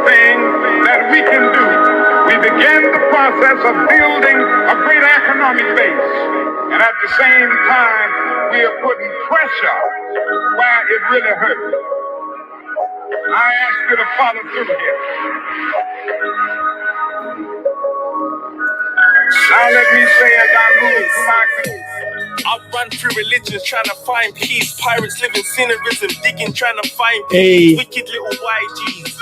everything that we can do. We began the process of building a great economic base. And at the same time, we are putting pressure where it really hurts. I ask you to follow through here. Now let me say as I move to my conclusion. I run through religions trying to find peace. Pirates living sinnerism, digging trying to find peace. Wicked little YGs.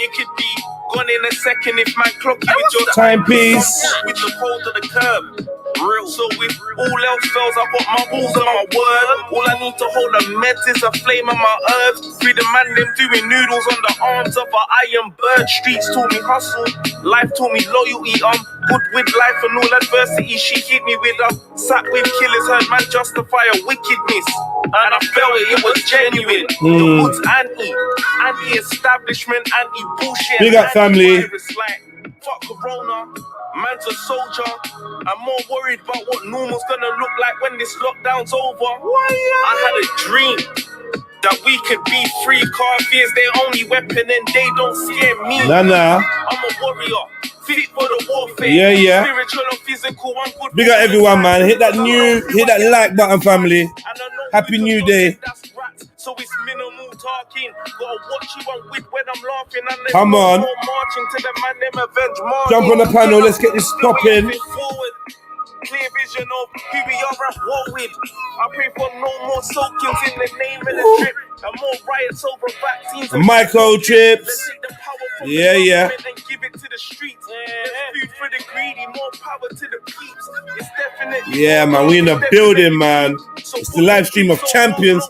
It could be gone in a second if my clock you with your timepiece. With the cold of the curb. Real. So if all else fails, I got my rules and my word. All I need to hold the meds is a flame and my herbs. Free the man them doing noodles on the arms of an iron bird. Streets taught me hustle, life taught me loyalty. I'm good with life and all adversity. She hit me with a sat with killers, heard man justify a wickedness. And I felt it was genuine. The hood's anti-establishment, anti-bullshit. Big up family. Like, fuck Corona. Man's a soldier. I'm more worried about what normal's gonna look like when this lockdown's over. I had a dream that we could be free. Car fears their only weapon and they don't scare me. I'm a warrior, fit for the warfare. Yeah. Spiritual or physical, I'm good. Big up everyone, man. Hit that like button, family. Happy New Day. So it's minimal talking. Gotta watch you and with when I'm laughing. And come on. Marching to the man, them avenge marching. Jump on the panel, let's get this popping. Clear vision of who we are at war with. I pray for no more soakings in the name of the trip. And more riots over vaccines. Microchips. Yeah. And give it to the streets. Food for the greedy, more power to the peeps. It's definitely. Yeah, man, we in the building, man. It's the live stream of champions.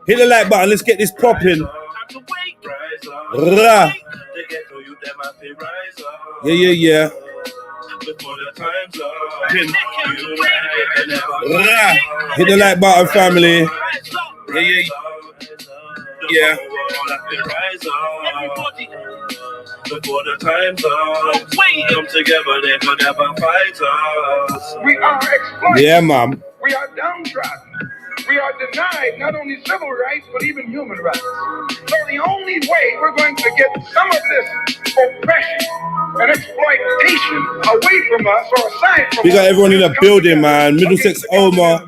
Hit the like button, let's get this popping. Rah. Yeah. Hit the like button, family. Yeah. Before the time's up, come together, they could never fight us. We are exploited. Yeah, ma'am. We are downtrodden. We are denied not only civil rights, but even human rights. So the only way we're going to get some of this oppression and exploitation away from us or aside from us. We got everyone in the building, man. Middlesex Omar,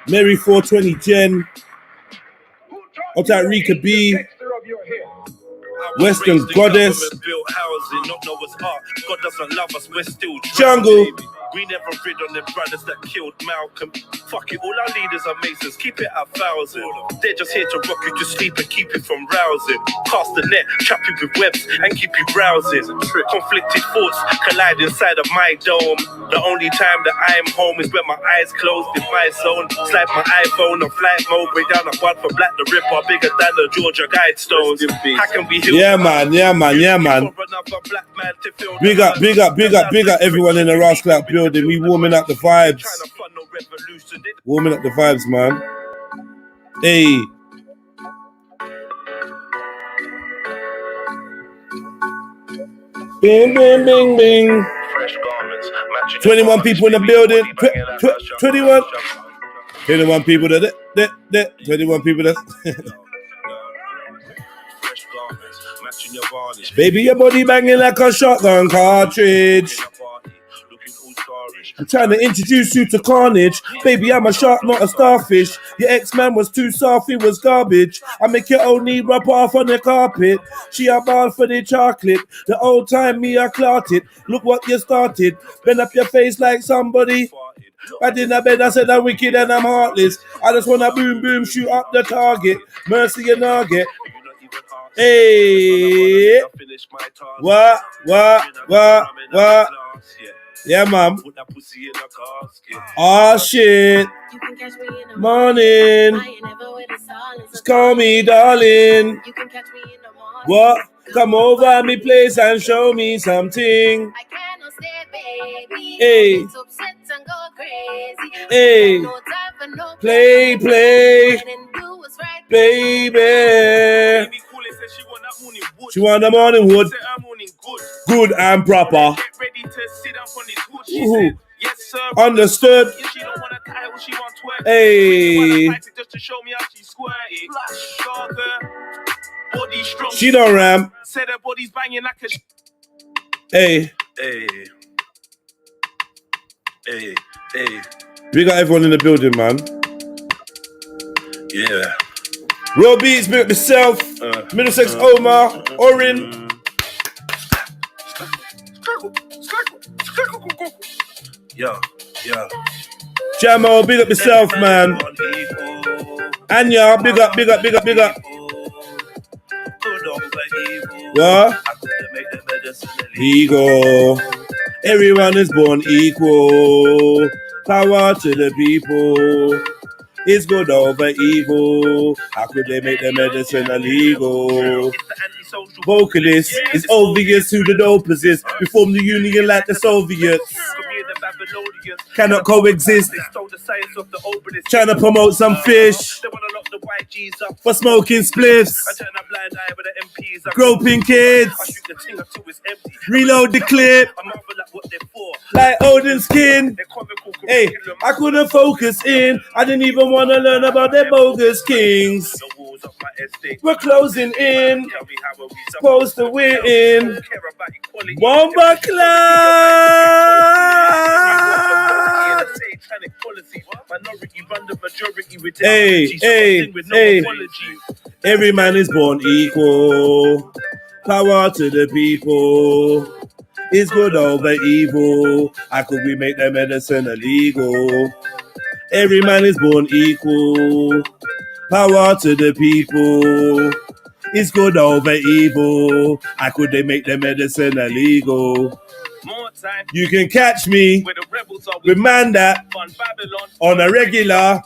Mary 420 Jen, Outside Rika B, Western Goddess, Jungle. We never rid on them brothers that killed Malcolm. Fuck it, all our leaders are masons, keep it at 1,000. They're just here to rock you to sleep and keep you from rousing. Cast the net, trap you with webs and keep you browsing. Conflicted thoughts collide inside of my dome. The only time that I am home is when my eyes closed in my zone. Slide my iPhone on flight mode, way down a one for Black the Ripper, bigger than the Georgia Guidestones. How can we heal? Yeah, man. Big up everyone in the Rascal building. We warming up the vibes. Warming up the vibes, man. Hey. Bing, bing, bing, bing. 21 people in the building. 21 people that 21 people that. Baby, your body banging like a shotgun cartridge. I'm trying to introduce you to carnage. Baby, I'm a shark, not a starfish. Your ex-man was too soft, he was garbage. I make your old knee rub off on the carpet. She a ball for the chocolate. The old time me, I clout it. Look what you started. Bend up your face like somebody. Right in the bed, I said I'm wicked and I'm heartless. I just wanna boom, boom, shoot up the target. Mercy and nugget. Hey. What? Yeah, mom. Oh, shit. Morning. Just call me, darling. What? Come over at me place and show me something. Hey. Hey. Play. Baby. She want the morning wood. Good and proper. Understood. Hey. body strong. She don't ram. Said her body's banging like a. Hey. Hey. Hey. Hey. We got everyone in the building, man. Yeah. Real Beats, big up yourself. Middlesex Omar, Orin. Yeah. Yeah. Jamo, big up yourself, man. Anya, big up, big up, big up, big up. What? Ego. Everyone is born equal. Power to the people. It's good over evil. How could they make the medicine illegal? Vocalist is obvious who the dopers is. We form the union like the Soviets. Cannot coexist. Trying to promote some fish for smoking spliffs. Groping kids. Reload the clip like Odin's skin. Hey, I couldn't focus in. I didn't even want to learn about their bogus kings. We're closing in. Supposed to win in. Bomba Club. Hey, hey, hey. Every man is born equal. Power to the people. It's good over evil. How could we make the medicine illegal? Every man is born equal. Power to the people. It's good over evil. How could they make the medicine illegal? You can catch me with Manda on a regular.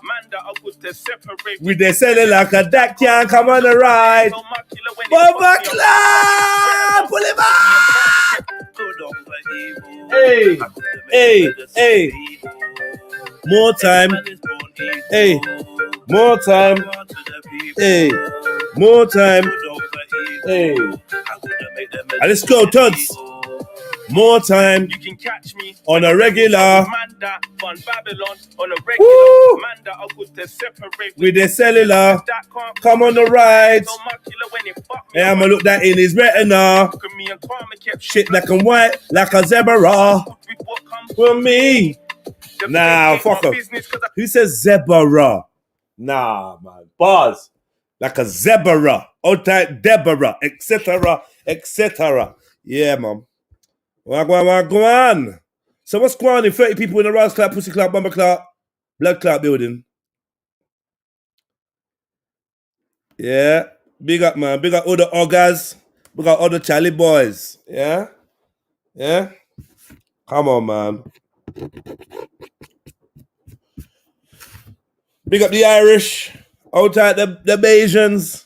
With the cellular, cause that can't come on the ride. Bomba Club! Pull him up! Hey, hey, hey. More time. Hey, more time. Hey, more time. Hey. Let's go, Tods. More time. You can catch me on a regular. Manda on Babylon on a regular. Manda I could separate with the cellular. Come on the ride. Yeah, I'ma look that in his retina. Shit black and white like a zebra. For me. Nah, fuck up. Who says zebra? Nah, man. Bars. Like a zebra. Old type Deborah, etc., etc. Yeah, man. Wagwan. So what's going on in 30 people in the Rouse Club, Pussy Club, Bumper Club, Blood Club building? Yeah. Big up, man. Big up all the Ogas. Big up all the Charlie boys. Yeah? Yeah? Come on, man. Big up the Irish. Outside the Bajans.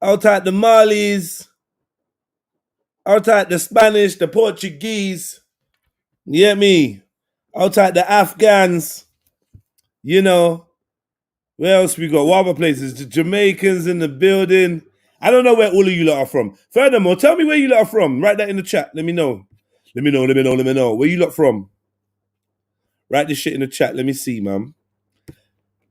Outside the Malis. Outside the Spanish, the Portuguese. You get me? Outside the Afghans. You know. Where else we got? What other places? The Jamaicans in the building. I don't know where all of you lot are from. Furthermore, tell me where you lot are from. Write that in the chat. Let me know. Let me know. Where you lot from? Write this shit in the chat. Let me see, man.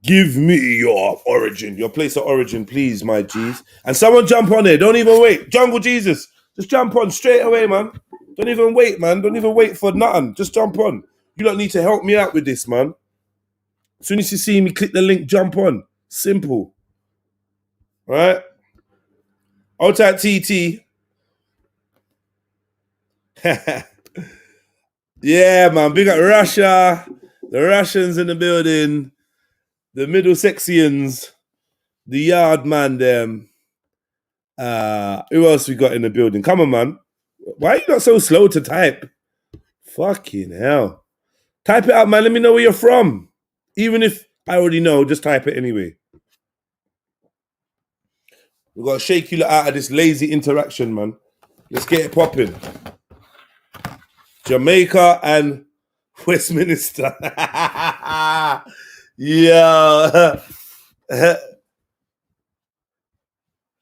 Give me your origin. Your place of origin, please, my G's. And someone jump on it. Don't even wait. Jungle Jesus. Just jump on straight away, man. Don't even wait, man. Don't even wait for nothing. Just jump on. You don't need to help me out with this, man. As soon as you see me, click the link, jump on. Simple. All right? I'll type TT. Yeah, man. Big up Russia. The Russians in the building. The Middlesexians. The Yard man, them. Who else we got in the building? Come on, man. Why are you not so slow to type? Fucking hell. Type it out, man. Let me know where you're from. Even if I already know, just type it anyway. We've got to shake you out of this lazy interaction, man. Let's get it popping. Jamaica and Westminster. Yeah.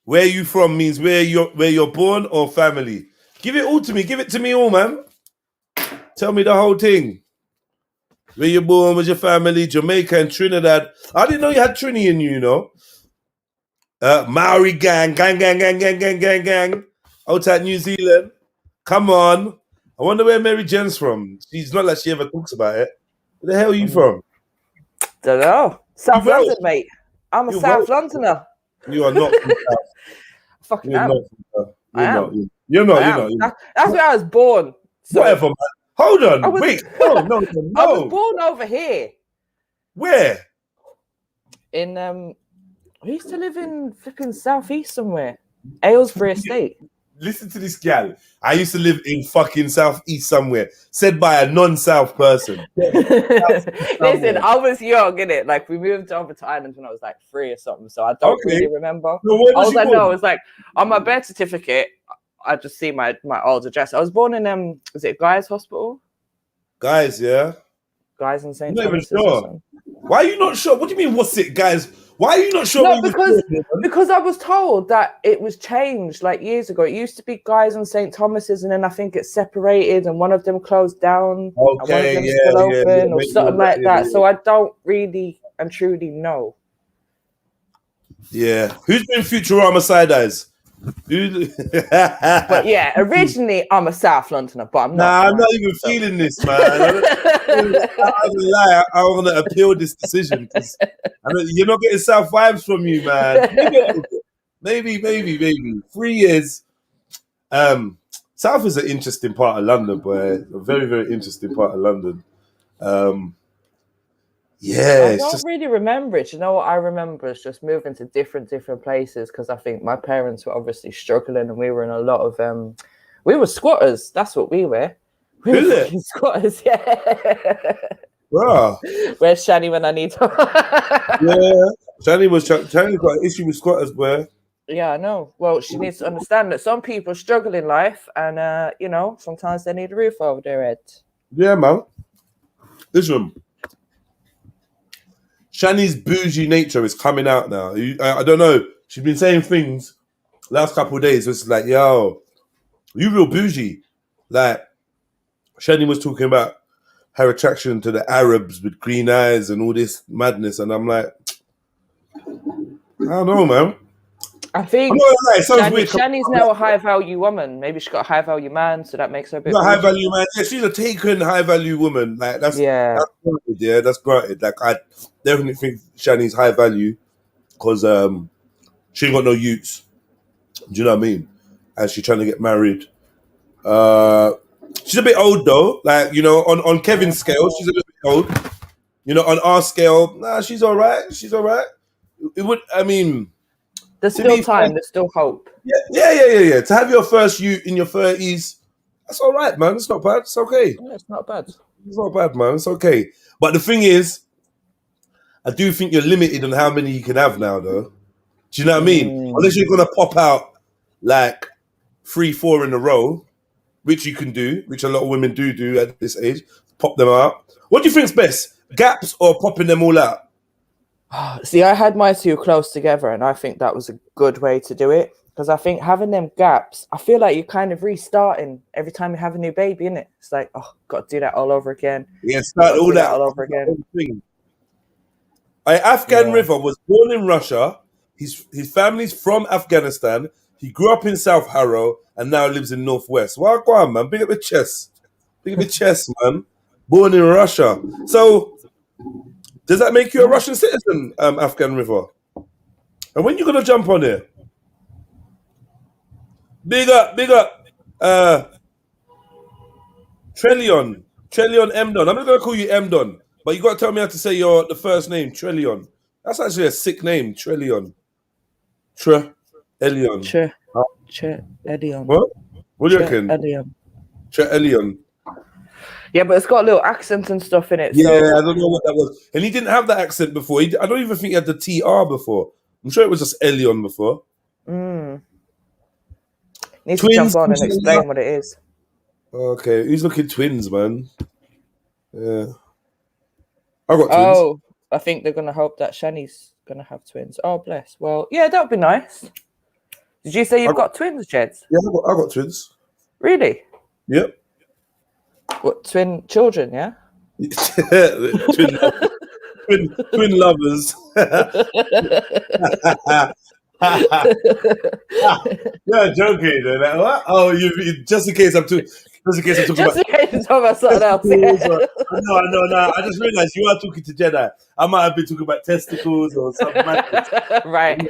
Where you from means where you're born or family. Give it all to me. Give it to me all, man. Tell me the whole thing. Where you're born, with your family, Jamaica and Trinidad. I didn't know you had Trini in you, you know. Maori gang. Outside New Zealand. Come on. I wonder where Mary Jen's from. She's not like she ever talks about it. Where the hell are you from? Don't know. South You London, Welsh? mate. I'm a You South Welsh? Londoner. You are not from South. Fucking You're am. not from South. I am. You're I am. not. That's where I was born. So Whatever, man. Hold on. I was- Wait. No. I was born over here. Where? In I used to live in flipping southeast somewhere. Aylesbury Estate. Listen to this gal. I used to live in fucking southeast somewhere. Said by a non-South person. Listen, I was young, innit? Like we moved over to Ireland when I was like 3 or something, so I don't really remember. No, where was All you I born? know is like on my birth certificate, I just see my old address. I was born in is it Guy's Hospital? Guys, yeah. Guy's in St. I'm not even Thomas's or sure. something. Why are you not sure? What do you mean, what's it, guys? Why are you not sure? No, because I was told that it was changed like years ago. It used to be Guy's and St. Thomas's, and then I think it separated, and one of them closed down, and one of them still open, or something like that. So I don't really and truly know. Yeah. Who's been Futurama side eyes? But yeah, originally I'm a South Londoner, but I'm not. Nah, I'm not even feeling this, man. I don't lie. I want to appeal this decision because you're not getting South vibes from you, man. Maybe. 3 years. South is an interesting part of London, boy. A very, very interesting part of London. Yeah, I don't really remember it. You know what I remember is just moving to different places because I think my parents were obviously struggling, and we were in a lot of we were squatters. That's what we were. We were fucking squatters, yeah. Wow. Where's Shani when I need her? Yeah, Shani's got an issue with squatters, boy. Yeah, I know. Well, she needs to understand that some people struggle in life, and you know, sometimes they need a roof over their head. Yeah, man. Listen. Shani's bougie nature is coming out now. I don't know. She's been saying things last couple of days. It's like, yo, you real bougie. Like, Shani was talking about her attraction to the Arabs with green eyes and all this madness. And I'm like, I don't know, man. I think Shani's now a high-value woman. Maybe she got a high-value man, so that makes her a bit... high-value man. Yeah, she's a taken high-value woman. Like, that's granted, yeah, that's granted. Like, I definitely think Shani's high-value because she ain't got no utes. Do you know what I mean? And she's trying to get married. She's a bit old, though. Like, you know, on Kevin's scale, she's a little bit old. You know, on our scale, nah, she's all right. She's all right. It would, I mean... There's still time. There's still hope. Yeah. To have your first ute in your 30s, that's all right, man. It's not bad. It's okay. Yeah, it's not bad. It's not bad, man. It's okay. But the thing is, I do think you're limited on how many you can have now, though. Do you know what I mean? Unless you're going to pop out like 3-4 in a row, which you can do, which a lot of women do at this age, pop them out. What do you think's best? Gaps or popping them all out? See, I had my two close together, and I think that was a good way to do it. Because I think having them gaps, I feel like you're kind of restarting every time you have a new baby, innit? It's like, oh, got to do that all over again. Yeah, start all that all over again. Afghan River was born in Russia. His family's from Afghanistan. He grew up in South Harrow and now lives in Northwest. Well, go on, man. Big up the chest. Man. Born in Russia. So... does that make you a Russian citizen, Afghan River? And when you gonna jump on it? Big up. Trillion Mdon. I'm not gonna call you Mdon, but you gotta tell me how to say the first name, Trillion. That's actually a sick name, Trillion. Elion. Elion. What do you reckon? Elion. Yeah, but it's got a little accent and stuff in it. Yeah, I don't know what that was. And he didn't have that accent before. I don't even think he had the TR before. I'm sure it was just Elion before. Needs to jump on and explain what it is. Okay, who's looking twins, man? Yeah. I got twins. Oh, I think they're going to hope that Shani's going to have twins. Oh, bless. Well, yeah, that would be nice. Did you say you've got twins, Jeds? Yeah, I got twins. Really? Yep. What, twin children, yeah? twin lovers. You're joking. Like, what? Oh, you just in case I'm talking Just in about. case you're talking about something else. I know. I just realized you are talking to Jedi. I might have been talking about testicles or something. Right.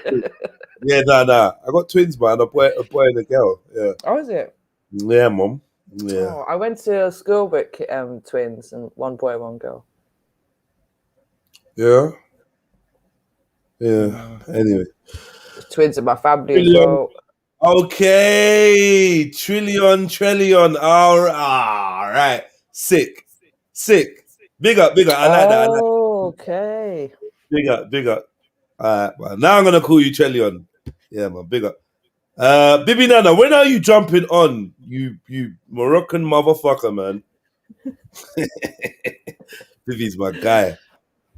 Yeah, nah. I got twins, man. A boy and a girl. Yeah. Oh, is it? Yeah, mom. Yeah. Oh, I went to school with twins, and one boy, one girl. Yeah. Anyway. Twins in my family as well. Okay. Trillion. All right. Sick. Big up. I like that. Okay. Big up. All right, well, now I'm gonna call you Trillion. Yeah, man. Big up. Bibi Nana, when are you jumping on? You Moroccan motherfucker, man. Bibi's my guy.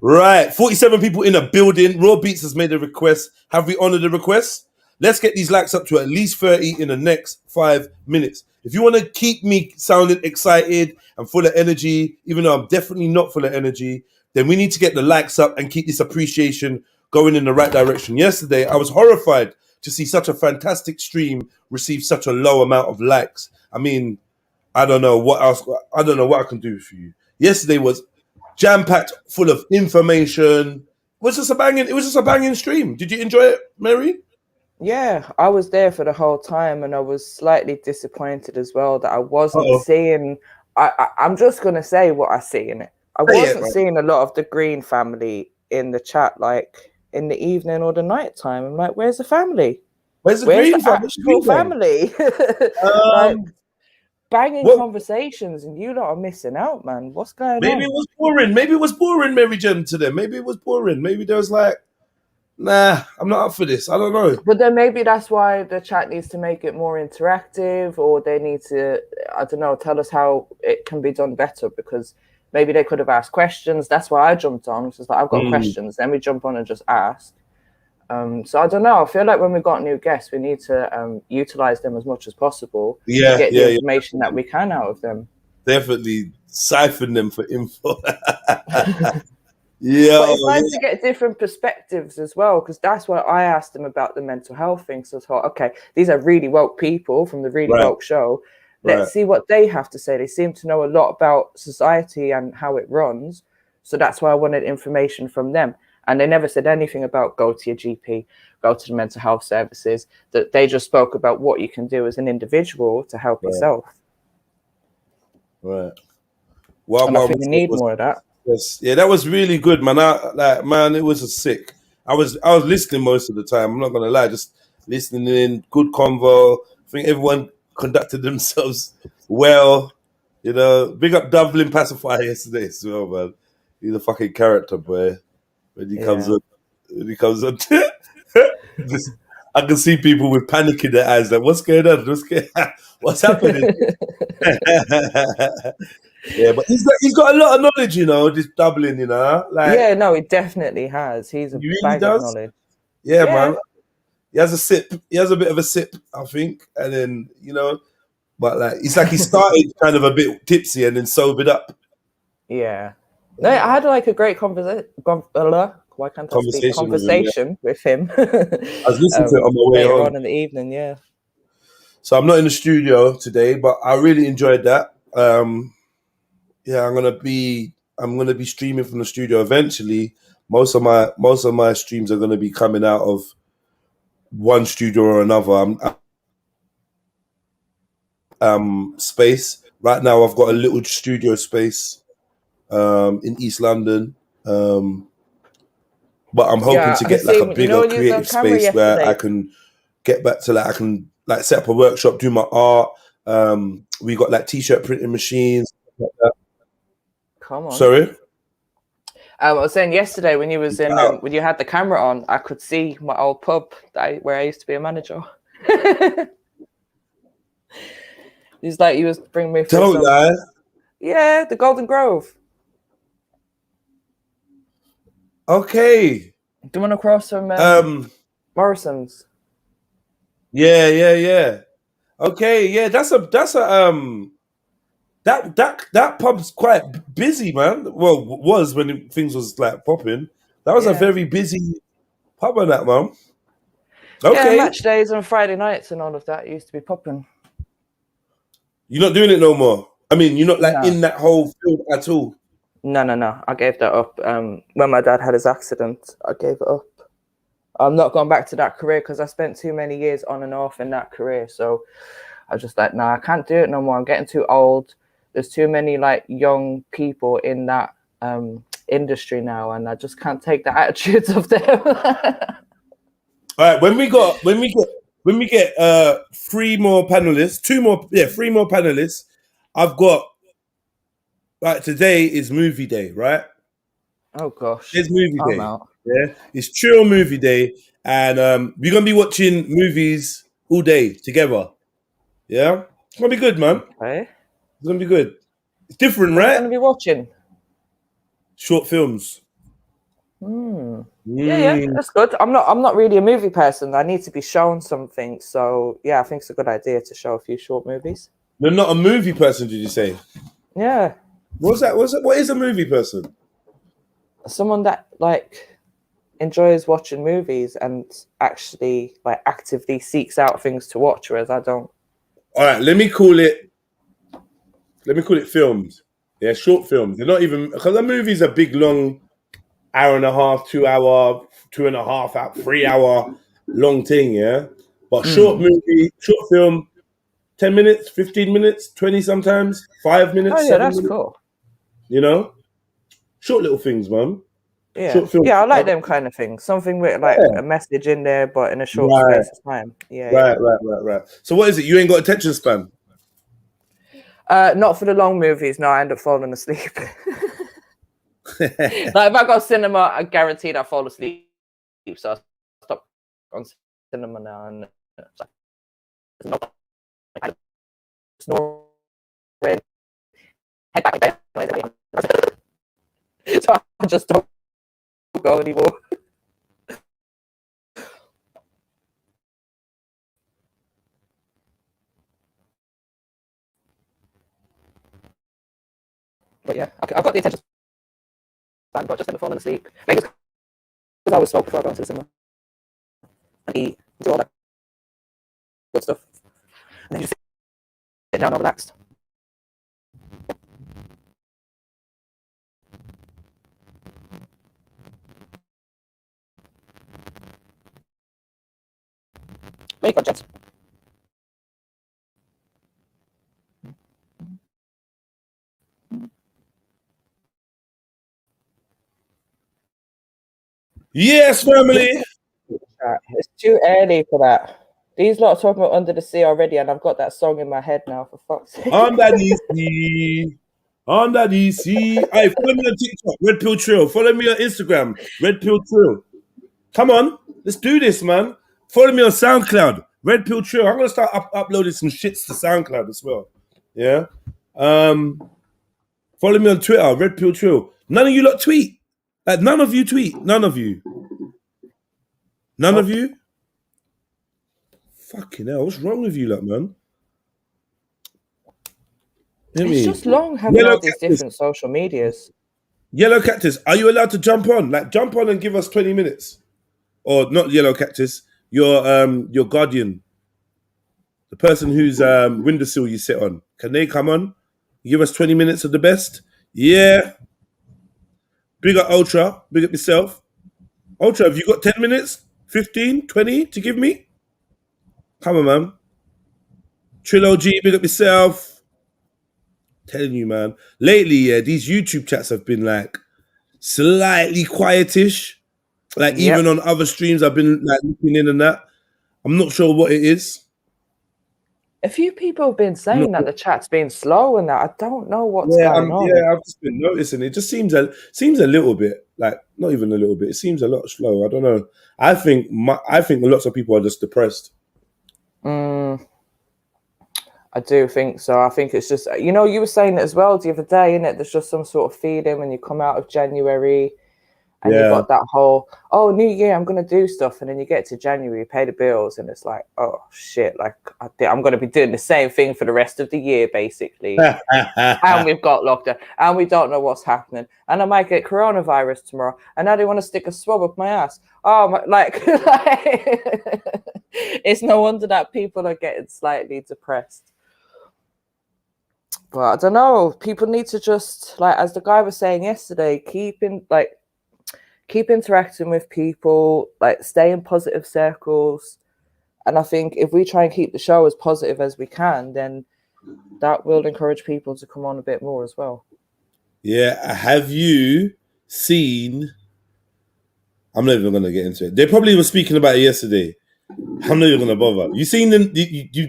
Right, 47 people in a building. Raw Beats has made a request. Have we honored the request? Let's get these likes up to at least 30 in the next 5 minutes. If you want to keep me sounding excited and full of energy, even though I'm definitely not full of energy, then we need to get the likes up and keep this appreciation going in the right direction. Yesterday, I was horrified to see such a fantastic stream receive such a low amount of likes. I mean, I don't know what else. I don't know what I can do for you. Yesterday was jam-packed, full of information. It was just a banging stream. Did you enjoy it, Mary? Yeah, I was there for the whole time, and I was slightly disappointed as well that I wasn't seeing. I'm just gonna say what I see in it. I wasn't seeing a lot of the Green family in the chat, like in the evening or the night time. I'm like, where's the family? Where's the Green family? Like, banging conversations, and you lot are missing out, man. What's going on? Maybe it was boring, Mary Jen, to them. Maybe it was boring. Maybe there was like, nah, I'm not up for this. I don't know. But then maybe that's why the chat needs to make it more interactive, or they need to, I don't know, tell us how it can be done better, because maybe they could have asked questions. That's why I jumped on. It's just like, I've got questions. Then we jump on and just ask. So I don't know. I feel like when we got new guests, we need to utilize them as much as possible to get the information that we can out of them. Definitely siphon them for info. Yeah, but it's nice to get different perspectives as well, because that's what I asked them about the mental health thing. So I thought, okay, these are really woke people from the Really Woke show. Let's see what they have to say. They seem to know a lot about society and how it runs. So that's why I wanted information from them. And they never said anything about go to your GP, go to the mental health services. That they just spoke about what you can do as an individual to help yourself. Right. Well, and I think we need more of that. Yes. Yeah, that was really good, man. It was a sick. I was listening most of the time. I'm not gonna lie, just listening in. Good convo. I think everyone conducted themselves well. You know, big up Dublin Pacifier yesterday as well, man. He's a fucking character, boy. When he comes on, I can see people with panic in their eyes. Like, what's going on? What's happening? Yeah, but he's got a lot of knowledge, you know. This Dublin, you know. Like, yeah, no, he definitely has. He's a bag of knowledge. Yeah, man. He has a sip. He has a bit of a sip, I think, and then but like it's like he started kind of a bit tipsy and then sobered up. Yeah. No, I had like a great conversation with him. I was listening to it on my way home. On in the evening, yeah. So I'm not in the studio today, but I really enjoyed that. Yeah, I'm gonna be streaming from the studio eventually. Most of my streams are gonna be coming out of one studio or another. Space. Right now I've got a little studio space in East London. But I'm hoping to get like a bigger creative space where I can get back to I can set up a workshop, do my art. We got like t-shirt printing machines. Like that. Come on. Sorry? I was saying yesterday when you was in when you had the camera on, I could see my old pub where I used to be a manager. He's like, you was bringing me. Don't lie. Yeah, the Golden Grove. Okay. Do you want to cross from Morrison's? Yeah. Okay, yeah, that pub's quite busy, man. Well, was when things was like popping. That was a very busy pub on that, man. Okay. Yeah, match days and Friday nights and all of that used to be popping. You're not doing it no more. I mean, you're not like in that whole field at all. No. I gave that up. When my dad had his accident, I gave it up. I'm not going back to that career because I spent too many years on and off in that career. So I was just like, nah, I can't do it no more. I'm getting too old. There's too many like young people in that industry now, and I just can't take the attitudes of them. All right, when we get 3 more panelists, 3 more panelists. I've got like today is movie day, right? Oh gosh, it's movie day. Out. Yeah, it's Trill movie day, and we're gonna be watching movies all day together. Yeah, it's gonna be good, man. Okay, it's gonna be good. It's different, right? What are you gonna be watching? Short films. Yeah, that's good. I'm not really a movie person. I need to be shown something. So yeah, I think it's a good idea to show a few short movies. You're not a movie person, did you say? Yeah. What's that? What is a movie person? Someone that like enjoys watching movies and actually like actively seeks out things to watch, whereas I don't. All right, let me call it films. Yeah, short films. They're not even, because the movies are big, long, hour and a half, 2 hour, 2.5 hour, 3 hour long thing, yeah? But short movie, short film, 10 minutes, 15 minutes, 20 sometimes, 5 minutes. Oh yeah, that's minutes, cool. You know? Short little things, man. Yeah, short films. Yeah, I like them kind of things. Something with like a message in there, but in a short space of time. Yeah. Right. So what is it? You ain't got attention span? Not for the long movies. No, I end up falling asleep. Like if I go cinema, I guaranteed I fall asleep. So I stop on cinema now, and snoring. Head back in bed. So I just don't go anymore. But yeah, I've got the attention span, but just never falling asleep. Maybe because I always smoke before I go to the cinema and eat, do all that good stuff, and then just sit down and relaxed. Very good, gents. Yes, family. It's too early for that. These lot are talking about Under the Sea already, and I've got that song in my head now, for fuck's sake. Under the Sea. Under the Sea. Hey, follow me on TikTok, REDPILLTRILL. Follow me on Instagram, REDPILLTRILL. Come on, let's do this, man. Follow me on SoundCloud, REDPILLTRILL. I'm gonna start uploading some shits to SoundCloud as well. Yeah. Follow me on Twitter, REDPILLTRILL. None of you lot tweet. Like none of you tweet. None of you. None of you. Fucking hell, what's wrong with you, lot, man? It's just long having all these different social medias. Yellow Cactus, are you allowed to jump on? Like, jump on and give us 20 minutes. Or not Yellow Cactus, your guardian. The person whose windowsill you sit on. Can they come on? Give us 20 minutes of the best? Yeah. Big up Ultra. Big up yourself. Ultra, have you got 10 minutes? 15? 20 to give me? Come on, man. Trilogy, big up yourself. Telling you, man. Lately, yeah, these YouTube chats have been like slightly quietish. Like even on other streams, I've been like looking in and that. I'm not sure what it is. A few people have been saying that the chat's been slow and that. I don't know what's going on. Yeah, I've just been noticing. It just seems a little bit, like not even a little bit. It seems a lot slow. I don't know. I think lots of people are just depressed. I do think so. I think it's just, you know, you were saying it as well the other day, innit? There's just some sort of feeling when you come out of January And you got that whole, oh, New Year, I'm going to do stuff. And then you get to January, you pay the bills, and it's like, oh, shit, like, I'm going to be doing the same thing for the rest of the year, basically. And we've got lockdown, and we don't know what's happening. And I might get coronavirus tomorrow, and now they want to stick a swab up my ass. Oh, like it's no wonder that people are getting slightly depressed. But I don't know, people need to just, like, as the guy was saying yesterday, keep interacting with people, like stay in positive circles. And I think if we try and keep the show as positive as we can, then that will encourage people to come on a bit more as well. Yeah. Have you seen, I'm not even going to get into it. They probably were speaking about it yesterday. I'm not even going to bother. You seen the, you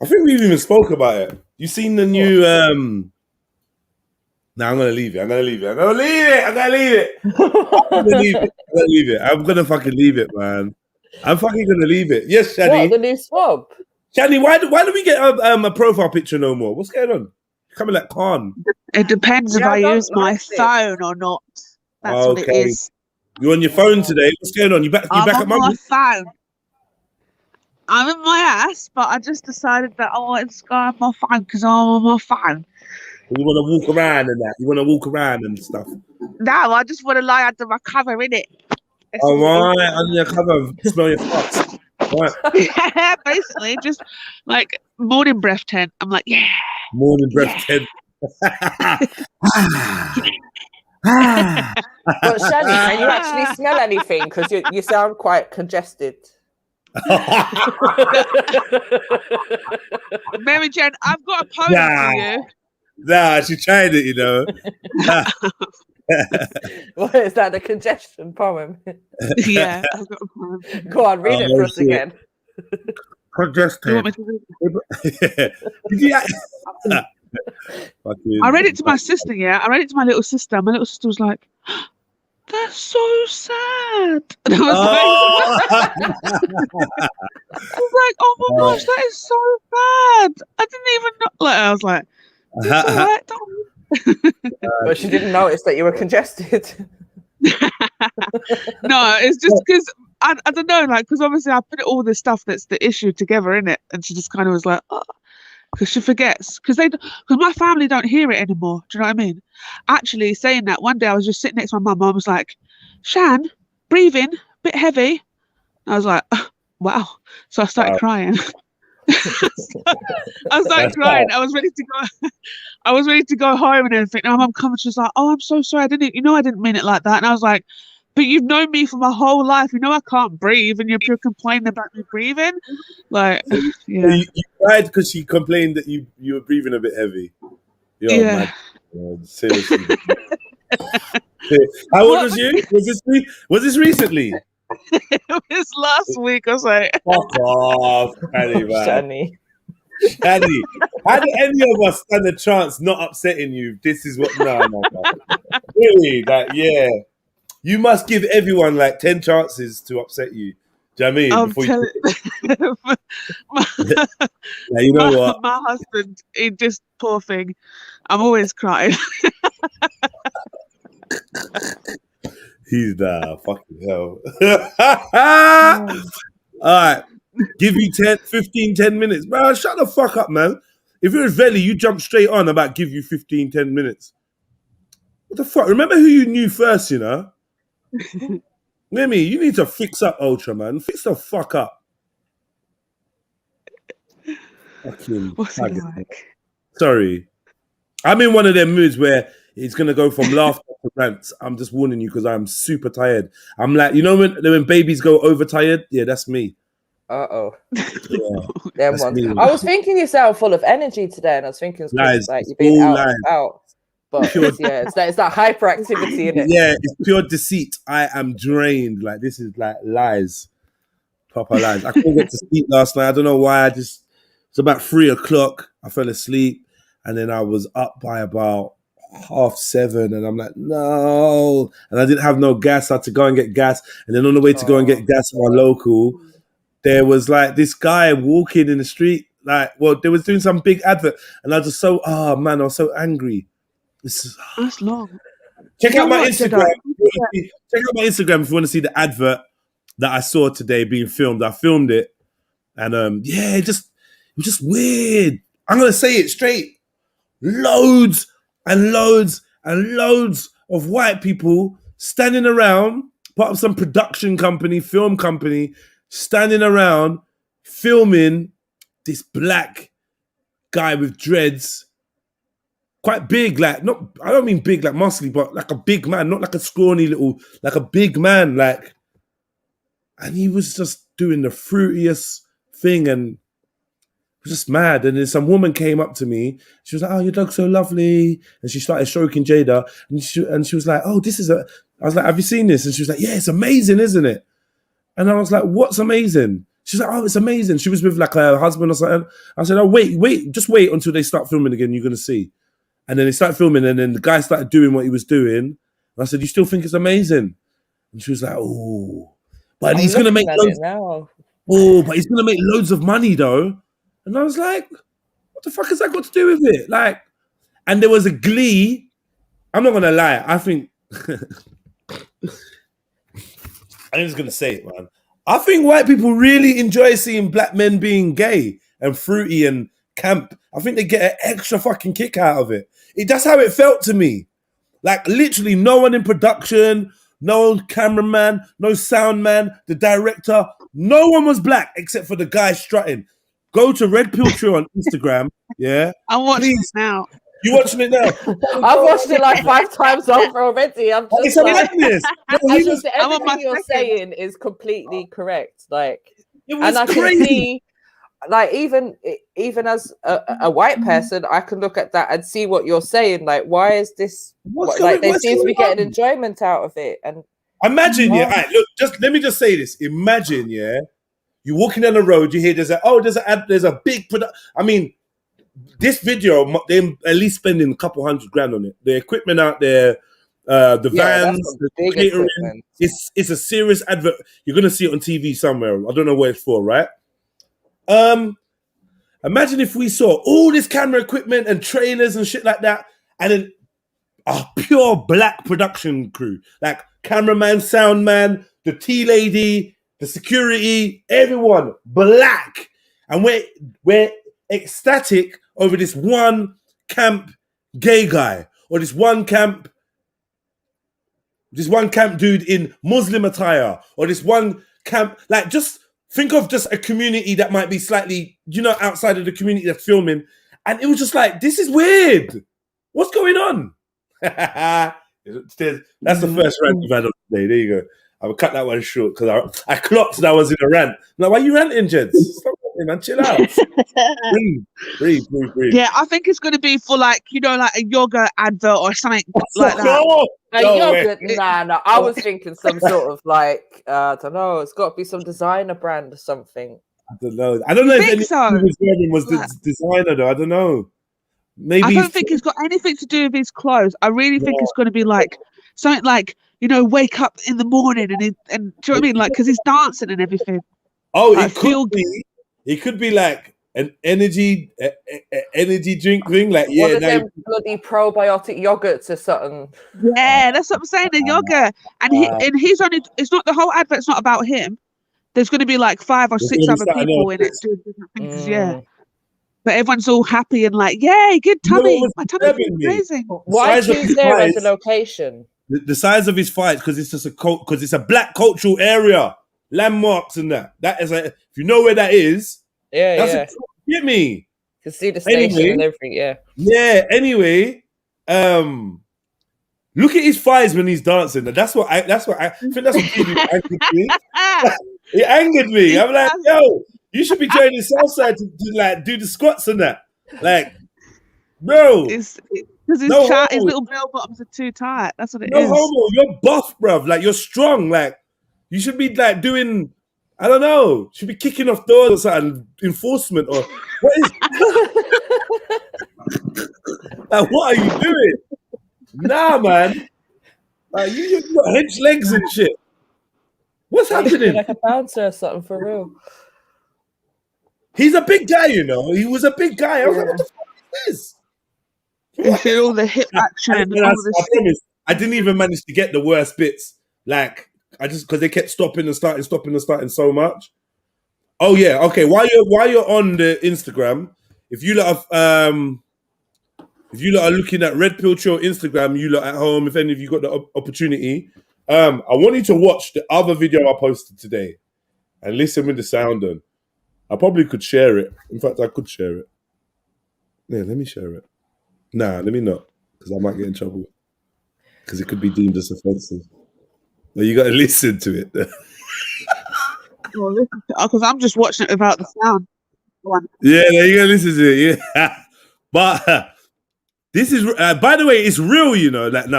I think we even spoke about it. You seen the new, no, I'm gonna leave it. I'm gonna leave it. I'm gonna fucking leave it, man. I'm fucking gonna leave it. Yes, Shani. What, the new swab? Shani, why do we get a profile picture no more? What's going on? You're coming like Khan. It depends if I use my phone or not. That's what it is. You're on your phone today. What's going on? You back I'm at on my phone. I'm in my ass, but I just decided that I wanted to go on my phone because I'm on my phone. You want to walk around and that? You want to walk around and stuff? No, I just want to lie under my cover, innit? All right, under your cover, smell your farts. Right. Yeah, basically, just like morning breath tent. I'm like, yeah. Morning breath tent. But Shani, can you actually smell anything? Because you sound quite congested. Mary Jane, I've got a poem for you. Nah, she tried it, you know. What is that? The congestion poem? Yeah, I've got a poem. Go on, read it for us again. Congested. I read it to my sister, I read it to my little sister. My little sister was like, that's so sad. And I was like, oh my gosh, that is so bad. I didn't even know. Like, I was like, it's all right, don't. But she didn't notice that you were congested. No, it's just because I don't know, like, because obviously I put all this stuff that's the issue together in it, and she just kind of was like, oh, because she forgets, because my family don't hear it anymore. Do you know what I mean? Actually, saying that, one day I was just sitting next to my mum. I was like, Shan, breathing, bit heavy. I was like, oh, wow. So I started crying. I started crying. I was ready to go. I was ready to go home and everything. And my mum comes, she's like, "Oh, I'm so sorry. I didn't mean it like that." And I was like, "But you've known me for my whole life. You know I can't breathe, and you're complaining about me breathing." Like, yeah. You cried because she complained that you were breathing a bit heavy. Yeah. Seriously. How old was you? Was this recently? It was last week. I was like, fuck off, Shani, man. Shani, how did any of us stand a chance not upsetting you? This is what, no. Really, like, yeah. You must give everyone like 10 chances to upset you. Do you know what I mean? Now, you know what? My husband, he just, poor thing. I'm always crying. He's fucking hell. All right. Give you 10 minutes. Bro, shut the fuck up, man. If it was Veli, you jump straight on about give you 10 minutes. What the fuck? Remember who you knew first, you know? Mimi, you need to fix up, Ultra, man. Fix the fuck up. Fucking what's it like? Sorry. I'm in one of them moods where it's going to go from laughter to rants. I'm just warning you because I'm super tired. I'm like, you know when babies go overtired? Yeah, that's me. Uh-oh. Yeah, I was thinking you sound full of energy today, and I was thinking it's like you've been out. But it's that hyperactivity in it. Yeah, it's pure deceit. I am drained. Like, this is like lies. Proper lies. I couldn't get to sleep last night. I don't know why. It's about 3:00. I fell asleep, and then I was up by about 7:30, and I'm like, no. And I didn't have no gas. I had to go and get gas. And then on the way to go and get gas at my local, there was like this guy walking in the street. Like, well, they was doing some big advert, and I was just I was so angry. That's long. Check out my Instagram. Check out my Instagram if you want to see the advert that I saw today being filmed. I filmed it, and yeah, it was just weird. I'm gonna say it straight. Loads and loads and loads of white people standing around, part of some production company, film company, standing around filming this black guy with dreads, quite big, like not, I don't mean big like muscly, but like a big man, not like a scrawny little, like a big man, like, and he was just doing the fruitiest thing and was just mad. And then some woman came up to me. She was like, "Oh, your dog's so lovely," and she started stroking Jada, and she was like, "Oh, this is a." I was like, "Have you seen this?" And she was like, "Yeah, it's amazing, isn't it?" And I was like, "What's amazing?" She's like, "Oh, it's amazing." She was with like her husband or something. I said, "Oh, wait, just wait until they start filming again. You're gonna see." And then they started filming, and then the guy started doing what he was doing. And I said, "You still think it's amazing?" And she was like, "Oh, but he's gonna make loads. Oh, but he's gonna make loads of money though." And I was like, "What the fuck has that got to do with it?" Like, and there was a glee. I'm not gonna lie. I think I'm just gonna say it, man. I think white people really enjoy seeing black men being gay and fruity and camp. I think they get an extra fucking kick out of it. That's how it felt to me. Like literally no one in production, no cameraman, no sound man, the director, no one was black except for the guy strutting. Go to REDPILLTRILL on Instagram, yeah? I'm watching it now. You watching it now? I've watched it like 5 times over already. I'm just like, everything you're saying is completely correct. Like, and I can see, like, even as a white person, I can look at that and see what you're saying. Like, why is this? Like, they seem to be getting enjoyment out of it. And imagine, yeah. All right, look, let me just say this. Imagine, yeah, you're walking down the road, you hear there's a big product. I mean, this video, they're at least spending a couple $100,000 on it. The equipment out there, the vans, the catering. It's a serious advert. You're gonna see it on TV somewhere. I don't know where it's for, right? Imagine if we saw all this camera equipment and trailers and shit like that, and then a pure black production crew, like cameraman, sound man, the tea lady, the security, everyone black, and we're ecstatic over this one camp gay guy or this one camp dude in Muslim attire or this one camp, like, just think of just a community that might be slightly, outside of the community that's filming, and it was just like, this is weird. What's going on? That's the first rant we've had on today. There you go. I will cut that one short because I clocked that I was in a rant. Now, why are you ranting, gents? Stop ranting, man. Chill out. breathe. Yeah, I think it's going to be for like a yogurt advert or something like that. A yogurt? Nah. I was thinking some sort of like, I don't know. It's got to be some designer brand or something. I don't know. I don't know if anything was the designer though. I don't know. Maybe I don't think it's got anything to do with his clothes. I really think it's going to be like something like, wake up in the morning and do you know what I mean? Like, because he's dancing and everything. Oh, like, it could be like an energy drink thing. Like, yeah, one of them bloody probiotic yogurts or something. Yeah, that's what I'm saying. The yogurt, and he's only. It's not the whole advert's not about him. There's going to be like 5 or 6 other people in it doing different things. Yeah. But everyone's all happy and like, yay, good tummy. My tummy's amazing. Why choose there as a location? The size of his fights, because it's just because it's a black cultural area, landmarks and that. That is if you know where that is. Yeah. Get me. You can see the station and everything. Yeah. Yeah. Anyway, look at his thighs when he's dancing. That's what I think. That's what angered me. It angered me. I'm like, yo, you should be joining Southside to like do the squats and that. Like, bro. Because his little bell bottoms are too tight. That's what it is. No homo, you're buff, bruv. Like, you're strong. Like, you should be like doing, I don't know, should be kicking off doors or something, enforcement or what is like, what are you doing? Nah, man. Like, you got hench legs and shit. What's happening? Like a bouncer or something for real. He's a big guy, He was a big guy. I was like, what the fuck is this? All the hip action. I didn't even manage to get the worst bits. Like, I just, because they kept stopping and starting so much. Oh yeah, okay. While you're on the Instagram, if you lot are looking at Red Pill Trill Instagram, you lot at home, if any of you got the opportunity, I want you to watch the other video I posted today and listen with the sound on. I probably could share it. In fact, I could share it. Yeah, let me share it. Nah, let me not, because I might get in trouble. Because it could be deemed as offensive. No, you got to listen to it. Because I'm just watching it without the sound. Yeah, you got to listen to it. Yeah, but this is, by the way, it's real. You know, like, no,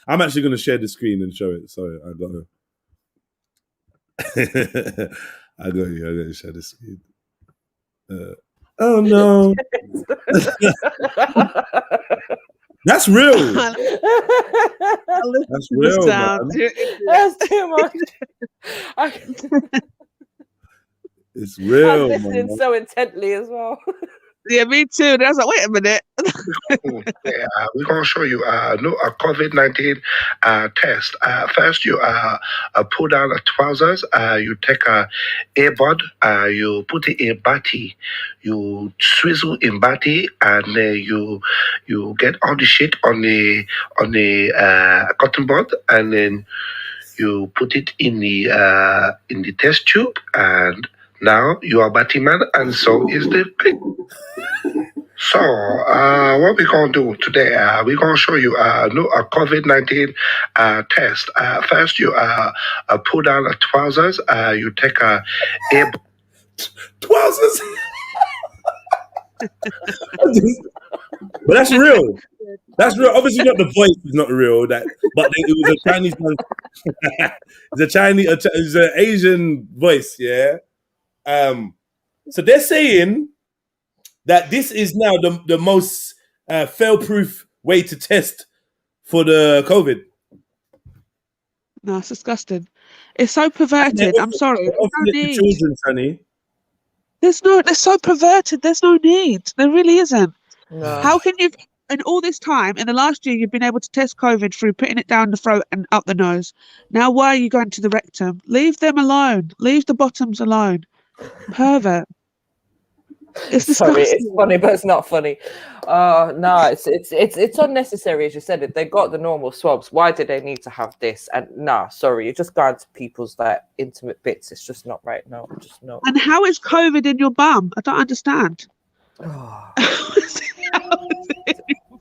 I'm actually gonna share the screen and show it. Sorry, I got to. I got to share the screen. Oh no. That's real. That's real, man. That's too much. It's real. I'm listening so intently as well. Yeah, me too. And I was like, wait a minute. We're going to show you a COVID-19 test. First, you pull down the trousers. You take a earbud. You put it in batty. You swizzle in batty, and you get all the shit on the cotton bud, and then you put it in the test tube, and now you are batty man, and so is the pig. So, what we're going to do today, we're going to show you a COVID-19 test. First, you pull down the trousers. You take a trousers. But that's real. That's real. Obviously, not the voice is not real. But it was a Chinese one. It's an Asian voice. Yeah. So they're saying that this is now the most fail-proof way to test for the COVID. No, it's disgusting. It's so perverted. I'm sorry. There's no need. Children, Sunny. They're so perverted. There's no need. There really isn't. No. How can you, in all this time, in the last year, you've been able to test COVID through putting it down the throat and up the nose. Now, why are you going to the rectum? Leave them alone. Leave the bottoms alone. Pervert. It's disgusting. Sorry, it's funny, but it's not funny. No, it's unnecessary, as you said. It. They got the normal swabs. Why do they need to have this? And sorry, you're just going to people's intimate bits. It's just not right. No, just no. And how is COVID in your bum? I don't understand.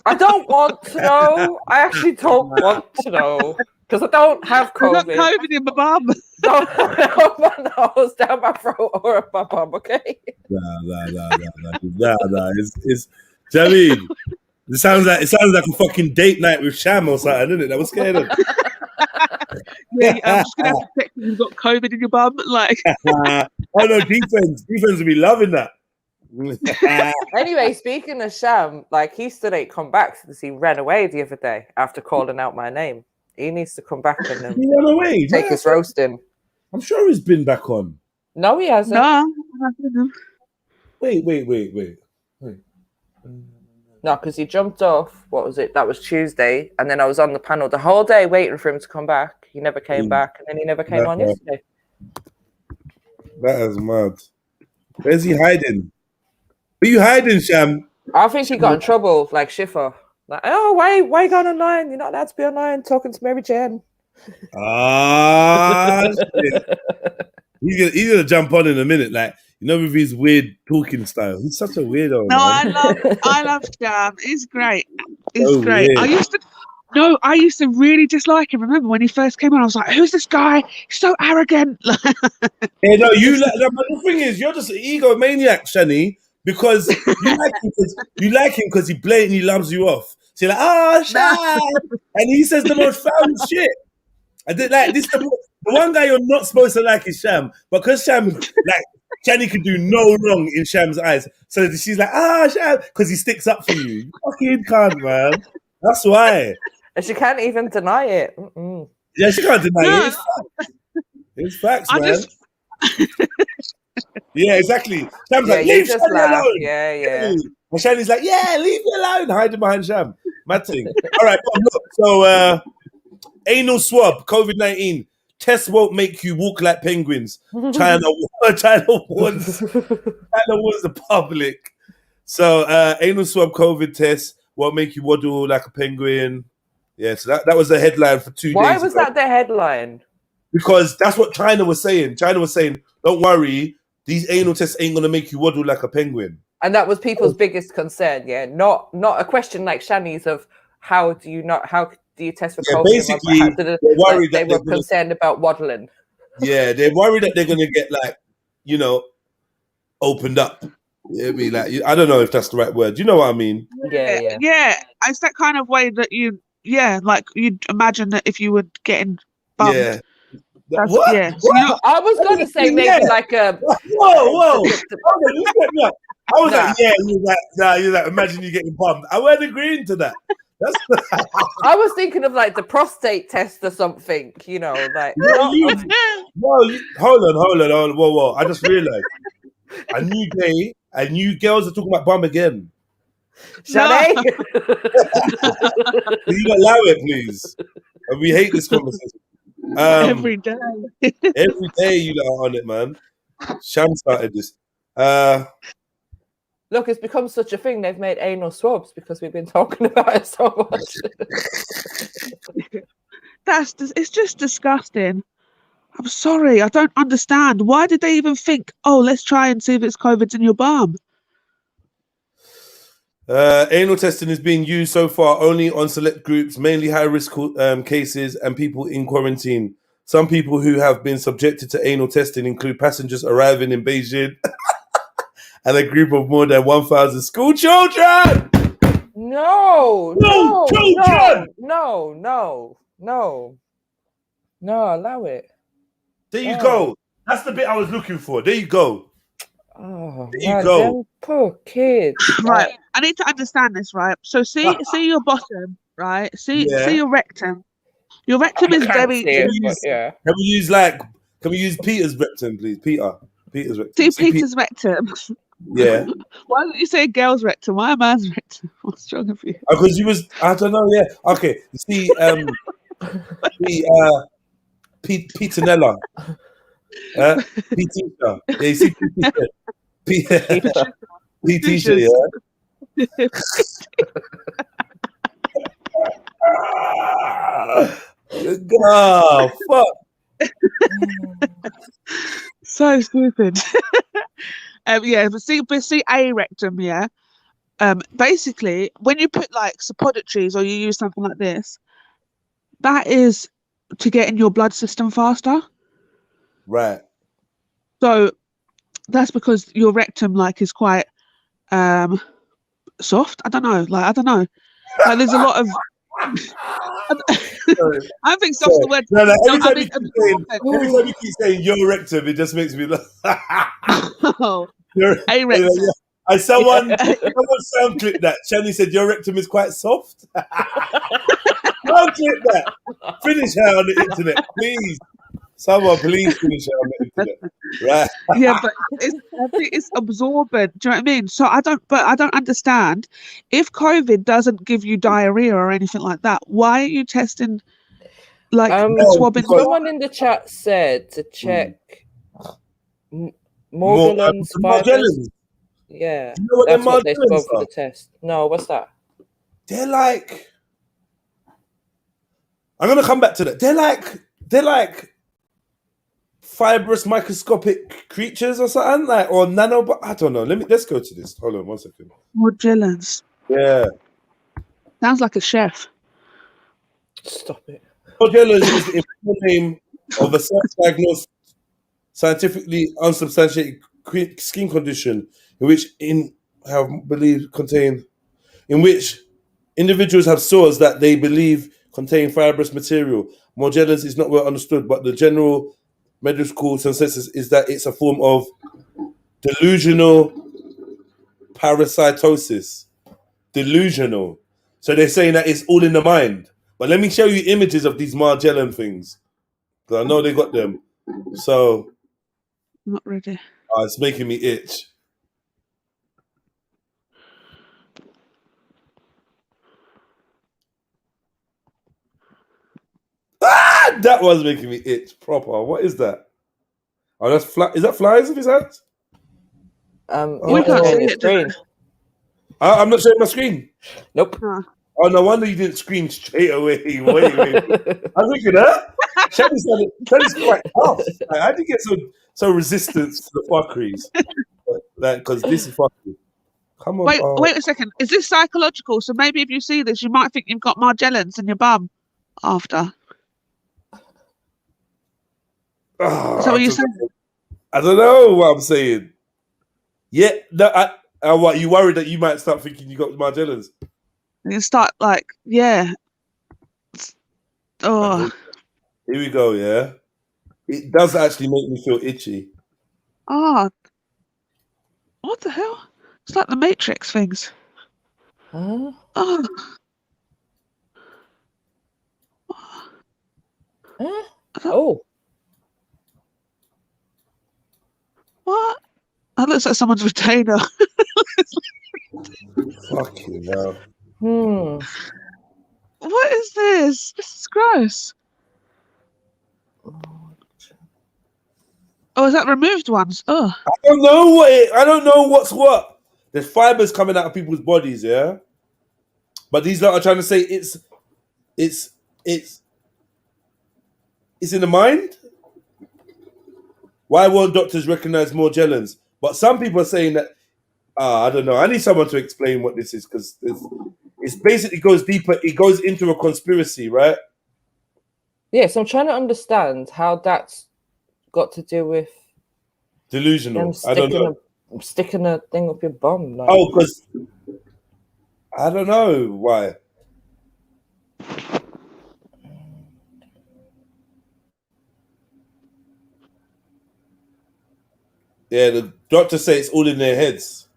I don't want to know. I actually don't want to know. Because I don't have COVID. I've got COVID in my bum. Don't have my nose, down my throat, or up my bum, okay? Nah. It's do you know what I mean? It sounds like a fucking date night with Sham or something, isn't it? That was scared of. Yeah, I'm just gonna have to check if you've got COVID in your bum. Like, oh no, defense will be loving that. Anyway, speaking of Sham, he still ain't come back because he ran away the other day after calling out my name. He needs to come back and he ran away. Take his roasting. I'm sure he's been back on. No, he hasn't. No. Wait. No, because he jumped off. What was it? That was Tuesday, and then I was on the panel the whole day waiting for him to come back. He never came back, and then he never came on yesterday. That is mad. Where's he hiding? Where you hiding, Sham? I think he got in trouble, like Schiffer. Like, oh, why you going online? You're not allowed to be online talking to Mary Jane. Shit. He's gonna jump on in a minute, with his weird talking style. He's such a weirdo. No, man. I love Sham. He's great. He's so great. Weird. I used to really dislike him. Remember when he first came on? I was like, "Who's this guy? He's so arrogant." Hey, no, the thing is, you're just an egomaniac, Shani, because you like him because he blatantly loves you off. So you're like, Sham, and he says the most foul shit. I did this. The one guy you're not supposed to like is Sham, because Sham, Shani can do no wrong in Sham's eyes. So she's like, Sham, because he sticks up for you. You fucking can't, man. That's why. And she can't even deny it. Mm-mm. Yeah, she can't deny it. It's facts, man. Yeah, exactly. Sham's like, leave Shani alone. Yeah. And Shani's like, yeah, leave me alone. Hiding behind Sham. Mad thing. All right, look. So, anal swab, COVID-19. Test won't make you walk like penguins. China warns the public. So, anal swab COVID test won't make you waddle like a penguin. Yeah, so that was the headline for 2 days Why was ago. that the headline? Because that's what China was saying. China was saying, don't worry, these anal tests ain't going to make you waddle like a penguin. And that was people's biggest concern, yeah? Not a question like Shani's of how do you test for COVID? Basically, they're worried they were concerned about waddling. Yeah, they're worried that they're going to get, like, opened up. I mean, like, I don't know if that's the right word. You know what I mean? Yeah. It's that kind of way that you'd imagine that if you were getting bumped. Yeah. What? Yeah. So I was going to say maybe like a... Whoa. I was like, you're like, imagine you getting bumped. I wasn't agreeing to that. I was thinking of like the prostate test or something, like... hold on. Whoa. I just realized. I knew girls are talking about bum again. Shall Can you allow it, please? And we hate this conversation. Every day. Every day you are on it, man. Sham started this. Look, it's become such a thing. They've made anal swabs because we've been talking about it so much. It's just disgusting. I'm sorry, I don't understand. Why did they even think, let's try and see if it's COVID's in your bum? Anal testing is being used so far only on select groups, mainly high-risk cases and people in quarantine. Some people who have been subjected to anal testing include passengers arriving in Beijing and a group of more than 1,000 school children. No, allow it. There you go. That's the bit I was looking for. There you go. Oh, there you go. Them poor kids. Right. I need to understand this, right? So see your bottom, right? See your rectum. Your rectum is very... Can we use Peter's rectum, please? Peter's rectum. See Peter's rectum. Yeah. Why don't you say girl's rectum? Why a man's rectum? What's wrong with you? Because you was... I don't know, yeah. Okay. See, Peter-nella. Petisha. Yeah, you see Petisha. Petisha, yeah. Oh, fuck. So stupid. But see a rectum, yeah. Basically, when you put like suppositories or you use something like this, that is to get in your blood system faster. Right. So that's because your rectum is quite soft. I don't know. Like there's a lot of I think soft's the word. No, every time you keep saying your rectum, it just makes me laugh. A rectum. Yeah. Someone sound clip that. Shani said your rectum is quite soft. Sound clip that. Finish her on the internet, please. Someone please finish her on the internet. Right. Yeah, but I think it's absorbent. Do you know what I mean? So I don't understand. If COVID doesn't give you diarrhea or anything like that, why are you testing swabbing? Someone in the chat said to check Morgellons virus. Yeah, you know that's what they spoke for the test. No, what's that? They're like, I'm gonna come back to that. They're like fibrous microscopic creatures or something, or nano. But I don't know. Let's go to this. Hold on 1 second. Morgellons. Yeah. Sounds like a chef. Stop it. Morgellons is the informal name of a self-diagnosed, scientifically unsubstantiated skin condition in which individuals have sores that they believe contain fibrous material. Morgellons is not well understood, but the general medical consensus is that it's a form of delusional parasitosis. Delusional. So they're saying that it's all in the mind. But let me show you images of these Morgellon things, because I know they got them. So not ready. It's making me itch. That was making me itch proper. What is that? Oh, that's is that flies in his hands? We can't see it. Screen. I'm not showing my screen. Nope. Oh, no wonder you didn't scream straight away. Wait. I was thinking that. Shelley's quite tough. Like, how do you get so resistant to the fuckeries? Like, because this is fuckery. Come on. Wait a second. Is this psychological? So maybe if you see this, you might think you've got Margellans in your bum after. Is that what you're saying? I don't know what I'm saying. Yeah, no, what, you worried that you might start thinking you got Margellans? You start like, yeah. Oh. Here we go, yeah. It does actually make me feel itchy. Oh. What the hell? It's like the Matrix things. Huh? Oh. Oh. What? That looks like someone's retainer. Fucking hell. What is this? This is gross. Oh, is that removed ones? Oh. I don't know what's what. There's fibers coming out of people's bodies, yeah? But these lot are trying to say it's in the mind? Why won't doctors recognize Morgellons? But some people are saying that, I don't know. I need someone to explain what this is, because it's basically goes deeper. It goes into a conspiracy, right? Yes, I'm trying to understand how that's got to do with delusional. I don't know. Sticking a thing up your bum. Like. Oh, because I don't know why. Yeah, the doctors say it's all in their heads.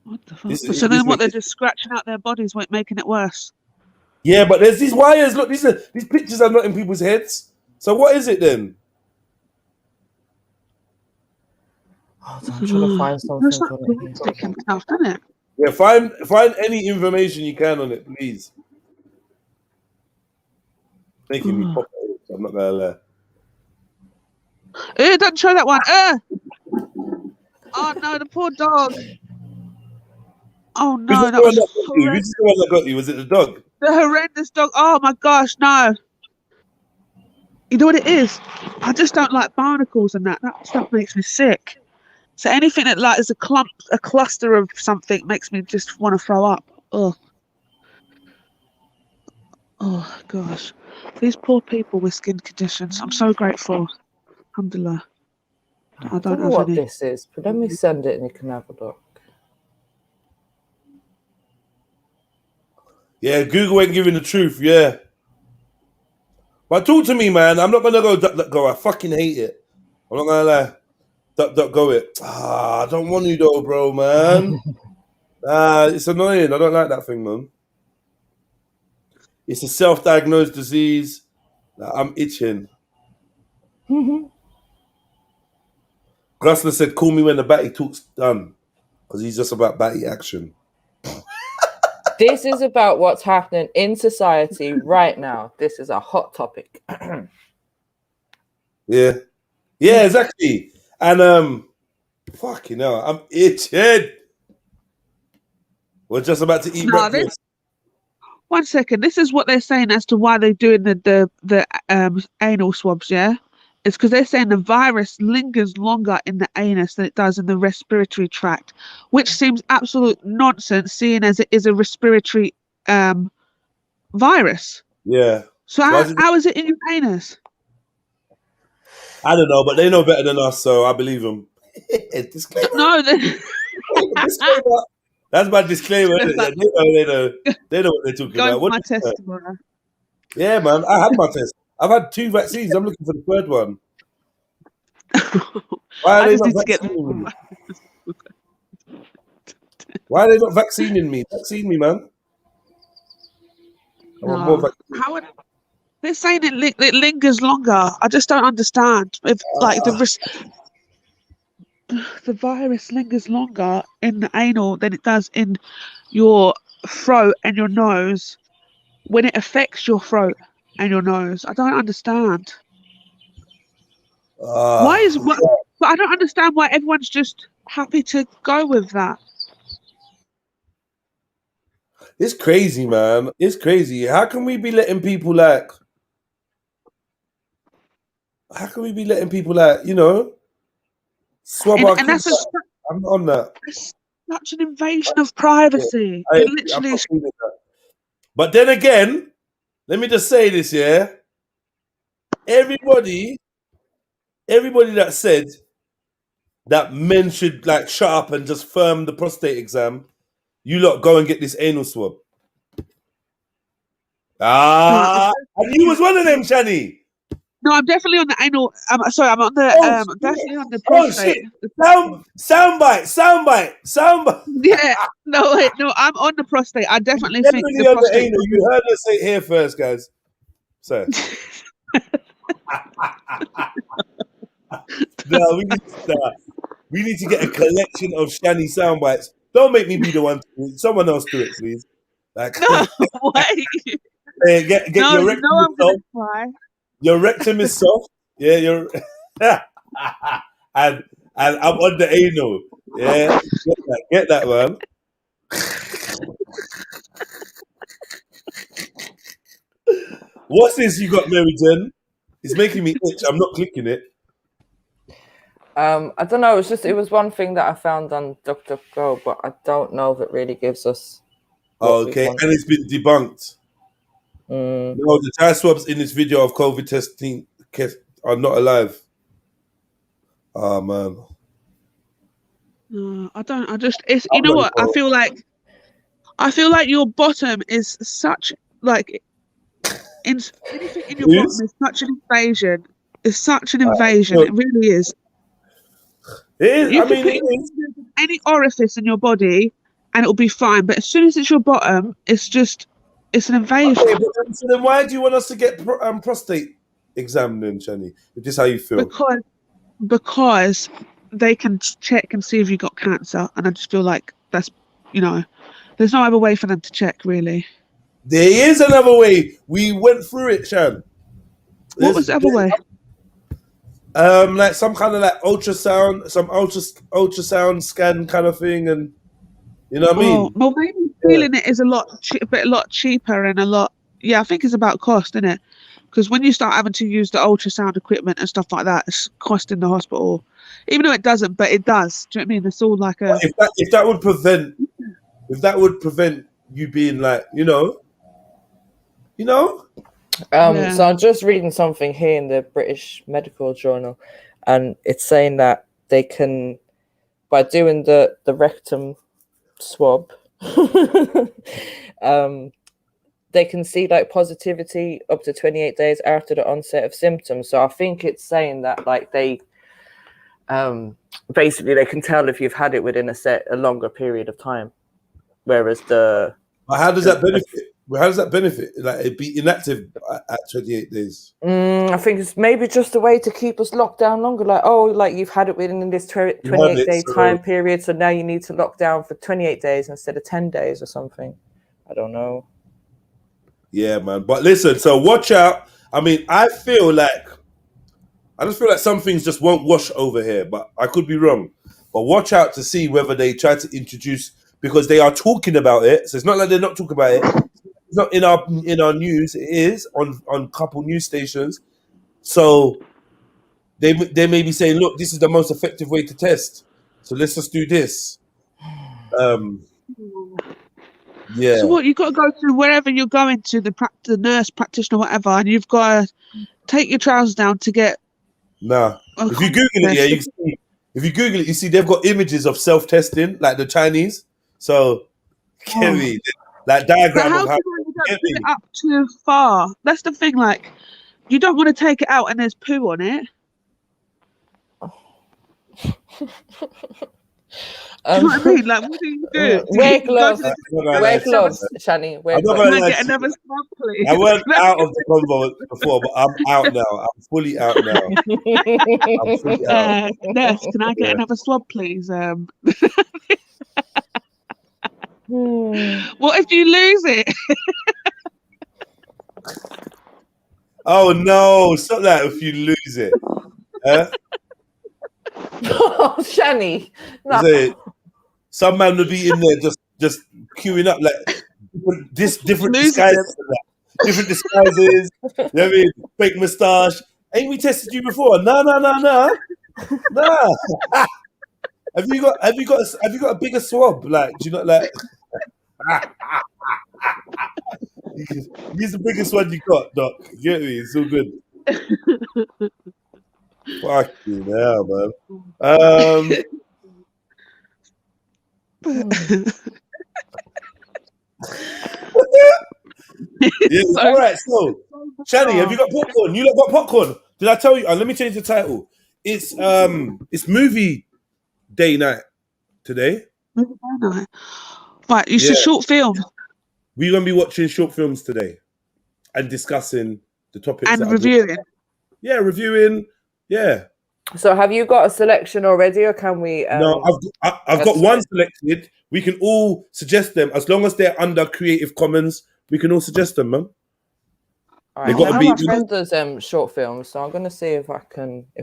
What the fuck? So then what, they're just scratching out their bodies, making it worse? Yeah, but there's these wires. Look, these pictures are not in people's heads. So what is it then? Oh, I'm trying to find something. It's not sticking stuff, isn't it? Yeah, find any information you can on it, please. Making me pop it. I'm not gonna lie. Don't show that one. Oh no, the poor dog. Oh no, that was Which is the one that got you? Was it the dog? The horrendous dog. Oh my gosh, no. You know what it is? I just don't like barnacles and that. That stuff makes me sick. So anything that like is a cluster of something makes me just want to throw up. Oh gosh, these poor people with skin conditions. I'm so grateful. Alhamdulillah. I don't know what this is, but let me send it and you can have a look. Yeah, Google ain't giving the truth. Yeah, but talk to me, man. I'm not gonna go DuckDuckGo. I fucking hate it. I'm not gonna lie. DuckDuckGo it. I don't want you though, bro, man. It's annoying. I don't like that thing, man. It's a self-diagnosed disease. I'm itching. Grussler said, "Call me when the batty talk's done," because he's just about batty action. This is about what's happening in society right now. This is a hot topic. Yeah, exactly. And fucking hell, I'm itching. We're just about to eat breakfast. One second. This is what they're saying as to why they're doing the anal swabs. Yeah, it's because they're saying the virus lingers longer in the anus than it does in the respiratory tract, which seems absolute nonsense, seeing as it is a respiratory virus. Yeah. So how is it in your anus? I don't know, but they know better than us, so I believe them. Disclaimer. No, disclaimer. That's my disclaimer. They know what they're talking about. My test tomorrow. Yeah, man, I had my test. I've had 2 vaccines. I'm looking for the 3rd one. Why are they not vaccinating me? Why are they not vaccinating me? Vaccine me, man. I want more vaccine. How would they're saying it lingers longer? I just don't understand. If like the virus lingers longer in the anal than it does in your throat and your nose when it affects your throat. and your nose. I don't understand. Why is what? But I don't understand why everyone's just happy to go with that. It's crazy, man. It's crazy. How can we be letting people like? How can we be letting people like, you know, swab our And kids? that's I'm not on that. It's such an invasion of privacy. Yeah, It literally. But then again, let me just say this, yeah. Everybody that said that men should like shut up and just firm the prostate exam, you lot go and get this anal swab. And you was one of them, Shani. No, I'm definitely on the anal. Sorry, I'm on the. Definitely on the prostate. Soundbite. Yeah, no, wait, no, I'm on the prostate. I definitely think the on prostate. The anal. You heard us say it here first, guys. So. No, we need to get a collection of Shani soundbites. Don't make me be the one. Someone else do it, please. Like, no, wait. Hey, get no, your rectum is soft. Your rectum is soft. Yeah, you're. and I'm on the anal. Yeah, get that, man. What's this you got, Mary Jen? It's making me itch. I'm not clicking it. I don't know. It was one thing that I found on DuckDuckGo, but I don't know if it really gives us. Okay, and it's been debunked. No, the tire swabs in this video of COVID testing are not alive. Oh man. No, I don't. It's. You know what? I feel like your bottom is such like. Anything in your bottom is such an invasion. It's such an invasion. It really is. It is. You can put any orifice in your body, and it'll be fine. But as soon as it's your bottom, it's an invasion. Okay, but so then why do you want us to get prostate examined, then, Shani? If this is how you feel? Because they can check and see if you got cancer, and I just feel like that's, you know, there's no other way for them to check, really. There is another way. We went through it, Shan. What was the other way? Like some kind of like ultrasound, some ultrasound scan kind of thing, and you know what I mean. Well, maybe feeling it is a lot cheaper and a lot. Yeah, I think it's about cost, isn't it? Because when you start having to use the ultrasound equipment and stuff like that, it's costing the hospital. Even though it doesn't, but it does. Do you know what I mean? It's all like a. If that would prevent you being like, you know. So I'm just reading something here in the British Medical Journal, and it's saying that they can, by doing the rectum swab, they can see like positivity up to 28 days after the onset of symptoms. So I think it's saying that like they basically they can tell if you've had it within a longer period of time, whereas how does that benefit? How does that benefit? Like it'd be inactive at 28 days. I think it's maybe just a way to keep us locked down longer. Like, you've had it within this 28-day time period, so now you need to lock down for 28 days instead of 10 days or something. I don't know. Yeah, man. But listen, so watch out. I mean, I just feel like some things just won't wash over here, but I could be wrong. But watch out to see whether they try to introduce, because they are talking about it. So it's not like they're not talking about it. It's not in our news. It is on a couple news stations. So they may be saying, look, this is the most effective way to test. So let's just do this. Yeah. So what, you've got to go to wherever you're going to, the nurse practitioner, whatever, and you've got to take your trousers down to get. Nah. If you Google it, you see. If you Google it, you see they've got images of self-testing, like the Chinese. So, Kerry, like diagram of how. You don't put it up too far. That's the thing. Like, you don't want to take it out and there's poo on it. Do you know what I mean? Like, what do you do? Wear gloves. Wear gloves, Shani. Wear gloves. Can I get another swab, please? I went out of the convo before, but I'm out now. I'm fully out now. I'm fully out. Nurse, can I get another swab, please? What if you lose it? Oh no! Stop that if you lose it. Huh? Oh, Shani. No. Say, some man would be in there just queuing up like different disguises. Different disguises. You know what I mean? Fake moustache. Ain't we tested you before? No. Have you got a bigger swab? Like, do you not like? Use the biggest one you got, Doc. You get me? It's all good. Fucking hell, man. Yeah, all right. So, Shani, have you got popcorn? You lot got popcorn? Did I tell you? Let me change the title. It's movie day night today. Right, it's a short film. We're gonna be watching short films today and discussing the topics and reviewing. Yeah, reviewing. Yeah. So, have you got a selection already, or can we? No, I've got one selected. We can all suggest them as long as they're under Creative Commons. We can all suggest them, man. All right. One of my friends does short films, so I'm gonna see if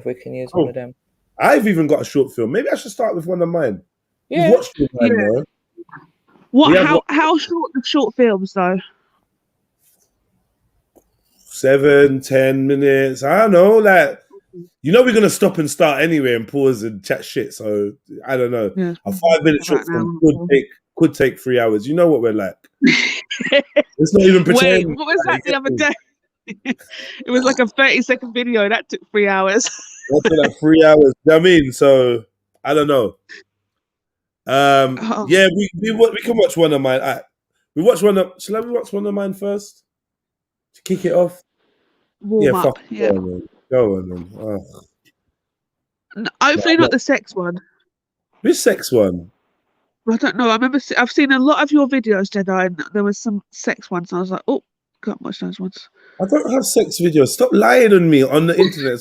we can use one of them. I've even got a short film. Maybe I should start with one of mine. Yeah. Watched mine, How short the short films though? 7-10 minutes. I don't know. Like, we're gonna stop and start anyway and pause and chat shit. So I don't know. Yeah. A 5-minute short film could take 3 hours. You know what we're like. It's not even pretending. Wait, what was that the other day? It was like a 30-second video that took 3 hours. That's like 3 hours. You know what I mean? So I don't know. Yeah, we can watch one of mine. We watch one of. Shall we watch one of mine first to kick it off? Warm up. Yeah. Go on, then. Hopefully not the sex one. Which sex one? I don't know. I remember I've seen a lot of your videos, Jedi, and there was some sex ones. And I was like, oh, can't watch those ones. I don't have sex videos. Stop lying on me on the internet.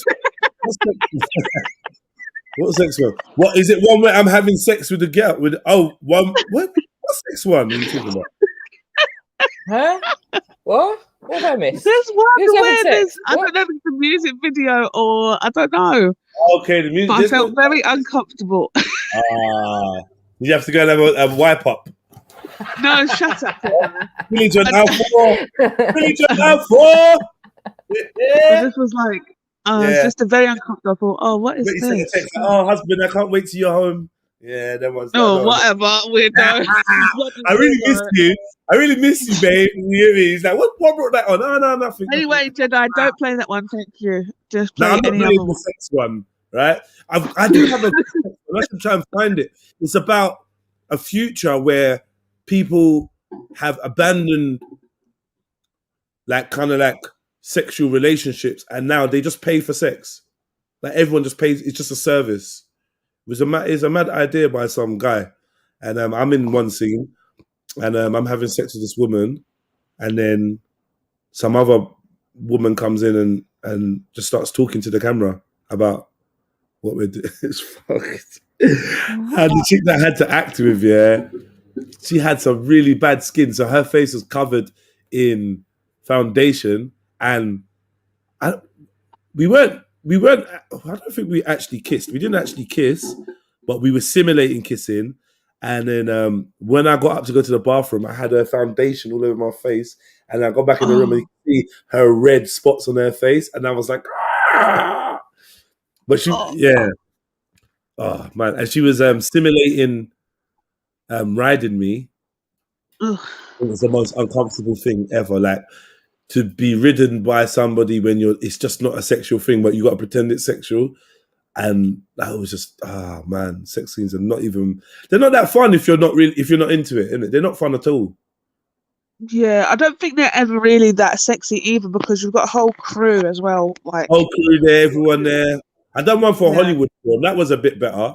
What sex one? What is it? One where I'm having sex with a girl? What sex one are you talking about? Huh? What? What have I missed? There's one where there's, I don't know if it's a music video or I don't know. Okay, the music. But I felt very uncomfortable. You have to go and have a wipe up. No, shut up. Billy John Alpha. This was like, it's just a very uncomfortable. Oh, what is this? Text, husband, I can't wait till you're home. Yeah, that was. Whatever. Weirdo. I really miss you, babe. You hear me? He's like, what brought that on? No, nothing. Anyway, Jedi, don't play that one. Thank you. Just play I'm not any playing other the sex one, right? I do have a. I should try and find it. It's about a future where people have abandoned, kind of sexual relationships, and now they just pay for sex. Like everyone just pays. It's just a service. It's a mad idea by some guy, and I'm in one scene, and I'm having sex with this woman, and then some other woman comes in and just starts talking to the camera about what we're doing. It's fucked. And the chick that I had to act with, she had some really bad skin, so her face was covered in foundation, and we weren't. I don't think we actually kissed. We didn't actually kiss, but we were simulating kissing. And then when I got up to go to the bathroom, I had her foundation all over my face, and I got back in the room and you could see her red spots on her face, and I was like, ah! But she, oh man, and she was simulating riding me. It was the most uncomfortable thing ever. Like, to be ridden by somebody when it's just not a sexual thing, but you got to pretend it's sexual. And that was just, man, sex scenes are they're not that fun if you're not into it, innit? They're not fun at all. Yeah, I don't think they're ever really that sexy either, because you've got a whole crew as well. Whole crew there, everyone there. I done one for a Hollywood film. That was a bit better.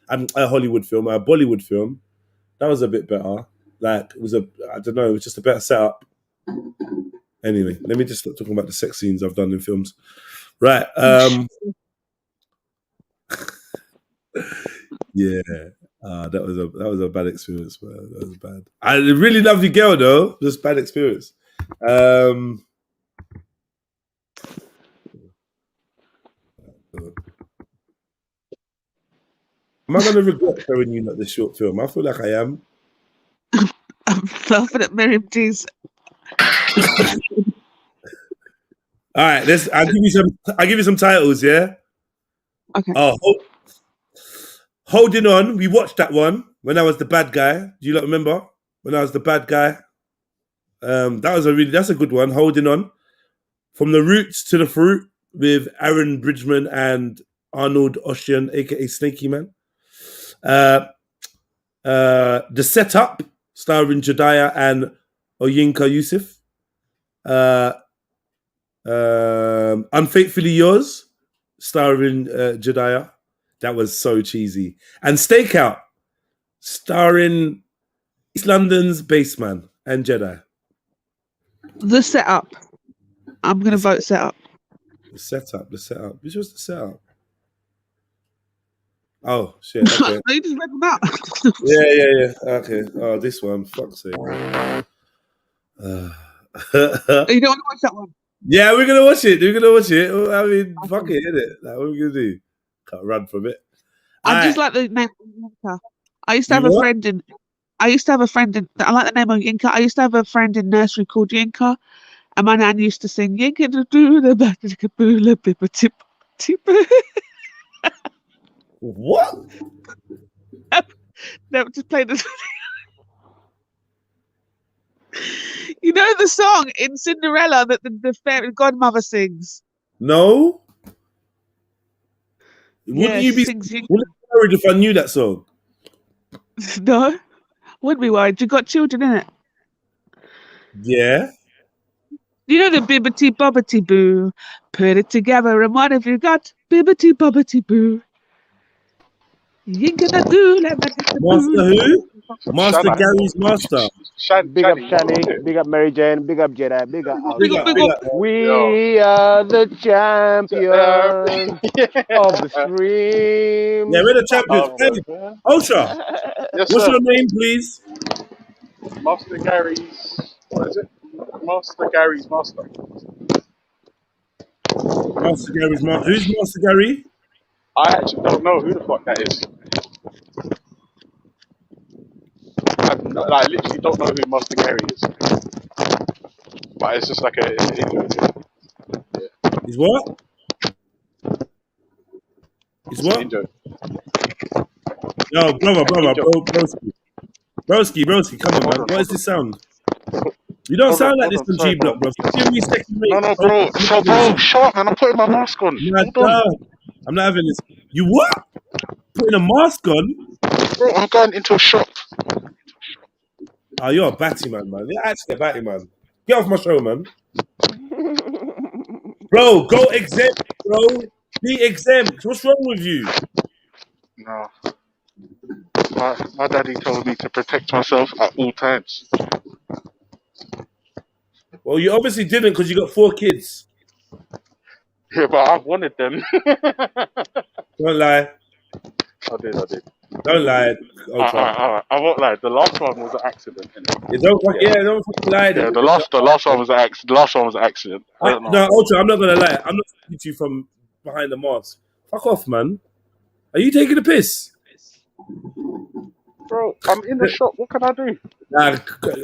A Hollywood film, a Bollywood film. That was a bit better. I don't know, it was just a better setup. Anyway, let me just start talking about the sex scenes I've done in films. Right. Yeah. That was a bad experience, man. That was bad. I really lovely girl though. Just bad experience. Am I going to regret showing you not the short film? I feel like I am. I'm laughing at Miriam D's. All right, I'll give you some titles, yeah? Okay. Oh, Holding On. We watched that one when I was the bad guy. Do you not remember? When I was the bad guy. That's a good one. Holding On. From the Roots to the Fruit with Aaron Bridgman and Arnold Ocean, aka Snaky Man. The Setup, starring Jediah and Oyinka Yusuf. Unfaithfully Yours, starring Jediah. That was so cheesy. And Stakeout, starring East London's Bassman and Jedi. The Setup. I'm going to vote Setup. The Setup. Which was the Setup? Oh, shit. Okay. You just read them out. Yeah. Okay. Oh, this one. Fuck's sake. You don't want to watch that one? Yeah, we're gonna watch it. I mean, fuck it, innit? Like, what are we gonna do? Can't run from it. I just like the name Yinka. I used to have a friend in. I like the name of Yinka. I used to have a friend in nursery called Yinka, and my nan used to sing Yinka to do the back of the kaboola bippa tip tip. What? No, just play this. You know the song in Cinderella that the fairy godmother sings? No. Yeah, Wouldn't you be worried if I knew that song? No, wouldn't be worried. You got children, innit? Yeah. You know the bibbity bobbity boo. Put it together, and what have you got? Bibbity bobbity boo. You ain't gonna do that. Master who? Master Gary's master. Big up Shani, big up Mary Jane, big up Jedi, big up. Big up. We are the champions of the stream. Yeah, we're the champions. Hey, Osha, what's your name, please? Master Gary's. What is it? Master Gary's master. Master Gary's master. Who's Master Gary? I actually don't know who the fuck that is. I literally don't know who Master Gary is. But it's just like a. He's what? He's what? Yo, brother, broski, come on, man. What is this sound? You don't sound like this on G Block, bro. Give me a second, mate. No, bro. Bro, shut up, man. I'm putting my mask on. I'm not having this. You what? Putting a mask on? Bro, I'm going into a shop. Oh, you're a batty man. You're actually a batty man. Get off my show, man. Bro, go exempt, bro. Be exempt. What's wrong with you? No. My daddy told me to protect myself at all times. Well, you obviously didn't because you got 4 kids. Yeah, but I wanted them. Don't lie. I did. Don't lie. I won't lie. The last one was an accident. Don't fucking lie. Yeah, the last one was an accident. The last one was an accident. No, Ultra, I'm not gonna lie. I'm not speaking to you from behind the mask. Fuck off, man. Are you taking a piss? Bro, I'm in the shop. What can I do? Nah,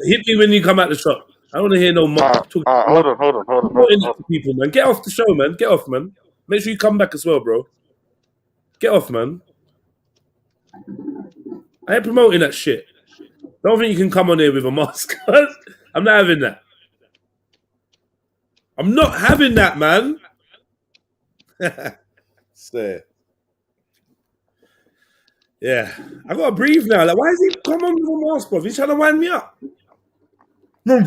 hit me when you come out the shop. I don't want to hear no mask. Hold on. People, man. Get off the show, man. Get off, man. Make sure you come back as well, bro. Get off, man. I ain't promoting that shit. Don't think you can come on here with a mask. I'm not having that. I'm not having that, man. So, yeah. I gotta breathe now. Like, why is he come on with a mask, bro? He's trying to wind me up. Like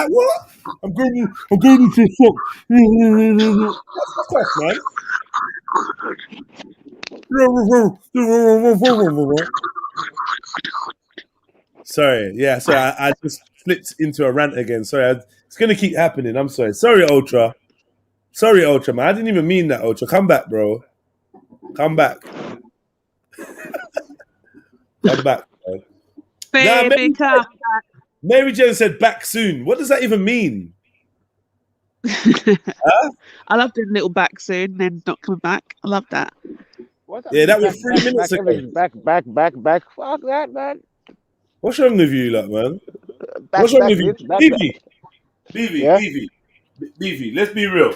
what? I'm going into a shop. Fuck off, man. Sorry, yeah, so I just flipped into a rant again. Sorry, it's gonna keep happening. I'm sorry. Sorry, Ultra, man. I didn't even mean that, Ultra. Come back, bro. Come back. Come back, bro. Baby, come back. Mary Jane said back soon. What does that even mean? Huh? I love doing a little back soon, then not coming back. I love that. Yeah, that was 3 minutes ago. Back. Fuck that, man. What's wrong with you, like, man? Back, What's wrong with you? back. Yeah? BV, let's be real.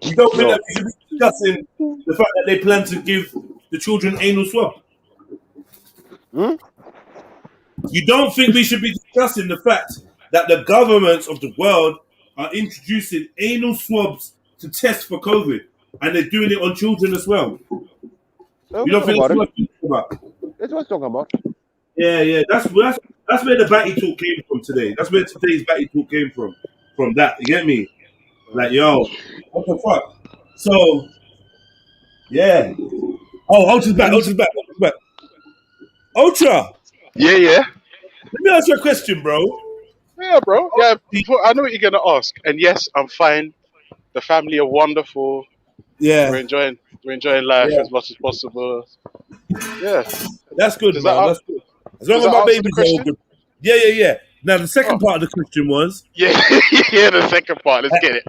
You don't think that we should be discussing the fact that they plan to give the children anal swab? You don't think we should be discussing the fact that the governments of the world are introducing anal swabs to test for COVID, and they're doing it on children as well? You don't think that's what you're talking about? That's what I'm talking about. Yeah. That's where the batty talk came from today. That's where today's batty talk came from. From that, you get me? Like, yo, what the fuck? So, yeah. Oh, Ultra's back. Ultra. Yeah. Let me ask you a question, bro. Yeah, bro. Yeah, I know what you're gonna ask. And yes, I'm fine. The family are wonderful. Yeah. We're enjoying life as much as possible. Yeah. That's good, man. That's good. As long as my baby's all good. Yeah. Now the second part of the question was. Yeah, the second part. Let's get it.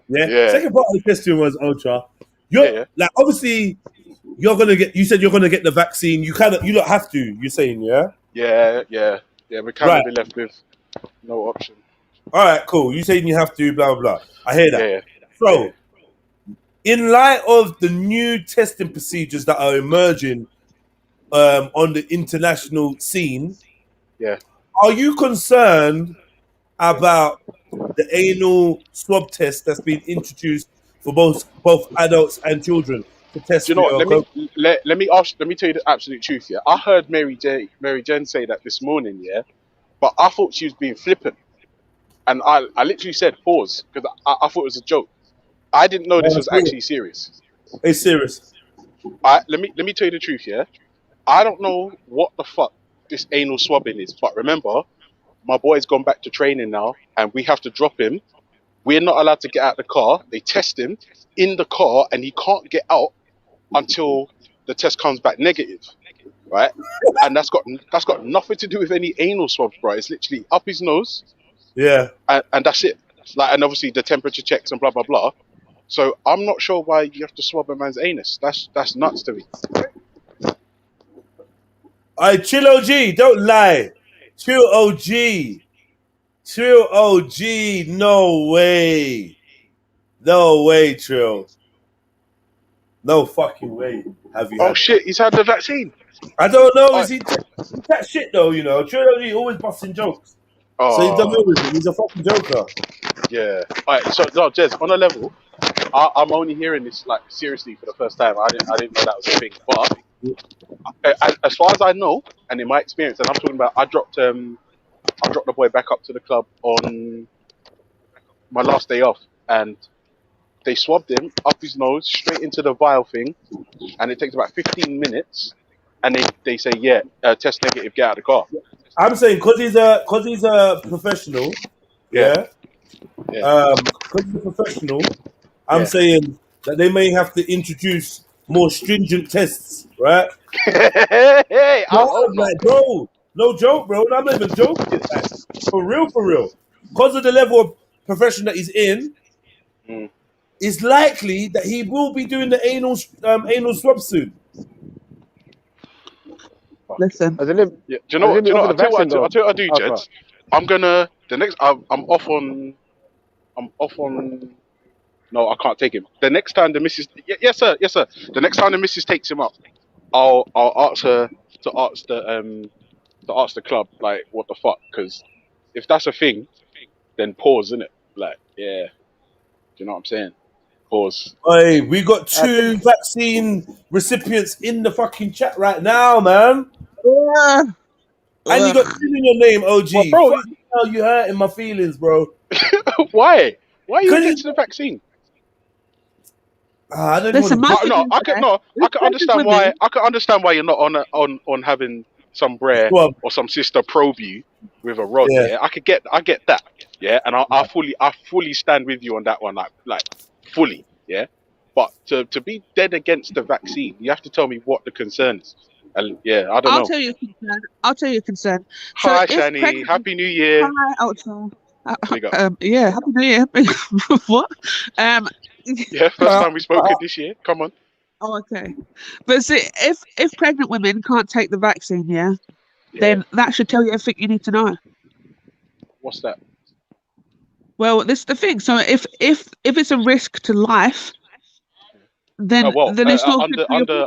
Yeah. Second part of the question was, Ultra. Like, obviously, you're gonna get. You said you're gonna get the vaccine. You don't have to. You're saying, yeah. Yeah. We can't be left with no option. All right, cool. You saying you have to, blah blah blah. I hear that. Yeah. So, in light of the new testing procedures that are emerging on the international scene, are you concerned about the anal swab test that's been introduced for both adults and children to test? Do you know what? Let me tell you the absolute truth. Yeah, I heard Mary Jen say that this morning. Yeah, but I thought she was being flippant, and I literally said pause because I thought it was a joke. I didn't know this was actually serious. It's serious. Let me tell you the truth. Yeah, I don't know what the fuck this anal swabbing is, but remember, my boy's gone back to training now, and we have to drop him. We're not allowed to get out of the car. They test him in the car, and he can't get out until the test comes back negative, right? And that's got nothing to do with any anal swabs, bro. It's literally up his nose, and that's it. Like, and obviously the temperature checks and blah blah blah. So I'm not sure why you have to swab a man's anus. That's nuts to me. Chill OG, don't lie. Chill OG, no way, Trill. No fucking way. Have you? Oh shit, he's had the vaccine. I don't know. Is he that shit though? You know, Trill OG always busting jokes. So he's done with it. He's a fucking joker. Yeah. All right. So no, Jez, on a level, I'm only hearing this like seriously for the first time. I didn't know that was a thing. But as far as I know, and in my experience, and I'm talking about, I dropped the boy back up to the club on my last day off, and they swabbed him up his nose straight into the vial thing, and it takes about 15 minutes, and they say test negative, get out of the car. I'm saying because he's a professional, because he's a professional. I'm saying that they may have to introduce more stringent tests, right? Hey, like, bro, no joke, bro. I'm not even joking. Like, for real. Because of the level of profession that he's in, it's likely that he will be doing the anal swab soon. Listen. Do you know what? I'll tell you what I do, Jeds. I'm gonna I'm off on. No, I can't take him. The next time the missus, yes sir. The next time the missus takes him up, I'll ask her to ask the club like what the fuck, because if that's a thing, then pause, innit? Like, yeah, do you know what I'm saying? Pause. Hey, we got 2 vaccine recipients in the fucking chat right now, man. And you got 2 in your name, OG. Well, bro, you hurting my feelings, bro. Why? Why are you against the vaccine? I don't know. I can understand why. I can understand why you're not on having some brer or some sister probe you with a rod. Yeah, I get that. Yeah, and I fully stand with you on that one. Like fully. Yeah, but to be dead against the vaccine, you have to tell me what the concern is. And yeah, I don't know. I'll tell you a concern. Hi, Shani. Happy New Year. Hi, Ultra. Big up. Yeah, Happy New Year. What? Yeah, first time we spoken this year. Come on. Oh, okay. But see, if pregnant women can't take the vaccine, then that should tell you everything you need to know. What's that? Well, this is the thing. So if it's a risk to life, then it's not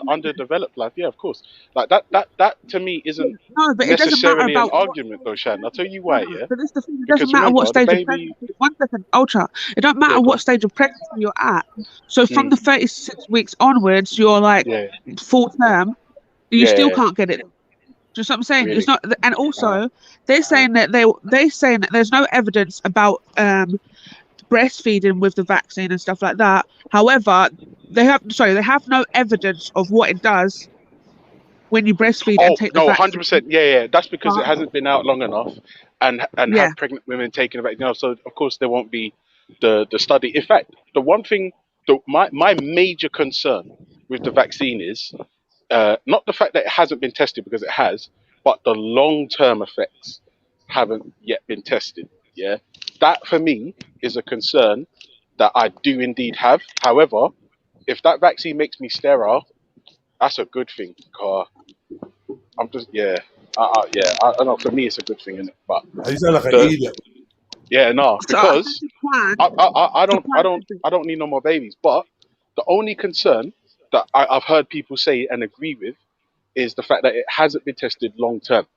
underdeveloped life. Yeah, of course. Like that to me isn't but it doesn't matter necessarily an about argument, though, Shan. I'll tell you why. Yeah. But this is the thing. It Because doesn't matter remember, what stage the of baby. pregnancy. 1 second, Ultra. It don't matter what stage of pregnancy you're at. So from the 36 weeks onwards, you're like full term. You still can't get it. Just what I'm saying. Really? It's not. And also, they're saying that there's no evidence about breastfeeding with the vaccine and stuff like that. However, they have no evidence of what it does when you breastfeed and take the vaccine. 100%. Yeah. That's because it hasn't been out long enough, and have pregnant women taking the vaccine. So of course there won't be the study. In fact, the one thing, my major concern with the vaccine is not the fact that it hasn't been tested, because it has, but the long-term effects haven't yet been tested. Yeah, that for me is a concern that I do indeed have. However, if that vaccine makes me sterile, that's a good thing. I'm just I don't know. For me, it's a good thing, isn't it? But you sound like an idiot. Yeah, no, because I don't need no more babies. But the only concern that I've heard people say and agree with is the fact that it hasn't been tested long term.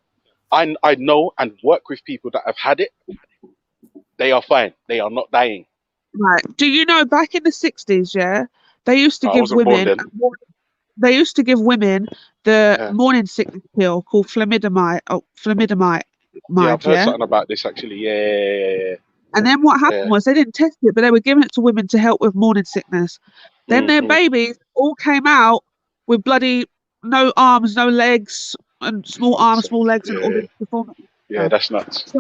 I know and work with people that have had it. They are fine. They are not dying. Right. Do you know back in the 60s, they used to give women. They used to give women the morning sickness pill called Flamidamide. Yeah, I've heard something about this actually. Yeah. And then what happened was they didn't test it, but they were giving it to women to help with morning sickness. Then their babies all came out with bloody no arms, no legs, and small arms, small legs, and all this deformity. Yeah, that's nuts.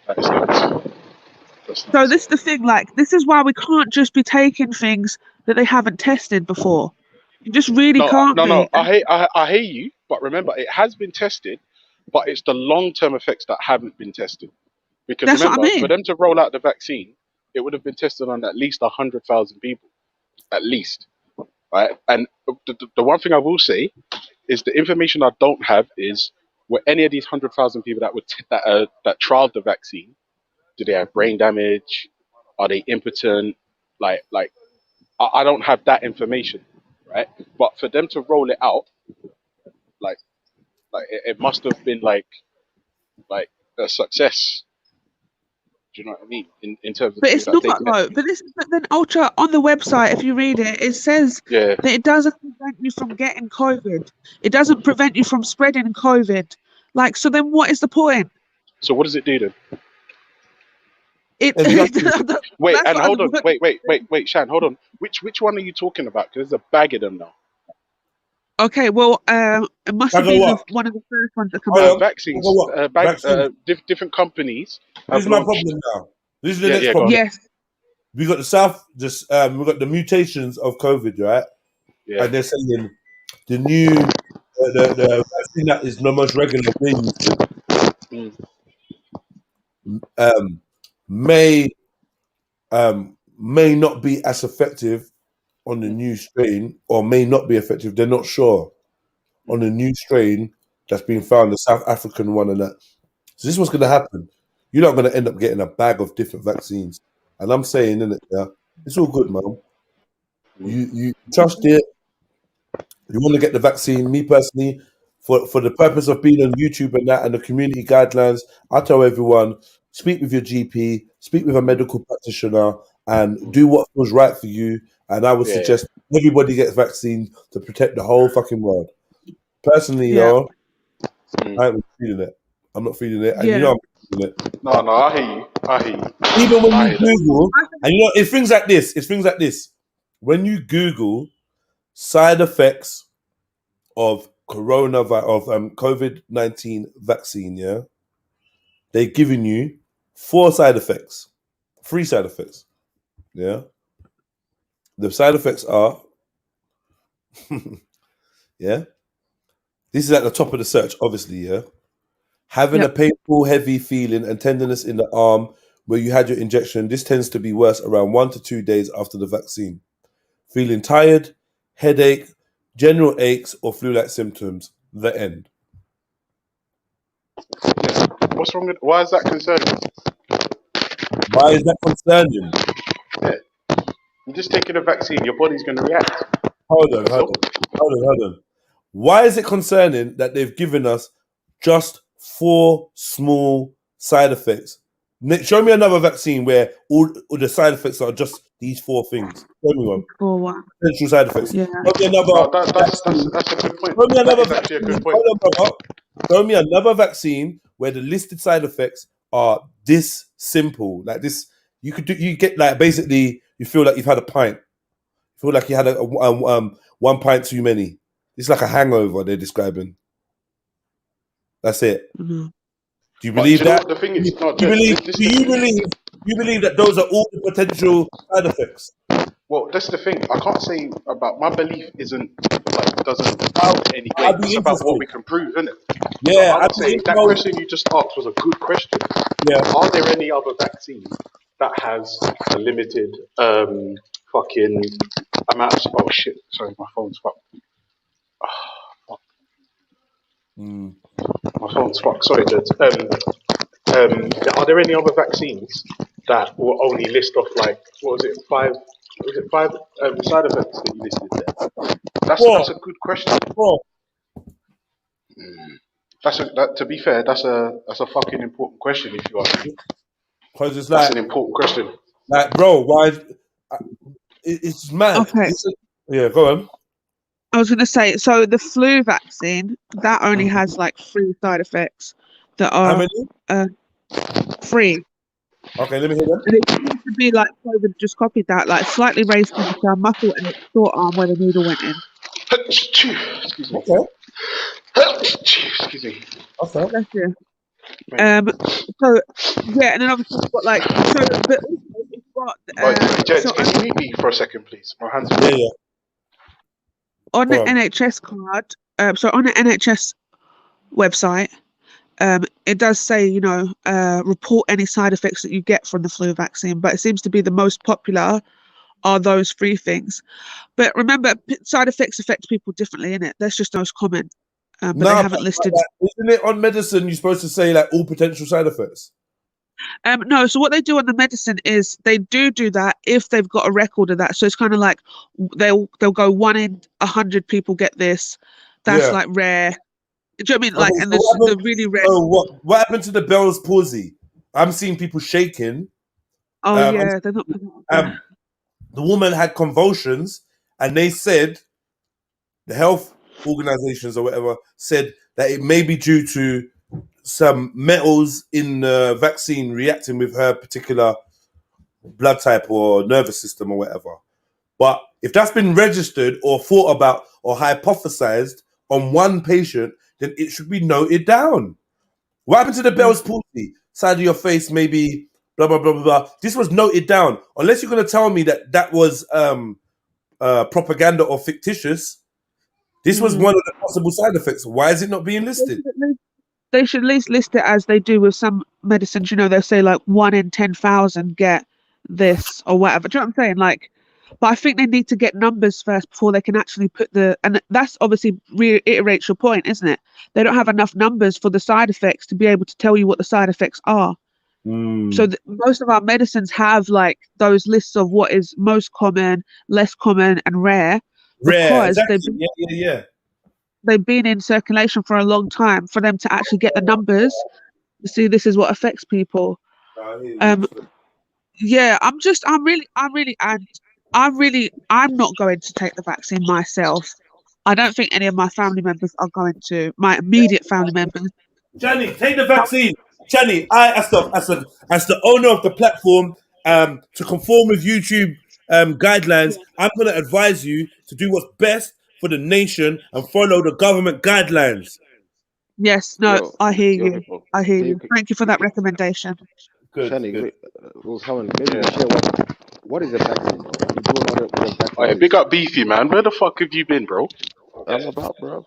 That's nuts. So this is the thing. Like, this is why we can't just be taking things that they haven't tested before. You just really can't. No. I hear you, but remember, it has been tested, but it's the long-term effects that haven't been tested. Because that's remember, what I mean. For them to roll out the vaccine, it would have been tested on at least 100,000 people, at least, right? And the one thing I will say is the information I don't have is, were any of these 100,000 people that trialed the vaccine, do they have brain damage? Are they impotent? Like I don't have that information. Right, but for them to roll it out, like it must have been like a success. Do you know what I mean? In terms of, but it's not though. But then Ultra on the website, if you read it, it says that it doesn't prevent you from getting COVID. It doesn't prevent you from spreading COVID. Like, so then what is the point? So what does it do then? Wait, and hold on. Wait, Shan, hold on. Which one are you talking about? Because there's a bag of them now. Okay, well, it must have been one of the first ones that come out. Vaccines. Different companies. This is my problem now. This is the next problem. Yes. We got we got the mutations of COVID, right? Yeah. And they're saying the new the vaccine that is the most regular may not be as effective on the new strain, or may not be effective. They're not sure on the new strain that's been found, the South African one and that. So this is what's going to happen. You're not going to end up getting a bag of different vaccines. And I'm saying, it's all good, man. You trust it. You want to get the vaccine. Me personally, for the purpose of being on YouTube and that, and the community guidelines, I tell everyone, speak with your GP, speak with a medical practitioner, and do what feels right for you. And I would suggest everybody gets vaccine to protect the whole fucking world. Personally, I ain't feeling it. I'm not feeling it. And you know I'm feeling it. No, I hear you. Even when you Google, and it's things like this. When you Google side effects of COVID-19 vaccine, they're giving you 3 side effects. The side effects are, this is at the top of the search, obviously, having a painful, heavy feeling and tenderness in the arm where you had your injection. This tends to be worse around 1 to 2 days after the vaccine. Feeling tired, headache, general aches, or flu-like symptoms. The end. Yeah. What's wrong with? Why is that concerning? Why is that concerning? Yeah. You're just taking a vaccine. Your body's going to react. Hold on. Why is it concerning that they've given us just 4 small side effects? Show me another vaccine where all the side effects are just these 4 things. Show me one. Potential side effects. Yeah. Show me another. That's a good point. Show me another That is actually a vaccine. good point. Hold on, brother. Show me another vaccine where the listed side effects are this simple. Like this, you get like basically you feel like you've had a pint. You feel like you had a 1 pint too many. It's like a hangover they're describing. That's it. Mm-hmm. Do you believe that? The thing is, Do you believe that those are all the potential side effects? Well, that's the thing. I can't say about my belief doesn't count any way. It's about what we can prove, isn't it? Yeah, so I would say that question you just asked was a good question. Yeah. Are there any other vaccines that has a limited fucking amount of, oh shit, sorry, my phone's fucked. My phone's fucked, sorry, dude. Are there any other vaccines that will only list off like, five side effects that you listed there? That's a good question. To be fair, that's a fucking important question if you ask me. Because it's that's an important question. Like, bro, why? It's mad. Okay. Yeah, go on. I was going to say, so the flu vaccine that only has like 3 side effects that are how many? 3. Okay, let me hear them. And it seems to be like COVID just copied that, like slightly raised temperature, muscle, and short arm where the needle went in. Excuse me. Okay. Excuse me. Okay. Bless you. So yeah, and then obviously we've got like but also we've got. Jed, can you mute me for a second, please? My hands. Yeah. On the NHS card, so on the NHS website, it does say, report any side effects that you get from the flu vaccine, but it seems to be the most popular are those 3 things. But remember, side effects affect people differently, innit? That's just most common. But they haven't listed. Isn't it on medicine you're supposed to say like all potential side effects? No, so what they do on the medicine is they do that if they've got a record of that. So it's kind of like they'll go 1 in 100 people get this. That's like rare. Do you know what I mean? Like, and the really rare. So what happened to the Bell's palsy? I'm seeing people shaking. Oh yeah, they're not. The woman had convulsions, and they said the health organizations or whatever said that it may be due to some metals in the vaccine reacting with her particular blood type or nervous system or whatever. But if that's been registered or thought about or hypothesized on one patient, then it should be noted down. What happened to the Bell's palsy? Side of your face, maybe blah, blah, blah, blah, blah. This was noted down. Unless you're going to tell me that was propaganda or fictitious. This was one of the possible side effects. Why is it not being listed? They should at least list it as they do with some medicines. They'll say like 1 in 10,000 get this or whatever. Do you know what I'm saying? Like, but I think they need to get numbers first before they can actually put and that's obviously reiterates your point, isn't it? They don't have enough numbers for the side effects to be able to tell you what the side effects are. So most of our medicines have like those lists of what is most common, less common, and rare. Because they've been in circulation for a long time for them to actually get the numbers to see this is what affects people. I'm not going to take the vaccine myself. I don't think any of my family members are going to. My immediate family members. Jenny, take the vaccine. Jenny, as the owner of the platform, to conform with YouTube guidelines, I'm going to advise you to do what's best for the nation and follow the government guidelines. Yes, I hear you. I hear you. Thank you for that recommendation. Good. Maybe share what is a vaccine, bro? You do know what a vaccine is. Big up Beefy, man. Where the fuck have you been, bro? I'm about, bro.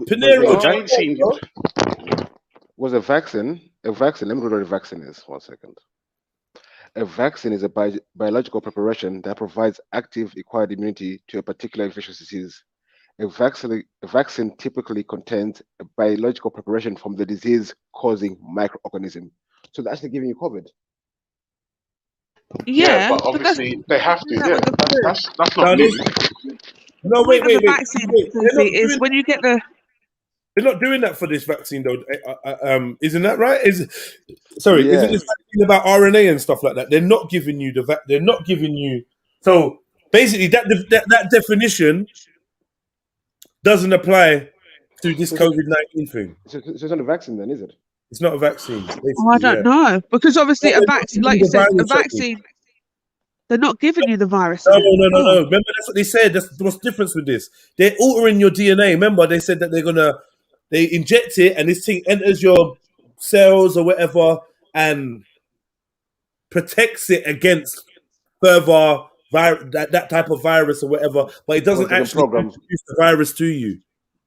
Pinero, I ain't seen you. Was a vaccine? Let me know what a vaccine is. 1 second. A vaccine is a biological preparation that provides active acquired immunity to a particular infectious disease. A vaccine typically contains a biological preparation from the disease-causing microorganism. So they're actually giving you COVID. Yeah, but obviously they have to. Yeah, that's not Now, new. no, the wait. point of the vaccine is when you get the. They're not doing that for this vaccine, though. Isn't that right? Isn't this vaccine about RNA and stuff like that? They're not giving you They're not giving you. So basically, that definition doesn't apply to this COVID-19 thing. So it's not a vaccine, then, is it? It's not a vaccine. I don't know, because obviously a vaccine, like you said, a vaccine. They're not giving you the virus. No. Remember, that's what they said. What's the difference with this? They're altering your DNA. Remember, they said that they inject it and this thing enters your cells or whatever and protects it against further that type of virus or whatever, but it doesn't actually introduce the virus to you.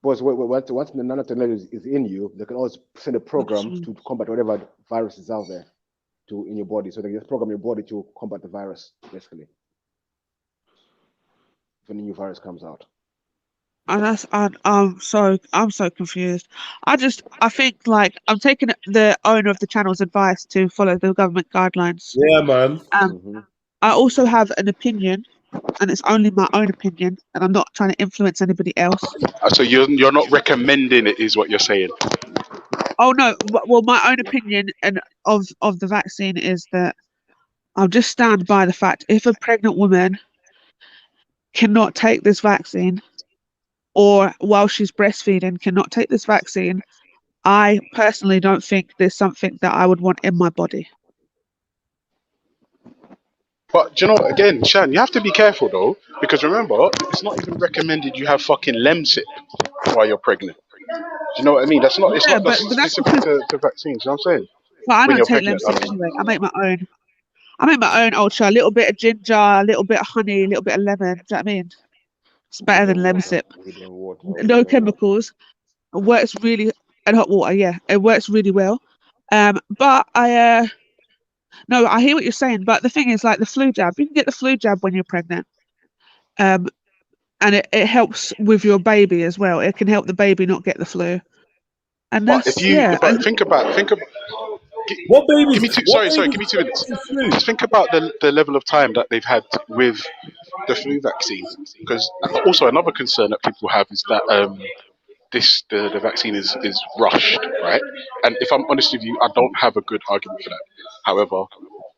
But once the nanotechnology is in you, they can always send a program to combat whatever virus is out there in your body. So they just program your body to combat the virus, basically, when a new virus comes out. And I'm so confused. I think like I'm taking the owner of the channel's advice to follow the government guidelines. Yeah, man. I also have an opinion, and it's only my own opinion, and I'm not trying to influence anybody else. So you're not recommending it, is what you're saying? Oh no, well my own opinion and of the vaccine is that I'll just stand by the fact if a pregnant woman cannot take this vaccine, or while she's breastfeeding cannot take this vaccine, I personally don't think there's something that I would want in my body. But you know, again, Shan, you have to be careful though, because remember, it's not even recommended you have fucking lemsip while you're pregnant. Do you know what I mean? It's not specific to vaccines. You know what I'm saying? Well, I don't take lemsip anyway. I make my own. I make my own ultra. A little bit of ginger, a little bit of honey, a little bit of lemon. Do you know what I mean? It's better than lemsip. No chemicals. It works really, and hot water. Yeah, it works really well. But I hear what you're saying. But the thing is, like the flu jab, you can get the flu jab when you're pregnant. And it helps with your baby as well. It can help the baby not get the flu. And that's think about. What baby? Give me 2 minutes. Just think about the level of time that they've had with the flu vaccine. Because also another concern that people have is that the vaccine is rushed, right? And if I'm honest with you, I don't have a good argument for that. However,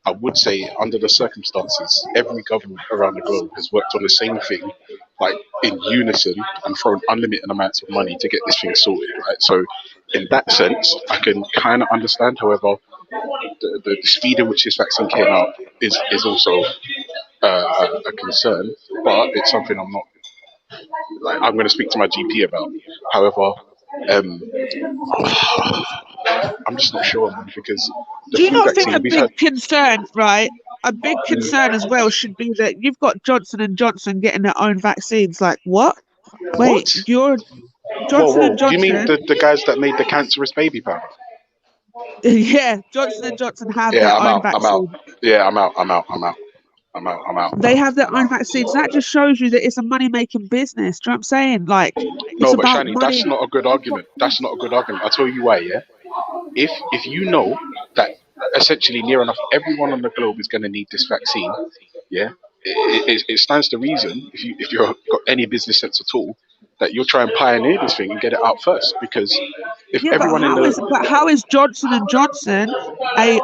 I would say under the circumstances, every government around the globe has worked on the same thing, like in unison, and thrown unlimited amounts of money to get this thing sorted, right? So in that sense, I can kind of understand. However, the speed in which this vaccine came out is also a concern, but it's something I'm not. Like, I'm going to speak to my GP about. However, I'm just not sure, man, because do you not think a big concern, right? A big concern as well should be that you've got Johnson and Johnson getting their own vaccines. Like what? Wait, you're Johnson and Johnson. Do you mean the guys that made the cancerous baby powder? Yeah, Johnson and Johnson have their own vaccine. I'm out. They have their own vaccines. That just shows you that it's a money-making business. Do you know what I'm saying? Like, no, but Shani, that's not a good argument. That's not a good argument. I'll tell you why. Yeah, if you know that essentially near enough everyone on the globe is going to need this vaccine, yeah, it stands to reason if you've got any business sense at all that you'll try and pioneer this thing and get it out first, because if everyone but how is Johnson and Johnson I'm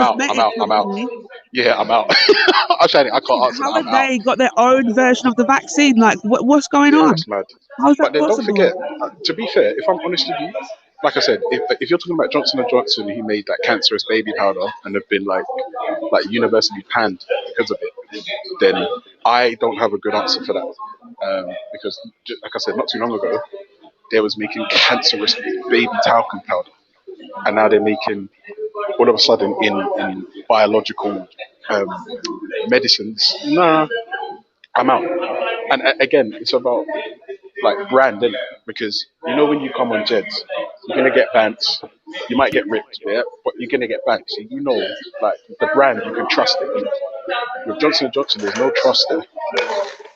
out. Yeah, I'm out. I'm saying I can't answer. How have they got their own version of the vaccine? Like, what's going on? That's mad. How is that then possible? Don't forget, to be fair, if I'm honest with you, like I said, if you're talking about Johnson & Johnson, who made that cancerous baby powder and have been like universally panned because of it, then I don't have a good answer for that. Because, like I said, not too long ago, they was making cancerous baby talcum powder, and now they're making, all of a sudden, in biological medicines. Nah, I'm out. And again, it's about like brand, isn't it? Because you know when you come on Jeds, you're gonna get Vance, You might get ripped, yeah, but you're gonna get back. So you know, like the brand, you can trust it. With Johnson & Johnson, there's no trust there. You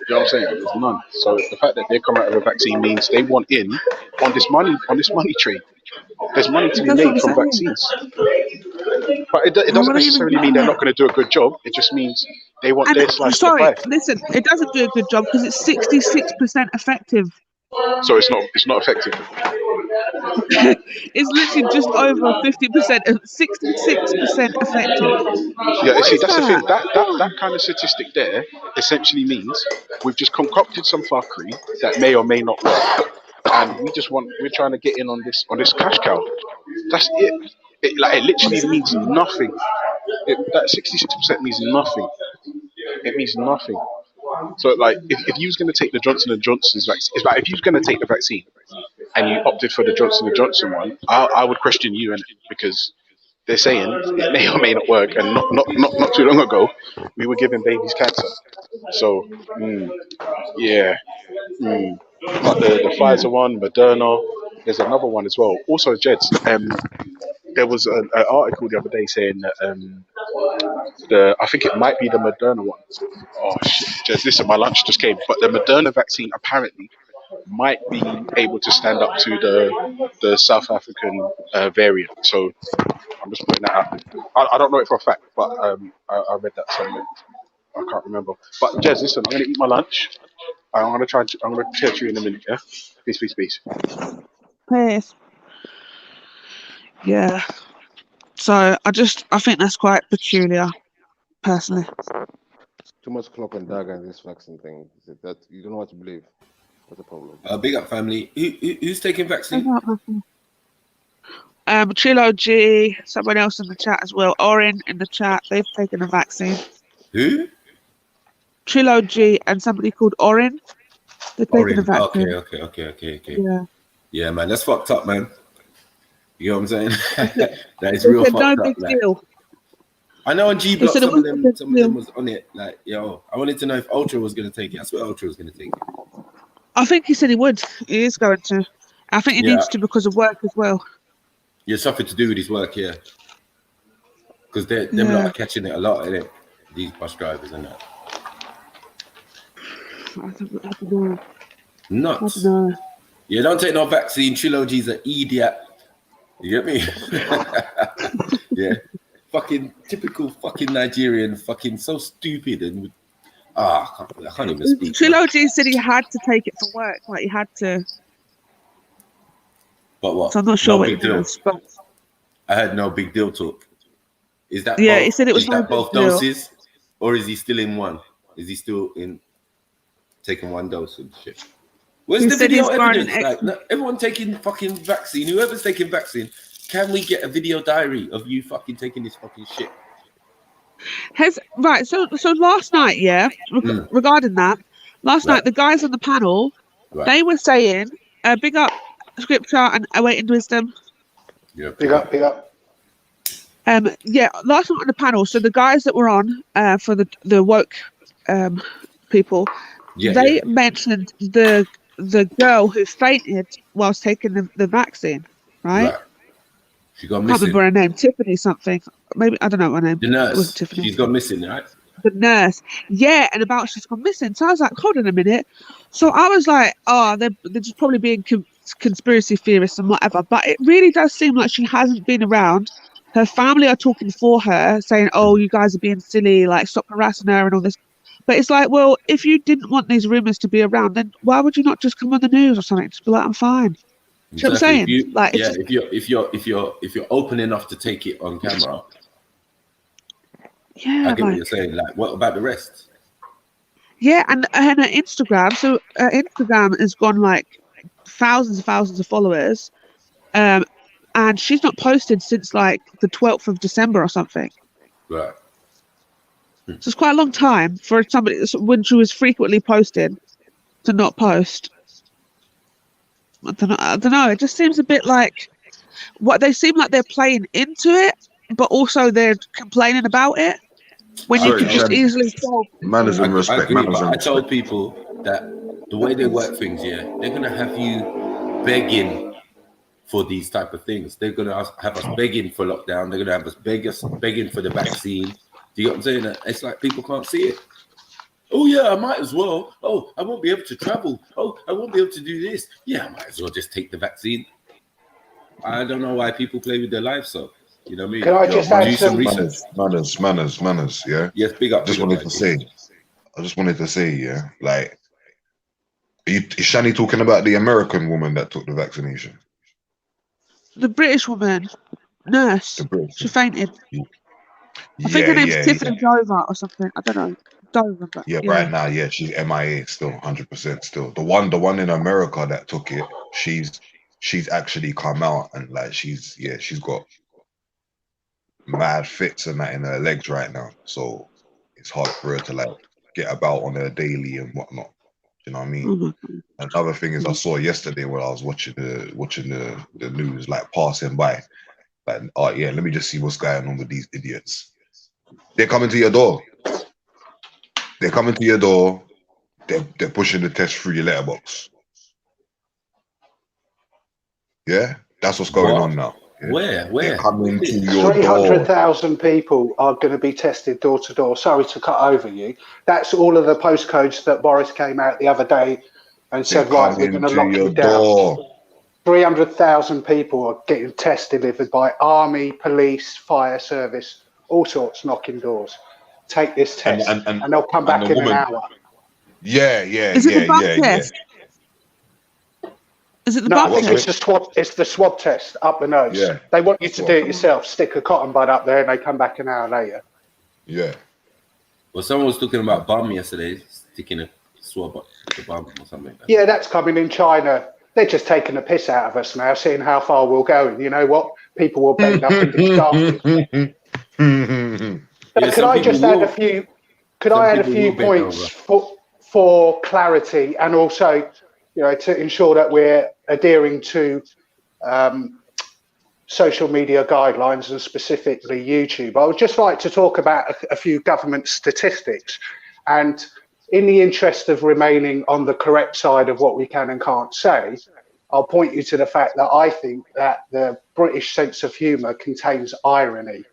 know what I'm saying? There's none. So the fact that they come out with a vaccine means they want in on this money train. There's money to be That's what made I'm from saying. vaccines. But it doesn't necessarily mean they're not going to do a good job. It just means they want their slice of the Sorry, pie. listen, it doesn't do a good job because it's 66% effective. So it's not effective. It's literally just over 50%, 66% effective. Yeah, What see, is that's the thing. that? That kind of statistic there essentially means we've just concocted some fuckery that may or may not work, and we're trying to get in on this cash cow. That's it. It literally means nothing. That 66% means nothing. It means nothing. So like, if you was going to take the Johnson & Johnson's vaccine, it's like if you was going to take the vaccine and you opted for the Johnson & Johnson one, I would question you, and because they're saying it may or may not work, and not too long ago we were giving babies cancer. So but the Pfizer one, Moderna, there's another one as well. Also, Jeds, there was an article the other day saying that I think it might be the Moderna one. Oh shit, Jeds, listen, my lunch just came, but the Moderna vaccine apparently might be able to stand up to the South African variant. So I'm just putting that out. I don't know it for a fact, but I read that somewhere. I can't remember. But Jez, listen, I'm gonna eat my lunch. I'm gonna chat to you in a minute. Yeah. Peace. Yes. Yeah. So I think that's quite peculiar, personally. Too much cloak and dagger in this vaccine thing. That you don't know what to believe. What's the problem? Big up, family. Who's taking vaccine? Trillo G, someone else in the chat as well. Orin in the chat, they've taken a vaccine. Who? Trillo G and somebody called Orin. They've taken a vaccine. Okay. Yeah. Yeah, man, that's fucked up, man. You know what I'm saying? That is real fucked no up. big deal. I know on G Block some of them deal. was on it. Like, yo, I wanted to know if Ultra was going to take it. I swear Ultra was going to take it. I think he said he would. He is going to. I think he needs to because of work as well. Yeah, something to do with his work, yeah. Because them lot are catching it a lot, innit? These bus drivers and that. I don't know. Nuts. I don't know. Yeah, don't take no vaccine. Trillo G's an idiot. You get me? Yeah. Fucking typical fucking Nigerian, fucking so stupid and I can't even speak. Trillo G said he had to take it for work, like he had to. But what? So I'm not sure what big it deal. was, but I heard no big deal talk. Is that yeah? both, He said it was is that no both big deal. doses, or is he still in one? Is he still in taking one dose and shit? Where's the video evidence? Like, everyone taking fucking vaccine. Whoever's taking vaccine, can we get a video diary of you fucking taking this fucking shit? Right. So last night, regarding that, last night the guys on the panel, they were saying, big up Scripture and Awaiting Wisdom. Yeah, big up. Last night on the panel, so the guys that were on for the woke people, they mentioned the girl who fainted whilst taking the vaccine, right? She got I can't missing. remember her name, Tiffany something. Maybe I don't know her name. The nurse. It wasn't Tiffany. She's gone missing, right? The nurse. Yeah, and about she's gone missing. So I was like, hold on a minute. So I was like, oh, they're just probably being conspiracy theorists and whatever. But it really does seem like she hasn't been around. Her family are talking for her, saying, oh, you guys are being silly, like stop harassing her and all this. But it's like, well, if you didn't want these rumors to be around, then why would you not just come on the news or something? Just be like, I'm fine. Exactly. You know what I'm saying? If you're open enough to take it on camera, yeah, I get what you're saying. Like, what about the rest? Yeah, and her Instagram. So Instagram has gone like thousands of followers, and she's not posted since like the 12th of December or something. Right. So it's quite a long time for somebody when she was frequently posting to not post. I don't know. It just seems a bit like they seem like they're playing into it, but also they're complaining about it. When you can just easily solve. Manners and respect. I told people that the way they work things, they're gonna have you begging for these type of things. They're going to have us begging for lockdown. They're going to have us begging for the vaccine. Do you get what I'm saying? It's like people can't see it. Oh, yeah, I might as well. Oh, I won't be able to travel. Oh, I won't be able to do this. Yeah, I might as well just take the vaccine. I don't know why people play with their lives, so. You know what I mean? Can I just add some research? Manners, yeah? Yes, big up. I just wanted to say, yeah, like, is Shani talking about the American woman that took the vaccination? The British woman, nurse, she fainted. I think her name's Tiffany Dover or something. I don't know. Don't remember. Yeah, right now, yeah, she's MIA still, 100% still. The one in America that took it, she's actually come out and like she's got mad fits and that in her legs right now. So it's hard for her to like get about on her daily and whatnot. You know what I mean? Mm-hmm. Another thing is I saw yesterday when I was watching the news, like passing by, like, oh yeah, let me just see what's going on with these idiots. They're coming to your door. They're coming to your door. They're pushing the test through your letterbox. Yeah, that's what's going on now. Yeah? Where? They're coming to your 300,000 people are going to be tested door to door. Sorry to cut over you. That's all of the postcodes that Boris came out the other day and said, right, we're going to lock you down. 300,000 people are getting tests delivered by army, police, fire service, all sorts knocking doors. Take this test and they'll come back in an hour. Yeah. Is it the bug test? Is it the bug test? It's the swab test up the nose. Yeah. They want you to do it yourself. Stick a cotton bud up there and they come back an hour later. Yeah. Well, someone was talking about bum yesterday, sticking a swab up the bum or something like that. Yeah, that's coming in China. They're just taking the piss out of us now, seeing how far we'll go. And you know what? People will bend up and be starving. Could I just add a few? Could I add a few points for clarity and also, you know, to ensure that we're adhering to social media guidelines and specifically YouTube? I would just like to talk about a few government statistics, and in the interest of remaining on the correct side of what we can and can't say, I'll point you to the fact that I think that the British sense of humour contains irony.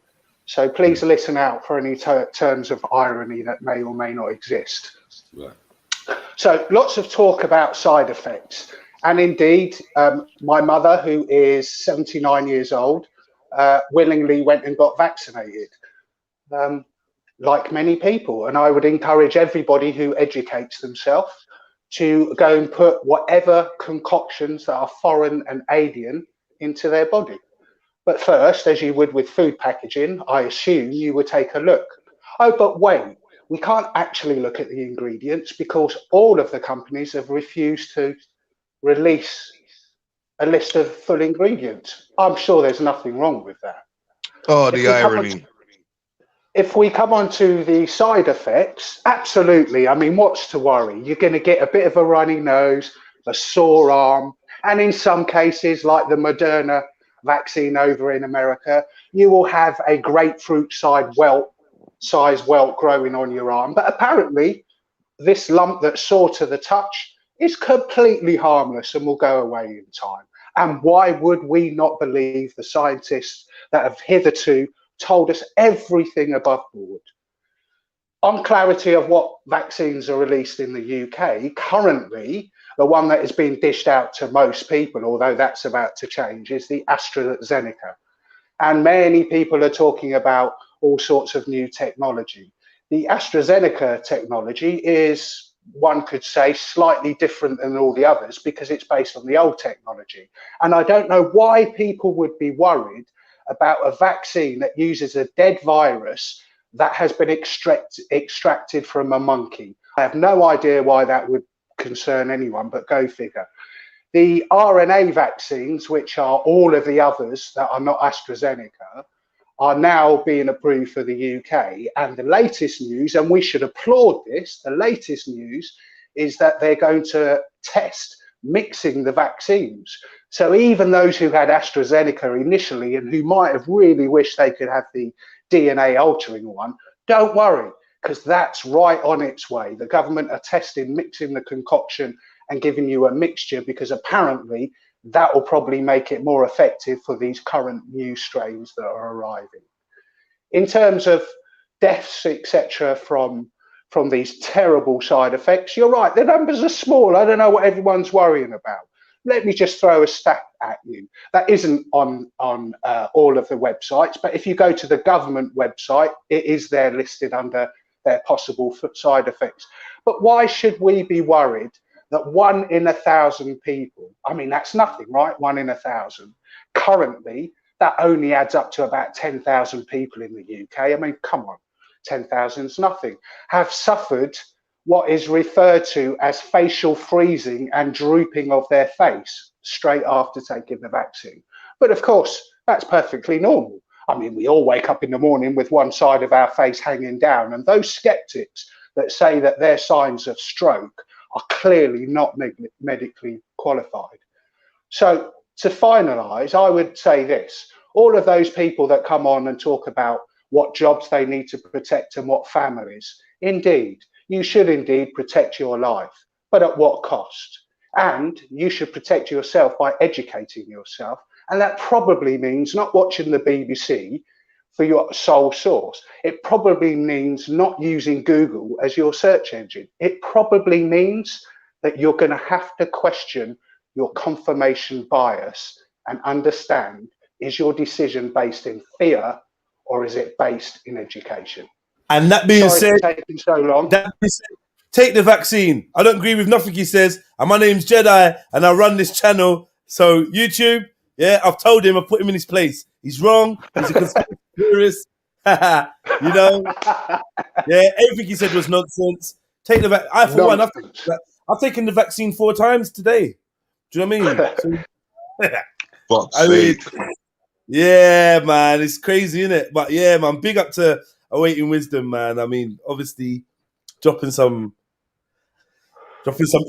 So please listen out for any terms of irony that may or may not exist. Right. So lots of talk about side effects. And indeed, my mother, who is 79 years old, willingly went and got vaccinated, like many people. And I would encourage everybody who educates themselves to go and put whatever concoctions that are foreign and alien into their body. But first, as you would with food packaging, I assume you would take a look. Oh, but wait, we can't actually look at the ingredients because all of the companies have refused to release a list of full ingredients. I'm sure there's nothing wrong with that. Oh, the irony. If we come on to the side effects, absolutely. I mean, what's to worry? You're going to get a bit of a runny nose, a sore arm, and in some cases, like the Moderna vaccine over in America, you will have a grapefruit-sized welt growing on your arm. But apparently, this lump that's sore to the touch is completely harmless and will go away in time. And why would we not believe the scientists that have hitherto told us everything above board? On clarity of what vaccines are released in the UK, currently, the one that is being dished out to most people, although that's about to change, is the AstraZeneca. And many people are talking about all sorts of new technology. The AstraZeneca technology is, one could say, slightly different than all the others because it's based on the old technology. And I don't know why people would be worried about a vaccine that uses a dead virus that has been extracted from a monkey. I have no idea why that would concern anyone, but go figure. The RNA vaccines, which are all of the others that are not AstraZeneca, are now being approved for the UK. And the latest news, and we should applaud this, the latest news is that they're going to test mixing the vaccines. So even those who had AstraZeneca initially and who might have really wished they could have the DNA altering one, don't worry, because that's right on its way. The government are testing, mixing the concoction and giving you a mixture because apparently that will probably make it more effective for these current new strains that are arriving. In terms of deaths, etc., from these terrible side effects, you're right, the numbers are small. I don't know what everyone's worrying about. Let me just throw a stat at you that isn't on all of the websites, but if you go to the government website, it is there listed under their possible side effects. But why should we be worried that 1 in 1,000 people, I mean, that's nothing, right? 1 in 1,000. Currently, that only adds up to about 10,000 people in the UK. I mean, come on, 10,000 is nothing, have suffered what is referred to as facial freezing and drooping of their face straight after taking the vaccine. But of course, that's perfectly normal. I mean, we all wake up in the morning with one side of our face hanging down, and those skeptics that say that they're signs of stroke are clearly not medically qualified. So to finalise, I would say this: all of those people that come on and talk about what jobs they need to protect and what families, indeed, you should indeed protect your life, but at what cost? And you should protect yourself by educating yourself. And that probably means not watching the BBC for your sole source. It probably means not using Google as your search engine. It probably means that you're going to have to question your confirmation bias and understand, is your decision based in fear or is it based in education? And that being said, taking so long. Take the vaccine. I don't agree with nothing he says. And my name's Jedi, and I run this channel. So YouTube, yeah, I've told him, I've put him in his place. He's wrong. He's a conspiracy theorist. You know, yeah, everything he said was nonsense. Take the vaccine. I, for one, I've taken the vaccine 4 times today. Do you know what I mean? I mean, yeah, man, it's crazy, isn't it? But yeah, man, big up to Awaiting Wisdom, man. I mean, obviously, dropping some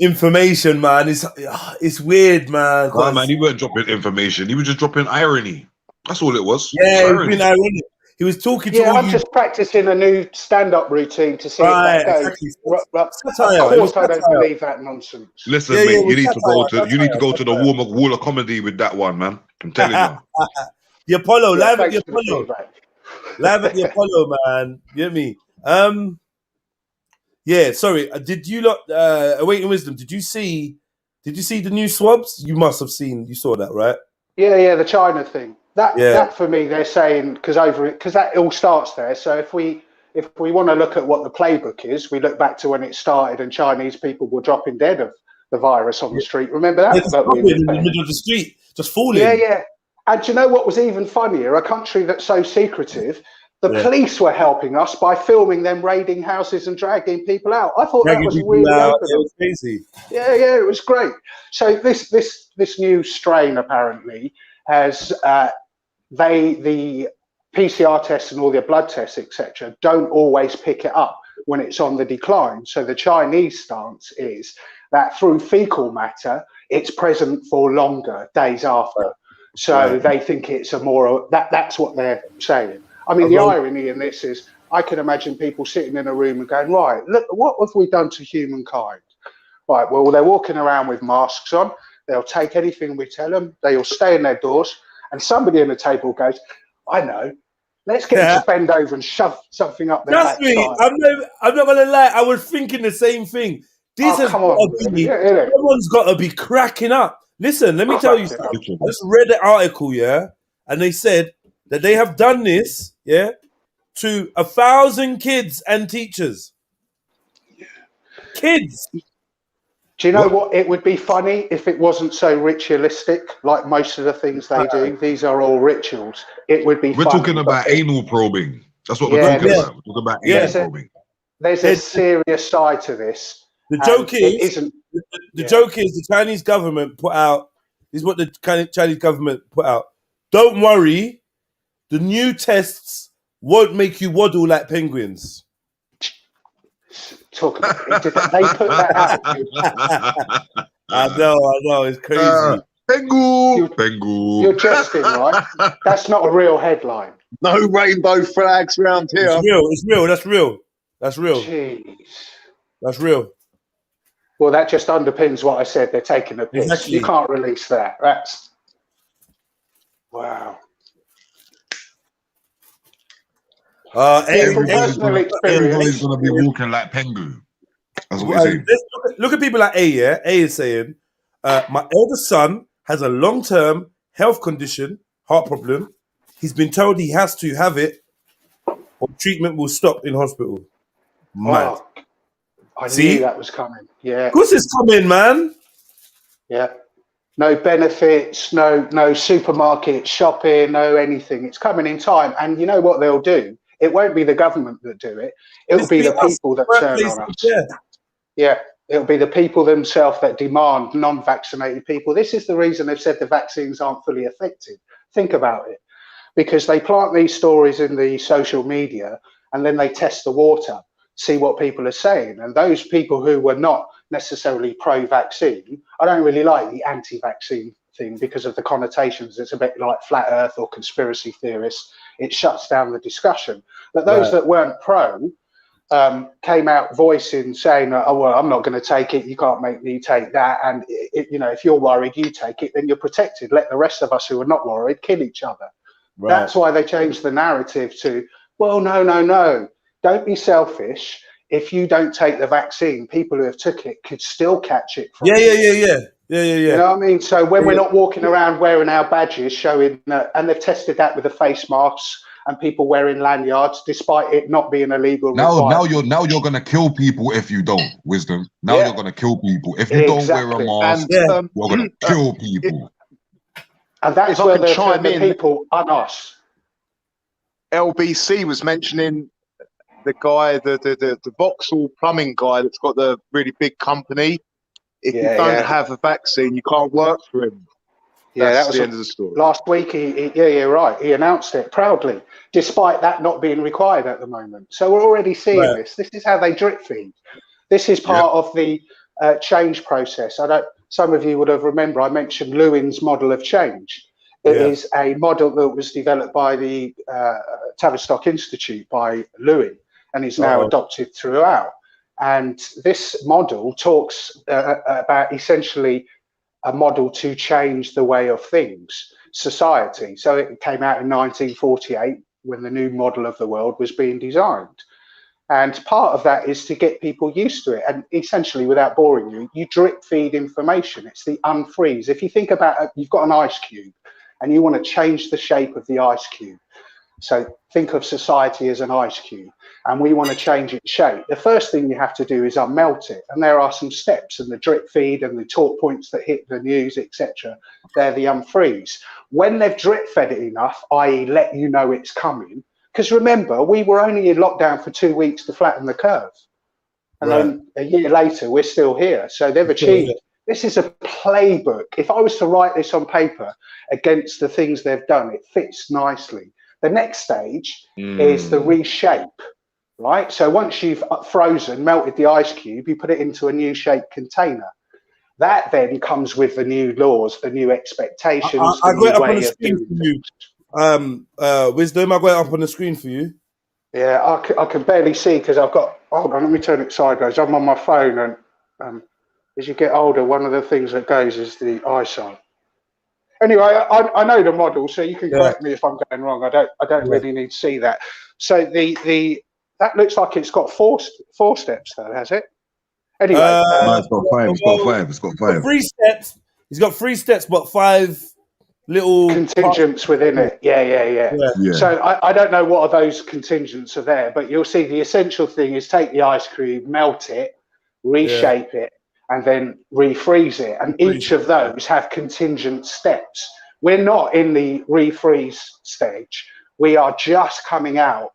information, man. It's weird, man. Oh, man, he weren't dropping information. He was just dropping irony. That's all it was. Yeah, he was being ironic. He was talking to yeah, I'm just practicing a new stand-up routine to see if that goes. Exactly. Of course, I don't believe that nonsense. Listen, mate, you need to go to the wall of comedy with that one, man. I'm telling you. The Apollo, live at the Apollo. Live at the Apollo, man. You hear me? Yeah, sorry. Did you lot Awaiting Wisdom? Did you see the new swabs? You must have seen. You saw that, right? Yeah, the China thing. That for me, they're saying because that all starts there. So if we want to look at what the playbook is, we look back to when it started and Chinese people were dropping dead of the virus on the street. Remember that? In the middle of the street, just falling. Yeah. And do you know what was even funnier? A country that's so secretive, the police were helping us by filming them raiding houses and dragging people out. I thought that was really open. It was crazy. Yeah, it was great. So this new strain apparently has the PCR tests and all their blood tests, etc., don't always pick it up when it's on the decline. So the Chinese stance is that through fecal matter, it's present for longer, days after. So they think it's a more that's what they're saying. I mean, the irony in this is I can imagine people sitting in a room and going, right, look, what have we done to humankind? Right, well, they're walking around with masks on. They'll take anything we tell them. They'll stay in their doors. And somebody in the table goes, I know, let's get them to bend over and shove something up their backside. Trust me, I'm not going to lie. I was thinking the same thing. Someone's got to be cracking up. Listen, let me tell you something. I just read the article, and they said that they have done this, to 1,000 kids and teachers. Kids. Do you know what? It would be funny if it wasn't so ritualistic, like most of the things they do. These are all rituals. It would be. We're talking about anal probing. That's what we're talking about. We're talking about anal probing. There's a serious side to this. The joke is, joke is the Chinese government put out. This is what the Chinese government put out. Don't worry, the new tests won't make you waddle like penguins. Talk about it. They put that out. I know, it's crazy. Pengu. You're jesting, right? That's not a real headline. No rainbow flags around here. It's real. That's real. Jeez. That's real. Well, that just underpins what I said. They're taking a piss. Exactly. You can't release that. That's wow. From personal experience, everybody's gonna be walking like Pengu. That's what you're saying. Look at people like A. Yeah, A is saying, my eldest son has a long-term health condition, heart problem. He's been told he has to have it, or treatment will stop in hospital. Mad. Oh, I knew that was coming. Yeah. Of course, it's coming, man. Yeah. No benefits, no supermarket shopping, no anything. It's coming in time, and you know what they'll do? It won't be the government that do it. It'll be the people that turn on us. Yeah, it'll be the people themselves that demand non-vaccinated people. This is the reason they've said the vaccines aren't fully effective. Think about it. Because they plant these stories in the social media and then they test the water, see what people are saying. And those people who were not necessarily pro-vaccine, I don't really like the anti-vaccine thing because of the connotations. It's a bit like flat earth or conspiracy theorists. It shuts down the discussion. But those that weren't pro came out voicing, saying, oh, well, I'm not going to take it. You can't make me take that. And, you know, if you're worried, you take it, then you're protected. Let the rest of us who are not worried kill each other. Right. That's why they changed the narrative to, well, no. Don't be selfish. If you don't take the vaccine, people who have took it could still catch it. Yeah. You know what I mean? So when we're not walking around wearing our badges showing that, and they've tested that with the face masks and people wearing lanyards, despite it not being illegal. Now you're gonna kill people if you don't. Wisdom. Now you're gonna kill people if you don't wear a mask. And, you're gonna kill people. And that's where the people on us. LBC was mentioning the guy, the Vauxhall plumbing guy that's got the really big company. If you don't have a vaccine, you can't work for him. Yeah, that's that was the end of the story. Last week, right. He announced it proudly, despite that not being required at the moment. So we're already seeing this. This is how they drip feed. This is part of the change process. Some of you would have remembered I mentioned Lewin's model of change. It is a model that was developed by the Tavistock Institute by Lewin, and is now adopted throughout. And this model talks about essentially a model to change the way of things, society. So it came out in 1948 when the new model of the world was being designed. And part of that is to get people used to it. And essentially, without boring you, you drip feed information. It's the unfreeze. If you think about it, you've got an ice cube and you want to change the shape of the ice cube. So think of society as an ice cube, and we want to change its shape. The first thing you have to do is unmelt it. And there are some steps, and the drip feed and the talk points that hit the news, etc. They're the unfreeze. When they've drip fed it enough, i.e. let you know it's coming, because remember, we were only in lockdown for 2 weeks to flatten the curve. And then a year later, we're still here. So they've achieved. This is a playbook. If I was to write this on paper against the things they've done, it fits nicely. The next stage is the reshape, right? So once you've frozen, melted the ice cube, you put it into a new shaped container. That then comes with the new laws, the new expectations. I got it up on the screen for you. Wisdom, I got it up on the screen for you. Yeah, I can barely see because I've got, hold on, let me turn it sideways. I'm on my phone, and as you get older, one of the things that goes is the eyesight. Anyway, I know the model, so you can correct me if I'm going wrong. I don't really need to see that. So that looks like it's got four steps though, has it? Anyway, it's got five. It's got 5. 3 steps. He's got 3 steps, but 5 little contingents within it. Yeah. So I don't know what are those contingents are there, but you'll see the essential thing is take the ice cube, melt it, reshape it, and then refreeze it. And each of those have contingent steps. We're not in the refreeze stage. We are just coming out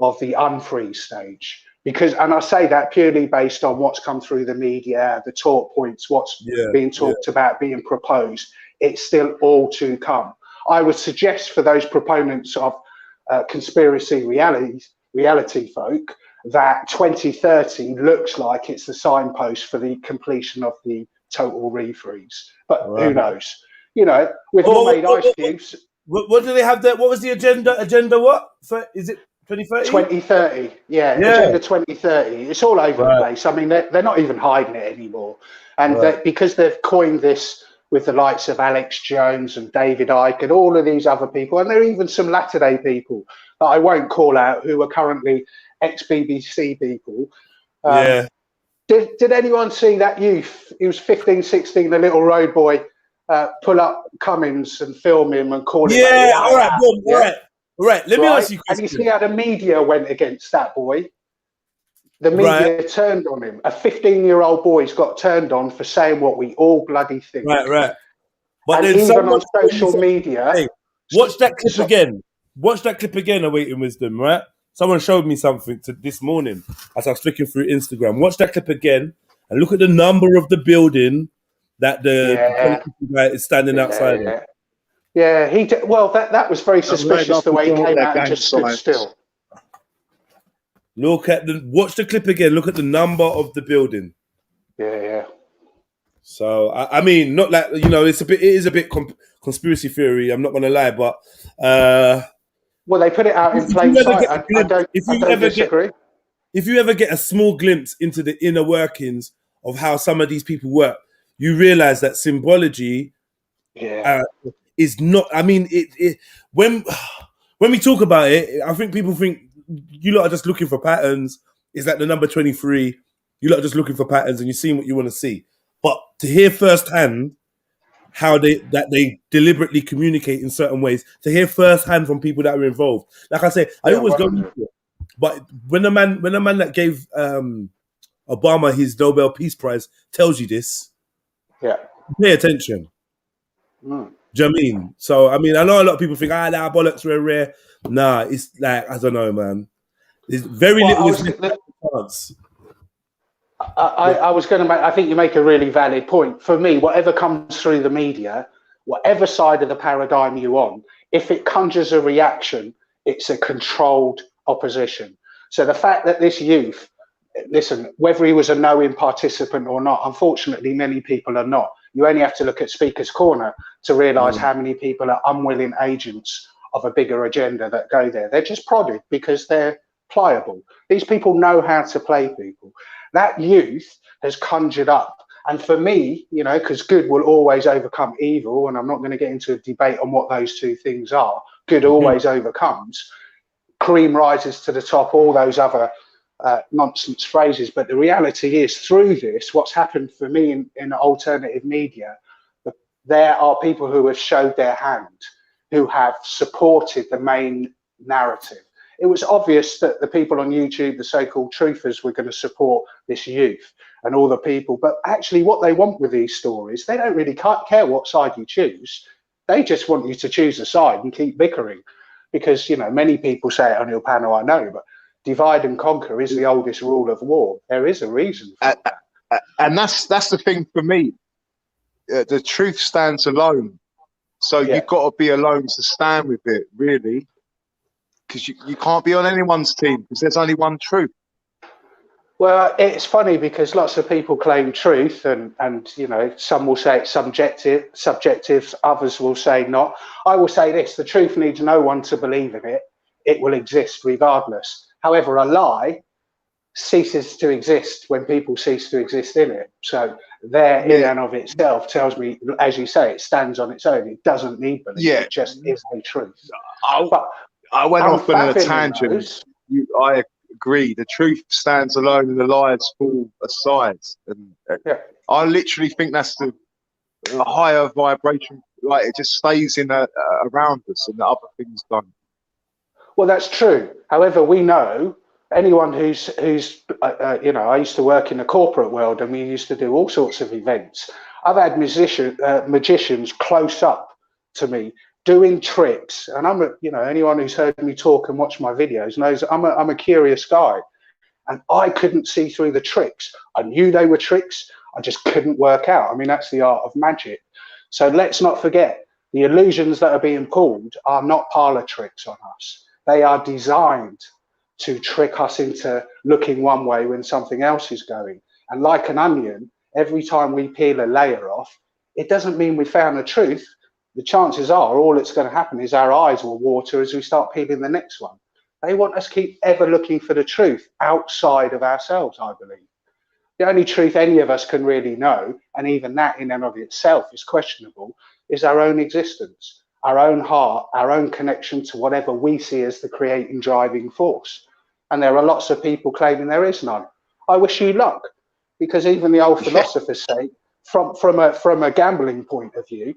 of the unfreeze stage. And I say that purely based on what's come through the media, the talk points, what's being talked about, being proposed. It's still all to come. I would suggest for those proponents of conspiracy reality folk, that 2030 looks like it's the signpost for the completion of the total refreeze. But who knows? You know, with homemade ice cubes. What do they have there? What was the agenda? Agenda what? Is it 2030? 2030, yeah, Agenda 2030. It's all over the place. I mean, they're not even hiding it anymore. And because they've coined this with the likes of Alex Jones and David Icke and all of these other people, and there are even some latter-day people that I won't call out who are currently ex-BBC people. Did anyone see that youth? He was 15, 16, a little road boy, pull up Cummins and film him and call him. Yeah, all right, boom, all right. Let me ask you a question. And you see how the media went against that boy? The media turned on him. A 15-year-old boy's got turned on for saying what we all bloody think. Right. But and even on social media... Hey, watch that clip again. Watch that clip again, Awaiting Wisdom, right? Someone showed me something this morning as I was flicking through Instagram. Watch that clip again and look at the number of the building that the guy is standing outside of. Yeah, he did. Well, that was very suspicious the way he came out and just stood still. Watch the clip again. Look at the number of the building. Yeah. So I mean, not like it is a bit conspiracy theory. I'm not gonna lie, but well, they put it out in plain sight. I don't disagree. If you ever get a small glimpse into the inner workings of how some of these people work, you realize that symbology is not. I mean, when we talk about it, I think people think you lot are just looking for patterns. Is that the number 23? You lot are just looking for patterns, and you're seeing what you want to see. But to hear firsthand how they deliberately communicate in certain ways, to hear firsthand from people that are involved. Like I say, I always go into it. But when a man that gave Obama his Nobel Peace Prize tells you this, pay attention. Do you know what I mean? So, I mean, I know a lot of people think, nah, bollocks were rare. Nah, it's like, I don't know, man. There's very little chance. I was going to make, I think you make a really valid point. For me, whatever comes through the media, whatever side of the paradigm you're on, if it conjures a reaction, it's a controlled opposition. So the fact that this youth, listen, whether he was a knowing participant or not, unfortunately, many people are not. You only have to look at Speaker's Corner to realise how many people are unwilling agents of a bigger agenda that go there. They're just prodded because they're pliable. These people know how to play people. That youth has conjured up. And for me, because good will always overcome evil, and I'm not going to get into a debate on what those two things are, good always overcomes. Cream rises to the top, all those other nonsense phrases. But the reality is, through this, what's happened for me in alternative media, there are people who have showed their hand, who have supported the main narrative. It was obvious that the people on YouTube, the so-called truthers, were going to support this youth and all the people. But actually what they want with these stories, they don't really care what side you choose. They just want you to choose a side and keep bickering. Because, many people say it on your panel, I know, but divide and conquer is the oldest rule of war. There is a reason for that. And that's the thing for me. The truth stands alone. So you've got to be alone to stand with it, really. Because you can't be on anyone's team because there's only one truth. Well, it's funny because lots of people claim truth and some will say it's subjective, others will say not. I will say this, the truth needs no one to believe in it. It will exist regardless. However, a lie ceases to exist when people cease to exist in it. So there in and of itself tells me, as you say, it stands on its own. It doesn't need belief. It just is a truth. I went off on a tangent. I agree. The truth stands alone and the lies fall aside. And I literally think that's the higher vibration. Like it just stays in around us, and the other things don't. Well, that's true. However, we know anyone who's I used to work in the corporate world, and we used to do all sorts of events. I've had magicians close up to me doing tricks, and anyone who's heard me talk and watch my videos knows I'm a curious guy, and I couldn't see through the tricks. I knew they were tricks. I just couldn't work out. I mean, that's the art of magic. So let's not forget, the illusions that are being pulled are not parlor tricks on us. They are designed to trick us into looking one way when something else is going. And like an onion, every time we peel a layer off, it doesn't mean we found the truth. The chances are all that's going to happen is our eyes will water as we start peeling the next one. They want us to keep ever looking for the truth outside of ourselves, I believe. The only truth any of us can really know, and even that in and of itself is questionable, is our own existence, our own heart, our own connection to whatever we see as the creating driving force. And there are lots of people claiming there is none. I wish you luck, because even the old philosophers say, from a gambling point of view,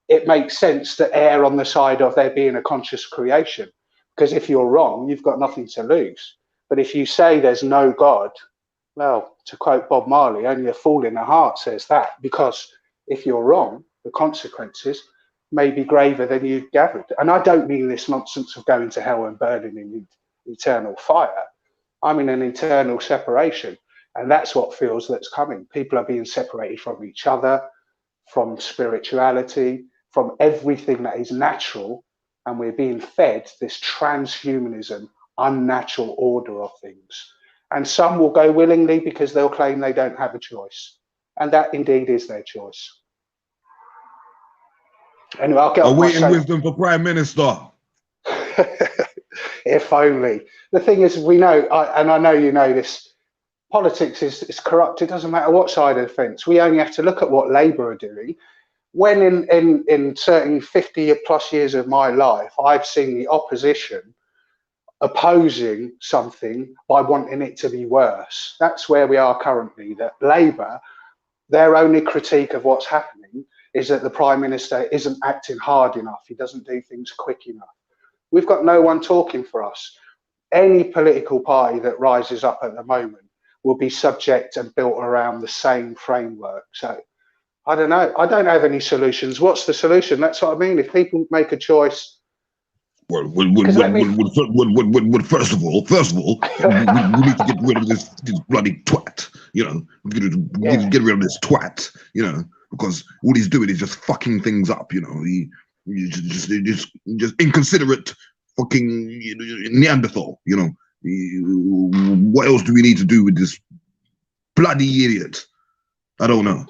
it makes sense to err on the side of there being a conscious creation. Because if you're wrong, you've got nothing to lose. But if you say there's no God, well, to quote Bob Marley, only a fool in the heart says that, because if you're wrong, the consequences may be graver than you gathered. And I don't mean this nonsense of going to hell and burning in eternal fire. I mean an eternal separation. And that's what feels that's coming. People are being separated from each other, from spirituality, from everything that is natural. And we're being fed this transhumanism, unnatural order of things. And some will go willingly because they'll claim they don't have a choice. And that indeed is their choice. Anyway, I'll get Awaiting wisdom for Prime Minister. If only. The thing is, we know, and I know you know this, politics is corrupt. It doesn't matter what side of the fence. We only have to look at what Labour are doing. When in certain 50 plus years of my life, I've seen the opposition opposing something by wanting it to be worse. That's where we are currently, that Labour, their only critique of what's happening is that the Prime Minister isn't acting hard enough. He doesn't do things quick enough. We've got no one talking for us. Any political party that rises up at the moment will be subject and built around the same framework. So I don't know. I don't have any solutions. What's the solution? That's what I mean. If people make a choice. Well, first of all, we need to get rid of this bloody twat. You know, we need to get rid of this twat. You know, because all he's doing is just fucking things up. You know, he's just inconsiderate, fucking Neanderthal. You know, what else do we need to do with this bloody idiot? I don't know.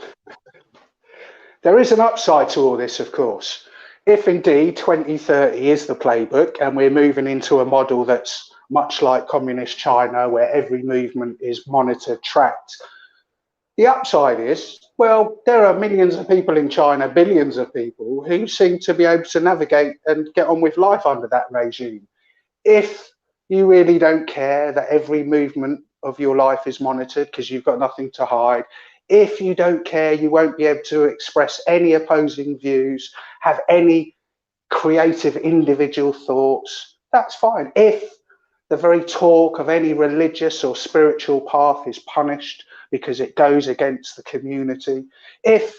There is an upside to all this, of course. If indeed 2030 is the playbook and we're moving into a model that's much like communist China, where every movement is monitored, tracked, the upside is, well, there are millions of people in China, billions of people who seem to be able to navigate and get on with life under that regime. If you really don't care that every movement of your life is monitored because you've got nothing to hide, if you don't care, you won't be able to express any opposing views, have any creative individual thoughts, that's fine. If the very talk of any religious or spiritual path is punished because it goes against the community, if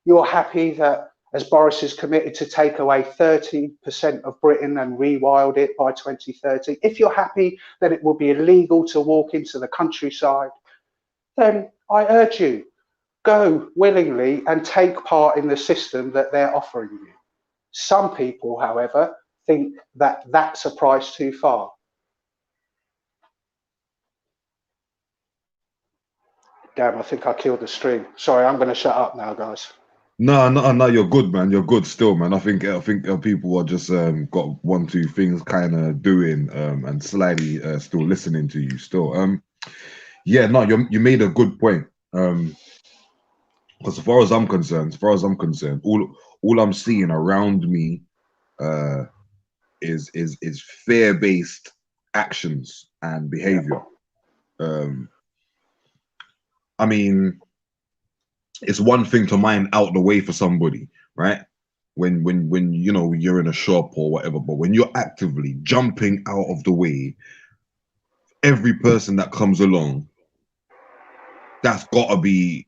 you're happy that, as Boris is committed to take away 30% of Britain and rewild it by 2030, if you're happy that it will be illegal to walk into the countryside, then I urge you, go willingly and take part in the system that they're offering you. Some people, however, think that that's a price too far. Damn, I think I killed the stream. Sorry, I'm going to shut up now, guys. No, you're good, man. You're good still, man. I think people are just got one, two things kind of doing and slightly still listening to you still. Yeah, no, you made a good point. Because as far as I'm concerned, all I'm seeing around me is fear-based actions and behavior. I mean, it's one thing to mind out the way for somebody, right? When you know you're in a shop or whatever, but when you're actively jumping out of the way, every person that comes along, that's gotta be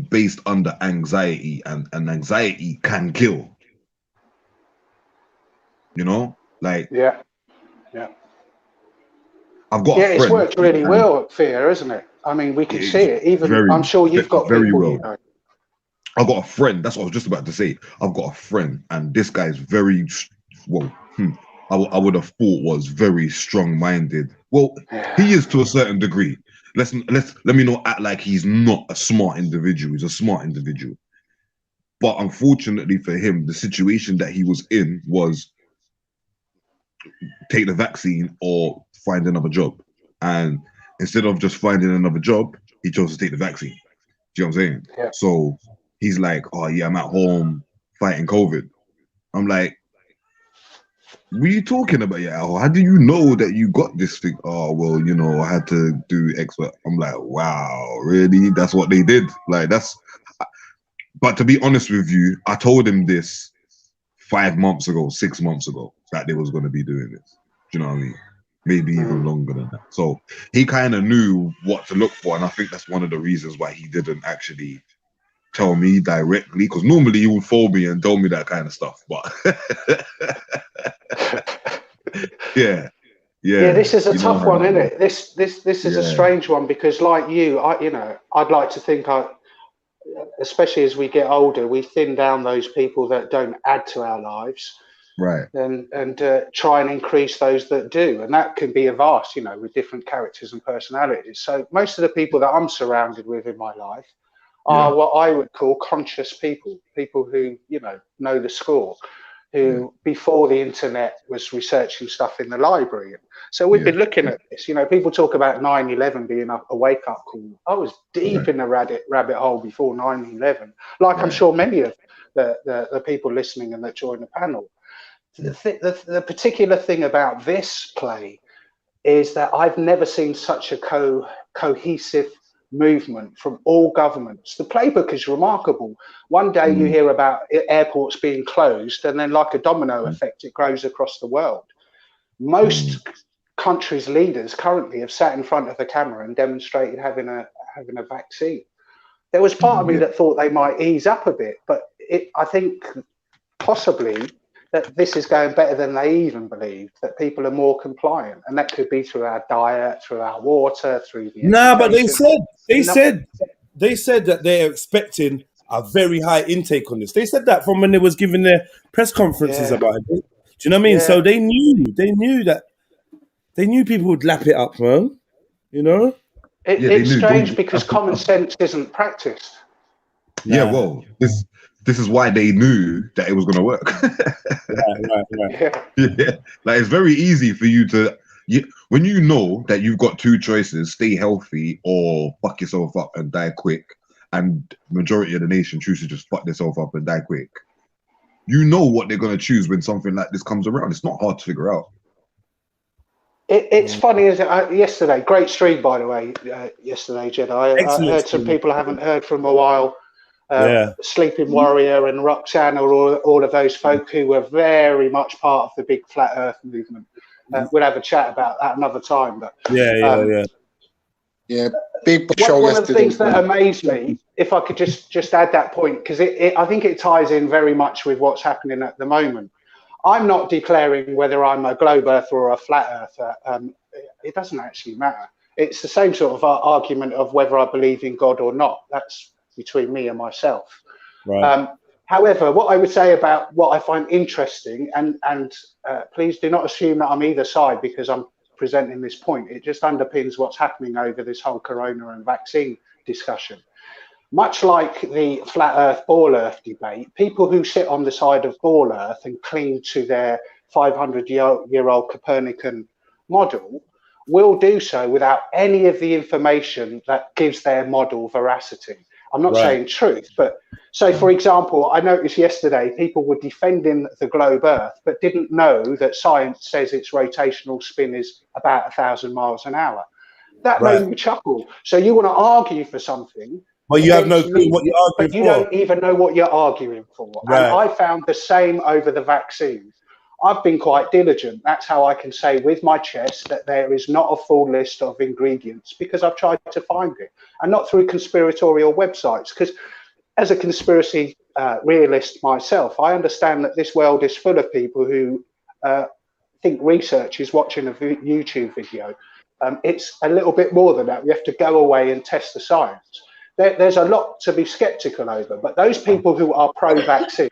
based under anxiety, and anxiety can kill. You know, like yeah. I've got a friend. It's worked really well at Fear, isn't it? I mean, we can see it. Even I'm sure you've got very people well. you know. I've got a friend. That's what I was just about to say. I've got a friend, and this guy's very well. I would have thought was very strong-minded. Well, he is to a certain degree. Let me not act like he's not a smart individual. He's a smart individual. But unfortunately for him, the situation that he was in was take the vaccine or find another job. And instead of just finding another job, he chose to take the vaccine. Do you know what I'm saying? Yeah. So he's like, oh yeah, I'm at home fighting COVID. I'm like, what are you talking about? Yeah, how do you know that you got this thing? Oh, well, you know, I had to do X. I'm like, wow, really? That's what they did? Like, that's... But to be honest with you, I told him this 5 months ago, 6 months ago, that they was going to be doing this. Do you know what I mean? Maybe even longer than that. So he kind of knew what to look for. And I think that's one of the reasons why he didn't actually tell me directly, because normally he would phone me and tell me that kind of stuff. But yeah. This is a tough one, isn't it? This is a strange one, because like you, I'd like to think especially as we get older, we thin down those people that don't add to our lives, right? And try and increase those that do, and that can be a vast, with different characters and personalities. So most of the people that I'm surrounded with in my life are what I would call conscious people who know the score, who before the internet was researching stuff in the library. So we've been looking at this. People talk about 9/11 being a wake-up call. I was deep in the rabbit hole before 9/11, like I'm sure many of the people listening and that join the panel. The particular thing about this play is that I've never seen such a cohesive movement from all governments. The playbook is remarkable. One day you hear about airports being closed, and then like a domino effect, it grows across the world. Most countries' leaders currently have sat in front of the camera and demonstrated having a vaccine. There was part of me that thought they might ease up a bit, but I think possibly that this is going better than they even believed, that people are more compliant, and that could be through our diet, through our water, through the but they said that they're expecting a very high intake on this. They said that from when they was giving their press conferences about it. Do you know what I mean? So they knew people would lap it up, man. It's strange because common sense isn't practiced. Yeah, well, this is why they knew that it was going to work. Yeah. Like, it's very easy for you to, when you know that you've got two choices, stay healthy or fuck yourself up and die quick, and majority of the nation chooses to just fuck themselves up and die quick, you know what they're going to choose when something like this comes around. It's not hard to figure out. It's funny, isn't it? Yesterday, great stream, by the way, yesterday, Jedi. I heard some people I haven't heard from a while. Sleeping Warrior and Roxanne, or all of those folk who were very much part of the big flat Earth movement. We'll have a chat about that another time. But big show one yesterday. of the things that amazed me, if I could just add that point, because I think it ties in very much with what's happening at the moment. I'm not declaring whether I'm a globe earther or a flat earther. It doesn't actually matter. It's the same sort of argument of whether I believe in God or not. That's between me and myself. Right. However, what I would say about what I find interesting, and please do not assume that I'm either side because I'm presenting this point. It just underpins what's happening over this whole corona and vaccine discussion. Much like the flat earth, ball earth debate, people who sit on the side of ball earth and cling to their 500-year-old Copernican model will do so without any of the information that gives their model veracity. I'm not saying truth, but so, for example, I noticed yesterday people were defending the globe Earth, but didn't know that science says its rotational spin is about 1,000 miles an hour. That made me chuckle. So you want to argue for something, but you have no clue what you're arguing for. You don't even know what you're arguing for. Right. And I found the same over the vaccine. I've been quite diligent. That's how I can say with my chest that there is not a full list of ingredients, because I've tried to find it, and not through conspiratorial websites. Because as a conspiracy realist myself, I understand that this world is full of people who think research is watching a YouTube video. It's a little bit more than that. We have to go away and test the science. There's a lot to be skeptical over, but those people who are pro-vaccine,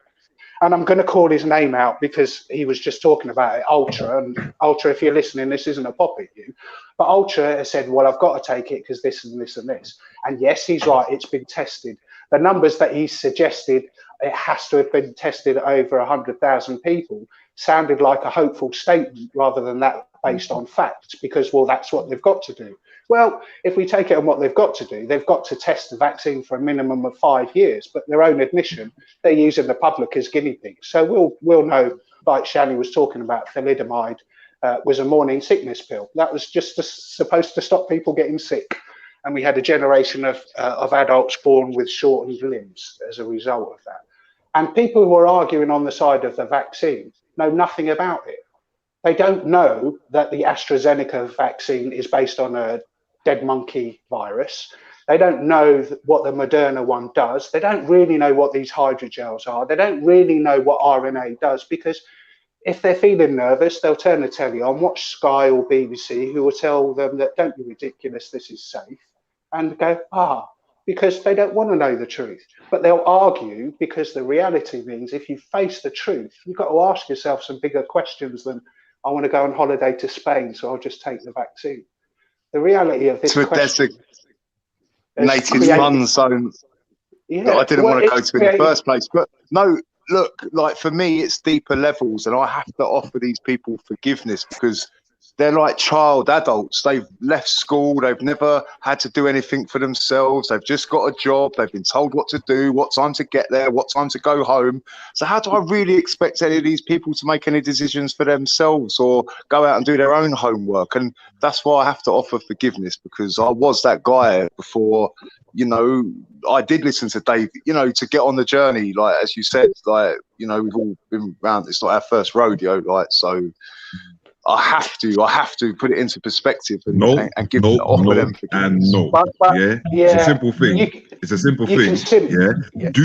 and I'm going to call his name out because he was just talking about it, Ultra. And Ultra, if you're listening, this isn't a pop at you. But Ultra has said, well, I've got to take it because this and this and this. And yes, he's right. It's been tested. The numbers that he suggested, it has to have been tested over 100,000 people sounded like a hopeful statement rather than that based on facts, because, well, that's what they've got to do. Well, if we take it on what they've got to do, they've got to test the vaccine for a minimum of 5 years, but their own admission, they're using the public as guinea pigs. So we'll know, like Shani was talking about, thalidomide was a morning sickness pill. That was just supposed to stop people getting sick. And we had a generation of adults born with shortened limbs as a result of that. And people who are arguing on the side of the vaccine know nothing about it. They don't know that the AstraZeneca vaccine is based on a dead monkey virus. They don't know what the Moderna one does. They don't really know what these hydrogels are. They don't really know what RNA does, because if they're feeling nervous, they'll turn the telly on, watch Sky or BBC, who will tell them that don't be ridiculous, this is safe, and go, because they don't want to know the truth. But they'll argue, because the reality means if you face the truth, you've got to ask yourself some bigger questions than, I want to go on holiday to Spain, so I'll just take the vaccine. The reality of this question... native fun zone that I didn't want to go to in the first place. But no, look, like for me, it's deeper levels, and I have to offer these people forgiveness because they're like child adults. They've left school. They've never had to do anything for themselves. They've just got a job. They've been told what to do, what time to get there, what time to go home. So how do I really expect any of these people to make any decisions for themselves or go out and do their own homework? And that's why I have to offer forgiveness, because I was that guy before, you know, I did listen to Dave, you know, to get on the journey. Like, as you said, like, you know, we've all been around. It's not our first rodeo, like, so... I have to put it into perspective and give offer them forgiveness. It's a simple thing. It's a simple thing. Do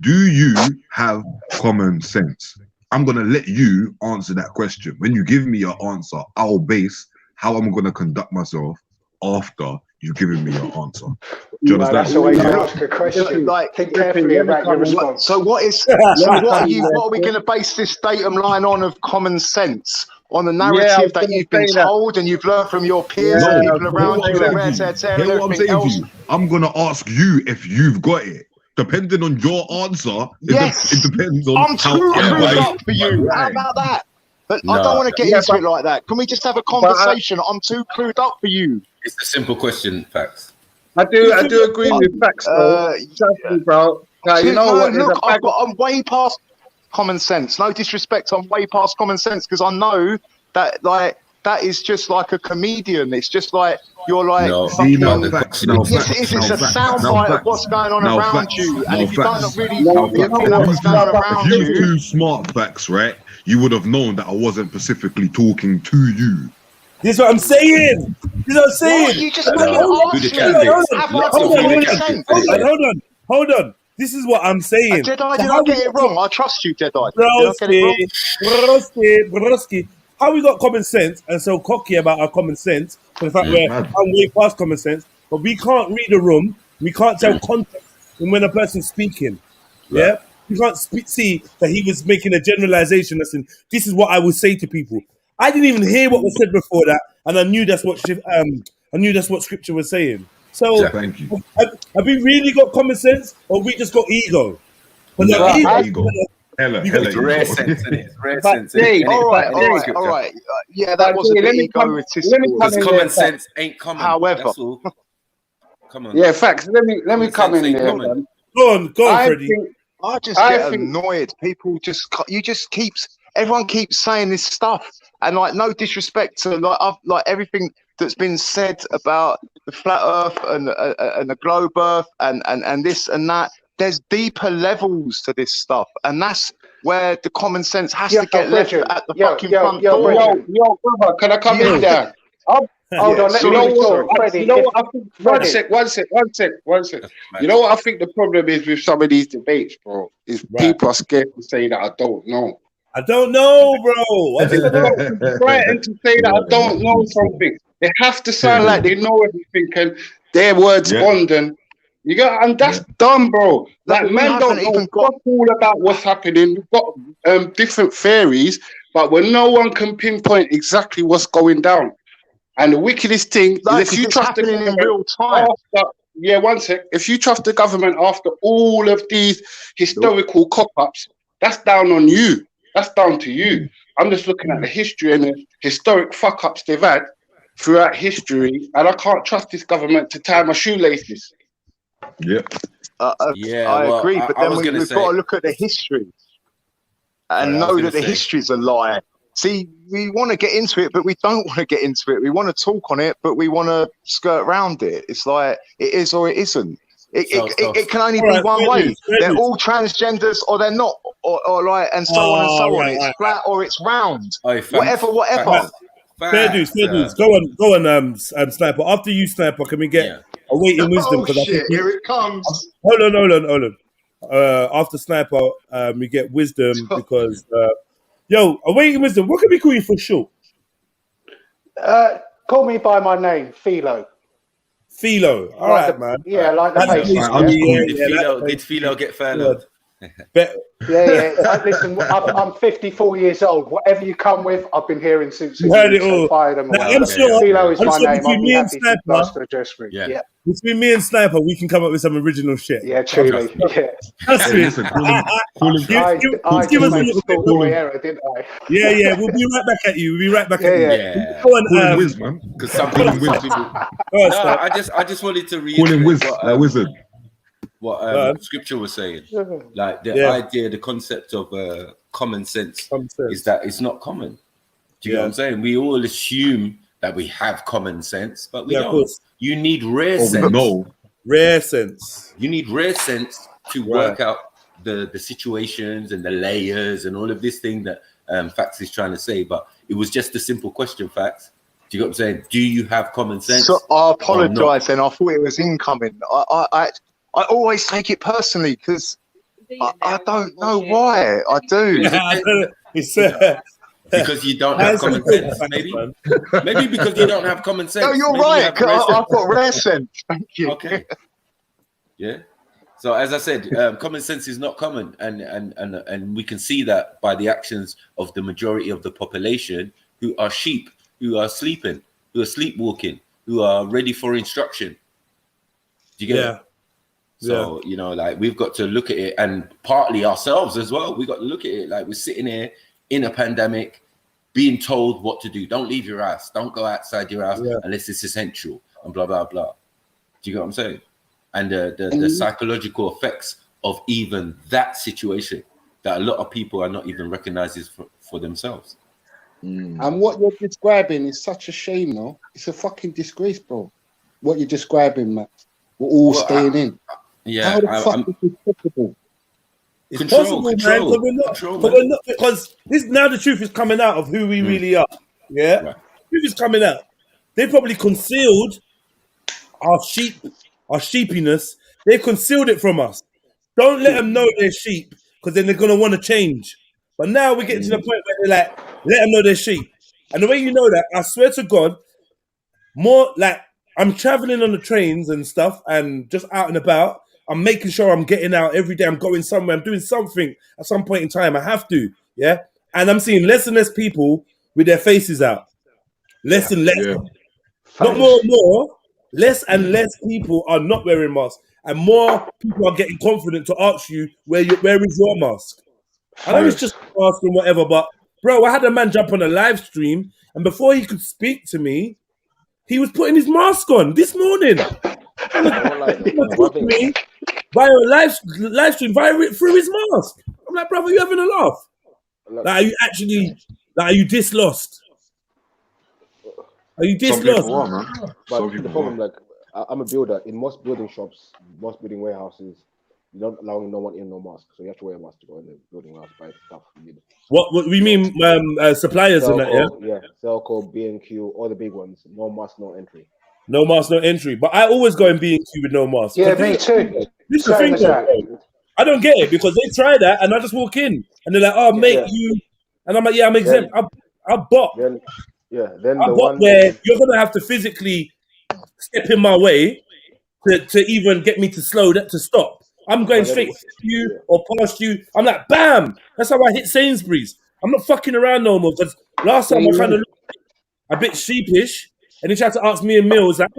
you have common sense? I'm gonna let you answer that question. When you give me your answer, I'll base how I'm gonna conduct myself after you've given me your answer. Do you understand? That's the way you ask a question. Like, think carefully about your response. So what are we gonna base this datum line on of common sense? On the narrative that you've been told and you've learned from your peers and people around you and everything else. I'm going to ask you if you've got it. Depending on your answer, it depends on I'm too clued up for you. How about that? But I don't want to get into it like that. Can we just have a conversation? I'm too clued up for you. It's a simple question, Facts. I do agree with Facts, bro. You know what? Look, I'm way past common sense. No disrespect, I'm way past common sense, because I know that, like, that is just like a comedian. It's just like you're like it's a soundbite of what's going on around you, and if you don't really know what's going on around you, if you were too smart, Facts, right, you would have known that I wasn't specifically talking to you. This is what I'm saying. You just hold on. This is what I'm saying. Jedi, did I get it wrong? I trust you, Jedi. Broski. How we got common sense and so cocky about our common sense, for the fact I'm way past common sense, but we can't read a room, we can't tell context when a person's speaking. Yeah? You can't see that he was making a generalization. Listen, this is what I would say to people. I didn't even hear what was said before that, and I knew that's what scripture was saying. So, thank you. Have we really got common sense, or we just got ego? Ego. Hella rare sense, isn't it? Rare sense. All right. Yeah, that was a bit egotistical. Because common sense ain't common. However, that's all. Come on. Yeah, Facts. Let me come in there. Go on, Freddie. I just get annoyed. People everyone keeps saying this stuff, and like, no disrespect to like everything that's been said about the flat Earth and the globe Earth and this and that. There's deeper levels to this stuff, and that's where the common sense has to get left at the fucking front door. Yo, brother, can I come in there? Hold on, let me talk. You know what I think? One sec. You know what I think the problem is with some of these debates, bro? Is people are scared to say that I don't know. I don't know, bro. I think they're frightened to say that I don't know something. They have to sound like they know everything, and their words bond and. You got, and that's dumb, bro. Like, men don't even got all about what's happening. We've got different theories, but when no one can pinpoint exactly what's going down. And the wickedest thing is if you trust the government in real time. One sec. If you trust the government after all of these historical cop-ups, that's down on you. That's down to you. I'm just looking at the history and the historic fuck ups they've had throughout history, and I can't trust this government to tie my shoelaces. Yeah. I agree, but then we've got to look at the history and know that the history's a lie. See, we want to get into it, but we don't want to get into it. We want to talk on it, but we want to skirt around it. It's like it is or it isn't. It can only be one way. They're all transgenders or they're not, or like, and so on and so on. It's flat or it's round. Whatever. Fair dues. Go on, Sniper. After you, Sniper, can we get awaiting wisdom? Oh shit! Here it comes. Hold on. After Sniper, we get wisdom because awaiting wisdom. What can we call you for short? Call me by my name, Philo. Philo. All right, man. Yeah, like the face. Did Philo get furloughed? Yeah. Listen, I'm 54 years old. Whatever you come with, I've been hearing since. You heard it all. Fire them away. I'm sure. Philo is my name. Between me and Sniper, yeah. Between me and Sniper, we can come up with some original shit. Yeah, truly. Trust me. I just made a schoolboy error, didn't I? Yeah. We'll be right back at you. Yeah. Go on, because some people. I just wanted to reiterate what scripture was saying. Like the idea, the concept of common sense is that it's not common. Do you know what I'm saying? We all assume that we have common sense, but we don't. You need rare sense. Rare sense. You need rare sense to work out the situations and the layers and all of this thing that Fax is trying to say. But it was just a simple question, Fax. Do you know what I'm saying? Do you have common sense? So I apologise, and I thought it was incoming. I always take it personally because I don't know why. I do. Because you don't have common sense, maybe. Maybe because you don't have common sense. No, you're right. I've got rare sense. Thank you. Okay. Yeah. So as I said, common sense is not common, and we can see that by the actions of the majority of the population who are sheep, who are sleeping, who are sleepwalking, who are ready for instruction. Do you get it? So, like we've got to look at it, and partly ourselves as well. We got to look at it like we're sitting here in a pandemic, being told what to do. Don't leave your house. Don't go outside your house unless it's essential, and blah, blah, blah. Do you get what I'm saying? And the psychological effects of even that situation that a lot of people are not even recognizing for themselves. And what you're describing is such a shame, though. It's a fucking disgrace, bro. What you're describing, Matt. We're all staying in. How the fuck is this possible? It's possible, man, but we're not, because this now the truth is coming out of who we really are. Yeah, truth is coming out. They probably concealed our sheepiness. They concealed it from us. Don't let them know they're sheep, because then they're gonna want to change. But now we're getting to the point where they're like, let them know they're sheep. And the way you know that, I swear to God, more like I'm traveling on the trains and stuff, and just out and about. I'm making sure I'm getting out every day. I'm going somewhere. I'm doing something at some point in time. I have to, And I'm seeing less and less people with their faces out. Less and less. Not more and more. Less and less people are not wearing masks. And more people are getting confident to ask you, where is your mask? I know it's just a mask and whatever, but bro, I had a man jump on a live stream, and before he could speak to me, he was putting his mask on this morning. Me via a live stream through his mask. I'm like, brother, you having a laugh? Like, are you actually are you this lost? Are you this lost? But the problem, like, I'm a builder. In most building shops, most building warehouses, you don't allow no one in, no mask. So you have to wear a mask to go in the building warehouse, buy stuff. What we mean, suppliers Celco, and that, yeah, Celco, B&Q, all the big ones. No mask, no entry. No mask, no entry. But I always go in B&Q with no mask. Yeah, me too. This is the thing, though. I don't get it, because they try that and I just walk in and they're like, "Oh, mate, you," and I'm like, "Yeah, I'm exempt." I bought. Then I bought where you're gonna have to physically step in my way to even get me to stop. I'm going straight to you or past you. I'm like, bam! That's how I hit Sainsbury's. I'm not fucking around no more, because last time I kind of looked a bit sheepish, and he tried to ask me and Mills like,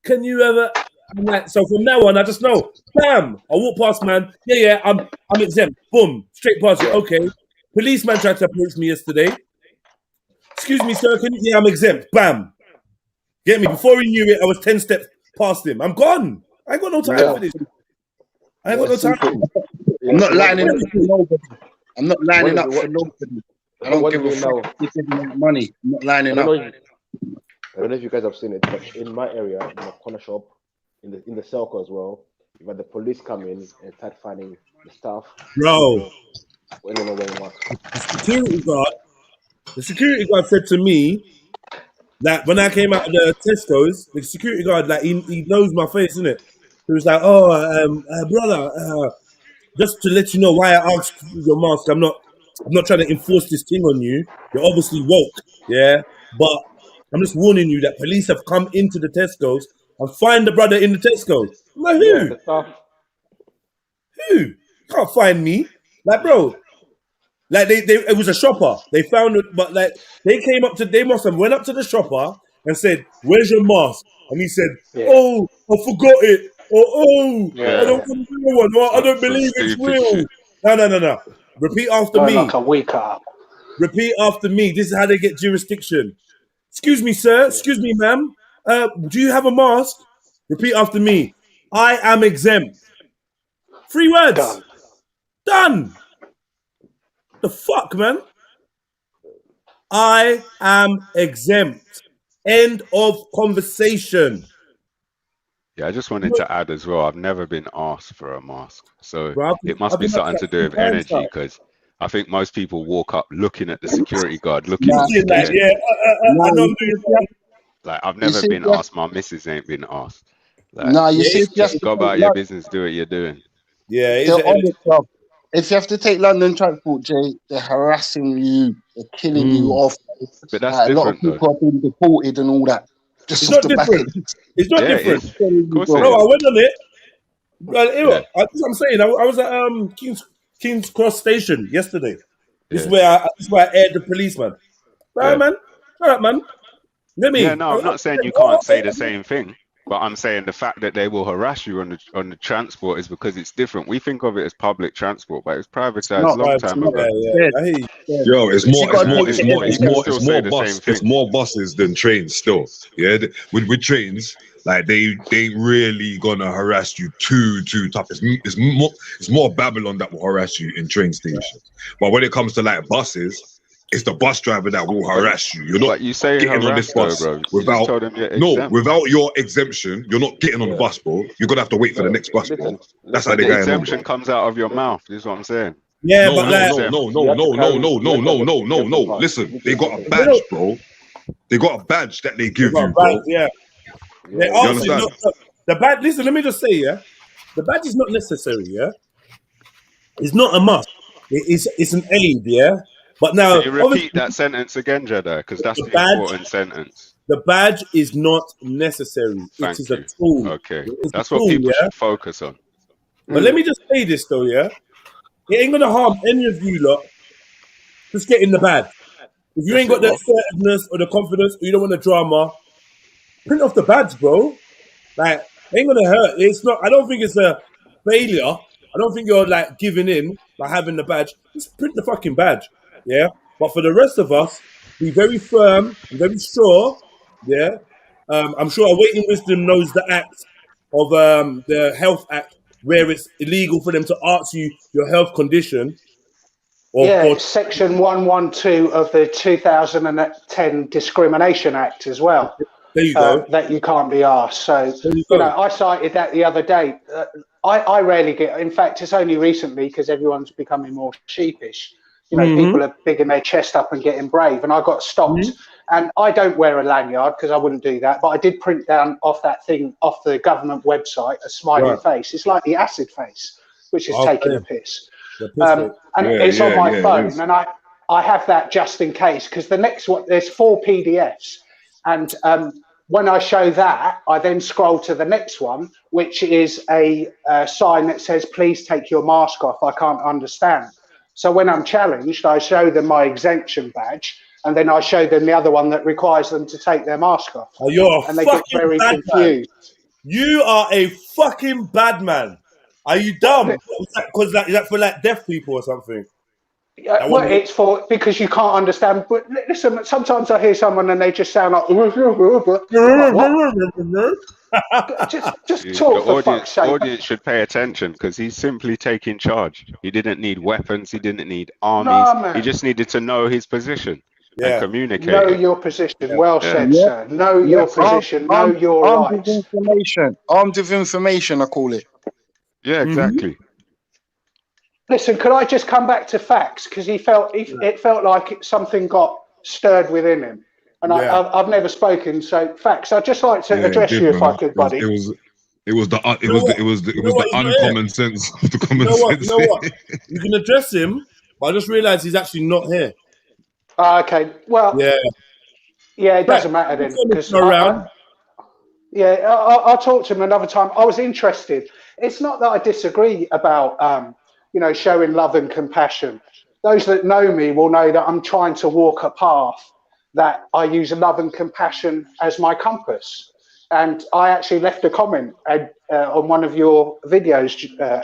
"Can you ever?" I'm like, so from now on, I just know, bam! I walk past, man. Yeah, I'm exempt. Boom, straight past you. Okay, Policeman tried to approach me yesterday. Excuse me, sir. Yeah, I'm exempt. Bam. Get me? Before he knew it, I was 10 steps past him. I'm gone. I ain't got no time for this. I ain't got no time. I'm not lining up for nobody. I'm not lining up for nobody. I don't give a fuck if you give me money. I'm not lining up. I don't know if you guys have seen it, but in my area, in the corner shop, in the Selco as well, you've had the police come in and start finding the staff. Bro, the security guard said to me that when I came out of the Tesco's, the security guard, like he knows my face, innit? He was like, "Oh, brother, just to let you know why I asked for your mask. I'm not trying to enforce this thing on you. You're obviously woke, yeah. But I'm just warning you that police have come into the Tesco's and find the brother in the Tesco's." I'm like, who? Who? Can't find me. Like, bro. Like it was a shopper. They found it, but like they must have went up to the shopper and said, "Where's your mask?" And he said, "Oh, I forgot it." Or I don't want to do one. Or I don't believe it's real. No. Repeat after me. Like a week up. Repeat after me. This is how they get jurisdiction. Excuse me, sir. Excuse me, ma'am. Do you have a mask? Repeat after me. I am exempt. 3 words. Done. The fuck, man? I am exempt. End of conversation. Yeah, I just wanted to add as well, I've never been asked for a mask. So it must be something to do with energy, because I think most people walk up looking at the security guard, looking scared. Like, I've never been asked. My missus ain't been asked. Like, you see, just go about your business, do what you're doing. Yeah, if you have to take London Transport, Jay, they're harassing you, they're killing you off. But that's a lot of people have been deported and all that. It's not different. It's not different. Bro, I went on it. That's what I'm saying. I was at King's Cross Station yesterday. This is where I aired the policeman. Right, man. All right, man. Let me. Yeah, no, I'm not saying you can't say the same thing, but I'm saying the fact that they will harass you on the transport is because it's different. We think of it as public transport, but it's privatized long time ago. Yo, it's more buses than trains still. Yeah, with trains, like they ain't really gonna harass you too tough. It's more Babylon that will harass you in train stations. But when it comes to like buses, it's the bus driver that will harass you. You're not getting on this bus without your exemption. You're not getting on the bus, bro. You're gonna have to wait for the next bus, bro. That's how they get on. The exemption comes out of your mouth. This is what I'm saying. Yeah, no. Listen, they got a badge, bro. They got a badge that they give you, bro. Yeah. They also, the badge. Listen, let me just say, the badge is not necessary. Yeah, it's not a must. It's an aid. Yeah. But now, can you repeat that sentence again, Jedi? Because that's the important sentence. The badge is not necessary. It is a tool. Okay, that's what people should focus on. But let me just say this though, yeah, it ain't gonna harm any of you lot. Just get in the badge. If you ain't got the assertiveness or the confidence, or you don't want the drama, print off the badge, bro. Like, it ain't gonna hurt. It's not. I don't think it's a failure. I don't think you're like giving in by having the badge. Just print the fucking badge. Yeah, but for the rest of us, be very firm, very sure. Yeah, I'm sure Awaiting Wisdom knows the act of the Health Act, where it's illegal for them to ask you your health condition. It's Section 112 of the 2010 Discrimination Act as well. There you go. That you can't be asked. So you know, I cited that the other day. I rarely get. In fact, it's only recently because everyone's becoming more sheepish. You know, people are bigging their chest up and getting brave. And I got stopped. And I don't wear a lanyard because I wouldn't do that. But I did print down off that thing, off the government website, a smiley face. It's like the acid face, which is taking a piss. And it's on my phone. And I have that just in case. Because the next one, there's 4 PDFs. And when I show that, I then scroll to the next one, which is a sign that says, please take your mask off. I can't understand. So when I'm challenged, I show them my exemption badge, and then I show them the other one that requires them to take their mask off. Oh, you're a and they get very confused. You are a fucking bad man. Are you dumb? Is that for like deaf people or something? Well, it's because you can't understand. But listen, sometimes I hear someone and they just sound like what? just talk for fuck's sake. The audience should pay attention because he's simply taking charge. He didn't need weapons. He didn't need armies. He just needed to know his position and communicate. Know your position. Well said, sir. Know your position. Know your rights. Armed with information, I call it. Yeah, exactly. Listen, could I just come back to facts? Because it felt like something got stirred within him. And I've never spoken, so facts. I'd just like to address you if I could, buddy. It was the uncommon sense of the common sense. You know what? You can address him, but I just realised he's actually not here. Okay. Well. Yeah. It doesn't matter then. Because I'll talk to him another time. I was interested. It's not that I disagree about showing love and compassion. Those that know me will know that I'm trying to walk a path that I use love and compassion as my compass. And I actually left a comment on one of your videos,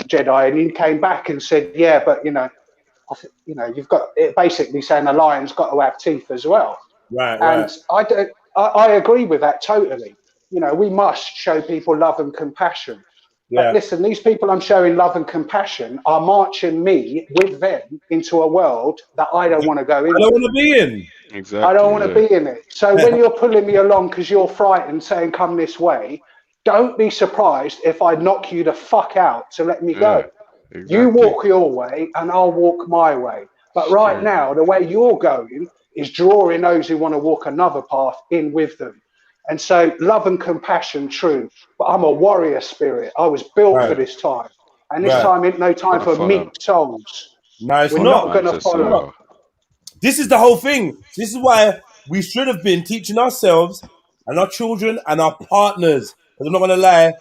Jedi, and he came back and said, "Yeah, but you've got it." Basically saying a lion's got to have teeth as well. Right. And I agree with that totally. We must show people love and compassion. But listen, these people I'm showing love and compassion are marching me with them into a world that I don't want to go into. I don't want to be in. Exactly. I don't want to be in it. So when you're pulling me along because you're frightened, saying come this way, don't be surprised if I knock you the fuck out to let me go. Exactly. You walk your way and I'll walk my way. But right now, the way you're going is drawing those who want to walk another path in with them. And so love and compassion, true. But I'm a warrior spirit. I was built for this time. And this time ain't no time for meek souls. No, it's We're not going to follow. This is the whole thing. This is why we should have been teaching ourselves and our children and our partners. Because I'm not going to lie,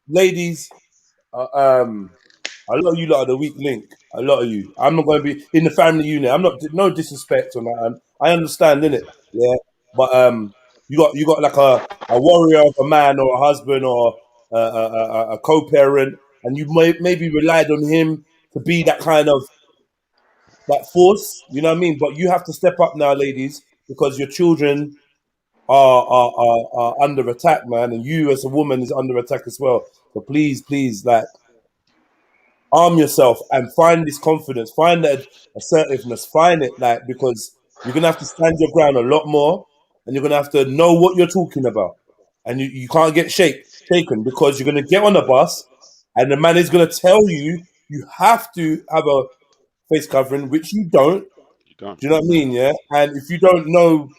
ladies, a lot of you lot are the weak link. A lot of you. I'm not going to be in the family unit. I'm not, no disrespect on that. I understand, innit? Yeah. But you got like a warrior of a man or a husband or a co-parent, and you maybe relied on him to be that kind of that force, you know what I mean? But you have to step up now, ladies, because your children are under attack, man, and you as a woman is under attack as well. So please, like, arm yourself and find this confidence, find that assertiveness, find it, like, because you're gonna have to stand your ground a lot more, and you're gonna have to know what you're talking about, and you can't get shaken because you're gonna get on the bus, and the man is gonna tell you have to have a face covering, which you don't. Do you know what I mean? Yeah. And if you don't know,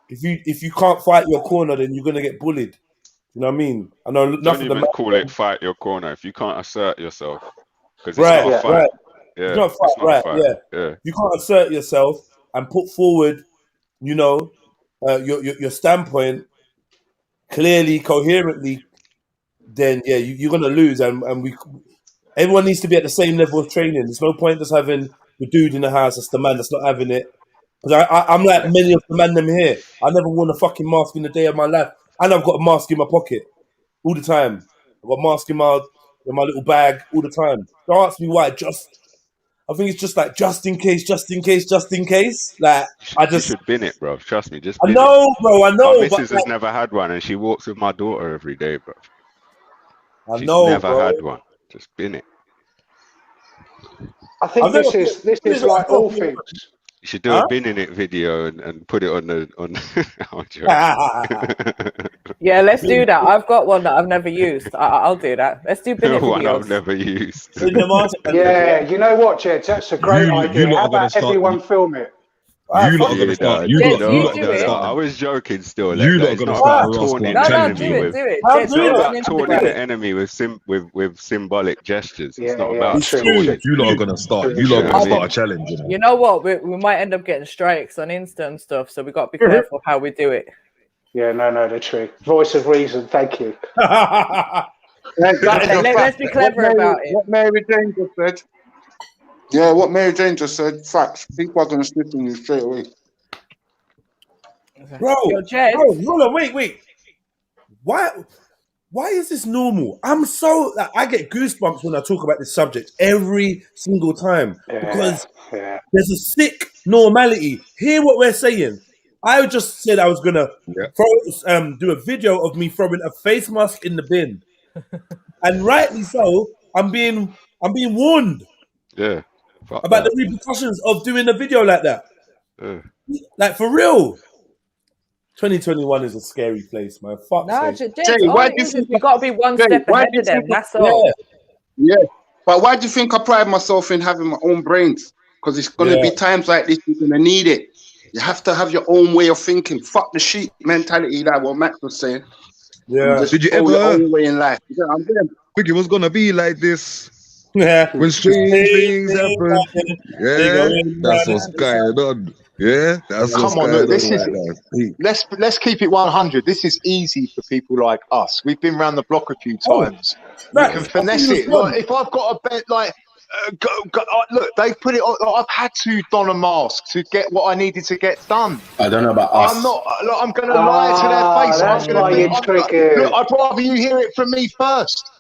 if you can't fight your corner, then you're gonna get bullied. You know what I mean? I know enough Don't of even the call it fight your corner if you can't assert yourself, because it's not a fight. Right. Yeah, it's not a fight. Yeah. You can't assert yourself and put forward, your standpoint clearly, coherently. Then you're gonna lose, and everyone needs to be at the same level of training. There's no point just having the dude in the house that's the man that's not having it. Because I'm like many of the man them here. I never worn a fucking mask in the day of my life. And I've got a mask in my pocket all the time. I've got a mask in my little bag all the time. Don't ask me why. I think it's just like just in case. Like you should bin it, bro. Trust me, just I bin know, it. bro. I know. My missus has never had one, and she walks with my daughter every day, bro. She's never had one. Just bin it. I think this is like all things. You should do a binning it video and put it on the Yeah, let's do that. I've got one that I've never used. I'll do that. Let's do binning videos. One I've never used. Yeah, you know what, Jed? That's a great idea. How about everyone film it? You lot are going to start. You lot are going to start. I was joking still. You lot are going to start do it. It's not about taunting the enemy with symbolic gestures. It's not about you lot are going to start. You lot are going to start a challenge. You know what? We might end up getting strikes on Insta and stuff, so we got to be careful how we do it. Yeah, no, the true voice of reason. Thank you. Let's be clever about it. What Mary Jane just said. Yeah, what Mary Jane just said, facts. People are going to slip on you straight away. Bro, hold on, wait. Why why is this normal? I'm so like, I get goosebumps when I talk about this subject every single time because there's a sick normality. Hear what we're saying. I just said I was gonna do a video of me throwing a face mask in the bin, and rightly so. I'm being warned. Yeah. About the repercussions of doing a video like that. Like for real. 2021 is a scary place, man. Fuck sake. Jay, why do you think you got to be one step ahead of them? That's all. Yeah. But why do you think I pride myself in having my own brains? Because it's going to be times like this you're going to need it. You have to have your own way of thinking. Fuck the sheep mentality, like what Max was saying. Yeah. Just Did you go ever your own way in life? Yeah, I'm there. think it was gonna be like this? When strange things happen. Yeah, that's what's going on. Yeah, that's what's Come on, going look, this on is right now. let's keep it 100. This is easy for people like us. We've been around the block a few times. We can finesse it. Like, if I've got a bet, like, look, they put it on. I've had to don a mask to get what I needed to get done. I don't know about us. I'm not. Look, I'm going to lie to their face. That's why you're triggered. Look, I'd rather you hear it from me first.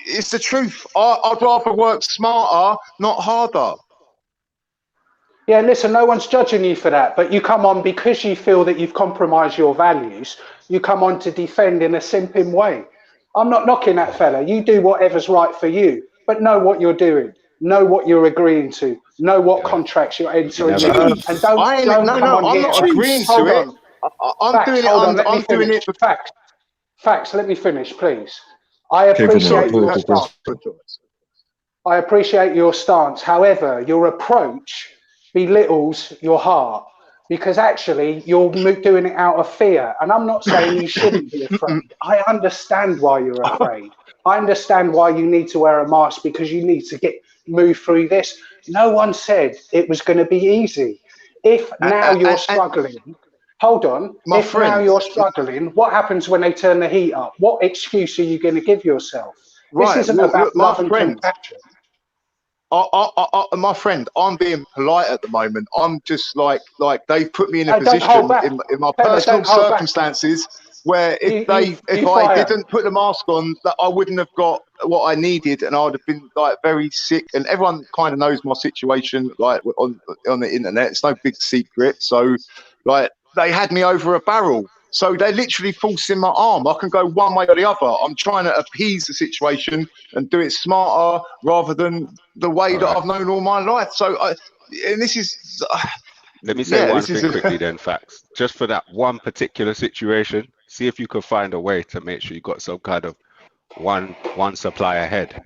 It's the truth. I'd rather work smarter, not harder. Yeah, listen, no one's judging you for that, but you come on because you feel that you've compromised your values. You come on to defend in a simping way. I'm not knocking that fella. You do whatever's right for you, but know what you're doing. Know what you're agreeing to. Know what contracts you're entering into. And I'm not agreeing to it. I'm doing it. I'm doing it for facts. Facts. Let me finish, please. I appreciate your stance. I appreciate your stance. However, your approach belittles your heart because actually you're doing it out of fear. And I'm not saying you shouldn't be afraid. I understand why you're afraid. I understand why you need to wear a mask because you need to move through this. No one said it was going to be easy. If now you're struggling, hold on. Now you're struggling, what happens when they turn the heat up? What excuse are you going to give yourself? This isn't about love and compassion. My friend, I'm being polite at the moment. I'm just like they put me in a position in my personal circumstances where if I didn't put the mask on, that I wouldn't have got what I needed, and I would have been like very sick. And everyone kind of knows my situation, like on the internet. It's no big secret. So, like they had me over a barrel. So they're literally forcing my arm. I can go one way or the other. I'm trying to appease the situation and do it smarter rather than the way that I've known all my life. So, and this is. Let me say one thing quickly then, Facts. Just for that one particular situation, see if you could find a way to make sure you got some kind of one supply ahead.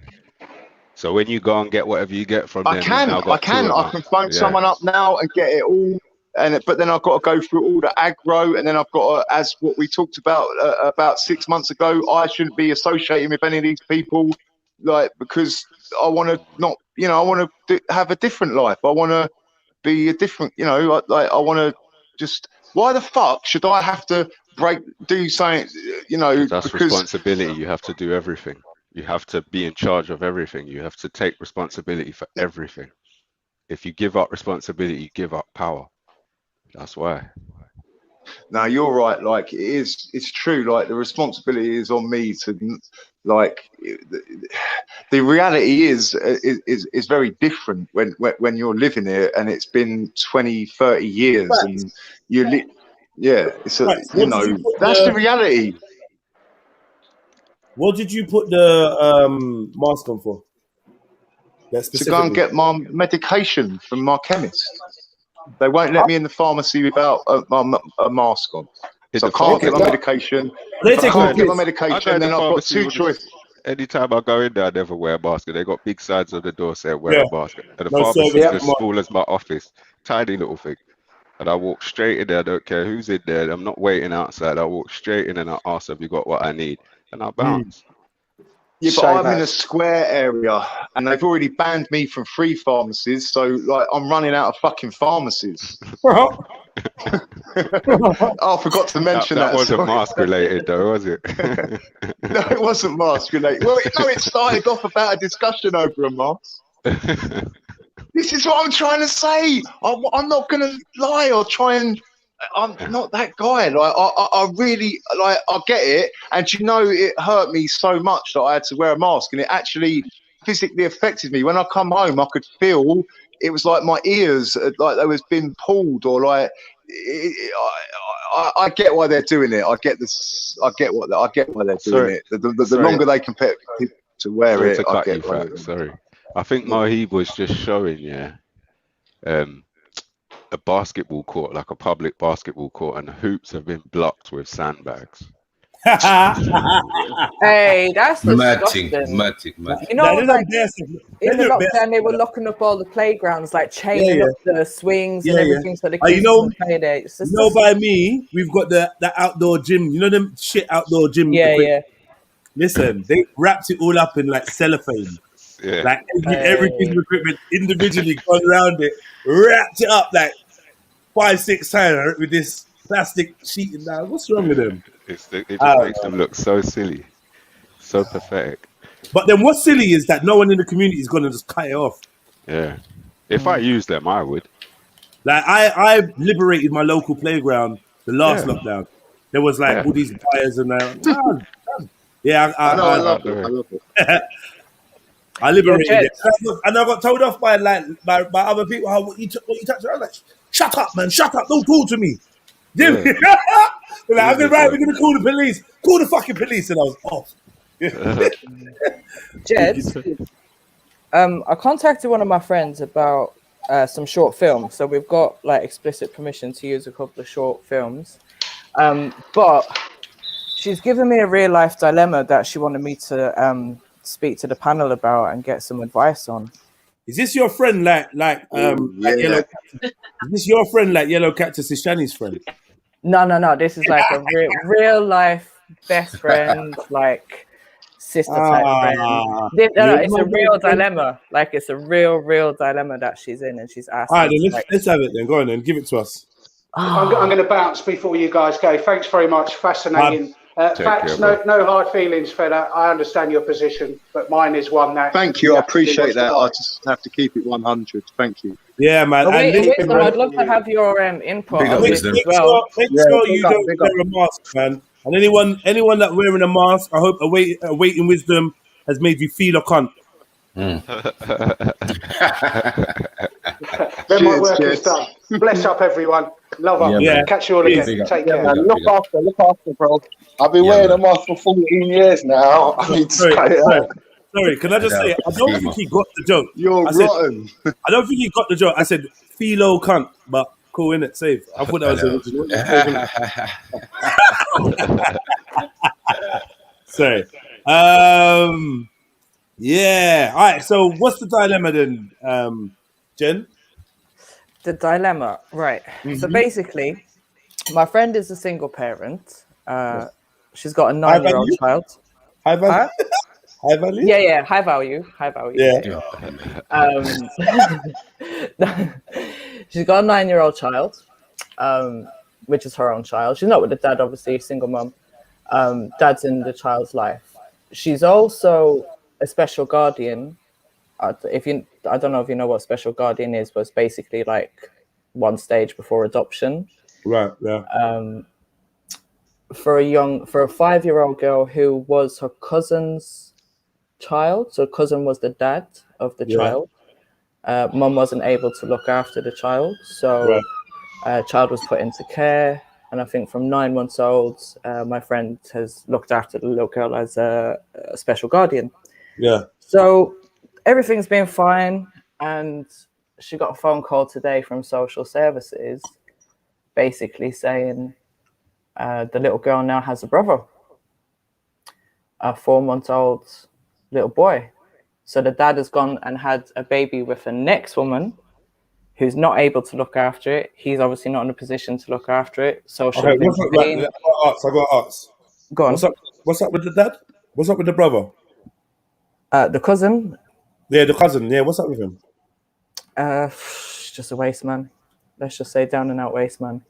So when you go and get whatever you get from them, I can phone someone up now and get it all. But then I've got to go through all the aggro, and then I've got to, as what we talked about 6 months ago, I shouldn't be associating with any of these people, like, because I want to not, I want to have a different life. I want to be a different, like I want to just. Why the fuck should I have to do something? That's responsibility. You have to do everything. You have to be in charge of everything. You have to take responsibility for everything. If you give up responsibility, you give up power. That's why. Now you're right. Like it's true. Like the responsibility is on me to, like, the reality is very different when you're living here and it's been 20, 30 years and you it's that's the reality. What did you put the mask on for? To go and get my medication from my chemist. They won't let me in the pharmacy without a mask on. So I can't get my medication. I can't get my medication, then I've got two choices. Anytime I go in there, I never wear a mask. They got big signs on the door saying wear a mask. And the pharmacy is as small as my office. Tiny little thing. And I walk straight in there. I don't care who's in there. I'm not waiting outside. I walk straight in and I ask, have you got what I need? And I bounce. Yeah, but I'm in a square area and they've already banned me from 3 pharmacies. So, like, I'm running out of fucking pharmacies. I forgot to mention that. That wasn't mask related, though, was it? No, it wasn't mask related. Well, it started off about a discussion over a mask. This is what I'm trying to say. I'm not going to lie or try and I'm not that guy. Like I really like. I get it, and you know, it hurt me so much that I had to wear a mask, and it actually physically affected me. When I come home, I could feel it was like my ears, like they was being pulled, or like. I get why they're doing it. I get this. I get why they're doing it. The longer they can put people to wear it, I get why. Sorry, I think Mohib was just showing, a basketball court, like a public basketball court, and the hoops have been blocked with sandbags. Hey, that's disgusting. You know, like in the lockdown, they were locking up all the playgrounds, like chaining up the swings and everything, so the kids can play there. It's just, by me, we've got the outdoor gym. You know them shit outdoor gym. Yeah. Listen, they wrapped it all up in like cellophane. Yeah. Like every piece of equipment individually gone around it, wrapped it up like 5-6 times with this plastic sheet. Now, what's wrong with them? It just makes them look so silly, so pathetic. But then what's silly is that no one in the community is going to just cut it off. Yeah. If I used them, I would. Like, I liberated my local playground the last lockdown. There was like all these fires and that. I love it. I liberated it. And I got told off by other people, what you touched. I was like, shut up, man, shut up, don't talk to me. Like, I'm we're going to call the police. Call the fucking police. And I was off. Jed, I contacted one of my friends about some short films. So we've got like explicit permission to use a couple of short films. But she's given me a real life dilemma that she wanted me to speak to the panel about and get some advice on. Is this your friend like Yellow Cactus? Is this your friend like Yellow Cactus is Shani's friend? No. This is like a real life best friend, like sister type friend. It's a real dilemma. Like it's a real dilemma that she's in, and she's asking. All right, then let's have it then. Go on then, give it to us. I'm going to bounce before you guys go. Thanks very much. Fascinating. Facts, no hard feelings, fella. I understand your position, but mine is one that. Thank you. I appreciate that. I just have to keep it 100. Thank you. Yeah, man. Wisdom, I'd love to have your input on this as well. Make sure you don't wear a mask, man. And anyone that wearing a mask, I hope awaiting wisdom has made you feel a cunt. Then my work is done. Bless up, everyone. Love up. Yeah. Catch you all again. Take care. Man. Look after, bro. I've been wearing a mask for 14 years now. Sorry, can I just say, I don't think he got the joke. You're rotten. I don't think he got the joke. I said, philo cunt, but cool, innit? Safe. I thought that was original. Sorry. Yeah. All right, so what's the dilemma then, Jen? The dilemma, right. Mm-hmm. So basically, my friend is a single parent. She's got a 9-year-old child. High value? High value? Yeah, high value. Yeah. She's got a 9-year-old child, which is her own child. She's not with the dad, obviously, single mum. Dad's in the child's life. She's also a special guardian. I don't know if you know what special guardian is, but it's basically like one stage before adoption. Right. Yeah. For a 5-year-old girl who was her cousin's child, so cousin was the dad of the child. Mum wasn't able to look after the child, so child was put into care. And I think from 9 months old, my friend has looked after the little girl as a special guardian. Yeah. So everything's been fine, and she got a phone call today from social services, basically saying the little girl now has a brother, a 4-month-old little boy. So the dad has gone and had a baby with the next woman who's not able to look after it. He's obviously not in a position to look after it. So I got to ask. Go on. What's up with the dad? What's up with the brother? The cousin. Yeah, the cousin. Yeah, what's up with him? Just a waste man. Let's just say down and out waste man.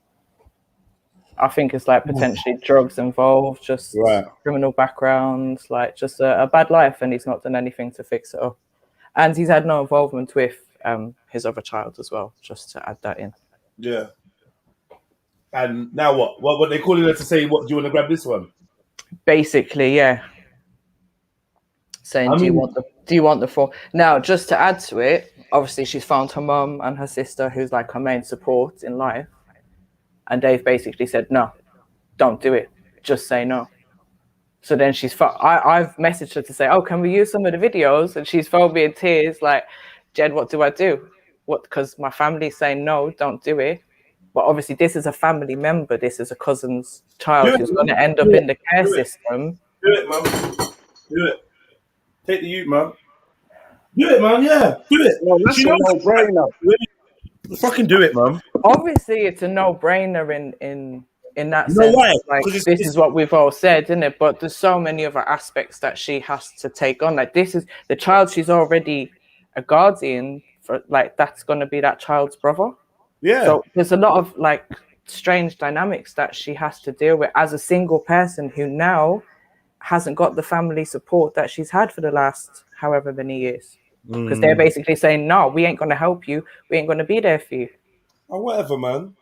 I think it's like potentially drugs involved, just criminal background, like just a bad life, and he's not done anything to fix it up. And he's had no involvement with his other child as well, just to add that in. Yeah. And now what? What they calling her to say? What, do you want to grab this one? Basically, yeah. Saying, do you want the phone? Now, just to add to it, obviously she's found her mum and her sister, who's like her main support in life, and they've basically said, no, don't do it. Just say no. So then I've messaged her to say, oh, can we use some of the videos? And she's phoned me in tears, like, Jed, what do I do? What? Because my family's saying no, don't do it. But obviously, this is a family member. This is a cousin's child who's going to end up in the care system. Do it, mum. Do it. Take the youth, man. Do it, man. Yeah, do it. Well, that's a no-brainer. Fucking do it, man. Obviously, it's a no-brainer in that sense. No way. Like, this is what we've all said, isn't it? But there's so many other aspects that she has to take on. Like, this is the child she's already a guardian for. Like, that's going to be that child's brother. Yeah. So there's a lot of like strange dynamics that she has to deal with as a single person who now hasn't got the family support that she's had for the last however many years. Because they're basically saying, no, we ain't going to help you. We ain't going to be there for you. Oh, whatever, man.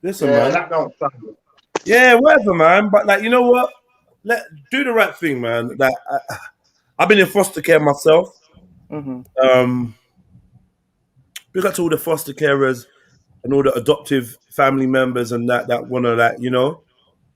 Listen, Yeah, man. that don't sound good. Yeah, whatever, man. But like, you know what? Do the right thing, man. Like, I've been in foster care myself. Mm-hmm. Big up to all the foster carers and all the adoptive family members and that want to, like, you know,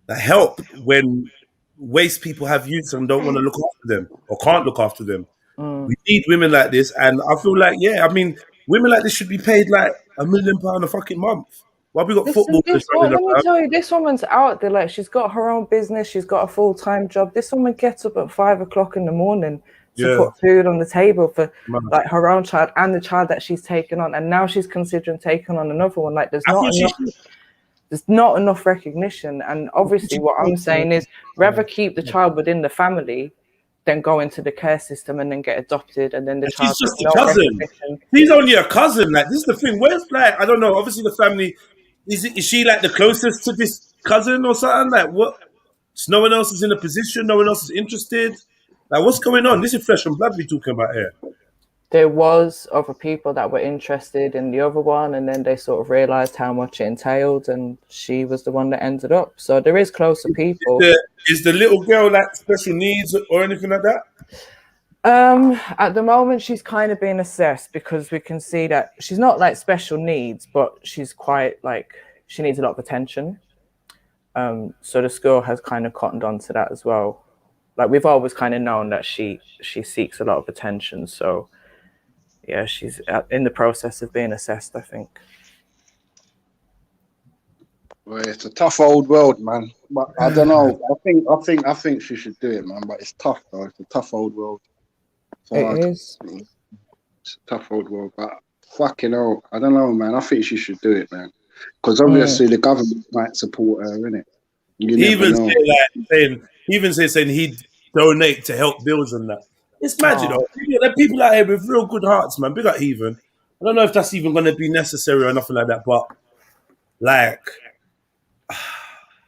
that help when waste people have youths and don't want to look after them or can't look after them. We need women like this, and I feel like, yeah, I mean, women like this should be paid like £1 million a fucking month. Why we got football? Let me tell you, this woman's out there. Like, she's got her own business. She's got a full-time job. This woman gets up at 5 o'clock in the morning to put food on the table for like her own child and the child that she's taken on, and now she's considering taking on another one. Like, there's not enough recognition. And obviously, what I'm saying is, rather keep the child within the family than go into the care system and then get adopted, and then the child. She's just a cousin. She's only a cousin. Like, this is the thing. Where's, like, I don't know. Obviously, the family is she like the closest to this cousin or something? Like, what? So no one else is in a position. No one else is interested. Like, what's going on? This is flesh and blood we're talking about here. There was other people that were interested in the other one, and then they sort of realized how much it entailed, and she was the one that ended up. So there is closer people. Is the little girl like special needs or anything like that? At the moment, she's kind of being assessed because we can see that she's not like special needs, but she's quite like, she needs a lot of attention. So the school has kind of cottoned on to that as well. Like, we've always kind of known that she seeks a lot of attention. So yeah, she's in the process of being assessed, I think. Well, it's a tough old world, man. But I don't know. I think she should do it, man. But it's tough, though. It's a tough old world. So it is. It's a tough old world, but fucking hell, I don't know, man. I think she should do it, man. Because obviously the government might support her, innit? Even saying he'd donate to help bills and that. It's mad, you know. There are people out here with real good hearts, man. Big up Heathen. I don't know if that's even going to be necessary or nothing like that, but like,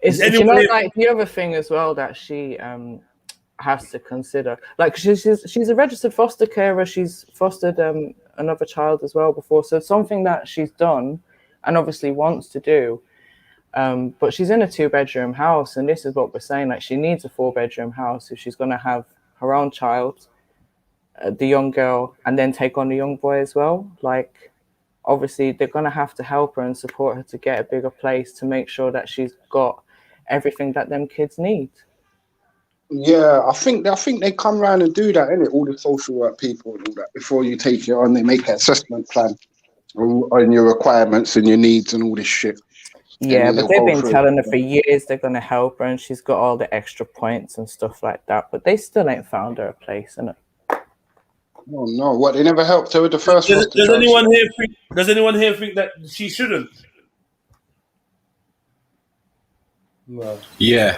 it's, you know, like the other thing as well that she has to consider, like, she's a registered foster carer. She's fostered another child as well before, so it's something that she's done and obviously wants to do. But she's in a 2-bedroom house, and this is what we're saying, like, she needs a 4-bedroom house if she's going to have her own child, the young girl, and then take on the young boy as well. Like, obviously they're going to have to help her and support her to get a bigger place to make sure that she's got everything that them kids need. Yeah, I think they come around and do that, innit? All the social work people and all that, before you take it on, they make an assessment plan on your requirements and your needs and all this shit. Yeah, but they've been telling her for years they're going to help her, and she's got all the extra points and stuff like that, but they still ain't found her a place, innit? Oh no! What, they never helped her with the first? Does anyone here think that she shouldn't? No. Yeah.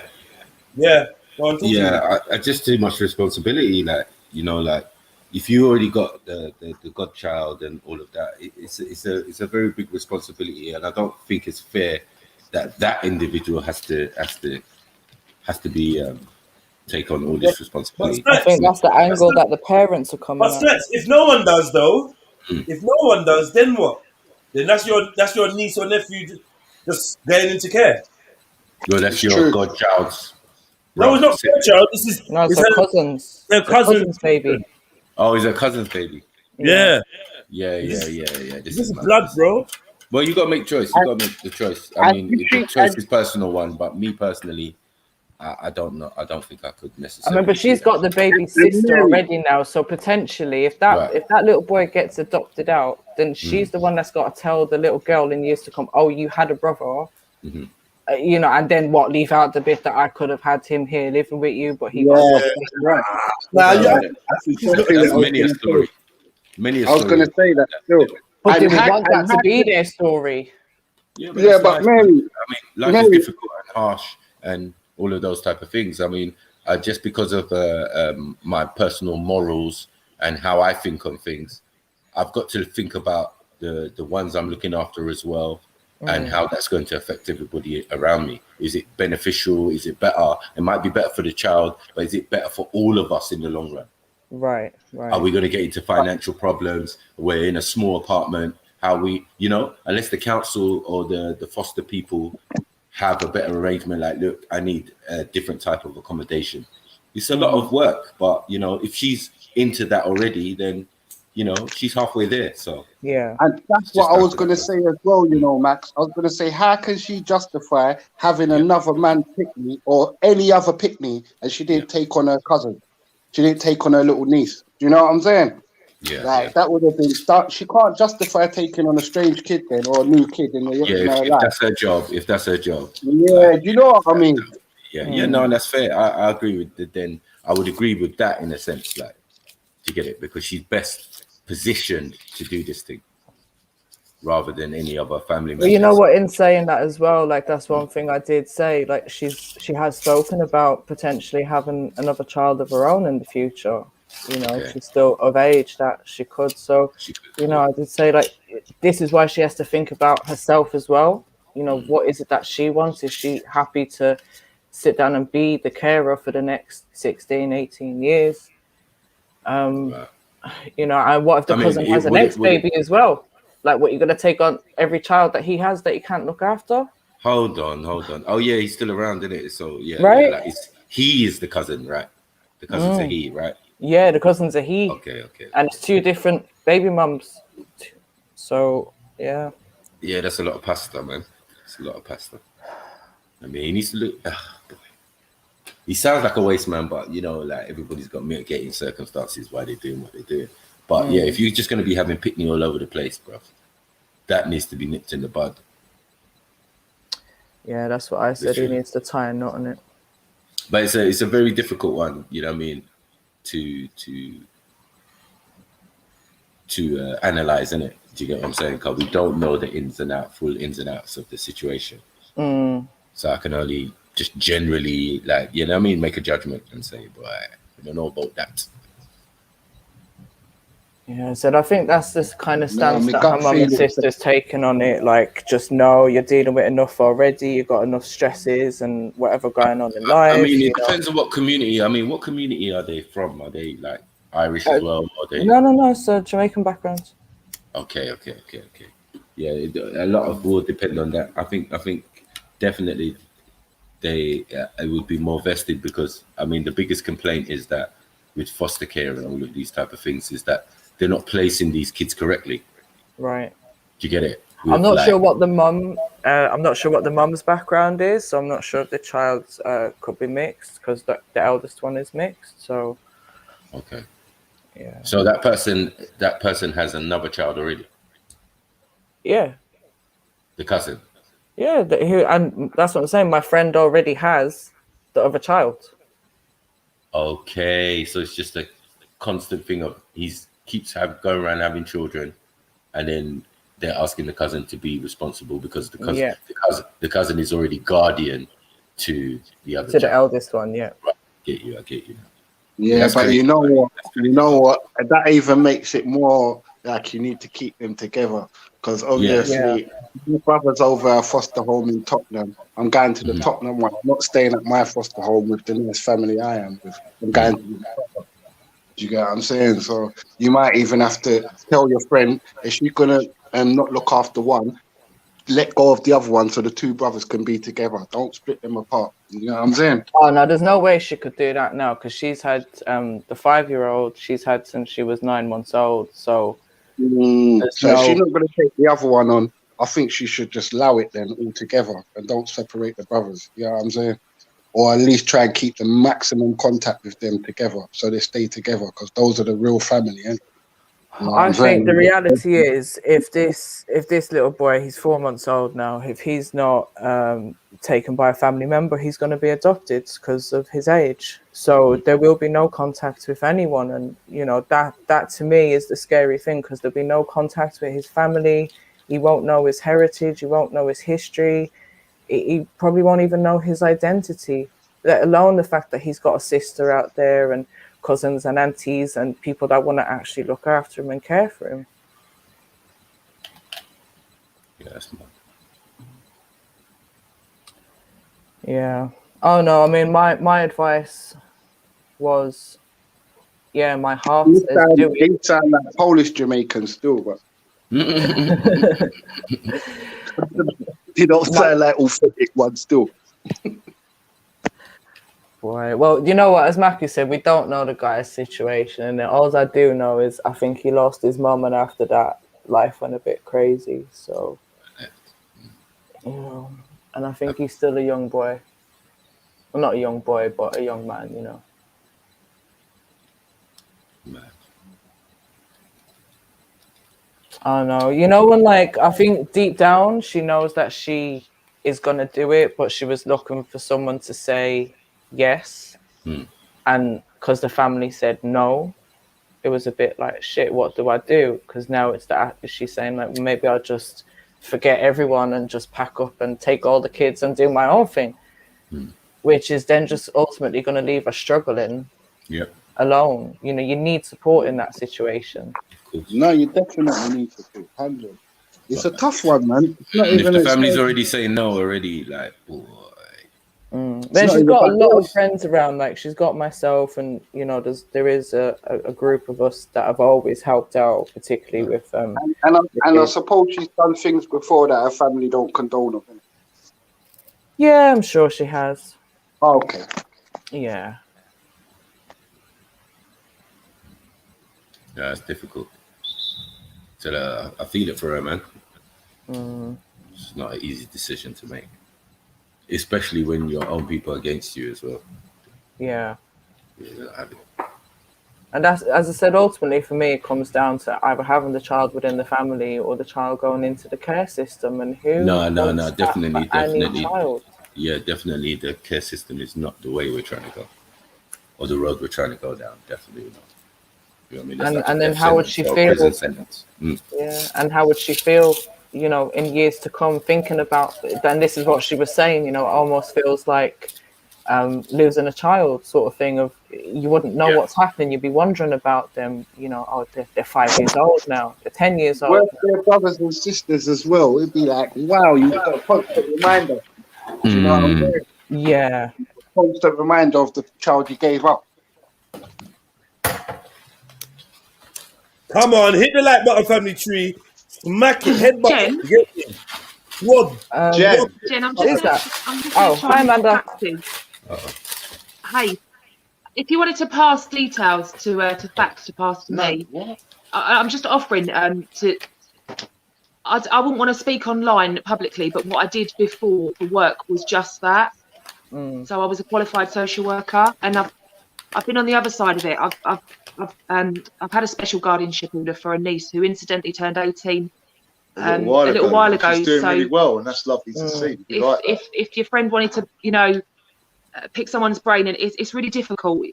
Yeah. I just too much responsibility. Like, you know, like, if you already got the godchild and all of that, it's a very big responsibility, and I don't think it's fair that individual has to be take on all this responsibility. I think that's the angle that the parents are coming at. But if no one does, though, if no one does, then what? Then that's your niece or nephew. just getting into care. Well, that's your godchild's. No, it's not godchild. This is it's her cousin's. Her cousin's baby. Oh, he's a cousin's baby. Yeah. This is blood, bro. Well, you got to make choice. You got to make the choice. I mean, the choice is personal one, but me personally, I don't know. I don't think I could necessarily. I remember she's got the baby sister already now, so potentially, if that little boy gets adopted out, then she's the one that's got to tell the little girl in years to come, oh, you had a brother, you know, and then leave out the bit that I could have had him here living with you, but he got right. That's many a story. I was going to say that still. But do we want that to be their story? Yeah, but Mary, I mean, life is difficult and harsh and all of those type of things. I mean, just because of my personal morals and how I think on things, I've got to think about the ones I'm looking after as well, and how that's going to affect everybody around me. Is it beneficial? Is it better? It might be better for the child, but is it better for all of us in the long run? Right. Are we going to get into financial problems? We're in a small apartment. How we, you know, unless the council or the foster people have a better arrangement, like, look, I need a different type of accommodation. It's a lot of work, but, you know, if she's into that already, then, you know, she's halfway there. So, yeah. And that's what I was going to say as well, you know, Max. I was going to say, how can she justify having another man pick me or any other pick me, and she didn't take on her cousin? She didn't take on her little niece. Do you know what I'm saying? Yeah. That would have been she can't justify taking on a strange kid then, or a new kid in the if that's her job. If that's her job. Yeah, do you know what I mean? Yeah, no, that's fair. I agree with that. Then I would agree with that in a sense, like, to get it, because she's best positioned to do this thing rather than any other family member. Well, you know what, in saying that as well, like, that's one thing I did say, like, she has spoken about potentially having another child of her own in the future. You know, she's still of age that she could. So, you know, I did say, like, this is why she has to think about herself as well. You know, what is it that she wants? Is she happy to sit down and be the carer for the next 16, 18 years? You know, and what if the cousin has a next baby as well? Like, what, you're going to take on every child that he has that he can't look after? Hold on. Oh, yeah, he's still around, isn't it? So, yeah. Right? Yeah, like, he is the cousin, right? The cousin's a he, right? Yeah, the cousin's a he. Okay. And it's two different baby mums. So, yeah. Yeah, that's a lot of pasta, man. It's a lot of pasta. I mean, he needs to look... boy. He sounds like a waste man, but, you know, like, everybody's got mitigating circumstances why they're doing what they're doing. But, yeah, if you're just going to be having picnic all over the place, bro, that needs to be nipped in the bud. Yeah, that's what I said. He needs to tie a knot on it. But it's a very difficult one, you know what I mean, to analyze, innit? Do you get what I'm saying? Because we don't know the full ins and outs of the situation. So I can only just generally, like, you know what I mean, make a judgment and say, boy, I don't know about that. Yeah, so I think that's this kind of stance that her mum and sister's taken on it. Like, just know you're dealing with enough already. You've got enough stresses and whatever going on in life. I mean, it depends on what community. I mean, what community are they from? Are they like Irish as well? Or they... No. It's a Jamaican background. Okay. Yeah, a lot of will depend on that. I think definitely it would be more vested, because I mean, the biggest complaint is that with foster care and all of these type of things is that they're not placing these kids correctly. Right. Do you get it? I'm not sure what the mum. I'm not sure what the mum's background is, so I'm not sure if the child's could be mixed, because the eldest one is mixed. So. Okay. Yeah. So that person has another child already. Yeah. The cousin. Yeah, and that's what I'm saying. My friend already has the other child. Okay, so it's just a constant thing of keeps going around having children, and then they're asking the cousin to be responsible because the cousin is already guardian to the other child. The eldest one. Yeah. Right. I get you. Yeah, but crazy. You know what? That even makes it more like you need to keep them together, because obviously my brother's over a foster home in Tottenham. I'm going to the Tottenham one. I'm not staying at my foster home with the nice family I am with. I'm going to the Tottenham. Do you get what I'm saying? So you might even have to tell your friend, if she's gonna not look after one, let go of the other one so the two brothers can be together. Don't split them apart. You know what I'm saying? Oh no, there's no way she could do that now because she's had the 5-year-old she's had since she was 9 months old. So, so if she's not going to take the other one on, I think she should just allow it then altogether and don't separate the brothers. You know what I'm saying? Or at least try and keep the maximum contact with them together so they stay together because those are the real family. You know I think the reality is if this little boy, he's 4 months old now, if he's not taken by a family member, he's going to be adopted because of his age. So there will be no contact with anyone, and you know that to me is the scary thing because there'll be no contact with his family. He won't know his heritage. He won't know his history. He probably won't even know his identity, let alone the fact that he's got a sister out there and cousins and aunties and people that want to actually look after him and care for him. Yeah, that's mad. Yeah. Oh no, I mean my advice was, yeah, my heart You says do it. You sound like Polish Jamaican still, but you don't sound like authentic one still. Right. Well, you know what? As Matthew said, we don't know the guy's situation, and all I do know is I think he lost his mum, and after that, life went a bit crazy. So, you know, and I think he's still a young boy. Well, not a young boy, but a young man. You know. I don't know. You know, when like I think deep down she knows that she is gonna do it, but she was looking for someone to say yes, and because the family said no, it was a bit like shit. What do I do? Because now it's that she's saying like maybe I'll just forget everyone and just pack up and take all the kids and do my own thing, which is then just ultimately going to leave her struggling. Yep. Alone. You know, you need support in that situation. No, you definitely need support. 100. It's a tough one, man. It's not And even if the family's already saying no already, like, boy. Then she's got a lot of friends around. Like she's got myself, and you know, there is a group of us that have always helped out, particularly with and I suppose she's done things before that her family don't condone of. Yeah, I'm sure she has. Oh, okay. Yeah. Yeah, it's difficult. So I feel it for her, man. It's not an easy decision to make, especially when your own people are against you as well. Yeah. Yeah, and that's, as I said, ultimately for me, it comes down to either having the child within the family or the child going into the care system. And who? No, definitely. Child? Yeah, definitely. The care system is not the way we're trying to go, or the road we're trying to go down. Definitely not. You know what I mean? That's like and then how would she feel? Yeah, and how would she feel? You know, in years to come, thinking about. Then this is what she was saying. You know, it almost feels like losing a child, sort of thing. Of you wouldn't know what's happening. You'd be wondering about them. You know, oh, they're 5 years old now. They're 10 years old. Well, their brothers and sisters as well. It'd be like, wow, you've got a constant reminder. Do you know what I'm saying? Yeah. Constant reminder of the child you gave up. Come on, hit the like button, family tree. Smack it, headbutt. What? Jen, I'm What is just that? gonna Hi, Amanda. Hey, if you wanted to pass details to fax to pass to me, I'm just offering to. I wouldn't want to speak online publicly, but what I did before for work was just that. So I was a qualified social worker, and I've been on the other side of it. I've had a special guardianship order for a niece who incidentally turned 18 a little while ago. She's doing so really well, and that's lovely to see. If your friend wanted to, you know, pick someone's brain, and it's really difficult.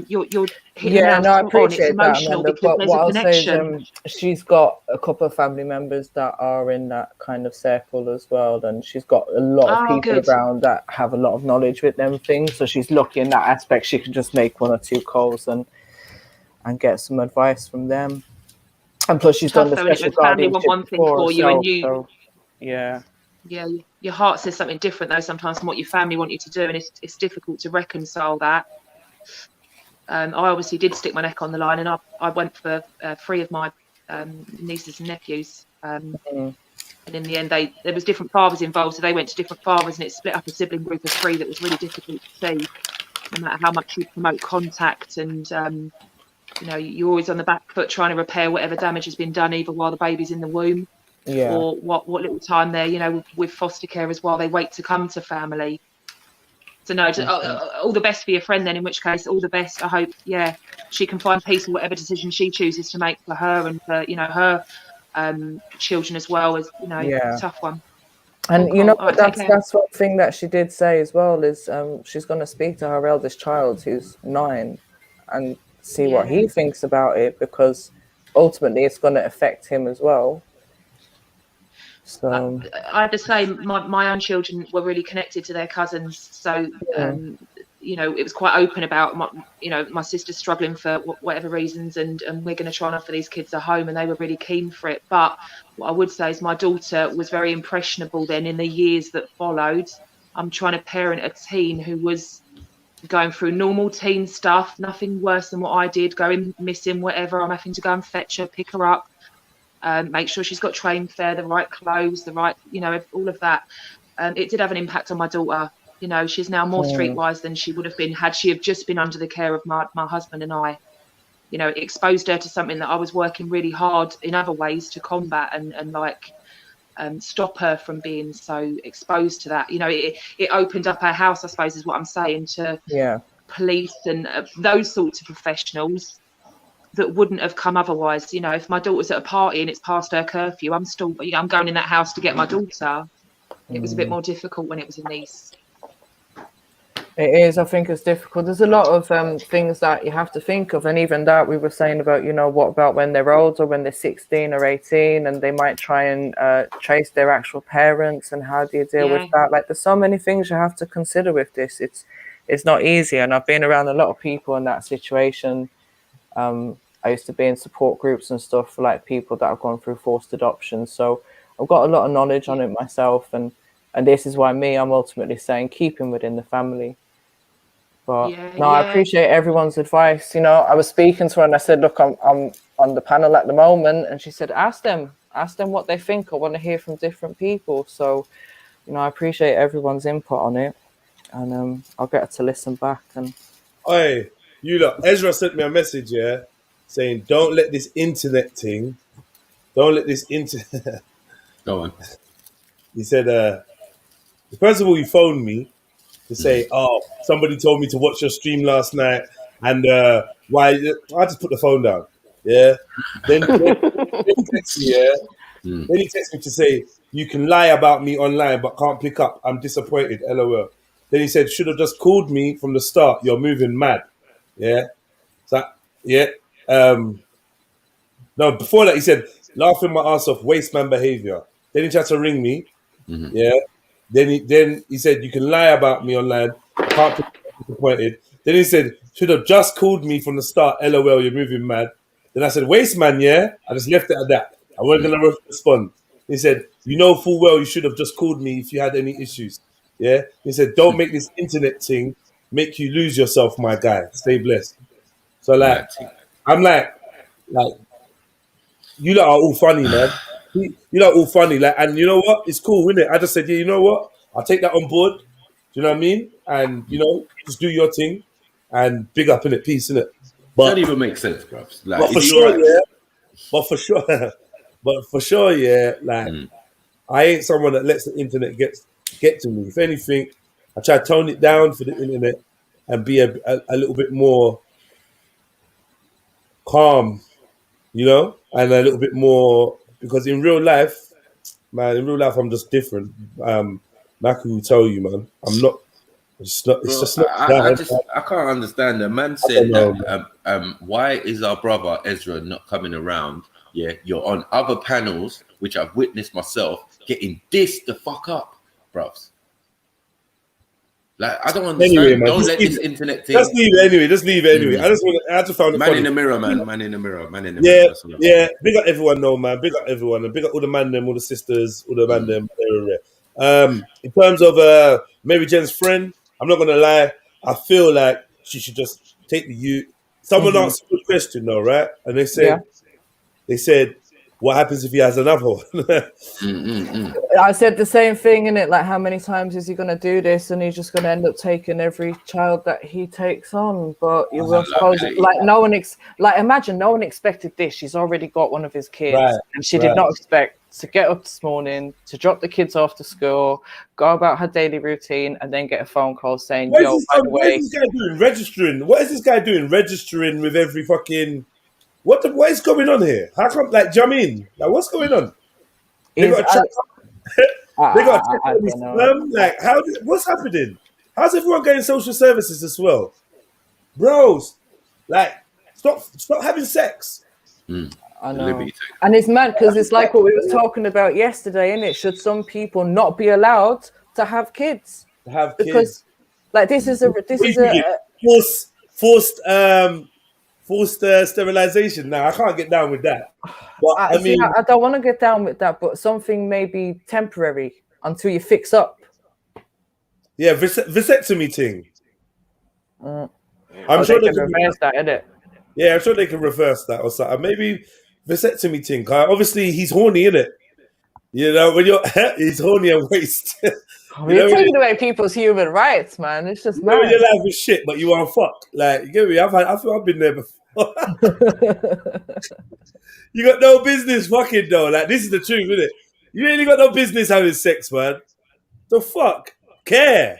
You're hitting Yeah, no, I appreciate it's emotional that, Amanda. because But there's what a I'll say connection. is, she's got a couple of family members that are in that kind of circle as well, and she's got a lot of people Good. around that have a lot of knowledge with them things. So she's lucky in that aspect. She can just make 1 or 2 calls and get some advice from them. And plus, she's done the special family want guardianship one thing before for you, herself, and you. so, yeah. Yeah, your heart says something different though sometimes from what your family want you to do, and it's difficult to reconcile that. I obviously did stick my neck on the line, and I went for 3 of my nieces and nephews. And in the end, there was different fathers involved, so they went to different fathers, and it split up a sibling group of 3 that was really difficult to see, no matter how much you promote contact. And you know, you're always on the back foot trying to repair whatever damage has been done, either while the baby's in the womb, or what little time there, you know, with foster carers while they wait to come to family. So no, all the best for your friend then, in which case, all the best. I hope, she can find peace in whatever decision she chooses to make for her and for, you know, her children as well. As, you know, a tough one. And you know, that's one thing that she did say as well is she's going to speak to her eldest child, who's 9, and see what he thinks about it, because ultimately it's going to affect him as well. So I have to say, my own children were really connected to their cousins, so you know, it was quite open about my sister's struggling for whatever reasons, and we're going to try and offer these kids a home, and they were really keen for it. But what I would say is my daughter was very impressionable then in the years that followed. I'm trying to parent a teen who was going through normal teen stuff, nothing worse than what I did, going missing, whatever. I'm having to go and fetch her, pick her up, make sure she's got train fare, the right clothes, the right, you know, all of that. It did have an impact on my daughter. You know, she's now more streetwise than she would have been had she have just been under the care of my husband and I. You know, it exposed her to something that I was working really hard in other ways to combat and stop her from being so exposed to that. You know, it opened up her house, I suppose, is what I'm saying, to police and those sorts of professionals that wouldn't have come otherwise. You know, if my daughter's at a party and it's past her curfew, I'm going in that house to get my daughter. It was a bit more difficult when it was in these. It is. I think it's difficult. There's a lot of things that you have to think of. And even that we were saying about, you know, what about when they're older, when they're 16 or 18 and they might try and trace their actual parents, and how do you deal with that? Like, there's so many things you have to consider with this. It's not easy. And I've been around a lot of people in that situation. I used to be in support groups and stuff for like people that have gone through forced adoption. So I've got a lot of knowledge on it myself. And this is why I'm ultimately saying keep him within the family. But I appreciate everyone's advice. You know, I was speaking to her and I said, look, I'm on the panel at the moment. And she said, ask them what they think. I want to hear from different people. So, you know, I appreciate everyone's input on it. And I'll get her to listen back. And hey, you look, Ezra sent me a message, saying, don't let this internet thing, go on. He said, first of all, you phoned me to say, oh, somebody told me to watch your stream last night, and why? I just put the phone down. Yeah. Then he texts me. Then he texts me to say, you can lie about me online, but can't pick up. I'm disappointed. LOL. Then he said, should have just called me from the start. You're moving mad. Yeah. So no, before that he said, laughing my ass off, waste man behavior. Then he tried to ring me. Yeah. Then he said, you can lie about me online. I can't be disappointed. Then he said, should have just called me from the start. LOL, you're moving mad. Then I said, waste man, I just left it at that. I wasn't going to respond. He said, you know full well you should have just called me if you had any issues. Yeah. He said, don't make this internet thing make you lose yourself, my guy. Stay blessed. So like, I'm like, you lot are all funny, man. You lot are all funny, like, and you know what? It's cool, isn't it? I just said, you know what? I'll take that on board. Do you know what I mean? And you know, just do your thing, and big up in it, peace in it. But that even makes sense, bro. Like, but for sure, like, I ain't someone that lets the internet get to me. If anything, I try to tone it down for the internet and be a little bit more calm, you know, and a little bit more, because in real life, I'm just different. Maku will tell you, man, I'm not. It's just not. I can't understand. The man said that. Why is our brother Ezra not coming around? Yeah, you're on other panels, which I've witnessed myself, getting dissed the fuck up, bros. Like, I don't understand. Anyway, man, don't let this internet thing. Just leave it anyway. I just found it man funny. in the mirror, man. Man in the mirror. Yeah. Big up everyone, though, man. Big up everyone, and big up all the man them, all the sisters, all the man them. In terms of Mary Jen's friend, I'm not gonna lie. I feel like she should just take the youth. Someone asked a good question, though, right? And they said, what happens if he has another one? I said the same thing, innit? Like, how many times is he going to do this? And he's just going to end up taking every child that he takes on. But you will suppose, like, imagine no one expected this. She's already got one of his kids. And she did not expect to get up this morning, to drop the kids off to school, go about her daily routine, and then get a phone call saying, what is this guy doing? Registering? What is this guy doing? Registering with every fucking... What is going on here? How come, like, do you know what I mean? Like, what's going on? They got to check on his sperm. Like, what's happening? How's everyone getting social services as well? Bros, like, stop having sex. I know. And it's mad because it's like what we were talking about yesterday, innit? Should some people not be allowed to have kids? Because, like, this is a forced sterilization. Now I can't get down with that. But I mean, I don't want to get down with that. But something may be temporary until you fix up. Yeah, vasectomy thing. I'm sure they can reverse that, innit? Yeah, I'm sure they can reverse that or something. Maybe vasectomy thing. Obviously, he's horny, innit? You know, when he's horny and waste. You're taking away people's human rights, man. It's just mad. Your life is shit, but you want to fuck. Like, you get me? I feel I've been there before. You got no business fucking though. Like, this is the truth, isn't it? You ain't got no business having sex, man. The fuck? Care?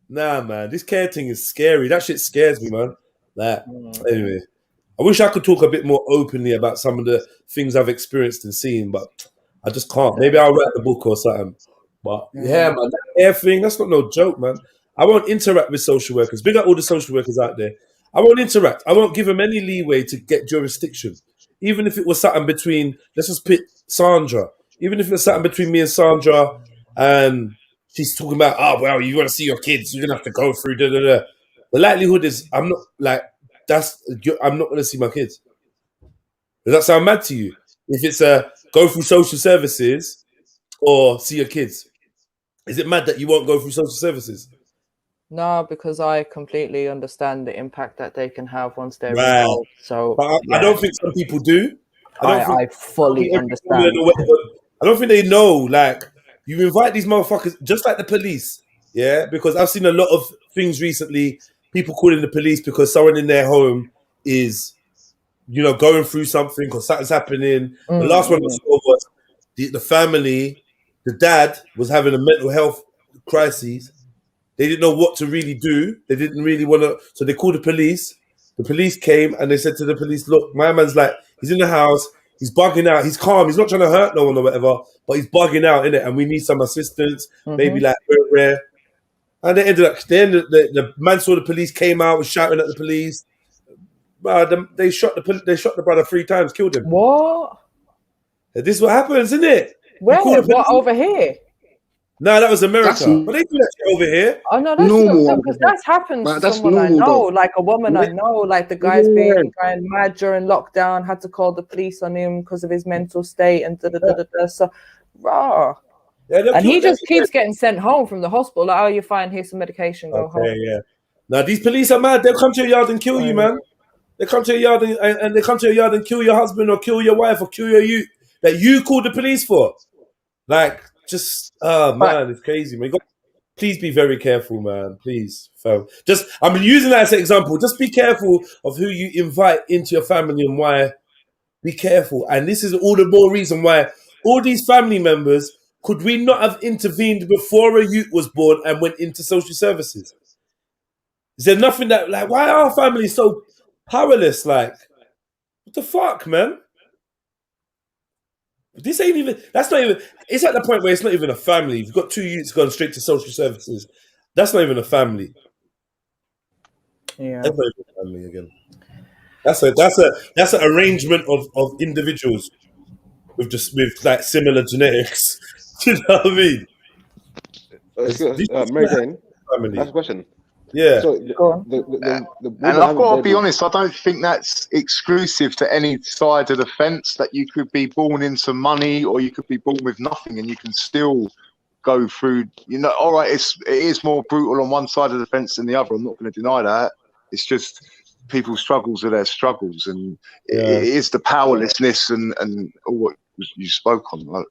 Nah, man. This care thing is scary. That shit scares me, man. Like, anyway. I wish I could talk a bit more openly about some of the things I've experienced and seen, but I just can't. Maybe I'll write the book or something. But yeah, man, that air thing, that's not no joke, man. I won't interact with social workers. Big up all the social workers out there. I won't interact. I won't give them any leeway to get jurisdiction. Even if it was something between, let's just pick Sandra. Even if it was something between me and Sandra and she's talking about, oh, well, you want to see your kids, you're going to have to go through, da-da-da. The likelihood is I'm not going to see my kids. Does that sound mad to you? If it's go through social services or see your kids. Is it mad that you won't go through social services? No, because I completely understand the impact that they can have once they're involved. So, but I don't think some people do. I fully understand. I don't think they know. Like, you invite these motherfuckers, just like the police, yeah? Because I've seen a lot of things recently, people calling the police because someone in their home is, you know, going through something or something's happening. The last one I saw was the family, the dad was having a mental health crisis. They didn't know what to really do. They didn't really want to, so they called the police. The police came and they said to the police, look, my man's like, he's in the house, he's bugging out, he's calm, he's not trying to hurt no one or whatever, but he's bugging out, innit? And we need some assistance, maybe like rare. And they ended up, the man saw the police, came out, was shouting at the police. They shot the brother 3 times, killed him. What? This is what happens, isn't it? Where? What, over here? No, that was America. But they do that shit over here. Oh no, that's normal. Because that's happened to someone I know, like a woman I know. Like the guy's being mad during lockdown, had to call the police on him because of his mental state and da-da-da-da-da. So, raw. Yeah, and he just keeps getting sent home from the hospital. Like, oh, you're fine. Here's some medication. Go home. Yeah. Now these police are mad. They'll come to your yard and kill you, man. They come to your yard and they come to your yard and kill your husband or kill your wife or kill your youth that you called the police for. Like, just man, it's crazy, man. Please be very careful, man. Please, fam. I'm using that as an example. Just be careful of who you invite into your family and why. Be careful. And this is all the more reason why all these family members, could we not have intervened before a youth was born and went into social services? Is there nothing that, like, why are our families so powerless? Like, what the fuck, man? This ain't even, that's not even, it's at the point where it's not even a family. You've got 2 youths going straight to social services. That's not even a family. Yeah. That's not even a family again. That's an arrangement of individuals with like similar genetics. Do you know what I mean? Mary Jane, last question. Yeah. So and I've got to be honest, I don't think that's exclusive to any side of the fence, that you could be born into money or you could be born with nothing and you can still go through, you know, all right, it is more brutal on one side of the fence than the other. I'm not going to deny that. It's just people's struggles are their struggles, and it is the powerlessness and all what you spoke on.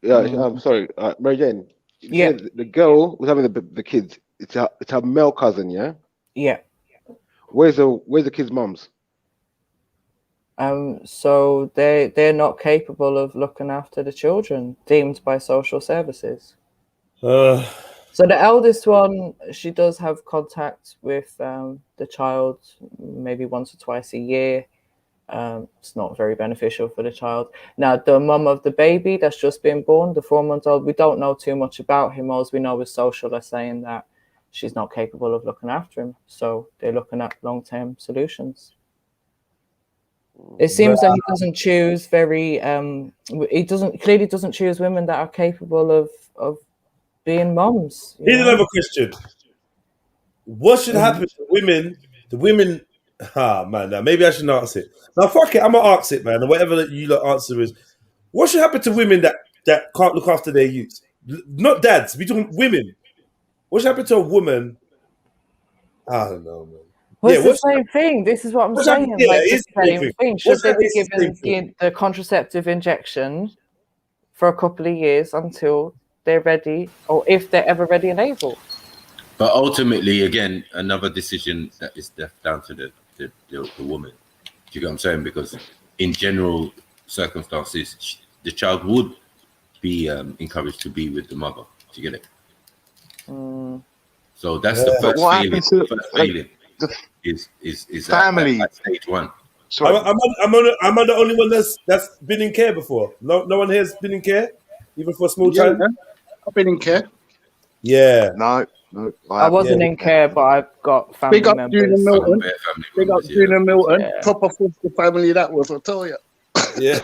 I'm sorry, Mary Jane. Yeah, the girl was having the kids. It's her male cousin, yeah. Yeah. Where's the kids' mums? So they're not capable of looking after the children, deemed by social services. So the eldest one, she does have contact with the child maybe once or twice a year. It's not very beneficial for the child. Now, the mum of the baby that's just been born, the 4-month-old, we don't know too much about him. All we know is social are saying that she's not capable of looking after him. So they're looking at long-term solutions. It seems that he doesn't choose clearly doesn't choose women that are capable of being moms. Here's another question. What should happen to women? The women, man, maybe I shouldn't answer it. Now, fuck it, I'm going to answer it, man. And whatever you lot answer is, what should happen to women that can't look after their youths? Not dads, we're talking women. What should happen to a woman? I don't know, man. Well, it's the same thing. This is what I'm saying. It's the same thing. Should they be given the contraceptive injection for a couple of years until they're ready, or if they're ever ready and able? But ultimately, again, another decision that is left down to the woman. Do you get what I'm saying? Because in general circumstances, the child would be encouraged to be with the mother. Do you get it? So that's the first feeling. Is family at stage one. Sorry. Am I the only one that's been in care before? No one here has been in care, even for a small time. Yeah. I've been in care. Yeah. No. I wasn't in care, but I've got family members. Big up Junior Milton. Yeah. Proper foster family that was, I tell you. Yeah.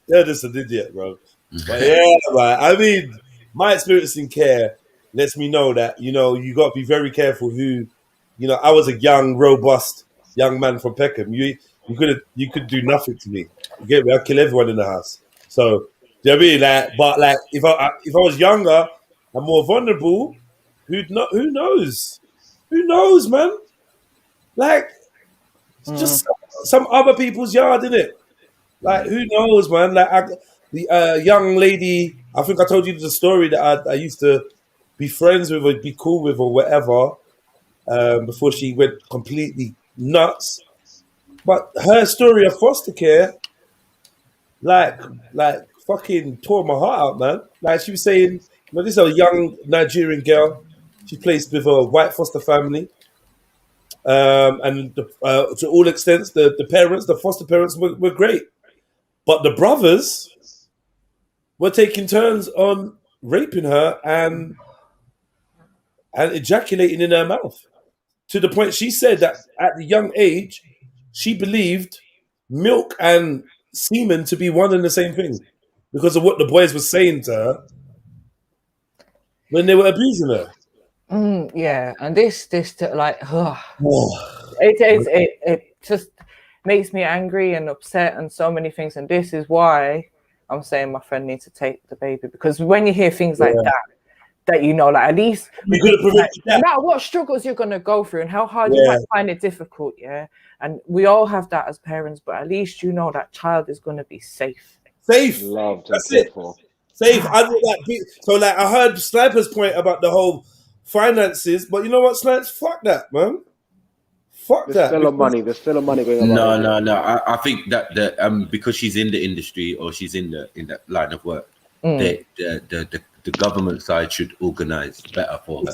They're just an idiot, bro. But yeah, right. I mean, my experience in care lets me know that, you got to be very careful who, I was a young, robust young man from Peckham. You could do nothing to me. You get me? I'd kill everyone in the house. So, do you know what I mean? If I was younger and more vulnerable, who knows? Who knows, man? It's just some other people's yard, isn't it? Who knows, man? The young lady, I think I told you the story that I used to be friends with or be cool with or whatever, before she went completely nuts. But her story of foster care, fucking tore my heart out, man. She was saying, this is a young Nigerian girl. She placed with a white foster family. And to all extents, the foster parents were great. But the brothers were taking turns on raping her and ejaculating in her mouth. To the point she said that at the young age, she believed milk and semen to be one and the same thing because of what the boys were saying to her when they were abusing her. Yeah, and this it just makes me angry and upset and so many things. And this is why I'm saying my friend needs to take the baby, because when you hear things like that at least no matter what struggles you're gonna go through and how hard you might find it difficult, and we all have that as parents, but at least that child is gonna be safe. Loved. That's it. Safe. I heard Sniper's point about the whole finances, but you know what, Snipes? Fuck that, man. Fuck that. There's still money going on. No. I think that because she's in the industry or she's in that line of work, the government side should organize better for her.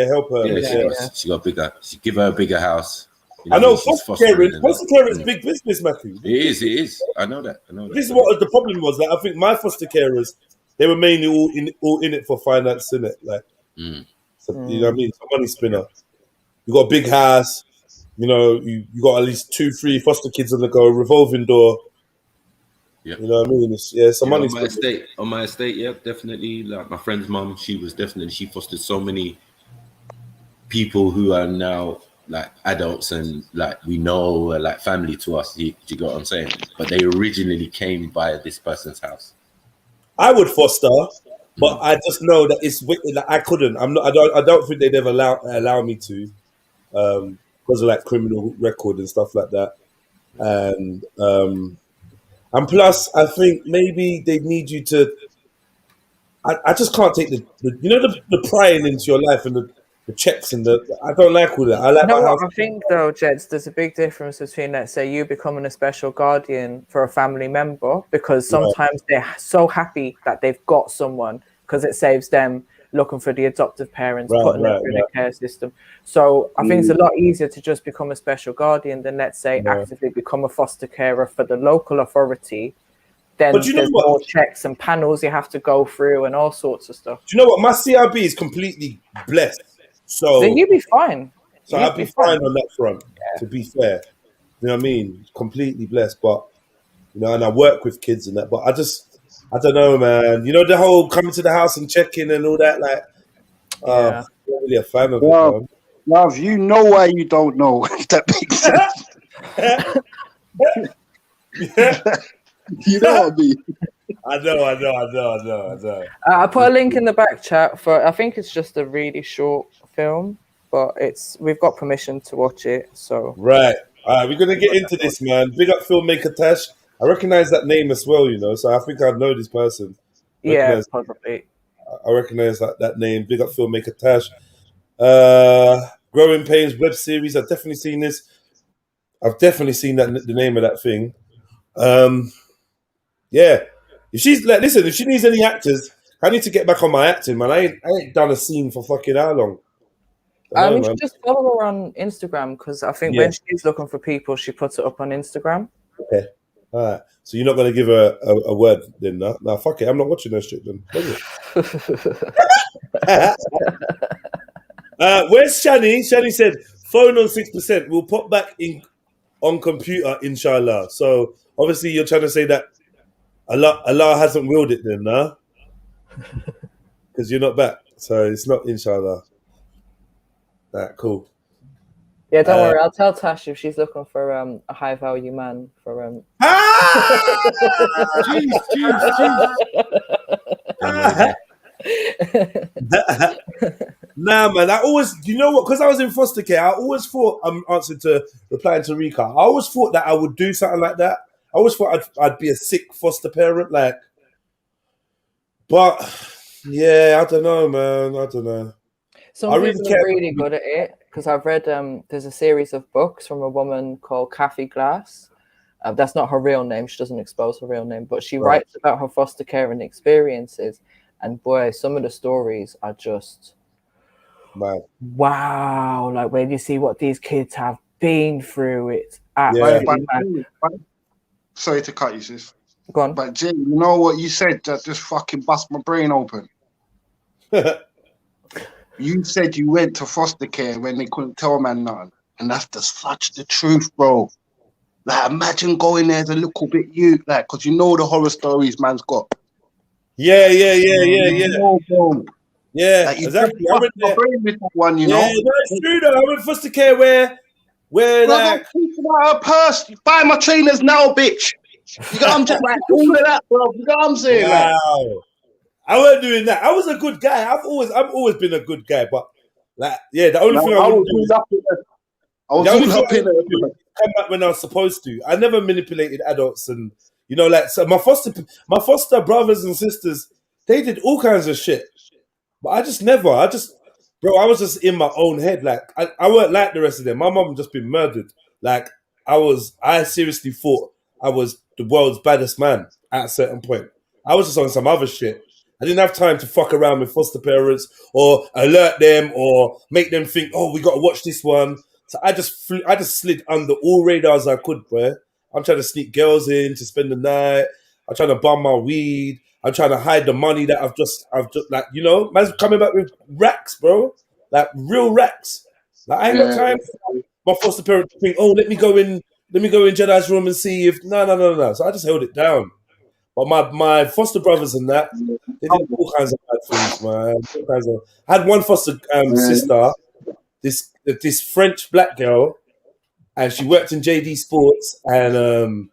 Help her. She got bigger. She give her a bigger house. I know foster care is big business, Matthew. It is. I know that. This is what the problem was. I think my foster carers, they were mainly all in it for finance, innit? So, you know what I mean? It's a money spinner. You got a big house, you got at least 2-3 foster kids on the go, revolving door. Yeah. You know what I mean? It's a money spinner. On my estate, definitely. Like my friend's mum, she fostered so many people who are now like adults and we know like family to us. Do you get what I'm saying? But they originally came by this person's house. I would foster But I just know that it's wicked. That I couldn't. I'm not. I don't think they'd ever allow me to, because of like criminal record and stuff like that. And plus, I think maybe they need you to. I just can't take the prying into your life and the checks and I don't like all that. I like you know my what house. I think though, Jeds, there's a big difference between, let's say, you becoming a special guardian for a family member, because sometimes they're so happy that they've got someone because it saves them looking for the adoptive parents, putting them through the care system. So I think it's a lot easier to just become a special guardian than, let's say, actively become a foster carer for the local authority. Then there's more checks and panels you have to go through and all sorts of stuff. Do you know what? My CRB is completely blessed. So then you'll be fine. So I'll be fine on that front, to be fair. You know what I mean? Completely blessed. But, and I work with kids and that. But I don't know, man. You know, the whole coming to the house and checking and all that, like, I'm not really a fan of it, man. Love, you know why you don't know, if that makes sense. You know what I mean? I know. I put a link in the back chat for, I think it's just a really short film, but we've got permission to watch it, so. Right. All right, we're going to get into this, man. Big up filmmaker Tash. I recognize that name as well, so I think I know this person. Yeah, probably. I recognize that name. Big up filmmaker Tash. Growing Pains web series. I've definitely seen this. I've definitely seen the name of that thing. Yeah. If she's like, listen, if she needs any actors, I need to get back on my acting, man. I ain't done a scene for fucking how long? I mean, just follow her on Instagram, because I think when she's looking for people, she puts it up on Instagram. Okay. All right. So you're not going to give her a word then, no? No, fuck it. I'm not watching her shit then. Where's Shani? Shani said, phone on 6%. We'll pop back in on computer, inshallah. So obviously you're trying to say that Allah hasn't willed it then, no? Because you're not back. So it's not inshallah. That cool. Yeah, don't worry. I'll tell Tash if she's looking for a high value man for Nah, man. I always, you know what? Because I was in foster care, I always thought, answering to replying to Rika, I always thought that I would do something like that. I always thought I'd be a sick foster parent, like. But yeah, I don't know, man. I don't know. Some people are really good at it, because I've read there's a series of books from a woman called Kathy Glass. That's not her real name. She doesn't expose her real name, but she writes about her foster care and experiences. And boy, some of the stories are just wow. Like when you see what these kids have been through, it's absolutely mad. Sorry to cut you, sis. Go on. But Jay, you know what you said that just fucking bust my brain open? You said you went to foster care when they couldn't tell man nothing. And that's just such the truth, bro. Like, imagine going there as a little bit like, because you know the horror stories man's got. Yeah. Like, exactly. I brain with that one, you know. Yeah, that's true though. I went to foster care where like, a purse. Buy my trainers now, bitch. You got I'm just like all of that, bro. You know what I'm saying? Wow. Like, I wasn't doing that. I was a good guy. I've always been a good guy, but like, yeah, the only thing I would do is come back when I was supposed to. I never manipulated adults, and like, so my foster brothers and sisters, they did all kinds of shit, but I was just in my own head. Like I weren't like the rest of them. My mom just been murdered. Like I seriously thought I was the world's baddest man at a certain point. I was just on some other shit. I didn't have time to fuck around with foster parents or alert them or make them think, oh, we got to watch this one. So I just slid under all radars I could, bro. I'm trying to sneak girls in to spend the night. I'm trying to bum my weed. I'm trying to hide the money that I've just like, man's coming back with racks, bro. Like real racks. Like I ain't got time for my foster parent to think, oh, let me go in Jedi's room and see if no. So I just held it down. But my foster brothers and that, they did all kinds of bad things, man. I had one foster sister, this French black girl, and she worked in JD Sports, and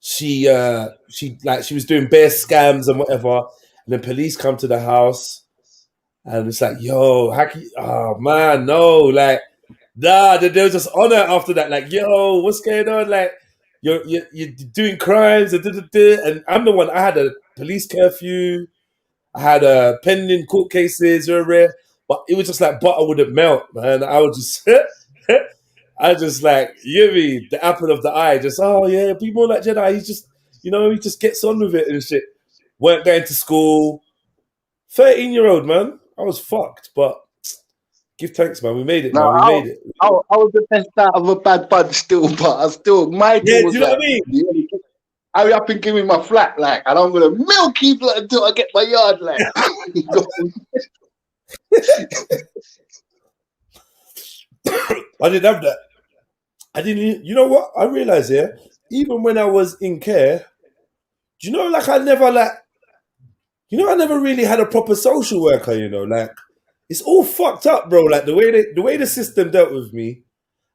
she was doing bare scams and whatever. And and then police come to the house, and it's like, yo, oh man, no, like, nah, they were just on it after that, like, yo, what's going on? Like, you're doing crimes, and I'm the one. I had a police curfew, I had a pending court cases, but it was just like butter wouldn't melt, man. I was just, I just like, you know me, the apple of the eye, just, oh yeah, be more like Jedi. He just, he just gets on with it and shit. Weren't going to school. 13-year-old, man. I was fucked, but give thanks, man. We made it, man. We made it. I was the best out of a bad bud still, but I still, my thing was, do you know what I mean? Hurry up and give me my flat, like, and I'm gonna milk you until I get my yard, like. I didn't have that. I didn't. You know what? I realized here, even when I was in care, do you know, like, I never really had a proper social worker. You know, like, it's all fucked up, bro. Like the way the system dealt with me.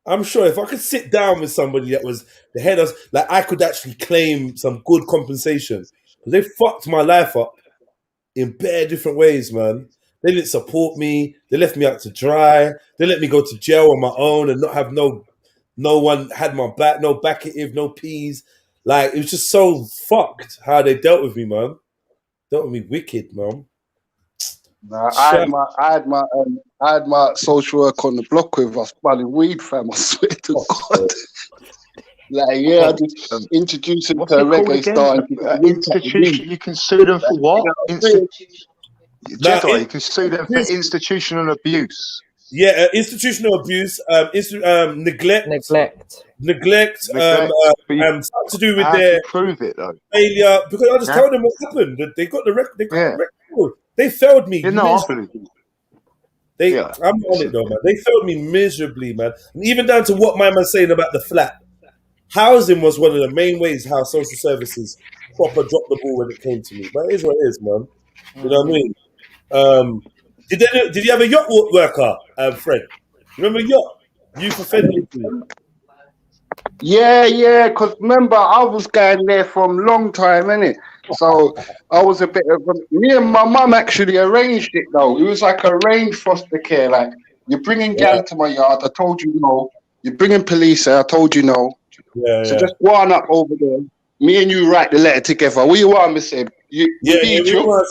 I'm sure if I could sit down with somebody that was the head of, like, I could actually claim some good compensation, because they fucked my life up in bare different ways, man. They didn't support me. They left me out to dry. They let me go to jail on my own and not have no one had my back, no backative, no peas. Like, it was just so fucked how they dealt with me, man. Dealt with me wicked, man. Nah, I had my social work on the block with us, smelling weed, fam. I swear to God. Like, yeah, I just introduced him to a reggae star. Institution. You can sue them for what? Jedi, you can sue them for institutional abuse. Yeah, institutional abuse, neglect. Something to do with their prove it though. Failure. Because I just told them what happened. They got the record. They got the record. They failed me. I'm on it though, man. They failed me miserably, man. And even down to what my man's saying about the flat. Housing was one of the main ways how social services proper dropped the ball when it came to me. But it is what it is, man. You know what I mean? Did you have a yacht worker, Fred? Remember yacht? Youth offending. Yeah, because remember, I was going there from long time, innit? So I was a bit of me and my mum actually arranged it though. It was like arranged foster care. Like, you're bringing gal to my yard, I told you no. You're bringing police there, I told you no. So just go on up over there. Me and you write the letter together. What you want, Miss Eb? We need you. But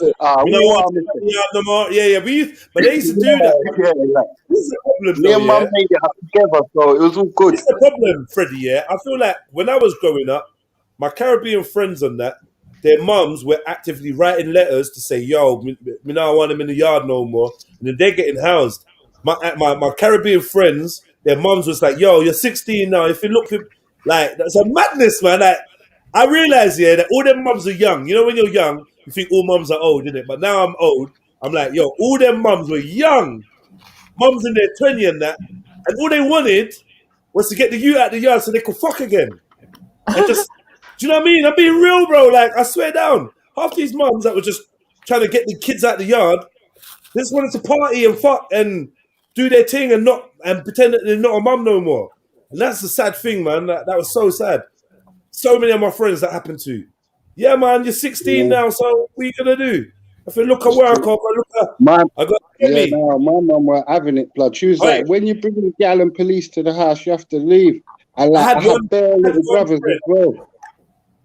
they used to do that. This is the problem, me and mum made it up together, so it was all good. This is the problem, Freddie. Yeah, I feel like when I was growing up, my Caribbean friends on that, their mums were actively writing letters to say, "Yo, me don't want them in the yard no more," and then they're getting housed. My Caribbean friends, their mums was like, "Yo, you're 16 now. If you look for, like, that's a madness, man." Like, I realize, that all them mums are young. You know, when you're young, you think all mums are old, innit? But now I'm old. I'm like, yo, all them mums were young. Mums in their 20 and that. And all they wanted was to get the youth out the yard so they could fuck again. And just, do you know what I mean? I'm being real, bro. Like, I swear down. Half these mums that were just trying to get the kids out the yard, they just wanted to party and fuck and do their thing and pretend that they're not a mum no more. And that's the sad thing, man. That was so sad. So many of my friends that happened to. Yeah, man, you're 16 now, so what are you going to do? If you look at work, my mum were having it, blood. She was like, when you bring the gal and police to the house, you have to leave. And like, I had bare little brothers as well.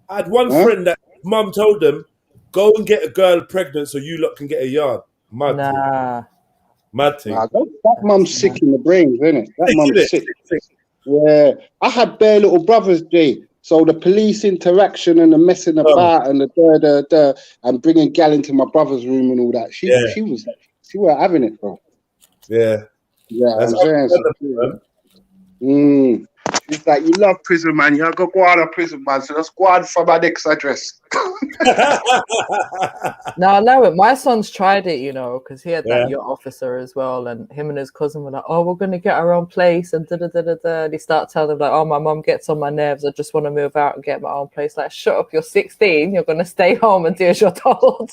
I had one friend that mum told them, go and get a girl pregnant so you lot can get a yard. Mad thing. That mum's sick in the brains, isn't it? That mum's sick. Yeah. I had bare little brothers, Jay. So the police interaction and the messing about and the and bringing gal into my brother's room and all that. She was having it, bro. Yeah. That's She's like, you love prison, man. You gotta go out of prison, man. So let's go out for my next address. No, I know it. My son's tried it, you know, because he had that yacht officer as well, and him and his cousin were like, "Oh, we're gonna get our own place," and And he started telling them like, "Oh, my mum gets on my nerves. I just want to move out and get my own place." Like, shut up! You're 16. You're gonna stay home and do as you're told.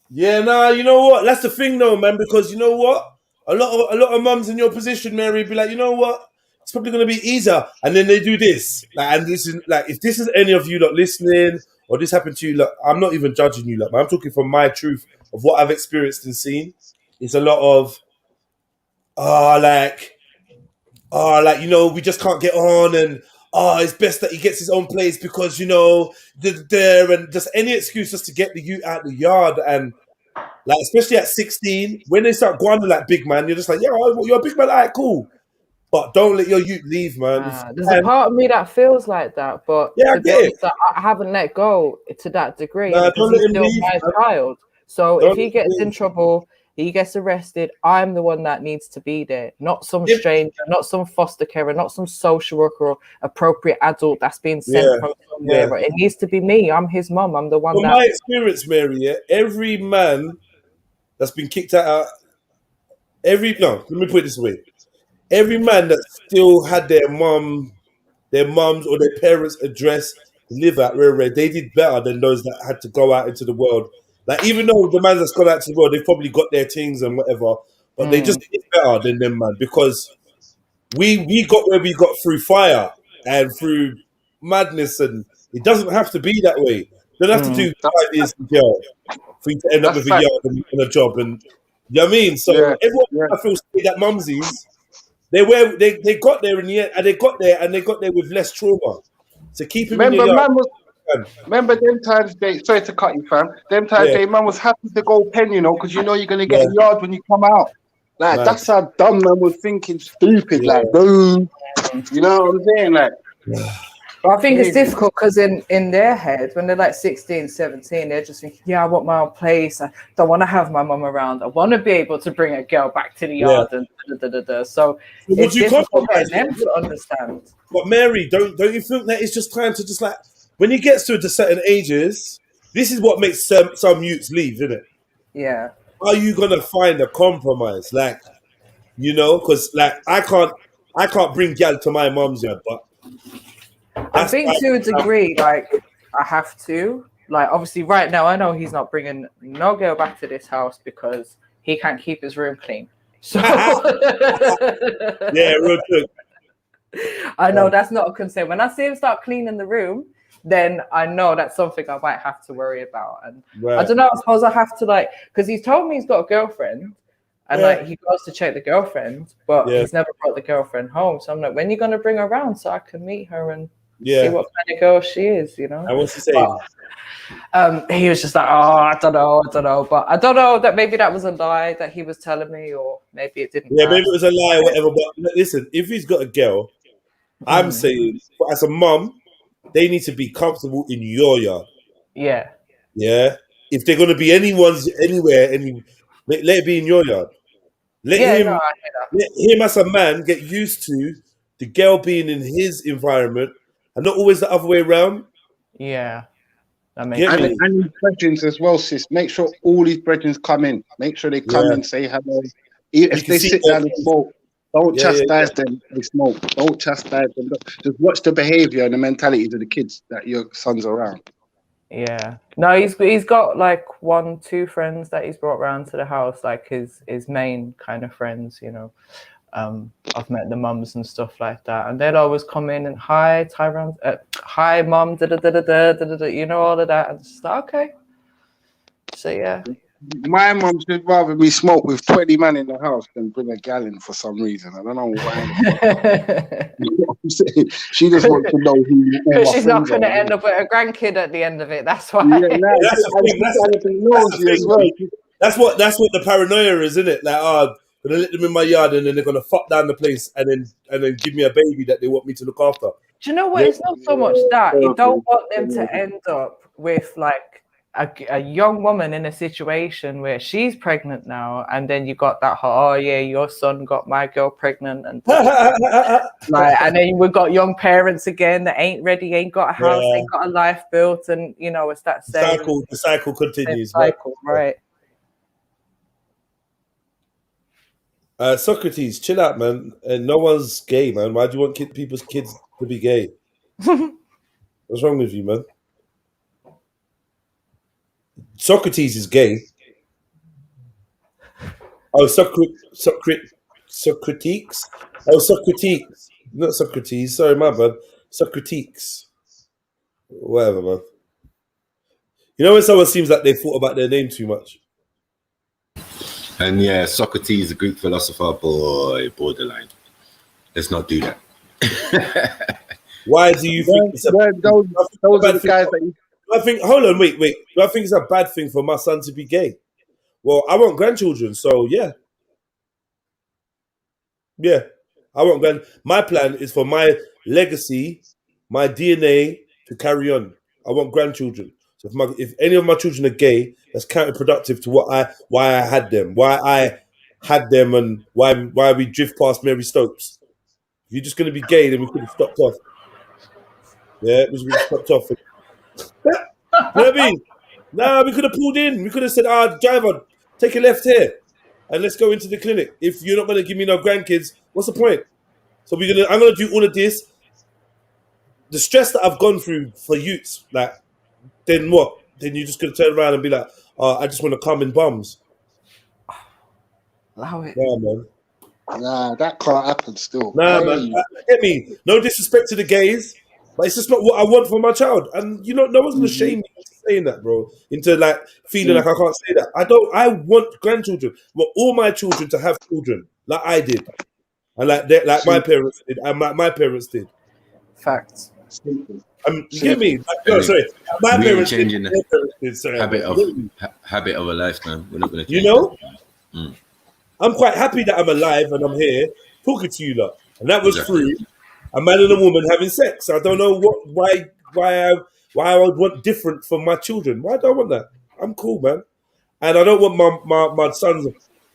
Yeah, nah. You know what? That's the thing, though, man. Because you know what? A lot of mums in your position, Mary, be like, you know what? It's probably going to be easier. And then they do this. Like, and this is like, if this is any of you not listening or this happened to you, look, I'm not even judging you, look, man. I'm talking from my truth of what I've experienced and seen. It's a lot of, you know, we just can't get on, and it's best that he gets his own place because, you know, and just any excuse just to get the youth out the yard. And like, especially at 16, when they start going like big man, you're just like, yeah, you're a big man, all right, cool. But don't let your youth leave, man. There's a part of me that feels like that, but yeah, to be honest, I haven't let go to that degree. Nah, because he's still my child. So if he gets in trouble, he gets arrested, I'm the one that needs to be there, not some stranger, not some foster carer, not some social worker or appropriate adult that's being sent from somewhere. It needs to be me. I'm his mum. I'm the one. From my experience, Mary, every man that's been kicked out, let me put it this way. Every man that still had their mums or their parents' address live at where they did better than those that had to go out into the world. Like, even though the man that's gone out to the world, they've probably got their things and whatever, but they just did better than them, man, because we got where we got through fire and through madness, and it doesn't have to be that way. You don't have to do 5 years in jail for you to end up with a yard and a job, and you know what I mean? So everyone I feel say that mumsies, they got there in the end, and they got there with less trauma. So keep him in your yard. Remember them times sorry to cut you, fam. Them times man was happy to go pen, you know, because you know you're gonna get a yard when you come out. Like that's how dumb man was thinking, stupid, like boom. You know what I'm saying? Like I think it's difficult because in their head, when they're like 16, 17, they're just thinking, yeah, I want my own place. I don't want to have my mum around. I want to be able to bring a girl back to the yard and So it's difficult for them to understand. But Mary, don't you think that it's just time to just like, when he gets to certain ages, this is what makes some youths leave, isn't it? Yeah. Are you gonna find a compromise, like, you know? Because like I can't bring gal to my mum's yard, but I think to a degree, like I have to. Like obviously, right now I know he's not bringing no girl back to this house because he can't keep his room clean. So yeah, real quick. I know that's not a concern. When I see him start cleaning the room, then I know that's something I might have to worry about. And I don't know, I suppose I have to like, because he's told me he's got a girlfriend and like he goes to check the girlfriend, but he's never brought the girlfriend home. So I'm like, when are you going to bring her around so I can meet her and see what kind of girl she is, you know? And what's he saying? He was just like, I don't know. But I don't know that maybe that was a lie that he was telling me, or maybe it didn't. Yeah, maybe it was a lie or whatever. But listen, if he's got a girl, I'm saying, as a mum, they need to be comfortable in your yard. Yeah. Yeah. If they're going to be anywhere, let it be in your yard. Let him as a man get used to the girl being in his environment and not always the other way around. Yeah. And his brethren as well, sis. Make sure all his brethren come in. Make sure they come in, say hello. If they sit down and smoke, don't chastise them. They smoke. Don't chastise them. Just watch the behavior and the mentalities of the kids that your son's around. Yeah. No, he's got like 1-2 friends that he's brought around to the house, like his main kind of friends, you know. I've met the mums and stuff like that, and they'd always come in and hi Tyrone, hi mum, you know, all of that, and it's like, okay. So yeah. My mum should rather me smoke with 20 men in the house than bring a gal in for some reason. I don't know why. You know what I'm saying? She just wants to know who. She's not going to end up with a grandkid at the end of it. That's why. That's what the paranoia is, isn't it? Like, gonna let them in my yard and then they're gonna fuck down the place and then give me a baby that they want me to look after. Do you know what? It's not so much that you don't want them to end up with like a young woman in a situation where she's pregnant now, and then you got that your son got my girl pregnant, and like, and then we've got young parents again that ain't ready, ain't got a house, ain't got a life built, and you know it's that same the cycle continues. Right. Socrates, chill out, man. And no one's gay, man. Why do you want people's kids to be gay? What's wrong with you, man? Socrates is gay. Oh, Socrates. Oh, Socrates. Not Socrates. Sorry, my bad. Socrates. Whatever, man. You know when someone seems like they thought about their name too much? And yeah, Socrates, the Greek philosopher, boy, borderline. Let's not do that. Why do you think it's a those are the guys that I think, hold on, wait. Do I think it's a bad thing for my son to be gay? Well, I want grandchildren, so yeah. Yeah. I want my plan is for my legacy, my DNA to carry on. I want grandchildren. So if any of my children are gay, that's counterproductive to why I had them, and why we drift past Mary Stopes. If you're just going to be gay, then we could have stopped off. Yeah, we should have stopped off. You know what I mean? Nah, we could have pulled in. We could have said, driver, take a left here and let's go into the clinic. If you're not going to give me no grandkids, what's the point? So I'm going to do all of this. The stress that I've gone through for youths, like, then what? Then you're just going to turn around and be like, I just want to come in bums. Allow it. Nah, man. Nah, that can't happen still. Nah, man. Get me. No disrespect to the gays, but it's just not what I want for my child. And no one's going to shame me into saying that, bro. Into like feeling like I can't say that. I want grandchildren. I want all my children to have children, like I did, and like my parents did, and my parents did. Facts. You get me? Sorry. My parents did. Changing the habit of a lifetime. We're not going to. You know. I'm quite happy that I'm alive and I'm here talking to you lot, and that was through a man and a woman having sex. I don't know why I would want different for my children. Why do I want that? I'm cool, man, and I don't want my son's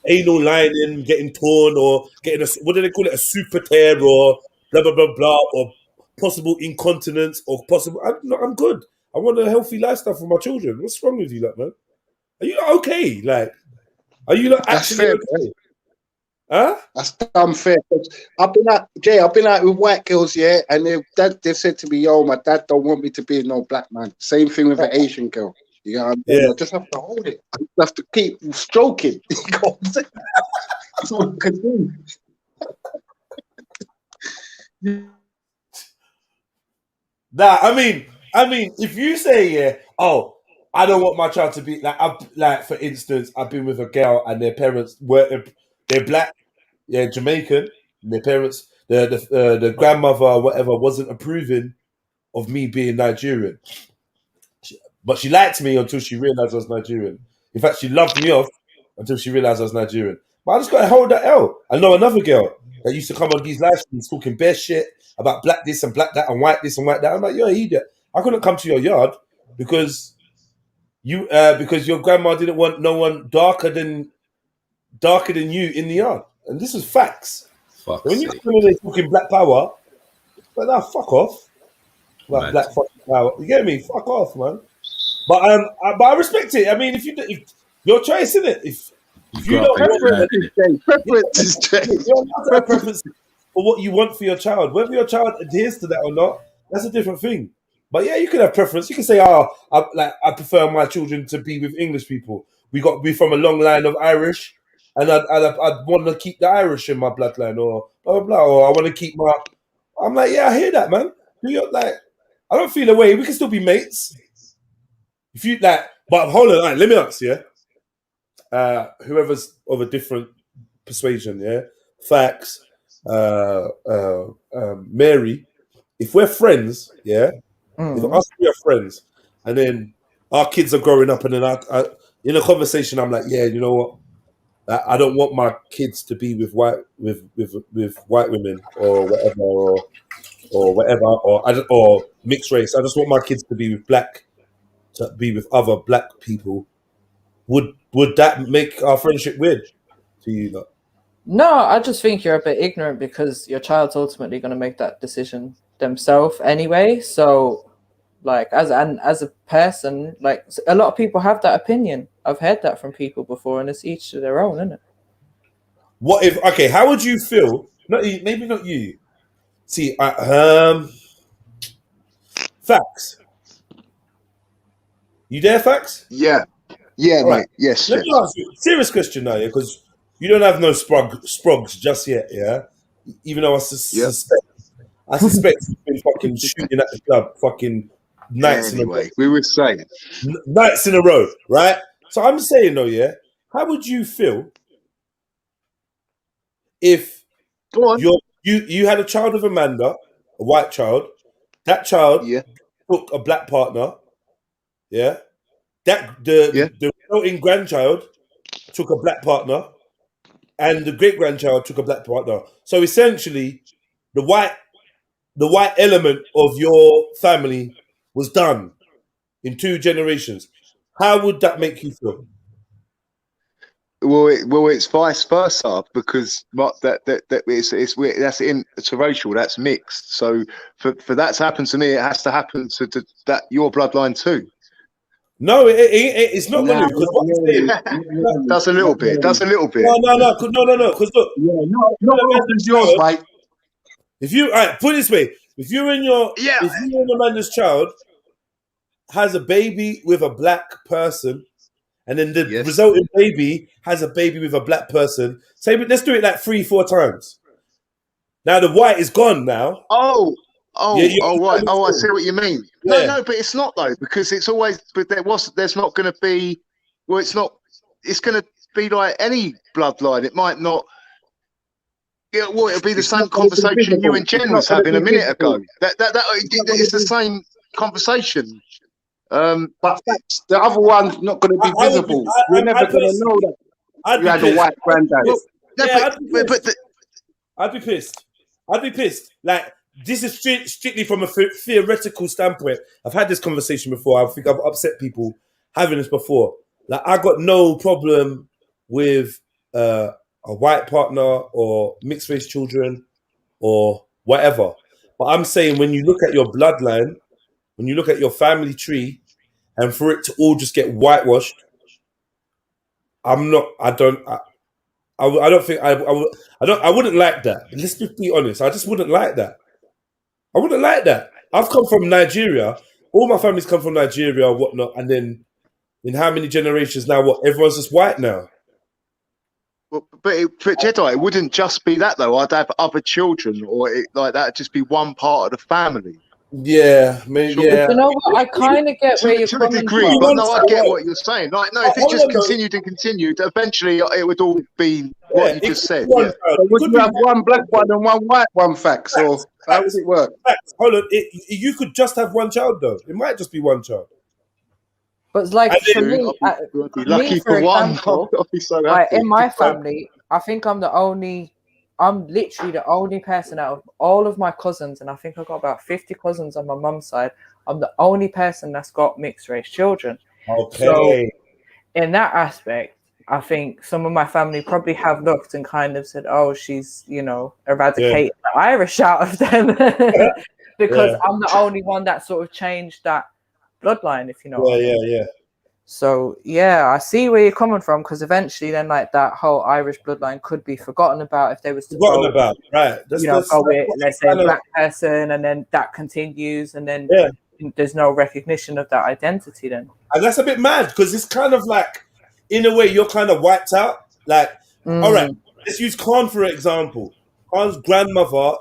anal lining getting torn or getting what do they call it, a super tear or blah blah blah blah, or possible incontinence or possible. I'm good. I want a healthy lifestyle for my children. What's wrong with you, like, man? Are you not okay? Like. Are you not actually okay? Huh? That's unfair. I've been out with white girls, yeah, and they've said to me, "Yo, my dad don't want me to be no black man." Same thing with an Asian girl. You know what I mean? I just have to hold it. I just have to keep stroking. You know what I'm saying? That's all I can do. Nah, I mean, if you say I don't want my child to be like for instance, I've been with a girl and their parents they're black, Jamaican, and their parents, the grandmother or whatever wasn't approving of me being Nigerian. But she liked me until she realized I was Nigerian. In fact, she loved me off until she realized I was Nigerian. But I just got to hold that L. I know another girl that used to come on these live streams talking bare shit about black this and black that and white this and white that. I'm like, you're an idiot. I couldn't come to your yard because your grandma didn't want no one darker than you in the yard, and this is facts. When you're talking black power, but nah, fuck off. Like black fucking power, you get me? Fuck off, man. But I respect it. I mean, if your choice, isn't it? If you don't have preference for what you want for your child, whether your child adheres to that or not, that's a different thing. But yeah, you can have preference. You can say, I prefer my children to be with English people. We got to be from a long line of Irish, and I'd want to keep the Irish in my bloodline, or blah blah blah. Or I want to keep my. I'm like, yeah, I hear that, man. I don't feel away. We can still be mates. If you like, but hold on, let me ask, yeah. Whoever's of a different persuasion, yeah. Facts, Mary. If we're friends, yeah. If us we are friends, and then our kids are growing up, and then I in a conversation, I'm like, yeah, you know what? I don't want my kids to be with white women or whatever, or mixed race. I just want my kids to be with other black people. Would that make our friendship weird to you? Though? No, I just think you're a bit ignorant because your child's ultimately going to make that decision themselves anyway. So. Like as a person, like a lot of people have that opinion. I've heard that from people before, and it's each to their own, isn't it? What if? Okay, how would you feel? Maybe not you. See, Facts. You there, Facts? Yeah, All mate. right. Yes. Let me ask you a serious question now, yeah, because you don't have no sprogs just yet, yeah. Even though I suspect you've been fucking shooting at the club, fucking nights in a row. We were saying Nights in a row, right? So I'm saying though, yeah, how would you feel if you had a child with Amanda, a white child, that child took a black partner, yeah? The resulting grandchild took a black partner, and the great grandchild took a black partner. So essentially, the white element of your family was done in 2 generations. How would that make you feel? Well, it's vice versa because that's interracial, that's mixed. So for that to happen to me, it has to happen to that your bloodline too. No, it's not going to. That's a little bit. That's a little bit. No. Because look, not as yours, mate. If you put it this way, if you and Amanda's child has a baby with a black person, and then the resulting baby has a baby with a black person, say let's do it like 3-4 times. Now the white is gone now. Right. Oh, I see what you mean. Yeah. No, but it's not though, because it's always. But there's not going to be. Well, it's not. It's going to be like any bloodline. It might not. Yeah, well, it'll be the same conversation you and Jen was having a minute ago. It's the same conversation. But the other one's not going to be visible. We're never going to know that you had a white granddad. I'd be pissed. Like, this is strictly from a theoretical standpoint. I've had this conversation before. I think I've upset people having this before. Like, I got no problem with a white partner or mixed race children or whatever. But I'm saying when you look at your bloodline, when you look at your family tree, and for it to all just get whitewashed, I wouldn't like that. Let's just be honest. I just wouldn't like that. I wouldn't like that. I've come from Nigeria. All my family's come from Nigeria or whatnot. And then in how many generations now, everyone's just white now. Well, but Jedi, it wouldn't just be that though. I'd have other children or like that. Just be one part of the family. Yeah, maybe. Yeah. You know what? I kind of get where you're coming from. But no, I get what you're saying. Like, no, if it just continued and continued, eventually it would all be what you just said. So would you have one black one and one white one, facts? Or how does it work? Hold on. You could just have one child, though. It might just be one child. But it's like, for me, for example, like in my family, I think I'm literally the only person out of all of my cousins, and I think I've got about 50 cousins on my mum's side. I'm the only person that's got mixed race children. Okay. So in that aspect, I think some of my family probably have looked and kind of said, oh, she's, eradicated the Irish out of them because I'm the only one that sort of changed that bloodline, if you know what I mean. Yeah. So I see where you're coming from, because eventually then like that whole Irish bloodline could be forgotten about if they was to right. Let's say a black person, and then that continues, and then there's no recognition of that identity then. And that's a bit mad, because it's kind of like, in a way, you're kind of wiped out. Like, all right, let's use Khan for example. Khan's grandmother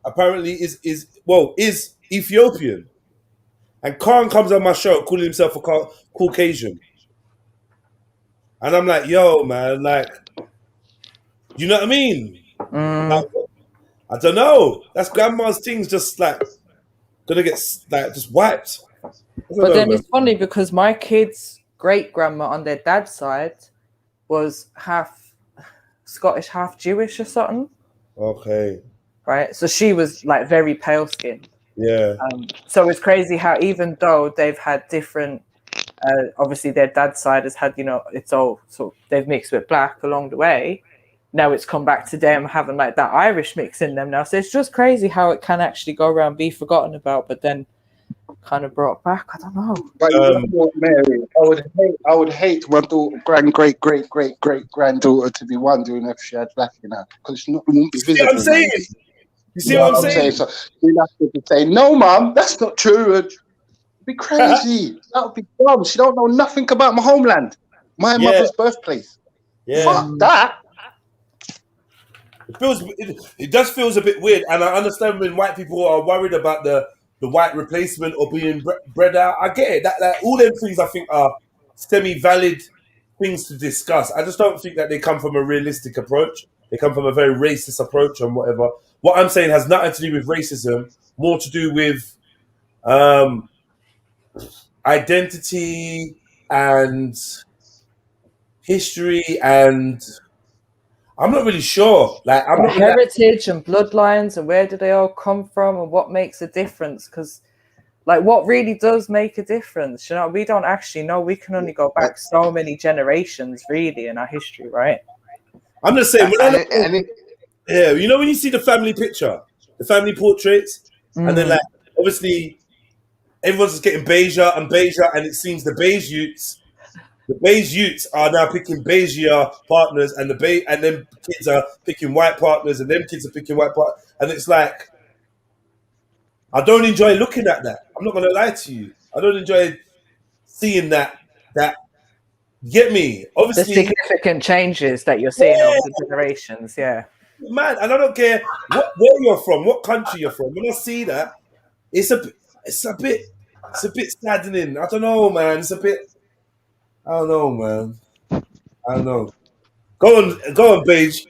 apparently is Ethiopian. And Khan comes on my show calling himself a Caucasian. And I'm like, yo, man, like, you know what I mean? Like, I don't know. That's grandma's things just like gonna get like just wiped. But then it's funny because my kids' great grandma on their dad's side was half Scottish, half Jewish or something. Okay. Right. So she was like very pale skinned. Yeah. So it's crazy how even though they've had different, obviously their dad's side has had, it's all sort of, they've mixed with black along the way. Now it's come back to them having like that Irish mix in them now. So it's just crazy how it can actually go around, be forgotten about, but then kind of brought back. I don't know. But Mary, I would hate my great granddaughter to be wondering if she had black in her, because it wouldn't be visible. I'm saying. You see what I'm saying? So you'd have to say, no, Mum, that's not true. It'd be crazy. That would be dumb. She don't know nothing about my homeland, my mother's birthplace. Yeah. Fuck that. It just feels a bit weird, and I understand when white people are worried about the the white replacement or being bred out. I get it. That all them things I think are semi-valid things to discuss. I just don't think that they come from a realistic approach. They come from a very racist approach and whatever. What I'm saying has nothing to do with racism, more to do with identity and history, and I'm not really sure. Like, I'm not heritage and bloodlines, and where do they all come from, and what makes a difference? Because, like, what really does make a difference? You know, we don't actually know. We can only go back so many generations, really, in our history, right? I'm just saying, yeah, you know, when you see the family picture, the family portraits, and then, like, obviously, everyone's just getting beiger, and it seems the beige youths are now picking beigeier partners, and them kids are picking white partners, and them kids are picking white partners, and it's like, I don't enjoy looking at that. I'm not gonna lie to you. I don't enjoy seeing that. Get me? Obviously, the significant changes that you're seeing over the generations, man. And I don't care where you're from, what country you're from. When I see that, it's a bit saddening. I don't know, man. It's a bit. I don't know, man. I don't know. Go on, beige.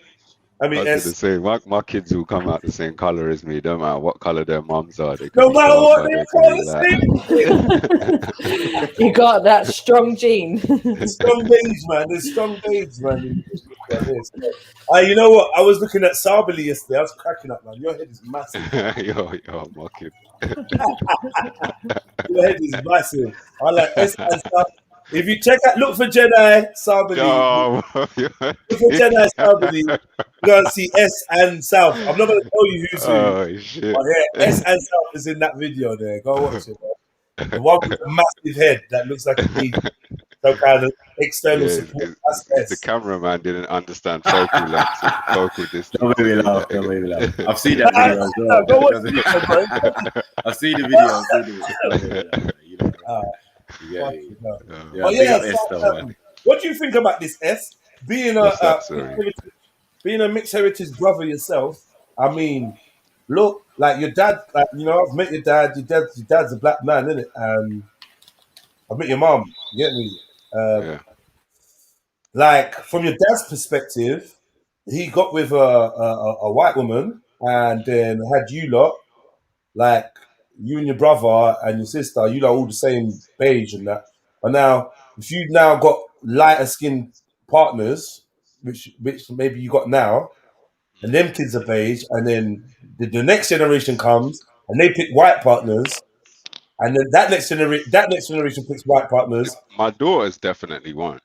I mean, I was gonna say, my kids will come out the same color as me. Don't matter what color their mums are. They no matter what they you got that strong gene. Strong beige, man. There's strong beige, man. You know what? I was looking at Sabali yesterday. I was cracking up, man. Your head is massive. Yo, my kid. Your head is massive. I like S and stuff. If you look for Jedi Sabali. Look for Jedi Sabali. You're gonna see S and South. I'm not gonna tell you who's who. Oh shit! But yeah, S and South is in that video there. Go watch it. Man. The one with the massive head that looks like a big, some kind of external support. That's S. The cameraman didn't understand focal length, focal distance. Don't make me laugh. I've seen that video as well. Go watch it, bro. I've seen the video. What do you think about this, S? Being a mixed heritage brother yourself, I mean, look, like your dad, like, you know, I've met your dad. Your dad's a black man, isn't it? I've met your mom. You get me? Like, from your dad's perspective, he got with a white woman, and then had you lot, like you and your brother and your sister, you lot all the same beige and that. But now, if you now got lighter skinned partners, which maybe you got now, and them kids are beige, and then the next generation comes and they pick white partners, and then that next generation picks white partners. My daughters definitely won't.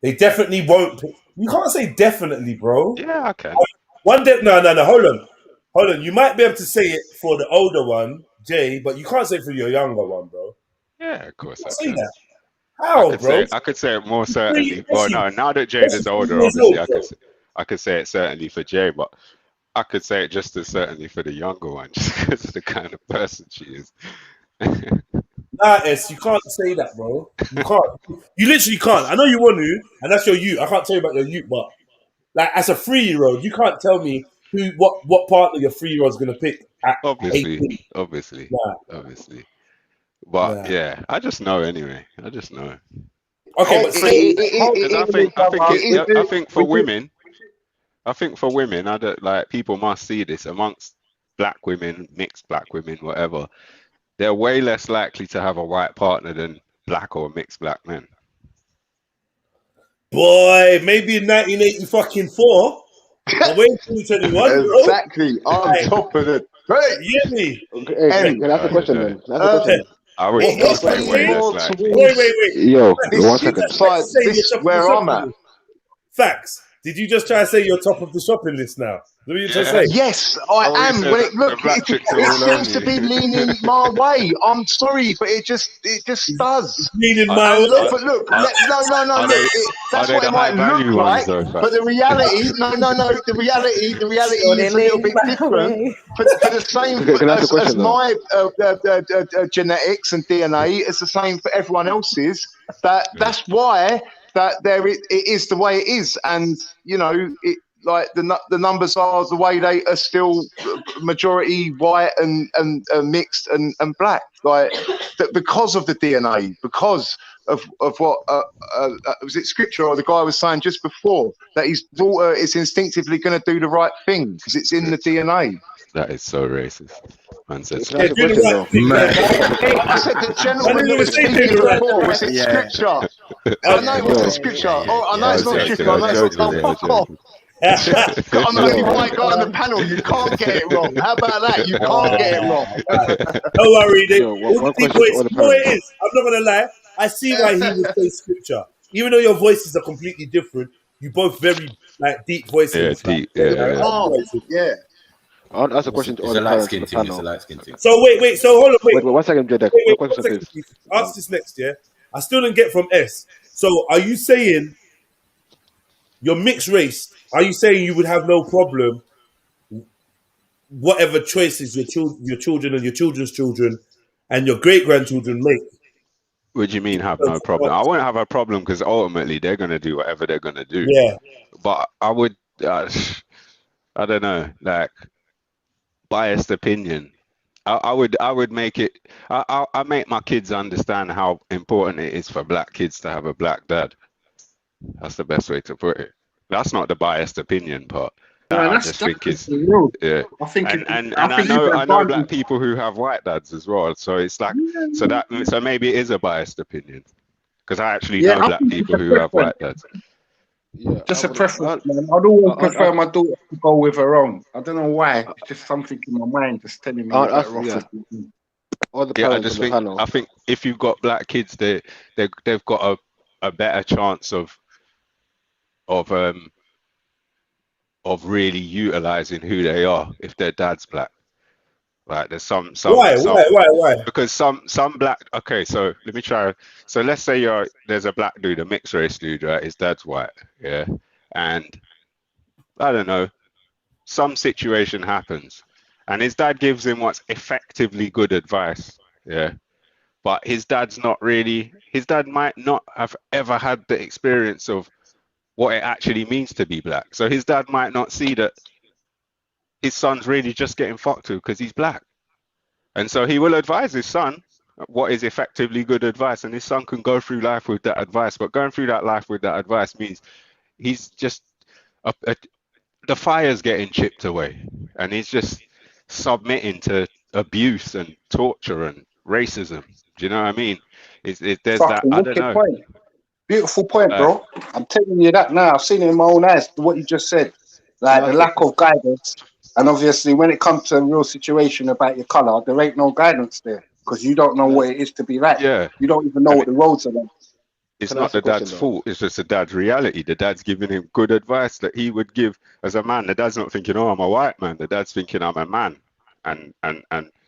They definitely won't. You can't say definitely, bro. Yeah, I can. One day, no. Hold on. You might be able to say it for the older one, Jay, but you can't say it for your younger one, bro. Yeah, of course. I say that. How, bro? I could say it more certainly. Well, no, now that Jade is older, obviously, I could say it certainly for Jay, but I could say it just as certainly for the younger one, just because of the kind of person she is. Nah, S, you can't say that, bro. You can't. You literally can't. I know you want to, and that's your youth. I can't tell you about your youth, but like as a 3-year-old, you can't tell me what partner your 3-year-old's gonna pick. Obviously. Nah. Obviously. But yeah, I just know anyway. I just know. Okay, but I think for women, I don't, like, people must see this amongst black women, mixed black women, whatever. They're way less likely to have a white partner than black or mixed black men. Boy, maybe in 1984. Away 2021, bro. Exactly. On top of it. Right. You hear me? Hey, can I ask a question then? I would still say way less likely. Wait. Yo, 1 second. This is where I'm at. Facts. Did you just try to say you're top of the shopping list now? What are you trying to say? Yes, I am. Well, it seems to be leaning my way. I'm sorry, but it just does. Leaning my way. But look, no. That's what it might look like. But the reality, the reality is a little bit different. For the same as my genetics and DNA, it's the same for everyone else's. That's why that it is the way it is, and you know like the numbers are the way they are still majority white and mixed and black, like that because of the DNA, because of what was it scripture or the guy was saying just before that his daughter is instinctively going to do the right thing because it's in the DNA. That is so racist. Man says I said the gentleman that was speaking before, was it scripture? I know it wasn't scripture. Oh, I know it's not scripture. I know it's not. Fuck off. I'm the only white guy on the panel. You can't get it wrong. How about that? You can't get it wrong. Don't worry, it is. I'm not gonna lie. I see why he would say scripture, even though your voices are completely different. You both very like deep voices. Yeah, deep. Yeah. I'll ask a question to all the parents on the panel. So wait. So hold on. Wait. 1 second, Jedek. Wait, 1 second, please. Ask this next. Yeah, I still didn't get from S. So are you saying you're mixed race? Are you saying you would have no problem, whatever choices your children and your children's children and your great grandchildren make? What do you mean have no problem? I won't have a problem because ultimately they're going to do whatever they're going to do. Yeah. But I would, I don't know, like biased opinion. I would make it. I make my kids understand how important it is for black kids to have a black dad. That's the best way to put it. That's not the biased opinion part. I just think it's yeah. I think and I know black people who have white dads as well. So it's like so maybe it is a biased opinion because I actually know black people who have white dads. Yeah, just a preference, man. I'd always prefer my daughter to go with her own. I don't know why. It's just something in my mind just telling me. I just think I think if you've got black kids, they've got a better chance of really utilizing who they are if their dad's black. Like there's some why? Because some black. Okay, so let me try. So let's say there's a black dude, a mixed race dude, right? His dad's white, yeah, and I don't know, some situation happens, and his dad gives him what's effectively good advice, yeah, but his dad's not really. His dad might not have ever had the experience of what it actually means to be black. So his dad might not see that his son's really just getting fucked to because he's black. And so he will advise his son what is effectively good advice. And his son can go through life with that advice. But going through that life with that advice means he's just, the fire's getting chipped away. And he's just submitting to abuse and torture and racism. Do you know what I mean? There's that, I don't know. Point. Beautiful point, bro. I'm telling you that now. I've seen it in my own eyes, what you just said. Like the lack of guidance. And obviously, when it comes to a real situation about your colour, there ain't no guidance there because you don't know what it is to be like. Yeah. You don't even know what the roads are like. It's not the dad's fault. It's just the dad's reality. The dad's giving him good advice that he would give as a man. The dad's not thinking, oh, I'm a white man. The dad's thinking, I'm a man. And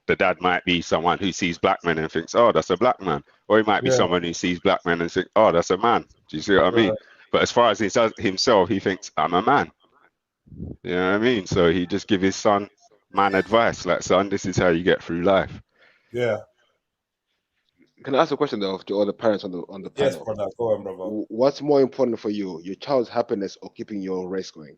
the dad might be someone who sees black men and thinks, oh, that's a black man. Or he might be someone who sees black men and thinks, oh, that's a man. Do you see what I mean? But as far as he does himself, he thinks, I'm a man. You know what I mean? So he just give his son man advice, like, son, this is how you get through life. Yeah. Can I ask a question though to all the parents on the panel? Yes, brother. Go on, brother. What's more important for you, your child's happiness or keeping your race going?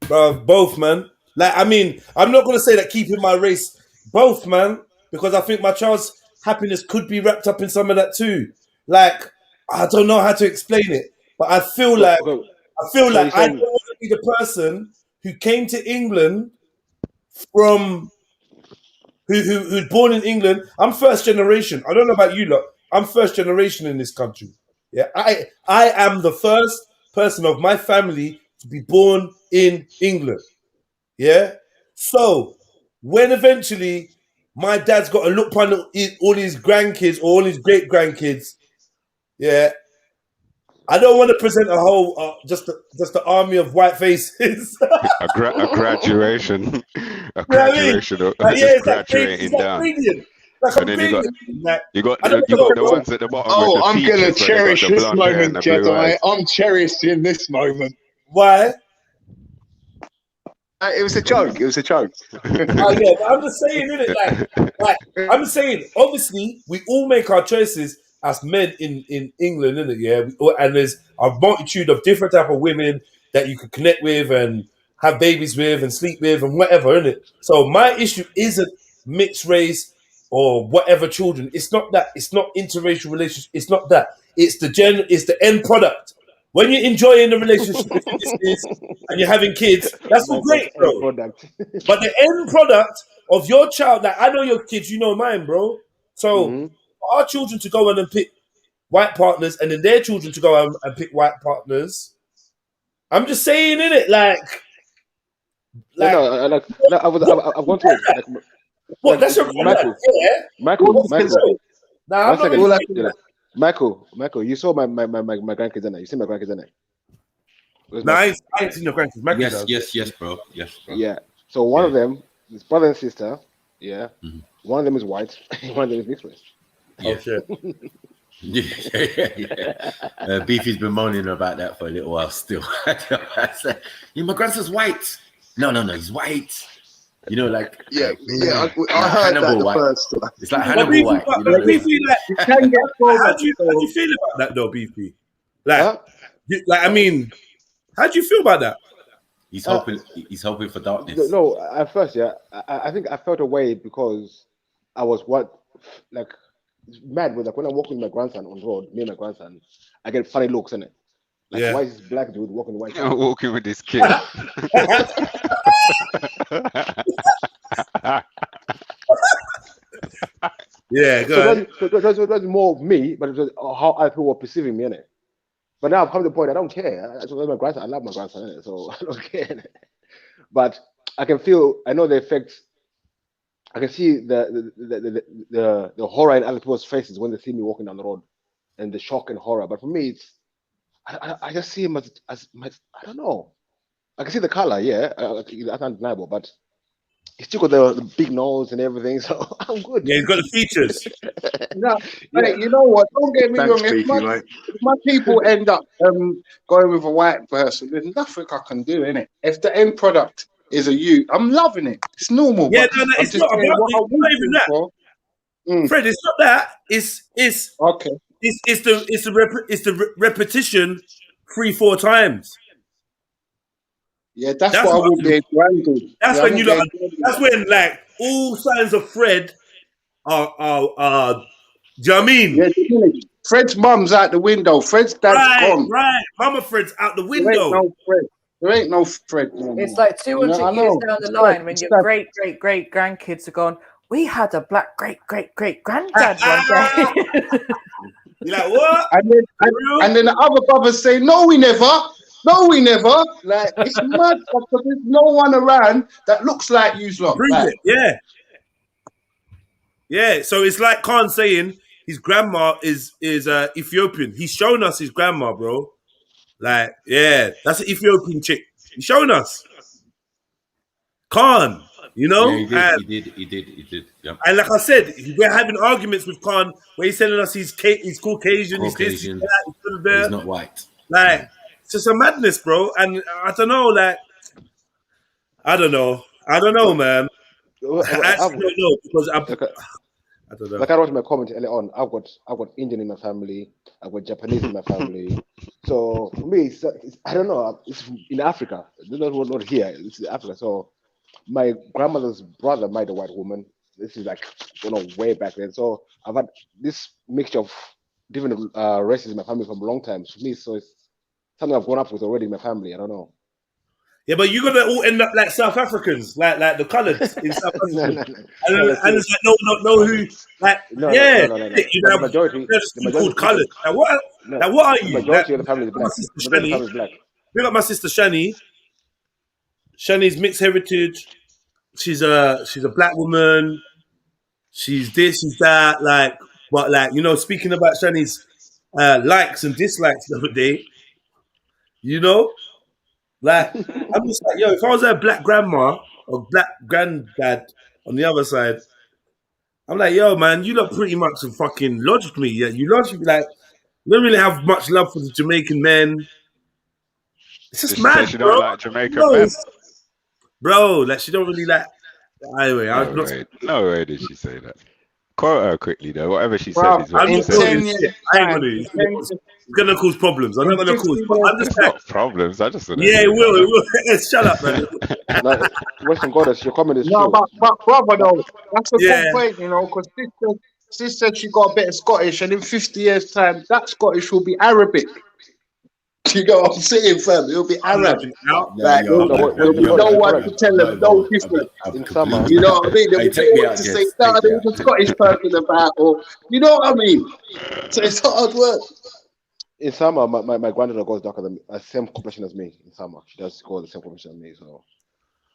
Both, man. Like, I mean, I'm not gonna say that keeping my race, both, man, because I think my child's happiness could be wrapped up in some of that too. Like, I don't know how to explain it, but I feel like I don't want to be the person who came to England from who'd born in England. I'm first generation. I don't know about you lot. I'm first generation in this country. Yeah, I am the first person of my family to be born in England. Yeah. So when eventually my dad's got to look upon all his grandkids or all his great grandkids, yeah, I don't want to present a whole just the army of white faces. a graduation, graduating down. And then you got the ones at the bottom. Oh, I'm gonna cherish this moment, Jedi. I'm cherishing this moment. Why? It was a joke. It was a joke. Yeah, but I'm just saying, innit? Like, I'm saying, obviously, we all make our choices as men in England, innit? Yeah, and there's a multitude of different type of women that you can connect with and have babies with and sleep with and whatever, innit? So my issue isn't mixed race or whatever children. It's not that. It's not interracial relationships. It's not that. It's the end product. When you're enjoying the relationship with your missus and you're having kids, that's all great, bro. But the end product of your child, like I know your kids, you know mine, bro. So for our children to go on and pick white partners and then their children to go on and pick white partners, I'm just saying, innit? I've gone through it. What? That's your Michael. Michael, you saw my grandkids, innit? You see my grandkids, innit? I ain't seen your grandkids. Yes, bro. Yeah. So one of them, his brother and sister, yeah. One of them is white, one of them is mixed race. Yeah. Oh, shit. Beefy's been moaning about that for a little while still. Yeah, my grandson's white. No, he's white. You know, like I heard Hannibal that white. First. It's like Hannibal white. You know, Beefy, how do you feel about that though, Beefy? I mean, how do you feel about that? He's hoping for darkness. No, at first, yeah, I think I felt away because I was mad with when I'm walking with my grandson on the road, me and my grandson, I get funny looks in it. Why is this black dude walking white? Walking with this kid. Yeah, good. So it was more of me, but it was how other people were perceiving me in it. But now I've come to the point I don't care. I love my grandson in it, so I don't care. Innit? But I know the effects. I can see the horror in other people's faces when they see me walking down the road, and the shock and horror. But for me, it's I just see him as I don't know. I can see the color, yeah, that's undeniable. But he's still got the big nose and everything, so I'm good. Yeah, he's got the features. No, hey, you know what? Don't get me wrong. If my people end up going with a white person, there's nothing I can do in it. If the end product is a you, I'm loving it. It's normal. Yeah, it's not even that. Fred, it's not that. It's okay. It's the repetition 3-4 times. Yeah, that's what I will be granted. That's when that's when like all signs of Fred are do you know what I mean? Yeah, Fred's mum's out the window. Fred's dad's gone. Right. Mama Fred's out the window. There ain't no Fred. No it's like 200 years down the line when your great grandkids are gone. We had a black great granddad one day. You're like, what? And then the other brothers say, no, we never. Like, it's mad because there's no one around that looks like you lot. Like, yeah. Yeah, so it's like Khan saying his grandma is Ethiopian. He's shown us his grandma, bro. Like, yeah, that's an Ethiopian chick. He's shown us. Khan, you know? Yeah, he did. Yep. And like I said, we're having arguments with Khan where he's telling us he's Caucasian, he's this, he's that, he's not white. Like, it's just a madness, bro. And I don't know, like, I don't know, man. I actually don't know because I don't know. Like I wrote in my comment earlier on, I've got Indian in my family, I've got Japanese in my family. So for me, it's I don't know. It's in Africa, not here. It's in Africa. So my grandmother's brother married a white woman. This is like way back then. So I've had this mixture of different races in my family from a long time. For me, so it's something I've grown up with already in my family. I don't know. Yeah, but you're gonna all end up like South Africans, like the colours in South Africa. And it's like no who like The majority called colours. Now what are you? Majority of the family is black. Bring up my sister Shani. Shani's mixed heritage. She's a black woman. She's this, she's that. Like, but like speaking about Shani's likes and dislikes the other day, like I'm just like, if I was a black grandma or black granddad on the other side, I'm like, man, you lot pretty much fucking logic me. Yeah, you logic like you don't really have much love for the Jamaican men. It's just mad, she bro. don't like Jamaican men. Bro, like she don't really like. Anyway, no way did she say that. Quote her quickly though. Whatever she Bruv, said is what I'm she not in said. quoting 10 shit. years' I ain't time, gonna. in It's gonna cause problems. I'm not gonna 50 cause. But years' I'm just It's like, not problems. I just want to yeah, hear it will. It it. will. Shut up, man. No, Western Goddess, your comment is No, true. but brother, But though, that's a Yeah. good point, you know, because sis said she got a bit of Scottish, and in 50 years' time, that Scottish will be Arabic. You know what I'm saying, fam? It'll be I'm Arab. loving it out. Like, no, but there'll Western be Goddess, no you're one correct. to tell them no different. In summer, You know what I mean? There Hey, was no take me one out, to say, Jess. nah, Take there me was out, a Jess. Scottish person about, or, you know what I mean? So it's hard work. in summer, my granddaughter goes darker than me, same complexion as me. In summer, she does go the same complexion as me. So,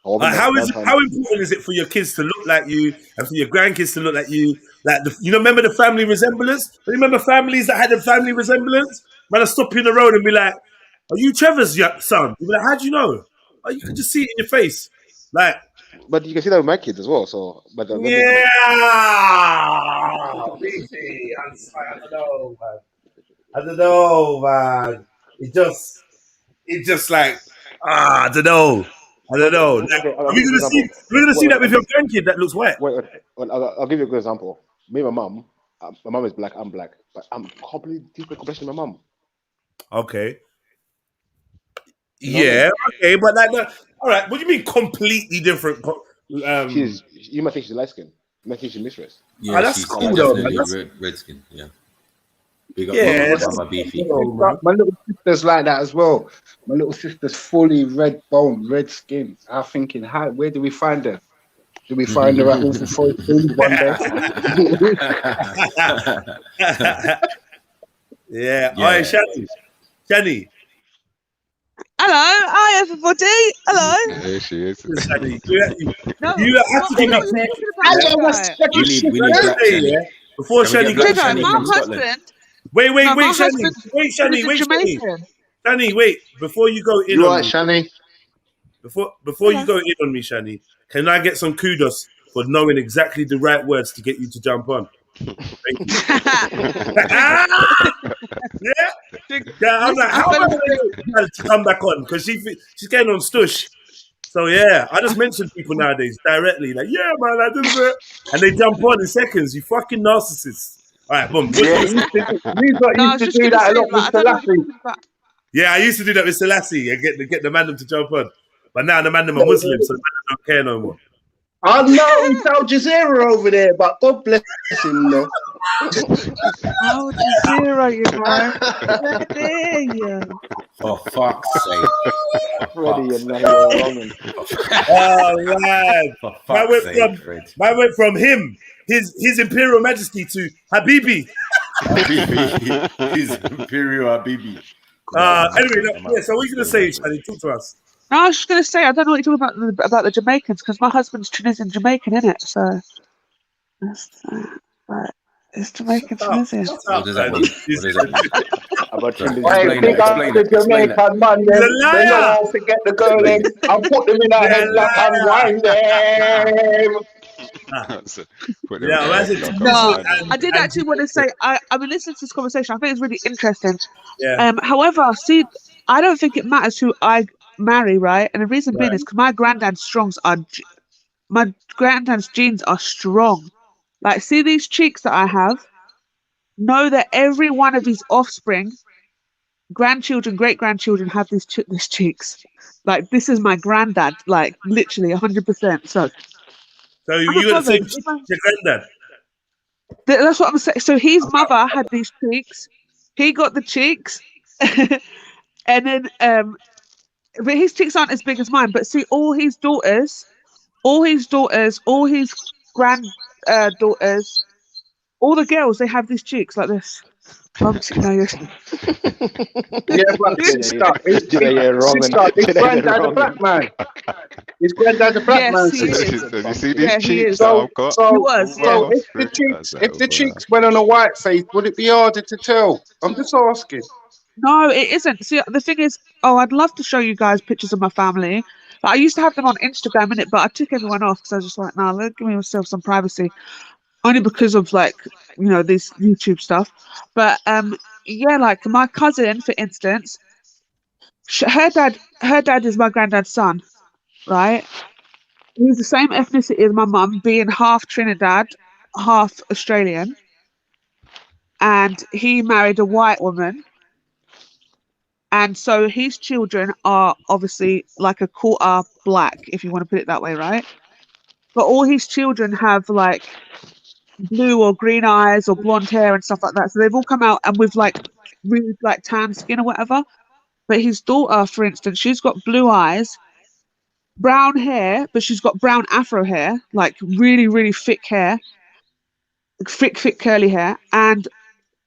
however, my How grandson, important is it for your kids to look like you and for your grandkids to look like you? Like remember the family resemblance? Remember families that had a family resemblance? Man, I stop you in the road and be like, "Are you Trevor's son?" You be like, "How do you know?" Oh, you can just see it in your face. Like, but you can see that with my kids as well. So, but yeah, BT, I don't know, man. I don't know, man. It just like I don't know. I don't know. Like, okay, I'll are we give you a good gonna see? example. We're gonna see Wait, that with your grandkid that looks white. I'll give you a good example. Me and my mum. My mum is black. I'm black, but I'm completely different complexion to my mum. Okay. You know what I Yeah. mean? Okay. But like, all right. What do you mean completely different? You might think she's light skin. You might think she's mistress. Yeah, That's she's cool though, man. definitely That's, redskin. Yeah. Big up yeah. Mama Beefy. My little sister's like that as well. My little sister's fully red bone, red skin. I'm thinking, where do we find her? Do we find her at Awful Forest Food one day? Yeah. All right, Shani. Hello, hi everybody. Hello. There she is. Shani, No, you have to give me what We need black Shani. before Can we Shani get black goes. Shani my from Scotland? husband. Wait, No, my Shani. husband Wait, is Shani. a Wait, Shani. Jamaican. Shani, wait. Before you go in You on alright, me. Shani? Before you go in on me, Shani, can I get some kudos for knowing exactly the right words to get you to jump on? Thank you. Yeah, I'm like, how am I going to get her to come back on? Because she's getting on stush. So yeah, I just mention people nowadays directly, like, yeah, man, I did it, and they jump on in seconds. You fucking narcissists. All right, boom. Yeah, you used to do that a lot with Selassie. Yeah, I used to do that with Selassie and get the man to jump on, but now the man are Muslim, so the man don't care no more. I know it's Al Jazeera over there, but God bless him, though. Al Jazeera, you know. For fuck's sake. Freddie and Roman. Oh man. For fuck's sake, Fred. I went from him, his Imperial Majesty, to Habibi. His Imperial Habibi. Anyway, so what are you going to say, Shani? Talk to us. No, I was just going to say, I don't know what you're talking about the Jamaicans, because my husband's Tunisian Jamaican, innit? So, it's Jamaican Tunisian. What does that mean? Hey, big up the Jamaican man, they know how to get the girl in and put them in a headlock and wind them. No, I did actually want to say, I've been listening to this conversation. I think it's really interesting. Yeah. However, see, I don't think it matters who I marry, right? And the reason being is because my granddad's genes are strong. Like, see these cheeks that I have? Know that every one of these offspring, grandchildren, great-grandchildren have these cheeks. Like, this is my granddad, like, literally 100%. So you got the same cheeks as your granddad? That's what I'm saying. So his mother had these cheeks. He got the cheeks. And then, but his cheeks aren't as big as mine. But see, all his daughters, all his granddaughters, all the girls, they have these cheeks like this. Obviously, no, yes. Yeah, but sister, his granddad's a black man. His granddad's a black man. You see these cheeks that I've got? So if the cheeks went on a white face, would it be harder to tell? I'm just asking. No, it isn't. See, the thing is, I'd love to show you guys pictures of my family. Like, I used to have them on Instagram, innit? But I took everyone off because I was just like, nah, let give myself some privacy. Only because of, like, you know, this YouTube stuff. But yeah, like my cousin, for instance, her dad is my granddad's son, right? He's the same ethnicity as my mum, being half Trinidad, half Australian, and he married a white woman. And so his children are obviously like a quarter black, if you want to put it that way, right? But all his children have like blue or green eyes or blonde hair and stuff like that. So they've all come out and with like really like tan skin or whatever. But his daughter, for instance, she's got blue eyes, brown hair, but she's got brown afro hair, like really, really thick hair, thick curly hair, and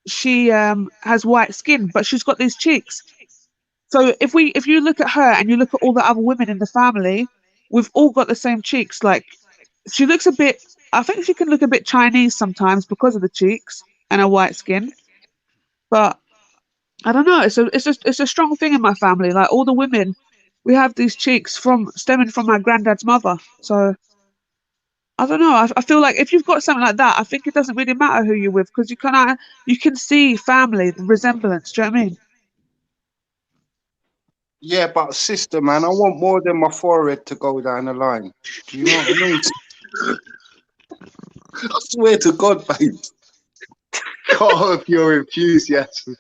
she has white skin, but she's got these cheeks. So if you look at her and you look at all the other women in the family, we've all got the same cheeks. Like she looks a bit, I think she can look a bit Chinese sometimes because of the cheeks and her white skin. But I don't know. It's a strong thing in my family. Like all the women, we have these cheeks stemming from my granddad's mother. So I don't know. I feel like if you've got something like that, I think it doesn't really matter who you're with because you can see family, the resemblance. Do you know what I mean? Yeah, but sister, man, I want more than my forehead to go down the line. Do you know what I mean? I swear to God, babe. God, your enthusiasm.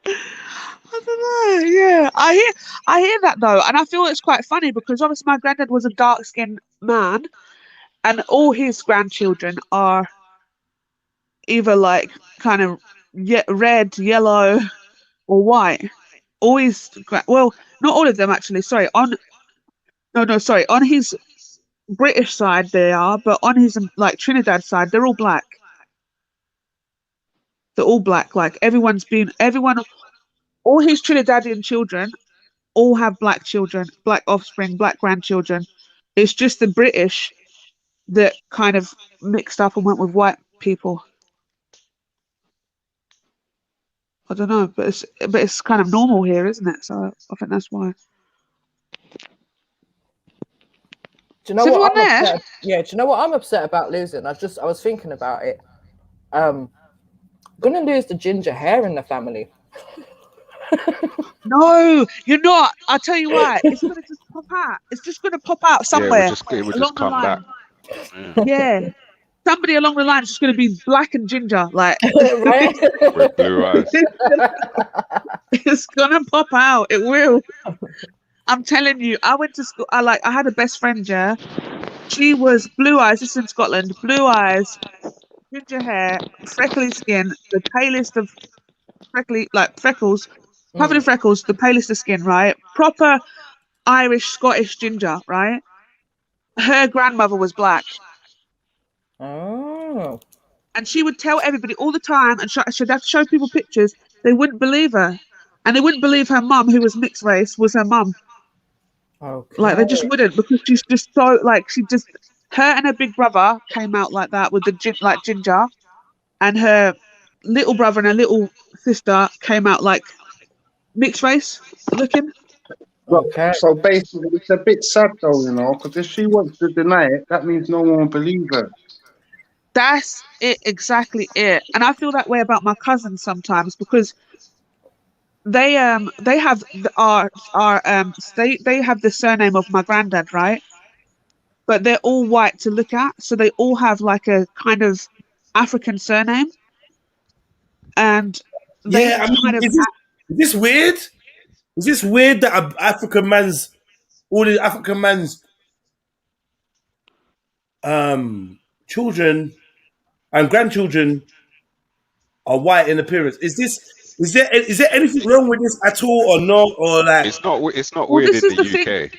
I don't know. Yeah, I hear that though, and I feel it's quite funny because obviously my granddad was a dark-skinned man, and all his grandchildren are either like kind of red, yellow, or white. Always, well, not all of them actually. Sorry, on his British side they are, but on his like Trinidad side, they're all black. They're all black. Like everyone, all his Trinidadian children all have black children, black offspring, black grandchildren. It's just the British that kind of mixed up and went with white people. I don't know, but it's kind of normal here, isn't it? So I think that's why. Do you know what I'm upset? Yeah, do you know what I'm upset about losing? I was thinking about it. Gonna lose the ginger hair in the family. No, you're not. I'll tell you why. It's gonna just pop out. It's just gonna pop out somewhere. Yeah, it would just come back. Yeah. Somebody along the line is just gonna be black and ginger, like right? With blue eyes. It's gonna pop out. It will. I'm telling you, I went to school. I had a best friend, yeah. She was blue eyes, this is in Scotland, blue eyes, ginger hair, freckly skin, the palest of freckles, covered in freckles, the palest of skin, right? Proper Irish, Scottish ginger, right? Her grandmother was black. Oh. And she would tell everybody all the time, and she'd have to show people pictures. They wouldn't believe her. And they wouldn't believe her mum, who was mixed race, was her mum. Okay. Like, they just wouldn't, because she's just so, like, her and her big brother came out like that with the ginger, and her little brother and her little sister came out like mixed race looking. Okay. So basically, it's a bit sad though, you know, because if she wants to deny it, that means no one will believe her. That's it, exactly it. And I feel that way about my cousins sometimes because they have they have the surname of my granddad, right? But they're all white to look at, so they all have like a kind of African surname. And they is this weird? Is this weird that all the African man's children and grandchildren are white in appearance? Is there anything wrong with this at all, or not, or like? It's not weird in the UK.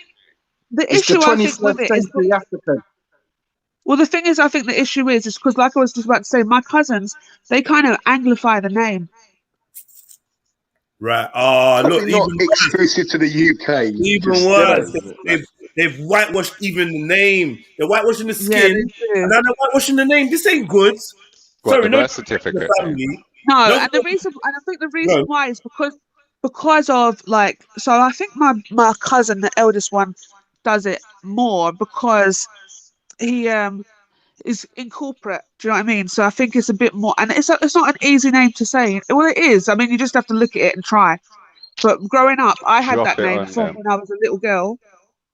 The issue I think with it is African. Well, the thing is, I think the issue is because, like I was just about to say, my cousins, they kind of anglify the name. Right. Oh, look, not exclusive to the UK. Even worse, they've whitewashed even the name. They're whitewashing the skin, and now they're whitewashing the name. This ain't good. Sorry, the birth certificate. No, and I think the reason why is because of like, so I think my cousin, the eldest one, does it more because he is in corporate. Do you know what I mean? So I think it's a bit more, and it's not an easy name to say. Well, it is. I mean, you just have to look at it and try. But growing up, I had that name from when I was a little girl.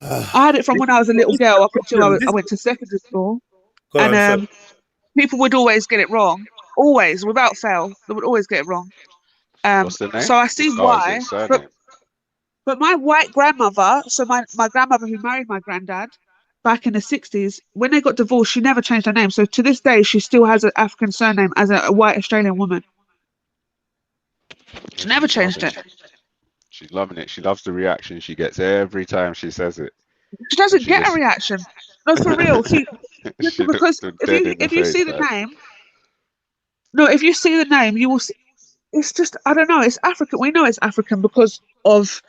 I had it from when I was a little girl up until I went to secondary school. And people would always get it wrong. Always, without fail, they would always get it wrong. What's the name? So I see why. But my white grandmother, so my grandmother who married my granddad back in the 60s, when they got divorced, she never changed her name. So to this day, she still has an African surname as a white Australian woman. She never changed it. She's loving it. She loves the reaction she gets every time she says it. She doesn't get a reaction. No, for real. Because if you see the name, if you see the name, you will see. It's just, I don't know. It's African. We know it's African because of.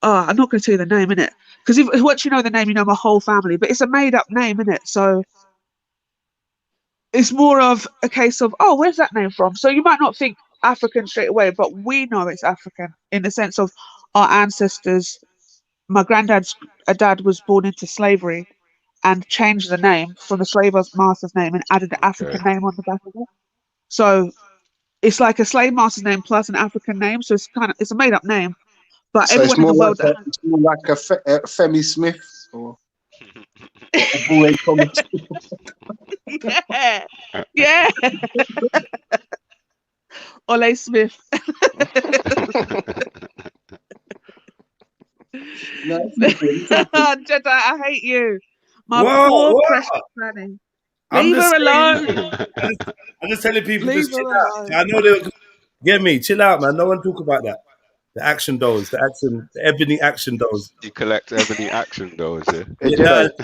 I'm not going to tell you the name, innit? Because once you know the name, you know my whole family. But it's a made-up name, innit? So it's more of a case of, oh, where's that name from? So you might not think African straight away, but we know it's African in the sense of our ancestors. My granddad's dad was born into slavery and changed the name from the slave master's name and added the African name on the back of it. So it's like a slave master's name plus an African name. So it's a made-up name. But so everyone in the world, it's more like a Femi Smith or a boy Thomas. yeah. Ole Smith. Jedi, I hate you. My poor precious Granny. Leave her alone. I'm just telling people, just chill out. I know they'll get me. Chill out, man. No one talk about that. The action dolls, the ebony action dolls. You collect ebony action dolls, yeah? Don't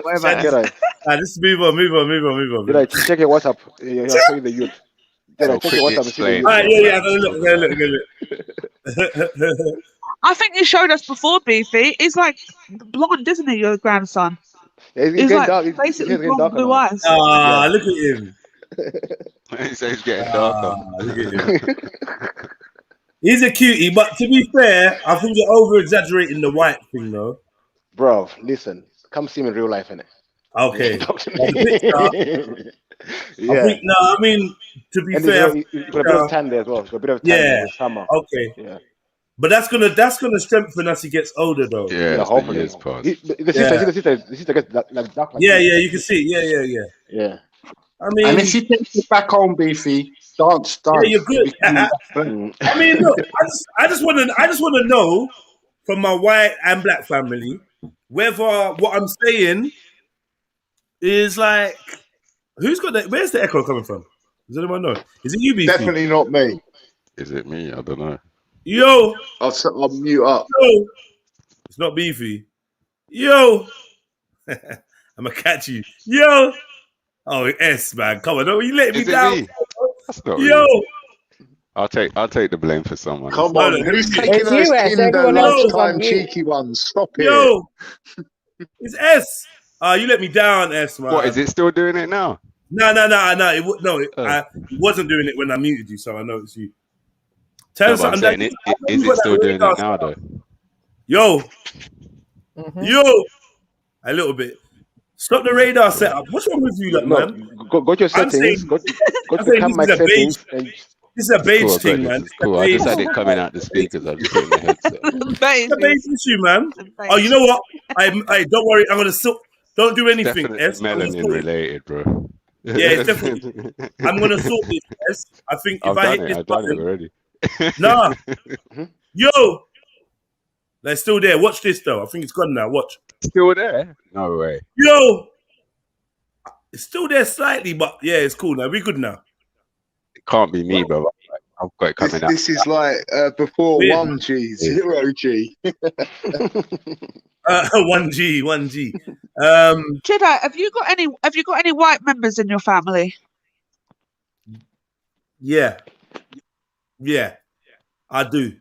worry about it. Let's move on. Check your WhatsApp. You're showing the youth. Check your WhatsApp. Look. I think you showed us before, Beefy. He's like blonde, isn't he, your grandson? Yeah, he's like basically blonde, blue eyes. Look at him. He says he's getting darker. Look at him. He's a cutie, but to be fair, I think you're over-exaggerating the white thing, though. Bro, listen. Come see me in real life, innit? Okay. I mean, to be fair, you got a bit of tan there as well. Got a bit of tan in the summer. Okay. Yeah. But that's gonna strengthen as he gets older, though. Yeah, hopefully. The sister gets like dark. Like you can see. Yeah. I mean, and if you take it back home, Beefy, dance. Yeah, you're good. I mean, look, I just want to know from my white and black family whether what I'm saying is like, who's got that? Where's the echo coming from? Does anyone know? Is it you, Beefy? Definitely not me. Is it me? I don't know. Yo, I'll mute up. Yo, it's not Beefy. Yo, I'm gonna catch you. Yo, oh S man, come on, don't you let me down? Me? That's not Yo. Really. I'll take the blame for someone. Come on, who's taking those Kinder lunchtime cheeky ones? Stop it. Yo, it's S. You let me down, S man. What, is it still doing it now? No. I wasn't doing it when I muted you, so I know it's you. Tell us something. Is it still doing it now, though? Yo, a little bit. Stop the radar setup. What's wrong with you, man? Go to your settings. Go to camera settings. This is a beige thing, man. Cool. I just had it coming out the speakers. I just put it in the headset. It's a beige issue, man. Oh, you know what? I don't worry. I'm gonna don't do anything. It's melanin related, bro. Yeah, it's definitely. I'm gonna sort this. S. I think if I hit this button, done it already. Nah. Yo, they're still there. Watch this though. I think it's gone now. Watch. Still there? No way. Yo, it's still there slightly, but yeah, it's cool now. We're good now. It can't be me, bro. I've got it coming out. This is like before 1G, 0G. 1G. Jedi, have you got any white members in your family? Yeah, I do.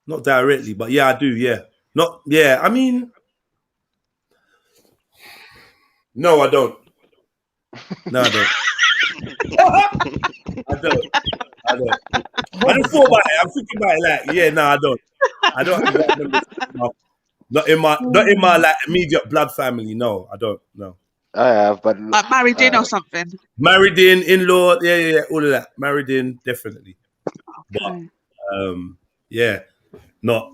Not directly, but yeah, I do. Yeah, I mean, no, I don't. No, I don't. I don't. I just thought about it. I'm thinking about it like, yeah, no, I don't. I don't have that number. Not in my like immediate blood family. No, I don't. No. I have, but like married in or something. Married in-law, yeah, all of that. Married in, definitely. Okay. But yeah, not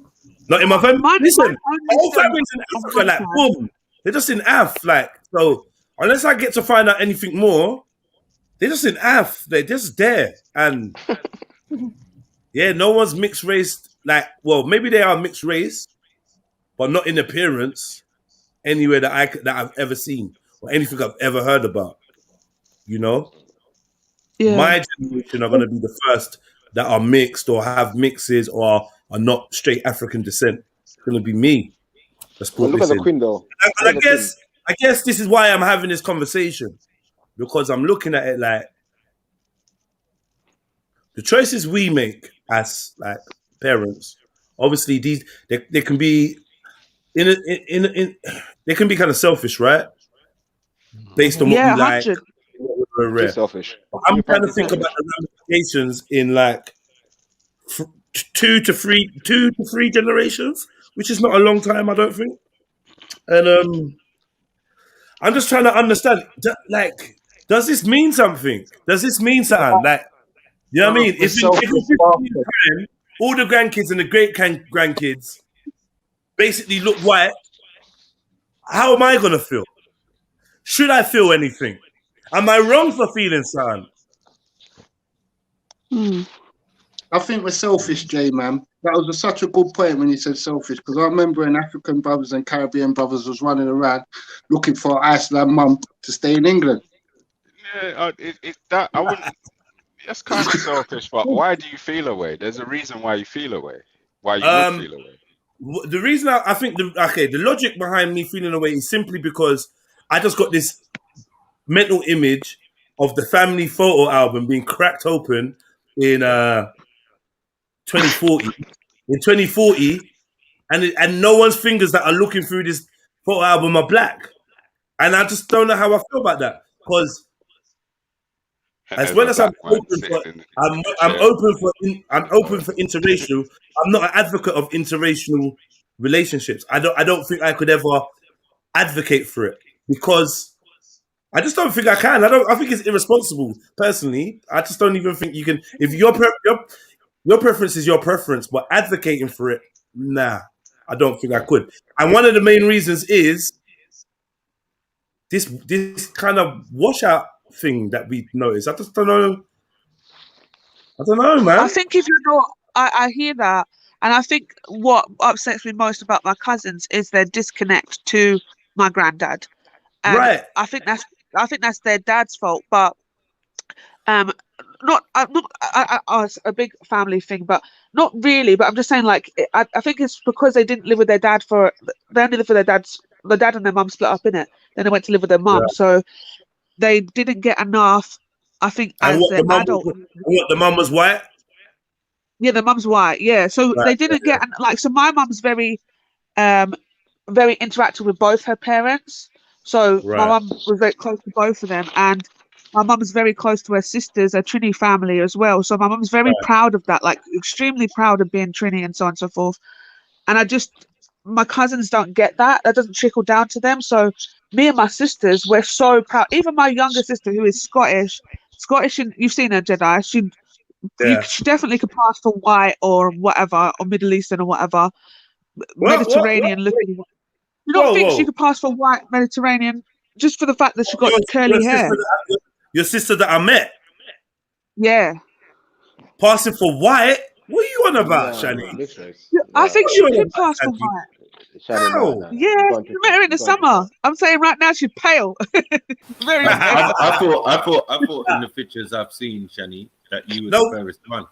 Not in my family. Listen, my whole son family's in Africa, like, boom. They're just in Af, like, so unless I get to find out anything more, they're just in Af. They're just there. And yeah, no one's mixed race. Like, well, maybe they are mixed race, but not in appearance anywhere that I've ever seen or anything I've ever heard about. You know? Yeah. My generation are going to be the first that are mixed or have mixes or are not straight African descent. It's going to be me. Well, look at the Queen, though. And I guess this is why I'm having this conversation, because I'm looking at it like the choices we make as like parents. Obviously, these they can be they can be kind of selfish, right? Based on what we like. Too selfish. I'm trying to think about the ramifications in like 2 to 3 generations, which is not a long time, I don't think. And I'm just trying to understand, like, does this mean something? Does this mean something? Like, you know what I mean? If all the grandkids and the great grandkids basically look white, how am I gonna feel? Should I feel anything? Am I wrong for feeling something? I think we're selfish, J-Man. That was such a good point when you said selfish, because I remember when African brothers and Caribbean brothers was running around looking for Iceland mum to stay in England. Yeah, that I wouldn't. That's kind of selfish, but why do you feel away? There's a reason why you feel away. Why you would feel away. The reason I think the logic behind me feeling away is simply because I just got this mental image of the family photo album being cracked open in 2040. In 2040, and no one's fingers that are looking through this photo album are black, and I just don't know how I feel about that, because as well as I'm open for interracial, I'm not an advocate of interracial relationships. I don't think I could ever advocate for it, because I just don't think I can. I think it's irresponsible. Personally, I just don't even think you can. If your preference is your preference, but advocating for it, nah, I don't think I could. And one of the main reasons is this kind of washout thing that we noticed. I just don't know. I don't know, man. I think if you're not, I hear that, and I think what upsets me most about my cousins is their disconnect to my granddad. And right. I think that's their dad's fault, but not a big family thing, but not really. But I'm just saying, like, I think it's because they didn't live with their dad they only lived with their dads. The dad and their mum split up in it. Then they went to live with their mum, so they didn't get enough. I think as an adult. The mum was white. Yeah, the mum's white. Yeah, so they didn't get like. So my mum's very interactive with both her parents. So my mum was very close to both of them, and my mum's very close to her sisters, her Trini family as well. So my mum's very proud of that, like extremely proud of being Trini and so on and so forth. And my cousins don't get that. That doesn't trickle down to them. So me and my sisters, we're so proud. Even my younger sister, who is Scottish, you've seen her, Jedi. She definitely could pass for white or whatever, or Middle Eastern or whatever, Mediterranean looking. You don't think she could pass for white Mediterranean just for the fact that she got curly hair? Your sister that I met? Yeah. Passing for white? What are you on about, Shani? I think she could pass for white. How? Yeah, you met her in the summer. I'm saying right now she's pale. Very pale. I thought in the pictures I've seen, Shani, that you were the fairest one.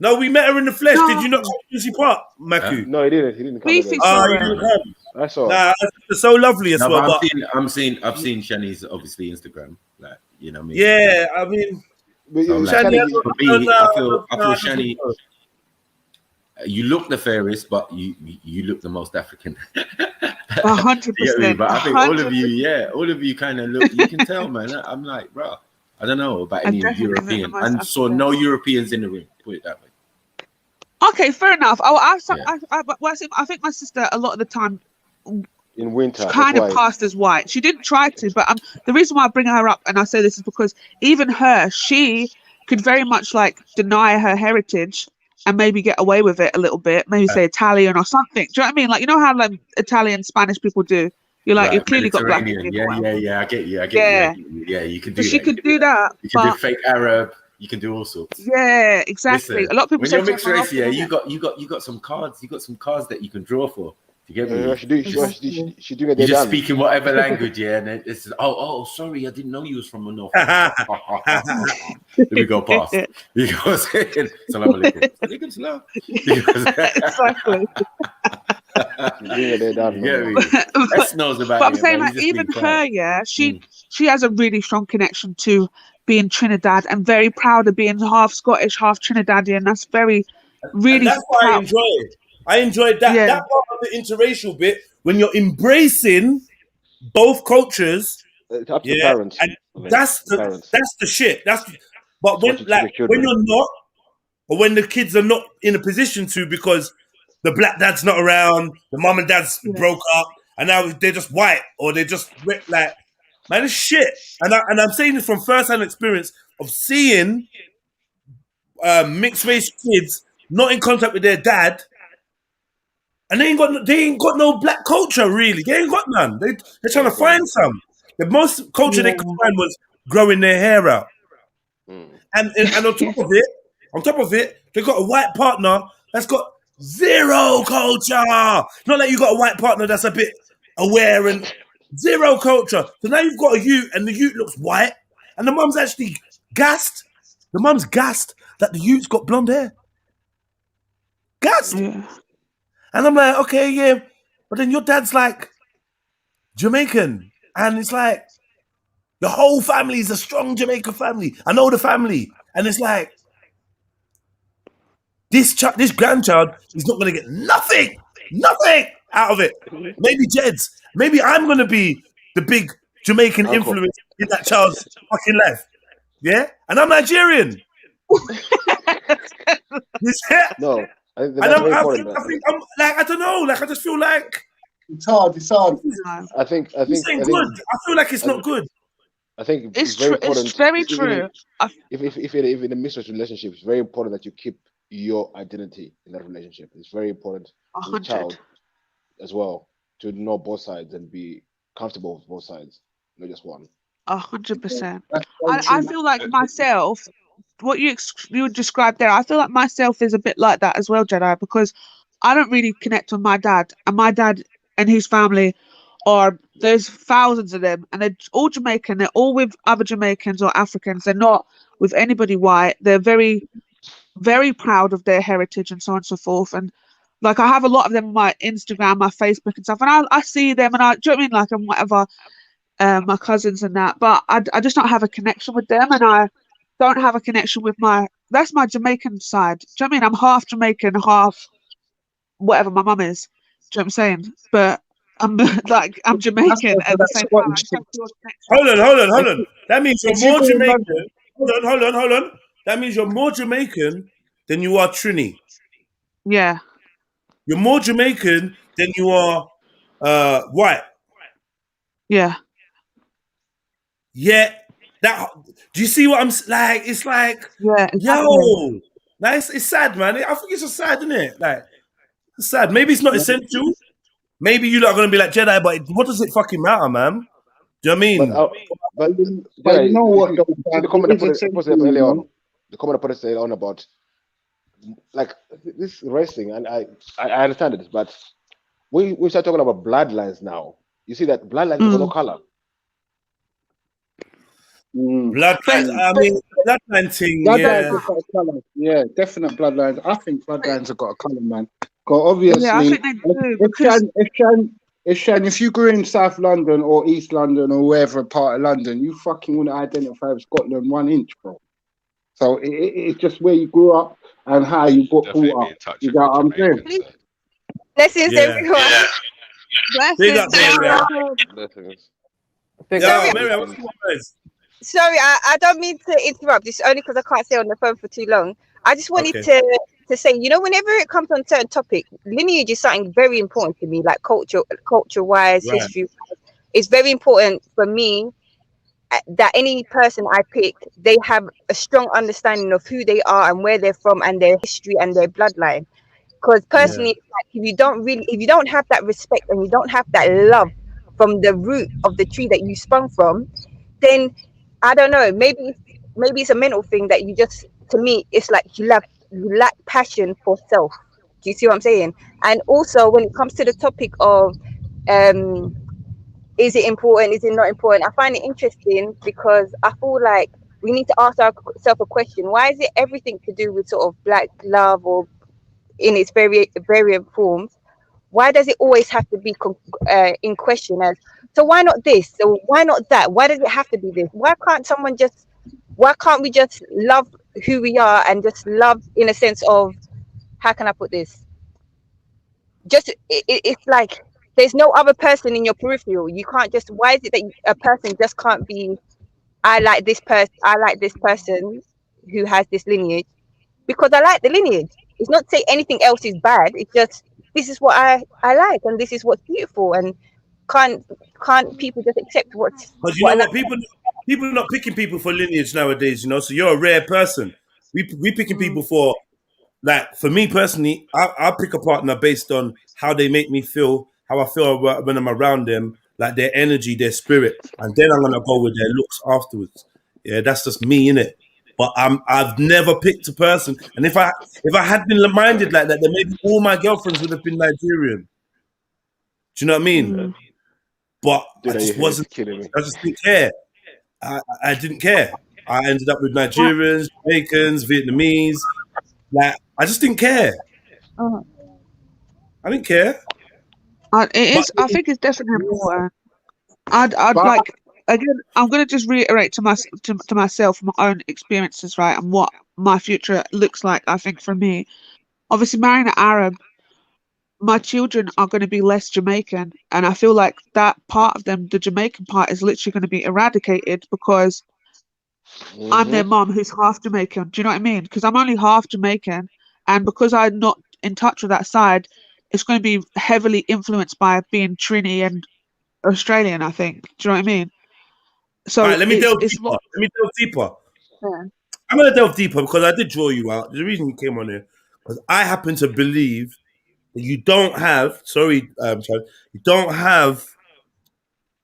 No, we met her in the flesh. No. Did you not come to Lucy Park, Maku? No, he didn't. He didn't come. You didn't come. That's all. Nah, it's so lovely as well. I've seen Shani's obviously Instagram, like, you know what I mean. Yeah, I mean, so Shani, for me, I feel Shani. You look the fairest, but you look the most African. 100%. But I think all of you kind of look. You can tell, man. I'm like, bro, I don't know about any European, and so no Europeans in the room. Put it that way. Okay, fair enough. I think my sister a lot of the time in winter kind of passed as white. She didn't try to, but the reason why I bring her up and I say this is because even she could very much like deny her heritage and maybe get away with it a little bit, maybe say Italian or something. Do you know what I mean? Like, you know how like Italian, Spanish people do. You're like, you clearly got black. Yeah, I get you. Yeah, you can do that. She could do that. You can do fake Arab. You can do all sorts. Yeah, exactly. Listen, a lot of people when say you're mixed race, you got some cards. You got some cards that you can draw for. You get me? She do You're just speaking whatever language, and it's sorry, I didn't know you was from the north. Let me go past. You know what I'm saying? Salam alaikum. Alaikum salam. Exactly. That knows about but I'm saying, like, even her, she has a really strong connection to being Trinidad and very proud of being half Scottish, half Trinidadian. That's really and that's why I enjoy it. I enjoyed that that part of the interracial bit when you're embracing both cultures. Up to the parents. And that's the shit. But when you're not, or when the kids are not in a position to, because the black dad's not around, the mom and dad's broke up, and now they're just white, or they're just like, man, it's shit. And I'm saying this from first-hand experience of seeing mixed race kids not in contact with their dad. And they ain't got no black culture, really. They ain't got none. They're trying to find some. The most culture they could find was growing their hair out. And on top of it, they got a white partner that's got zero culture. Not like you got a white partner that's a bit aware and zero culture. So now you've got a youth, and the youth looks white, and the mum's actually gassed. The mum's gassed that the youth's got blonde hair. Gassed. And I'm like, okay, yeah. But then your dad's like Jamaican. And it's like, the whole family is a strong Jamaican family. I know the family. And it's like, this grandchild is not going to get nothing out of it. Maybe Jed's. Maybe I'm going to be the big Jamaican influence in that child's fucking life. Yeah? And I'm Nigerian. No. I don't know. Like, I just feel like it's hard. I think good. I feel like it's not good. I think it's very important. It's very true. If you're in a mixed relationship, it's very important that you keep your identity in that relationship. It's very important for the child as well to know both sides and be comfortable with both sides, not just one. 100%. I feel like myself. What you described there, I feel like myself is a bit like that as well, Jedi, because I don't really connect with my dad, and my dad and his family there's thousands of them, and they're all Jamaican. They're all with other Jamaicans or Africans. They're not with anybody white. They're very, very proud of their heritage and so on and so forth. And like, I have a lot of them on my Instagram, my Facebook and stuff, and I see them, and do you know what I mean? Like, and whatever, my cousins and that, but I just don't have a connection with them, and I don't have a connection with that's my Jamaican side. Do you know what I mean? I'm half Jamaican, half whatever my mum is. Do you know what I'm saying? But I'm Jamaican at the same time. Hold on. That means you're more Jamaican. Hold on. That means you're more Jamaican than you are Trini. Yeah. You're more Jamaican than you are white. Yeah. Yeah. Do you see what I'm like? It's like, exactly. Like, it's sad, man. I think it's just sad, isn't it? Like, it's sad. Maybe it's not essential. Maybe you're not going to be like Jedi, but what does it fucking matter, man? Do you know what I mean? But you know what? The comment I put earlier on about like this racing, and I understand it, but we start talking about bloodlines now. You see that bloodlines have no color. Bloodline thing. Yeah, definite bloodlines. I think bloodlines have got a colour, man. Because obviously, I think they do. If you grew in South London or East London or wherever part of London, you fucking wouldn't identify with Scotland 1 inch, bro. So it's just where you grew up and how you got brought up. You know what I'm saying? Blessings, everyone. Sorry, I don't mean to interrupt. It's only because I can't stay on the phone for too long. I just wanted to say, you know, whenever it comes on certain topic, lineage is something very important to me, like culture-wise, history. It's very important for me that any person I pick, they have a strong understanding of who they are and where they're from and their history and their bloodline. Because personally, like, if you don't have that respect and you don't have that love from the root of the tree that you sprung from, then I don't know, maybe it's a mental thing that you just, to me, it's like you lack passion for self. Do you see what I'm saying? And also when it comes to the topic of is it important, is it not important, I find it interesting because I feel like we need to ask ourselves a question. Why is it everything to do with sort of black love, or in its variant forms, why does it always have to be in question as, so why not this, so why not that, why does it have to be this, why can't we just love who we are and just love in a sense of, how can I put this, just it's like there's no other person in your peripheral. You can't just, why is it that a person just can't be, I like this person who has this lineage because I like the lineage. It's not to say anything else is bad. It's just, this is what I like and this is what's beautiful, and can't people just accept what's. Because you know what, people are not picking people for lineage nowadays, you know. So you're a rare person. We picking people for, like, for me personally, I pick a partner based on how they make me feel, how I feel when I'm around them, like their energy, their spirit, and then I'm gonna go with their looks afterwards. Yeah, that's just me, innit? But I've never picked a person, and if I had been minded like that, then maybe all my girlfriends would have been Nigerian. Do you know what I mean? But I just wasn't. I just didn't care. I didn't care. I ended up with Nigerians, Jamaicans, Vietnamese. Like, I just didn't care. I didn't care. It is. I think it's definitely important. I'd like, again, I'm going to just reiterate to myself my own experiences, right, and what my future looks like. I think for me, obviously marrying an Arab, my children are going to be less Jamaican, and I feel like that part of them, the Jamaican part, is literally going to be eradicated because I'm their mom who's half Jamaican. Do you know what I mean? Because I'm only half Jamaican, and because I'm not in touch with that side, it's going to be heavily influenced by being Trini and Australian, I think. Do you know what I mean? So let me delve deeper. Yeah. I'm going to delve deeper because I did draw you out. The reason you came on here, because I happen to believe that you don't have, you don't have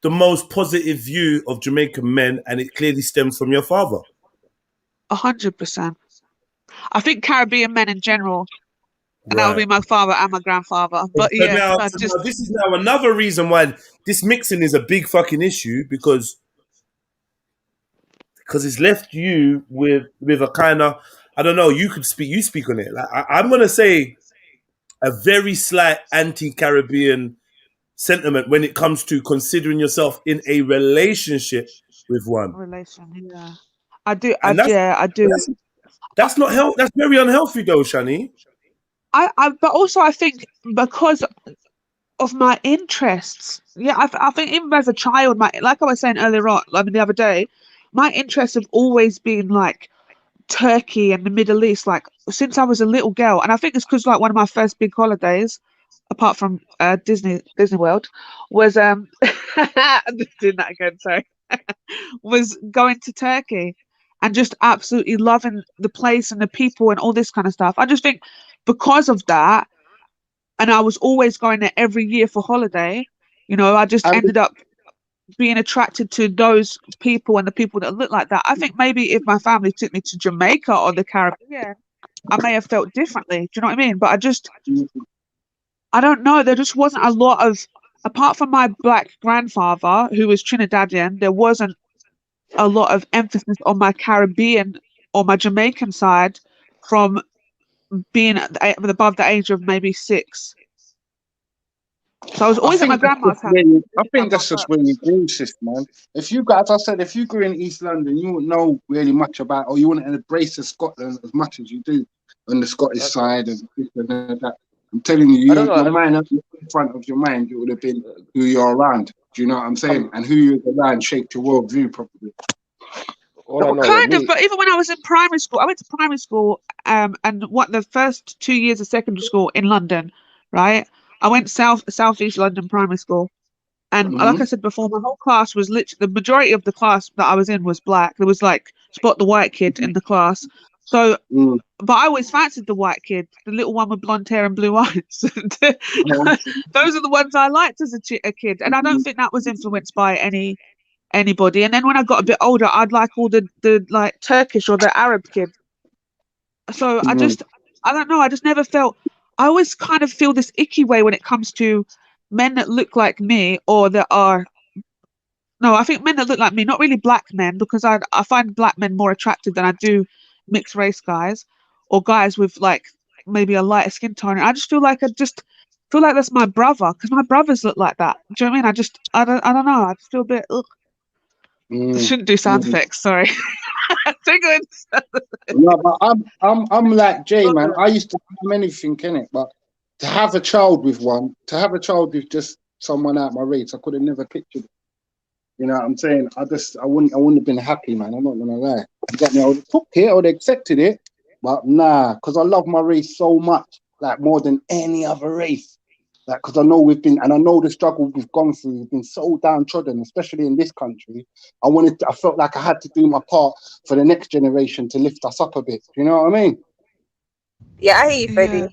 the most positive view of Jamaican men, and it clearly stems from your father. 100%. I think Caribbean men in general, and that would be my father and my grandfather. But so now this is now another reason why this mixing is a big fucking issue, because it's left you with a kind of, I don't know, you speak on it. Like, I'm gonna say a very slight anti-Caribbean sentiment when it comes to considering yourself in a relationship with one. Yeah. I do. I do. That's not healthy. That's very unhealthy, though, Shani. But also I think because of my interests, I think even as a child, like I was saying earlier on, I mean the other day, my interests have always been like Turkey and the Middle East, like since I was a little girl. And I think it's because like one of my first big holidays, apart from Disney World, was I'm just doing that again, sorry. was going to Turkey and just absolutely loving the place and the people and all this kind of stuff. I just think because of that, and I was always going there every year for holiday, you know, I just ended up being attracted to those people and the people that look like that. I think maybe if my family took me to Jamaica or the Caribbean, I may have felt differently. Do you know what I mean? But I don't know. There just wasn't a lot of, apart from my black grandfather, who was Trinidadian, there wasn't a lot of emphasis on my Caribbean or my Jamaican side from being above the age of maybe 6. So I was always at my grandma's house. I think that's just where you grew, sis, man. If you got, as I said, if you grew in East London, you wouldn't know really much about, or you wouldn't embrace Scotland as much as you do on the Scottish side and this and that. I'm telling you, your mind up in front of your mind, it would have been who you're around. Do you know what I'm saying? And who you're around shaped your worldview properly. Kind of, but even when I was in primary school, I went to primary school, and the first 2 years of secondary school in London, right? I went southeast London primary school, And like I said before, my whole class was literally, the majority of the class that I was in was black. There was like Spot the white kid in the class. So, but I always fancied the white kid, the little one with blonde hair and blue eyes. Those are the ones I liked as a kid. And I don't think that was influenced by anybody. And then when I got a bit older, I'd like all the like Turkish or the Arab kid. So I don't know, I just never felt, I always kind of feel this icky way when it comes to men that look like me, or that are, no, I think men that look like me, not really black men, because I find black men more attractive than I do mixed race guys, or guys with like maybe a lighter skin tone. I just feel like that's my brother, because my brothers look like that. Do you know what I mean? I don't know, I just feel a bit ugh. I shouldn't do sound effects, sorry. Too good. No, but I'm like Jay, man. I used to do anything, innit? But to have a child with just someone out my race, I could have never pictured it. You know what I'm saying? I wouldn't have been happy, man. I'm not gonna lie. You got me? I would have took it, I would have accepted it, but nah, because I love my race so much, like more than any other race. Like, because I know I know the struggle we've gone through. We've been so downtrodden, especially in this country. I felt like I had to do my part for the next generation to lift us up a bit. You know what I mean? Yeah, I hear you, Freddie. Yeah.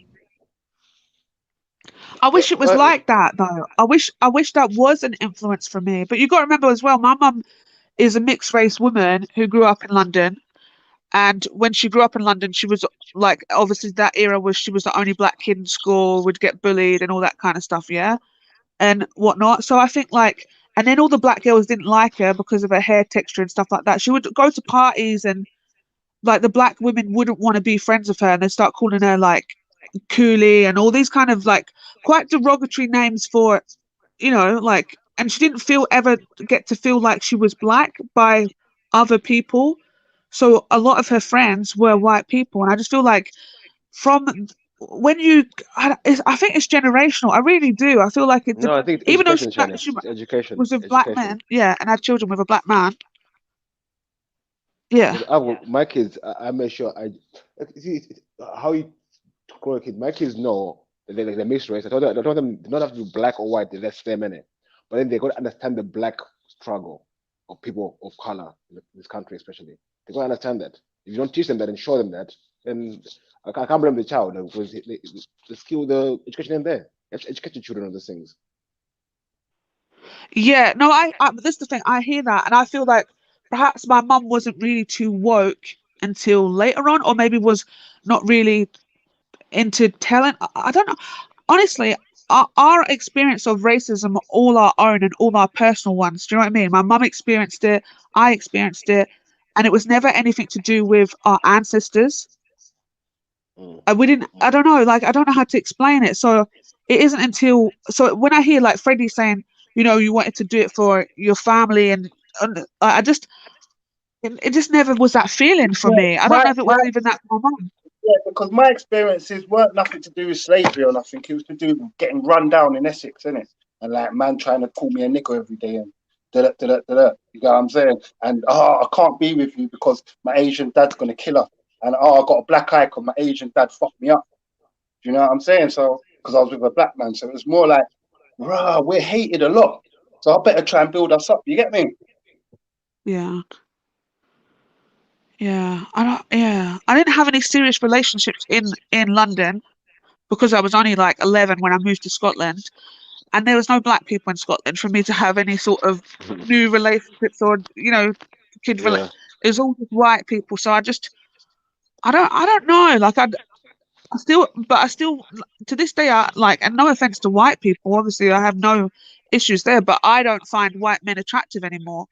I wish it was like that, though. I wish that was an influence for me. But you got to remember as well, my mum is a mixed race woman who grew up in London. And when she grew up in London, she was like, obviously that era was, she was the only black kid in school, would get bullied and all that kind of stuff, yeah, and whatnot. So I think like, and then all the black girls didn't like her because of her hair texture and stuff like that. She would go to parties and like the black women wouldn't want to be friends with her, and they start calling her like coolie and all these kind of like quite derogatory names for, you know, like, and she didn't ever get to feel like she was black by other people. So a lot of her friends were white people, and I just feel like from when I think it's generational. I really do. I feel like it. No, I think it's even though education was a black man, yeah, and had children with a black man. Yeah. My kids, I make sure how you grow a kid. My kids know that they're mixed race. I told them they don't have to be black or white. That's them in it. But then they got to understand the black struggle of people of color in this country, especially. They got to understand that. If you don't teach them that and show them that, then I can't blame the child, because the skill, the education in there. You have to educate your children on those things. Yeah, no, this is the thing. I hear that, and I feel like perhaps my mum wasn't really too woke until later on, or maybe was not really into talent. I don't know. Honestly, our experience of racism are all our own and all our personal ones. Do you know what I mean? My mum experienced it, I experienced it, and it was never anything to do with our ancestors. I don't know, like, I don't know how to explain it. So it isn't until, so when I hear like Freddie saying, you know, you wanted to do it for your family, and it just never was that feeling for me. I don't know if it was even that for my mum. Yeah, because my experiences weren't nothing to do with slavery or nothing. It was to do with getting run down in Essex, innit? And like man trying to call me a nigger every day and da-da, da-da, da-da. You know what I'm saying? And I can't be with you because my Asian dad's gonna kill her. And I got a black eye because my Asian dad fucked me up. Do you know what I'm saying? So because I was with a black man, so it was more like, rah, we're hated a lot. So I better try and build us up. You get me? Yeah. I didn't have any serious relationships in London because I was only like 11 when I moved to Scotland, and there was no black people in Scotland for me to have any sort of new relationships or, you know, it was all just white people. So I don't know, like I still to this day, I like, and no offense to white people, obviously I have no issues there, but I don't find white men attractive anymore.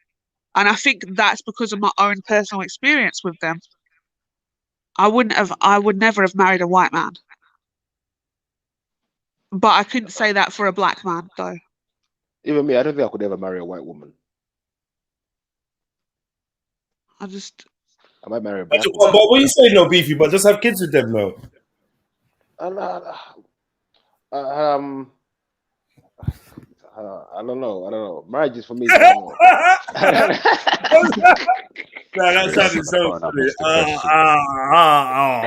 And I think that's because of my own personal experience with them. I would never have married a white man. But I couldn't say that for a black man, though. Even me, I don't think I could ever marry a white woman. I might marry a black woman. But what you say, no beefy, but just have kids with them, though. I don't know. Marriage is for me. That sounded so funny.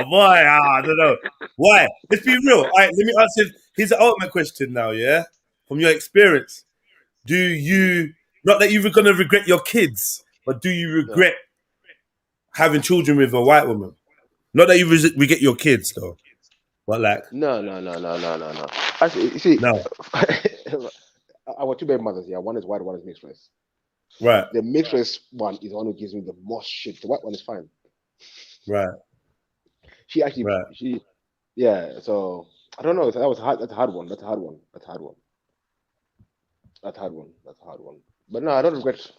Boy, I don't know. Why? Let's be real. All right, let me ask you. Here's the ultimate question now, yeah? From your experience. do you, not that you're going to regret your kids, but do you regret having children with a white woman? Not that you regret your kids, though, but like... No. Actually, you see, no. I got two baby mothers here. One is white, one is mixed race. Right. The mixed race one is the one who gives me the most shit. The white one is fine. Right. She actually, so I don't know. That's a hard one. But no, I don't regret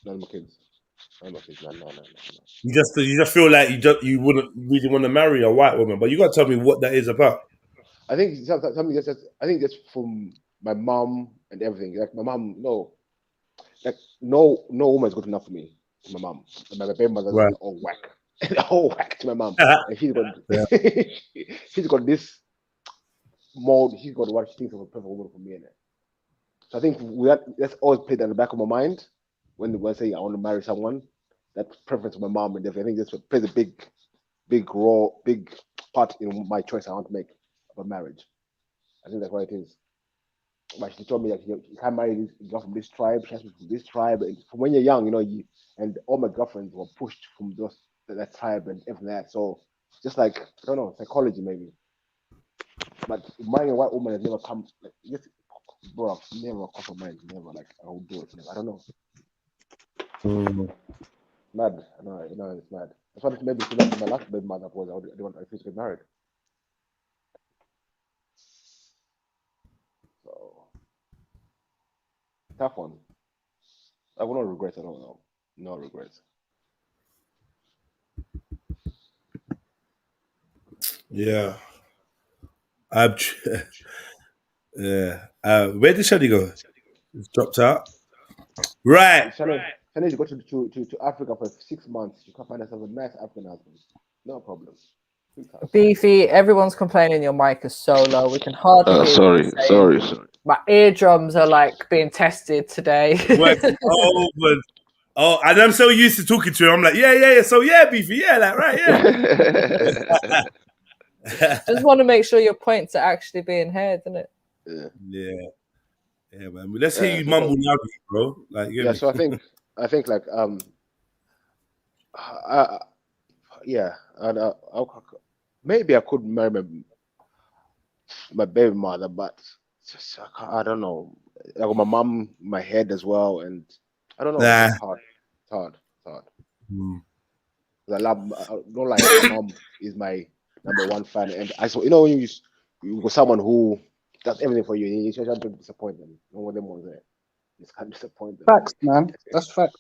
none of my kids. No. You just feel like you wouldn't really want to marry a white woman, but you got to tell me what that is about. I think something that's from my mom and everything. Like my mom, no woman is good enough for me. My mom, my baby mother's all whack, all whack to my mom, and she's got she's got this mold. She's got what she thinks of a perfect woman for me in it. So I think that's always played in the back of my mind when I say I want to marry someone. That preference of my mom and everything. I think this plays a big part in my choice I want to make of a marriage. I think that's what it is. But she told me that you can't marry this girl from this tribe. She has to be from this tribe. And from when you're young, and all my girlfriends were pushed from that tribe and everything like that. So just like, I don't know, psychology maybe. But marrying a white woman has never come. Like, bro, never crossed my mind. Never like I will do it. Never. I don't know. Mad. I know it's mad. That's why maybe my last baby mother was I refused to get married. So tough one. I will not regret at all. No regrets. Yeah. Where did Shadi go? It's dropped out. Right. Shadi, you go to Africa for 6 months. You can find yourself a nice African husband. No problem. Beefy, everyone's complaining your mic is so low. We can hardly hear you. Sorry. My eardrums are like being tested today. Oh, and I'm so used to talking to him. I'm like, yeah. So yeah, Beefy, yeah, like right, yeah. Just want to make sure your points are actually being heard, isn't it? Yeah, man. Let's hear you mumble now, bro. Like, so I think like maybe I could marry my baby mother, but just, I don't know. I got my mom in my head as well, and I don't know. It's hard. I don't like my mom is my number one fan, and I saw when you got someone who does everything for you, you just have to disappoint them. No one of them was there. You just can't disappoint them. Facts, man. That's fact.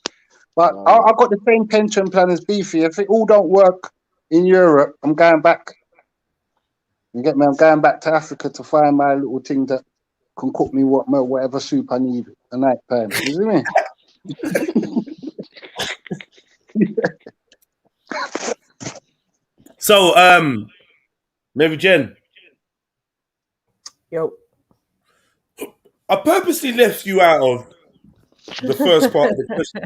But I've got the same pension plan as Beefy. If it all don't work in Europe, I'm going back. You get me? I'm going back to Africa to find my little thing that can cook me whatever soup I need at night time. You see me? So, Mary Jen. Yo. I purposely left you out of the first part of the question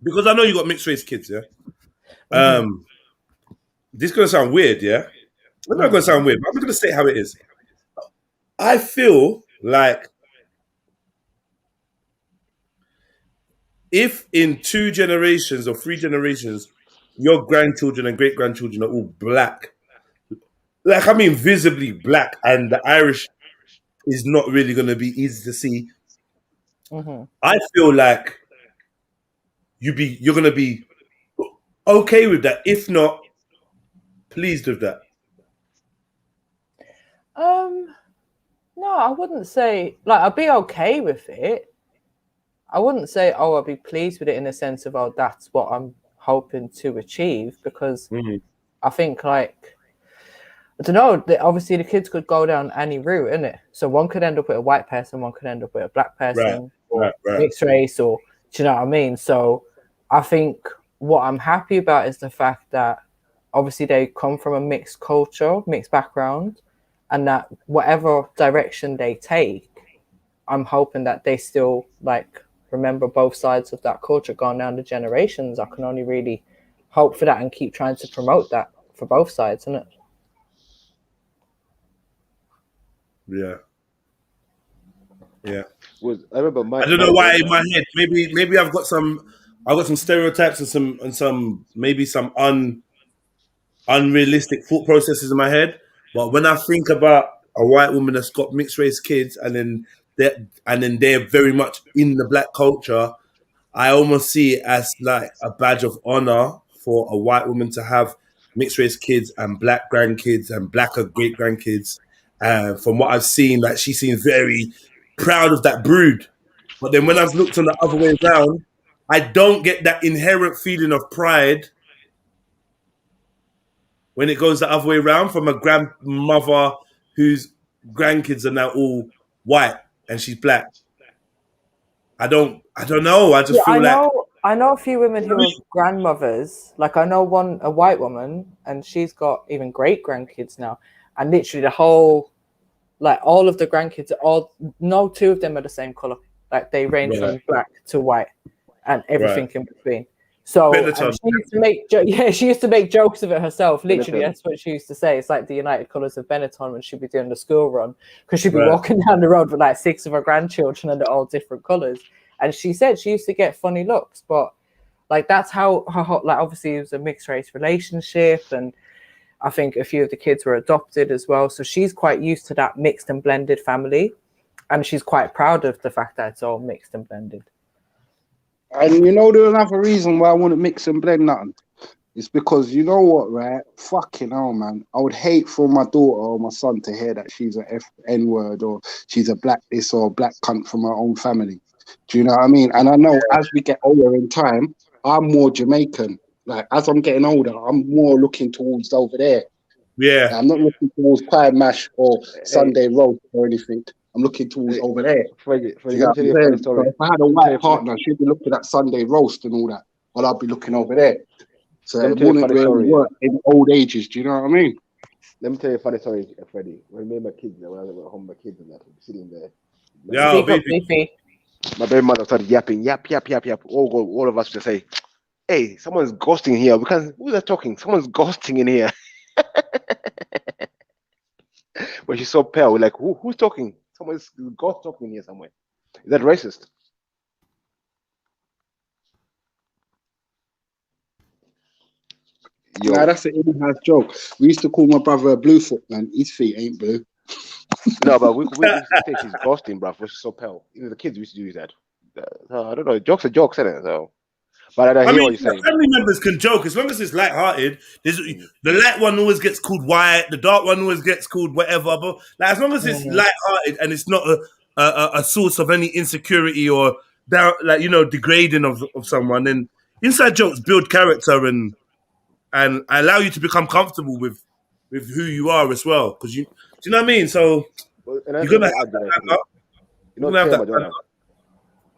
because I know you got mixed race kids, yeah. This is gonna sound weird, yeah. It's not gonna sound weird, but I'm gonna say how it is. I feel like if in 2 generations or 3 generations, your grandchildren and great grandchildren are all black, like I mean visibly black, and the Irish is not really going to be easy to see. I feel like you're going to be okay with that, if not pleased with that. No, I wouldn't say like I'd be okay with it. I wouldn't say I'll be pleased with it in the sense of that's what I'm hoping to achieve, because I think like I don't know, obviously the kids could go down any route, innit? So one could end up with a white person, one could end up with a black person, or mixed race, or do you know what I mean? So I think what I'm happy about is the fact that obviously they come from a mixed culture, mixed background, and that whatever direction they take, I'm hoping that they still like remember both sides of that culture going down the generations. I can only really hope for that and keep trying to promote that for both sides, isn't it? Yeah. I remember I don't know why in my head. Maybe I've got some stereotypes and some unrealistic thought processes in my head. But when I think about a white woman that's got mixed race kids and then they're very much in the black culture, I almost see it as like a badge of honor for a white woman to have mixed race kids and black grandkids and blacker great grandkids. From what I've seen, like she seems very proud of that brood. But then when I've looked on the other way around, I don't get that inherent feeling of pride when it goes the other way around from a grandmother whose grandkids are now all white and she's black. I don't know. I just feel like I know a few women who are grandmothers. Like I know a white woman, and she's got even great grandkids now, and literally the whole, like all of the grandkids no two of them are the same color. Like they range from black to white, and everything in between. So she used to make jokes of it herself. Literally, that's what she used to say. It's like the United Colors of Benetton when she'd be doing the school run, because she'd be walking down the road with like 6 of her grandchildren and they're all different colors. And she said she used to get funny looks, but like that's how her, like obviously it was a mixed race relationship, and I think a few of the kids were adopted as well. So she's quite used to that mixed and blended family, and she's quite proud of the fact that it's all mixed and blended. And you know, there's another reason why I want to mix and blend nothing. It's because you know what, right? Fucking hell, man. I would hate for my daughter or my son to hear that she's an N-word or she's a black this or a black cunt from her own family. Do you know what I mean? And I know as we get older in time, I'm more Jamaican. Like as I'm getting older, I'm more looking towards over there. Yeah. I'm not looking towards pie mash or Sunday roast or anything. I'm looking towards over there. So if I had a white partner, she'd be looking at Sunday roast and all that, but I'd be looking over there. So it wouldn't really work in old ages. Do you know what I mean? Let me tell you a funny story, Freddie. When me and my kids, when I was at home, my kids and that, sitting there. Yo, baby. My baby mother started yapping, yap. All of us just say, "Hey, someone's ghosting here. Who's that talking? Someone's ghosting in here." When she's so pale, we're like, who's talking? Someone's ghost talking here somewhere. Is that racist? Nah, that's an in-house joke. We used to call my brother a Bluefoot, man. His feet ain't blue. No, but we used to say she's ghosting, bruv. She's so pale. Even the kids used to do that. I don't know. Jokes are jokes, isn't it? So, but I hear what you're saying. Family members can joke as long as it's light-hearted. The light one always gets called white. The dark one always gets called whatever. But like, as long as it's light-hearted and it's not a source of any insecurity or degrading of someone, then inside jokes build character and allow you to become comfortable with who you are as well. Because do you know what I mean? So you're gonna have that.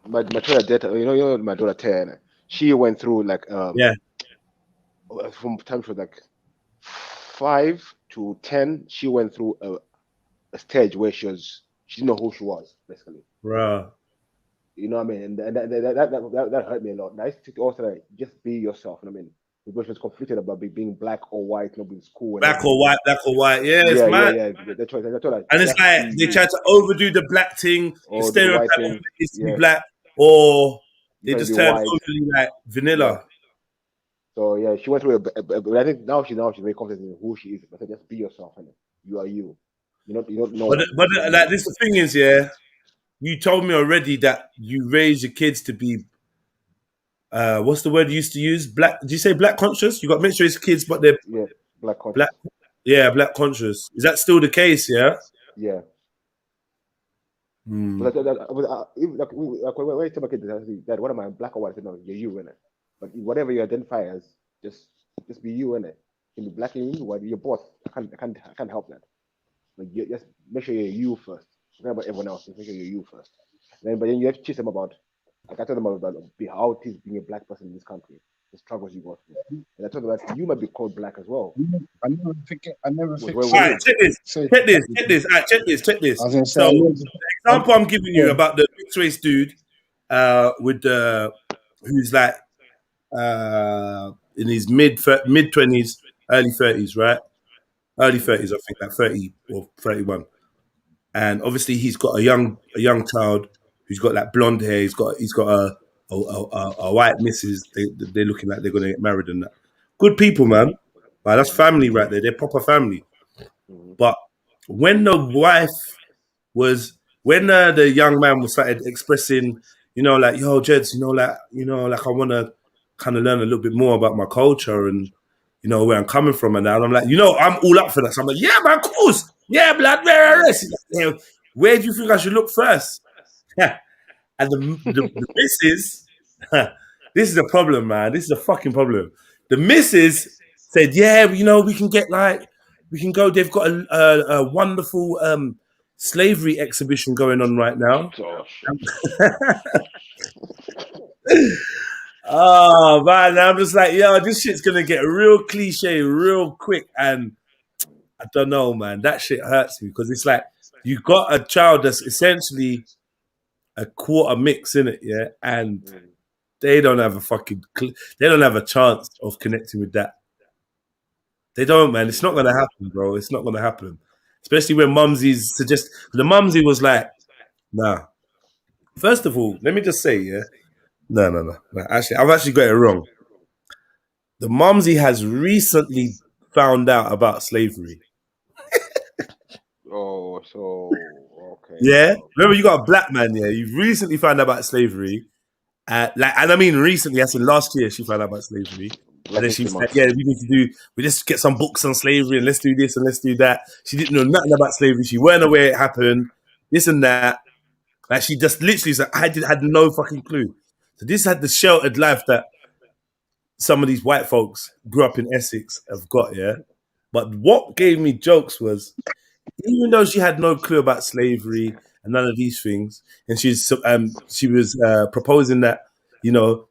My daughter, you know my daughter 10. She went through like from time to like 5 to 10. She went through a stage where she didn't know who she was, basically. Right. You know what I mean? And that hurt me a lot. And I used to also like, just be yourself. You know what I mean? Because she was conflicted about being black or white, nobody's cool. Black or white. Yeah, it's mad. That's right. And it's like they try to overdo the black thing, stereotype it needs to be black, or they just turn totally like vanilla. Yeah. So yeah, she went through but I think now she's very confident in who she is. But just be yourself, and you are you. You don't know. But like this, the thing is, you told me already that you raise your kids to be. What's the word you used to use? Black? Did you say black conscious? You got mixed race kids, but they're black conscious. Black conscious. Is that still the case? Yeah. Yeah. But when I tell my kids, Dad, what am I, black or white? I said, no, you're you, innit? But whatever you identify as, just be you, innit? You can be black and you, white, you're both. I can't help that. Like, just make sure you're you first. Forget about everyone else. Just make sure you're you first. But then you have to teach them about. Like I told them about how it is being a black person in this country, the struggles you go through. And I told them that you might be called black as well. I never forget. All right, check this. Check this. So the example I'm giving you about the mixed race dude with who's like in his mid 20s, early 30s, right? Early 30s, I think, like 30 or 31. And obviously he's got a young child. who's got like blonde hair. He's got a white missus. They're looking like they're gonna get married and that. Good people, man. Like, that's family right there. They're proper family. But when the wife was, when the young man was started expressing, you know, like, yo, Jeds, you know, like I want to kind of learn a little bit more about my culture and, you know, where I'm coming from and that. And I'm like, you know, I'm all up for that. So I'm like, yeah, man, of course. Yeah, blood, where do you think I should look first? And the missus, this is a problem, man. This is a fucking problem. The missus said, yeah, you know, we can go. They've got a wonderful slavery exhibition going on right now. Oh, man, I'm just like, yo, this shit's going to get real cliche real quick. And I don't know, man. That shit hurts me because it's like you got a child that's essentially a quarter mix in it, yeah? And they don't have they don't have a chance of connecting with that. They don't, man. It's not going to happen, bro. It's not going to happen. Especially when Mumsy's suggest. The Mumsy was like, nah. First of all, let me just say, yeah? No. Actually, I've actually got it wrong. The Mumsy has recently found out about slavery. Oh, so, okay. Yeah? Remember, you got a black man, yeah? You've recently found out about slavery. And I mean recently, I said last year she found out about slavery. And then she said, yeah, we just get some books on slavery and let's do this and let's do that. She didn't know nothing about slavery. She weren't aware it happened, this and that. Like, she just literally said, had no fucking clue. So this had the sheltered life that some of these white folks grew up in Essex have got, yeah? But what gave me jokes was, even though she had no clue about slavery and none of these things, and she was proposing that, you know,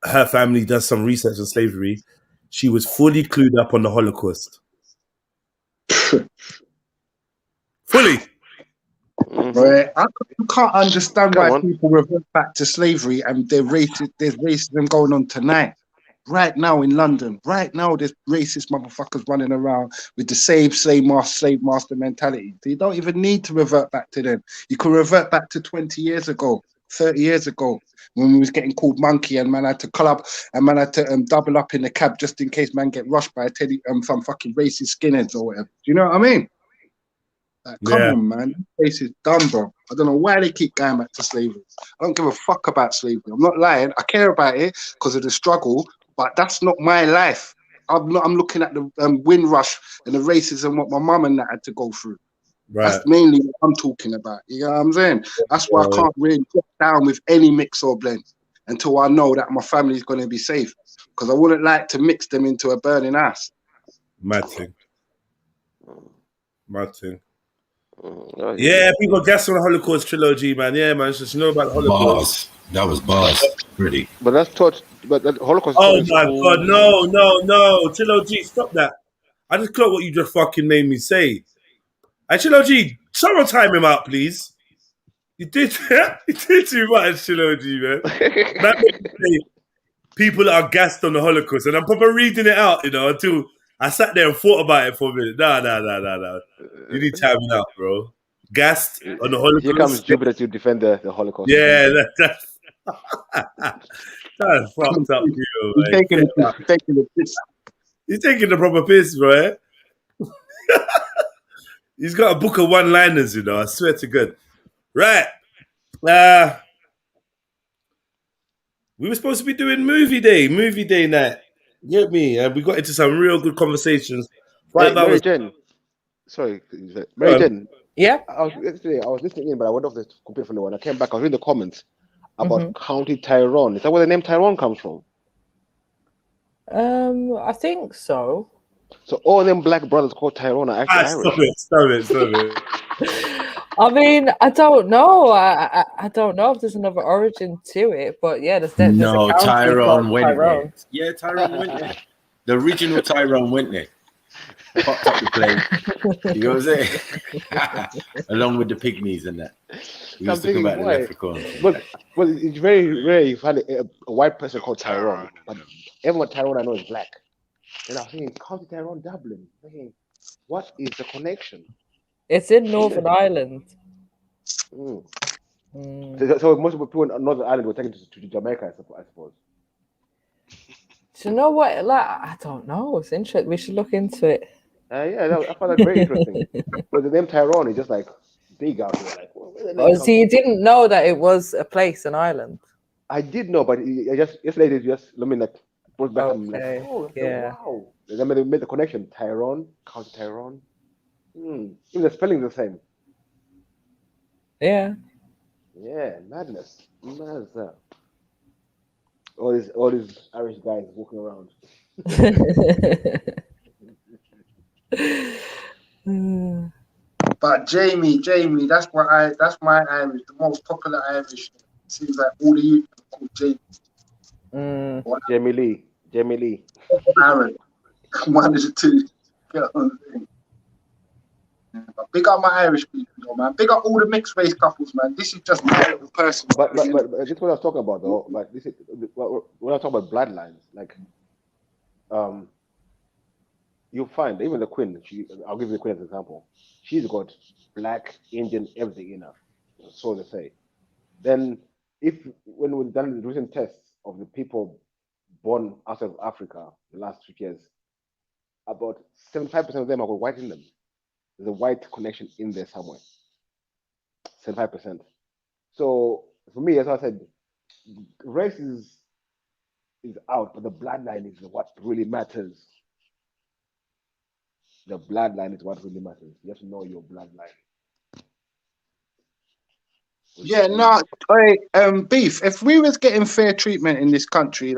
her family does some research on slavery, she was fully clued up on the Holocaust. Fully. Right. I can't understand why people revert back to slavery and there's racism going on tonight. Right now in London, right now there's racist motherfuckers running around with the slave master mentality. So you don't even need to revert back to them. You can revert back to 20 years ago, 30 years ago, when we was getting called monkey and man had to club and man had to double up in the cab just in case man get rushed by some fucking racist skinheads or whatever. Do you know what I mean? Like, come on, man. This place is done, bro. I don't know why they keep going back to slavery. I don't give a fuck about slavery. I'm not lying. I care about it because of the struggle, but that's not my life. I'm looking at the Windrush and the racism what my mum and that had to go through. Right. That's mainly what I'm talking about. You know what I'm saying? That's why I can't really get down with any mix or blend until I know that my family is going to be safe. Because I wouldn't like to mix them into a burning ass. Mad thing. Yeah, people gas on the Holocaust trilogy, man. Yeah, man. Just know about the Holocaust. That was bars. Pretty. But that's taught. But the Holocaust. Oh my God! No, Trilogy, stop that! I just clocked what you just fucking made me say. Hey, Trilogy, someone time him out, please. You did too much, Trilogy, man. People are gassed on the Holocaust, and I'm probably reading it out, you know, until I sat there and thought about it for a minute. No. You need to time it out, bro. Gassed on the Holocaust. Here comes Jupiter to defend the Holocaust. Yeah, that's fucked up, you know, taking the piss. He's taking the proper piss, bro. He's got a book of one-liners, you know. I swear to God. Right. We were supposed to be doing movie day night. You get me? We got into some real good conversations. Mary Jen. Sorry, Mary Jen. Yeah. I was listening in, but I went off the computer for the one. I came back. I was reading the comments about County Tyrone. Is that where the name Tyrone comes from? I think so. So all them black brothers called Tyrone are actually Irish. Stop it. I mean, I don't know. I don't know if there's another origin to it, but yeah, there's no Tyrone went there. Yeah, Tyrone went there. The original Tyrone went there. Fucked up the plane. You know what I'm saying? Along with the pygmies and that. We used to talk about the leprechauns. But it's very rare you find a white person called Tyrone. But everyone Tyrone I know is black. And I was thinking, County Tyrone, Dublin. I'm thinking, what is the connection? It's in Northern Ireland. So most of the people in Northern Ireland were taken to Jamaica, I suppose. Do you know what? Like, I don't know. It's interesting. We should look into it. Yeah, I found that very interesting. But the name Tyrone is just like big out here. Like, where the name come So you from? didn't know that it was a place, an island? I did know, but yesterday it just let me like brought back. I'm like, Okay. oh, Yeah. wow. Then they made the connection. Tyrone, County Tyrone. Even the spelling is the same. Yeah. Yeah, madness. All these Irish guys walking around. But Jamie, that's my Irish, the most popular Irish. Seems like all the youth are called Jamie. Jamie Lee. Aaron. One is two. You know what I'm saying? But big up my Irish people, though, man. Big up all the mixed race couples, man. This is just my little person. But this is what I was talking about, though. But this is when I talk about bloodlines, like you'll find even the Queen. I'll give you the Queen as an example. She's got black, Indian, everything in her, so they say. Then, when we've done the recent tests of the people born outside of Africa the last 2 years, about 75% of them have got white in them. There's a white connection in there somewhere. 75%. So for me, as I said, race is out, but the bloodline is what really matters. The bloodline is what really matters. You have to know your bloodline. Yeah, no, Beef, if we was getting fair treatment in this country,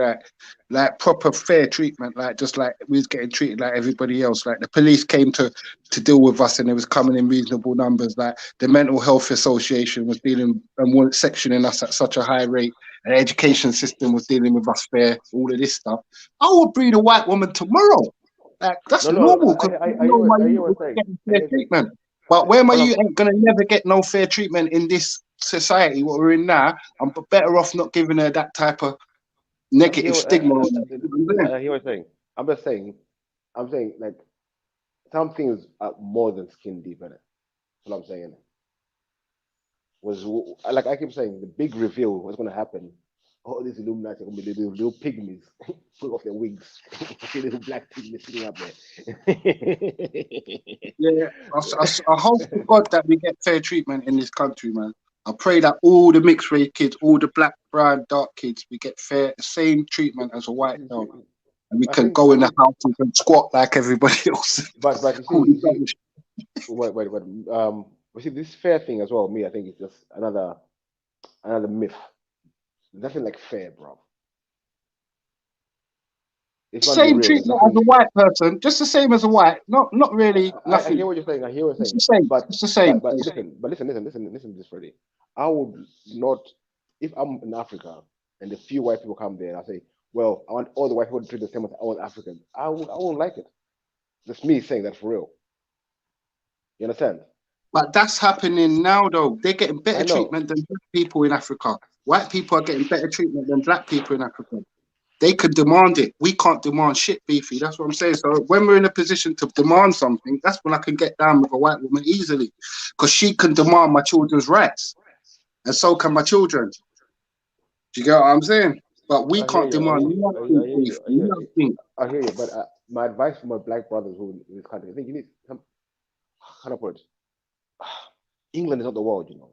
like proper fair treatment, like just like we was getting treated like everybody else, like the police came to deal with us and it was coming in reasonable numbers, like the Mental Health Association was dealing and was sectioning us at such a high rate, and the education system was dealing with us fair, all of this stuff, I would breed a white woman tomorrow. Like, that's normal, because getting fair treatment. But where my you ain't gonna never get no fair treatment in this society what we're in now, I'm better off not giving her that type of negative stigma. I hear what you're saying. I'm saying like some things are more than skin deep, innit? That's what I'm saying. Was like I keep saying, the big reveal was gonna happen. Oh, these Illuminati are gonna be little pygmies pull off their wigs. See little black pygmies sitting up there. Yeah, I hope to God that we get fair treatment in this country, man. I pray that all the mixed race kids, all the black, brown, dark kids, we get the same treatment as a white dog, and we can go in the house and squat like everybody else. But you see, wait. You see, this fair thing as well. Me, I think it's just another myth. Nothing like fair, bro. Same treatment as a white person, just the same as a white. Not really. Nothing. I hear what you're saying. It's the same. It's the same. But listen to this, Freddie. I would not, if I'm in Africa and a few white people come there and I say, well, I want all the white people to treat the same as all Africans. I won't like it. That's me saying that for real. You understand? But that's happening now, though. They're getting better treatment than black people in Africa. White people are getting better treatment than black people in Africa. They could demand it. We can't demand shit, Beefy. That's what I'm saying. So when we're in a position to demand something, that's when I can get down with a white woman easily, because she can demand my children's rights, and so can my children. Do you get what I'm saying? But we can't demand nothing. I hear you, but my advice for my black brothers who in this country, I think you need some kind of words. England is not the world, you know.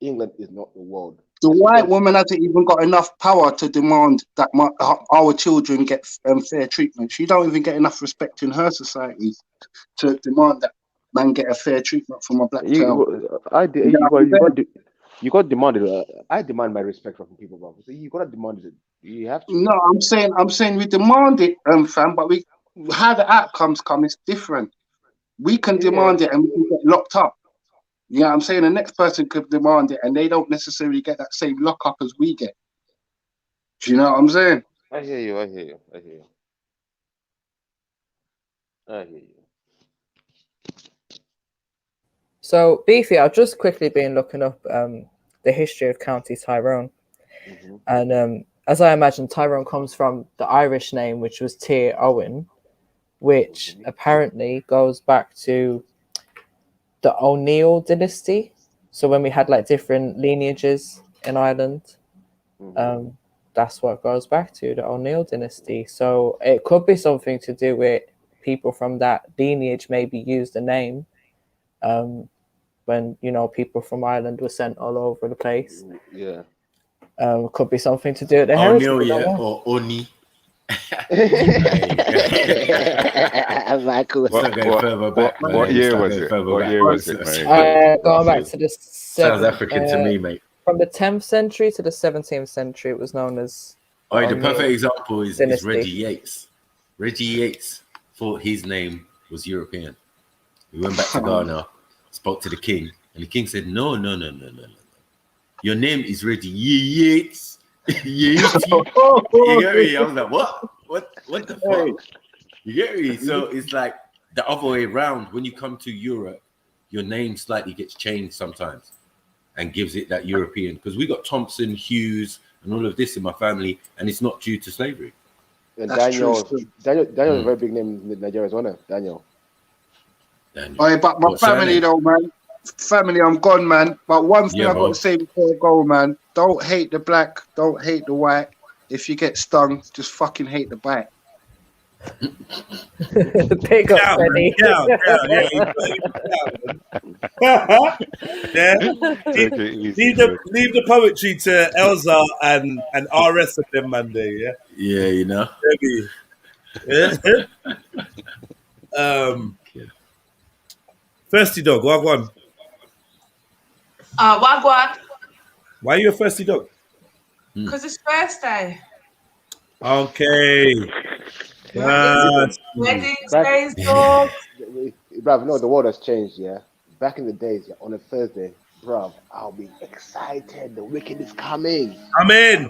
England is not the world. The white woman hasn't even got enough power to demand that our children get fair treatment. She don't even get enough respect in her society to demand that man get a fair treatment from a black child. You got demanded. I demand my respect from people, bro. So you gotta demand it. You have to. No, I'm saying we demand it, fam, but how the outcomes come is different. We can demand it and we can get locked up. You know what I'm saying? The next person could demand it and they don't necessarily get that same lockup as we get. Do you know what I'm saying? I hear you. So, Beefy, I've just quickly been looking up the history of County Tyrone. And as I imagine, Tyrone comes from the Irish name, which was Tir Owen, which apparently goes back to the O'Neill dynasty. So when we had like different lineages in Ireland, that's what goes back to the O'Neill dynasty. So it could be something to do with people from that lineage maybe used the name when, you know, people from Ireland were sent all over the place. Yeah. Could be something to do with the O'Neill, heritage. yeah, or Oni. What year was it? What year was it, mate? Going back to the South African to me, mate. From the 10th century to the 17th century, it was known as. Oh, the perfect example is Reggie Yates. Reggie Yates thought his name was European. He went back to Ghana, spoke to the king, and the king said, "No. Your name is Reggie Yates." You get me? I was like, what the fuck? You get me? So it's like the other way around. When you come to Europe, your name slightly gets changed sometimes and gives it that European. Because we got Thompson, Hughes, and all of this in my family, and it's not due to slavery. And Daniel is a very big name in Nigeria as well, Daniel. Oh, but my family though, man. Family, I'm gone, man. But one thing I've got to say before I go, man, don't hate the black, don't hate the white. If you get stung, just fucking hate the bite. Pick up, Benny. Leave the poetry to Elza and RS of them Monday, yeah? Yeah, you know. Thirsty dog, wagwan. Wagwan. Why are you a thirsty dog? Because it's Thursday. Okay. Weddings, days, dog. Bruv, no, the world has changed, yeah? Back in the days, on a Thursday, bruv, I'll be excited. The weekend is coming. I'm in.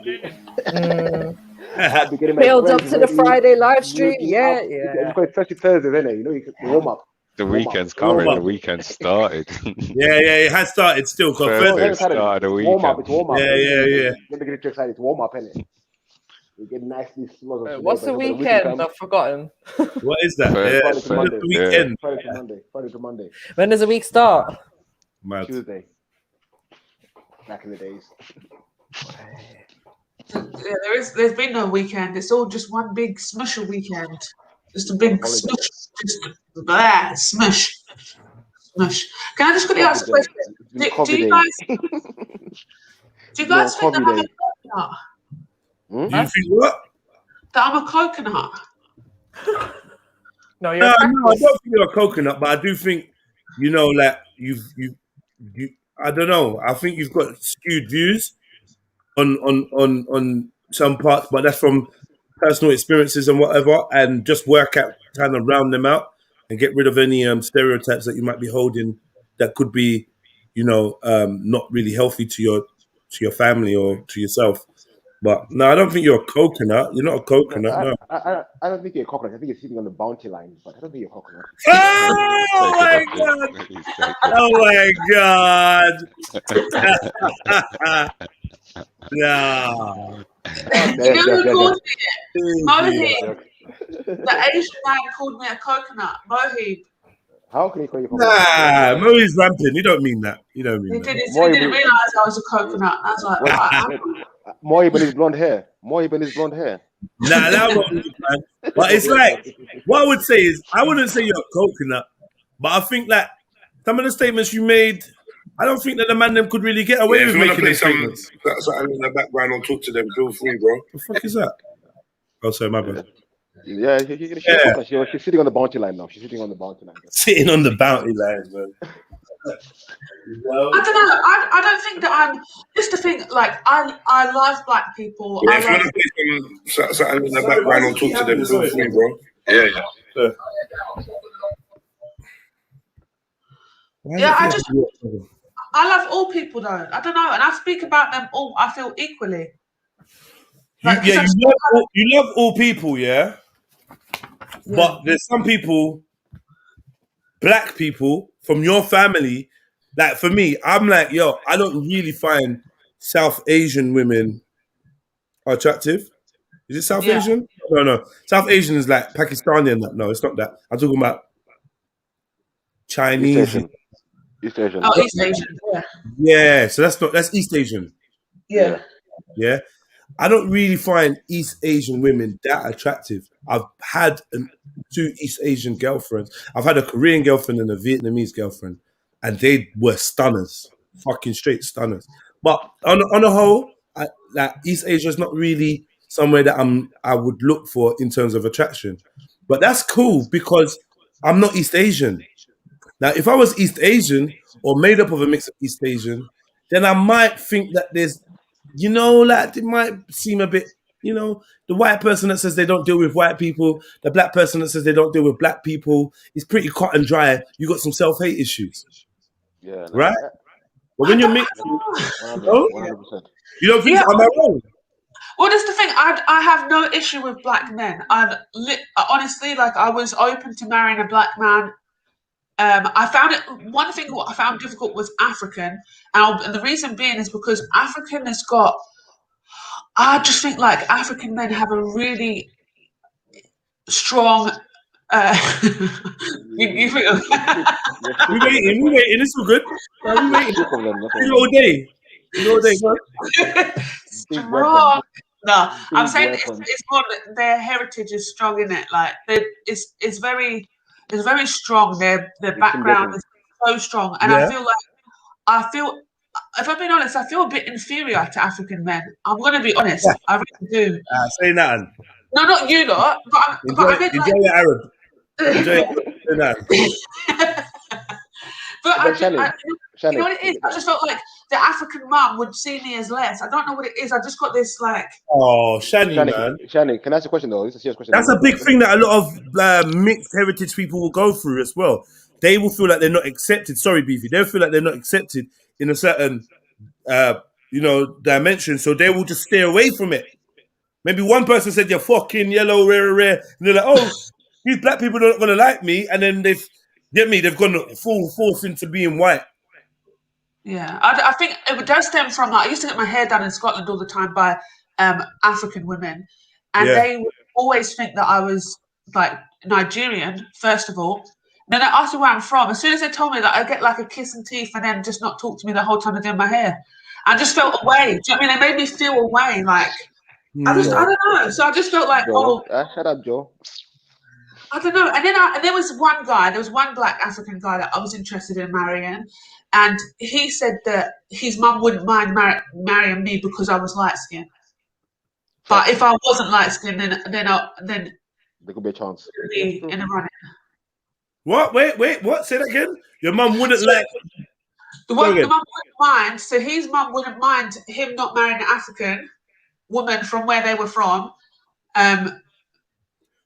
Build up to the Friday live stream. Yeah. It's got 30 Thursdays, isn't it? You know, you can warm up. The weekend's coming. The weekend started. Yeah, it has started still. Thursday started the weekend. Warm up. Yeah. Don't get too excited. It's warm up, isn't it? You get nicely slow. What's the weekend? I've forgotten. What is that? Friday to Monday. Weekend. Friday to Monday. When does the week start? Mad. Tuesday. Back in the days. Yeah, there's been no weekend. It's all just one big smusher weekend. Just a big smush. Just smush. Can I just quickly ask a question? Do you guys think that I'm a coconut? You think what? That I'm a coconut? No, I don't think you're a coconut, but I do think, you know, like you I don't know. I think you've got skewed views on some parts, but that's from personal experiences and whatever, and just work out, kind of round them out and get rid of any stereotypes that you might be holding that could be, you know, not really healthy to your family or to yourself. But no, I don't think you're a coconut. You're not a coconut. No. I don't think you're a coconut. I think you're sitting on the bounty line, but I don't think you're a coconut. Oh my god! No. You know who called me? Mohib. The Asian man called me a coconut. Mohib. How can he call you a coconut? Nah, Mohib's ramping. You don't mean that. He didn't realise I was a coconut. That's like. Mohib and his blonde hair. Nah, that wasn't, man. But it's like, what I would say is, I wouldn't say you're a coconut, but I think that some of the statements you made, I don't think that the man them could really get away with making these statements. Something in the background and talk to them. Feel free, bro. The fuck is that? Oh, sorry, my bad. Yeah, she's sitting on the bounty line now. Sitting on the bounty line, man. I don't know. I don't think that I'm. Just to think, like I love black people. Yeah, if you want to play something in the background and talk to them, feel free, bro. Yeah. Yeah, I love all people though. I don't know, and I speak about them all. I feel equally. Like, you love all people, yeah. But there's some people, black people from your family. Like for me, I'm like, yo, I don't really find South Asian women attractive. Is it South Asian? No. South Asian is like Pakistani and that. No, it's not that. I'm talking about Chinese. East Asian. Oh, East Asian. Yeah. Yeah, so that's East Asian. Yeah. Yeah. I don't really find East Asian women that attractive. I've had 2 East Asian girlfriends. I've had a Korean girlfriend and a Vietnamese girlfriend, and they were stunners, fucking straight stunners. But on the whole, like East Asia is not really somewhere that I would look for in terms of attraction. But that's cool because I'm not East Asian. Now, if I was East Asian or made up of a mix of East Asian, then I might think that there's, like it might seem a bit, the white person that says they don't deal with white people, the black person that says they don't deal with black people, is pretty cut and dry. You got some self-hate issues. Yeah. Right? But when you're mixed, 100%. You don't think am I wrong? Well, that's the thing. I have no issue with black men. Honestly, like, I was open to marrying a black man. I found one thing what I found difficult was African, and the reason being is because African has got. I just think like African men have a really strong. You think? We waiting. It's all good. We waiting. All day. Strong. No, I'm saying it's more that their heritage is strong in it. Like it's very strong. Their background is so strong, and I feel. If I'm being honest, I feel a bit inferior to African men. I'm going to be honest. I really do. Say nothing. No, not you lot. But enjoy your Arab. Enjoy it. But you know what it is? I just felt like the African mum would see me as less. I don't know what it is. I just got this like. Oh, Shani, man. Shani, can I ask a question though? This is a serious question. That's a big thing that a lot of mixed heritage people will go through as well. They will feel like they're not accepted. Sorry, Beefy. They'll feel like they're not accepted in a certain, dimension. So they will just stay away from it. Maybe one person said, "You're fucking yellow, rare," and they're like, "Oh, these black people are not gonna like me," and then they've gone full force into being white. Yeah, I think it does stem from that. I used to get my hair done in Scotland all the time by African women, and they would always think that I was like Nigerian, first of all. Then they asked me where I'm from. As soon as they told me that, I get like a kiss and teeth, and then just not talk to me the whole time they're doing my hair. I just felt away. Do you know what I mean? They made me feel away. Like I don't know. So I just felt like, shut up, Joe. I don't know. And there was one guy. There was one black African guy that I was interested in marrying, and he said that his mum wouldn't mind marrying me because I was light skinned. But if I wasn't light skinned, then there could be a chance. Be in the running. What? Wait. What? Say that again. Your mum wouldn't like. The mum wouldn't mind. So his mum wouldn't mind him not marrying an African woman from where they were from.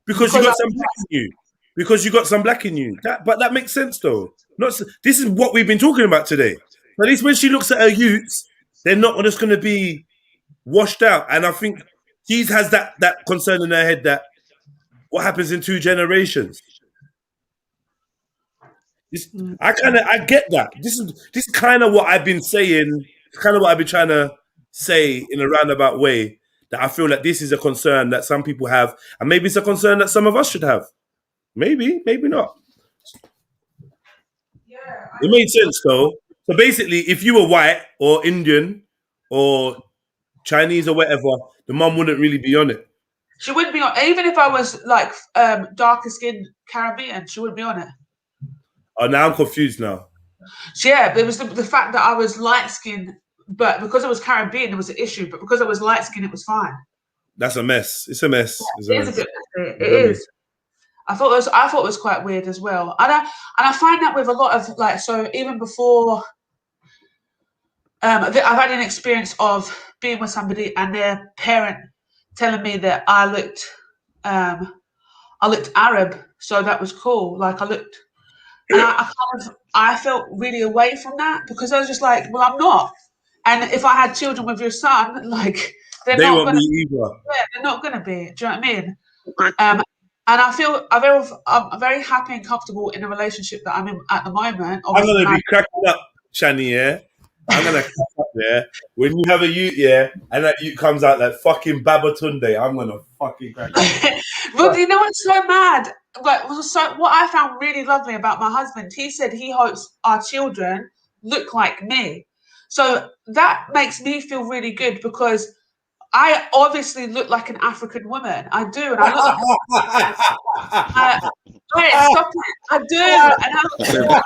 Because you got some black in you. Because you got some black in you. But that makes sense though. This is what we've been talking about today. At least when she looks at her youths, they're not just going to be washed out. And I think she has that concern in her head that what happens in 2 generations. I get that. This is kind of what I've been saying. It's kind of what I've been trying to say in a roundabout way. That I feel like this is a concern that some people have, and maybe it's a concern that some of us should have. Maybe not. Yeah, it made sense though. So basically, if you were white or Indian or Chinese or whatever, the mum wouldn't really be on it. She wouldn't be on. Even if I was like darker skinned Caribbean, she wouldn't be on it. Oh, now I'm confused now. So yeah, there was the fact that I was light skinned, but because I was Caribbean, there was an issue. But because I was light skinned, it was fine. That's a mess. It's a mess. Yeah, it is. I thought it was quite weird as well, and I find that with a lot of like, so even before, I've had an experience of being with somebody and their parent telling me that I looked Arab, so that was cool. Like I looked, and I felt really away from that because I was just like, well, I'm not. And if I had children with your son, like they're not going to be either. Yeah, they're not going to be. Do you know what I mean? And I feel I'm very happy and comfortable in a relationship that I'm in at the moment. I'm going to be cracking up, Shani. Yeah, I'm gonna catch up there. When you have a youth, and that youth comes out like fucking Babatunde, I'm gonna fucking crack up. But you know what's so mad? So what I found really lovely about my husband, he said he hopes our children look like me. So that makes me feel really good because I obviously look like an African woman. I do, and I look like stop it. I do.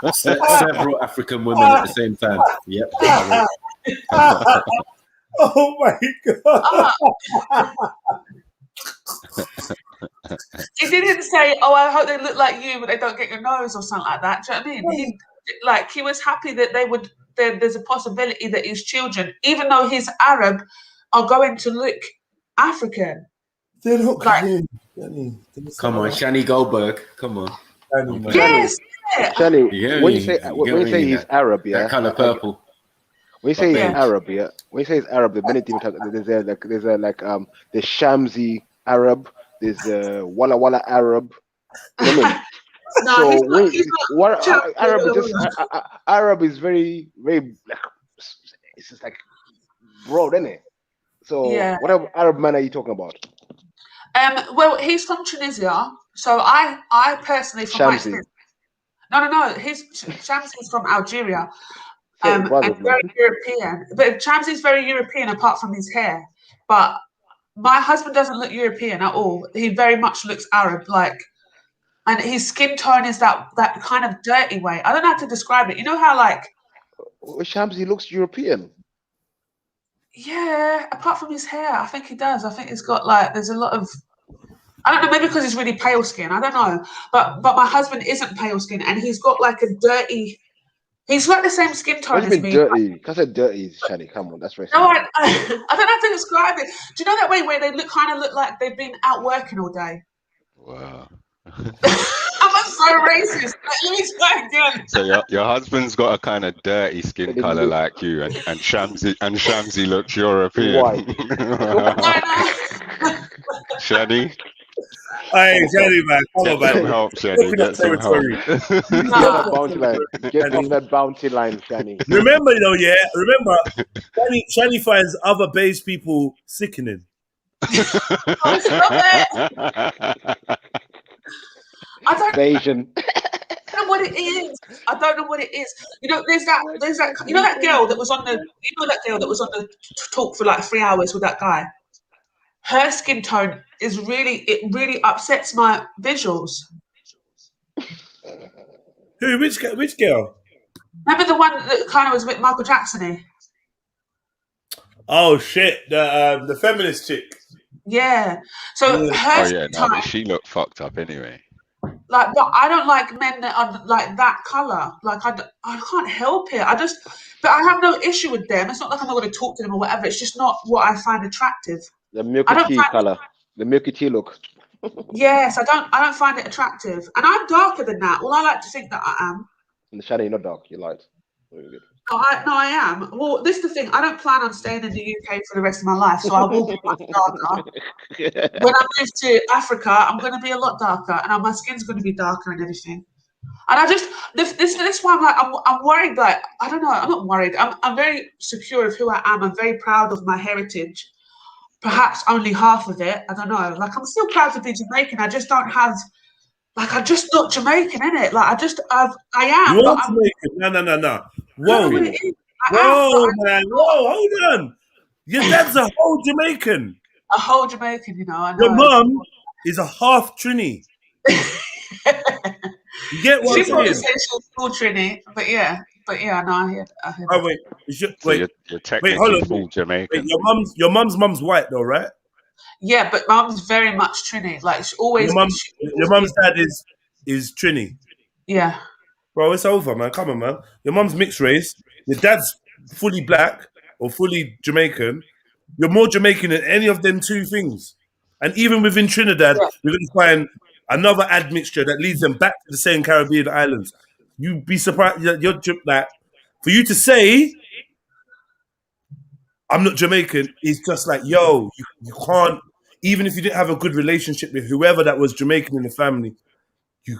And Several African women at the same time. Yep. Oh my god. He didn't say, "Oh, I hope they look like you, but they don't get your nose" or something like that. Do you know what I mean? He was happy that they would. There's a possibility that his children, even though he's Arab, are going to look African. They're not Come on, Shani Goldberg. Come on. Yes. Shani, when you say he's Arab, that kind of purple. When you say he's Arab, when you say he's Arab, there's many different. There's Shamsi Arab. There's Walla Walla Arab. You know what I mean? No, Arab is very, very. It's just like broad, isn't it? So what Arab man are you talking about? Well, he's from Tunisia, so I personally from my experience. No. Shamsi's from Algeria, and very European. But Shamsi's very European, apart from his hair. But my husband doesn't look European at all. He very much looks Arab, and his skin tone is that kind of dirty way. I don't know how to describe it. You know how Shamsi looks European. Yeah, apart from his hair, I think he does. I think he's got there's a lot of, I don't know, maybe because he's really pale skin. I don't know, but my husband isn't pale skin, and he's got a dirty. He's got the same skin tone as me. Dirty. I said dirty, Shani. Come on, that's racist. No, I don't know how to describe it. Do you know that way where they kind of look like they've been out working all day? Wow. I'm so racist. Let me try again. So your husband's got a kind of dirty skin color like you, and Shamsi looks European. White. Shani. Hey, Shani, man, come on, man. Some help, Shani. Get some help. Get on that bounty line, Shani. Remember, Shani finds other beige people sickening. Oh, stop it. I don't know what it is. I don't know what it is. There's that that girl that was on the talk for 3 hours with that guy. Her skin tone is really upsets my visuals. Who? Which girl? Remember the one that kind of was a bit Michael Jackson-y? Oh shit! The feminist chick. Yeah. So her but she looked fucked up anyway. But I don't like men that are like that color. I can't help it. But I have no issue with them. It's not like I'm not going to talk to them or whatever. It's just not what I find attractive. The milky tea color, the milky tea look. Yes, I don't find it attractive, and I'm darker than that. Well, I like to think that I am. In the shadow, you're not dark. You're light. Very good. I am. Well, this is the thing. I don't plan on staying in the UK for the rest of my life, so I will be much darker. When I move to Africa, I'm going to be a lot darker, and my skin's going to be darker and everything. And this one, I'm worried. I don't know. I'm not worried. I'm very secure of who I am. I'm very proud of my heritage. Perhaps only half of it. I don't know. I'm still proud to be Jamaican. I just don't have. I'm just not Jamaican, innit? I am. You are Jamaican? No. Whoa, man. Whoa, hold on. Your dad's a whole Jamaican. A whole Jamaican, I know. Your mum is a half Trini. You get what I'm saying? She probably said she was full Trini, but yeah, I know. I hear oh wait, you're technically full Jamaican. Wait, your mum's white though, right? Yeah, but mum's very much Trini. She always. Your mum's dad is Trini. Yeah. Bro, it's over, man. Come on, man. Your mum's mixed race. Your dad's fully black or fully Jamaican. You're more Jamaican than any of them two things. And even within Trinidad, we're going to find another admixture that leads them back to the same Caribbean islands. You'd be surprised. For you to say, I'm not Jamaican, is just you can't, even if you didn't have a good relationship with whoever that was Jamaican in the family, you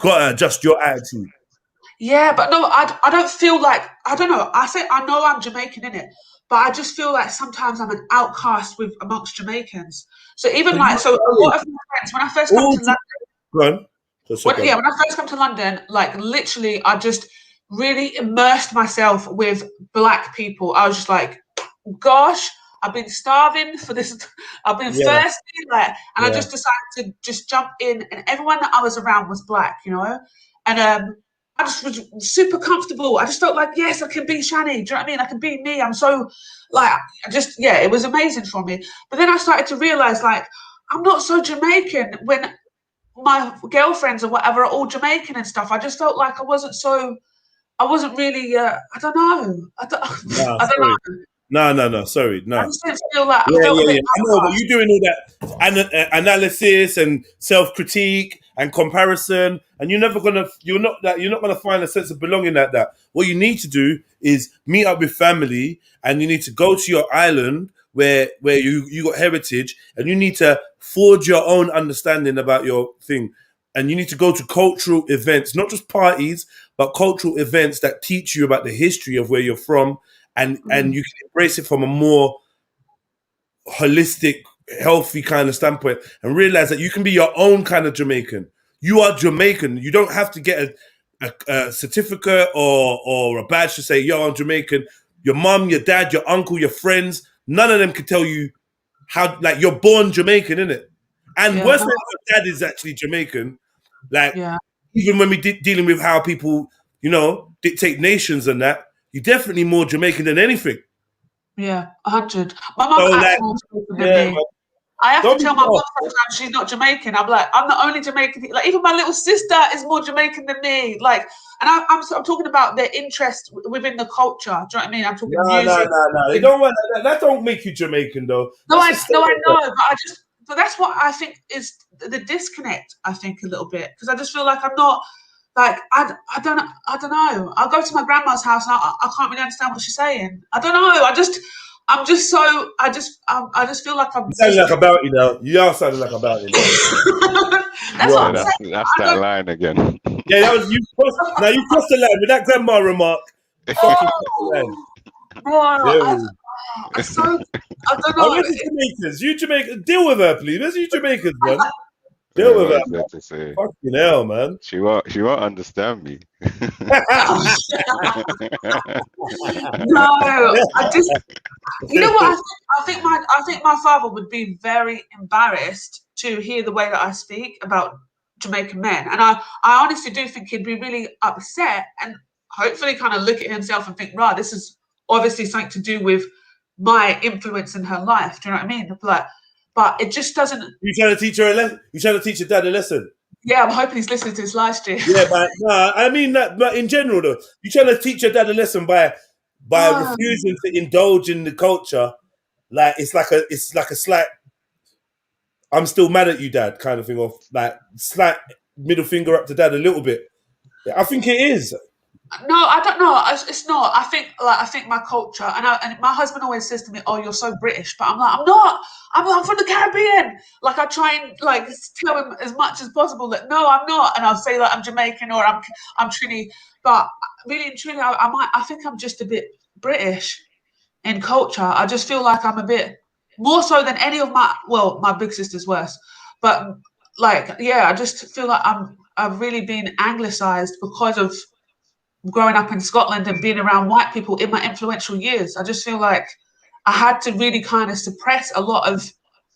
got to adjust your attitude. Yeah, but no, I don't feel like, I don't know. I know I'm Jamaican in it, but I just feel like sometimes I'm an outcast amongst Jamaicans. So even like, so a lot of my friends, when I first come to London, when I first come to London, like literally, I just really immersed myself with Black people. I was just like, gosh, I've been starving for this. I've been thirsty, like, and I just decided to just jump in, and everyone that I was around was Black, you know, and I just was super comfortable. I just felt like, yes, I can be Shani. Do you know what I mean? I can be me. I'm so like, it was amazing for me. But then I started to realize, like, I'm not so Jamaican when my girlfriends or whatever are all Jamaican and stuff. I just felt like I wasn't really, I don't know. I don't know. No, sorry, no. I just didn't feel like, I know, but you're doing all that analysis and self-critique and comparison, and you're not gonna find a sense of belonging like that. What you need to do is meet up with family, and you need to go to your island where you got heritage, and you need to forge your own understanding about your thing. And you need to go to cultural events, not just parties, but cultural events that teach you about the history of where you're from, and you can embrace it from a more holistic, healthy kind of standpoint, and realize that you can be your own kind of Jamaican. You are Jamaican. You don't have to get a certificate or a badge to say, yo, I'm Jamaican. Your mum, your dad, your uncle, your friends, none of them can tell you how, like, you're born Jamaican, innit? And worse than your dad is actually Jamaican. Like, even when we dealing with how people, you know, dictate nations and that, you're definitely more Jamaican than anything. Yeah, 100. My mum acts more Jamaican than me. I have to tell my mum sometimes she's not Jamaican. I'm like, I'm the only Jamaican. Like, even my little sister is more Jamaican than me. Like, and I'm talking about their interest within the culture. Do you know what I mean? I'm talking music. No. You don't want that. Don't make you Jamaican though. No, I know, but that's what I think is the disconnect. I think a little bit, because I just feel like I'm not. Like, I don't know. I'll go to my grandma's house and I can't really understand what she's saying. I don't know. I just feel like I'm. You sound like about you now. You are sounding like about you now. That's that line again. Yeah, that was you. Now you crossed the line with that grandma remark. I don't know. Where's the Jamaicans? You Jamaicans, deal with her, please. Where's you Jamaicans, man? Deal with her. Fucking hell, man. She won't understand me. No, I just. You know what? I think my father would be very embarrassed to hear the way that I speak about Jamaican men, and I honestly do think he'd be really upset, and hopefully kind of look at himself and think, "Right, this is obviously something to do with my influence in her life." Do you know what I mean? But it just doesn't. You trying to teach her a lesson? You trying to teach your dad a lesson? Yeah, I'm hoping he's listening to this live stream. Yeah, but no, I mean that. But in general, though, you trying to teach your dad a lesson by refusing to indulge in the culture. Like it's like a slight. I'm still mad at you, Dad, kind of thing. Of like slight middle finger up to Dad a little bit. I think it is. No, I don't know. It's not. I think my culture, and my husband always says to me, "Oh, you're so British," but I'm like, I'm not. I'm from the Caribbean. Like, I try and like tell him as much as possible that no, I'm not, and I'll say like I'm Jamaican or I'm Trini. But really and truly, I think I'm just a bit British in culture. I just feel like I'm a bit more so than any of my big sister's worse. But like, yeah, I just feel like I've really been anglicized because of growing up in Scotland and being around white people in my influential years. I just feel like I had to really kind of suppress a lot of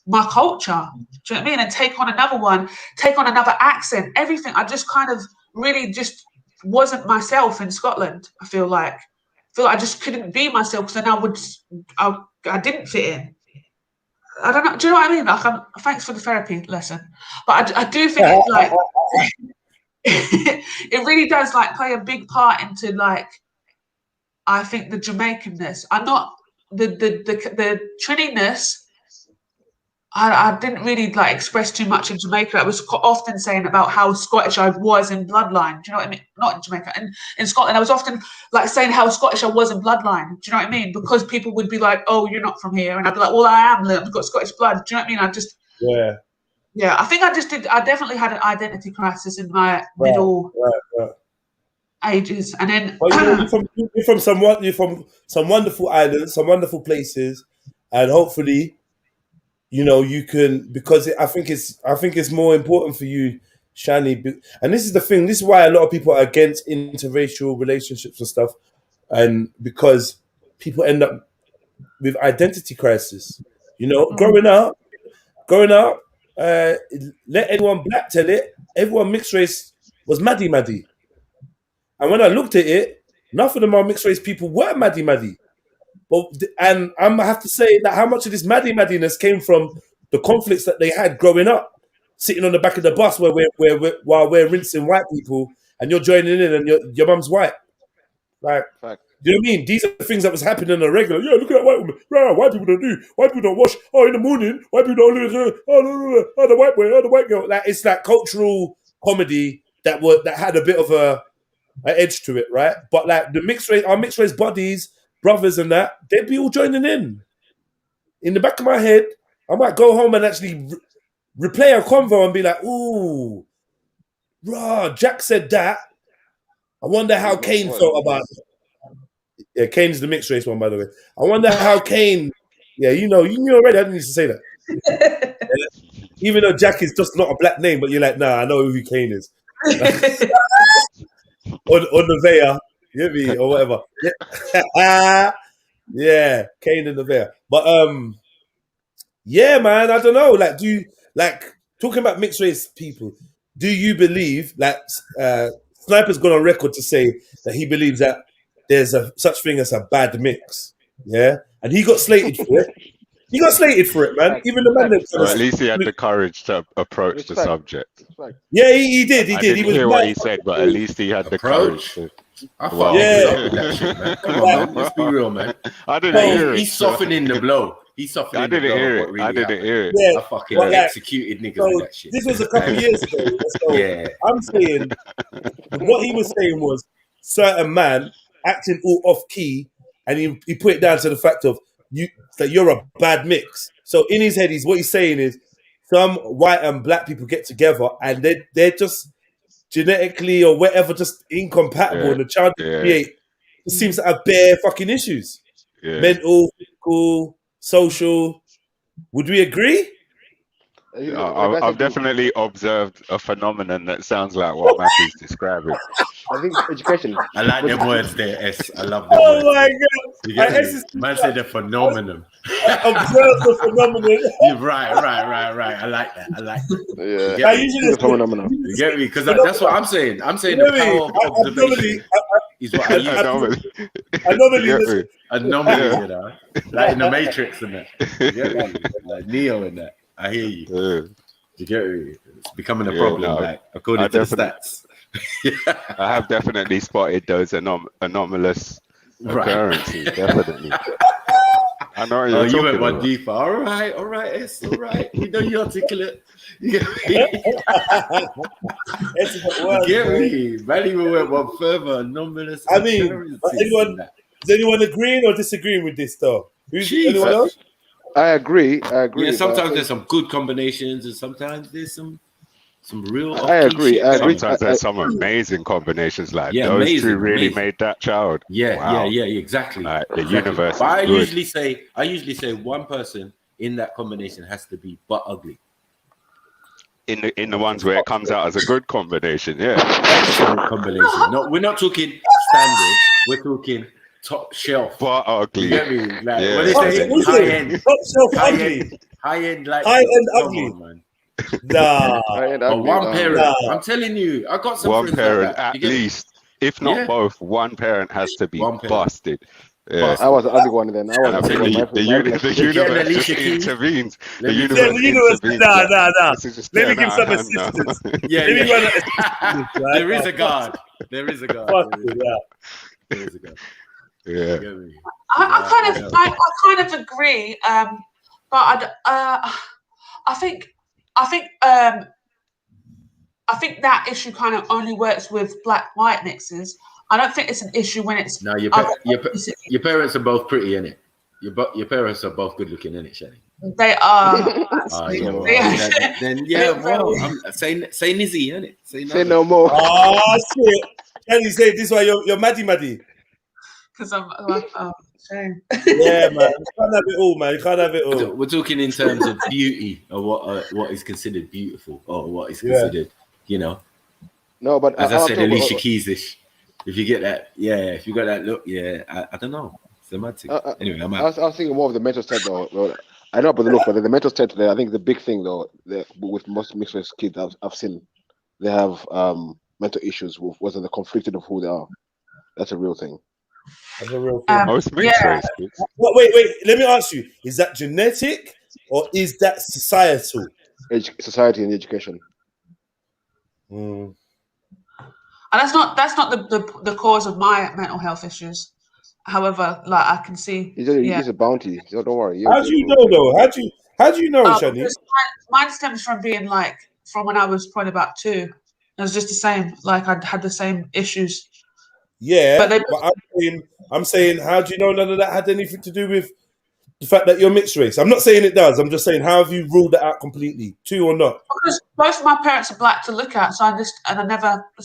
my culture. Do you know what I mean? And take on another accent, everything. I just kind of really just wasn't myself in Scotland. I feel like I just couldn't be myself, because then I didn't fit in. I don't know. Do you know what I mean? Like, thanks for the therapy lesson, but I do think it's like. It really does like play a big part into like, I think the Jamaicanness. I'm not the Trininess. I didn't really like express too much in Jamaica. I was often saying about how Scottish I was in bloodline. Do you know what I mean? Not in Jamaica, and in Scotland, I was often like saying how Scottish I was in bloodline. Do you know what I mean? Because people would be like, "Oh, you're not from here," and I'd be like, "Well, I am. I've got Scottish blood." Do you know what I mean? I just Yeah, I think I definitely had an identity crisis in my middle. Right. ages, and then. Well, you're from some wonderful islands, some wonderful places, and hopefully, you can, because I think it's more important for you, Shani. And this is the thing. This is why a lot of people are against interracial relationships and stuff, and because people end up with identity crisis. Growing up, let anyone black tell it. Everyone mixed race was Maddie. And when I looked at it, enough of them are mixed race people were Maddie. And I'm gonna have to say that how much of this Maddiness came from the conflicts that they had growing up, sitting on the back of the bus while we're rinsing white people, and you're joining in, and your mum's white. Like, do you know what I mean? These are the things that was happening on a regular. Yeah, look at that white woman. Yeah, white people don't do. White people don't wash. Oh, in the morning, white people don't. Oh, the white boy. Oh, the white girl. Like, it's like cultural comedy that had a bit of an edge to it, right? But like our mixed race buddies, brothers, and that, they'd be all joining in. In the back of my head, I might go home and actually replay a convo and be like, "Ooh, rah, Jack said that. I wonder how Kane felt about it." Yeah, Kane's the mixed race one, by the way. I wonder how Kane. Yeah, you knew already. I didn't need to say that. Yeah. Even though Jack is just not a black name, but you're like, nah, I know who Kane is. or Nevaeh, you hear me, or whatever. Yeah, yeah, Kane and Nevaeh. But yeah, man, I don't know. Like, do you talking about mixed race people? Do you believe that Sniper's gone on record to say that he believes that there's such thing as a bad mix? Yeah, and he got slated for it. He got slated for it, man. Even the man. Well, at least he had the courage to approach the subject. Yeah, he did. I didn't hear what he said, but at least he had the courage to. I fucking love that shit, man. Come on, man. Let's be real, man. I didn't hear it. He's softening the blow. He's softening the blow. I didn't hear it. Yeah, I fucking executed niggas with that shit. This was a couple of years ago. So yeah. I'm saying what he was saying was certain man acting all off key, and he put it down to the fact of that you're a bad mix. So in his head, what he's saying is some white and black people get together and they're just genetically or whatever just incompatible, and the child create seems to have bare fucking issues. Mental, physical, social. Would we agree? I've definitely observed a phenomenon that sounds like what Matthew's describing. I think education. I like them words there, S. I love them words. Oh my God. Man said a phenomenon. Observe the phenomenon. You're right. I like that. Yeah. usually phenomenon. You get me? Because that's what I'm saying. I'm saying the power of observation is what I use. Anomaly, you know? Like in the Matrix and that. You get me? Like Neo in that. I hear you. You get me? It's becoming a problem, like, according to the stats. I have definitely spotted those anomalous occurrences. Definitely. I know you went one deeper. All right, it's all right. We know you're articulate. You get me? You get me? Man, even went one further. Anomalous. I mean, is anyone agreeing or disagreeing with this, though? Anyone else? I agree. Yeah, sometimes there's some good combinations, and sometimes there's some real. I agree. Sometimes there's some amazing combinations, like those two really made that child. Yeah, exactly. Like the universe. But I usually say one person in that combination has to be butt ugly. In the ones where it comes out as a good combination, excellent combination. No, we're not talking standard. We're talking top shelf. But ugly. You get me? Like, what is it? High end. Top shelf ugly. High end, like high end ugly. On, man. Nah. But one parent. I'm telling you, I got some one parent like at least. If not both, one parent has to be busted. Yeah. I was the ugly one then. The universe just intervenes. The universe intervenes. Nah. Let me give some assistance. There is a God. There is a God. There is a God. Yeah. I kind of agree, but I think that issue kind of only works with black-white mixes. I don't think it's an issue when it's no. Your parents are both pretty, innit? Your parents are both good looking, innit, Shani? They are. Then well, say Nizzy, innit? Say no more. Oh shit! Can you say this why you're Maddie? Because I'm shame. Yeah, man. You can't have it all, man. You can't have it all. We're talking in terms of beauty, or what is considered beautiful, or what is considered, No, but as I said, Alicia Keys-ish. If you get that, if you got that look, I don't know. It's a mad thing. Anyway, I'm out. I was thinking more of the mental state, though. I know about the look, but the mental state today, I think the big thing, though, with most mixed race kids I've seen, they have mental issues with whether they're conflicted of who they are. That's a real thing. That's a real thing. Most mixed race kids. Wait. Let me ask you: is that genetic or is that societal? Society and education. And that's not the cause of my mental health issues. However, like I can see, it's a bounty. So don't worry. How do you know though? How do you know, Shani? Mine stems from being from when I was probably about 2. It was just the same. Like I'd had the same issues. Yeah, but I'm saying, how do you know none of that had anything to do with the fact that you're mixed race? I'm not saying it does. I'm just saying, how have you ruled it out completely, 2 or not? Because both of my parents are black to look at, so it's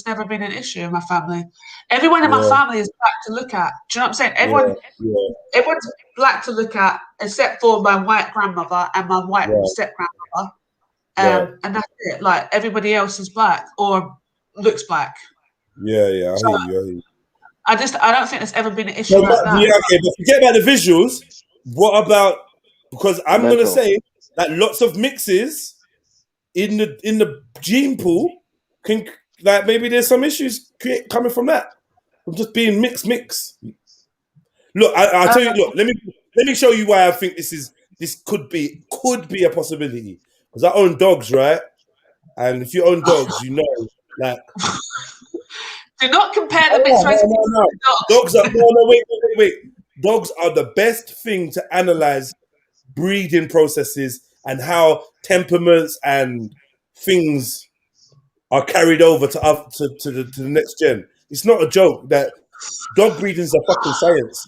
never been an issue in my family. Everyone in my family is black to look at. Do you know what I'm saying? Everyone's black to look at, except for my white grandmother and my white step grandmother, and that's it. Like everybody else is black or looks black. Yeah, I hear you. I don't think there's ever been an issue like that. Yeah, okay, but forget about the visuals. What about, because I'm gonna say that lots of mixes in the gene pool can, like, maybe there's some issues coming from that. From just being mix. Look, I'll tell you. Look, let me show you why I think this could be a possibility. Because I own dogs, right? And if you own dogs, you know, like. Do not compare the mixed race. No. Dogs are wait. Dogs are the best thing to analyze breeding processes and how temperaments and things are carried over to the next gen. It's not a joke that dog breeding is a fucking science.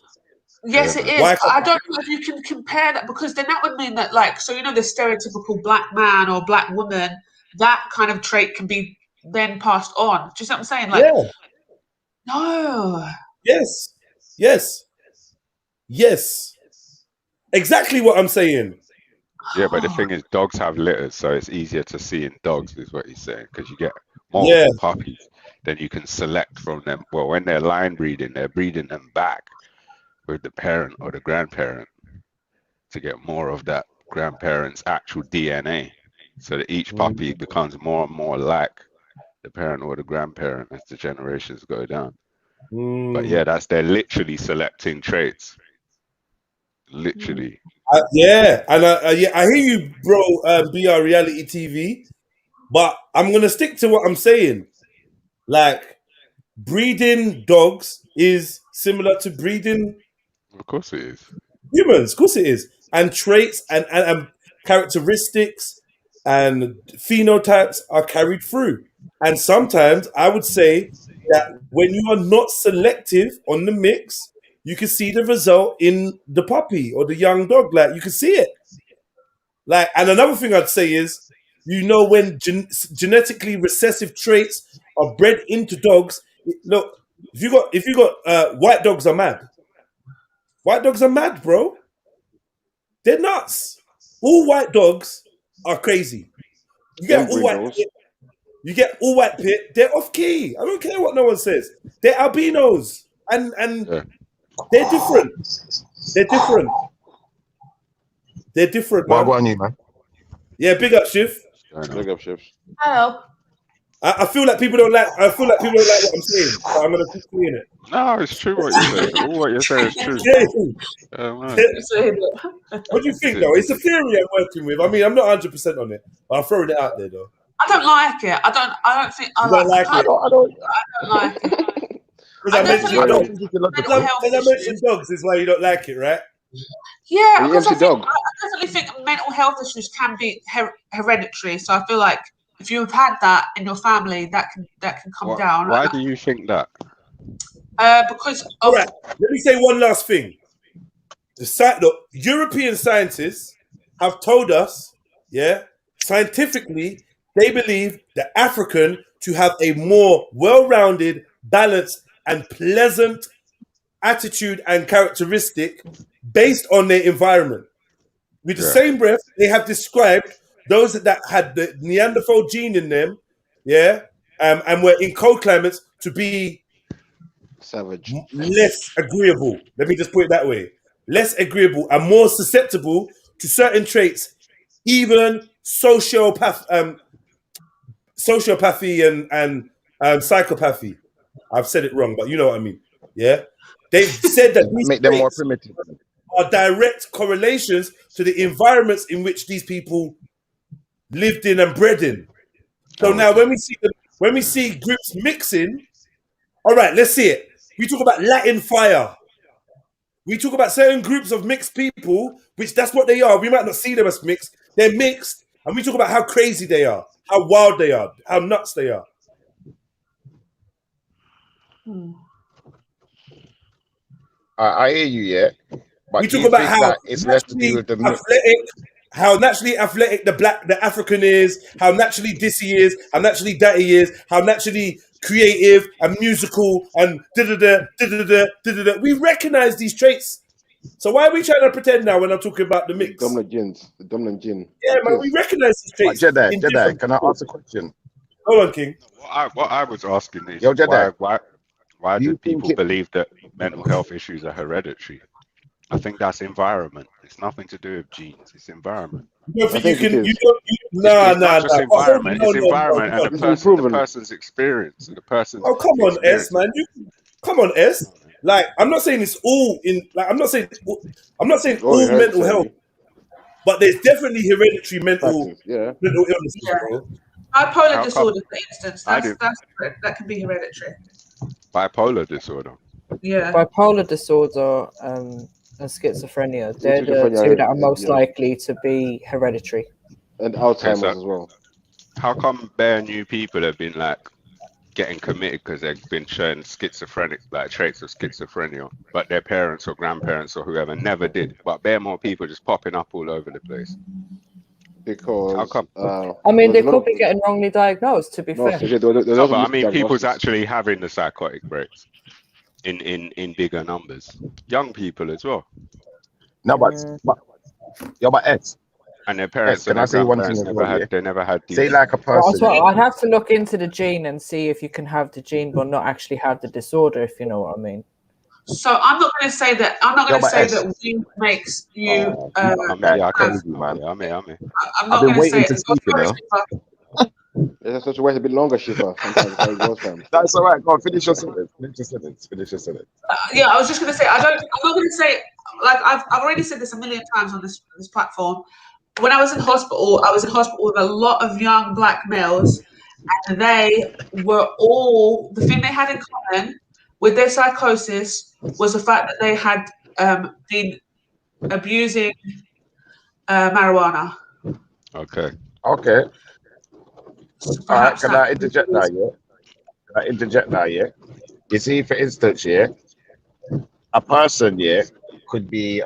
Yes, it is. I don't know if you can compare that, because then that would mean that, like, so the stereotypical black man or black woman, that kind of trait can be then passed on. Do you see what I'm saying? Like, no. Yes. Exactly what I'm saying. Yeah, but the thing is, dogs have litters, so it's easier to see in dogs, is what he's saying, because you get multiple puppies, then you can select from them. Well, when they're line breeding, they're breeding them back with the parent or the grandparent to get more of that grandparent's actual DNA, so that each puppy becomes more and more like the parent or the grandparent as the generations go down. But yeah, they're literally selecting traits. Literally. I hear you, bro. BR Reality TV, but I'm gonna stick to what I'm saying. Like, breeding dogs is similar to breeding. Of course it is. Humans, of course it is, and traits and characteristics and phenotypes are carried through. And sometimes I would say that when you are not selective on the mix, you can see the result in the puppy or the young dog. Like, you can see it. Like, and another thing I'd say is, when genetically recessive traits are bred into dogs. Look, if you got white dogs are mad. White dogs are mad, bro. They're nuts. All white dogs are crazy. You get all white. You get all white pit. They're off key. I don't care what no one says. They're albinos, and they're different. They're different. Why on you, man? Yeah, big up, Shiv. Big up, Shiv. Hello. I feel like people don't like. I feel like people don't like what I'm saying, but I'm gonna keep saying it. No, it's true what you're saying. All what you're saying is true. What do you think, though? It's a theory I'm working with. I mean, I'm not 100% on it, but I'm throwing it out there, though. I don't like it. I don't think I don't like it. I don't like it. Because I mentioned dogs is why you don't like it, right? Yeah, because I definitely think mental health issues can be hereditary. So I feel like if you've had that in your family, that can come down. Why do you think that? Because of... All right, let me say one last thing. The European scientists have told us, scientifically, they believe the African to have a more well-rounded balanced, and pleasant attitude and characteristic based on their environment. With the same breath, they have described those that had the Neanderthal gene in them, and were in cold climates to be savage, less agreeable. Let me just put it that way. Less agreeable and more susceptible to certain traits, even sociopathy and psychopathy. I've said it wrong, but you know what I mean. Yeah, they've said that these make them more primitive. Are direct correlations to the environments in which these people lived in and bred in. So now, when we see groups mixing, all right, let's see it. We talk about Latin fire. We talk about certain groups of mixed people, which that's what they are. We might not see them as mixed. They're mixed, and we talk about how crazy they are, how wild they are, how nuts they are. I hear you, yeah. But we talk about how it's less to do with the how naturally athletic the African is, how naturally this he is, how naturally that he is, how naturally creative and musical and da-da-da. We recognize these traits. So why are we trying to pretend now when I'm talking about the mix? The dominant gene. Yeah, man, we recognize these traits. Jedi, can I ask a question? Hold on, King. What I was asking is, why do people believe that mental health issues are hereditary? I think that's environment. It's nothing to do with genes. It's environment. It's environment. It's environment and the person's experience. The person's come on, S, man. Come on, S. Like, I'm not saying it's all in. Like, I'm not saying all mental health, but there's definitely hereditary mental illnesses. Yeah. Bipolar disorder, for instance, that can be hereditary. Bipolar disorder. Yeah. Bipolar disorder and schizophrenia. They're the two that are most likely to be hereditary. And Alzheimer's as well. How come bare new people have been like getting committed because they've been shown schizophrenic, like traits of schizophrenia, but their parents or grandparents or whoever never did? But bare more people just popping up all over the place. Because how come? I mean, they could be getting wrongly diagnosed. To be fair, but I mean, people's actually having the psychotic breaks in bigger numbers. Young people as well. No, but Ed. And their parents can I say one thing? They never had. Say like a person. Well, I'd have to look into the gene and see if you can have the gene but not actually have the disorder, if you know what I mean. So I'm not going to say that. I'm not going to say that weed makes you. I'm not going to say it. There's such a way to be longer, Shiva. That's all right. Go on, finish your sentence. Yeah, I was just going to say. I'm not going to say. Like I've already said this a million times on this platform. When I was in hospital with a lot of young black males, and they were all, the thing they had in common with their psychosis was the fact that they had been abusing marijuana. Okay. All right, can I interject now, yeah? You see, for instance, yeah, a person, yeah, could be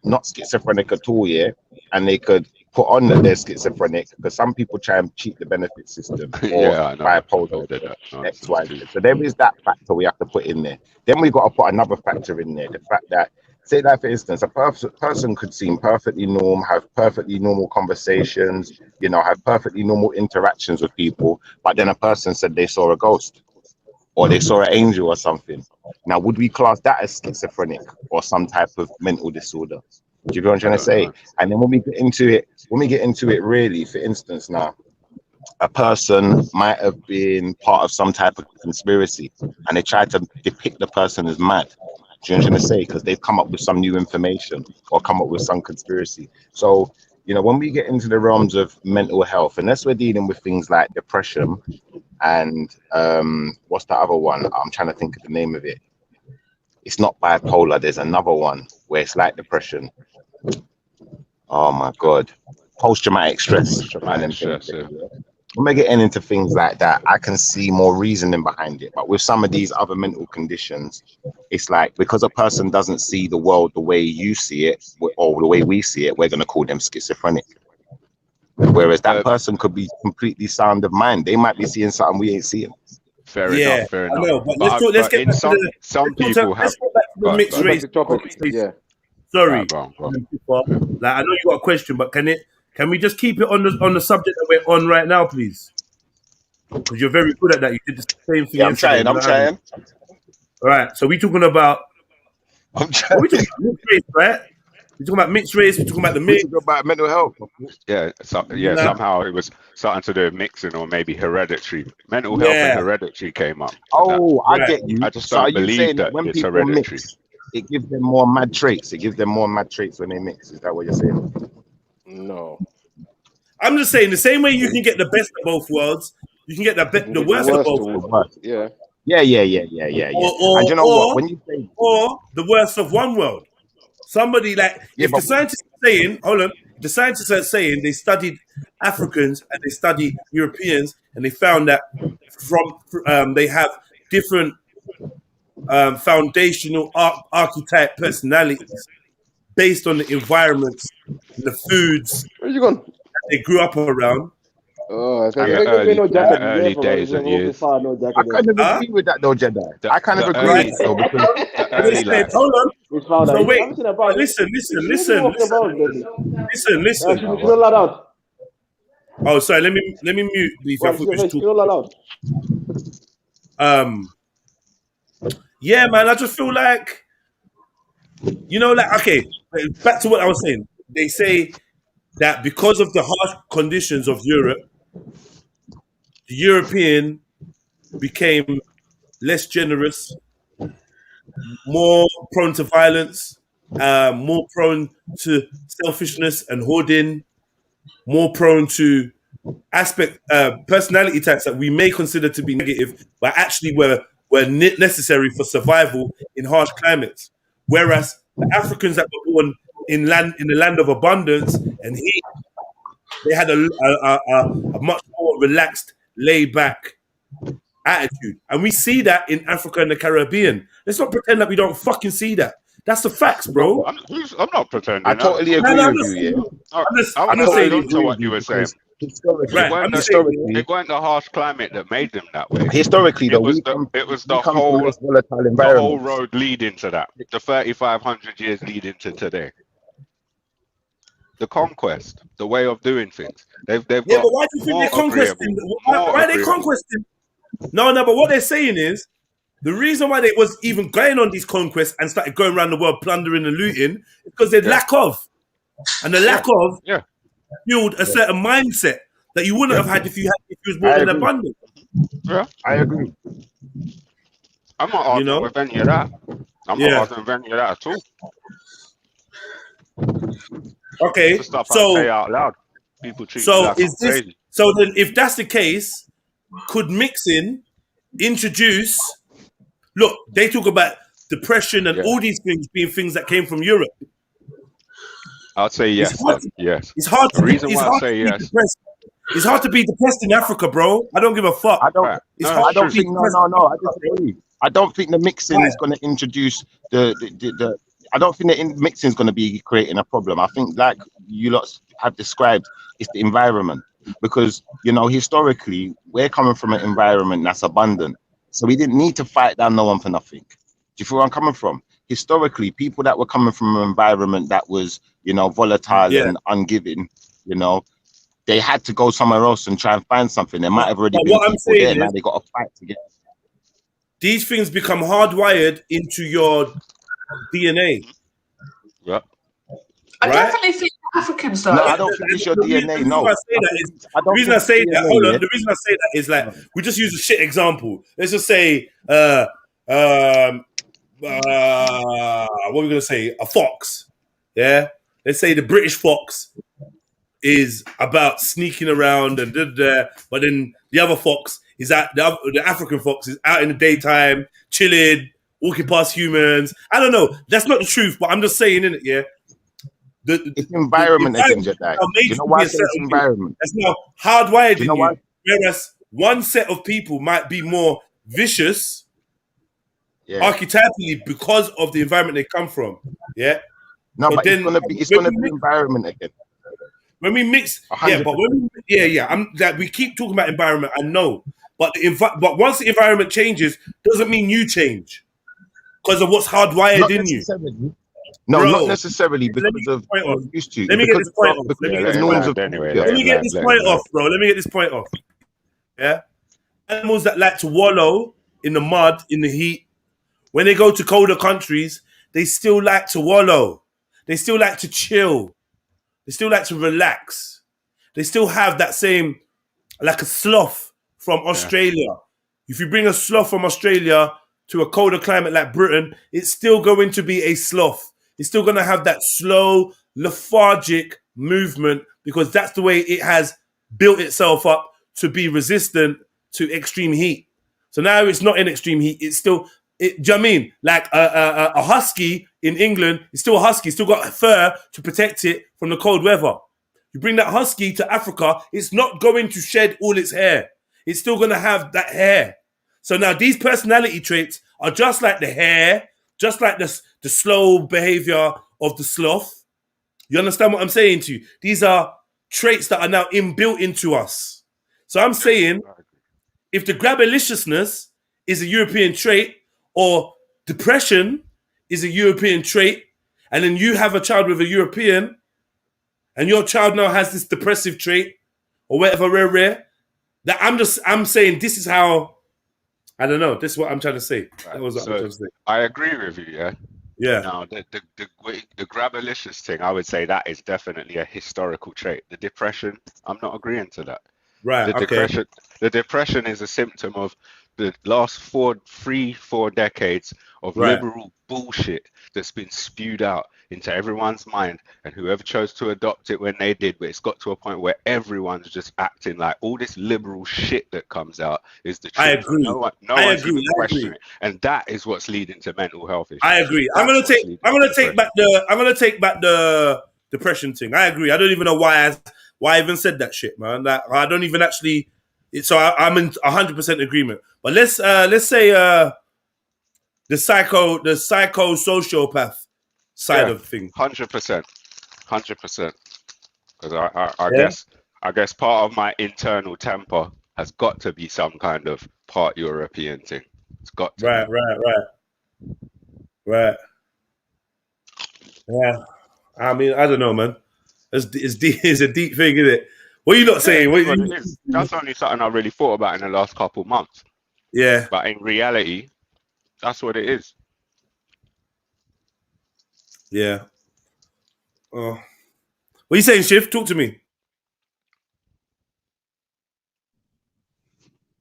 not schizophrenic at all, yeah, and they could put on that they're schizophrenic because some people try and cheat the benefit system or bipolar, X, Y, Z. So there is that factor we have to put in there. Then we've got to put another factor in there, the fact that, say that for instance, a person could seem perfectly normal, have perfectly normal conversations, have perfectly normal interactions with people, but then a person said they saw a ghost or they saw an angel or something. Now, would we class that as schizophrenic or some type of mental disorder? Do you know what I'm trying to say? And then when we get into it really, for instance, now, a person might have been part of some type of conspiracy and they tried to depict the person as mad. Do you know what I'm trying to say? Because they've come up with some new information or come up with some conspiracy. So, when we get into the realms of mental health, unless we're dealing with things like depression and what's the other one? I'm trying to think of the name of it. It's not bipolar. There's another one where it's like depression. Oh my God. Post-traumatic stress. When we're getting into things like that, I can see more reasoning behind it. But with some of these other mental conditions, it's like because a person doesn't see the world the way you see it or the way we see it, we're going to call them schizophrenic. Whereas that person could be completely sound of mind. They might be seeing something we ain't seeing. Fair enough. Fair enough. I know, but let's get back to some people have. Let's go back to the mixed race conversation. Yeah. Sorry, go on. Like, I know you got a question, but can we just keep it on the subject that we're on right now, please? Because you're very good at that. You did the same thing. Yeah, I'm trying. All right. So we're talking about. We're talking about mixed race, right? We're talking about mixed race. We're talking about the mix. We're talking about mental health. Yeah. Somehow it was something to do with mixing or maybe hereditary. Mental health and hereditary came up. Oh, I get you. I just don't believe that when it's people hereditary. mix, it gives them more mad traits. It gives them more mad traits when they mix. Is that what you're saying? No. I'm just saying the same way you can get the best of both worlds, you can get the worst of both worlds. Yeah. Or, and you know what? When you say the worst of one world. Somebody like if the scientists are saying, the scientists are saying they studied Africans and they studied Europeans and they found that from they have different foundational archetype personalities based on the environments and the foods that they grew up around. Oh, early days and years. I kind of agree with that though, Jedi. I kind of agree with it though, because hold on. So wait, listen. Oh, sorry. Let me mute these. Yeah, man. I just feel like, okay. Back to what I was saying. They say that because of the harsh conditions of Europe, the European became less generous, more prone to violence, more prone to selfishness and hoarding, more prone to personality types that we may consider to be negative, but actually were necessary for survival in harsh climates. Whereas the Africans that were born in the land of abundance and heat, they had a much more relaxed, laid back attitude. And we see that in Africa and the Caribbean. Let's not pretend that we don't fucking see that. That's the facts, bro. I'm not pretending. I totally agree with you. I want to say to what you were saying. It weren't the harsh climate that made them that way. Historically, it was the whole road leading to that. The 3,500 years leading to today. The conquest, the way of doing things. They've got but why do you think they're conquesting? Why are they conquesting? No, but what they're saying is the reason why they was even going on these conquests and started going around the world plundering and looting is because they lack of. And the lack of fueled a certain mindset that you wouldn't have had if you was born in abundance. Yeah, I agree. I'm not arguing with any of that. I'm not arguing with any of that at all. Okay, stuff I say out loud. People treat crazy. So then, if that's the case, could mixing introduce? Look, they talk about depression and all these things being things that came from Europe. I'd say yes. Yes. It's hard. The reason why I say yes. It's hard to be depressed in Africa, bro. I don't give a fuck. I don't think. No. I disagree. I don't think the mixing is going to introduce the I don't think that mixing is going to be creating a problem. I think, like you lot have described, it's the environment. Because, historically, we're coming from an environment that's abundant. So we didn't need to fight down no one for nothing. Do you feel where I'm coming from? Historically, people that were coming from an environment that was, volatile and ungiving, they had to go somewhere else and try and find something. There might have already been people there. Now they got to fight to get. These things become hardwired into your DNA. Yeah. I definitely think Africans though. No, I don't think it's your DNA. No. The reason I say that is like we just use a shit example. Let's just say what are we gonna say? A fox. Yeah. Let's say the British fox is about sneaking around and but then the other fox is the African fox is out in the daytime, chilling, walking past humans. I don't know. That's not the truth, but I'm just saying, innit? Yeah. It's environment again, Jedi. You know why it's environment? That's now hardwired in you. Whereas one set of people might be more vicious archetypally because of the environment they come from. Yeah. No, but then it's gonna be environment again. When we mix, 100%. But when we, I'm that we keep talking about environment. I know, But but once the environment changes, doesn't mean you change because of what's hardwired in you. No, Bro, not necessarily because of what you used to. Let me get this point off. Let me get this point off, bro. Let me get this point off. Yeah, animals that like to wallow in the mud, in the heat, when they go to colder countries, they still like to wallow. They still like to chill. They still like to relax. They still have that same, like a sloth from Australia. If you bring a sloth from Australia to a colder climate like Britain, it's still going to be a sloth. It's still going to have that slow, lethargic movement because that's the way it has built itself up to be resistant to extreme heat. So now it's not in extreme heat. It's still, do you know what I mean? Like a husky in England, it's still a husky. It's still got fur to protect it from the cold weather. You bring that husky to Africa, it's not going to shed all its hair. It's still going to have that hair. So now these personality traits are just like the hair, just like the slow behavior of the sloth. You understand what I'm saying to you? These are traits that are now inbuilt into us. So I'm saying, if the grabaliciousness is a European trait, or depression is a European trait, and then you have a child with a European, and your child now has this depressive trait, or whatever, rare, that I'm saying this is how, I don't know, this is what I'm trying to say. That was what I'm trying to say. I agree with you, yeah. Yeah. Now, the grabalicious thing, I would say that is definitely a historical trait. The depression, I'm not agreeing to that. Right. The depression is a symptom of the last 3-4 decades of liberal bullshit that's been spewed out into everyone's mind, and whoever chose to adopt it when they did, but it's got to a point where everyone's just acting like all this liberal shit that comes out is the truth. I agree. No one's even questioning it, and that is what's leading to mental health issues. I agree. I'm gonna take back the depression thing. I agree. I don't even know why I even said that shit, man. Like, I don't even actually. So I'm in 100% agreement. But let's say the psychosociopath side of things. 100%. Because I guess part of my internal temper has got to be some kind of part European thing. It's got to. Right. Yeah. I mean, I don't know, man. It's a deep thing, isn't it? What are you not saying? That's only something I really thought about in the last couple months. Yeah. But in reality, that's what it is. Yeah. Oh. What are you saying, Shiv? Talk to me.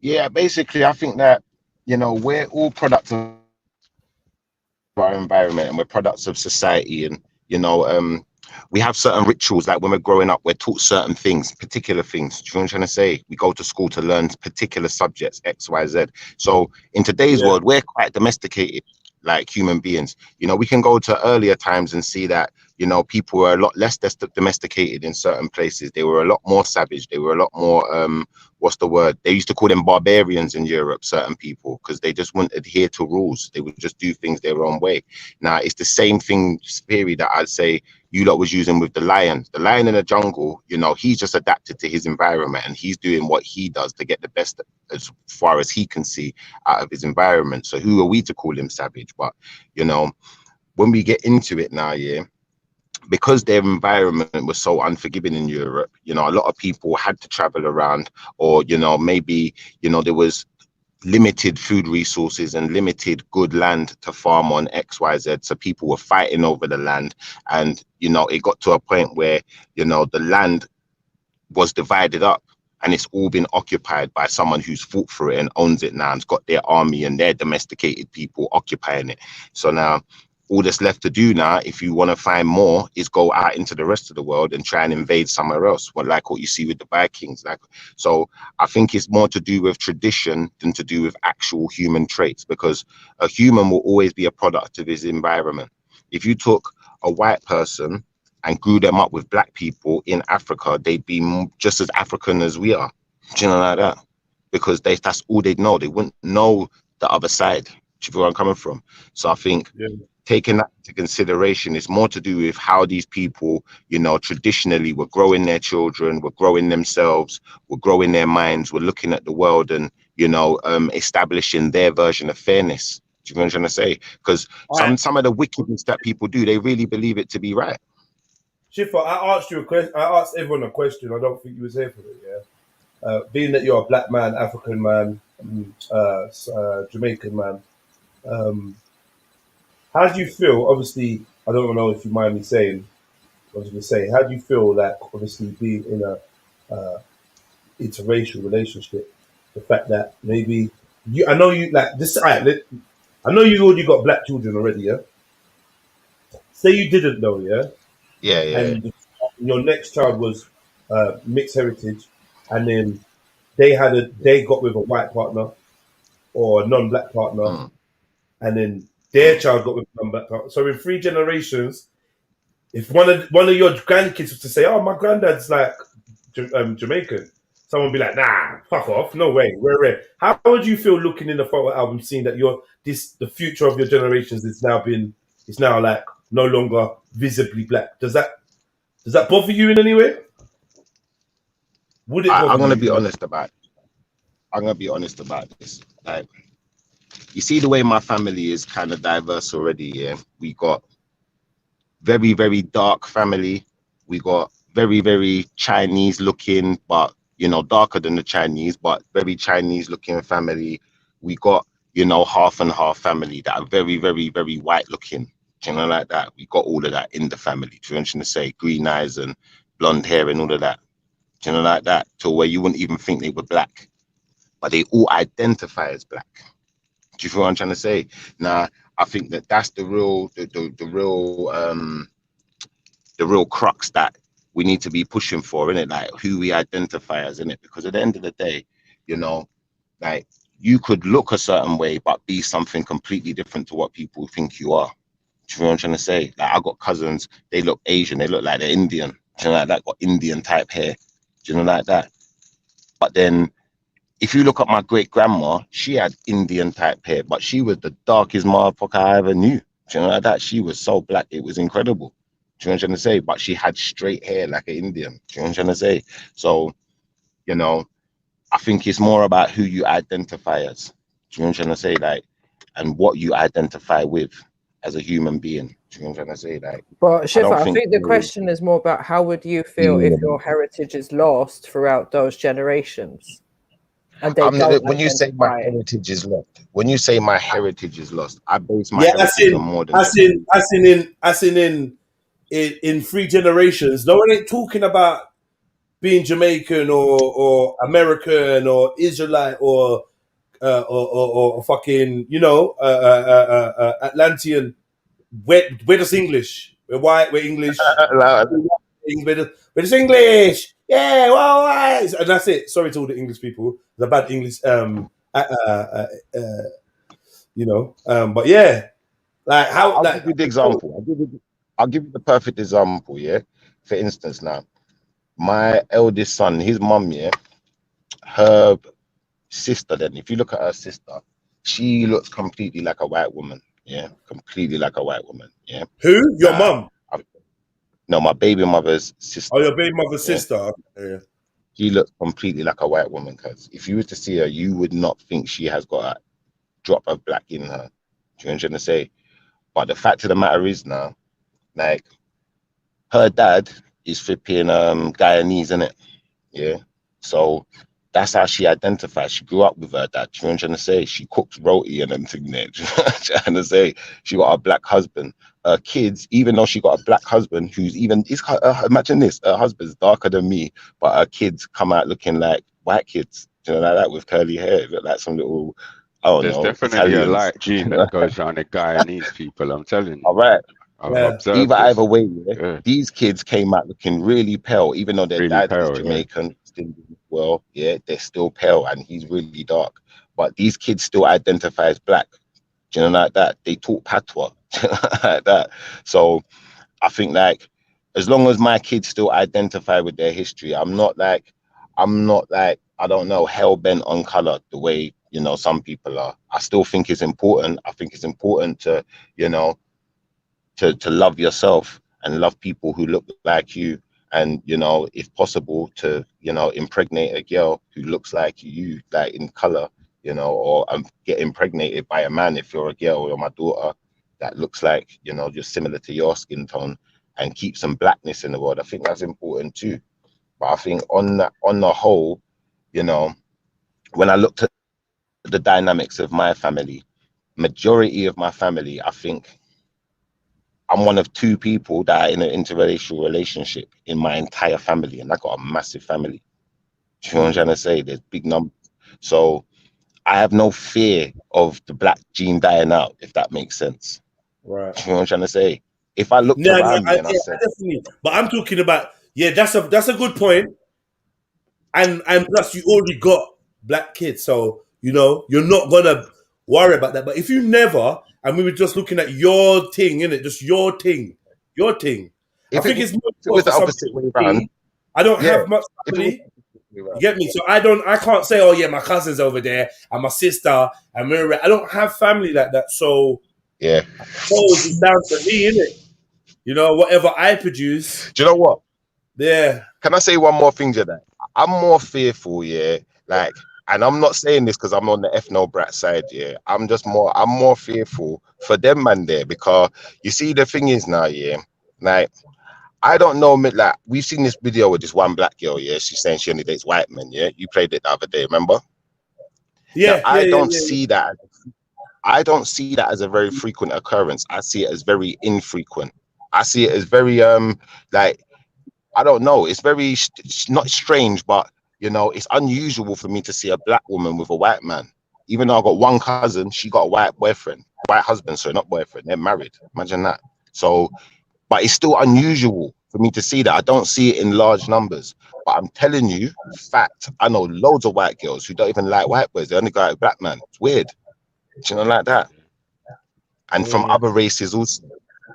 Yeah, basically, I think that, we're all products of our environment and we're products of society. And, we have certain rituals, like when we're growing up, we're taught certain things, particular things. Do you know what I'm trying to say? We go to school to learn particular subjects, X, Y, Z. So in today's world, we're quite domesticated, like human beings. We can go to earlier times and see that, people were a lot less domesticated in certain places. They were a lot more savage. They were a lot more, what's the word? They used to call them barbarians in Europe, certain people, because they just wouldn't adhere to rules. They would just do things their own way. Now, it's the same thing, theory that I'd say you lot was using with the lion. The lion in the jungle, he's just adapted to his environment and he's doing what he does to get the best as far as he can see out of his environment. So who are we to call him savage? But, when we get into it now, because their environment was so unforgiving in Europe, a lot of people had to travel around, or, maybe, there was limited food resources and limited good land to farm on, X, Y, Z. So people were fighting over the land. And, it got to a point where, the land was divided up and it's all been occupied by someone who's fought for it and owns it now and's got their army and their domesticated people occupying it. So now, all that's left to do now, if you want to find more, is go out into the rest of the world and try and invade somewhere else. Well, like what you see with the Vikings. So I think it's more to do with tradition than to do with actual human traits, because a human will always be a product of his environment. If you took a white person and grew them up with black people in Africa, they'd be just as African as we are. Do you know, like that? Because that's all they'd know. They wouldn't know the other side. Do you feel where I'm coming from? So I think taking that into consideration is more to do with how these people, traditionally were growing their children, were growing themselves, were growing their minds, were looking at the world and, establishing their version of fairness. Do you know what I'm trying to say? Because some of the wickedness that people do, they really believe it to be right. Schiffer, I asked you a question. I asked everyone a question. I don't think you was here for it. Yeah. Being that you're a black man, African man, Jamaican man, how do you feel? Obviously, I don't know if you mind me saying. I was going to say, how do you feel that obviously being in a interracial relationship, the fact that maybe you, I know you like this. I know you already got black children already. Yeah. Say you didn't though. Yeah. Yeah. And your next child was mixed heritage, and then they got with a white partner or a non-black partner, and then their child got with a non-black partner. So in 3 generations, if one of your grandkids was to say, "Oh, my granddad's like Jamaican," someone would be like, "Nah, fuck off, no way, we're." How would you feel looking in the photo album, seeing that the future of your generations is now like no longer visibly black? Does that bother you in any way? Would it? I'm gonna be honest about it. I'm gonna be honest about this. Like, you see the way my family is kind of diverse already. Yeah, we got very, very dark family. We got very, very Chinese looking, but darker than the Chinese, but very Chinese looking family. We got half and half family that are very, very, very white looking. Like that. We got all of that in the family. Do you know what I'm trying to say? Green eyes and blonde hair and all of that. Like that, to where you wouldn't even think they were black, but they all identify as black. Do you feel what I'm trying to say? Now, I think that's the real crux that we need to be pushing for, innit? Like who we identify as, innit? Because at the end of the day, like you could look a certain way but be something completely different to what people think you are. Do you know what I'm trying to say? Like I got cousins, they look Asian, they look like they're Indian. Do you know like that? Got Indian type hair. Do you know like that? But then if you look at my great grandma, she had Indian type hair, but she was the darkest motherfucker I ever knew. Do you know like that? She was so black, it was incredible. Do you know what I'm trying to say? But she had straight hair like an Indian. Do you know what I'm trying to say? So, I think it's more about who you identify as. Do you know what I'm trying to say? Like, and what you identify with as a human being. Do you know what I'm trying to say? Like, but Shifa, I think the question is more about how would you feel if your heritage is lost throughout those generations? And they when you say my heritage is lost, I base my heritage on more than in 3 generations. No one ain't talking about being Jamaican or American or Israelite or fucking Atlantean. We're just English. We're white. We're English. We're just English. Yeah, well, and that's it. Sorry to all the English people. The bad English. But yeah, like how? I'll give you the example. I'll give you the perfect example. Yeah, for instance, now my eldest son, his mum, yeah, her sister. Then, if you look at her sister, she looks completely like a white woman. Yeah, completely like a white woman. Yeah. Who? Your mum? No, my baby mother's sister. Oh, your baby mother's sister. Yeah. She looks completely like a white woman. Because if you were to see her, you would not think she has got a drop of black in her. Do you know what I'm trying to say? But the fact of the matter is now, like, her dad is flipping Guyanese, isn't it? Yeah. So that's how she identifies. She grew up with her dad. Do you know what I'm trying to say? She cooks roti and everything there. Do you know what I'm trying to say? She got a black husband. Her kids, even though she got a black husband who's imagine this, her husband's darker than me, but her kids come out looking like white kids. Do you know, like that, with curly hair, look like some little, I don't know. There's definitely Italians. A light gene that goes around the Guyanese people, I'm telling you. All right. Either way, these kids came out looking really pale, even though their dad is Jamaican. Well, yeah, they're still pale, and he's really dark. But these kids still identify as black. Do you know, like that? They talk patois, like that. So I think, like, as long as my kids still identify with their history, I'm not like, I don't know, hell bent on color the way, some people are. I still think it's important. I think it's important to, to love yourself and love people who look like you. And, if possible, to, impregnate a girl who looks like you, like in color, you know, or get impregnated by a man if you're a girl or my daughter that looks like, you know, just similar to your skin tone, and keep some blackness in the world. I think that's important too. But I think on the whole, you know, when I looked at the dynamics of my family, majority of my family, I think I'm one of 2 people that are in an interracial relationship in my entire family, and I got a massive family. Do you know what I'm trying to say? There's big numbers. So I have no fear of the black gene dying out, if that makes sense. Right. Do you know what I'm trying to say? If I looked around me and I said, definitely. But I'm talking about, that's a good point. And plus you already got black kids, so you know you're not gonna worry about that. But if you never, and we were just looking at your thing, innit? Just your thing. I think it's more the opposite way around. I don't have much family. You get me? So I can't say, oh yeah, my cousin's over there and my sister and Mary. I don't have family like that. So yeah, it's down to me, innit? You know, whatever I produce. Do you know what? Yeah. Can I say one more thing to that? I'm more fearful, like, and I'm not saying this because I'm on the ethno brat side, I'm more fearful for them man there, because you see the thing is now, like, I don't know, like, we've seen this video with this one black girl, she's saying she only dates white men, you played it the other day, remember? Yeah. Now, I don't see that as a very frequent occurrence. I see it as very infrequent. I see it as very like, I don't know, it's very not strange, but you know, it's unusual for me to see a black woman with a white man. Even though I've got one cousin, she got a white husband, sorry, not boyfriend, they're married. Imagine that. So, but it's still unusual for me to see that. I don't see it in large numbers. But I'm telling you, fact, I know loads of white girls who don't even like white boys. They only go like black man. It's weird. Do you know, like that? And from other races also.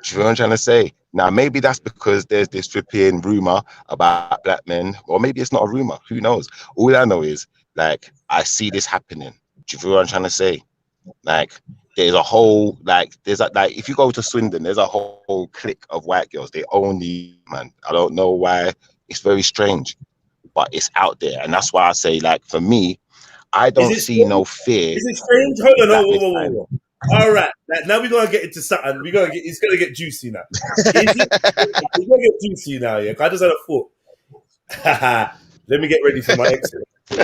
Do you know what I'm trying to say? Now, maybe that's because there's this flipping rumor about black men, or maybe it's not a rumor. Who knows? All I know is, like, I see this happening. Do you know what I'm trying to say? Like, there's a whole, like, if you go to Swindon, there's a whole clique of white girls. They only, man, I don't know why. It's very strange, but it's out there. And that's why I say, like, for me, I don't see no fear. Is it strange? Hold on, whoa. All right, now we're gonna get into something. It's gonna get juicy now. It's gonna get juicy now, yeah. I just had a thought. Let me get ready for my exit. Wait,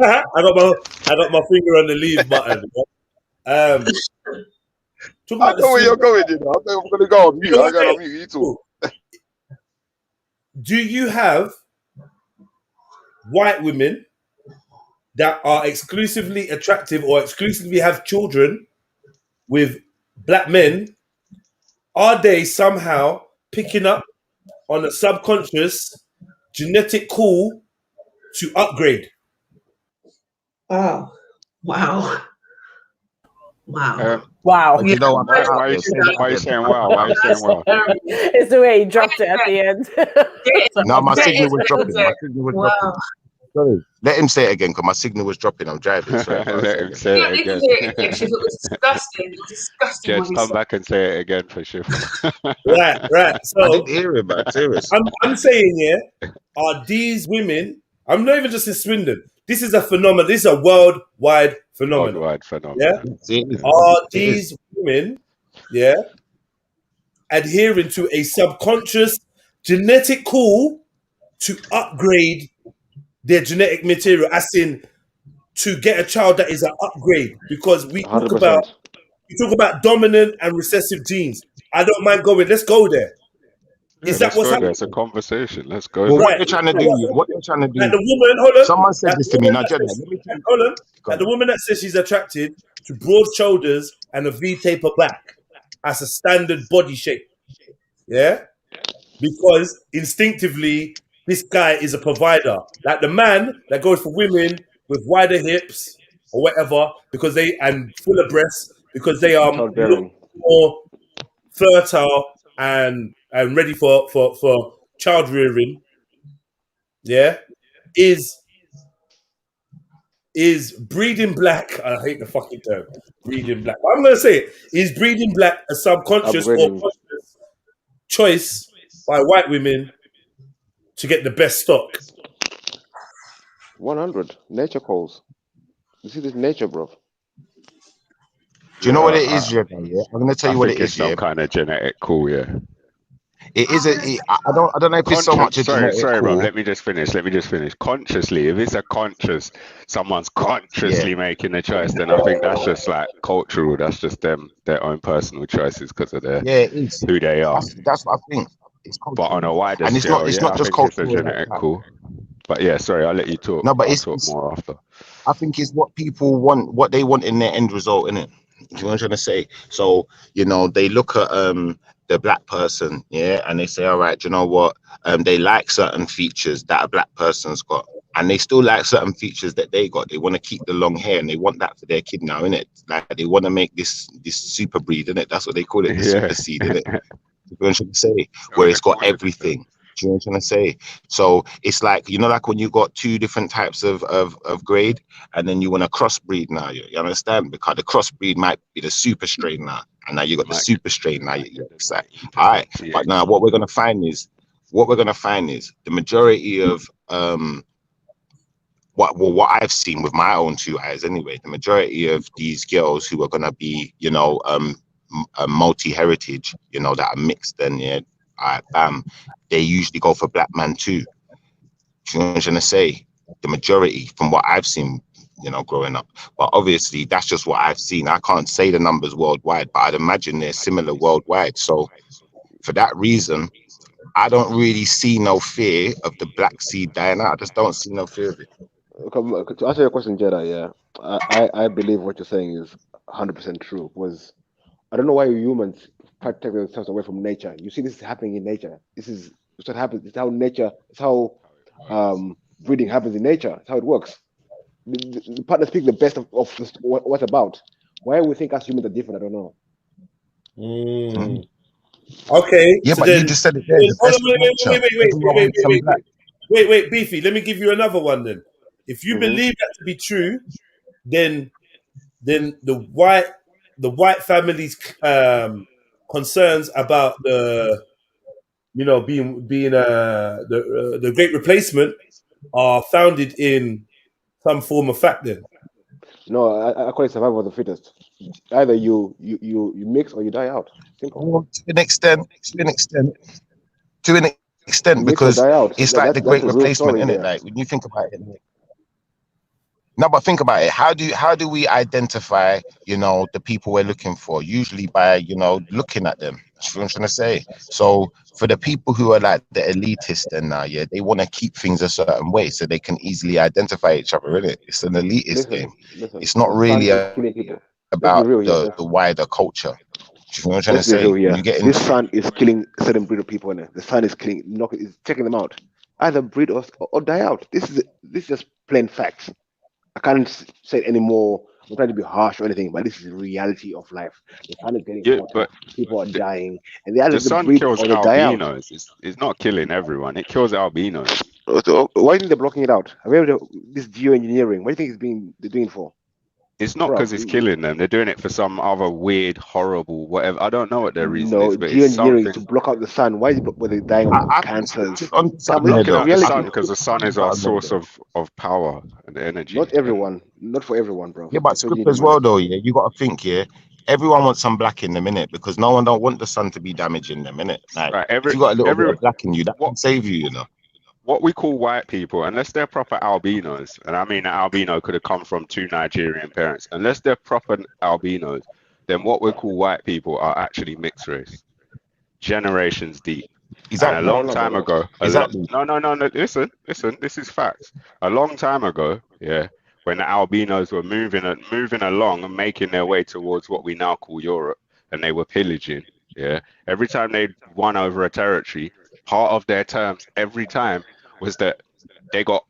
I got my finger on the leave button. I know where you're going, you know. I'm gonna go on mute. I'm gonna on mute. You too. Do you have white women that are exclusively attractive or exclusively have children with black men? Are they somehow picking up on a subconscious genetic call to upgrade? Oh, wow. Wow. You know, why are you saying wow? Why are you saying wow? It's the way he dropped it at the end. No, my signal was dropping. Sorry. Let him say it again, because my signal was dropping. I'm driving. Sorry, let him say it again. It was disgusting. It was disgusting. Jets, come back and say it again for sure. Right. So I didn't hear it, man. Serious. I'm saying, are these women? I'm not even just in Swindon. This is a phenomenon. This is a worldwide phenomenon. Yeah. Are these women, adhering to a subconscious genetic call to upgrade their genetic material, as in to get a child that is an upgrade? Because we talk about dominant and recessive genes. I don't mind going. Let's go there. Is that what's happening? It's a conversation. Let's go. Well, what they're trying to do? Like the woman, hold on. Someone said this to me. Now, hold on. Like the woman that says she's attracted to broad shoulders and a V-taper back as a standard body shape. Yeah, because instinctively this guy is a provider. Like the man that goes for women with wider hips or whatever, because and fuller breasts, because they are more fertile and ready for child rearing. Yeah, is breeding black. I hate the fucking term, breeding black. But I'm gonna say it. Is breeding black a subconscious or conscious choice by white women to get the best stock? 100 nature calls. You see this nature, bro. Do you know what it is, yeah? I'm gonna tell you what it is, some kind of genetic call, yeah. It is I don't know if it's so much a genetic sorry, call. Rob, let me just finish. Consciously, if it's a conscious, someone's consciously making a choice, then I think that's just like cultural. That's just them, their own personal choices because of their it is. who they are. That's what I think. It's but on a wider and it's scale, not. It's not just I think it's a cultural. genetic call. But yeah, sorry, I'll let you talk. No, but I'll it's talk more after. I think it's what people want, what they want in their end result, innit? Do you know what I'm trying to say? So, you know, they look at the black person, yeah, and they say, all right, you know what? They like certain features that a black person's got, and they still like certain features that they got. They want to keep the long hair, and they want that for their kid now, innit? Like they want to make this super breed, innit? That's what they call it, the super seed, innit? You know what I'm trying to say? Where it's got everything. Do you know what I'm trying to say? So it's like, you know, like when you got two different types of grade, and then you want to crossbreed now, you understand? Because the crossbreed might be the super strain now, and now you got the super strain now. It's like, all right, but now what we're gonna find is the majority of what I've seen with my own two eyes anyway, the majority of these girls who are gonna be, you know, multi-heritage, you know, that are mixed, then yeah, bam, they usually go for black man too. Do you know what I'm trying to say? The majority, from what I've seen, you know, growing up. But obviously, that's just what I've seen. I can't say the numbers worldwide, but I'd imagine they're similar worldwide. So for that reason, I don't really see no fear of the black seed dying out. I just don't see no fear of it. To answer your question, Jedi, yeah, I believe what you're saying is 100% true. I don't know why humans try to take themselves away from nature. You see, this is happening in nature. This is what happens. It's how nature. It's how breeding happens in nature. It's how it works. The partners speak the best of what's about. Why we think us humans are different, I don't know. Okay. Yeah, so but then, you just said it there. Wait, Beefy. Let me give you another one then. If you believe that to be true, then the white family's concerns about the, you know, being the great replacement are founded in some form of fact. Then no, I call it survival of the fittest. Either you mix or you die out. Simple. Well, to an extent, because it's like the great replacement, isn't it? Like when you think about it. No, but think about it. How do we identify, you know, the people we're looking for? Usually by, you know, looking at them. That's what I'm trying to say. So for the people who are like the elitist and now, yeah, they want to keep things a certain way so they can easily identify each other, innit? It's an elitist game. It's not really about the wider culture. You know what I'm trying to say? When you get into this sun is killing certain breed of people, innit? The sun is killing, is checking them out. Either breed or die out. This is just plain facts. I can't say it anymore. I'm trying to be harsh or anything, but this is the reality of life. The sun is getting hotter, people are dying, and the sun kills albinos. It's not killing everyone. It kills albinos. Why do you think they're blocking it out? This geoengineering. What do you think they're doing for? It's not because it's killing them. They're doing it for some other weird, horrible, whatever. I don't know what their reason is, but it's something. To block out the sun. Why is it were they dying of cancers? Blocking out the sun because the sun is our source of power and energy. Not everyone. Not for everyone, bro. Yeah, but script as well, though. Yeah, you got to think. Yeah, everyone wants some black in them, innit? Because no one don't want the sun to be damaging them, innit? Like, if you got a little bit of black in you, that can save you, you know. What we call white people, unless they're proper albinos, and I mean an albino could have come from 2 Nigerian parents, unless they're proper albinos, then what we call white people are actually mixed race, generations deep. And a long time ago, listen, this is facts. A long time ago, yeah, when the albinos were moving along and making their way towards what we now call Europe, and they were pillaging, yeah, every time they won over a territory, part of their terms every time was that they got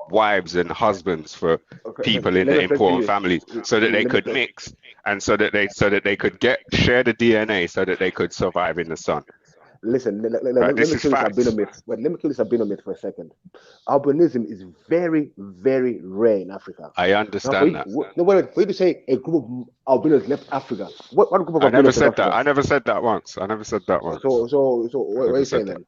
wives and husbands for people in the important families so that they could mix and so that they could share the DNA so that they could survive in the sun. Listen, let me kill this albino myth. Let me kill this albino myth for a second. Albinism is very, very rare in Africa. I understand that. No, wait. For you to say a group of albinos left Africa, what group of albinos? I never said that once. So what are you saying then?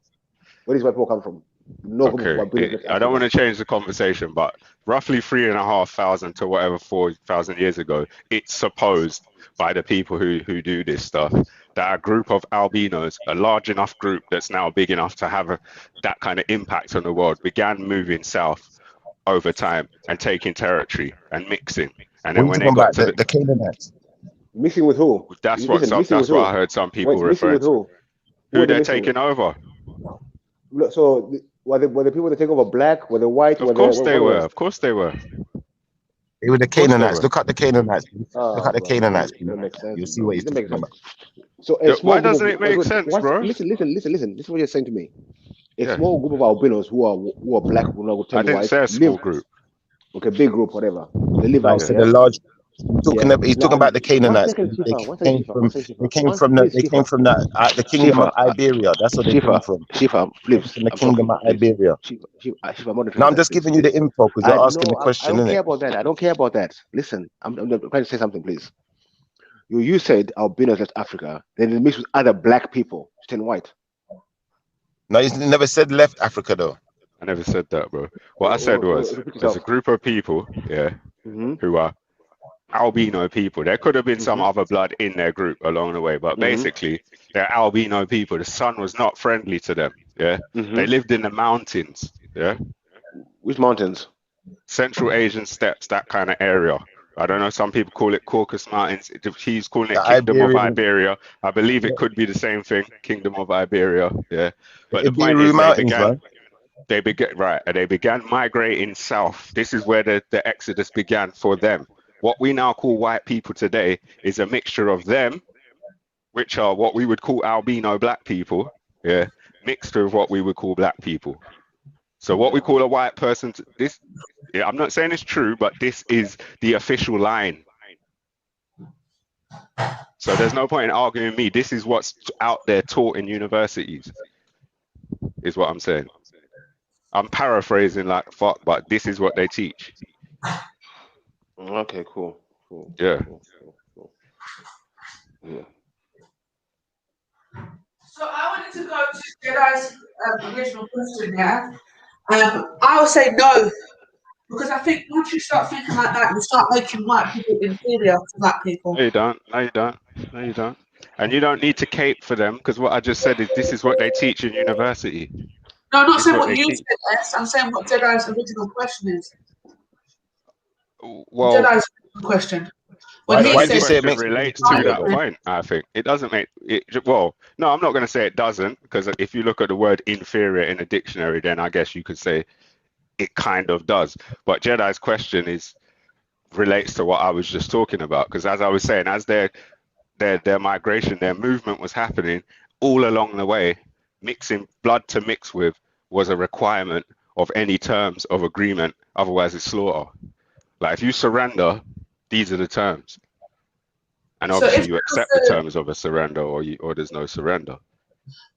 Where does white people come from? No group of Okay, albinos left I don't want Africa. to change the conversation, but roughly 3,500 to whatever 4,000 years ago, it's supposed by the people who do this stuff that a group of albinos, a large enough group that's now big enough to have that kind of impact on the world, began moving south over time and taking territory and mixing. And then What are you when talking they got about? to The Canaanites? Mixing with who? that's Listen, mixing with what who? I heard some people Wait, mixing referring with to. who? Who Who are they they're mixing with? taking over. Look, so were the people that take over black? Were they white? Of Were course they they what were. were Of course they were. They were the Of course they Canaanites. were. Look at the Canaanites. they? Look Oh, at the bro, Canaanites. it doesn't make sense, You'll see bro. what It he's doesn't make talking sense. about. So a small Why group doesn't of it make sense, bro? listen. This is what you're saying to me. A Yeah. small group of albinos who are black, who will I turn didn't white, say a small live. group. Okay, big group, whatever. They live No, I out there. said Yeah. a large. He's No, talking about the one Canaanites. second, They Shifa. One second, came Shifa. from. One second, They Shifa. came from Please, the. They came Shifa. from the kingdom of Shifa. Iberia. That's where they came from. Shifa, They came please. from the I'm kingdom talking. of Please. Iberia. Shifa, I'm not No, I'm that. just Please, giving you the please. info because you're asking the I question, don't care innit? about that. I don't care about that. Listen, I'm trying to say something, please. You said albinos left Africa, then they mixed with other black people, turn white. No, he's never said left Africa though. I never said that, bro. What I said was there's a group of people, who are albino people. There could have been some other blood in their group along the way, but basically they're albino people. The sun was not friendly to them. Yeah. They lived in the mountains. Yeah. Which mountains? Central Asian steppes, that kind of area. I don't know. Some people call it Caucasus Mountains. He's calling it The Kingdom of Iberian, Iberia. I believe it could be the same thing, Kingdom of Iberia. Yeah. But the the point Iberian is, Mountains, man. they began migrating south. This is where the exodus began for them. What we now call white people today is a mixture of them, which are what we would call albino black people, mixed with what we would call black people. So what we call a white person, I'm not saying it's true, but this is the official line. So there's no point in arguing me. This is what's out there taught in universities, is what I'm saying. I'm paraphrasing like fuck, but this is what they teach. Okay, cool. Yeah. Cool. Yeah. So I wanted to go to Jedi's original question, yeah. I would say no, because I think once you start thinking like that, you start making white people inferior to black people. No, you don't. No, you don't. No, you don't. And you don't need to cape for them, because what I just said is this is what they teach in university. No, I'm not This is saying what they you teach. said, yes. I'm saying what Jedi's original question is. Well, Jedi's original question. When he his said question relates to that point, I think. It doesn't make it, well, no, I'm not going to say it doesn't, because if you look at the word inferior in a dictionary, then I guess you could say it kind of does. But Jedi's question relates to what I was just talking about, because as I was saying, as their migration, their movement was happening all along the way, mixing blood to mix with was a requirement of any terms of agreement, otherwise it's slaughter. Like if you surrender, these are the terms, and obviously you accept the terms of a surrender, or there's no surrender.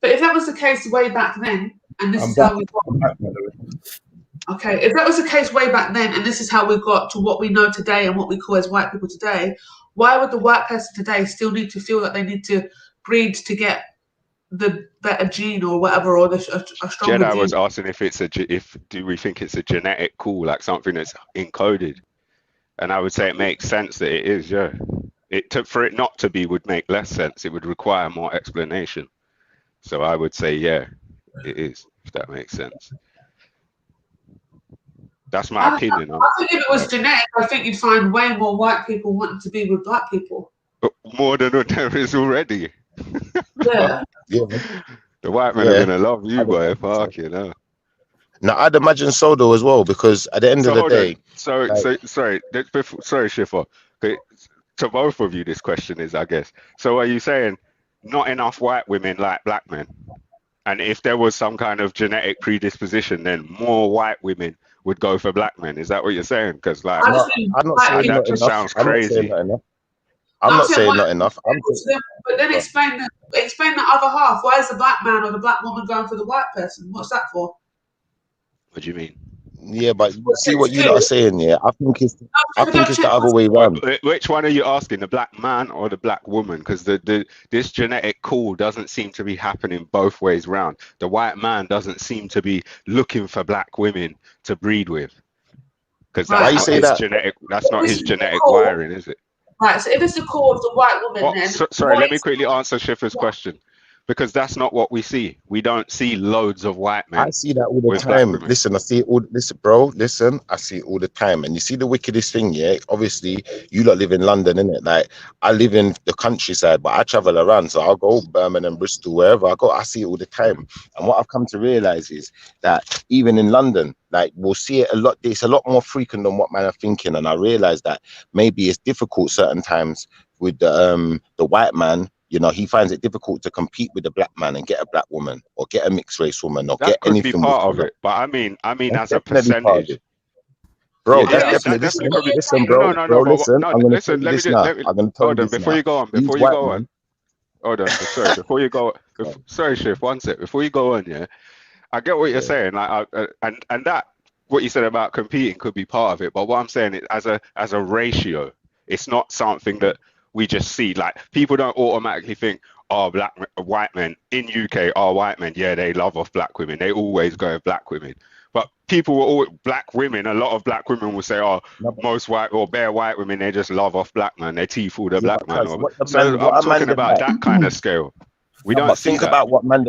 But if that was the case way back then, and this is how we got. Okay, if that was the case way back then, and this is how we got to what we know today and what we call as white people today, why would the white person today still need to feel that they need to breed to get the better gene or whatever, or a stronger Jedi gene? was asking if do we think it's a genetic call, like something that's encoded, and I would say it makes sense that it is. Yeah, for it not to be would make less sense. It would require more explanation. So I would say yeah, it is. If that makes sense. That's my opinion. I think if it was genetic, I think you'd find way more white people wanting to be with black people. More than what there is already. Yeah. The white men are gonna love you, boy. Fuck you know. Now I'd imagine so though as well, because at the end of the day. Sorry, Shifa. Okay, to both of you, this question is, I guess. So are you saying not enough white women like black men? And if there was some kind of genetic predisposition, then more white women would go for black men. Is that what you're saying? Because like, I'm not saying that just sounds crazy. I'm not saying not enough. But then explain the other half. Why is the black man or the black woman going for the white person? What's that for? What do you mean? Yeah, but see what you lot are saying. Yeah, I think it's the other way around. Which one are you asking, the black man or the black woman? Because this genetic call doesn't seem to be happening both ways round. The white man doesn't seem to be looking for black women to breed with, because that's not his genetic wiring, is it? Right. So if it's the call of the white woman, then sorry, let me quickly answer Schiffer's question. Because that's not what we see. We don't see loads of white men. I see that all the time. Listen, I see it all. Listen, bro. Listen, I see it all the time. And you see the wickedest thing, yeah. Obviously, you lot live in London, innit? Like I live in the countryside, but I travel around, so I'll go Birmingham, Bristol, wherever I go. I see it all the time. And what I've come to realize is that even in London, like we'll see it a lot. It's a lot more frequent than what man are thinking. And I realize that maybe it's difficult certain times with the white man. You know, he finds it difficult to compete with a black man and get a black woman or get a mixed race woman or get anything. That could be part of it, but I mean, as a percentage, bro. That's definitely. Listen, bro. Listen, I'm going to tell you this now. I'm going to tell you this now. Before you go on, hold on. Sorry, before you go, sorry, Shiv, one sec. Before you go on, yeah, I get what you're saying, like, and that what you said about competing could be part of it. But what I'm saying is, as a ratio, it's not something that we just see. Like people don't automatically think, oh, white men in UK are white men. Yeah, they love off black women. They always go with black women. But people will always, black women, a lot of black women will say, oh, most white or bare white women, they just love off black man. They teeth all the black man. So I'm talking about that kind of scale. We don't see think about what man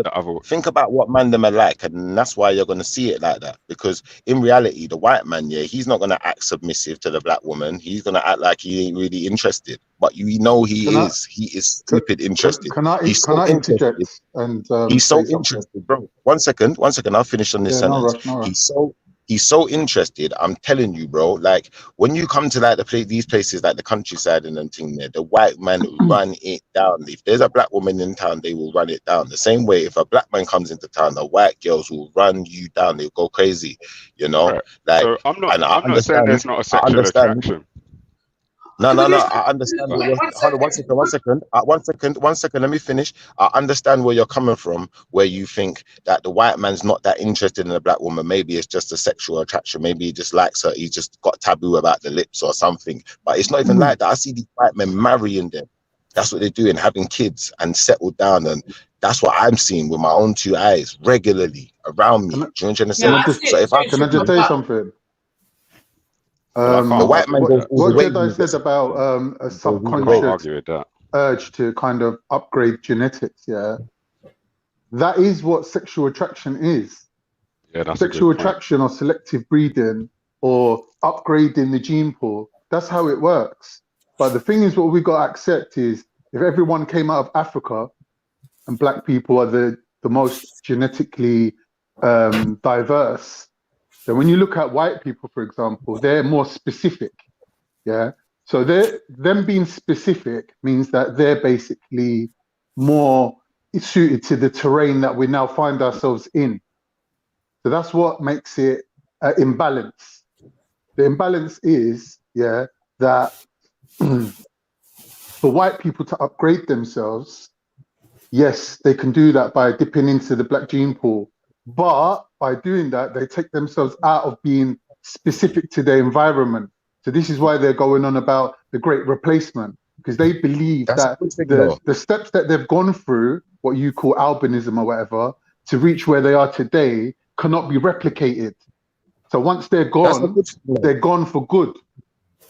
them are like, and that's why you're going to see it like that. Because in reality, the white man, yeah, he's not going to act submissive to the black woman. He's going to act like he ain't really interested. But you know he is. He is stupid interested. Can I interject? And he's so interested, bro. One second. I'll finish on this sentence. No rush. He's so interested. I'm telling you, bro. Like when you come to like these places, like the countryside and them thing there, the white man run it down. If there's a black woman in town, they will run it down. The same way, if a black man comes into town, the white girls will run you down. They'll go crazy. You know, right. Like so I'm not saying there's not a sexual attraction. No. I understand. Hold on, one second. Let me finish. I understand where you're coming from, where you think that the white man's not that interested in a black woman. Maybe it's just a sexual attraction. Maybe he just likes her. He's just got taboo about the lips or something. But it's not even like that. I see these white men marrying them. That's what they're doing, having kids and settled down. And that's what I'm seeing with my own two eyes regularly around me. Do you understand? So if can I just tell you something? The white man goes all what the way Jedi said about a subconscious urge to kind of upgrade genetics, yeah, that is what sexual attraction is. Yeah, that's sexual attraction or selective breeding or upgrading the gene pool. That's how it works. But the thing is, what we got to accept is if everyone came out of Africa, and black people are the most genetically diverse. So when you look at white people, for example, they're more specific, yeah? So them being specific means that they're basically more suited to the terrain that we now find ourselves in. So that's what makes it imbalance. The imbalance is, yeah, that for white people to upgrade themselves, yes, they can do that by dipping into the black gene pool. But by doing that, they take themselves out of being specific to their environment. So this is why they're going on about the great replacement, because they believe that the steps that they've gone through, what you call albinism or whatever, to reach where they are today cannot be replicated. So once they're gone for good.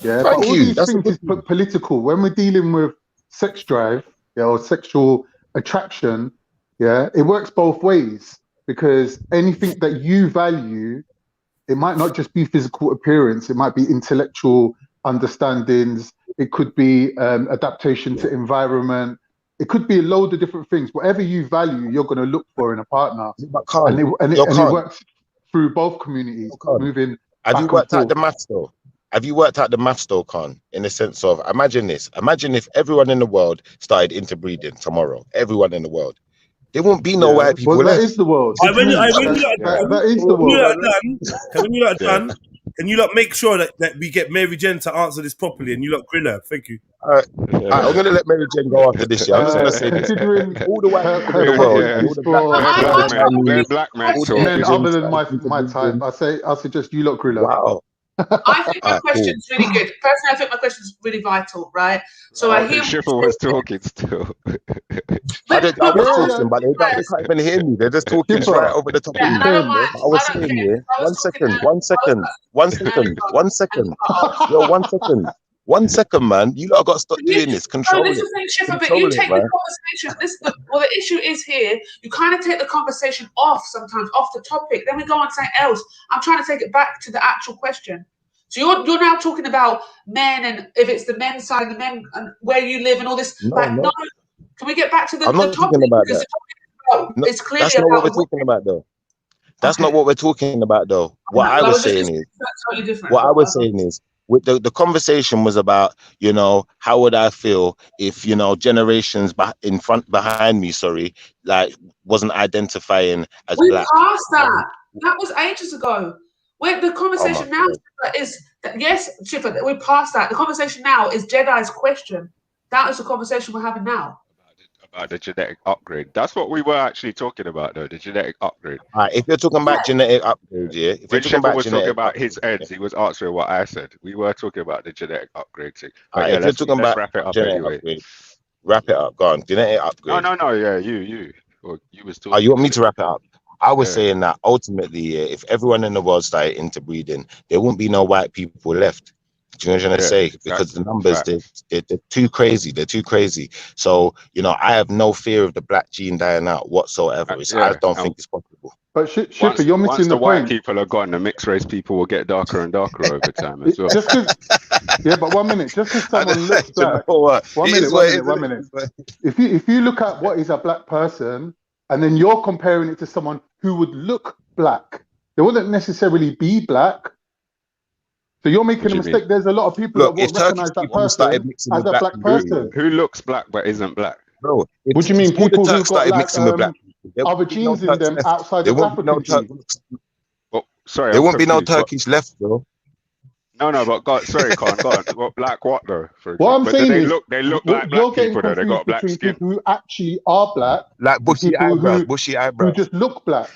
Yeah, but all these things is political. When we're dealing with sex drive, yeah, or sexual attraction, yeah, it works both ways. Because anything that you value, it might not just be physical appearance, it might be intellectual understandings, it could be adaptation to environment, it could be a load of different things. Whatever you value, you're going to look for in a partner. And it works through both communities, moving Have you worked out the maths though? Have you worked out the maths though, Khan? In the sense of, imagine this. Imagine if everyone in the world started interbreeding tomorrow. Everyone in the world. There won't be no white people left. That is the world. When you are done, can you lot make sure that we get Mary Jen to answer this properly, and you lot grill her? Thank you. All right, I'm gonna let Mary Jen go after this. Yeah, I'm just gonna say this: all the white people in the world, all the black men, men other than my type, I suggest you lot grill her. Wow. I think my question's really good. Personally, I think my question's really vital, right? So I hear Schiffer was talking still. I was talking, but they can't even hear me. They're just talking right over the top of me. I was saying, yeah. 1 second. Yo, 1 second. 1 second, man. You lot got to stop doing this. Control it. But you take the conversation. Well, the issue is here. You kind of take the conversation off sometimes, off the topic. Then we go on to something else. I'm trying to take it back to the actual question. So you're now talking about men, and if it's the men's side and the men and where you live and all this. No. Can we get back to the I'm not topic? talking about that. It's clearly that's not what we're talking about, though. That's not what we're talking about, though. What I was saying is, with the conversation was about, you know, how would I feel if, you know, generations behind me, like wasn't identifying as black. We passed that. That was ages ago. Where the conversation now is that, yes, Schiffer, we passed that. The conversation now is Jedi's question. That is the conversation we're having now. About the genetic upgrade. That's what we were actually talking about, though. The genetic upgrade. If you're talking about genetic upgrade, yeah. If when Schiffer was talking about his ends, he was answering what I said. We were talking about the genetic upgrade thing. If you're talking about wrap it up genetic upgrade, wrap it up. Go on. Genetic upgrade. No. Yeah, you. Well, you was talking. Oh, you want me to wrap it up? I was saying that ultimately, if everyone in the world started interbreeding, there wouldn't be no white people left. Do you know what I'm trying to say? Because the numbers, they're too crazy. They're too crazy. So, you know, I have no fear of the black gene dying out whatsoever. I don't think it's possible. But Schiffer, you're missing the point. Once the white people are gone, the mixed race people will get darker and darker over time as well. Yeah, but 1 minute. Just because someone looks black. 1 minute. If you look at what is a black person, and then you're comparing it to someone who would look black, they wouldn't necessarily be black. So you're making a mistake. There's a lot of people that won't recognize that person as a black person. Who looks black but isn't black? Bro, what do you mean? People who've got mixing with black other genes in them outside of African genes. Sorry, there won't be no Turkish left, bro. No, but God, sorry, Con, God, what black what though? What I'm saying is, they look like black people though. They got black skin. People who actually are black, like bushy eyebrows, who just look black.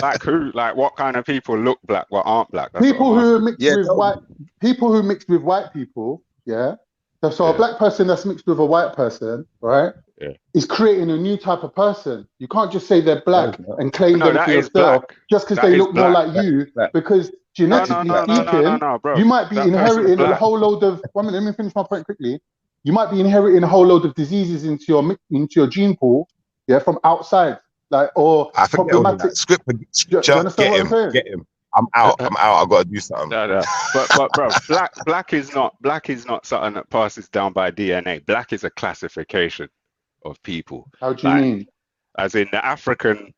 Like who? Like what kind of people look black? What aren't black? People who mix with white. People who mix with white people. Yeah. So a black person that's mixed with a white person, right? Yeah. Is creating a new type of person. You can't just say they're black and claim them for yourself just because they look more like you. Because genetically speaking, you might be inheriting a whole load of. 1 minute, let me finish my point quickly. You might be inheriting a whole load of diseases into your gene pool, yeah, from outside. Like, or I think get him. I'm out. I gotta do something. But bro, black is not something that passes down by DNA. Black is a classification of people. How do you mean? As in the African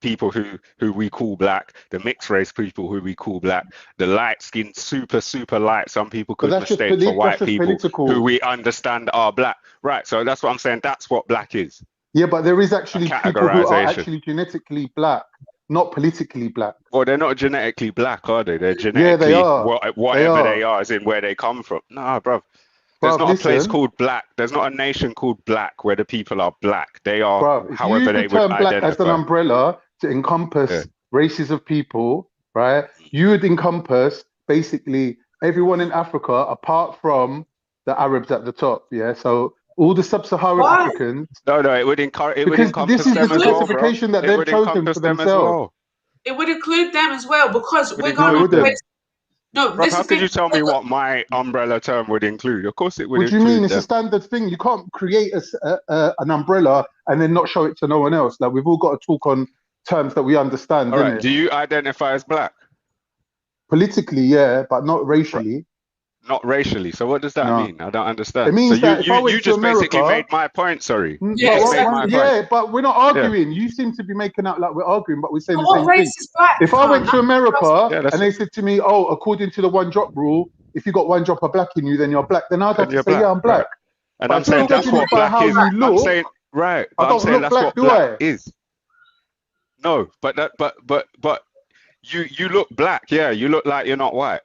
people who we call black, the mixed race people who we call black, the light skinned super light, some people could mistake for white people who we understand are black. Right. So that's what I'm saying. That's what black is. Yeah, but there is actually people who are actually genetically black, not politically black. Well, they're not genetically black, are they? They're genetically whatever they are, as in where they come from. Nah, bro. There's not a place called black. There's not a nation called black where the people are black. They are however they would identify. Black as an umbrella to encompass races of people, right? You would encompass basically everyone in Africa apart from the Arabs at the top, yeah? So all the sub-Saharan Africans. No, it would encourage. It would encompass this is the classification that they've chosen for themselves. It would include them as well because we're going to. No, Rob, how could you tell me what my umbrella term would include? Of course, it would. What do you mean? It's a standard thing. You can't create an umbrella and then not show it to no one else. Like we've all got to talk on terms that we understand. All right. Do you identify as black? Politically, yeah, but not racially. Not racially. So what does that mean? I don't understand. It means that you just basically made my point. Sorry. Yeah, but we're not arguing. You seem to be making out like we're arguing, but we're saying the same thing. Is black? If I went to America and they said to me, "Oh, according to the one drop rule, if you got one drop of black in you, then you're black," then I'd have to say, "Yeah, I'm black." And I'm saying that's what black is. I'm saying right. I'm saying that's what black is. No, but You look black, yeah. You look like you're not white.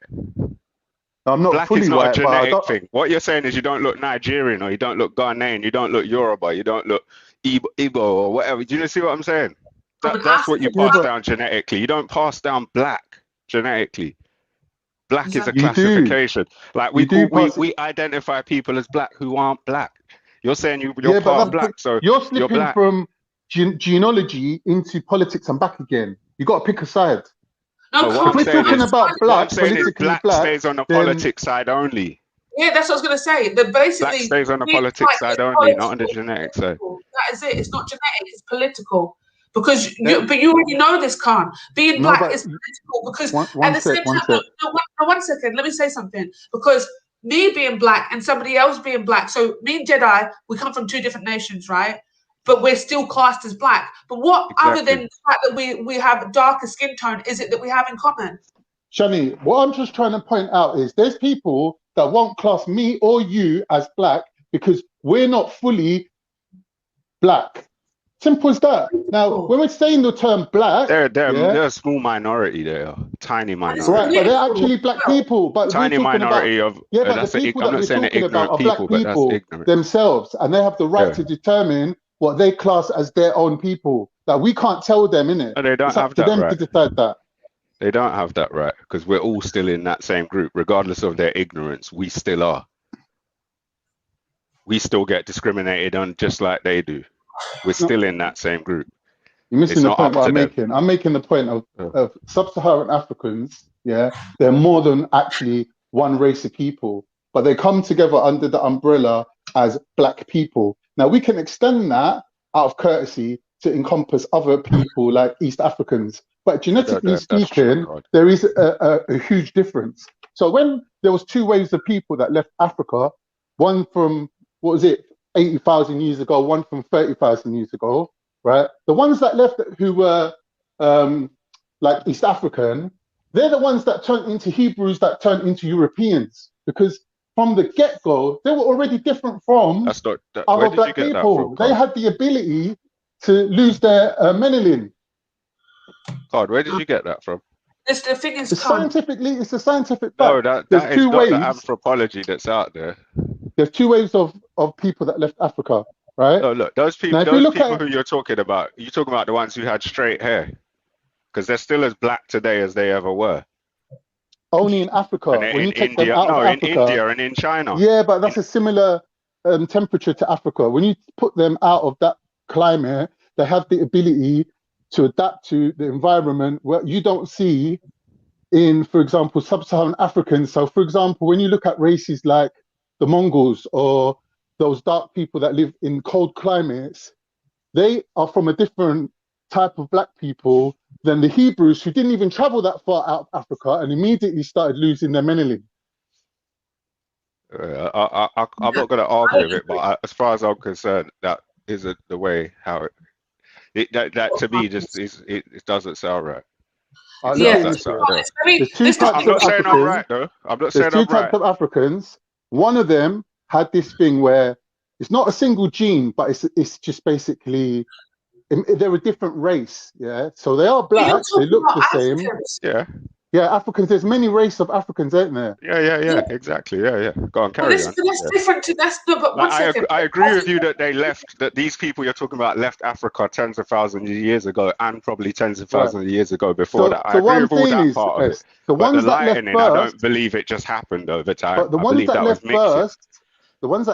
I'm not Black fully is not white, a but I genetic don't, thing. What you're saying is you don't look Nigerian, or you don't look Ghanaian, you don't look Yoruba, you don't look Igbo or whatever. Do you see what I'm saying? I'm an That's what you African. pass down genetically. You don't pass down black genetically. Black is a you do. classification. Like You do pass it. we identify people as black who aren't black. You're saying you're Yeah, part but black, so you're you're slipping black. from genealogy into politics and back again. You got to pick a side. No, What If we're talking about black, politically black black, stays on the then politics side only. yeah, that's what I was going to say. That basically, Black stays on the being politics black side is only, not on the political. genetic side. That is it. It's not genetic. It's political. Because but you already know this, Khan. Being No, black but is political because one at the sec, same one time, sec. no, 1 second. Let me say something. Because me being black and somebody else being black, so me and Jedi, we come from two different nations, right? But we're still classed as black. But what other than the fact that we have a darker skin tone is it that we have in common? Shani, what I'm just trying to point out is there's people that won't class me or you as black because we're not fully black. Simple as that. Now, when we're saying the term black, they're a small minority there, tiny minority. Right, but they're actually black people. But Tiny we're talking minority about, of but that's the people I'm that not we're saying talking about ignorant are black people, but that's people ignorant. themselves, and they have the right to determine what they class as their own people. That we can't tell them, innit? No, they don't It's up have to that them right. to decide that. They don't have that right because we're all still in that same group, regardless of their ignorance. We still are. We still get discriminated on just like they do. We're still in that same group. You're missing It's the not point up what to I'm them. making. I'm making the point of sub-Saharan Africans, they're more than actually one race of people, but they come together under the umbrella as black people. Now, we can extend that out of courtesy to encompass other people like East Africans, but genetically speaking, there is a huge difference. So when there was two waves of people that left Africa, one from, 80,000 years ago, one from 30,000 years ago, right? The ones that left who were like East African, they're the ones that turned into Hebrews, that turned into Europeans, because from the get-go, they were already different from other black people. They had the ability to lose their melanin. God, where did you get that from? It's the thing is, scientifically, it's a scientific fact. No, that There's is two not waves. the anthropology that's out there. There's two waves of people that left Africa, right? No, look, those people, now, who you're talking about the ones who had straight hair, because they're still as black today as they ever were. Only in Africa. When you take India, them out of Africa, in India and in China. Yeah, but that's a similar temperature to Africa. When you put them out of that climate, they have the ability to adapt to the environment where you don't see in, for example, sub-Saharan Africans. So, for example, when you look at races like the Mongols or those dark people that live in cold climates, they are from a different type of black people than the Hebrews, who didn't even travel that far out of Africa and immediately started losing their melanin. I'm not going to argue with it, but as far as I'm concerned, that isn't the way how that to me just it doesn't sound right. I'm not saying I'm right, though. I'm not saying I'm right. There's two types of Africans. One of them had this thing where it's not a single gene, but it's just basically they're a different race. Yeah, so they are black. They look the same. Africans. Yeah, Africans. There's many races of Africans, aren't there? Yeah, exactly. Yeah. Go on, carry on. That's different to but one second. I agree with you that that these people you're talking about left Africa tens of thousands of years ago and probably tens of thousands of years ago before that. I agree with all that part of it. The ones that left first, I don't believe it just happened over time. But the ones that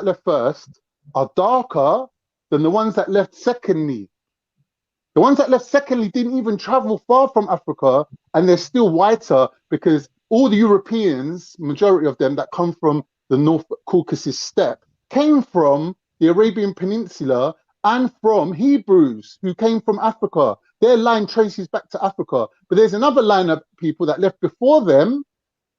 left first are darker than the ones that left secondly. The ones that left secondly didn't even travel far from Africa, and they're still whiter because all the Europeans, majority of them that come from the North Caucasus steppe, came from the Arabian Peninsula and from Hebrews who came from Africa. Their line traces back to Africa. But there's another line of people that left before them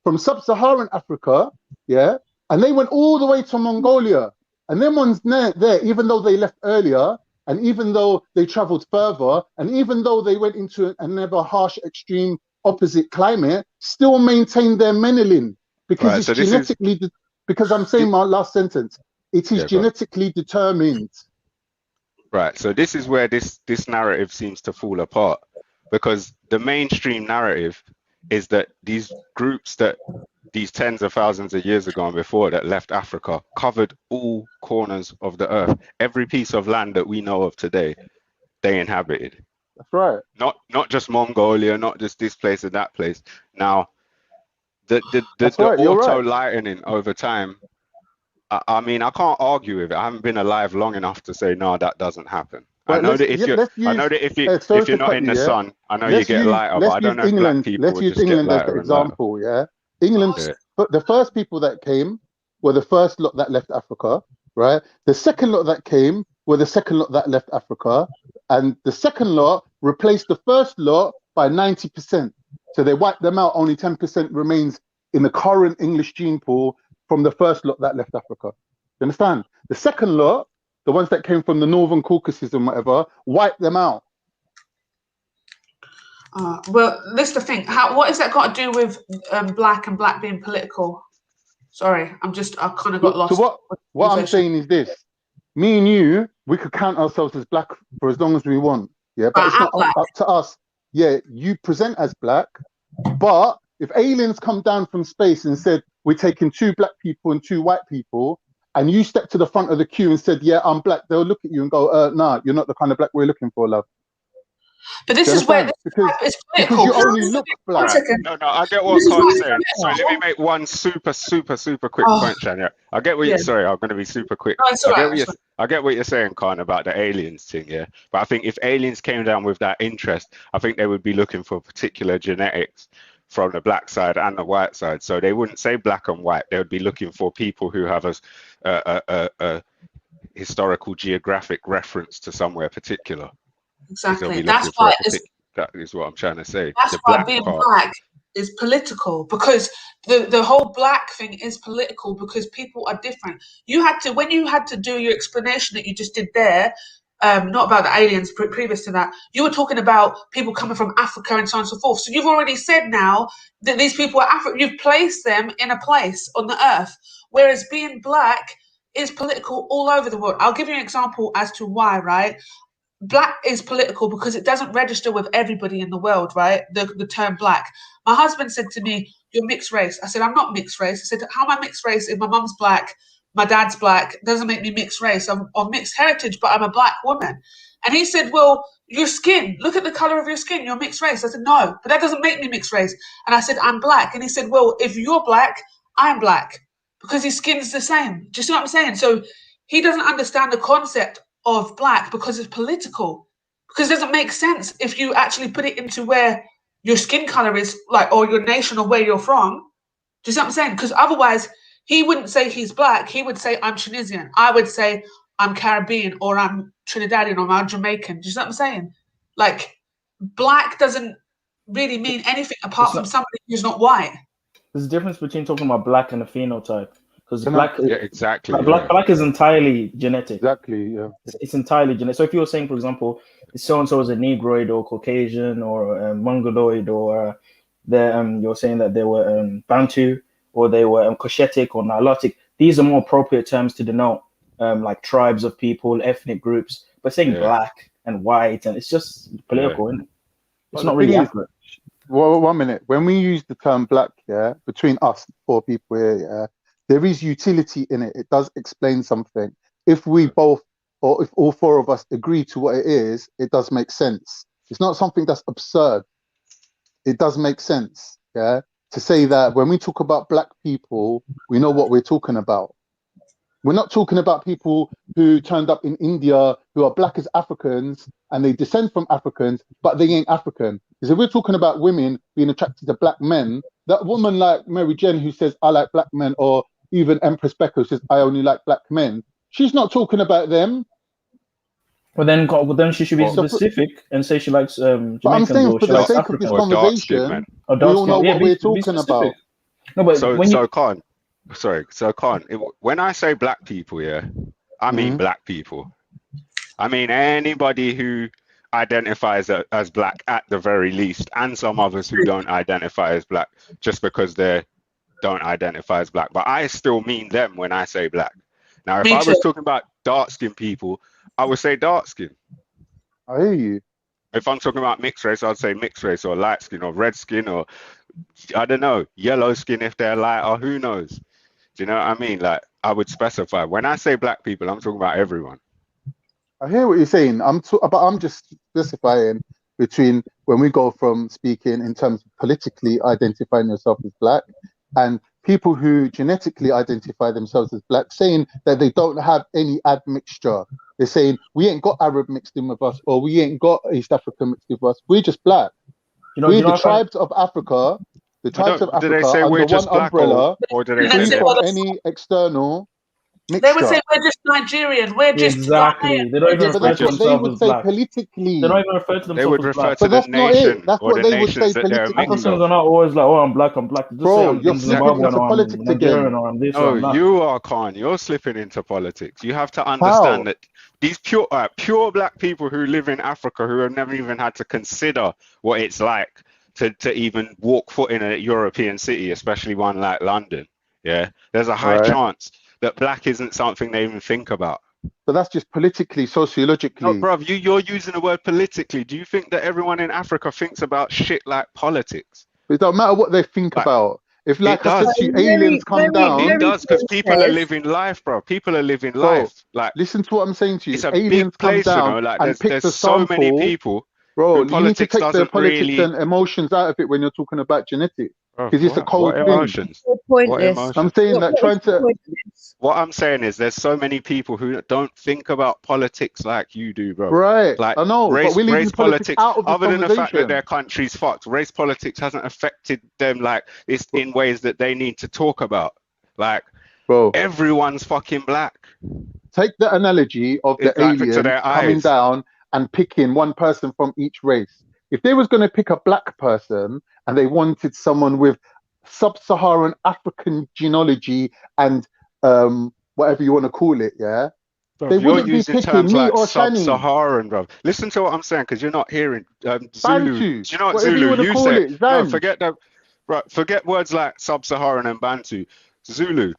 from sub-Saharan Africa, and they went all the way to Mongolia. And them ones there, even though they left earlier, and even though they traveled further, and even though they went into another harsh, extreme, opposite climate, still maintained their melanin because it's genetically. Because I'm saying my last sentence, it is genetically determined. Right. So this is where this narrative seems to fall apart. because the mainstream narrative is that these groups that these tens of thousands of years ago and before that left Africa covered all corners of the earth. Every piece of land that we know of today, they inhabited. That's right. Not just Mongolia, not just this place and that place. Now, the right, auto lightening over time, I mean, I can't argue with it. I haven't been alive long enough to say no, that doesn't happen. I know that if you're not in the sun, I know you get lighter, but I don't know if black people let's use England as the example. Yeah, England. But the first people that came were the first lot that left Africa, right? The second lot that came were the second lot that left Africa, and the second lot replaced the first lot by 90%. So they wiped them out. Only 10% remains in the current English gene pool from the first lot that left Africa. You understand? The second lot, the ones that came from the Northern Caucasus and whatever, wiped them out. Well, this is the thing. What has that got to do with black and black being political? Sorry, I kind of got lost. So what I'm saying is this. Me and you, we could count ourselves as black for as long as we want. Yeah, but it's not up to us. Yeah, you present as black, but if aliens come down from space and said, we're taking 2 black people and 2 white people, and you step to the front of the queue and said, yeah, I'm black, they'll look at you and go, nah, you're not the kind of black we're looking for, love. But this is where it's political. Because you only look black. No, I get what Khan's saying. So let me make one super quick point, Shania. I get what you're sorry, I'm going to be super quick. I get what you're saying, Khan, about the aliens thing, yeah. But I think if aliens came down with that interest, I think they would be looking for particular genetics from the black side and the white side. So they wouldn't say black and white. They would be looking for people who have a historical geographic reference to somewhere particular. Exactly. That's why that is what I'm trying to say. That's why being black is political, because the whole black thing is political because people are different. When you had to do your explanation that you just did there, not about the aliens, previous to that, you were talking about people coming from Africa and so on and so forth. So you've already said now that these people are African. You've placed them in a place on the earth, whereas being black is political all over the world. I'll give you an example as to why, right? Black is political because it doesn't register with everybody in the world, right? The term black. My husband said to me, you're mixed race. I said, I'm not mixed race. I said, how am I mixed race if my mum's black, my dad's black? It doesn't make me mixed race. I'm of mixed heritage, but I'm a black woman. And he said, well, your skin, look at the color of your skin. You're mixed race. I said, no, but that doesn't make me mixed race. And I said, I'm black. And he said, well, if you're black, I'm black because his skin's the same. Do you see what I'm saying? So he doesn't understand the concept of black because it's political, because it doesn't make sense if you actually put it into where your skin color is, like, or your nation or where you're from. Do you see what I'm saying? Because otherwise he wouldn't say he's black, he would say I'm Tunisian. I would say I'm Caribbean or I'm Trinidadian or I'm Jamaican. Do you see what I'm saying? Like, black doesn't really mean anything apart from somebody who's not white. There's a difference between talking about black and a phenotype. Because black is entirely genetic. Exactly, yeah. It's entirely genetic. So if you were saying, for example, so-and-so is a Negroid or Caucasian or Mongoloid, or you're saying that they were Bantu or they were Cushitic or Nilotic, these are more appropriate terms to denote like tribes of people, ethnic groups. But saying black and white, and it's just political, isn't it? It's not really accurate. Well, 1 minute. When we use the term black, between us 4 people here, there is utility in it. It does explain something. If we both, or if all 4 of us agree to what it is, it does make sense. It's not something that's absurd. It does make sense, to say that when we talk about black people, we know what we're talking about. We're not talking about people who turned up in India who are black as Africans and they descend from Africans, but they ain't African. Because if we're talking about women being attracted to black men, that woman like Mary Jen who says, I like black men, or even Empress Becca says, I only like black men. She's not talking about them. Well, then she should be specific and say she likes Jamaicans. But I'm saying, for the sake African. of this conversation, we all know what we're talking about. No, but Khan, when I say black people, I mean black people. I mean anybody who identifies as black at the very least, and some others who don't identify as black just because they don't identify as black, but I still mean them when I say black. Now, if I was talking about dark-skinned people, I would say dark-skinned. I hear you. If I'm talking about mixed race, I'd say mixed race or light skin or red skin or, I don't know, yellow skin if they're light or who knows. Do you know what I mean? Like, I would specify. When I say black people, I'm talking about everyone. I hear what you're saying. But I'm just specifying between when we go from speaking in terms of politically identifying yourself as black and people who genetically identify themselves as black, saying that they don't have any admixture. They're saying we ain't got Arab mixed in with us, or we ain't got East African mixed with us. We're just black. We're the tribes of Africa. The tribes of Africa under one umbrella, or do they free say from any external mixture. They would say we're just Nigerian. We're just exactly. They don't even refer to what they would themselves as say black. politically. They don't even refer to themselves They would as refer black. to the nation That's or what the they would say nations that they're politically. mixed Africans of. are not always like, oh, I'm black. Just Bro, say I'm you're slipping Zimbabwean into or I'm politics Nigerian again. or I'm this No, or I'm that. you are, Khan. You're slipping into politics. You have to understand that these pure black people who live in Africa, who have never even had to consider what it's like to even walk foot in a European city, especially one like London. Yeah, there's a high chance that black isn't something they even think about. But that's just politically, sociologically. No, bruv, you're using the word politically. Do you think that everyone in Africa thinks about shit like politics? It don't matter what they think about. If, like I said to you, aliens come down. It does, because people are living life, bro. People are living life. Like, listen to what I'm saying to you. It's a aliens big place, come down you know. Like, and pick there's the so sample. many people. Bro, who you need to politics take the doesn't politics really. and emotions out of it when you're talking about genetics. Because it's a cold What thing. emotions? What emotions? I'm saying that trying to. What I'm saying is there's so many people who don't think about politics like you do, bro. Right, Like, I know, race, but we're leaving race politics out of this other than the fact that conversation. their country's fucked, race politics hasn't affected them like it's in ways that they need to talk about. Like, bro, everyone's fucking black. Take the analogy of the It's like to aliens their coming eyes. down and picking one person from each race. If they was going to pick a black person and they wanted someone with sub-Saharan African genealogy and whatever you want to call it, yeah, Bro, they you're wouldn't be using picking terms me like or Shani. sub-Saharan, bro. Listen to what I'm saying, because you're not hearing Zulu. Do Bantu, you know what whatever Zulu? you want to You call said it, no. Zanj. Forget that. Right, forget words like sub-Saharan and Bantu. Zulu.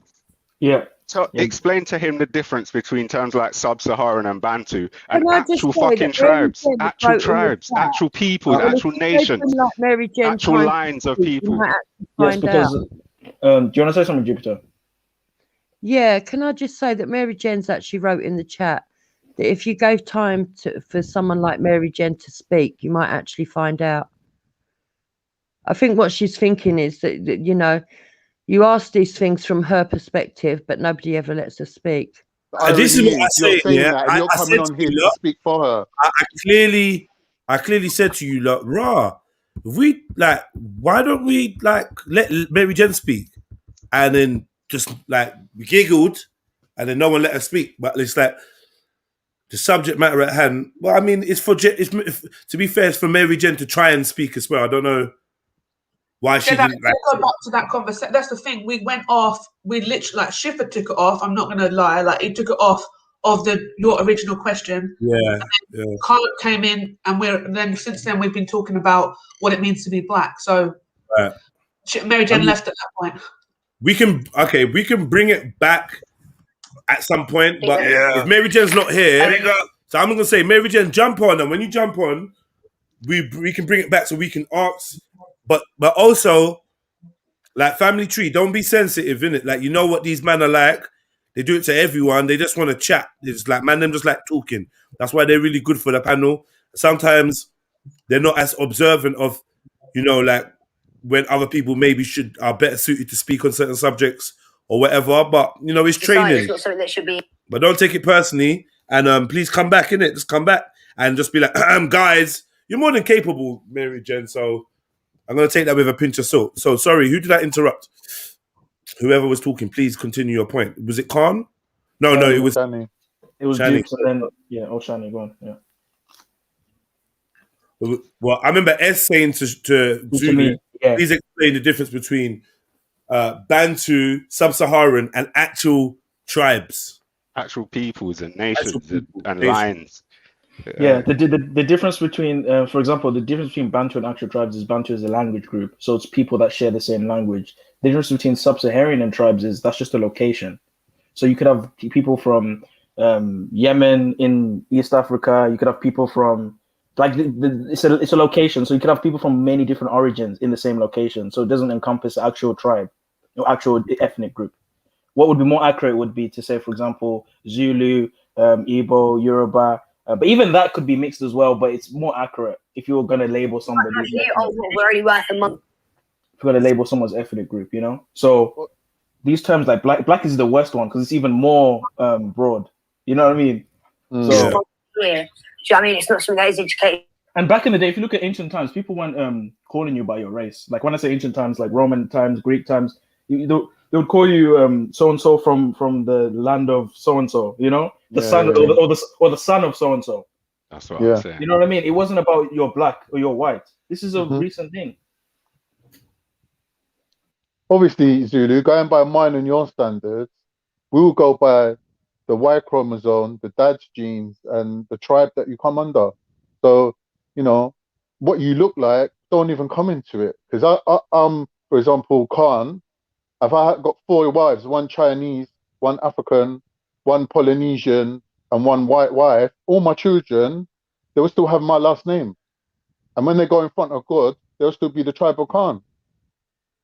Yeah. Explain to him the difference between terms like sub-Saharan and Bantu and Can I just actual say fucking that Mary tribes, Jen actual wrote in the tribes, chat, actual peoples, well, actual if you go to nations, like Mary Jen actual time lines of you people. might actually Yes, find because out. do you want to say something, Jupiter? Yeah, can I just say that Mary Jen's actually wrote in the chat that if you gave time for someone like Mary Jen to speak, you might actually find out. I think what she's thinking is that you know, you ask these things from her perspective, but nobody ever lets her speak. This is what I You're say. saying Yeah, that, and you're I coming said on to here you, to lot, speak for her. I clearly said to you, lot, rah, we like, why don't we like let Mary Jen speak, and then just like we giggled, and then no one let her speak. But it's like the subject matter at hand. Well, I mean, it's to be fair, it's for Mary Jen to try and speak as well. I don't know why she didn't like. Go back to that conversation. That's the thing. We went off. We literally like Schiffer took it off. I'm not gonna lie. Like he took it off of your original question. Yeah. Carl came in, and then since then we've been talking about what it means to be black. So Mary Jen left at that point. We can bring it back at some point, but if Mary Jen's not here, so I'm gonna say, Mary Jen, jump on, and when you jump on, we can bring it back so we can ask, but also, like Family Tree, don't be sensitive, innit? Like, you know what these men are like. They do it to everyone. They just want to chat. It's like, man, them just like talking. That's why they're really good for the panel. Sometimes they're not as observant of, you know, like when other people maybe are better suited to speak on certain subjects or whatever. But, you know, it's training. It's not something that should be. But don't take it personally. And please come back, innit? Just come back and just be like, guys, you're more than capable, Mary Jen. So I'm going to take that with a pinch of salt. So, sorry, who did I interrupt? Whoever was talking, please continue your point. Was it Khan? No, it was Shani. It was Shani. Dukes and then Shani, go on. Yeah. Well, I remember S saying to Zulu, please explain the difference between Bantu, Sub-Saharan, and actual tribes. Actual peoples and nations and lines. Yeah, the difference between, for example, the difference between Bantu and actual tribes is Bantu is a language group, so it's people that share the same language. The difference between Sub-Saharan and tribes is that's just a location. So you could have people from Yemen in East Africa. You could have people from Like it's a location, so you could have people from many different origins in the same location, so it doesn't encompass the actual tribe or actual ethnic group. What would be more accurate would be to say, for example, Zulu, Igbo, Yoruba, but even that could be mixed as well. But it's more accurate if you were going to label somebody. We're already worth a month. If you're going to label someone's ethnic group, you know. So these terms like black is the worst one because it's even more broad. You know what I mean? So. Yeah. Do you know what I mean? It's not something that is educated. And back in the day, if you look at ancient times, people weren't calling you by your race. Like when I say ancient times, like Roman times, Greek times, they would call you so and so from the land of so and so. You know, the son or the son of so and so. That's what I'm saying. You know what I mean? It wasn't about you're black or you're white. This is a recent thing. Obviously, Zulu, going by mine and your standards, we will go by the Y chromosome, the dad's genes, and the tribe that you come under. So, you know, what you look like don't even come into it. Because for example, Khan, if I got 4 wives, 1 Chinese, 1 African, 1 Polynesian, and 1 white wife, all my children, they will still have my last name. And when they go in front of God, they'll still be the tribe of Khan.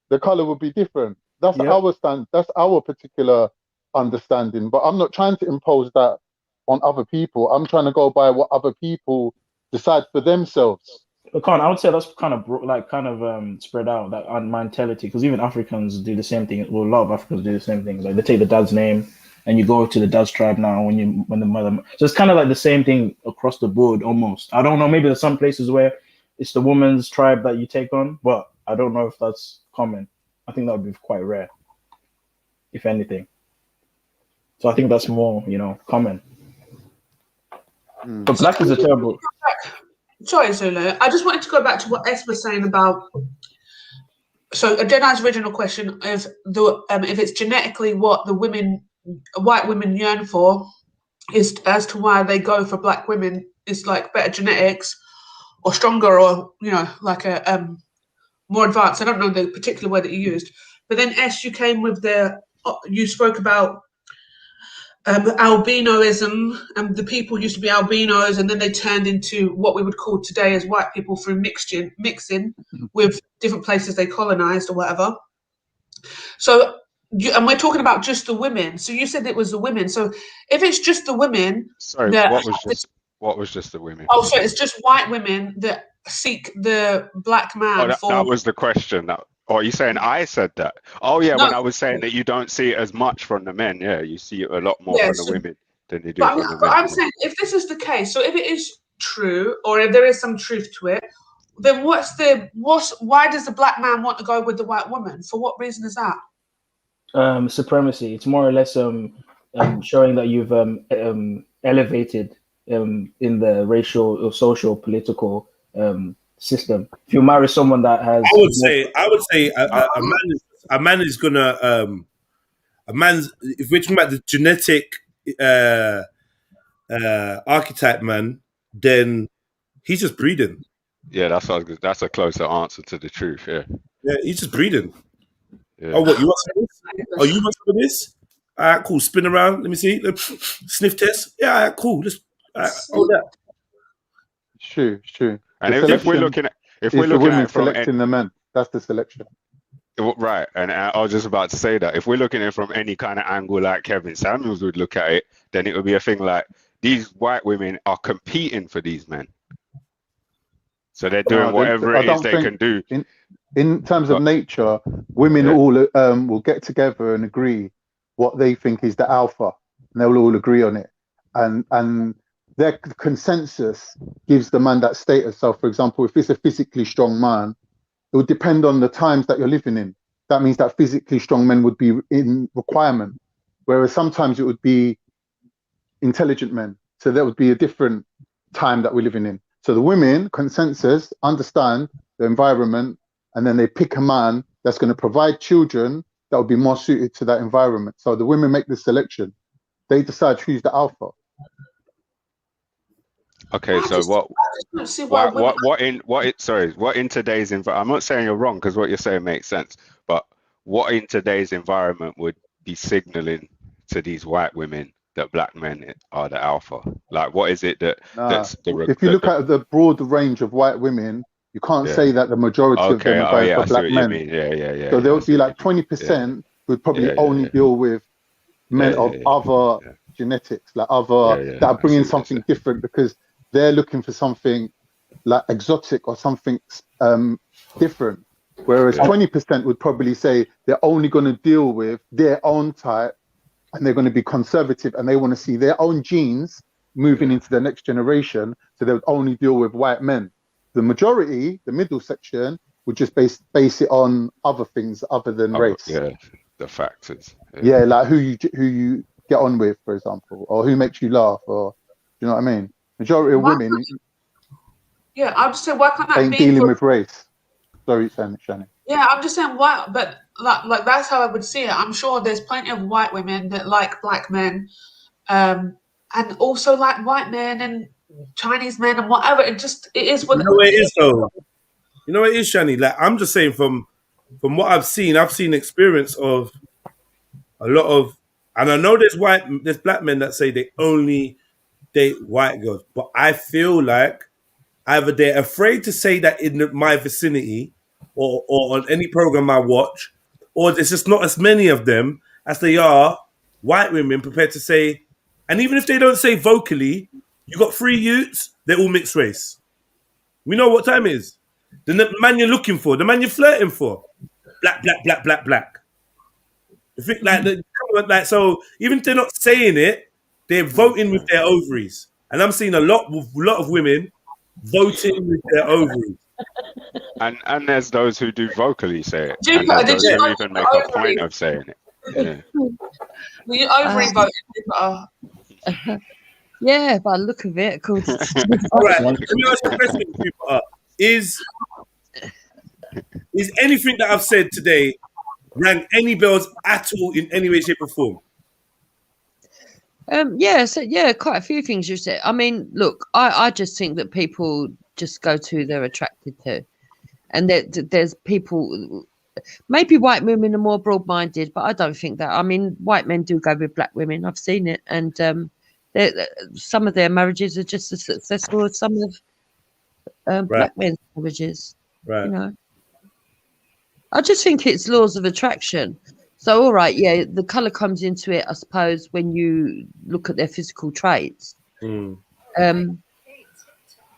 The color will be different. That's our stand. That's our particular understanding. But I'm not trying to impose that on other people. I'm trying to go by what other people decide for themselves. Khan, I would say that's kind of spread out, that mentality, because even Africans do the same thing. Well, a lot of Africans do the same thing. Like they take the dad's name, and you go to the dad's tribe now when the mother. So it's kind of like the same thing across the board almost. I don't know. Maybe there's some places where it's the woman's tribe that you take on, but I don't know if that's common. I think that would be quite rare, if anything. So I think that's more, common. But black is a terrible. Sorry, Zulu. I just wanted to go back to what Es was saying about. So, Jedi's original question is if it's genetically what the white women yearn for, is as to why they go for black women is like better genetics, or stronger, or like a more advanced. I don't know the particular word that you used, but then Es, you came with you spoke about albinoism, and the people used to be albinos, and then they turned into what we would call today as white people through mixing with different places they colonized or whatever. So, and we're talking about just the women. So you said it was the women. So if it's just the women, sorry, what was just the women? Oh, so it's just white women that seek the black man. That was the question. Are you saying I said that? Oh yeah, no. When I was saying that you don't see it as much from the men, you see it a lot more from the women than you do from the men. But I'm saying, if this is the case, so if it is true, or if there is some truth to it, then why does the black man want to go with the white woman? For what reason is that? Supremacy. It's more or less showing that you've elevated in the racial or social political system. If you marry someone that has, I would say a man is gonna if we're talking about the genetic archetype man, then he's just breeding. Yeah, that's a closer answer to the truth. Yeah, he's just breeding. Yeah. Oh, what, you want some of this? Oh, you want some of this? All right, cool. Spin around. Let me see. Sniff test. Yeah, all right, cool. Let's hold that. True. And if we're looking at it from selecting the men, that's the selection. Right, and I was just about to say that if we're looking at it from any kind of angle like Kevin Samuels would look at it, then it would be a thing like these white women are competing for these men. So they're doing whatever it is they can do. In terms of nature, women all will get together and agree what they think is the alpha, and they'll all agree on it. And their consensus gives the man that status. So, for example, if it's a physically strong man, it would depend on the times that you're living in. That means that physically strong men would be in requirement, whereas sometimes it would be intelligent men. So that would be a different time that we're living in. So the women, consensus, understand the environment, and then they pick a man that's going to provide children that would be more suited to that environment. So the women make the selection. They decide who's the alpha. Okay, so what in today's environment, I'm not saying you're wrong because what you're saying makes sense, but what in today's environment would be signaling to these white women that black men are the alpha? Like, what is it that that's if you look at the broad range of white women, you can't say that the majority of them are going for black men. So there would be like 20% would probably only deal with men of other genetics, like other that are bringing something different because they're looking for something like exotic or something different. Whereas 20% would probably say they're only going to deal with their own type and they're going to be conservative and they want to see their own genes moving into the next generation. So they would only deal with white men. The majority, the middle section, would just base it on other things other than race. Yeah, the factors. Yeah, like who you get on with, for example, or who makes you laugh, or you know what I mean. Majority of women. Yeah, I'm just saying, why can't that ain't be dealing with race? Sorry, Shani. Yeah, I'm just saying why, but like that's how I would see it. I'm sure there's plenty of white women that like black men, and also like white men and Chinese men and whatever. It is what you know what it is though. You know what it is, Shani. Like I'm just saying from what I've seen experience of a lot of, and I know there's black men that say they only date white girls, but I feel like either they're afraid to say that in my vicinity or on any program I watch, or there's just not as many of them as they are white women prepared to say, and even if they don't say vocally, you got 3 youths, they're all mixed race. We know what time it is. The man you're looking for, the man you're flirting for, black, black, black, black, black. You think like so even if they're not saying it, they're voting with their ovaries. And I'm seeing a lot of women voting with their ovaries. And there's those who do vocally say it. Jupiter, and did those you who even make a point of saying it. Yeah. Were you ovary voting, Jupiter? Yeah, by the look of it, of course. All right, let me ask you a question, Jupiter. Is anything that I've said today rang any bells at all in any way, shape, or form? Yeah, quite a few things you said. I mean, look, I just think that people just go to who they're attracted to, and there's people. Maybe white women are more broad-minded, but I don't think that. I mean, white men do go with black women. I've seen it, and some of their marriages are just as successful as some of black men's marriages. Right. You know, I just think it's laws of attraction. So, all right, yeah, the colour comes into it, I suppose, when you look at their physical traits. But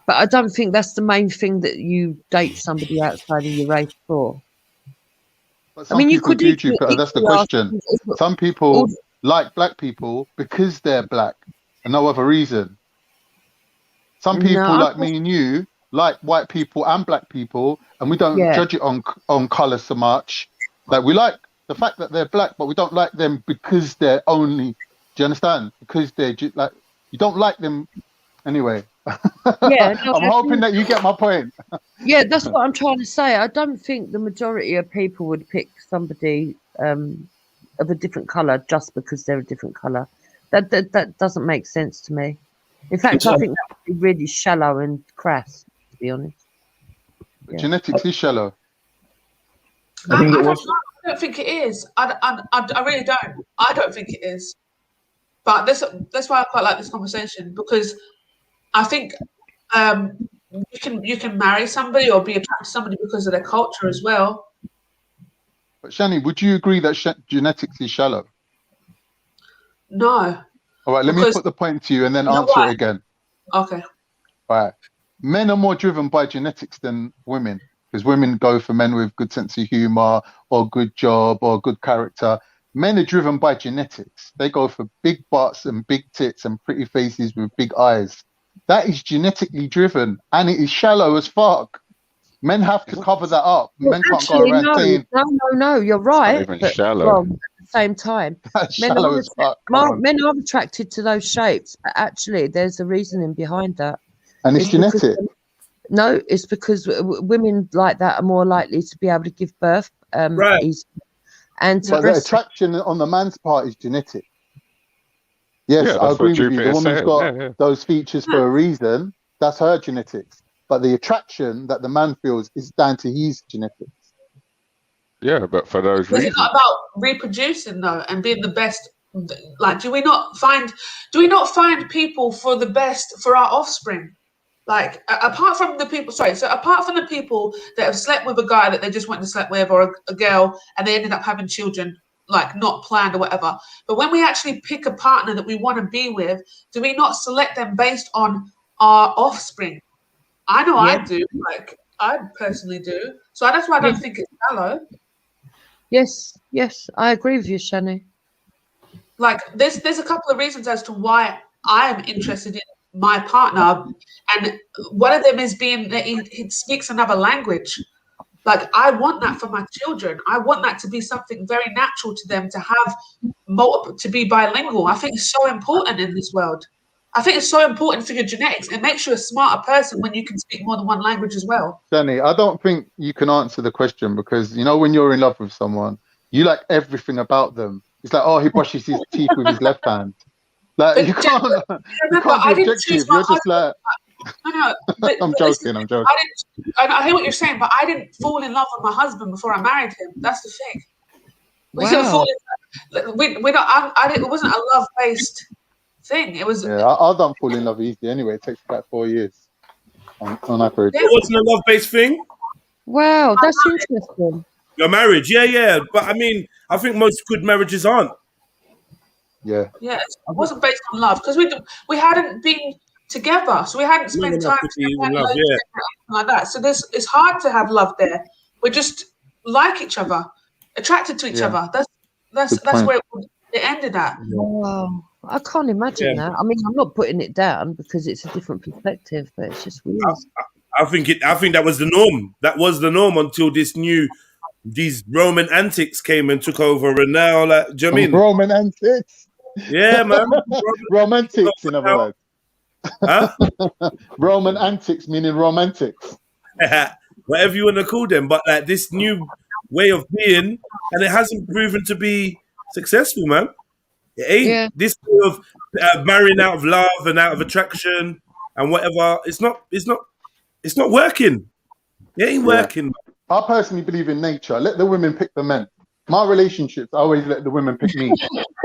I don't think that's the main thing that you date somebody outside of your race for. But some people do, Jupiter. That's the question. Some people like black people because they're black and no other reason. Some people, like me and you, like white people and black people, and we don't judge it on colour so much. Like we like the fact that they're black, but we don't like them because they're only. Do you understand? Because they're like you don't like them anyway. Yeah, no, I'm hoping that you get my point. Yeah, that's what I'm trying to say. I don't think the majority of people would pick somebody of a different colour just because they're a different colour. That doesn't make sense to me. In fact, I think that would be really shallow and crass, to be honest. Yeah. Genetics is shallow. I don't think it is. I really don't. I don't think it is. But that's why I quite like this conversation, because I think you can marry somebody or be attracted to somebody because of their culture as well. But Shani, would you agree that genetics is shallow? No. All right, let me put the point to you and then answer it again. Okay. All right. Men are more driven by genetics than women, because women go for men with good sense of humor or good job or good character. Men are driven by genetics. They go for big butts and big tits and pretty faces with big eyes. That is genetically driven, and it is shallow as fuck. Men have to cover that up. Men can't go around saying, No, you're right. Not even but, shallow. well, at the same time, men are attracted to those shapes. But actually, there's a reasoning behind that. And it's genetic. No, it's because women like that are more likely to be able to give birth. Right. And but the attraction on the man's part is genetic. Yes, I agree with you. The woman's got those features for a reason. That's her genetics. But the attraction that the man feels is down to his genetics. Yeah, but for those reasons. reasons. It's not about reproducing, though, and being the best Like, do we not find people for the best for our offspring? Like, apart from the people that have slept with a guy that they just went to sleep with, or a girl, and they ended up having children, like not planned or whatever. But when we actually pick a partner that we want to be with, do we not select them based on our offspring? I know I do. Like, I personally do. So that's why I don't think it's shallow. Yes, I agree with you, Shani. Like, there's a couple of reasons as to why I am interested in my partner, and one of them is being that he speaks another language. Like, I want that for my children. I want that to be something very natural to them, to have to be bilingual. I think it's so important in this world. I think it's so important for your genetics. It makes you a smarter person when you can speak more than one language as well. Danny, I don't think you can answer the question, because you know when you're in love with someone, you like everything about them. It's like, oh, he brushes his teeth with his left hand. Like, you can't be objective. You're just like, no, I'm joking. I hear what you're saying, but I didn't fall in love with my husband before I married him. That's the thing. We didn't fall in love. It wasn't a love-based thing. It was. Yeah, I don't fall in love easily anyway. It takes about 4 years on average. It wasn't a love-based thing? Wow, that's interesting. Your marriage, yeah. But I mean, I think most good marriages aren't. Yeah. Yeah, it wasn't based on love, because we hadn't been together, so we hadn't spent time together, like that. So it's hard to have love there. We just like each other, attracted to each other. That's where it ended at. Wow, I can't imagine that. I mean, I'm not putting it down because it's a different perspective, but it's just weird. I think that was the norm. That was the norm until these Roman antics came and took over, and now, like, do you know what I mean? Roman antics. Yeah, man. Romantics, in other words. Huh? Roman antics meaning romantics. Whatever you want to call them, but like this new way of being, and it hasn't proven to be successful, man. It ain't this way of marrying out of love and out of attraction and whatever. It's not working. It ain't working. I personally believe in nature. Let the women pick the men. My relationships, I always let the women pick me.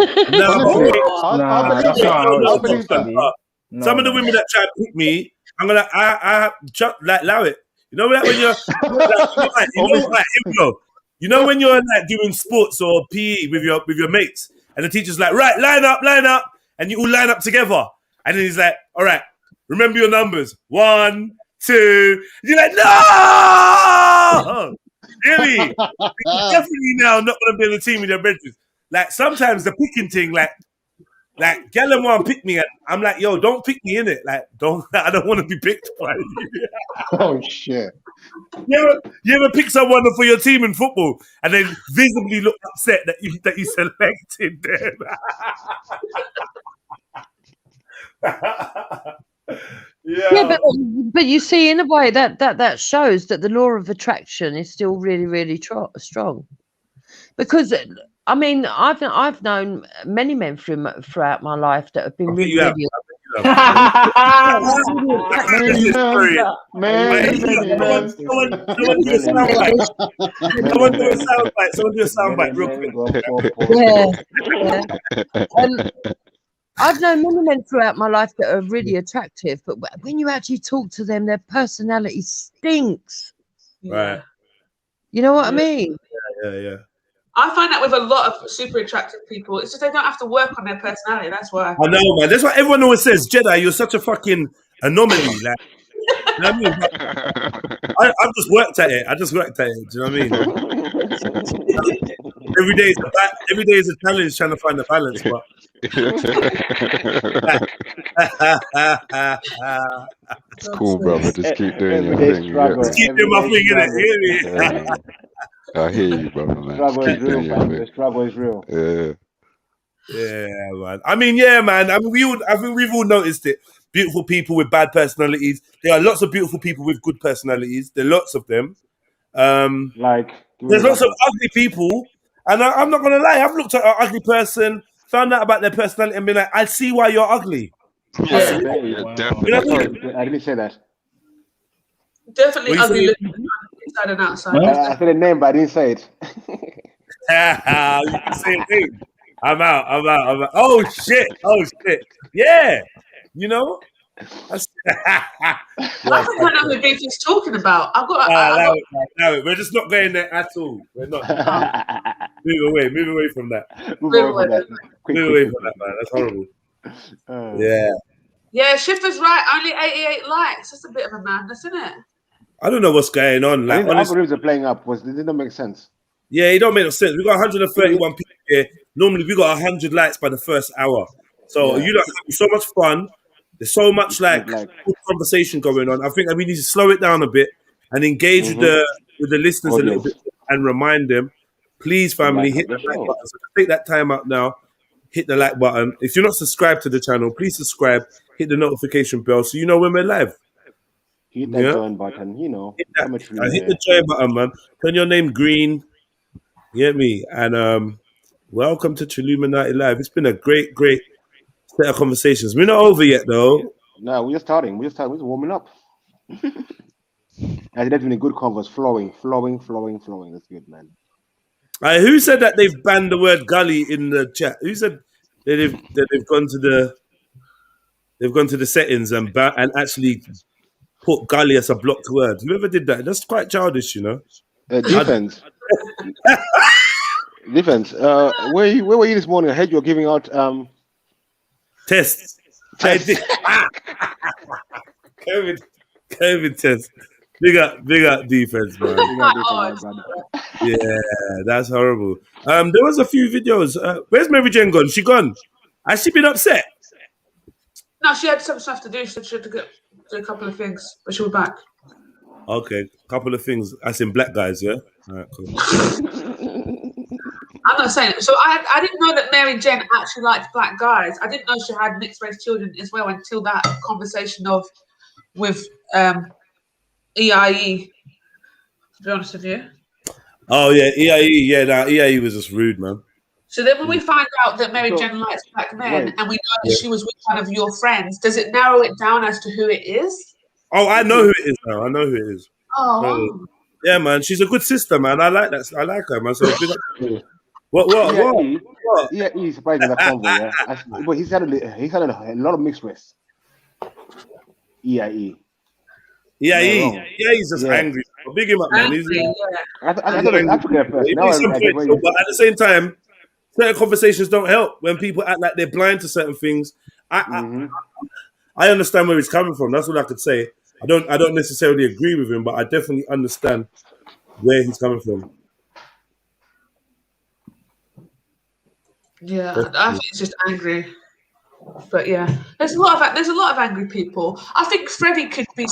Honestly, I believe that. Some of the women that try to pick me, I'm gonna allow it. You know that when you're you know when you're like doing sports or PE with your mates, and the teacher's like, right, line up, and you all line up together, and then he's like, all right, remember your numbers, 1, 2. You're like, no. Really? You're definitely now not gonna be on the team with your brethren. Like, sometimes the picking thing, like Galen want to pick me, and I'm like, yo, don't pick me in it. Like, I don't want to be picked by you. Oh shit. You ever pick someone for your team in football and then visibly look upset that you selected them? Yeah, but you see, in a way that shows that the law of attraction is still really, really strong. Because I mean, I've known many men throughout my life that have been really. Someone do a soundbite real quick. And I've known many men throughout my life that are really attractive, but when you actually talk to them, their personality stinks. Right. You know what I mean? Yeah. I find that with a lot of super attractive people, it's just they don't have to work on their personality. That's why. I know, man. That's why everyone always says, Jedi, you're such a fucking anomaly. Like, you know what I mean? I've just worked at it. Do you know what I mean? Every day is a challenge trying to find the balance. But it's cool, brother. Just keep doing your thing. Just keep doing my thing, innit? I hear you, brother, man. The struggle is real. Yeah, man. I mean, yeah, man. I mean, I think we've all noticed it. Beautiful people with bad personalities. There are lots of beautiful people with good personalities. There are lots of them. There's lots of ugly people, and I'm not gonna lie. I've looked at an ugly person, found out about their personality, and been like, I see why you're ugly. Yeah, definitely. You know I didn't say that. Definitely ugly looking inside and outside. I said a name, but I didn't say it. You can say a name. I'm out. Oh shit. Yeah. You know? I think I know who Beef is talking about. I've got. No, we're just not going there at all. We're not. Move away from that. Move away from that, man. That's horrible. Yeah. Yeah, Shifter's right. Only 88 likes. That's a bit of a madness, isn't it? I don't know what's going on. Like, the algorithms are playing up. It didn't make sense. Yeah, it don't make no sense. We got 131 people here. Normally, we got 100 likes by the first hour. So you lot having so much fun. There's so much like good conversation going on. I think that we need to slow it down a bit and engage with the listeners a little bit and remind them, please, family, hit the like button. So take that time out now. Hit the like button. If you're not subscribed to the channel, please subscribe. Hit the notification bell so you know when we're live. Hit that join button, you know. Hit the join button, man. Turn your name green. You get me? And welcome to Trilluminati Live. It's been a great set of conversations. We're not over yet, though. No, we're just starting. We're just warming up. And there's been a good converse, flowing. That's good, man. Who said that they've banned the word gully in the chat? Who said that they've gone to the settings and actually put gully as a blocked word? Whoever did that, that's quite childish, you know. Defense. Defense. Where were you this morning? I heard you were giving out tests. COVID test. Big up defense, man. Yeah, that's horrible. There was a few videos. Where's Mary Jane gone? She gone? Has she been upset? No, she had some stuff to do. She had to do a couple of things, but she'll be back. Okay, couple of things. As in black guys, yeah? All right, cool. I'm not saying it. So I didn't know that Mary Jane actually liked black guys. I didn't know she had mixed race children as well until that conversation with EIE, to be honest with you. Oh yeah, EIE. Yeah, EIE was just rude, man. So then when we find out that Mary Jane likes black men and we know that she was with one of your friends, does it narrow it down as to who it is? Oh, I know who it is now. I know who it is. Oh. Yeah, man. She's a good sister, man. I like that. I like her, man. So big up to her. What? Yeah, he's surprised in that Convo, yeah. But he's had a lot of mixed race. EIE. He's just angry. Big him up, man. I thought it was Africa at first. Now but at the same time, certain conversations don't help when people act like they're blind to certain things. I understand where he's coming from. That's what I could say. I don't necessarily agree with him, but I definitely understand where he's coming from. Yeah, I think it's just angry. But yeah, there's a lot of angry people. I think Freddie could be.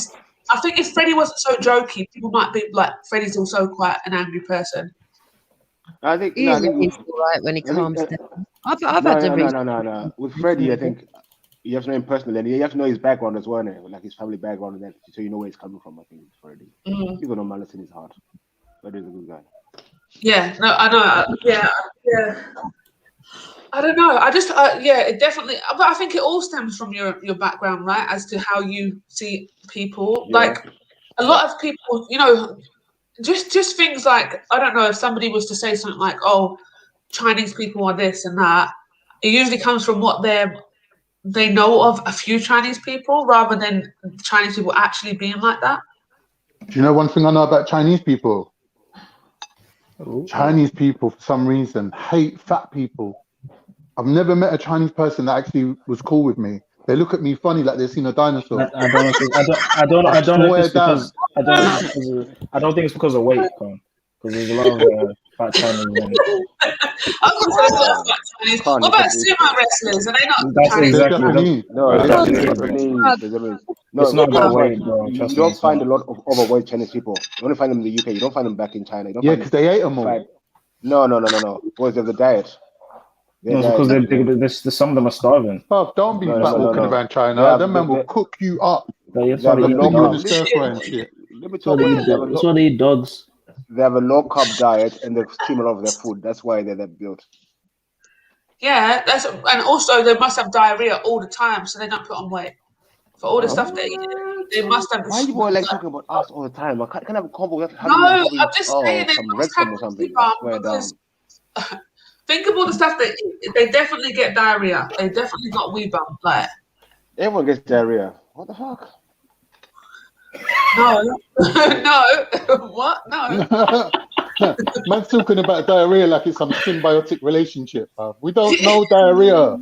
I think if Freddie wasn't so jokey, people might be like, Freddie's also quite an angry person. I think he's all right when he calms down. I've had a reason. No. With Freddie, I think you have to know him personally, and you have to know his background as well, like his family background, and that, so you know where he's coming from. I think it's Freddie. He's got no malice in his heart. Freddie's a good guy. Yeah, no, I know. Yeah. I don't know. I just, it definitely. But I think it all stems from your background, right? As to how you see people. Yeah. Like a lot of people, you know, just things like, I don't know, if somebody was to say something like, "Oh, Chinese people are this and that," it usually comes from what they know of a few Chinese people, rather than Chinese people actually being like that. Do you know one thing I know about Chinese people? Chinese people, for some reason, hate fat people. I've never met a Chinese person that actually was cool with me. They look at me funny like they've seen a dinosaur. I don't know if it's because I don't think it's because of weight, because there's a lot of fat Chinese men. What about sumo wrestlers? Are they not? That's Chinese? exactly. No, it's not about weight, bro. You don't find a lot of overweight Chinese people. You only find them in the UK. You don't find them back in China. Yeah, because they ate them all. No. Because of the diet. No, it's because some of them are starving. Oh, don't be walking around China. Them men will cook you up. That's why they eat dogs. They have a low carb diet and they steam a lot of their food. That's why they're that built. Yeah, and also they must have diarrhea all the time, so they don't put on weight. For all the stuff they eat, they must have. Why are you boys like talking about us all the time? I can't have a convo. No, I'm just saying they must have because Think of all the stuff that they definitely get diarrhea. They definitely got wee bum. Like everyone gets diarrhea. What the fuck? no, no, what? No. Man's talking about diarrhea like it's some symbiotic relationship. We don't know diarrhea.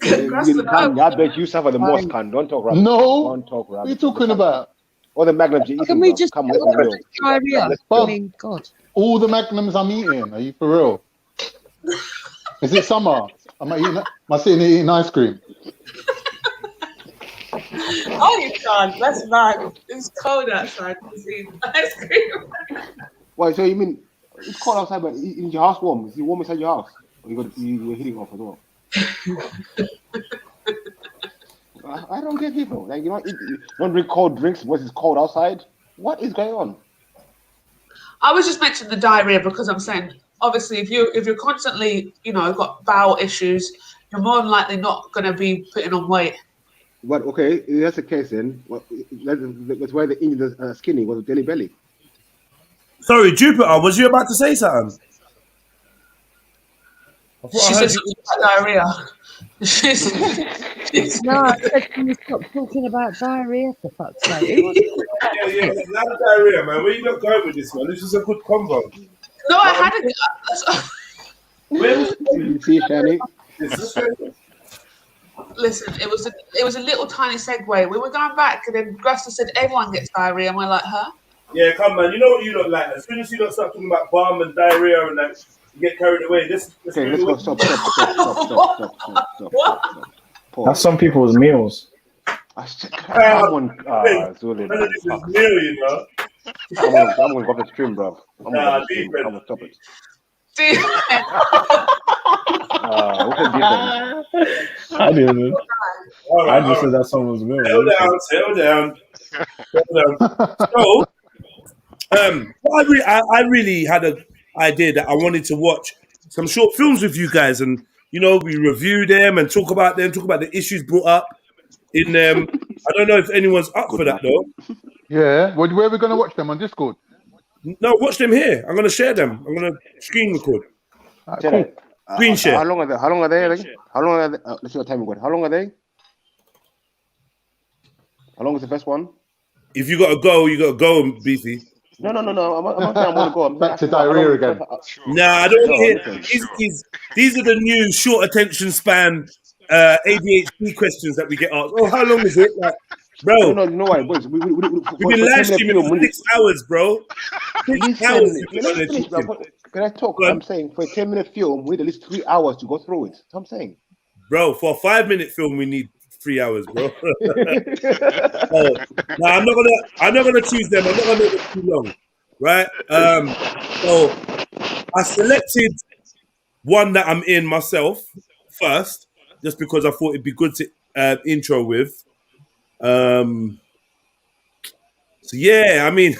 I bet you suffer the most, can. Don't talk rubbish. No. Don't talk rubbish. What are you talking about? All the magnums you're eating. Can we just come with real. diarrhea? I mean, God. All the magnums I'm eating. Are you for real? Is it summer? Am I sitting here eating ice cream? Oh, you can't. That's mad. It's cold outside. Ice cream. Wait, so you mean it's cold outside, but in your house warm? Is it warm inside your house? Or you're heating off as well? I don't get people. Like, you don't drink cold drinks when it's cold outside. What is going on? I was just mentioning the diarrhea because I'm saying, obviously, if you're constantly, got bowel issues, you're more than likely not going to be putting on weight. But okay, if that's the case, then that's why the Indians skinny was belly belly. Sorry, Jupiter, was you about to say something? She said something about diarrhea. No, I said, can you stop talking about diarrhea for fuck's sake? Yeah, not diarrhea, man. Where you not going with this, man? This is a good convo. No, I had Where you see, Shani? Listen, it was a little tiny segue. We were going back, and then Grasta said everyone gets diarrhea, and we're like, huh? Yeah, come man. You know what you look like. As soon as you don't start talking about bomb and diarrhea and that, you get carried away. Let's go. Stop. That's some people's meals. This is meal, you know. I'm gonna go off the stream, bro. I'm gonna stop it. I didn't. I just said that's someone's meal. Settle down. So, I really had an idea that I wanted to watch some short films with you guys, and we review them and talk about the issues brought up in them. I don't know if anyone's up for that though. Yeah, where are we going to watch them on Discord? No, watch them here. I'm going to share them. I'm going to screen record. Cool. Screen share. How long are they? How long are they? Let's see what time we got. How long are they? How long is the first one? If you got to go, Beefy. No. I'm not saying I'm going to go. I'm back to diarrhea again. Nah, I don't want to hear. These are the new short attention span ADHD questions that we get asked. Oh, how long is it? Like, bro. No, boys. We've been live streaming for 6 hours, bro. 6 hours. Can I talk? I'm saying for a 10-minute film, we need at least 3 hours to go through it. That's what I'm saying. Bro, for a 5-minute film, we need 3 hours, bro. No, I'm not gonna choose them. I'm not gonna make it too long, right? So I selected one that I'm in myself first, just because I thought it'd be good to intro with. So yeah, I mean,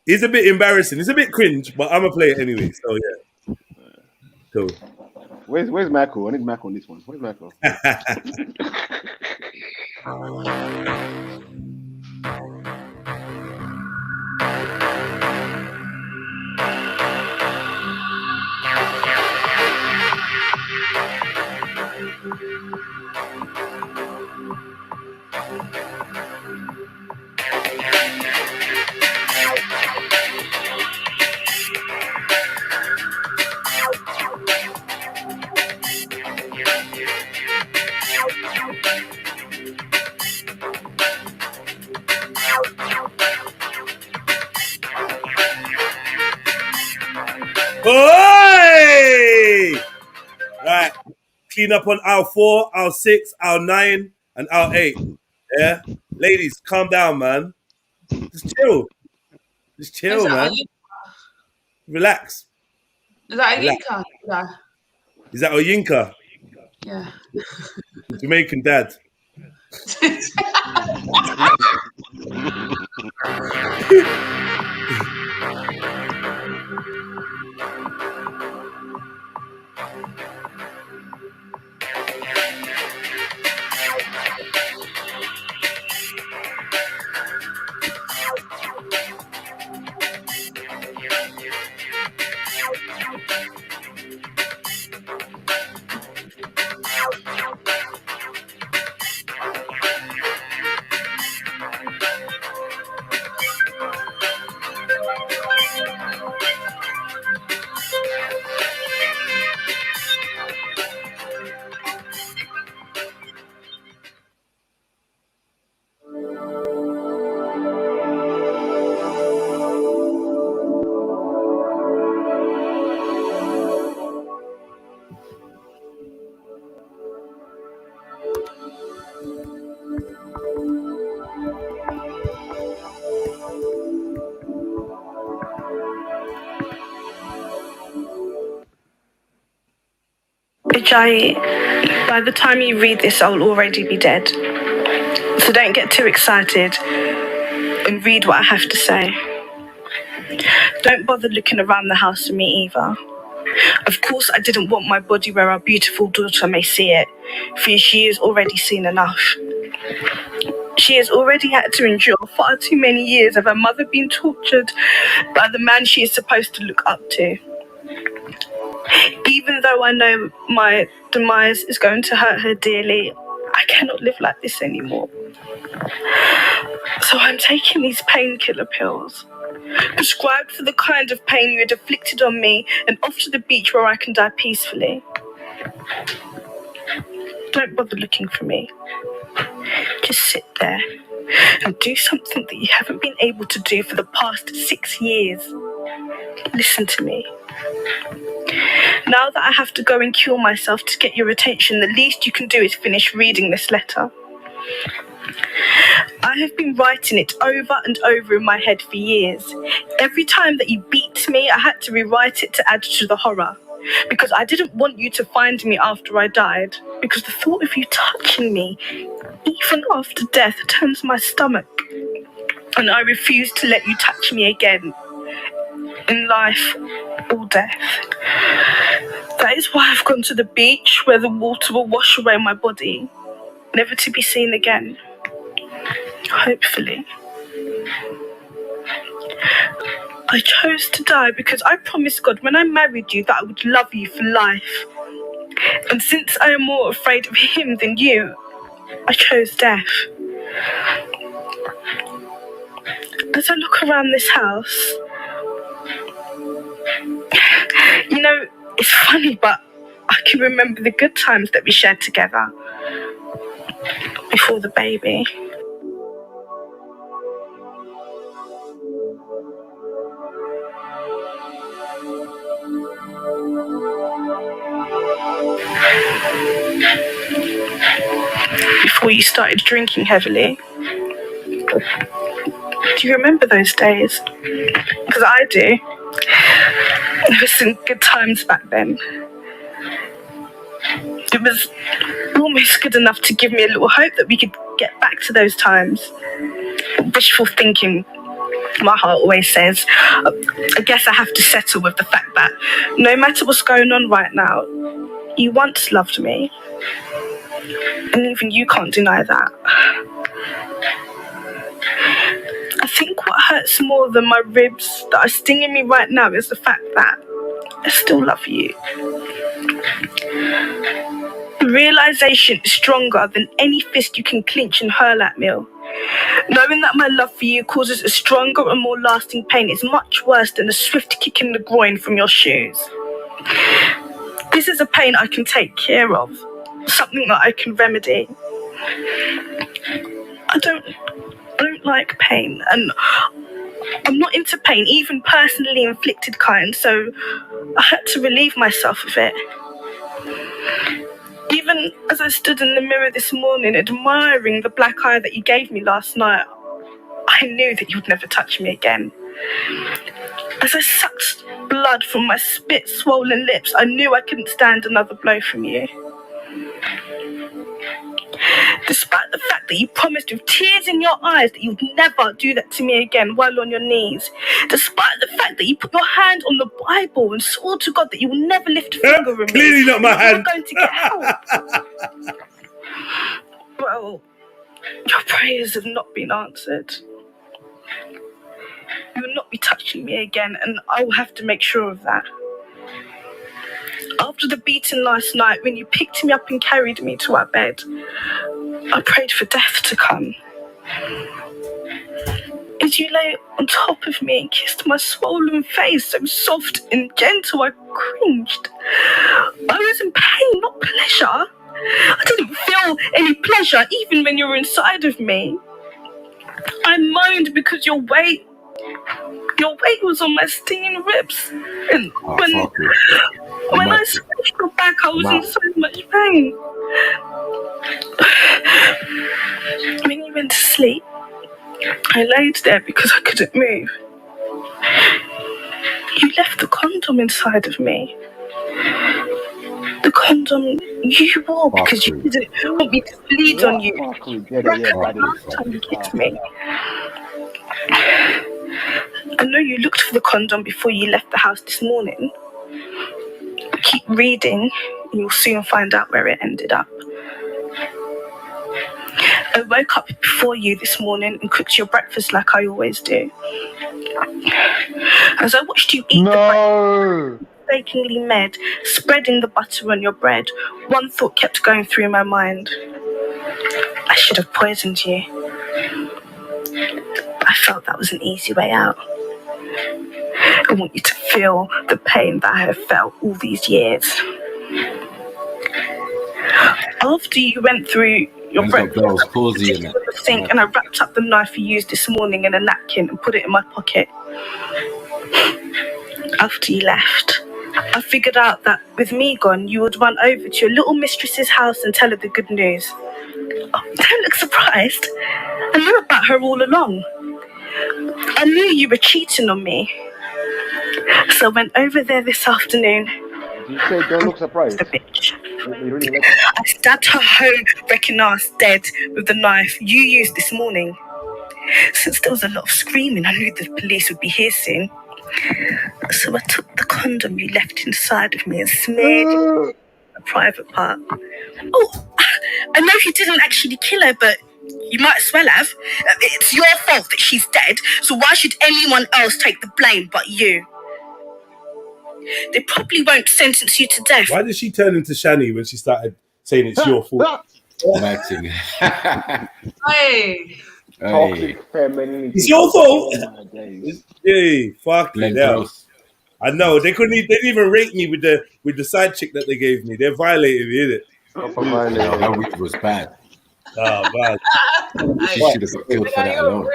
it's a bit embarrassing. It's a bit cringe, but I'm gonna play it anyway. So yeah, cool. Where's Marco? I need Marco on this one. Where's Marco? Oi! Right. Clean up on aisle 4, aisle 6, aisle 9, and aisle 8. Yeah? Ladies, calm down, man. Just chill. Just chill, man. Relax. Is that a Yinka? Yeah. Is that Oyinka? Yeah. Jamaican dad. By the time you read this, I'll already be dead. So don't get too excited and read what I have to say. Don't bother looking around the house for me either. Of course, I didn't want my body where our beautiful daughter may see it, for she has already seen enough. She has already had to endure far too many years of her mother being tortured by the man she is supposed to look up to. Even though I know my demise is going to hurt her dearly, I cannot live like this anymore. So I'm taking these painkiller pills, prescribed for the kind of pain you had inflicted on me, and off to the beach where I can die peacefully. Don't bother looking for me. Just sit there and do something that you haven't been able to do for the past 6 years. Listen to me. Now that I have to go and cure myself to get your attention, the least you can do is finish reading this letter. I have been writing it over and over in my head for years. Every time that you beat me, I had to rewrite it to add to the horror. Because I didn't want you to find me after I died. Because the thought of you touching me, even after death, turns my stomach. And I refuse to let you touch me again. In life or death. That is why I've gone to the beach where the water will wash away my body, never to be seen again. Hopefully. I chose to die because I promised God when I married you that I would love you for life. And since I am more afraid of him than you, I chose death. As I look around this house, you know, it's funny, but I can remember the good times that we shared together before the baby. Before you started drinking heavily. Do you remember those days? Because I do. There were some good times back then. It was almost good enough to give me a little hope that we could get back to those times. Wishful thinking, my heart always says. I guess I have to settle with the fact that no matter what's going on right now, you once loved me. And even you can't deny that. I think what hurts more than my ribs that are stinging me right now is the fact that I still love you. The realization is stronger than any fist you can clench and hurl at me. Knowing that my love for you causes a stronger and more lasting pain is much worse than a swift kick in the groin from your shoes. This is a pain I can take care of, something that I can remedy. I don't like pain, and I'm not into pain, even personally inflicted kind, so I had to relieve myself of it. Even as I stood in the mirror this morning, admiring the black eye that you gave me last night, I knew that you'd never touch me again. As I sucked blood from my spit-swollen lips, I knew I couldn't stand another blow from you. Despite the fact that you promised with tears in your eyes that you'd never do that to me again while on your knees. Despite the fact that you put your hand on the Bible and swore to God that you will never lift a finger at me. Clearly not my hand. You're going to get help. Well, your prayers have not been answered. You will not be touching me again, and I will have to make sure of that. After the beating last night, when you picked me up and carried me to our bed, I prayed for death to come. As you lay on top of me and kissed my swollen face, so soft and gentle, I cringed. I was in pain, not pleasure. I didn't feel any pleasure even when you were inside of me. I moaned because your weight was on my stinging ribs. And when I scratched your back, I was in so much pain. When you went to sleep, I laid there because I couldn't move. You left the condom inside of me. The condom you wore because you didn't want me to bleed on you. Last time you kicked me. I know you looked for the condom before you left the house this morning. Keep reading and you'll soon find out where it ended up. I woke up before you this morning and cooked your breakfast like I always do. As I watched you eat the breakfast, mistakenly made, spreading the butter on your bread, one thought kept going through my mind. I should have poisoned you. I felt that was an easy way out. I want you to feel the pain that I have felt all these years. After you went through your breakfast, in the sink, and I wrapped up the knife you used this morning in a napkin and put it in my pocket. After you left, I figured out that with me gone, you would run over to your little mistress's house and tell her the good news. Oh, don't look surprised. I knew about her all along. I knew you were cheating on me. So I went over there this afternoon. You say don't look surprised. The bitch. I stabbed her home-wrecking ass dead with the knife you used this morning. Since there was a lot of screaming, I knew the police would be here soon. So I took the condom you left inside of me and smeared it on a private part. Oh, I know you didn't actually kill her, but you might as well have. It's your fault that she's dead, so why should anyone else take the blame but you? They probably won't sentence you to death. Why did she turn into Shani when she started saying it's your fault? Hey. Toxic femininity. It's your fault. Hey, fuck it. I know they didn't even rate me with the side chick that they gave me. They violated me, innit? Her week was bad. Oh, bad. She should have got killed for that alone.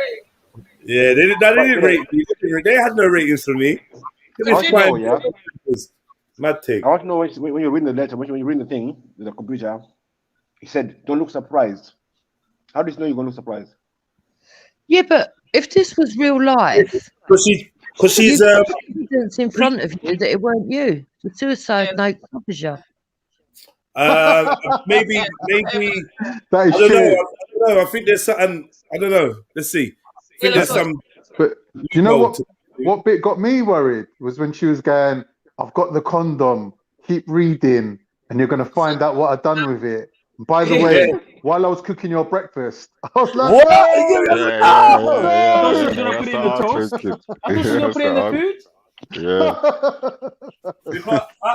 Yeah, they didn't rate me. They had no ratings for me. Mad thing. I want to know when you read the letter, when you read the thing with the computer, he said, "Don't look surprised." How do you know you're gonna look surprised? Yeah, but if this was real life, because she's evidence in front of you that it weren't you. The suicide note covers you. Maybe. That is I don't true. know. I think there's something. I don't know. Let's see. I think there's some. But do you know what bit got me worried was when she was going, "I've got the condom. Keep reading, and you're gonna find out what I've done with it." And by the way, while I was cooking your breakfast, I was like, "What? I thought she was gonna put it in the toast. I thought she was gonna put it in the food." Yeah. Because I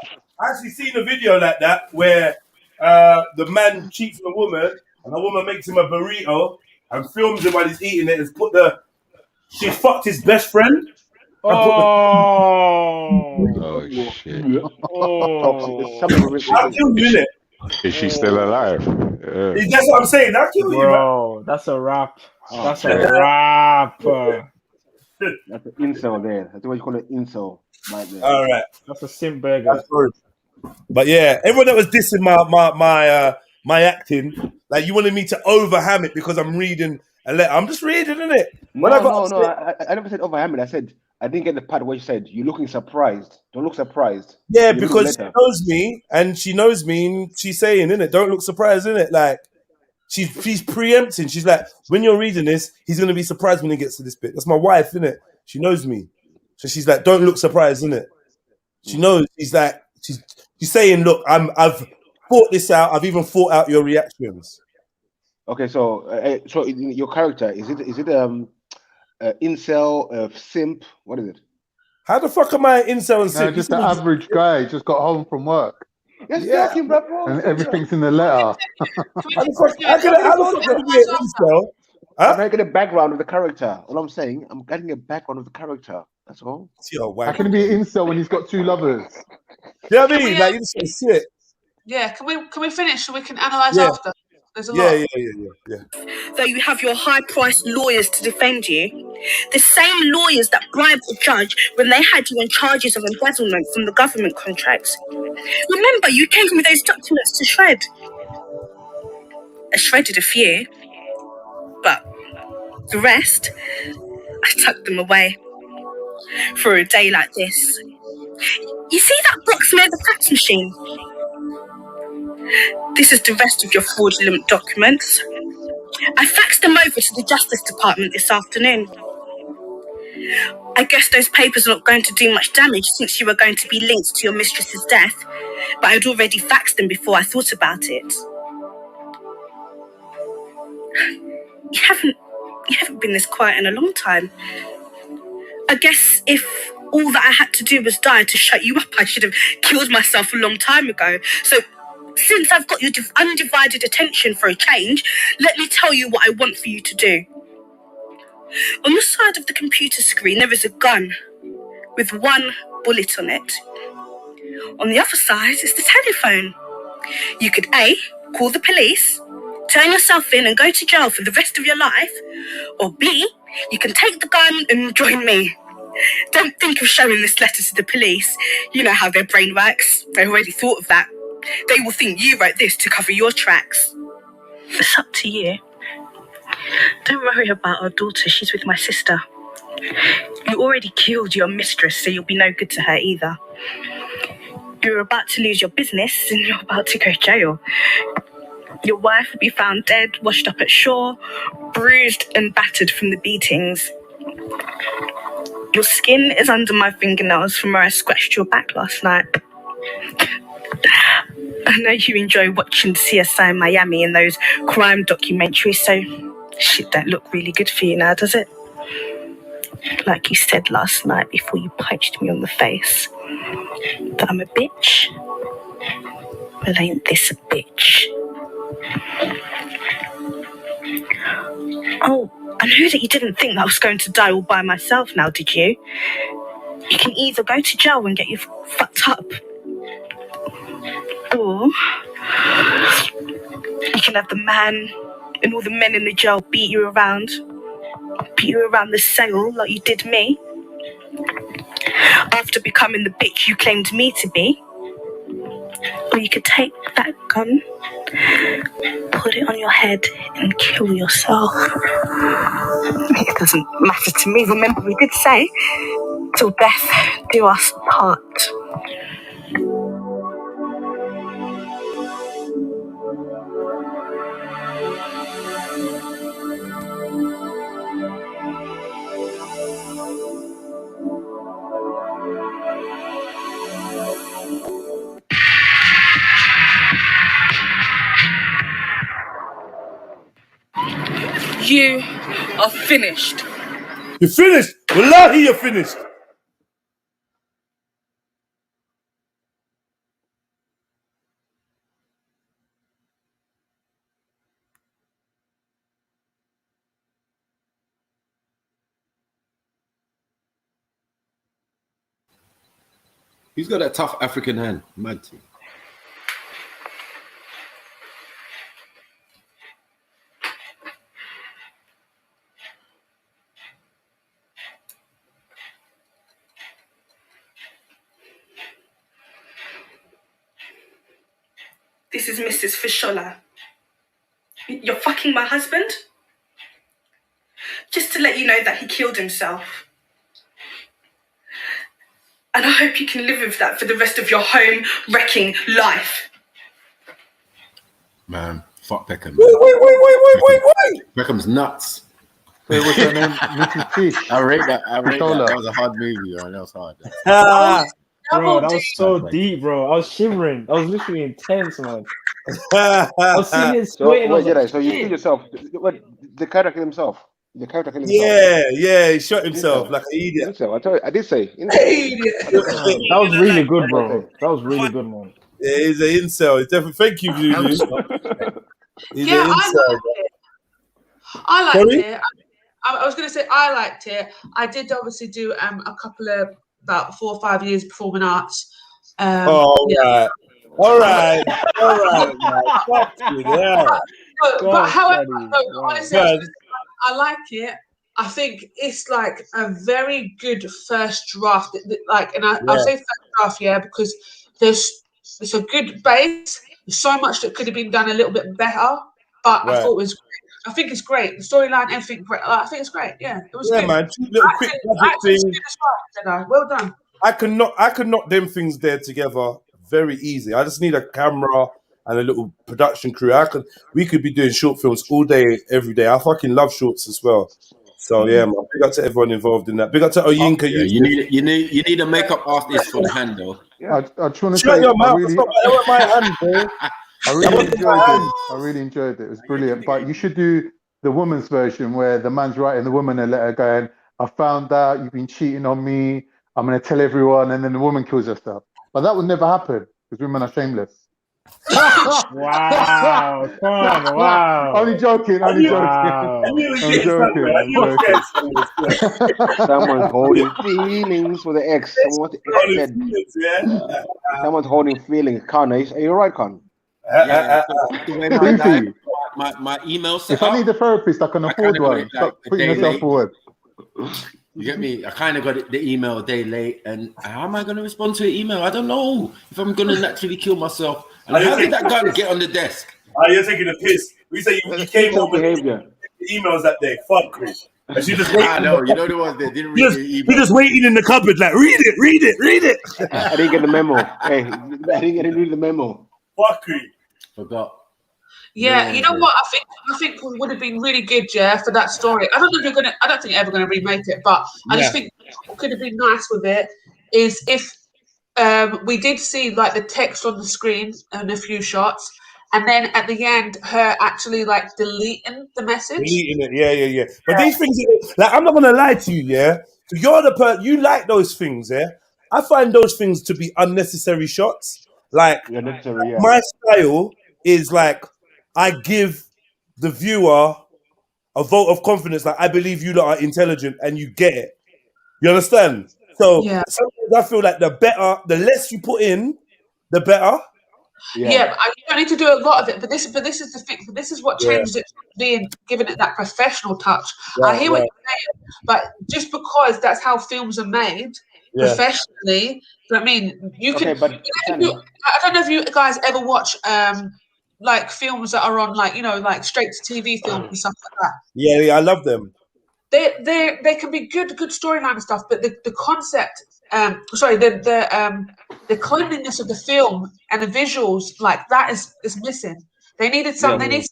actually seen a video like that where the man cheats on a woman and the woman makes him a burrito and films him while he's eating it and she fucked his best friend. Oh shit. I'll kill you, innit? Is she still alive? Yeah. That's what I'm saying. I'll kill you, bro. That's a wrap. That's a wrap. That's an incel there. That's what you call an incel. Right there. All right. That's a sim burger. But yeah, everyone that was dissing my acting, like you wanted me to overham it because I'm reading a letter. I'm just reading, innit? No, I never said overham it. I said I didn't get the part where you said you're looking surprised. Don't look surprised. Yeah, because she knows me and she's saying, innit? Don't look surprised, innit? Like she's preempting. She's like, when you're reading this, he's gonna be surprised when he gets to this bit. That's my wife, innit? She knows me. So she's like, don't look surprised, innit? She knows. She's like, she's saying, look, I've thought this out. I've even thought out your reactions. Okay, so your character is it incel, simp? What is it? How the fuck am I incel and simp? Just an average guy. Just got home from work. Yes, joking, bro. And everything's in the letter. How the fuck can I be an incel? I'm not getting a background of the character. All I'm saying, I'm getting a background of the character. That's all. How can he be an incel when he's got 2 lovers? You know what I mean? Like, you just want shit. Yeah, can we finish so we can analyse after? There's a lot. Yeah. Though you have your high-priced lawyers to defend you, the same lawyers that bribed the judge when they had you on charges of embezzlement from the government contracts. Remember, you gave me those documents to shred. I shredded a few, but the rest, I tucked them away for a day like this. You see that box near the fax machine? This is the rest of your fraudulent documents. I faxed them over to the Justice Department this afternoon. I guess those papers are not going to do much damage since you were going to be linked to your mistress's death, but I'd already faxed them before I thought about it. You haven't been this quiet in a long time. I guess if all that I had to do was die to shut you up, I should have killed myself a long time ago. So, since I've got your undivided attention for a change, let me tell you what I want for you to do. On the side of the computer screen, there is a gun with 1 bullet on it. On the other side is the telephone. You could A, call the police, turn yourself in and go to jail for the rest of your life, or B, you can take the gun and join me. Don't think of showing this letter to the police. You know how their brain works. They already thought of that. They will think you wrote this to cover your tracks. It's up to you. Don't worry about our daughter. She's with my sister. You already killed your mistress, so you'll be no good to her either. You're about to lose your business and you're about to go to jail. Your wife will be found dead, washed up at shore, bruised and battered from the beatings. Your skin is under my fingernails from where I scratched your back last night. I know you enjoy watching CSI Miami and those crime documentaries, so shit don't look really good for you now, does it? Like you said last night before you punched me on the face, that I'm a bitch. Well, ain't this a bitch? Oh, I know that you didn't think that I was going to die all by myself now, did you? You can either go to jail and get you fucked up, or you can have the man and all the men in the jail beat you around the cell like you did me. After becoming the bitch you claimed me to be. Or you could take that gun, put it on your head and kill yourself. It doesn't matter to me. Remember, we did say, till death do us part. You are finished. You're finished. Wallahi, you're finished. He's got that tough African hand. Mad thing. This is Mrs. Fishola. You're fucking my husband? Just to let you know that he killed himself. And I hope you can live with that for the rest of your home-wrecking life. Man, fuck Beckham. Wait. Beckham's nuts. Wait, what's her name? Mrs. T. I rate that. That was a hard movie, man. That was hard. Bro, that was so deep, bro. I was shivering. I was literally intense, man. I was sitting here sweating. So you killed yourself. What, the character killed himself? The character killed himself? Yeah, he shot himself like an idiot. I did say. That was really good, bro. That was really good, man. Yeah, he's an incel. He's definitely. Thank you, Lulu. He's an incel. I liked Sorry? it. I was going to say I liked it. I did obviously do a couple of about 4 or 5 years performing arts. All right. But however, honestly, I like it. I think it's like a very good first draft. Like, and I'll say first draft, because it's a good base. There's so much that could have been done a little bit better, but I thought it was great. I think it's great. The storyline, everything great. I think it's great. Yeah, it was good. Man. 2 little quick budget things. Well done. I could knock them things there together very easy. I just need a camera and a little production crew. We could be doing short films all day, every day. I fucking love shorts as well. So yeah, man. Big up to everyone involved in that. Big up to Oyinka. You need a makeup artist for the handle. I just want to Shut say, your mouth. Stop my hand, bro. I really enjoyed it. It was brilliant. But you should do the woman's version where the man's writing the woman a letter going, I found out you've been cheating on me. I'm going to tell everyone. And then the woman kills herself. But that would never happen because women are shameless. Wow. Come on, wow. Only joking. I'm joking. Someone's holding feelings for the ex. Someone's holding feelings. Khan, are you all right, Khan? My email set If I need a therapist, I can afford one. Stop putting yourself forward. You get me? I kind of got the email a day late, and how am I going to respond to the email? I don't know if I'm going to naturally kill myself. And how did that gun get on the desk? You're taking a piss. We say you came over the emails that day. Fuck me. And she just waiting. I know. You know the ones that didn't read the email. You're just waiting in the cupboard, like read it. I didn't get the memo. Hey, I didn't get to read the memo. Fuck me. Forgot. Yeah, you know what? I think would have been really good, for that story. I don't know if you're gonna. I don't think you're ever gonna remake it, but I just think what could have been nice with it is if we did see like the text on the screen and a few shots, and then at the end, her actually like deleting the message. Deleting it, yeah. But these things, like, I'm not gonna lie to you, So you're the you like those things, I find those things to be unnecessary shots. Like my style is like. I give the viewer a vote of confidence. Like, I believe you lot are intelligent and you get it. You understand? So sometimes I feel like the less you put in, the better. Yeah, you don't need to do a lot of it, but this is the thing. But this is what changes it from being giving it that professional touch. I hear what you're saying, but just because that's how films are made professionally, I mean, you can. But I don't know if you guys ever watch like films that are on like straight to TV films and stuff like that. Yeah, I love them. They can be good storyline and stuff, but the concept, the cleanliness of the film and the visuals, like that is missing. They needed somebody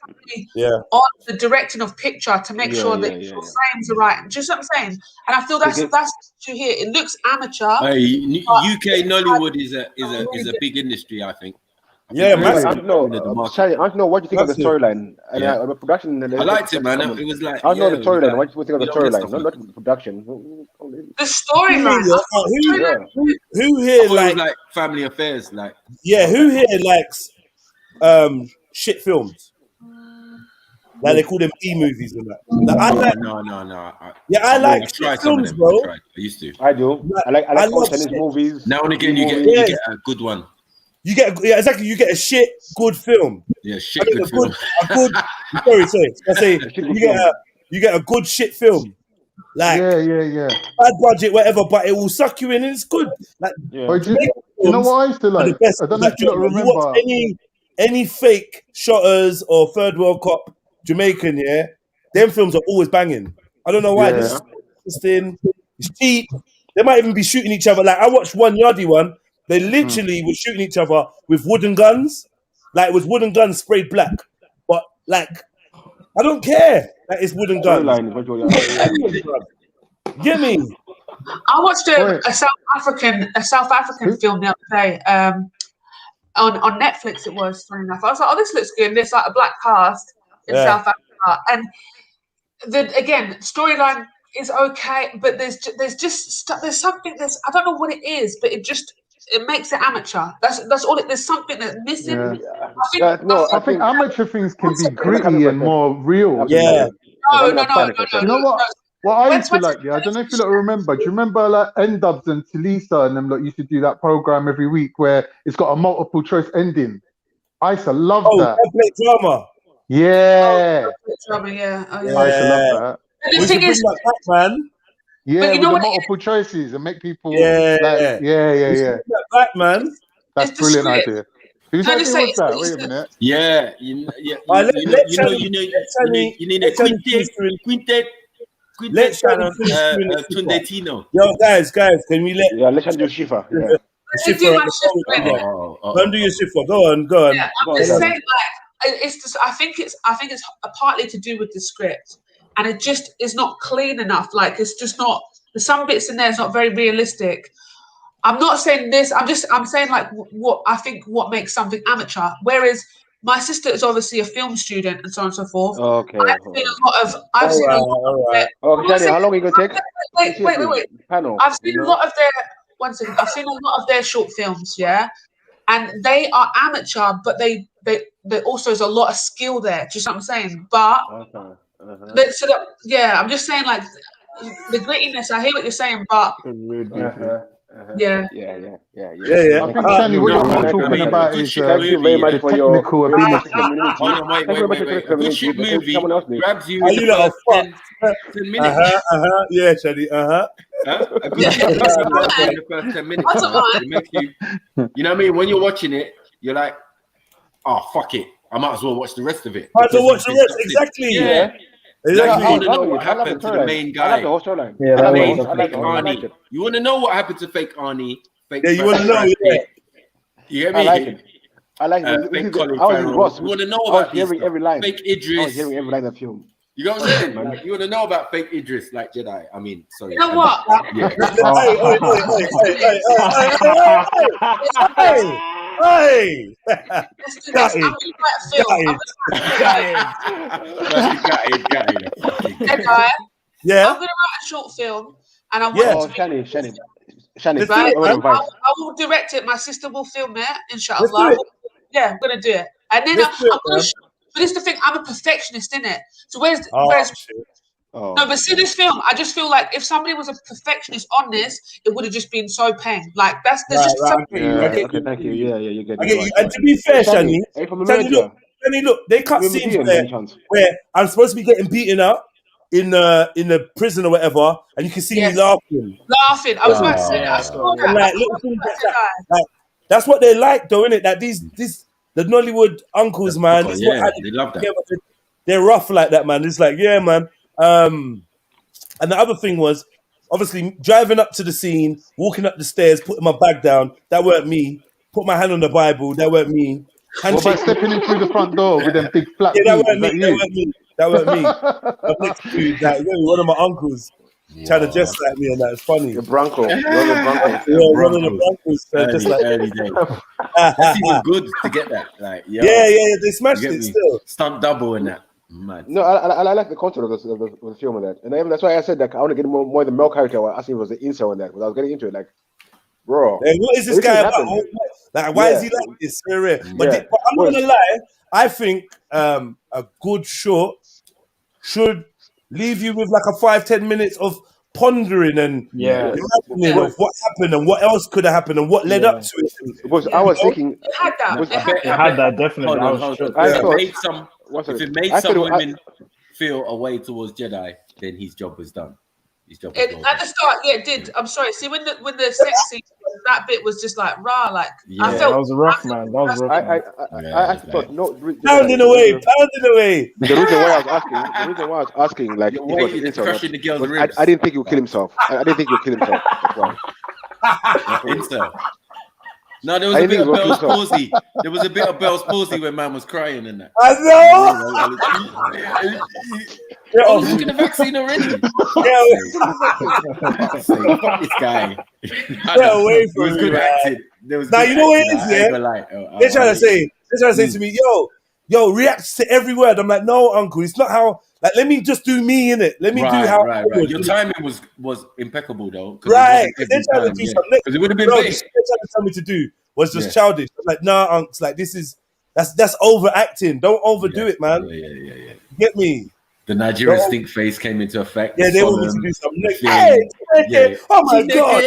on the directing of picture to make sure that the frames are right. Just what I'm saying, and I feel that's what you hear. It looks amateur. UK Nollywood is a big industry, I think. I don't know what you think of the storyline. The production. I liked it, man. It was like I don't know the storyline. What do you think of the storyline? Not the production. The storyline. Who here like family affairs? Like who here likes shit films? Like they call them E-movies and that. No. I like shit films, bro. I used to. I do. I like tennis movies. Now and again, you get a good one. You get You get a shit good film. Yeah, shit good film. Sorry. I say you get a good shit film. Like bad budget, whatever, but it will suck you in and it's good. Like you know what I used to like? I don't know if you remember. You watch any fake shotters or third World Cup Jamaican, them films are always banging. I don't know why. This is interesting. It's cheap. They might even be shooting each other. Like I watched one Yardie one. They literally were shooting each other with wooden guns. Like it was wooden guns sprayed black. But like, I don't care that it's wooden guns. Get me? I watched a South African film the other day. On Netflix it was, funny enough. I was like, oh, this looks good. And it's like a black cast in South Africa. And again, storyline is okay, but there's something I don't know what it is, but it makes it amateur. That's all. There's something that's missing. I think amateur things can be gritty and more real. No. You know what? What I used to like, I don't know if you lot remember. Do you remember like N-Dubs and Talisa and them lot used to do that program every week where it's got a multiple choice ending? I used to love that. Template drama. Yeah. Drama, yeah. Oh, I used to love that. And the thing is, man. Yeah, but you with know the what multiple choices and make people Yeah. like, yeah. Back, man. That's It's a brilliant the script. idea. Whose Can I just idea say was that? it's Wait a minute. Yeah, you need a quintet Tunde Tino. Yo, guys, can we let? Yeah, let's do Shifa. Yeah. Let's do my shift. Don't do your Shifa. Go on. Yeah, I'm just saying, like, it's just. I think it's partly to do with the script, and it just is not clean enough. Like, it's just not. There's some bits in there. It's not very realistic. I'm not saying this. I'm saying like what makes something amateur. Whereas my sister is obviously a film student and so on and so forth. Okay. I've seen a lot of. Okay, how long are you gonna take? Wait. Panel. I've seen a lot of their. One second. I've seen a lot of their short films. Yeah, and they are amateur, but they also there's a lot of skill there. Do you see what I'm saying? But I'm just saying like the grittiness. I hear what you're saying, but. Yeah. I think, Shani, what you're talking about is the technical ability. Good shit movie grabs you in the first 10 minutes. Yeah, Shani. A good shit movie grabs you in the first 10 minutes. It makes you know what I mean? When you're watching it, you're like, oh, fuck it. I might as well watch the rest of it. I have to watch the rest, exactly. Yeah. Exactly. You want to know what happened to the main guy. Fake Arnie. You want to know what happened to fake Arnie? You want to know? You get me? I like it. Fake Colin I was Farrell. Ross. You want to know I was about hearing every line. Fake Idris. I was hearing every line of film. You know what I'm saying? Like, you want to know about fake Idris, like Jedi. I mean, sorry. You know what? Yeah. Hey! Got it. Yeah. I'm gonna write a short film, and I want Shani. I will direct it. My sister will film it, inshallah. Yeah, I'm gonna do it, and then I'm gonna. But it's the thing. I'm a perfectionist in it. So where's no? But see this film. I just feel like if somebody was a perfectionist on this, it would have just been so pain. Like there's just something. Okay, thank you. Yeah, you get it. And to be fair, Shani, look, they cut scenes where I'm supposed to be getting beaten up in the prison or whatever, and you can see me laughing. I was about to say that. I saw that. Like, that's what they like, though, innit? That the Nollywood uncles, man. They love that. They're rough like that, man. It's like, yeah, man. And the other thing was, obviously, driving up to the scene, walking up the stairs, putting my bag down. That weren't me. Put my hand on the Bible. That weren't me. What about stepping in through the front door with them big flat that weren't me. That weren't me. I'm next to one of my uncles trying to dress like me, and that. It's funny. The Bronco. One of the Broncos. Just like early days. That was good to get that. Like, yeah, they smashed it still. Stunt double and that. Mad. No, I like the concept of the film and that, and even, that's why I said that I want to get more the male character. I asking was the incel in that, because I was getting into it. Like, bro, what is this guy about? Like, why is he like this? But I'm not gonna lie. I think a good short should leave you with like a 5-10 minutes of pondering and imagining of what happened and what else could have happened and what led up to it. Because I was thinking, it had that definitely. If it made some women feel a way towards Jedi, then his job was done. His job was at the start, it did. I'm sorry. See, when the sex scene, that bit was just like rah, like I felt that was rough, man. That was rough. I thought no. Pounding away. The reason why I was asking, like, crushing the girl's ribs. I didn't think he would kill himself. I didn't think he would kill himself. That's why. No, there was a bit of Bell's palsy. There was a bit of Bell's palsy when man was crying and that. I know. I was taking the vaccine already. Fuck this guy. Get away from me, man. Now you know what it is, yeah? They're trying to say to me, yo, react to every word. I'm like, no, uncle, it's not how. Like, let me just do me in it. Let me do how. Right. Your timing was impeccable though. Right, because they're trying to do something. Because it would have been big. They're trying to tell me to do was just childish. I'm like, nah, unks, like this is that's overacting. Don't overdo it, man. Yeah. Get me? The Nigerian stink face came into effect. Yeah, they want me to do something. Like, Yeah. Oh my God.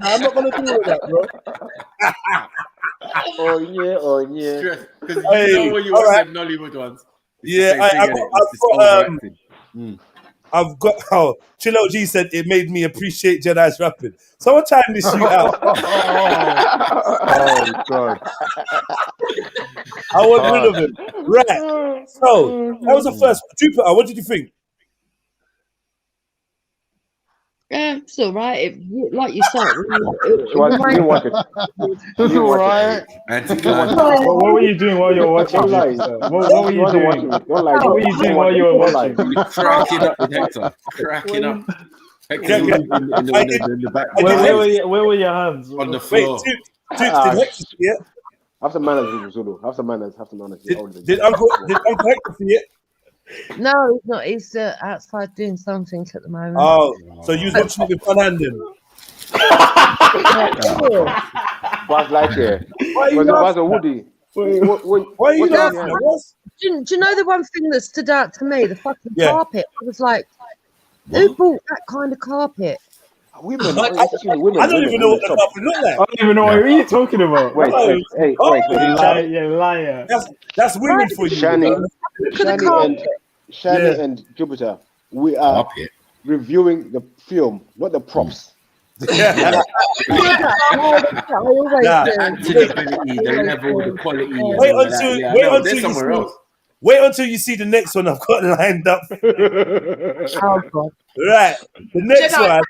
I'm not going to do all that, bro. Oh yeah. Because you know when you watch them Nollywood ones. I've got Chillo G said it made me appreciate Jedi's rapping. Someone time this shoot out. Oh God. I want rid of him. Right. So that was the first. Jupiter, what did you think? Yeah, it's all right. Like you said, It's all right. What were you doing while you were watching? What were you doing? What were you doing while you were watching? Cracking up with Hector. Cracking up. Hector in the back. Where were your hands? On the floor. Have some manners, Zulu. Have some manners. Did Uncle Hector see it? No, he's not. He's outside doing something at the moment. Oh, so you was watching it with one hand then? Buzz Lightyear. Why Was it Buzz or Woody? Why are you laughing? Do you know the one thing that stood out to me? The fucking carpet. I was like, who bought that kind of carpet? Women. I don't even know what the carpet look like. I don't even know what you're talking about. Wait, liar. That's women for you. Shani and Jupiter, we are reviewing the film, not the props. The acting ability, the level, the quality. Wait until you see the next one I've got lined up. Right, the next one.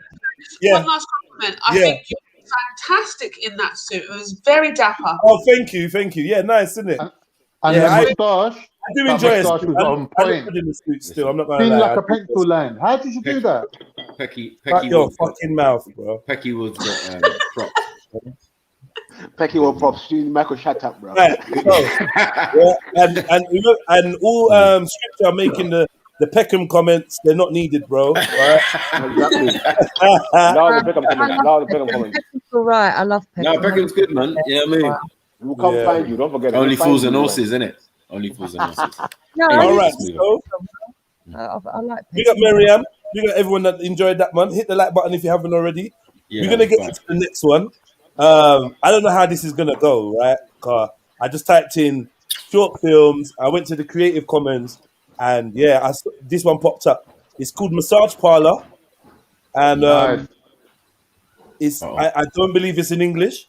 Yeah. One last compliment. I think you were fantastic in that suit. It was very dapper. Oh, thank you. Yeah, nice, isn't it? And the moustache. I do enjoy it. Was on point. In the suit still. I'm not going Being to lie. like a pencil line. How did you do that? Pecky your fucking mouth, bro. Pecky was props. Pecky was props. Michael, shut up, bro. Right. And all scripts are making the Peckham comments. They're not needed, bro. Right? Exactly. Now the Peckham comments. Peckham's all right. I love Peckham. No, Peckham's good, man. Yeah, I mean. We'll come find you. Don't forget. Only fools and horses, innit? Only fools and horses. No, all right, so I like big up Miriam. Big up everyone that enjoyed that, man. Hit the like button if you haven't already. Yeah, we're gonna get into the next one. I don't know how this is gonna go, right? I just typed in short films. I went to the Creative Commons, and this one popped up. It's called Massage Parlor, and it's I don't believe it's in English.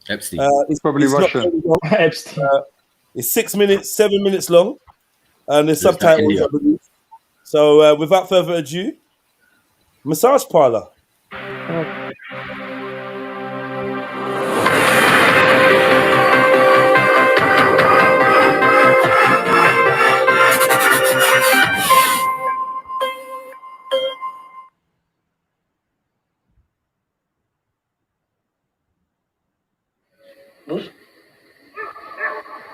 Epstein. It's probably Russian. Epstein. It's 7 minutes long, and there's subtitles. I believe. So without further ado, Massage Parlor.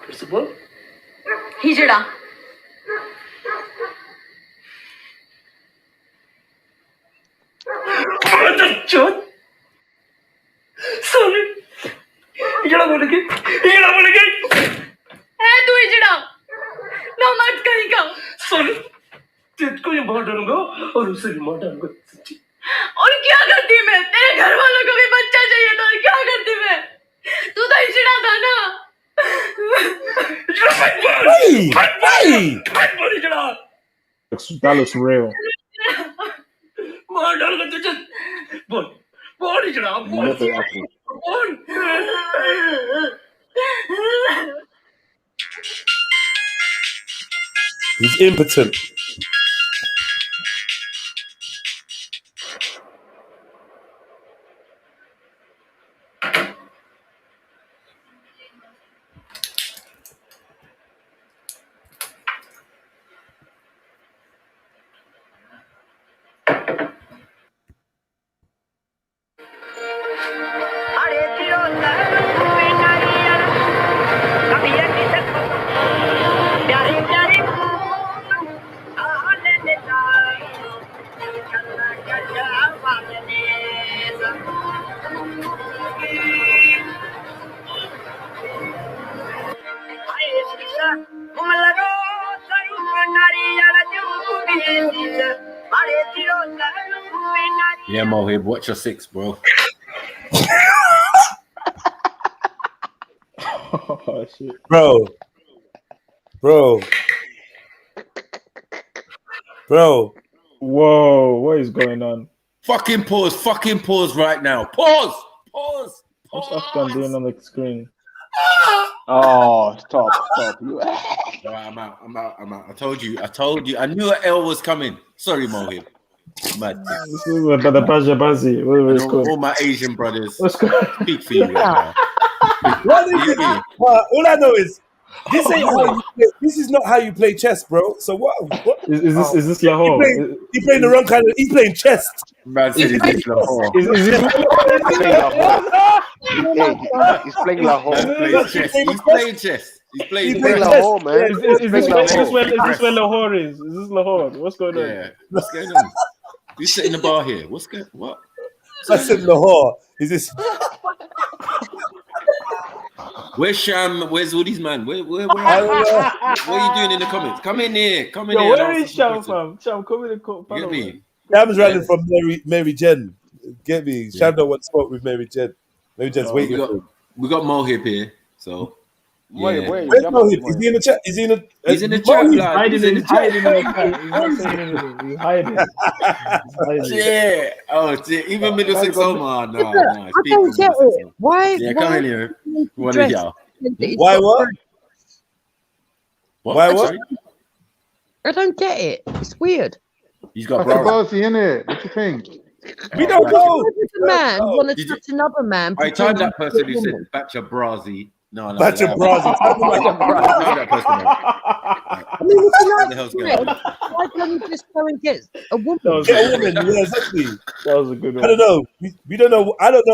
फिर से बोल हिजड़ा sorry हिजड़ा बोलेंगे है तू हिजड़ा ना मत कहेगा sorry तुझको भी मार डालूंगा और उसे भी मार डालूंगा और क्या करती मैं तेरे घर वालों को भी बच्चा चाहिए था और क्या करती मैं तू तो हिजड़ा था ना That looks real. He's impotent. Yeah, Mohib, watch your six, bro. Oh, shit. Bro. Whoa, what is going on? Fucking pause right now. Pause. What's Afghan doing on the screen? Oh, stop. No, I'm out. I told you. I knew an L was coming. Sorry, Mohib. Mad. This is about the Bajabazi. All my Asian brothers. What's going on? Speak for you right now. All I know is this ain't how you play, this is not how you play chess, bro. So what? Is this Lahore? He playing the wrong kind of. He's playing chess. Man said it's Lahore. Is this He's playing Lahore. He's playing chess. He's playing Lahore, man. Is this where Lahore is? Is this Lahore? What's going on? Yeah. What's going on? You sit in the bar here. What's going? What? I said Lahore. Is this? Where's Sham? Where's all these man? Where what are you doing in the comments? Come in here. Here. Where is Sham from? Sham, come in the comment. Get me. Sham's running from Mary Jen. Get me. Sham don't want to smoke with Mary Jen. Mary Jen's waiting. We got Mohib here. So. Where's Mohib? Is he in the chat? He's in the chat. He's hiding in the chat. He's not saying anything. He's hiding. Yeah. Oh, even Middlesex Omar. No. I don't get it. Why? Yeah, come in here. What is y'all? Why what? Why what? I don't get it. It's weird. He's got Brazi in it. What do you think? We don't know. Why does a man want to touch another man? I told that person who said Batcha Brazi. No. Batcha Brazi. I mean, if you like bread, why don't you just go and get a woman? Get a woman. Yeah, exactly. That was a good one. I don't know. We don't know. I don't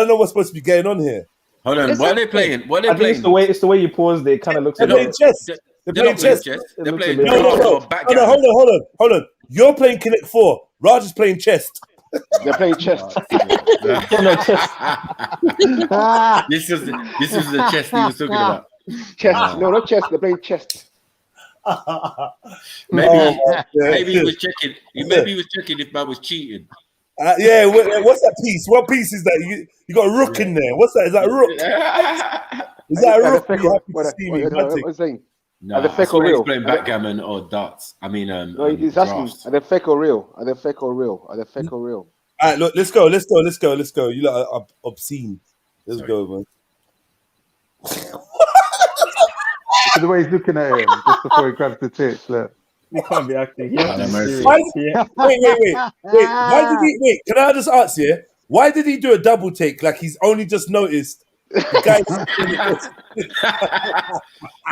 know what's supposed to be going on here. Hold on. What are they playing? What are they playing? It's the way you pause. It kind of looks. They're playing chess. They're playing chess. They're playing. No. Hold on. You're playing Connect 4. Raj is playing chess. They're playing chess. This is the chess he was talking about. Chess. No, not chess. They're playing chess. Maybe he was checking. Maybe he was checking if man was cheating. Yeah. What's that piece? What piece is that? You got a rook in there. What's that? Is that a rook? Is that a rook? What's saying? No, the fake or real? Playing backgammon or darts. I mean, no, he's asking, are they fake or real? Are they fake or real? Are they fake or real? All right, look, let's go. You lot are obscene. Let's go, man. The way he's looking at him just before he grabs the tits. Look. You can't be acting. Wait. Why did he? Wait, can I just ask you? Why did he do a double take? Like he's only just noticed. The guy.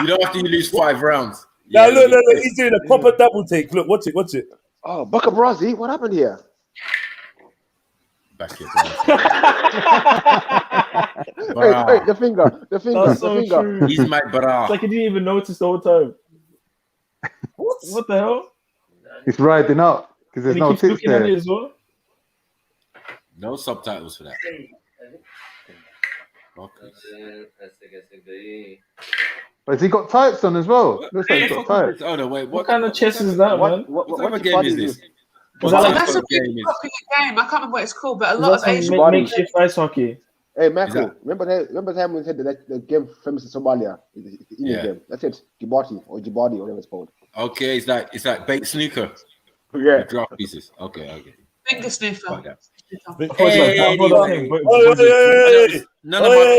You don't have to lose 5 rounds. No, look. He's doing a proper double take. Look, watch it. Oh, Baka Brazi, what happened here? Back here, Wait, the finger. He's my bra. It's like he didn't even notice the whole time. What the hell? He's riding up because there's no tits there. At it as well? No subtitles for that. But has he got tights on as well? Looks like he's got tights. Oh no, wait. What kind of chess is that, man? What type of game is this? That's a big game. I can't remember what it's called, but a lot of Asian makeshift ice hockey. Hey, Michael, remember the time we said the game famous in Somalia, the Indian game? That's it, Djibouti, whatever it's called. Okay, it's like baked snooker. Yeah, drop pieces. Okay. Finger sniffer. None of my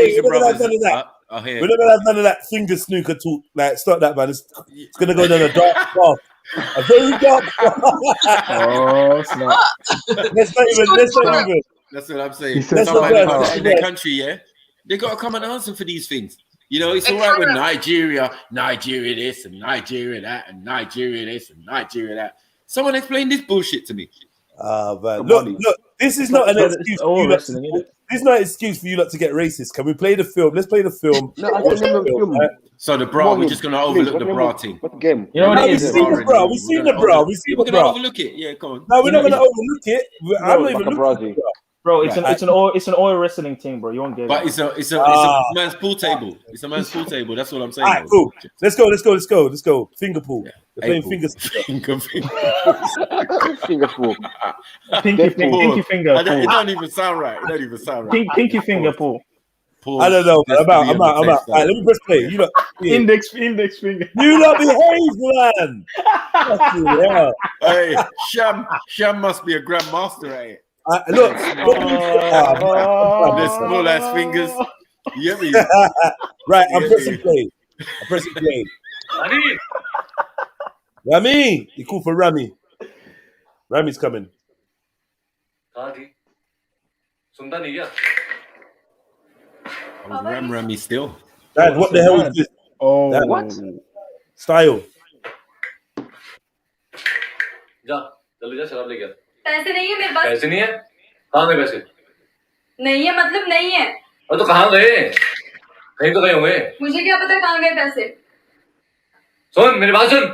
Asian brothers. We're not gonna have none of that finger snooker talk. Like, stop that, man. It's gonna go down a dark path. A very dark path. Oh, snap. Let's not even. That's what I'm saying. Somebody in their country, yeah, they got to come and answer for these things. You know, it's all right with Nigeria this and Nigeria that and Nigeria this and Nigeria that. Someone explain this bullshit to me. Man. Look, this is not an excuse for you lot. This is not an excuse for you lot to get racist. Can we play the film? Let's play the film. So the bra, we're just gonna overlook the bra team. What game? You know what it is? We've seen the bra. We're gonna overlook it. Yeah, come on. No, we're not gonna overlook it. I'm not even looking at the bra. Bro, it's an oil wrestling thing, bro. You won't get but it. It's a man's pool table. It's a man's pool table. That's what I'm saying. All right, cool. Let's go. Finger pool. We're playing fingers. Finger pool. Pinky finger. It don't even sound right. Pinky finger pool. I don't know. I'm out. All right, let me press play. You know, index finger. You lot behave, man. Yeah. Hey, Sham must be a grandmaster at it. Look, the small ass fingers. You get me? Right, I'm pressing play. Rami, you call for Rami. Rami's coming. Rami still. Dad, what the hell is this? Oh, Dad, what? Style. पैसे नहीं है मेरे पास। पैसे नहीं है? कहाँ गए पैसे? नहीं है मतलब नहीं है। और तो कहाँ गए? कहीं तो गए होंगे। मुझे क्या पता कहाँ गए पैसे? सुन मेरी बात सुन।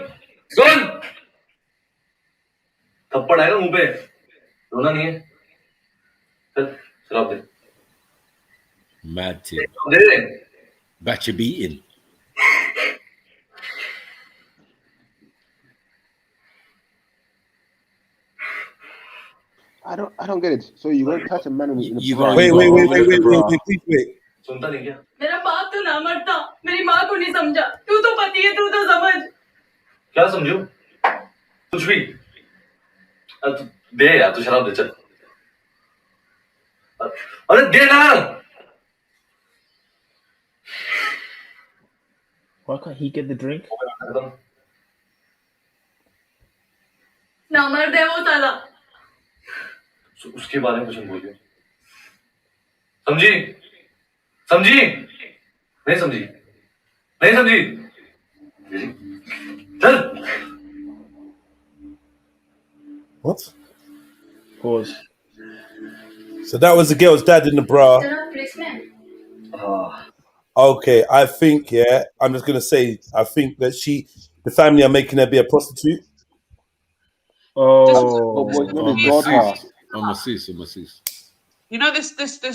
थप्पड़ आएगा मुंह पे। रोना नहीं है। चल शराब दे। Mad tip. They. Batch of beating. I don't get it. So you won't touch a man in the Wait. Please. सुनता नहीं क्या? मेरा बाप तो ना मरता, मेरी माँ को नहीं समझा। तू तो पति है, तू तो समझ। क्या समझू? कुछ भी। दे यार, तू शराब दे चल। अरे दे ना। Why can't he get the drink? ना मर्द है वो साला। उसके बारे में कुछ बोलिए। समझी? नहीं समझी। चल। What? Pause. So that was the girl's dad in the bra. Okay, I think, I'm just gonna say, I think that the family are making her be a prostitute. Masseuse. You know this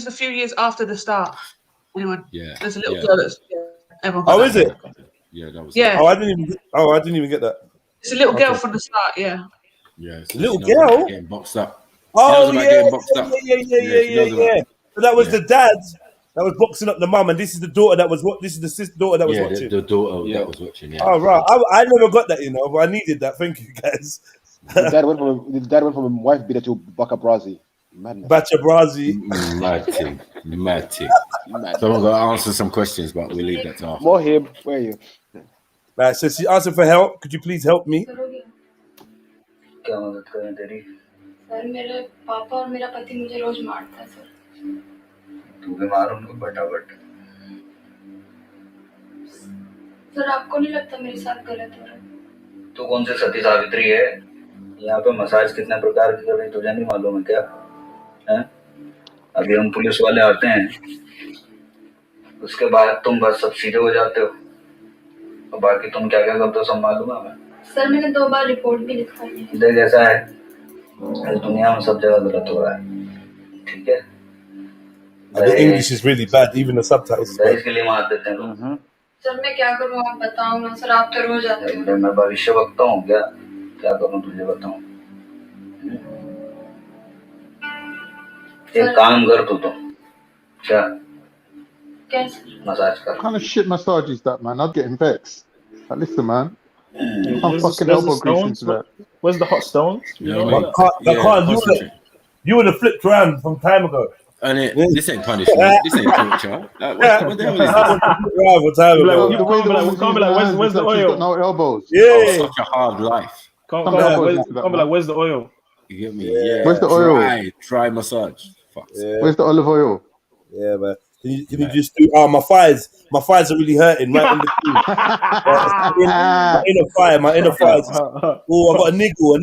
a few years after the start. Anyone? Yeah. There's a little girl that's everyone. Oh, is it? Yeah, that was. Yeah. Oh, I didn't even get that. It's a little girl from the start. Yeah. Yeah. Little girl getting boxed up. Oh yeah. So that was the dad that was boxing up the mum, and this is the daughter that was what? This is the sister daughter that was watching. The daughter that was watching. Yeah. Oh right, I never got that, but I needed that. Thank you, guys. The dad went from a wife beater to Baka Brazi. Bacha Brazi. Mad thing. Someone got to answer some questions, but we'll leave that to after. More him. Where are you? Right, so she asked for help. Could you please help me? क्या मदद करें तेरी? Sir मेरे पापा और मेरा पति मुझे रोज मारता है सर। तू भी मार उनको फटाफट। सर आपको नहीं लगता मेरे साथ गलत हो रहा है? तू कौन सी सती सावित्री है? यहाँ पे मसाज कितने प्रकार की कर रही तुझे नहीं मालूम है क्या? हैं? अभी हम पुलिस वाले आते हैं, उसके बाद तुम बस सब सीधे हो जाते हो, और बाकी तुम क्या क्या करते हो सब मालूम है हमें। सर मैंने 2 बार रिपोर्ट भी लिखवाई है। देख ऐसा है, इस दुनिया में सब जगह गलत हो रहा है, ठीक है? The English is really bad, even the subtitles. दहेज के लिए मार देते हैं लोग। सर मैं क्या करूँ आप बताओ ना सर, आप तो रोज आते हो। मैं भविष्य वक्ता हूँ क्या करूँ तुझे बताऊँ? एक काम कर तू तो क्या? Massage What kind of shit massage is that, man? I'm getting vexed. Like, listen, man. I'm fucking elbow grease into that. Where's the hot stones? You would have flipped around from time ago. And this ain't punishment. This ain't torture. Like, what the hell is this? Where's the oil? Got no elbows. Yeah. Such a hard life. Where's the oil? You get me? Yeah. Where's the oil? Try massage. Fuck. Yeah. Where's the olive oil? Yeah, man. Can you just do? Oh, my thighs are really hurting right in the my inner thighs. Oh, I got a niggle.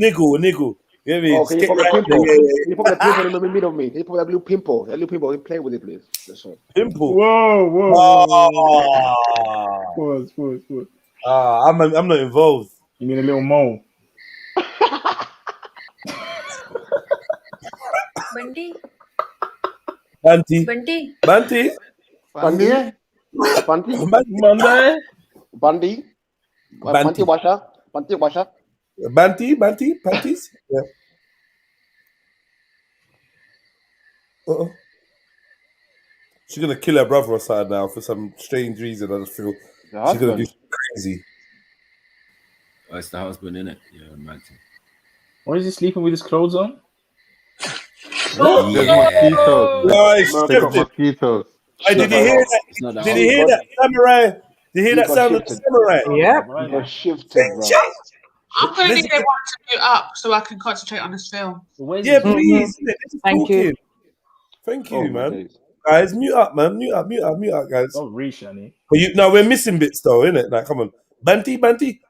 You know what I mean? Can you put that pimple? Can you put that pimple in the middle of me? Can you put that little pimple? That little pimple. Can you play with it, please? That's all. Pimple. Whoa. Pause. I'm not involved. You mean a little mole? Bundy. Banty. Bunty. Banty. Bandi. Bandi. Monday. Bandi. Banti Basha. Banti Basha. Banty. Panties. Yeah. Uh-oh. She's gonna kill her brother or something now for some strange reason. I just feel she's gonna do something crazy. Oh, it's the husband, innit? Yeah, man. Why is he sleeping with his clothes on? There's mosquitoes. Nice. They got mosquitoes. Hey, did you hear that? Did you hear that samurai? Did you hear that sound of the samurai? Yeah. He got shifted, bro. I'm going to need everyone to mute up so I can concentrate on this film. Yeah, please. Thank you. Thank you, man. Guys, mute up, man. Mute up, guys. Oh, Shani. But no, we're missing bits though, innit? Like, come on. Banty.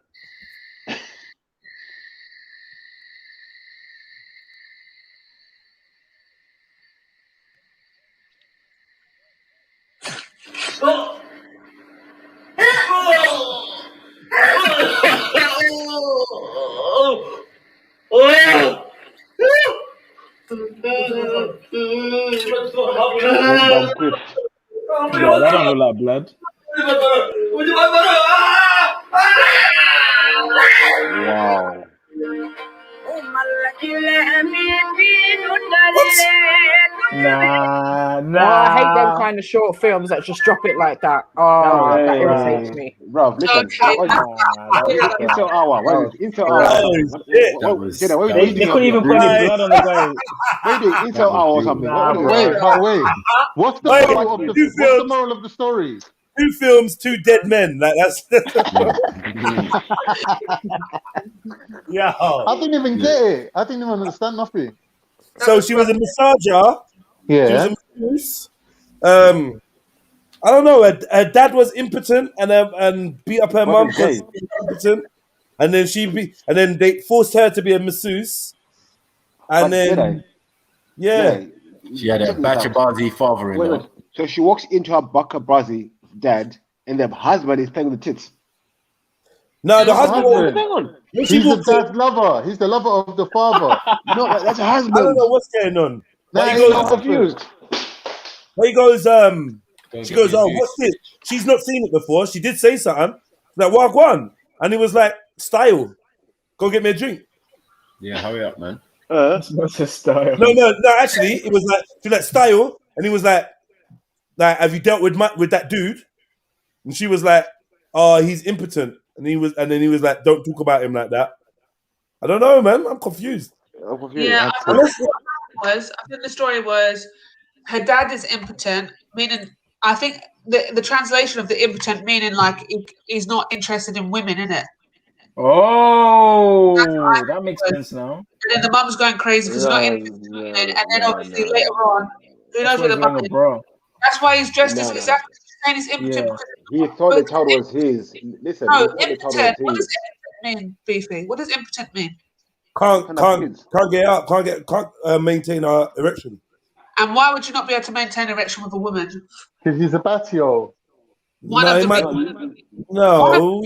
No, that don't look like blood. Wow. Nah. Oh, I hate them kind of short films that just drop it like that. Oh, that irritates me. Bro, listen. Into hour. What is into hour? They couldn't even put any blood on the guy. What do you do? Into hour or something? Wait. What's the moral of the story? 2 films, 2 dead men. Like that's. Yeah. I didn't even get it. I didn't even understand nothing. So she was a massager. Yeah. She was a masseuse. I don't know. Her dad was impotent and beat up her mum because she was impotent, and then they forced her to be a masseuse, and then she had a Bachabazi father-in-law. So she walks into her Bachabazi dad, and the husband is playing with the tits. No, the husband. Hang on. He's the dad's lover. He's the lover of the father. No, that's a husband. I don't know what's going on. But he goes confused. But he goes, she goes, oh, what's this? She's not seen it before. She did say something. Like, what one? And he was like, style. Go get me a drink. Yeah, hurry up, man. It's not a style. No, actually, it was like, she like, style. And he was like, have you dealt with that dude? And she was like, oh, he's impotent. And then he was like, don't talk about him like that. I don't know, man. I'm confused. Yeah, I think the story was her dad is impotent, meaning I think the translation of the impotent meaning like he's not interested in women, innit? Oh, that makes sense now. And then the mum's going crazy because he's not interested in women, and then obviously later on, who knows where the mum is? That's why he's dressed as exactly saying he's impotent. Yeah. He thought the child was his. Listen, no, impotent. What does impotent mean, Beefy? What does impotent mean? Can't get up, can't maintain our erection. And why would you not be able to maintain erection with a woman? Because he's a batio. One of the reasons. No,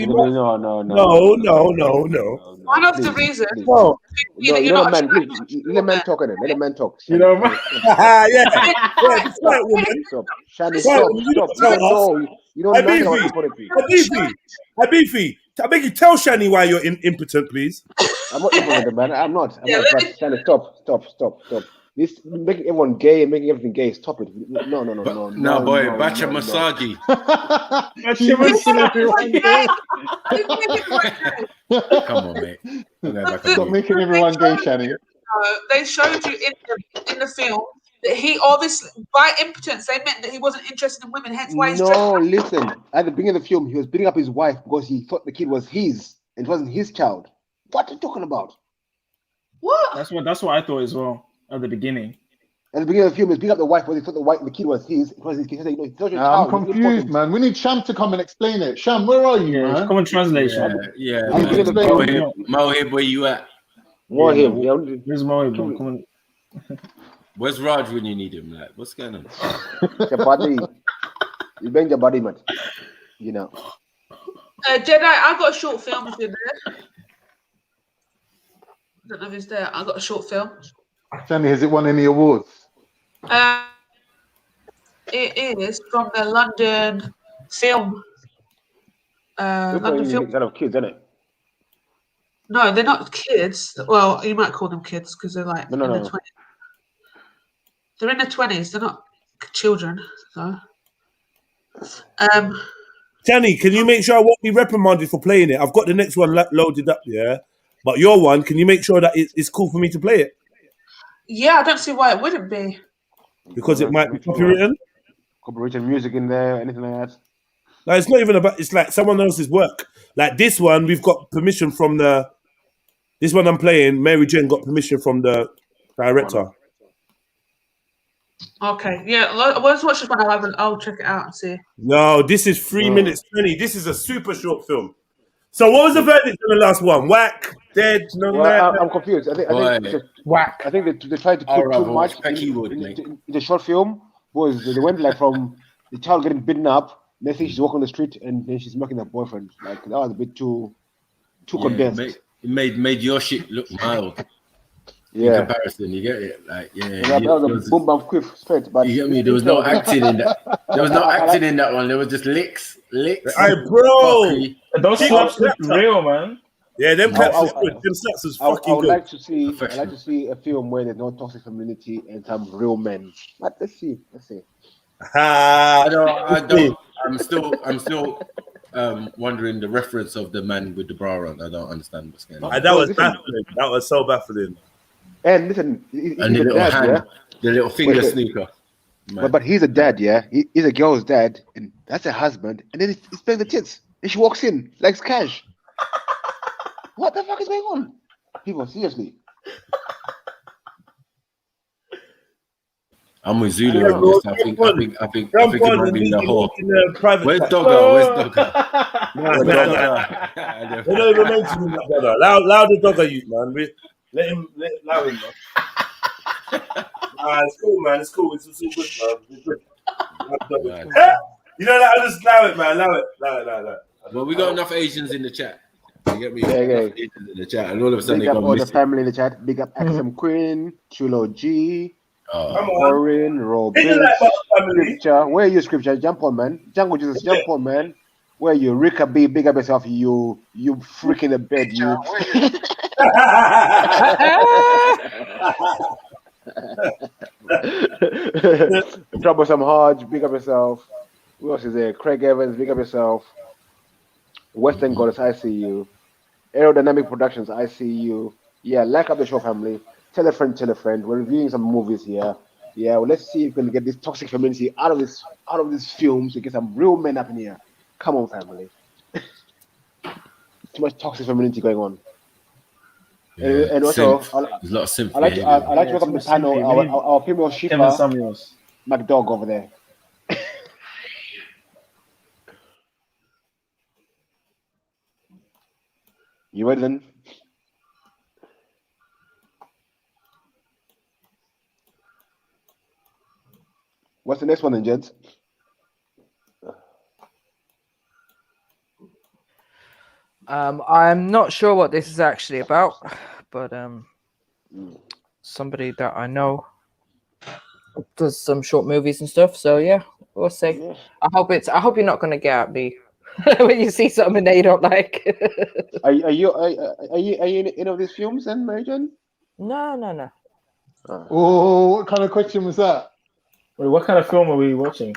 you know, man, please, let the man talk on it. Let the man talk. You know, man. That's right, woman. Shani, stop. No, you don't know what Hey, Beefy, I beg you, tell Shani why you're impotent, please. I'm not impotent, man. I'm not. Shani, stop. This making everyone gay and making everything gay. Stop it. No, boy, Bacha Masagi. Come on, mate. Stop making everyone gay, Shani. They showed you in the film that he obviously, by impotence, they meant that he wasn't interested in women. Hence why he's listen. At the beginning of the film, he was beating up his wife because he thought the kid was his and it wasn't his child. What are you talking about? What? That's what I thought as well at the beginning. At the beginning of the film, he was beating up the wife because he thought the kid was his. It was his kid. He said, I'm confused, man. We need Sham to come and explain it. Sham, where are you, man? Come and translate, Sham. Yeah. Mohib, where you at? Mohib. Where's Mohib? Come on. Where's Raj when you need him? Like, what's going on? Jabadi. You bang Jabadi, man. You know. Jedi, I got a short film if you're there. I don't know if he's there. I got a short film. Shani, has it won any awards? It is from the London film. London film. Kind of kids, isn't it? No, they're not kids. Well, you might call them kids because they're like in the 20s. They're in their 20s. They're not children. So. Danny, can you make sure I won't be reprimanded for playing it? I've got the next one loaded up, yeah. But your one, can you make sure that it's cool for me to play it? Yeah, I don't see why it wouldn't be. Because it might be copywritten. Copywritten music in there, anything like that. No, it's not even about. It's like someone else's work. Like this one, we've got permission from the. This one I'm playing, Mary Jane got permission from the director. Okay, yeah. Let's watch this one. I'll check it out and see. No, this is 3 minutes 20. This is a super short film. So what was the verdict on the last one? Whack, dead, no. Well, I'm confused. I think whack. I think they tried to put too much in the short film. Boys, they went like from the child getting beaten up. Next thing she's walking on the street and then she's making her boyfriend. Like that was a bit too condensed. It made your shit look mild. Yeah. In comparison, you get it? Like, yeah. That was a boom bam quiff straight. But you get me? There was no acting in that. There was no acting in that one. There was just licks. Hey, bro. Those slaps look real, man. Yeah, them claps is good. Them slaps is fucking I would good. like to see a film where there's no toxic femininity and some real men. But let's see. I don't. I'm still wondering the reference of the man with the bra on. I don't understand what's going on. That was baffling. That was so baffling. And listen, and the little dad, hand, the little finger sneaker. But he's a dad, yeah. He's a girl's dad, and that's her husband. And then he's playing the tits, and she walks in like Cash. What the fuck is going on? People, seriously. I'm with Zulu on this. I think it might be the whole. Where's Dogger? Where's Dogger? We're not even mentioning that, brother. Allow the Dogger youth, man. Let him, allow him, man. It's cool, man. It's cool. It's all good, man. It's good. You know, I'll just allow it, man. Allow it. Well, we got enough Asians in the chat. You get me? Yeah. Asians in the chat, and all of a sudden big they up go all the missing. family in the chat. Big up XM Queen, Chulo G, Orin, Robin, Scripture. Where are you, Scripture? Jump on, man. Jungle Jesus, jump on, man. Where are you? Rika B, big up yourself. You freaking the bed, you. Troublesome Hodge, big up yourself. Who else is there? Craig Evans, big up yourself. Western Goddess, I see you. Aerodynamic Productions, I see you. Yeah, like up the show, family. Tell a friend. We're reviewing some movies here. Yeah, well, let's see if we can get this toxic femininity out of this film to get some real men up in here. Come on, family. Too much toxic femininity going on. Yeah. And also, there's a lot of simp. I like to welcome the panel our female Shifa McDog over there. You ready then? What's the next one then, gents? I'm not sure what this is actually about, but somebody that I know does some short movies and stuff. So yeah, we'll see. Yeah. I hope you're not going to get at me when you see something that you don't like. Are you in any of these films then, Mary Jane? No. Oh, what kind of question was that? Wait, what kind of film are we watching?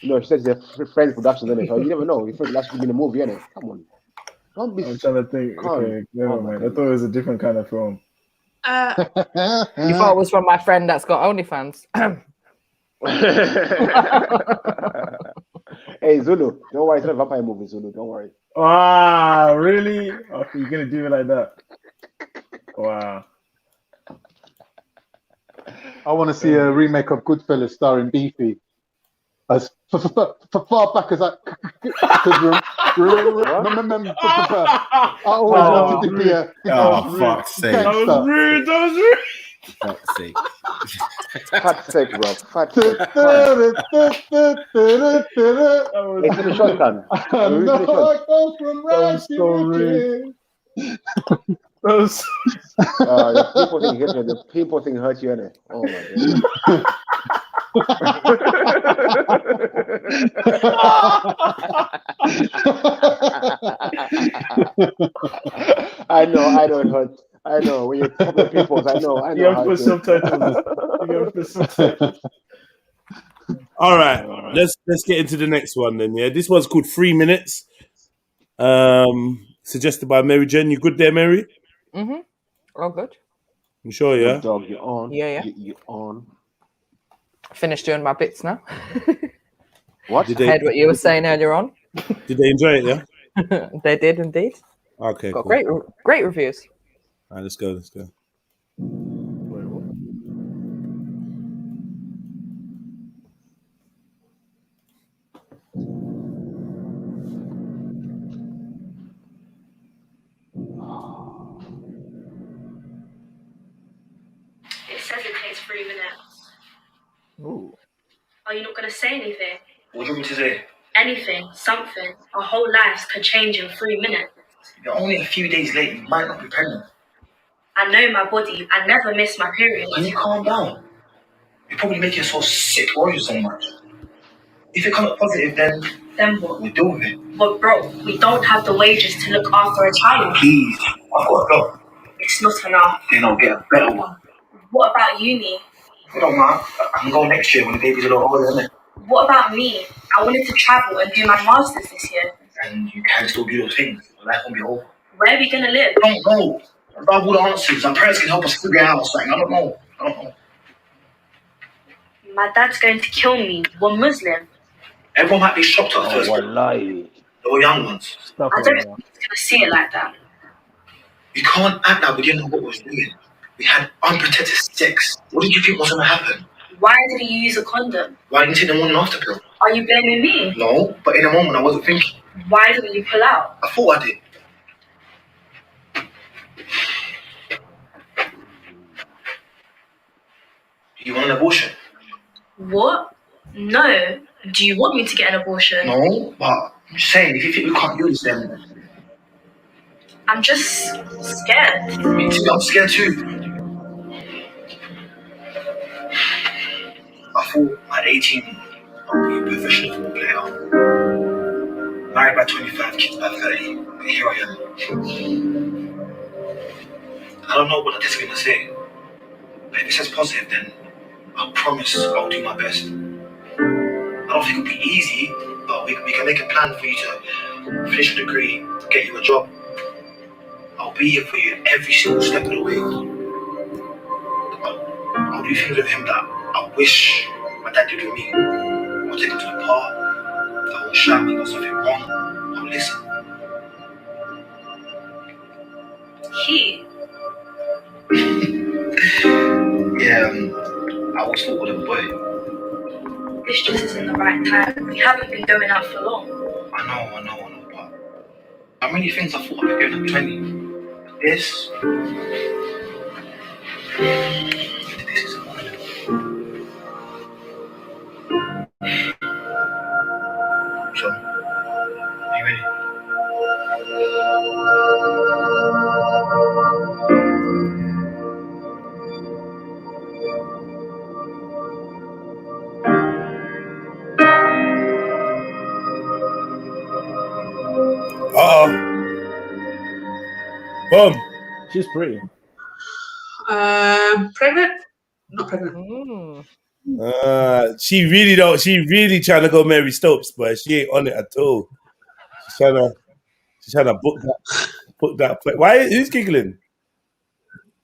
No, she says they're friends production, isn't it? So you never know. You last week in the movie, isn't it? Come on. Don't be. I'm trying to think. Okay, never mind. I thought it was a different kind of film. You thought it was from my friend that's got OnlyFans. Hey, Zulu, don't worry. It's not a vampire movie, Zulu. Don't worry. Ah, really? Okay, you're gonna do it like that? Wow. I want to see a remake of Goodfellas starring Beefy. As far back as I remember, I always wanted to be a. Oh, fuck's sake! That was rude. Fuck's sake! Fuck's sake, bro. Fuck's sake. It's in the shotgun. I know I come from rude. The people thing hurt you, innit? Oh my god. I know it hurts. I know when you're talking people. I know. You have to put subtitles. You have to put subtitles. All right, let's get into the next one then. Yeah, this one's called 3 Minutes. Suggested by Mary Jen. You good there, Mary? Mm-hmm. All good. You sure? Yeah. Good dog, you're on. Yeah. You on. Finished doing my bits now. What? I heard what you were saying earlier on. Did they enjoy it? Yeah. They did indeed. Okay. Got Cool. great reviews. All right, let's go. It says it takes 3 minutes. Ooh. Are you not going to say anything? What do you want me to say? Anything, something. Our whole lives could change in 3 minutes. You're only a few days late. You might not be pregnant. I know my body. I never miss my period. Can you calm down? You're probably making yourself sick worrying so much. If it comes up positive, Then what? we'll deal with it. But bro, we don't have the wages to look after a child. Please, I've got a job. It's not enough. Then I'll get a better one. What about uni? I don't mind. I can go next year when the baby's a little older, isn't it? What about me? I wanted to travel and do my masters this year. And you can still do those things. Life won't be over. Where are we gonna live? I don't know. I don't have all the answers. Our parents can help us figure out something. I don't know. My dad's going to kill me. We're Muslim. Everyone might be shocked at first. Wallahi. They were young ones. I don't think he's gonna see it like that. We can't act like we didn't know what we was doing. We had unprotected sex. What did you think was gonna happen? Why didn't you use a condom? Why didn't you take the morning after pill? Are you blaming me? No, but in a moment I wasn't thinking. Why didn't you pull out? I thought I did. You want an abortion? What? No. Do you want me to get an abortion? No, but I'm just saying, if you think we can't do this, then I'm just scared. me too. I'm scared too. I thought at 18 I'll be a professional football player. Married by 25, kids by 30. But here I am. I don't know what the test is gonna say. But if it says positive, then I promise I'll do my best. I don't think it'll be easy, but we can make a plan for you to finish your degree, get you a job. I'll be here for you every single step of the way. I'll do things with him that I wish my dad did with me. I'll take him to the park. I won't shout when there's something wrong. I'll listen. He? Yeah, I always thought with a boy. This just isn't the right time. We haven't been going out for long. I know, but how many things I thought I'd be doing at 20? This is one of them. So, are you ready? Boom. She's pretty. Pregnant? Not pregnant. She really trying to go Mary Stopes, but she ain't on it at all. She's trying to book that play. Why? Who's giggling?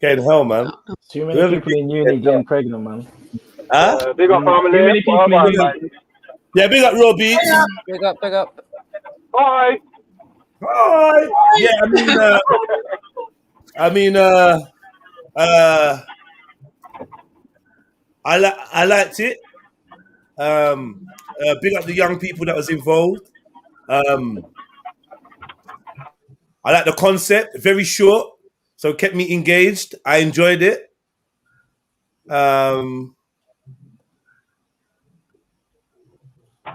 Getting hell, man. Too many people in uni getting pregnant, man. Huh? Big up family. Too many people in uni. Yeah, big up Raw Beats. Big up. Bye. Yeah, I liked it. Big up the young people that was involved. I like the concept, very short, so it kept me engaged. I enjoyed it.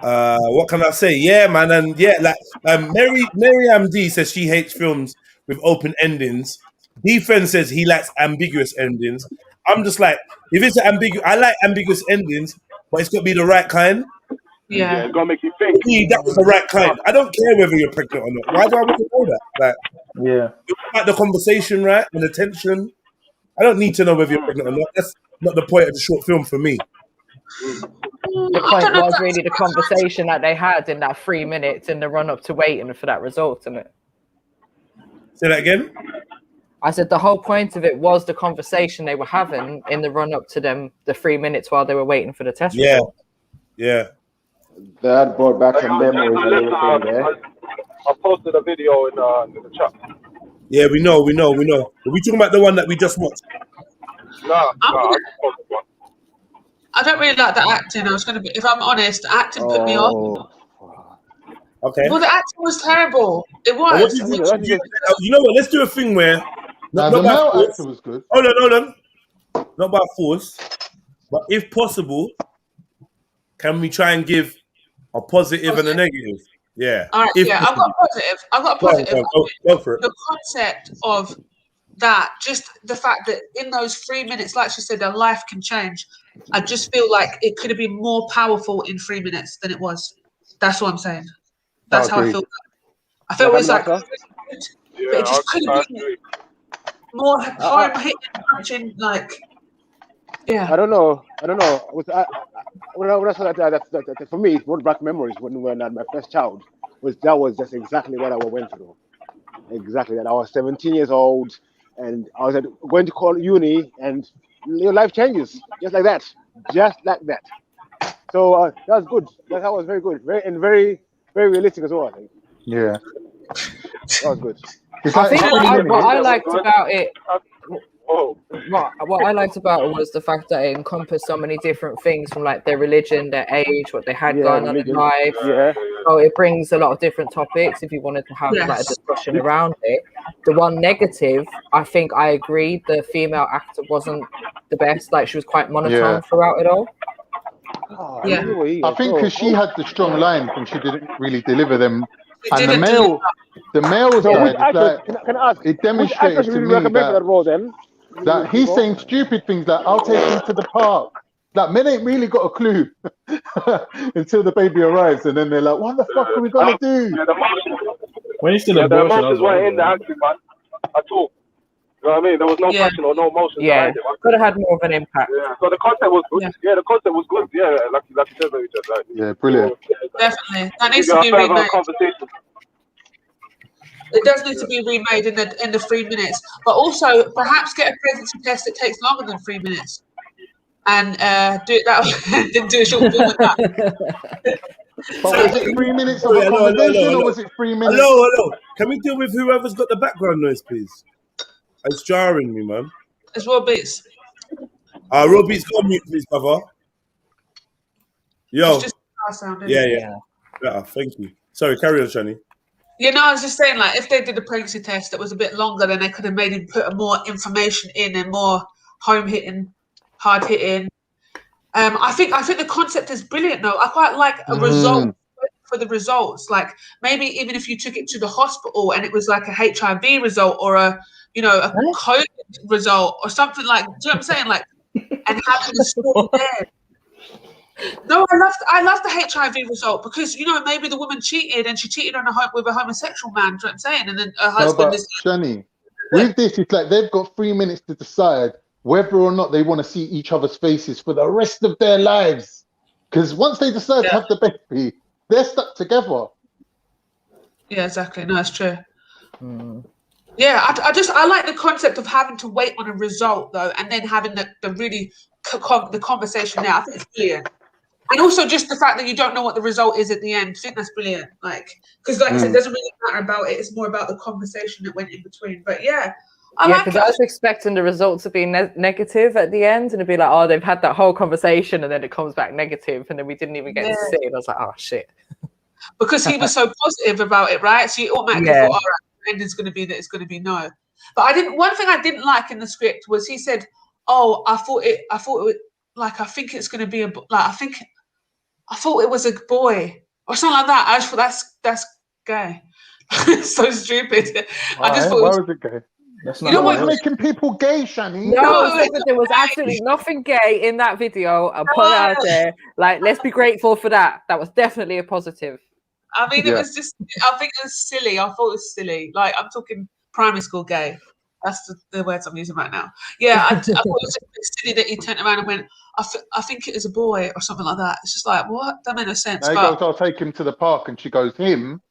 What can I say? Yeah, man, and yeah, like Mary MD says she hates films with open endings. Defense says he likes ambiguous endings. I'm just like, if it's ambiguous, I like ambiguous endings, but it's got to be the right kind. Yeah. It's gonna make you think. That was the right kind. I don't care whether you're pregnant or not. Why do I want to know that? Like, yeah, like the conversation, right, and the tension. I don't need to know whether you're pregnant or not. That's not the point of the short film for me. The point was really the conversation that they had in that 3 minutes in the run up to waiting for that result, isn't it? Say that again? I said the whole point of it was the conversation they were having in the run up to them, the 3 minutes while they were waiting for the test result. Yeah. That brought back some memories and everything there. I posted a video in the chat. Yeah, we know. Are we talking about the one that we just watched? No. I don't really like the acting. I was going to be, if I'm honest, the acting put me off. Okay. Well, the acting was terrible. It was. You know what? Let's do a thing where the male actor was good. Hold on. Not by force, but if possible, can we try and give a positive and a negative? Yeah. All right. I've got a positive. Go for it. The concept of that, just the fact that in those 3 minutes, like she said, their life can change. I just feel like it could have been more powerful in 3 minutes than it was. That's what I'm saying. That's how I feel. I feel it was like, but it just could have been more hard hitting, punching, like. Yeah. I don't know. When I saw that, for me, it brought back memories when I had my first child. That was just exactly what I went through. Exactly that. I was 17 years old, and I was going to call uni, and your life changes just like that. So that was good. That was very good, very realistic as well. I think. Yeah. That was good. I think what I liked about it. What I liked about it was the fact that it encompassed so many different things, from like their religion, their age, what they had going on in life. Yeah. So it brings a lot of different topics if you wanted to have like a discussion around it. The one negative, I think I agree, the female actor wasn't the best. Like, she was quite monotone throughout it all. I think because she had the strong lines and she didn't really deliver them. And the male side, it demonstrated to me that he's saying stupid things like, I'll take him to the park. Like, men ain't really got a clue until the baby arrives, and then they're like, what the fuck are we going to do? When he's still the emotions weren't in the acting, man, at all. You know what I mean? There was no passion or no emotion behind it. Could have had more of an impact. Yeah, so the concept was good. Yeah, the concept was good. Yeah, like you said, like, yeah, brilliant. Definitely. That needs to be remade. It does need to be remade in the 3 minutes, but also perhaps get a pregnancy test that takes longer than 3 minutes, and do it that way. Then do a short film with that. But was it 3 minutes of a conversation, or was it 3 minutes? Hello. Can we deal with whoever's got the background noise, please? It's jarring me, man. It's Raw Beats. Raw Beats, go on mute, please, brother. Yo. It's just car sound, isn't Yeah. it? Yeah, thank you. Sorry, carry on, Shani. You know, I was just saying, like, if they did a pregnancy test that was a bit longer, then they could have made him put more information in and more hard hitting. I think the concept is brilliant, though. I quite like a result for the results. Like, maybe even if you took it to the hospital and it was like a HIV result or a COVID result or something like. Do you know what I'm saying? Like, and having the story there. No, I love the HIV result because, you know, maybe the woman cheated and she cheated with a homosexual man. Do you know what I'm saying? And then her husband is. Shani, with this, it's like they've got 3 minutes to decide whether or not they want to see each other's faces for the rest of their lives. Because once they decide to have the baby, they're stuck together. Yeah, exactly. No, that's true. Yeah, I like the concept of having to wait on a result though, and then having the conversation there. I think it's brilliant. And also just the fact that you don't know what the result is at the end. I think that's brilliant. Like, because like I said, it doesn't really matter about it. It's more about the conversation that went in between. But yeah, I was expecting the result to be negative at the end, and it'd be like, oh, they've had that whole conversation, and then it comes back negative, and then we didn't even get to see it. I was like, oh shit. Because he was so positive about it, right? So you automatically thought, all right, the ending's going to be that it's going to be no. But one thing I didn't like in the script was he said, oh, I thought it like, I think it's going to be I thought it was a boy or something like that. I just thought that's gay. So stupid. Why was it gay? That's You know You're what? making people gay, Shani. No, there was absolutely nothing gay in that video. I put it out there. Like, let's be grateful for that. That was definitely a positive. I mean, it was just, I think it was silly. I thought it was silly. Like, I'm talking primary school gay. That's the words I'm using right now. Yeah, I thought it was just a bit silly that he turned around and went, I think it is a boy or something like that. It's just like, what? That made no sense. He But goes, I'll take him to the park, and she goes, him?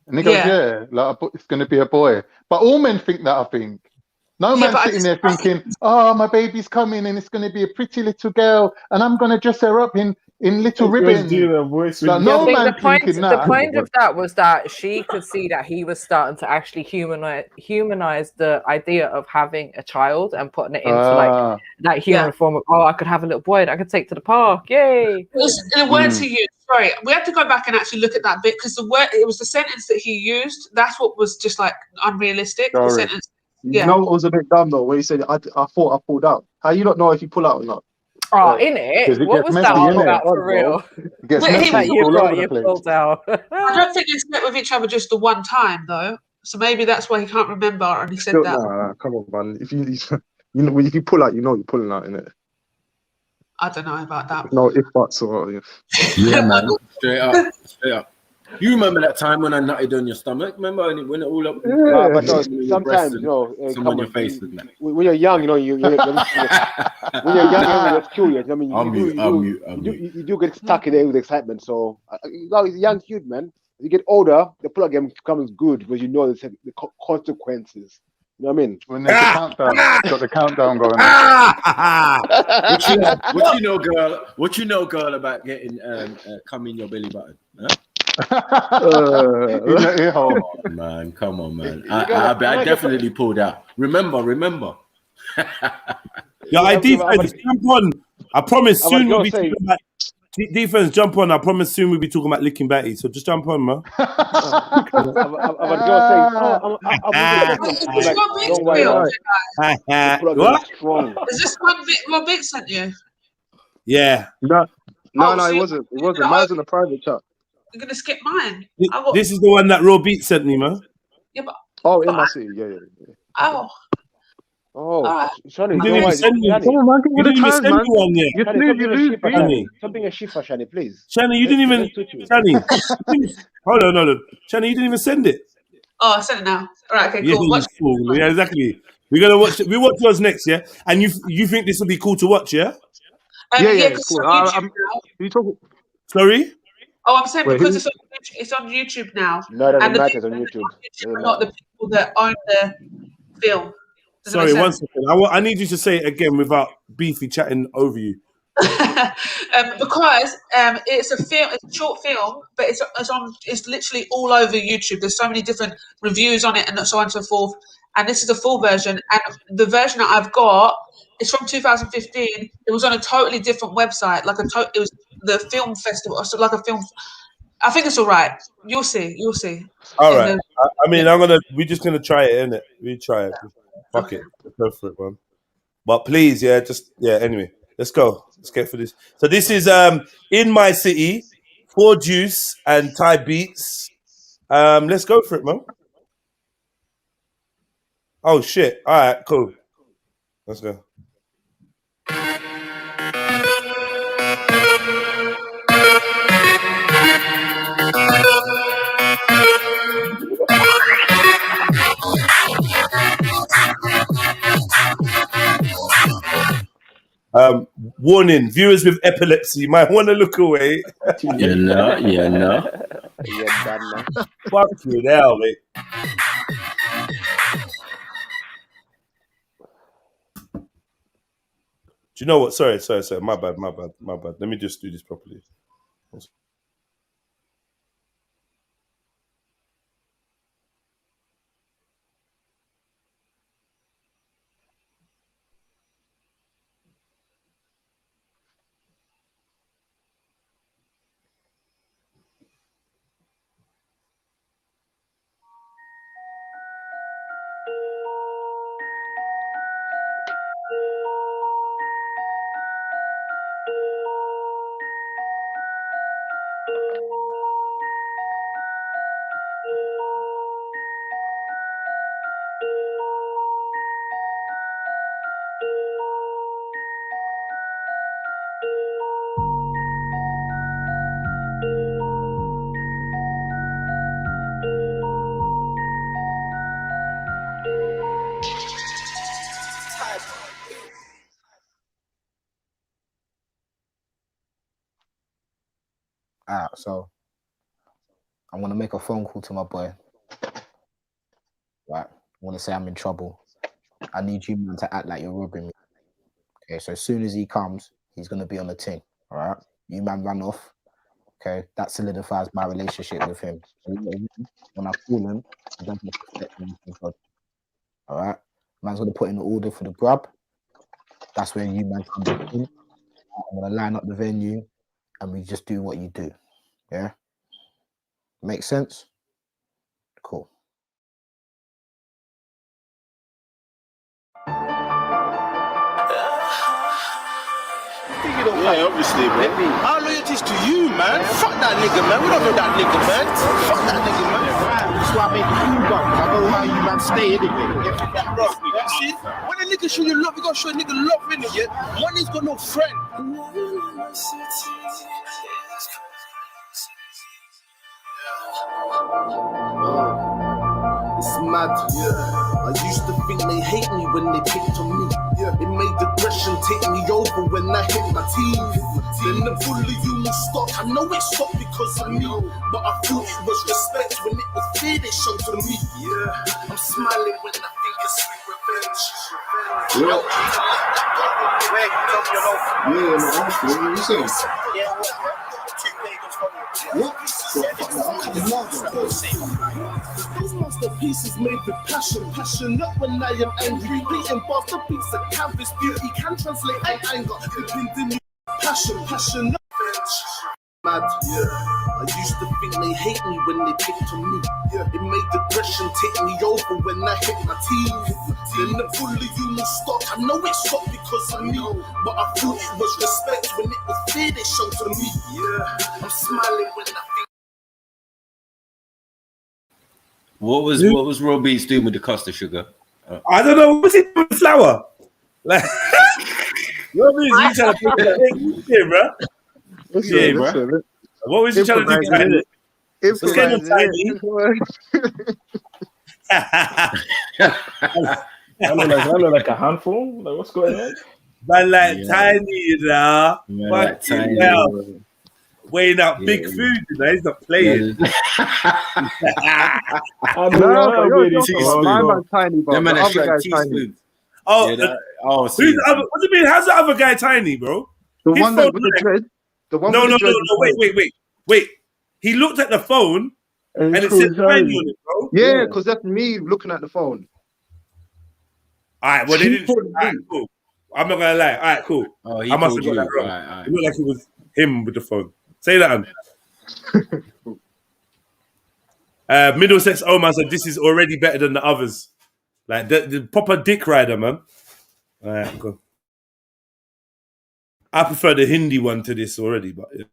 And he goes, yeah, like, it's going to be a boy. But all men think that, I think. No man sitting there thinking, oh, my baby's coming and it's going to be a pretty little girl and I'm going to dress her up in little ribbons. Like, no man thinking that. The point of that was that she could see that he was starting to actually humanize the idea of having a child and putting it into like that human form of, I could have a little boy that I could take to the park. Yay. The words he used, sorry, we have to go back and actually look at that bit because it was the sentence that he used. That's what was just like unrealistic. The sentence. You know what was a bit dumb though, where he said, I thought I pulled out. How you don't know if you pull out or not? Oh, in it? What was that all about for real? It gets messy. You pulled out. I don't think they slept with each other just the one time though. So maybe that's why he can't remember and he said that. Nah, come on, man. If you pull out, you know you're pulling out, innit? I don't know about that. No if buts or yeah, man. Straight up. You remember that time when I nutted on your stomach? Remember when it all up? Yeah, but no, sometimes, you know, some on your face. When you're young, you know, when you're young, you're curious. I mean, you do get stuck in there with excitement. So, he's a young kid, man. As you get older, the pull-up game becomes good because you know the consequences. You know what I mean? When there's a countdown, got the countdown going. What you know, girl, about getting cum in your belly button? Huh? Man, come on, man. I definitely pulled out. Remember. Yo, I defense, jump on. I promise soon we'll be talking about defense. Jump on. I promise soon we'll be talking about licking Batty. So just jump on, man. What? Is this one big sent you? Yeah. No, it wasn't. It wasn't. Mine's in the private chat. You're gonna skip mine. This is the one that Raw Beat sent me, man. Yeah, but in my city, yeah. Shani, you didn't even send me. Come on, man, give me the time, man. One yet. Something a shifa, Shani, please. Shani, you didn't even. Shani, hold on. Shani, you didn't even send it. Oh, I sent it now. All right, okay, cool. Cool. Yeah, exactly. We're gonna watch. We watch yours next, yeah. And you think this will be cool to watch, yeah? Yeah. Cool. You talking? Sorry. Oh, I'm saying because it's on YouTube now. No, that doesn't matter. It's on YouTube. Are not the people that own the film. Sorry, 1 second. I need you to say it again without Beefy chatting over you. Because it's a film, it's a short film, but it's literally all over YouTube. There's so many different reviews on it and so on and so forth. And this is the full version. And the version that I've got is from 2015. It was on a totally different website, it was the film festival, or so like a film. I think it's all right. You'll see. All right. I mean, we're just gonna try it, innit? We try it. Fuck it. Let's go for it, man. But please, anyway, let's go. Let's get for this. So this is In My City, 4 Juice and Thai Beats. Let's go for it, man. Oh shit. All right, cool. Let's go. Warning, viewers with epilepsy might want to look away. You know. Fuck you now, mate. Do you know what? Sorry. My bad. Let me just do this properly. Alright, so I'm gonna make a phone call to my boy. Right, I want to say I'm in trouble. I need you man to act like you're robbing me. Okay, so as soon as he comes, he's gonna be on the thing. All right, you man run off. Okay, that solidifies my relationship with him. When I call him, I don't have to expect anything. All right, man's gonna put in the order for the grub. That's where you man come in. I'm gonna line up the venue, and we just do what you do. Yeah, makes sense. Cool. Yeah, obviously, man. Our loyalty's to you, man. Fuck that nigga, man. We don't know that nigga, man. Fuck that nigga, man. That's why I made the food up. I know how you man stay anyway. See, when a nigga show you love, you gotta show a nigga love, innit? Yeah, money's got no friend. It's mad, I used to think they hate me when they picked on me. It made aggression take me over when I hit my teeth. Then the bullying stopped. I know it stopped because of me, but I thought it was respect when it was fear they showed to me. I'm smiling when I think it's sweet revenge. These masterpieces made with passion, passionate when I am angry. Beating masterpiece of canvas, beauty can translate anger. Depending passion, passionate. Mad, I used to think they hate me when they picked on me. It made aggression take me over when I hit my teeth. Then the bullying stopped. I know it stopped because of me, but I thought it was respect when it was fear they showed to me. I'm smiling when I think. What was Raw Beats doing with the custard sugar? I don't know. What was he doing with flour? Like, Raw Beats, you trying to put that in, bro? Yeah, bro. What was you trying to do? Tiny? What's going on, Tiny? I look like a handful. Like, what's going on? Man, like Tiny, you know. Like Tiny. Weighing out big food, you know. He's not playing. Tiny, bro. Man, The other guy's tiny. Oh, yeah, who's the other? What do you mean? How's the other guy tiny, bro? The one that with the dread. The one with the dread. No, wait. He looked at the phone and it said tiny on it, bro. Yeah, because that's me looking at the phone. All right, well, they didn't. All right, cool. I'm not gonna lie. All right, cool. Oh, I must have got that wrong. Right. It looked like it was him with the phone. Say that. Middlesex Omar said this is already better than the others. Like the proper dick rider, man. All right, go. I prefer the Hindi one to this already, but yeah.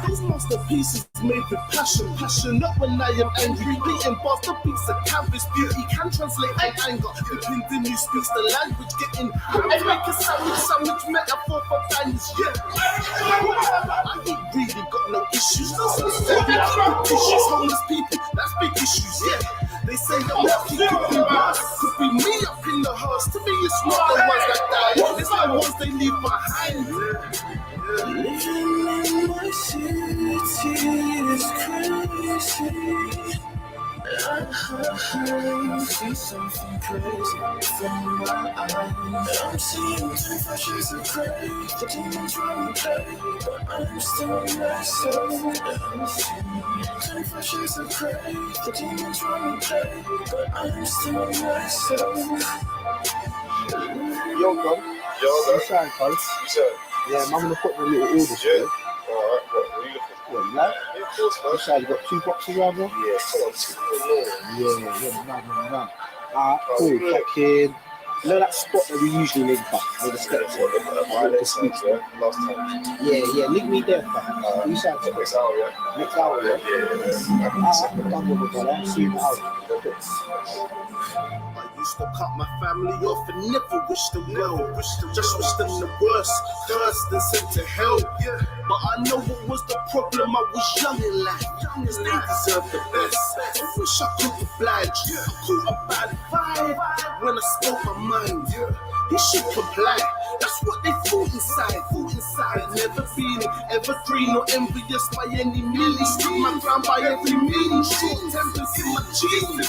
These masterpieces made with passion, passionate when I am angry. Beating masterpiece of canvas, beauty can translate anger. Depending who speaks the language, getting I make a sandwich metaphor for kindness. I ain't really got no issues. Issues, homeless people, that's big issues. They say I'm lucky, could be me up in the hearse. To me, it's not the ones that die, it's the ones they leave behind. Living in my city is crazy. I see something crazy from my eyes. I'm seeing three flashes of gray. The demons run play, but I'm still myself. I'm seeing three flashes of gray. The demons run play, but I'm still myself. Yo, bro. You sound close. Yeah, I'm gonna put the little order still. Alright, what are you looking for? What, like? Yeah, of course, man. You say you got 2 boxes around there? Yeah, come on, 2 more. Yeah, man. Alright, cool. Fucking know that spot that we usually link up with the steps. Last time. Yeah, link me there, fam. You sound next hour, yeah? Next hour, yeah? I'm done with it, brother. See you out. I used to cut my family off and never wish them well. Just wish them the worst, cursed and sent to hell. But I know what was the problem. I was young in life. They deserve the best. I wish I could oblige. I caught a bad vibe when I spoke my mind. He should comply. That's what they thought inside. Never feeling ever green or envious by any means. Stood my ground by every means. Short tempers in my genes.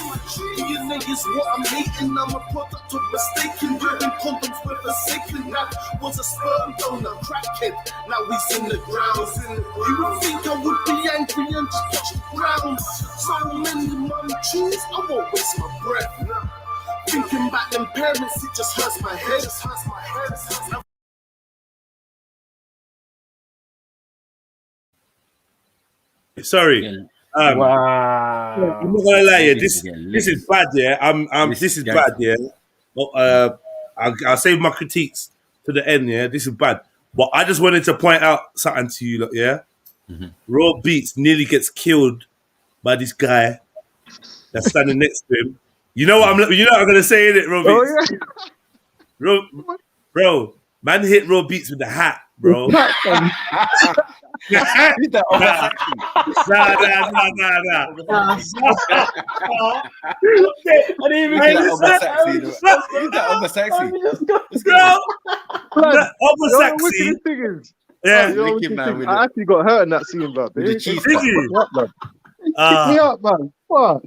DNA is what I'm hating. I'm a product of mistaken. Wearing condoms with a sacred. That was a sperm donor, crackhead. Now he's in the ground. You would think I would be angry and just touch the ground. So many money tunes, I won't waste my breath. Thinking about them parents, it just hurts my head. Sorry. Wow. I'm not gonna lie, yeah. This is bad, yeah. This is bad, yeah. I'll save my critiques to the end, yeah. This is bad, but I just wanted to point out something to you, look, yeah. Raw Beats nearly gets killed by this guy that's standing next to him. You know what I'm gonna say, innit, Raw Beats? Bro, man hit Raw Beats with the hat, bro. Nah. I didn't even get I actually got hurt in that scene, bro. Kick me up, man. What?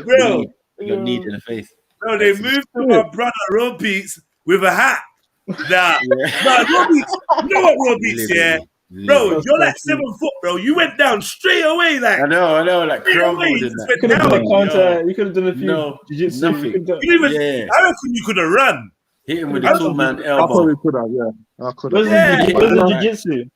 Bro, you're knee in the face. Bro, they moved to my brother Raw Beats with a hat. Nah, Raw Beats. You know what Raw Beats, yeah? Bro, you're like 7 foot, bro. You went down straight away, like I know, like crumbled in that. You could have done a counter. You could have done a few jiu-jitsu. Nothing. I reckon you could have run. Hit him with a 2-man elbow. I probably could have, yeah. I could have. Where's the jiu-jitsu?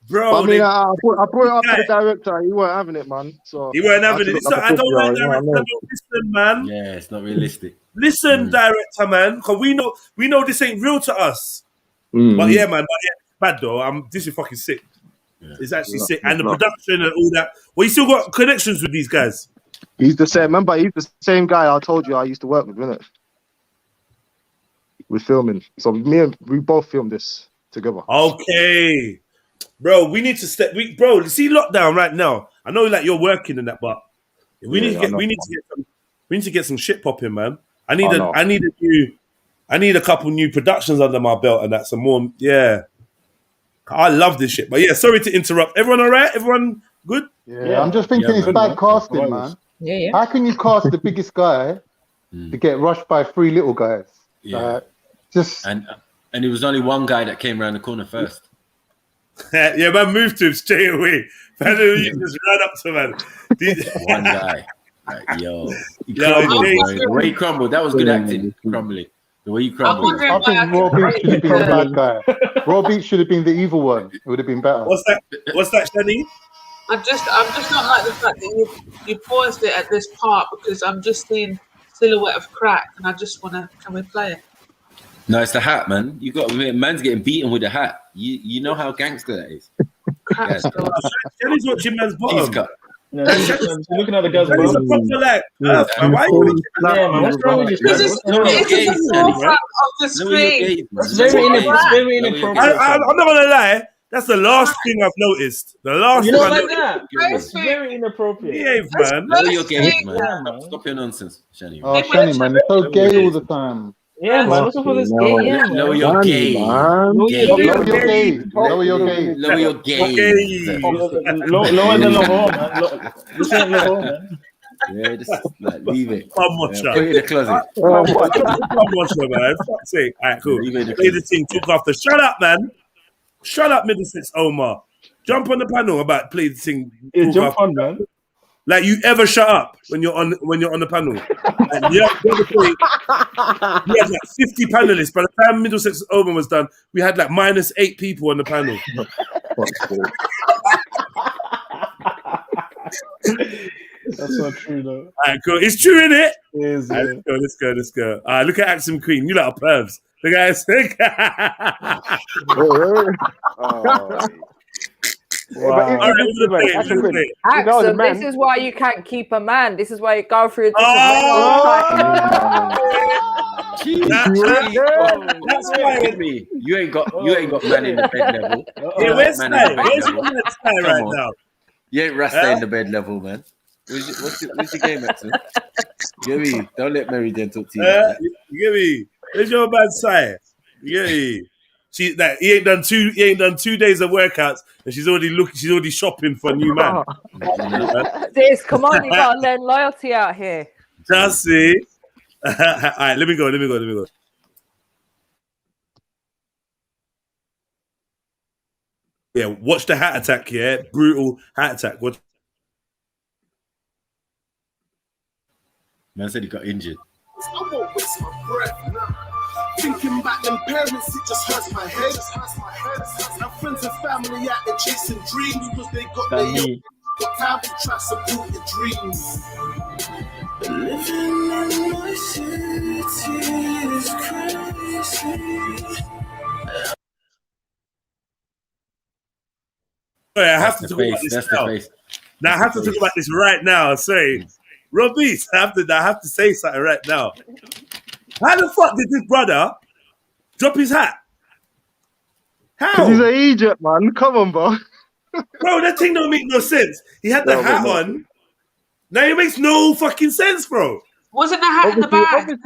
Bro, I mean, I brought it up to the director. He weren't having it, man. So he weren't having it. I don't like director. Listen, man. Yeah, it's not realistic. Listen, director, man, because we know this ain't real to us. But yeah, man. Bad though. This is fucking sick. Yeah. It's actually sick, and the production and all that. Well, you still got connections with these guys. He's the same. Remember, he's the same guy I told you I used to work with, isn't it? We're filming, so we both filmed this together. Okay, bro. We need to step. Bro, see lockdown right now. I know like you're working in that, but we need to get some shit popping, man. I need a couple new productions under my belt and that some more. Yeah. I love this shit, but yeah, sorry to interrupt. Everyone all right? Everyone good? Yeah, I'm just thinking it's bad casting, man. Yeah. How can you cast the biggest guy to get rushed by 3 little guys? Yeah. And it was only one guy that came around the corner first. Yeah, man, moved to him straight away. Man, you just ran up to man. One guy. Like, yo. The way he crumbled, that was good acting, crumbling. The way you crumbled. I think Raw Beats should have been the bad guy. Raw Beats should have been the evil one. It would have been better. What's that, Shani? I'm just not like the fact that you paused it at this part because I'm just seeing silhouette of crack and I just want to. Can we play it? No, it's the hat, man. Man's getting beaten with a hat. You know how gangster that is. Shani's watching man's bottom. Yeah, looking at the guy's why are you what's wrong with you? Because it's the forefront of the screen. It's very inappropriate. I'm not gonna lie. That's the last thing I've noticed. The last thing I that. It's very inappropriate. Behave, man. Know your game, man. Stop your nonsense, Shani. Oh, Shani, man, you're so gay all the time. Yeah, man. What's up with this gay? Yeah, Lower your game. Lower your game. Lower your game. Lower your game. Lower the low, man. This ain't low, man. Yeah, just like, leave it. Come on, put it in the closet. Come on, man. Fuck's sake. All right, cool. Play the thing. Talk after. Shut up, man. Shut up, Middlesex Omar. Jump on the panel about play the thing. Yeah, jump on, man. Like you ever shut up when you're on the panel? And you had like 50 panelists. By the time Middlesex Open was done, we had like -8 people on the panel. That's not true, though. All right, cool. It's true, innit? Let's go. Look at Axum Queen. You lot are pervs. Look at Axum, this is why you can't keep a man. This is why you go through different men all the time. That's why you ain't got man in the bed level. Yeah, where's Sky right now? You ain't Rasta in the bed level, man. What's your game, Axel? Get me. Don't let Mary Jen talk to you. Like that. You get me? Where's your man Sai? You get me? He ain't done 2 days of workouts, and she's already shopping for a new man. This, come on, you gotta learn loyalty out here. Just see. All right, let me go. Yeah, watch the hat attack. Yeah, brutal hat attack. What? Man said he got injured. I won't waste my breath now. Thinking back them parents, it just hurts my head. Now friends and family out there chasing dreams because they got their time to try to support your dreams. Living in my city is crazy. Sorry, I have to talk about this now. Now I have to talk about this right now. Sorry, Robbie, I have to say something right now. How the fuck did this brother drop his hat? How? He's an Egypt, man. Come on, bro. Bro, that thing don't make no sense. He had the hat on. Now it makes no fucking sense, bro. Wasn't the hat in the bag?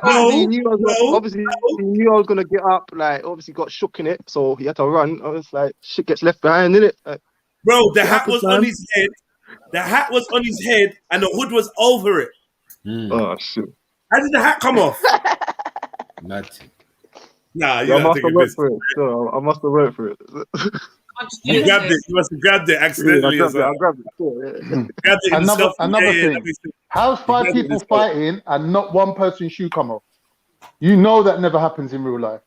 Obviously, he knew I was gonna get up. Like, obviously, got shook in it, so he had to run. I was like, shit gets left behind, innit? Bro, the hat was on his head. The hat was on his head, and the hood was over it. Oh shit! How did the hat come off? Nothing. Nah, I must have worked for it. So I must have worked for it. You grabbed it. You must have grabbed it accidentally. Yeah, I grabbed it. Grabbed it himself. Another thing. How's 5 people fighting and not one person's shoe come off? You know that never happens in real life.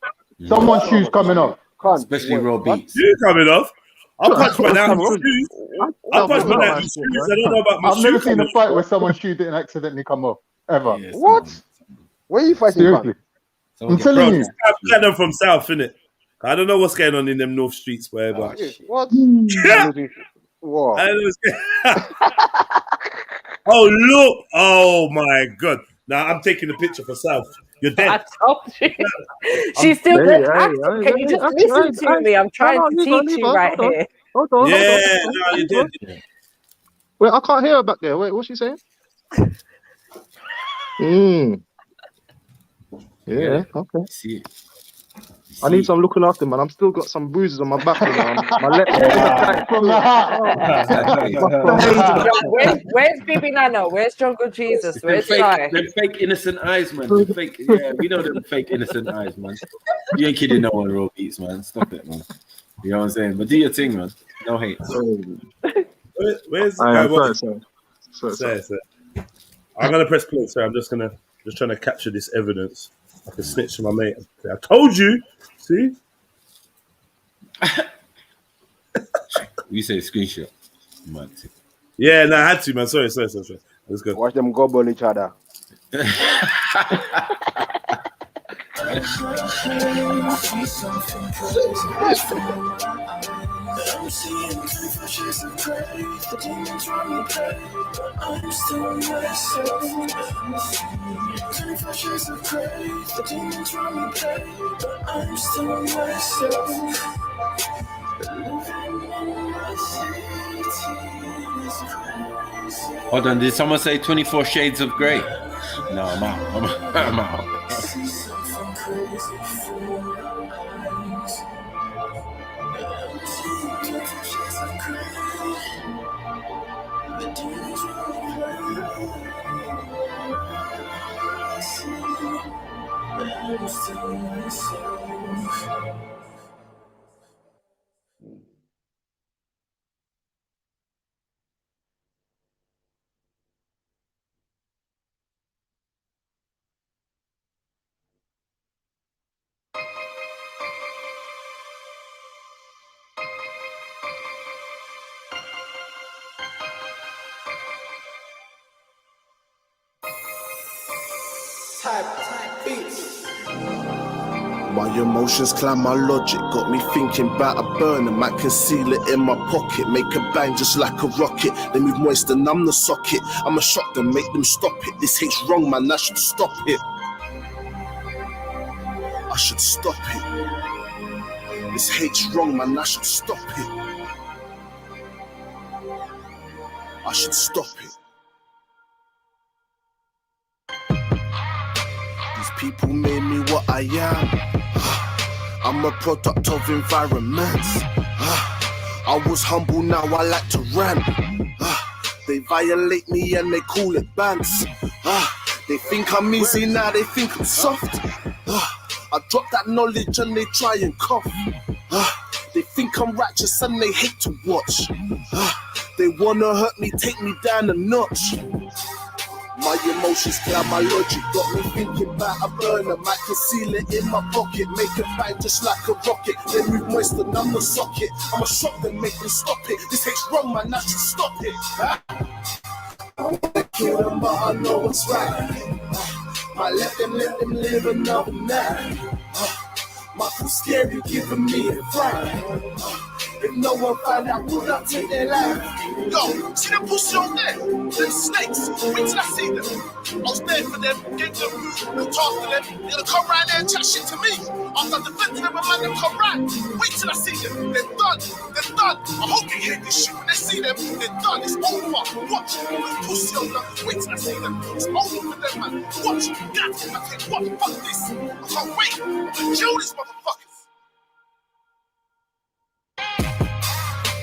Someone's shoes coming off. Especially raw beats. Shoe coming off. I'll punch my down shoes. I'll punch my down shoes. I don't know about my shoes. I've never seen a fight where someone's shoe didn't accidentally come off. Ever. Yes, what? Where are you fighting Seriously. I'm telling you. I'm kind of from South, innit? I don't know what's going on in them North streets, wherever. What? What? Oh, look. Oh, my God. Now I'm taking a picture for South. You're dead. I told you. She's still good. Can you just listen to me? I'm trying to teach you right here. Hold on. No, you're dead. Wait, I can't hear her back there. Wait, what's she saying? Yeah, okay. See. I need some looking after, man. I'm still got some bruises on my back. My leg. Where's Bibi Nano? Where's Jungle Jesus? Where's Sky? Them fake innocent eyes, man. We know them fake innocent eyes, man. You ain't kidding no one, raw beats, man. Stop it, man. You know what I'm saying? But do your thing, man. No hate. Where's sorry. I'm gonna press play, so I'm just trying to capture this evidence. I can snitch to my mate. I told you. See? You say screenshot. Yeah, no, I had to, man. Sorry. Let's go. Watch them gobble each other. I'm seeing flashes of gray. The demons run me play, but I'm still myself. 20 flashes of gray. The demons run me play, but I'm still myself. Living in my city is crazy. Hold on, did someone say 24 Shades of Grey? No, I'm out. I'm out. See something crazy for my eyes. I'm seeing 20 flashes of gray. The demons run me play. I see that I'm still myself. My emotions climb my logic, got me thinking about a burner. Might conceal it in my pocket, make a bang just like a rocket. They move moist and I'm the socket. I'ma shock them, make them stop it. This hate's wrong, man, I should stop it. I should stop it. This hate's wrong, man, I should stop it. I should stop it. These people made me what I am. I'm a product of environments. I was humble, now I like to rant. They violate me and they call it bants. They think I'm easy, now they think I'm soft. I drop that knowledge and they try and cough. They think I'm righteous and they hate to watch. They wanna hurt me, take me down a notch. My emotions cloud my logic, got me thinking about a burner. Might conceal it in my pocket, make a bang just like a rocket. They move moist and I'm the socket. I'ma shock them, make them stop it. This hate's wrong, man, I should stop it. I wanna kill them, but I know what's right. Might let them live another night. Might feel scary giving me a fright. If no one find out, would I take their life? Yo, see them pussy on there? Them snakes, wait till I see them. I was there for them, gave them food, could talk to them. They're gonna come right there and chat shit to me. After I defend them, a man, them come right. Wait till I see them, they're done, they're done. I hope they hear this shit when they see them. They're done, it's over. Watch, little pussy on them. Wait till I see them, it's over for them, man. Watch, that's what I take. What? Fuck this. I can't wait to kill these motherfuckers.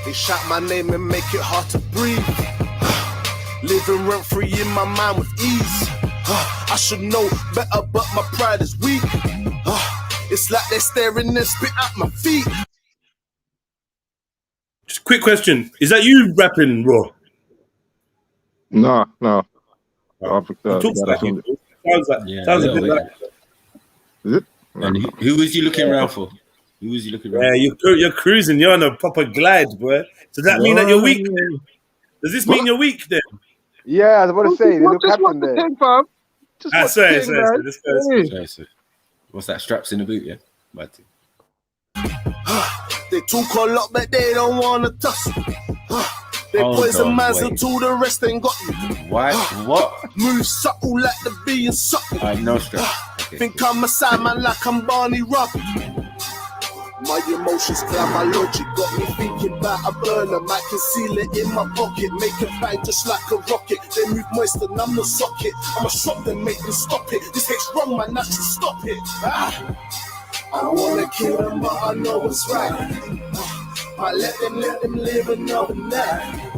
They shout my name and make it hard to breathe. Living rent free in my mind with ease. I should know better, but my pride is weak. It's like they're staring and spit at my feet. Just quick question: is that you rapping, Raw? No. Sounds a bit like. Is it? And who was you looking around for? Who was you looking around for? Yeah, you're cruising. You're on a proper glide, boy. Does that mean that you're weak? Then? Does this mean you're weak then? Yeah, I was about to say, they look captain there. Sorry. What's that? Straps in the boot, yeah? They talk a lot, but they don't want to tussle. They poison minds until the rest ain't got you. What? Move subtle like the bee and subtle. No stress. Okay. Think I'm a side man like I'm Barney Rubble. My emotions cloud my logic, got me thinking about a burner. Might conceal it in my pocket, make a bang just like a rocket. They move moist and I'm the socket. I'ma shock them, make them stop it. This hate's wrong, man, I should stop it. I don't wanna kill them, but I know what's right. Might let them live another night.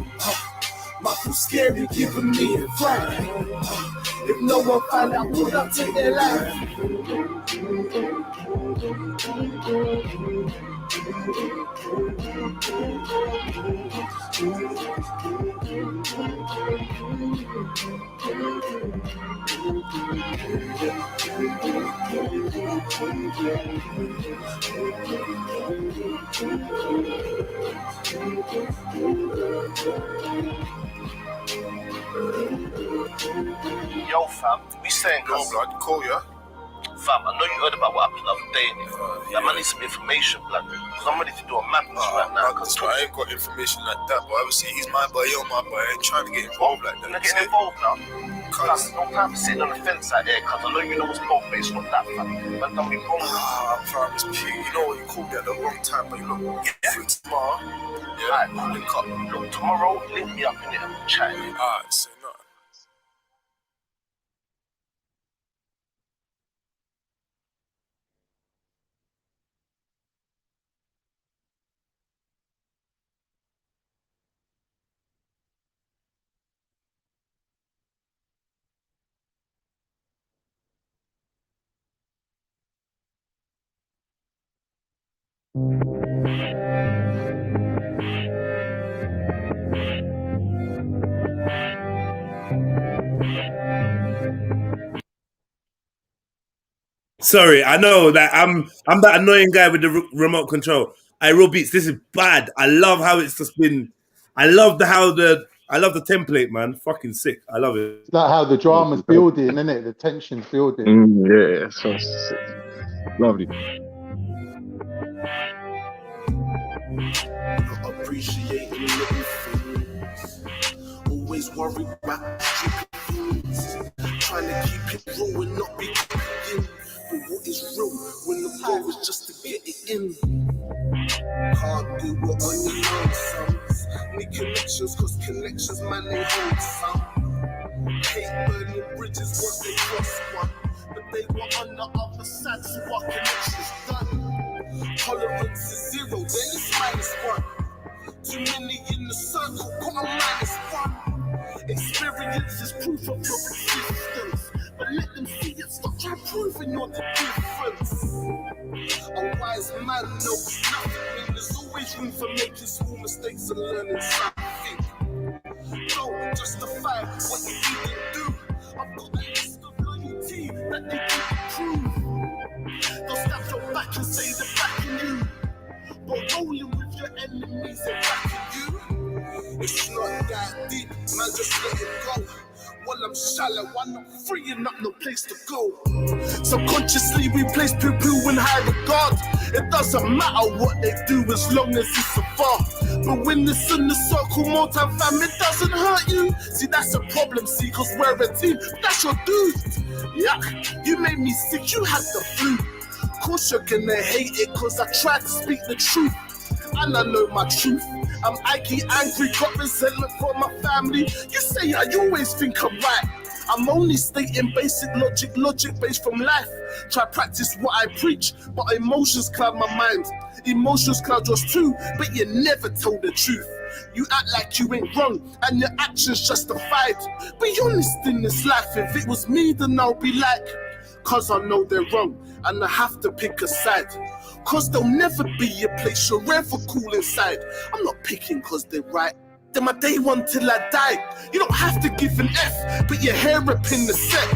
Might feel scary giving me a fright. If no one find out, would I take their life? Yo, fam, we saying cold blood, cool, yeah? Fam, I know you heard about what happened the other day, yeah, man, need some information, blood, because I'm ready to do a madness right now. Because I ain't got information like that, but obviously he's my boy, you're my boy. I ain't trying to get involved like that. You're not getting involved now? Cause no time for sitting on the fence out there, because I know you know what's both based on that, fam. But don't be wrong. Fam, it's P. You know what, you called me at the wrong time, but you look, get through tomorrow. Yeah, alright, cool, link up. Look, tomorrow, link me up in it and we'll chat. Alright, say no. Sorry, I know that I'm that annoying guy with the remote control. Real beats. This is bad. I love how it's just been. I love how the I love the template, man. Fucking sick. I love it. It's like how the drama's building, isn't it? The tension's building. Yeah, so sick. Lovely. Appreciating little things. Always worried about stupid things. Trying to keep it real and not be in. But what is real when the goal is just to get it in? Can't do what only knows some. Need connections, cause connections, man, they hold some. Hate burning bridges once they cross one. But they were on the other side, so our connection's done. Tolerance is zero, then it's -1. Too many in the circle, got a -1. Experience is proof of your existence. But let them see it, stop trying proving you're the difference. A wise man knows nothing, there's always room for making small mistakes and learning something. Don't justify what you didn't do. I've got a list of loyalty that they didn't prove. They'll stab your back and say they're backing you, but rolling with your enemies and backing you. It's not that deep, man, just let it go. While I'm shallow, I'm not freeing up, no place to go. Subconsciously we place poo-poo in high regard. It doesn't matter what they do as long as it's a bar. But when it's in the circle more time, fam, it doesn't hurt you. See, that's a problem, see, cause we're a team, that's your dude. Yeah, you made me sick, you had the flu. Of course you're gonna hate it, cause I tried to speak the truth. And I know my truth. I'm Ike, angry, got resentment for my family. You say I always think I'm right. I'm only stating basic logic based from life. Try practice what I preach, but emotions cloud my mind. Emotions cloud yours too, but you never tell the truth. You act like you ain't wrong, and your actions justified. Be honest in this life, if it was me, then I'll be like, cause I know they're wrong, and I have to pick a side. Cause there'll never be a place you're ever cool inside. I'm not picking cause they're right. They're my day one till I die. You don't have to give an F, but your hair up in the set.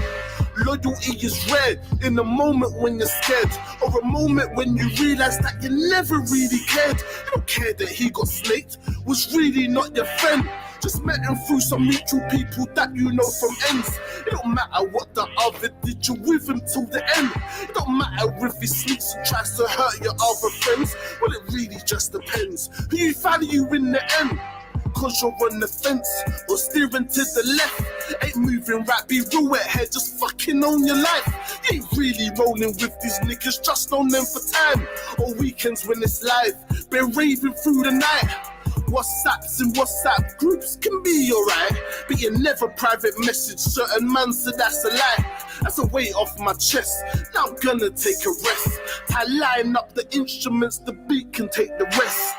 Loyalty is rare in a moment when you're scared, or a moment when you realize that you never really cared. You don't care that he got snaked, was really not your friend. Just met him through some mutual people that you know from ends. It don't matter what the other did, you with him till the end. It don't matter if he sneaks and tries to hurt your other friends. Well, it really just depends who you value in the end. Cause you're on the fence or steering to the left. Ain't moving right, be real ahead, just fucking own your life. You ain't really rolling with these niggas, just on them for time. Or weekends when it's live, been raving through the night. WhatsApps and WhatsApp groups can be alright, but you never private message certain man, so that's a lie. That's a weight off my chest, now I'm gonna take a rest. I line up the instruments, the beat can take the rest.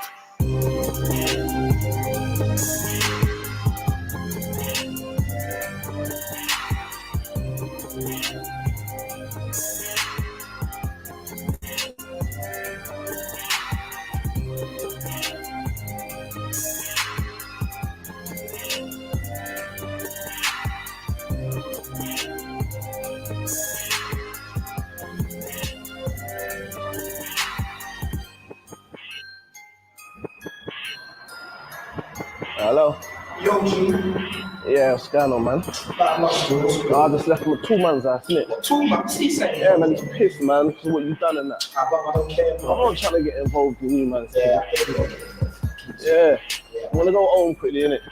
Hello? Yo, G. Yeah, what's going on, man? I just left him with 2 months, innit? 2 months, he said. Yeah, man, he's pissed, man, for what you've done and that. I don't care, I'm not trying to get involved in you, man. Yeah. I want to go home quickly, innit?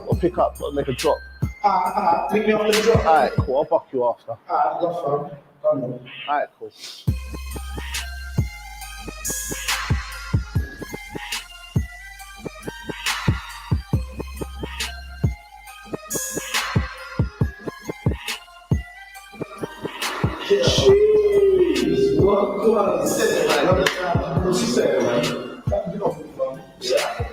Or pick up, or make a drop. Pick me up the drop. Alright, cool, I'll buck you after. Alright, cool. Jeez, what said, man? What she said, man? You know, yeah.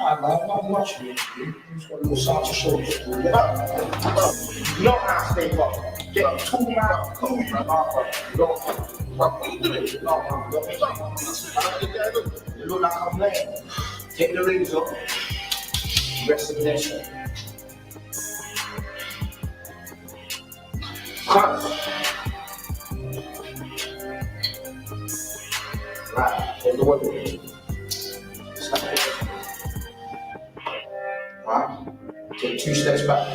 I'm watching you. You just got a little side to show you. You don't have to stay up. Get 2 miles, cool, you don't. What are you doing? No, you look like I'm lame. Take the rings up. Rest of the nation. Cut. Right. Right? Take 2 steps back.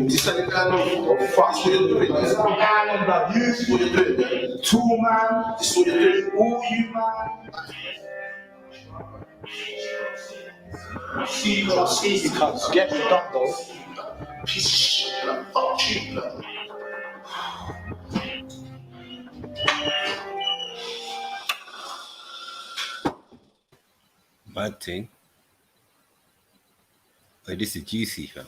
This ain't going on. Oh, fuck, what you're doing. This ain't going on, blood. This is what you're doing. 2 man. This is what you're doing. All you, man. See, I see you cunts. Get me done, though. Piece of shit, blood. Fuck you, blood. Bad thing. But this is juicy, fam.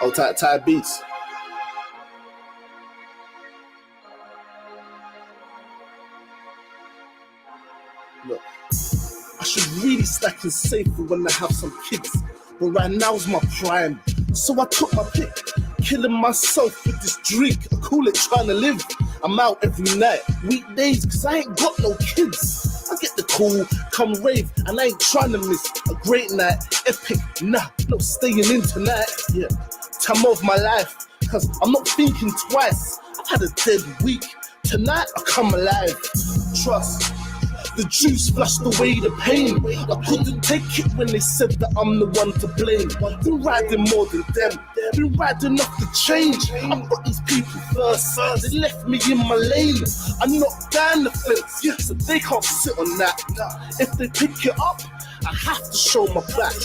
Oh, tight beats. Look, I should really stack and save for when I have some kids, but right now's my prime, so I took my pick. Killing myself with this drink, I call it trying to live. I'm out every night, weekdays, cause I ain't got no kids. I get the call, come rave, and I ain't trying to miss a great night, epic, nah, no staying in tonight, yeah. Time of my life, cause I'm not thinking twice. I've had a dead week, tonight I come alive. Trust, the juice flushed away the pain. I couldn't take it when they said that I'm the one to blame. Been riding more than them, been riding off the change. I put these people first, they left me in my lane. I knocked down the fence, so they can't sit on that. If they pick it up, I have to show my back.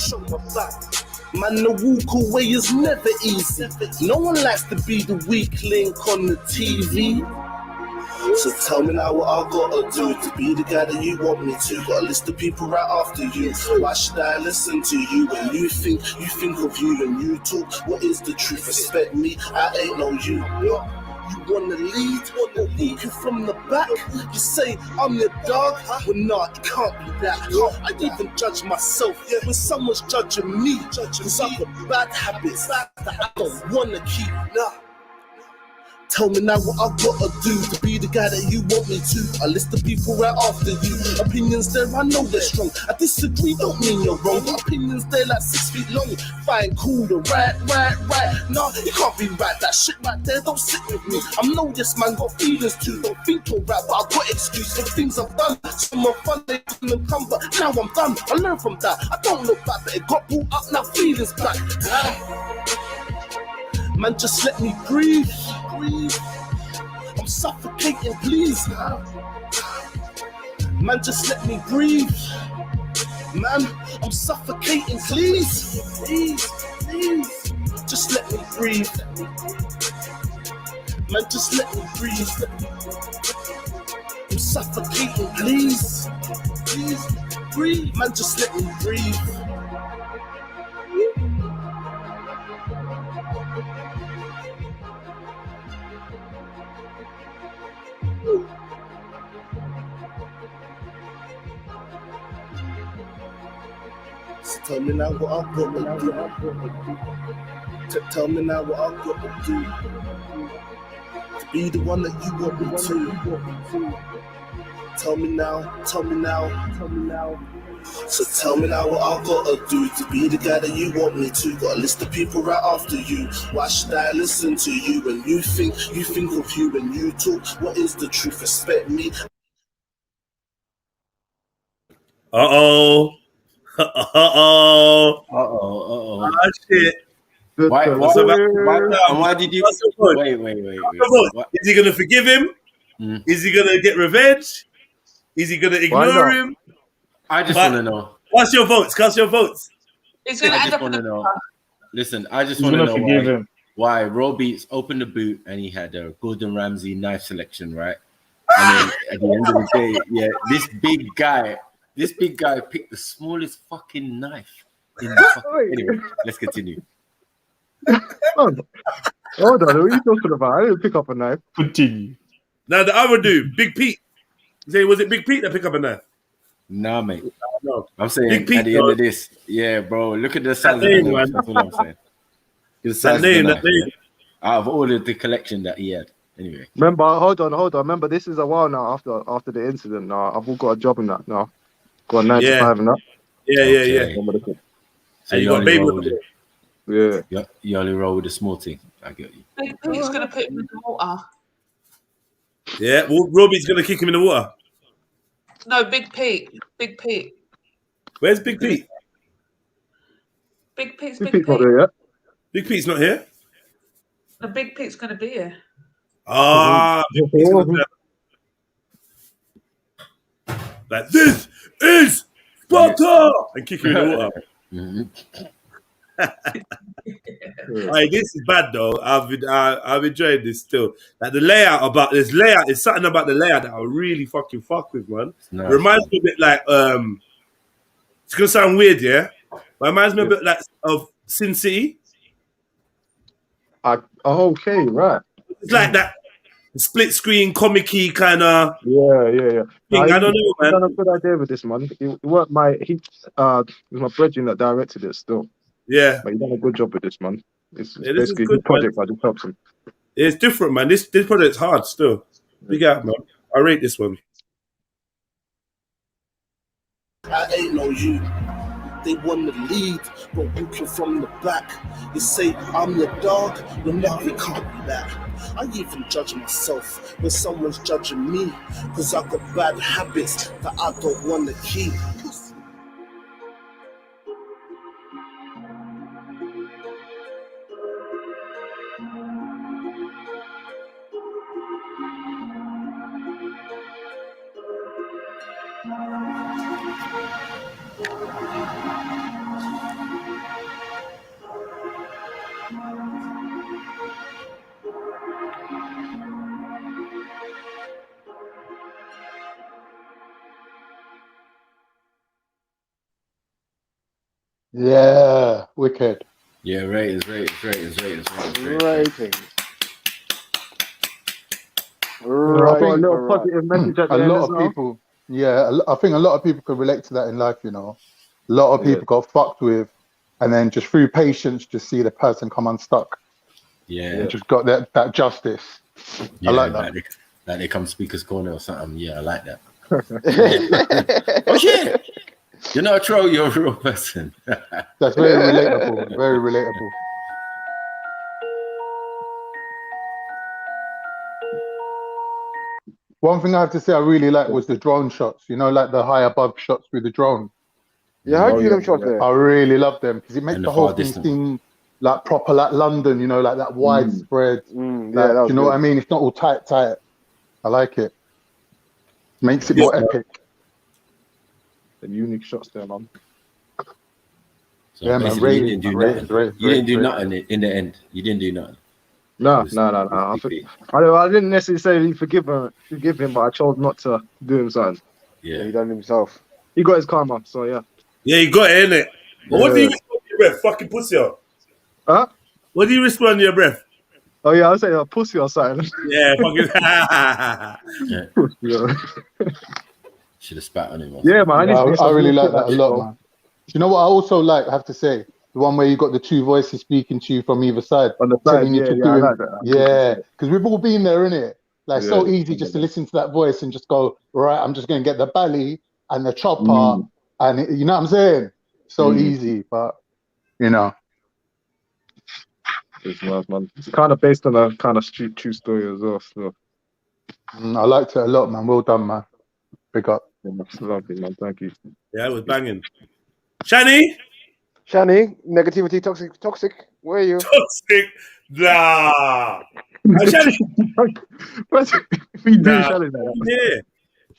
Man, the walk away is never easy. No one likes to be the weak link on the TV. So tell me now what I gotta do to be the guy that you want me to. Got a list of people right after you. Why should I listen to you when you think of you and you talk? What is the truth? Respect me, I ain't no you. You wanna lead, walking from the back. You say I'm your dog, well nah, it can't be that. I even judge myself when someone's judging me. Cause I've got bad habits that I don't wanna keep. Nah. Tell me now what I gotta do to be the guy that you want me to. A list of people right after you. Opinions there, I know they're strong. I disagree, don't mean you're wrong. But opinions there like 6 feet long. Fine, cool, the right. Nah, you can't be right. That shit right there don't sit with me. I know this man got feelings too. Don't think you're right, but I got excuse for things I've done. Some more fun they couldn't come, but now I'm done. I learned from that. I don't look back, but it got brought up, now feelings back. Man, just let me breathe. I'm suffocating, please. Man, just let me breathe. Man, I'm suffocating, please. Please. Just let me breathe. Man, just let me breathe. I'm suffocating, please. Please, breathe. Man, just let me breathe. So tell me now what I've got to do. Tell me now what I've got to do to be the one that you want me to. Tell me now. So tell me now what I've got to do to be the guy that you want me to. Got a list of people right after you. Why should I listen to you when you think of you when you talk? What is the truth? Respect me. Uh-oh. Oh shit. Why did you wait? What? Is he gonna forgive him? Is he gonna get revenge? Is he gonna ignore him? I just want to know. Cast your votes. He's gonna I end just up want to in the know. Listen, I just He's want to gonna know forgive him. why Raw Beats opened the boot and he had a Gordon Ramsay knife selection, right? And then at the end of the day, yeah, this big guy picked the smallest fucking knife in the fucking... Anyway, let's continue. Hold on, what are you talking about? I didn't pick up a knife. Continue. Now the other dude, Big Pete. Was it Big Pete that picked up a knife? Nah, mate. No. I'm saying Big Pete, at the end of this, yeah, bro. Look at the size of the name, knife. man. That's all I'm saying. The That size of the name, knife, that name. yeah. Out of all of the collection that he had, anyway. Remember, hold on. Remember, this is a while now after the incident. Now I've all got a job in that now. Got a 9 to 5 and that. Yeah. So And you you got only baby roll with with it. Yeah. You only roll with the small thing. I get you. Big Pete's gonna put him in the water. Yeah, well, Robbie's gonna kick him in the water. No, Big Pete. Big Pete. Where's Big Pete? Big Pete's Big Big Pete's not Pete. there yet. Big Pete's not here. The Big Pete's gonna be here. Ah, Big Pete's gonna like this is Sparta and kick him in the water. Hey, this is bad though. I've enjoyed this still. Like the layout is something about the layout that I really fucking fuck with, man. Nice, It reminds me a bit like it's gonna sound weird, yeah, but it reminds me a bit like of Sin City. Okay, right. It's like that split screen comic-y kind of Yeah. thing. I don't know, He's man. done a good idea with this, man. It weren't it was my brethren that directed it still. Yeah. But he done a good job with this, man. It's Yeah, this is basically good, his project, but it helps him. It's different, man. This project's hard still. Big out, man. I rate this one. I ain't no you. They want to lead, but walking from the back. You say I'm your dog, well no, it can't be that. I even judge myself when someone's judging me, cause I got bad habits that I don't want to keep. Yeah, wicked. Yeah, ratings. Rating. I've got a little positive message at the A end lot as of well. people, I think a lot of people can relate to that in life, you know. A lot of people got fucked with, and then just through patience, just see the person come unstuck. Yeah. And just got that justice. Yeah, I like that. Like they come speaker's corner or something. Yeah, I like that. Oh shit! You're not a troll, you're a real person. That's very relatable. Very relatable. One thing I have to say I really liked was the drone shots. You know, like the high above shots with the drone. Yeah, how do you do them shots there? I really love them because it makes And the the whole far thing distance. seem like proper, like London. You know, like that widespread. Yeah, Like, that do was you know good. what I mean? It's not all tight. I like it. Makes it more epic. The unique shots there, man. So Yeah, man. basically, you Rating, didn't do rating, nothing. rating, You didn't do rating. nothing in the end. You didn't do nothing. No. I didn't necessarily forgive him, but I chose not to do him something. Yeah, he done himself. He got his karma, so yeah. Yeah, you got it, innit? But what do you respond to your breath? Fucking pussy up. Huh? What do you respond to your breath? Oh yeah, I'll say a pussy or something. Yeah, fucking. Yeah. Should have spat on him. Yeah, man. I really like that a lot, man. Do you know what I also like? I have to say the one where you got the two voices speaking to you from either side, on the telling you side, to yeah, do I it. like that. Yeah, because we've all been there, innit? Like so Yeah. easy just to listen to that voice and just go, right, I'm just going to get the belly and the chopper, and you know what I'm saying? So easy, but you know. It's nice, man. It's kind of based on a kind of true story as well. So. I liked it a lot, man. Well done, man. Big up. Lovely, man. Thank you. Yeah, it was banging. Shani, Negativity, toxic. Where are you? Toxic. Nah. Shani. We do Shani like that.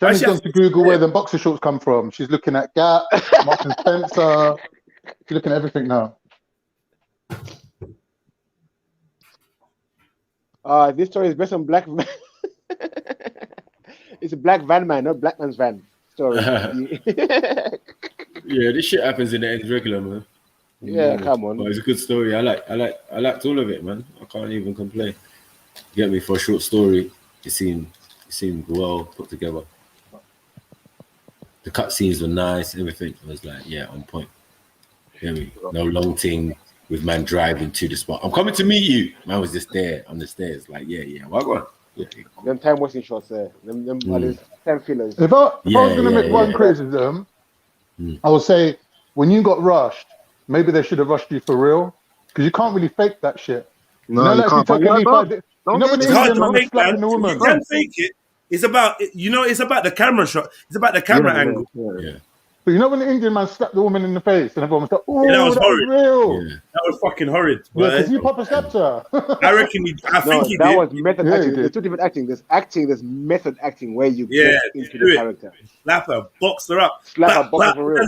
Yeah. Shani's gone to Google where the boxer shorts come from. She's looking at Gap, Marks and Spencer. She's looking at everything now. This story is based on black. It's a black van man, not black man's van story. Yeah, this shit happens in the end regular, man. Yeah, come on. But it's a good story. I liked all of it, man. I can't even complain. Get me for a short story. It seemed It seemed well put together. The cut scenes were nice. Everything was like, yeah, on point. Hear me? No long thing with man driving to the spot. I'm coming to meet you. Man was just there on the stairs. Like, yeah. What going? Yeah, cool. Them time wasting shots there. Them time fillers. If I was going to make one criticism, I would say when you got rushed, maybe they should have rushed you for real, because you can't really fake that shit. No, you can't. When the Indian man was slapping the woman. You can fake it. It's about it's about the camera shot. It's about the camera angle. Yeah. But you know when the Indian man slapped the woman in the face and everyone was like, "Oh, that was horrid. Real." Yeah. That was fucking horrid. Yeah, because you pop a scepter. I reckon. I think he that did. was method acting. There's two different acting. There's method acting where you get into the character. Slap her, box her up. Slap her, box her for real.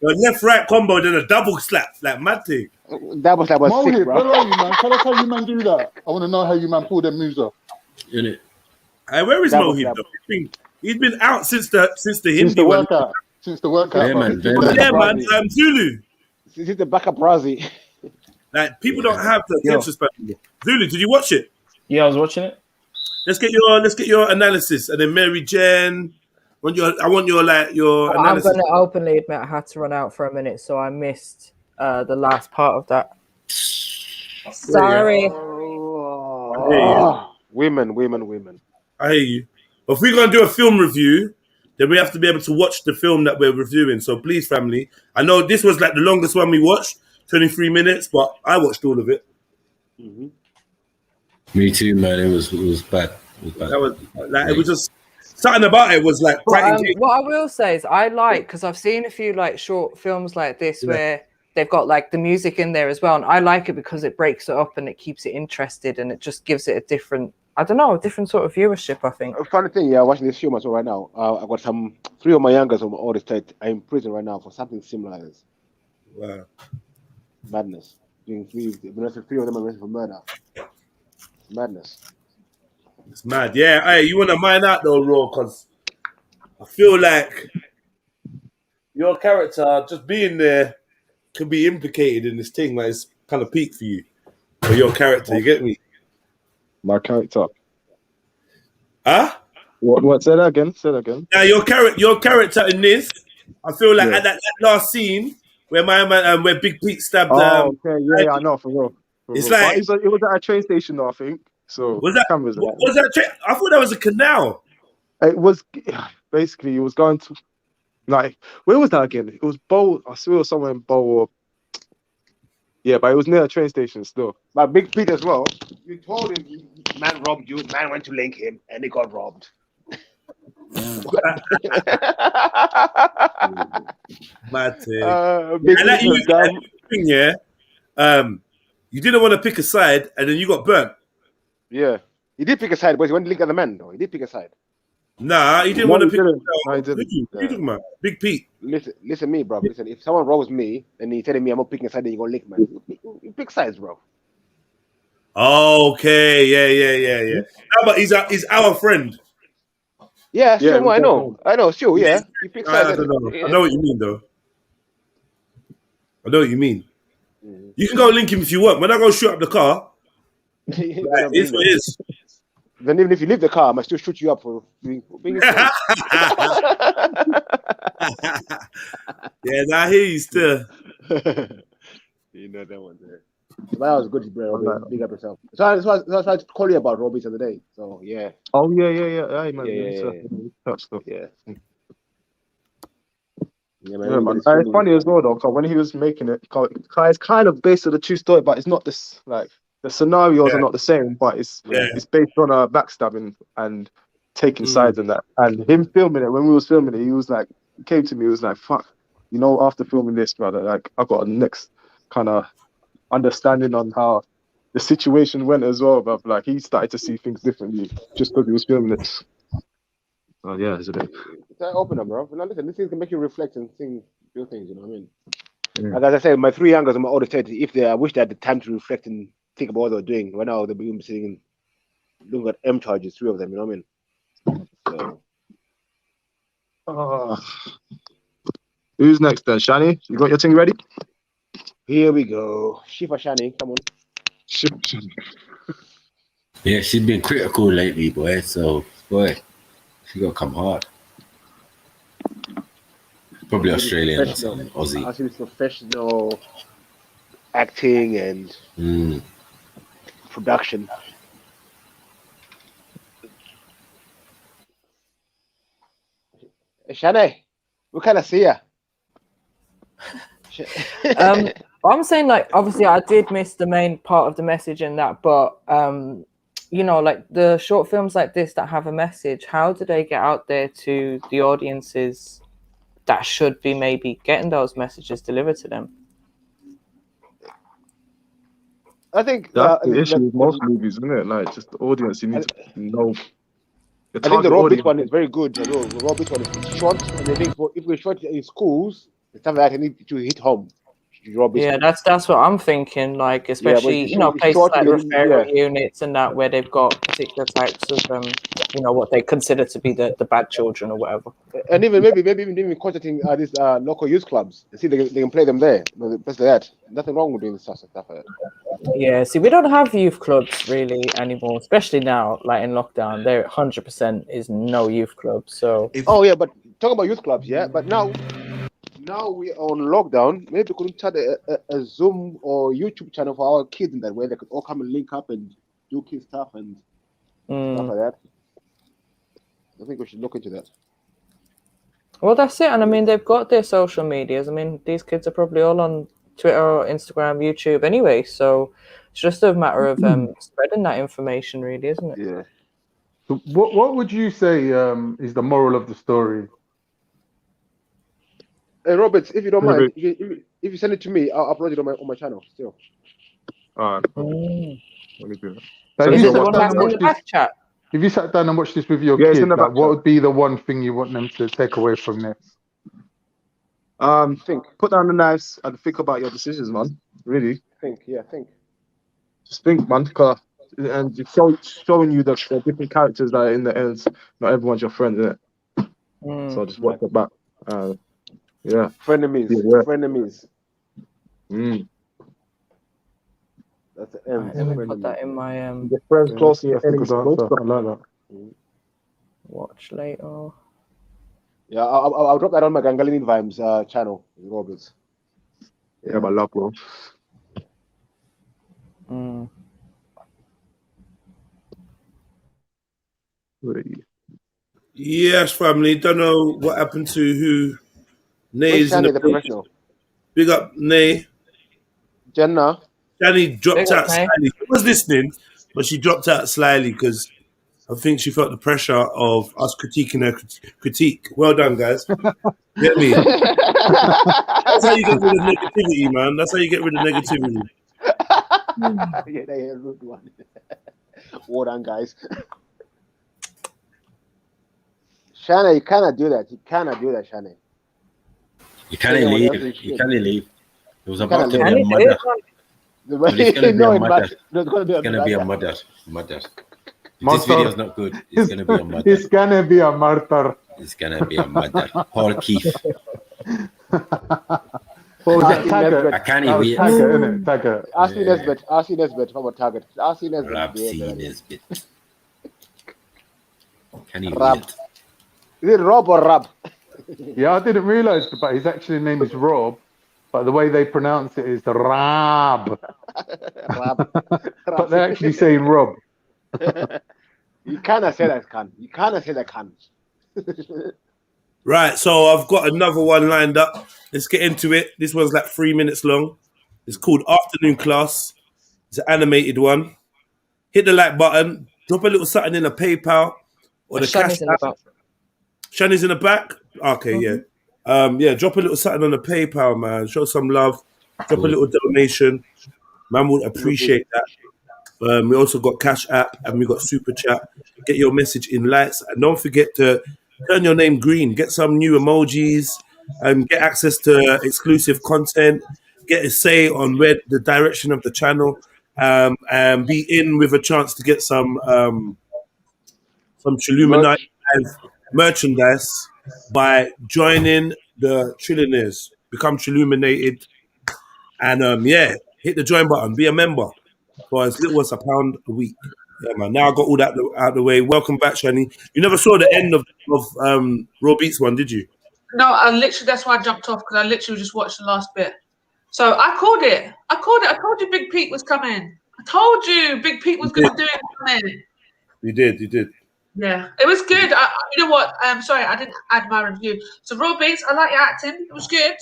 A left-right combo, then a double slap, like mad thing. That was sick, bro. Where are you, man? Tell us how you man do that. I want to know how you man pull them moves off. In it. Where is Mohib though? He's been out since the Hindi workout. Since the workout. Yeah, man. Zulu. Since the backup Brazi. Like people don't have the attention span. Zulu, did you watch it? Yeah, I was watching it. Let's get your analysis, and then Mary Jen. I want your analysis. I'm going to openly admit I had to run out for a minute, so I missed the last part of that. Sorry. Women. I hear you. But if we're going to do a film review, then we have to be able to watch the film that we're reviewing. So please, family, I know this was like the longest one we watched, 23 minutes, but I watched all of it. Mm-hmm. Me too, man. It was bad. It was just something about it was like. What I will say is I like, because I've seen a few like short films like this where they've got like the music in there as well, and I like it because it breaks it up and it keeps it interested and it just gives it a different. I don't know, a different sort of viewership, I think. Funny thing, watching this film as well right now. I've got 3 of my youngest on all the state are in prison right now for something similar like this. Wow. Madness. 3 of them are arrested for murder. Madness. It's mad. Yeah, hey, you want to mind out though, Raw, because I feel like your character just being there could be implicated in this thing. Like it's kind of peak for you. For your character, you get me? My character. Huh? What? Say that again. Now your character in this, I feel like at that last scene where my man where Big Pete stabbed. Okay, yeah, I know for real. It's like it was at a train station, though, I think. So was that? I thought that was a canal. It was basically. It was going to like where was that again? It was Bow. I swear it was somewhere in Bow. Yeah, but it was near a train station still. But Big Pete as well. You told him, man robbed you. Man went to link him, and he got robbed. Mad thing. And that you didn't want to pick a side, and then you got burnt. Yeah, he did pick a side, but he went to link other men, though. He did pick a side. Nah, he didn't want to pick. No, he didn't. What you talking about? Big Pete. Listen, me, bro. Listen, if someone robs me and he's telling me I'm not picking a side, then you go lick, man. You pick sides, bro. Okay, yeah. No, but he's our friend. Yeah, sure. I know. Sure, yeah. You pick sides. I don't know. I know what you mean, though. I know what you mean. You can go link him if you want. When I go shoot up the car, it's what it is. Then even if you leave the car, I might still shoot you up for being Yeah, I hear you still. You know that one there. But that was good, bro. Big up yourself. So I tried to call you about Robbie the other day. So yeah. Oh yeah. Hey, man. Yeah. Yeah, man. It's funny as well though, because when he was making it, it's kind of based on the true story, but it's not this like the scenarios are not the same, but it's based on a backstabbing and taking sides and that. And him filming it, when we was filming it, he was like, he came to me, he was like, fuck, you know, after filming this, brother, like I got a next kind of understanding on how the situation went as well, but like he started to see things differently just because he was filming it. Oh yeah, it's a bit. It's an opener, bro. Now listen, these things can make you reflect and do things. You know what I mean? Like as I said, my 3 youngers and my older 30, if I wish they had the time to reflect and think about what they were doing. Right now, they'll be sitting and looking at M charges, 3 of them. You know what I mean? Who's next then, Shani? You got your thing ready? Here we go. Shifa Shani, come on. Shifa Shani. Yeah, she's been critical lately, boy. So Boy, she got to come hard. Probably Australian or something, Aussie. I see this professional acting and production. Shane, we kind of see ya. I'm saying, like, obviously I did miss the main part of the message in that, but you know, like the short films like this that have a message, how do they get out there to the audiences that should be maybe getting those messages delivered to them? I think that's the issue with most movies, isn't it? Like, just the audience, you need to know. I think the Rabbit one is very good. The Rabbit one is short, and I think if we're short in schools, it's something that I need to hit home. Yeah, that's what I'm thinking. Like, especially you know, places like referral units and that, where they've got particular types of you know, what they consider to be the bad children or whatever. And even maybe even contacting these local youth clubs. See, they can play them there. That's that. Nothing wrong with doing stuff like that. Yeah, see, we don't have youth clubs really anymore, especially now, like in lockdown. There 100% is no youth clubs. So oh yeah, but talk about youth clubs, yeah. But now we're on lockdown. Maybe we could start a Zoom or YouTube channel for our kids in that way. They could all come and link up and do kid stuff and stuff like that. I think we should look into that. Well, that's it. And I mean, they've got their social medias. I mean, these kids are probably all on Twitter or Instagram, YouTube anyway. So it's just a matter of spreading that information, really, isn't it? Yeah. So what would you say is the moral of the story? Hey, Roberts, if you don't mind, if you send it to me, I'll upload it on my channel still. All right. Let me do that. If you sat down and watched this with your kids, like, what would be the one thing you want them to take away from this? Put down the knives and think about your decisions, man. Really. Think. Just think, man. And it's showing you the different characters that are in the ends. Not everyone's your friend, isn't it? So just work it back. Yeah. Frenemies. That's the end. Let me put that in my the friends close to your enemies. I like that. Watch later. Yeah, I'll drop that on my Gangalini Vibes channel, Roberts. Yeah, my love, bro. Yes, family. Don't know what happened to who. Nay's in the professional. Big up, Nay. Jenna. Danny dropped out slightly. She was listening, but she dropped out slightly because I think she felt the pressure of us critiquing her critique. Well done, guys. Get me? That's how you get rid of negativity, man. That's how you get rid of negativity. Yeah, they are a rude one. Well done, guys. Shana, you cannot do that. Shana. You can't leave. You can't leave. It was about to be a murder. It's going to be a murder. It's going to be a murder. This video is not good. It's going to be a murder. It's going to be a murder. It's going to be a murder. Paul Keith. I can't wait. Tagger. Ask me Nesbet. How about Target? Ask me Nesbet. I've seen Nesbet. Can you Rab. Is it Rob or Rab? Yeah, I didn't realise, but his actual name is Rob, but the way they pronounce it is Rab. But they're actually saying Rob. You cannot say that, can. Right, so I've got another one lined up. Let's get into it. This one's like 3 minutes long. It's called Afternoon Class. It's an animated one. Hit the like button. Drop a little something in a PayPal or the Cash App. Shani's in the back? Okay, yeah. Drop a little something on the PayPal, man. Show some love. Drop a little donation. Man would appreciate that. We also got Cash App and we got Super Chat. Get your message in lights. And don't forget to turn your name green. Get some new emojis. Get access to exclusive content. Get a say on where the direction of the channel. And be in with a chance to get some Trilluminati merchandise by joining the Trillionaires. Become Trilluminated. And hit the join button. Be a member for as little as £1 a week. Yeah, man. Now I got all that out of the way. Welcome back, Shani. You never saw the end of Raw Beats one, did you? No, I literally, that's why I jumped off, because I literally just watched the last bit. So I called it. I told you Big Pete was coming. I told you Big Pete was going to do it. You did. Yeah, it was good. You know what? Sorry, I didn't add my review. So Raw Beats, I like your acting. It was good.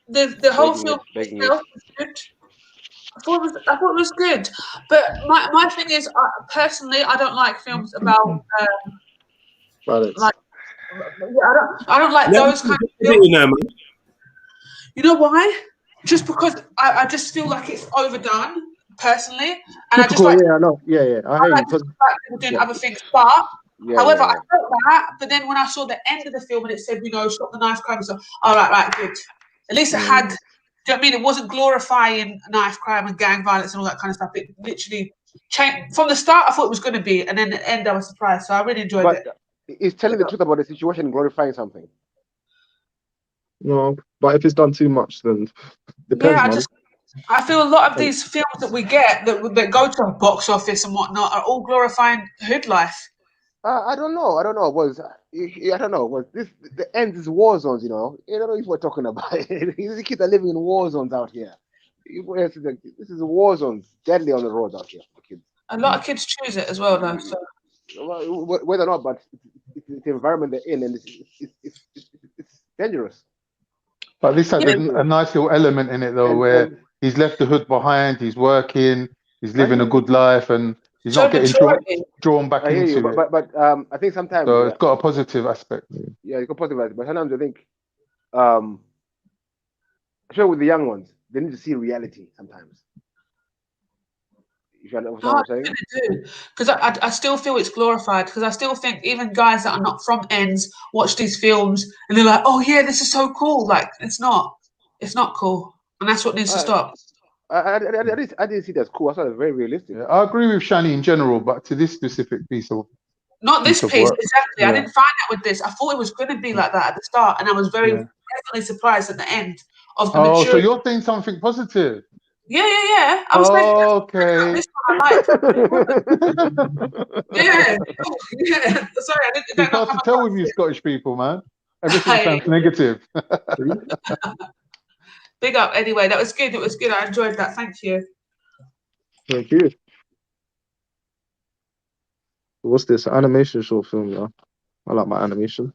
The whole film itself was good. I thought it was good. But my thing is, personally, I don't like films about like. I don't like those kind of films. You know why? Just because I just feel like it's overdone, personally, and Typical, I know. Yeah. I hear like you. people doing other things. But however, I felt that. But then when I saw the end of the film and it said, stop the knife crime, so all right, good. At least it had. Do you know what I mean? It wasn't glorifying knife crime and gang violence and all that kind of stuff. It literally changed from the start. I thought it was going to be, and then at the end, I was surprised. So I really enjoyed it. It's telling the truth about the situation and glorifying something. No, but if it's done too much, then depends, man. I feel a lot of these films that we get that go to a box office and whatnot are all glorifying hood life. I don't know. I don't know. The end is war zones, I don't know if we're talking about it. These kids are living in war zones out here. This is war zones, deadly on the roads out here for kids. A lot of kids choose it as well, though. So. Whether or not, but it's the environment they're in, and it's dangerous. But this has a nice little element in it, though, where he's left the hood behind, he's working, he's living a good life, and he's not getting drawn back into it. But I think sometimes... So it's got a positive aspect. Yeah, it's got a positive aspect. But sometimes I think, especially with the young ones, they need to see reality sometimes. You understand what I'm saying? Because I still feel it's glorified, because I still think even guys that are not from ends watch these films and they're like, oh yeah, this is so cool. Like, it's not cool, and that's what needs to stop. I didn't see that as cool. I thought it was very realistic. Yeah, I agree with Shani in general, but to this specific piece of not this piece exactly. Yeah. I didn't find out with this. I thought it was going to be like that at the start, and I was very pleasantly surprised at the end of the maturity. So you're saying something positive? Yeah. I was okay. This one I liked. yeah. Sorry, I didn't. It's hard to tell with you Scottish people, man. Everything sounds negative. Big up. Anyway, that was good. It was good. I enjoyed that. Thank you. Thank you. What's this? Animation short film, yeah. I like my animation.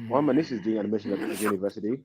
One of my nieces is doing animation at the university.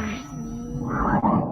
Oh,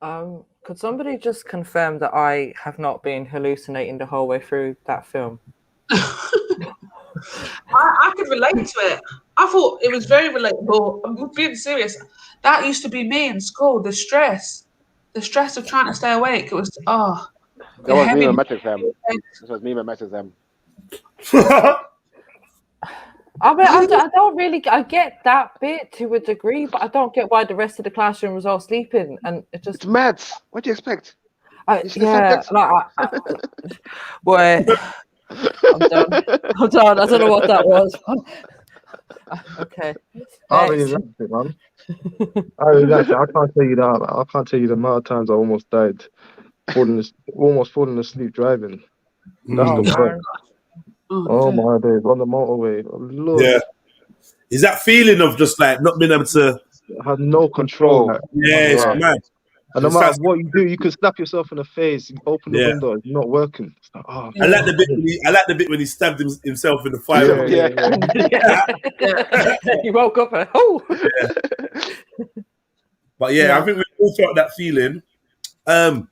Could somebody just confirm that I have not been hallucinating the whole way through that film? I could relate to it. I thought it was very relatable. I'm being serious. That used to be me in school. The stress of trying to stay awake. It was That was me and math exam. This was me and math exam. I mean, I don't really. I get that bit to a degree, but I don't get why the rest of the classroom was all sleeping, and it just. It's maths. What do you expect? Yeah, like, boy, I'm done. I don't know what that was. Okay. I really liked it, man. I really liked it. I can't tell you that. I can't tell you the amount of times I almost died, almost falling asleep driving. That's the point. Oh my days, on the motorway. Oh, Lord. Yeah. Is that feeling of just like not being able to have no control? Yeah, it's mad. And no matter what you do, you can slap yourself in the face, you open the window, it's not working. It's like, oh, I like the bit when he stabbed himself in the fire. He woke up and But yeah, I think we all felt that feeling. I'm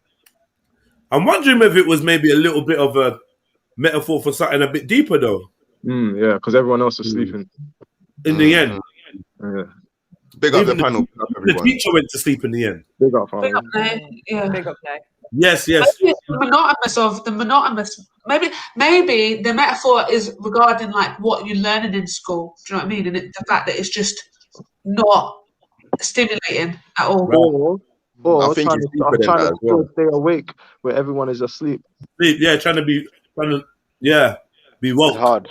wondering if it was maybe a little bit of a metaphor for something a bit deeper though. Yeah, because everyone else is sleeping. In the end. Yeah. Big up the panel. The teacher went to sleep in the end. Big up, Big up, Nay. Yeah. Big up, Nay. Yes. Maybe it's the monotonous. Maybe the metaphor is regarding like what you're learning in school. Do you know what I mean? And the fact that it's just not stimulating at all. Or I think trying to stay awake where everyone is asleep. Yeah, trying to be woke. It's hard.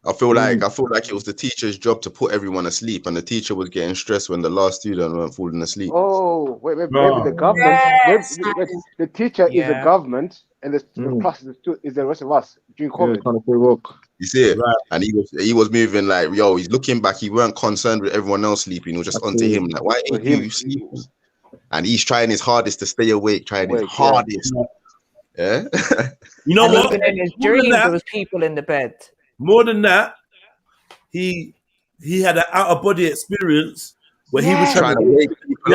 I feel like it was the teacher's job to put everyone asleep, and the teacher was getting stressed when the last student weren't falling asleep. Oh, maybe the government. Maybe the teacher is the government, and the class is the rest of us during COVID. Trying to stay woke. You see it, and he was moving like, yo, he's looking back. He weren't concerned with everyone else sleeping. It was just onto him, like, why ain't you sleeping? And he's trying his hardest to stay awake, trying his hardest. Yeah. You know what? Even in his dreams, there was people in the bed. More than that, he had an out of body experience where he was trying to wake people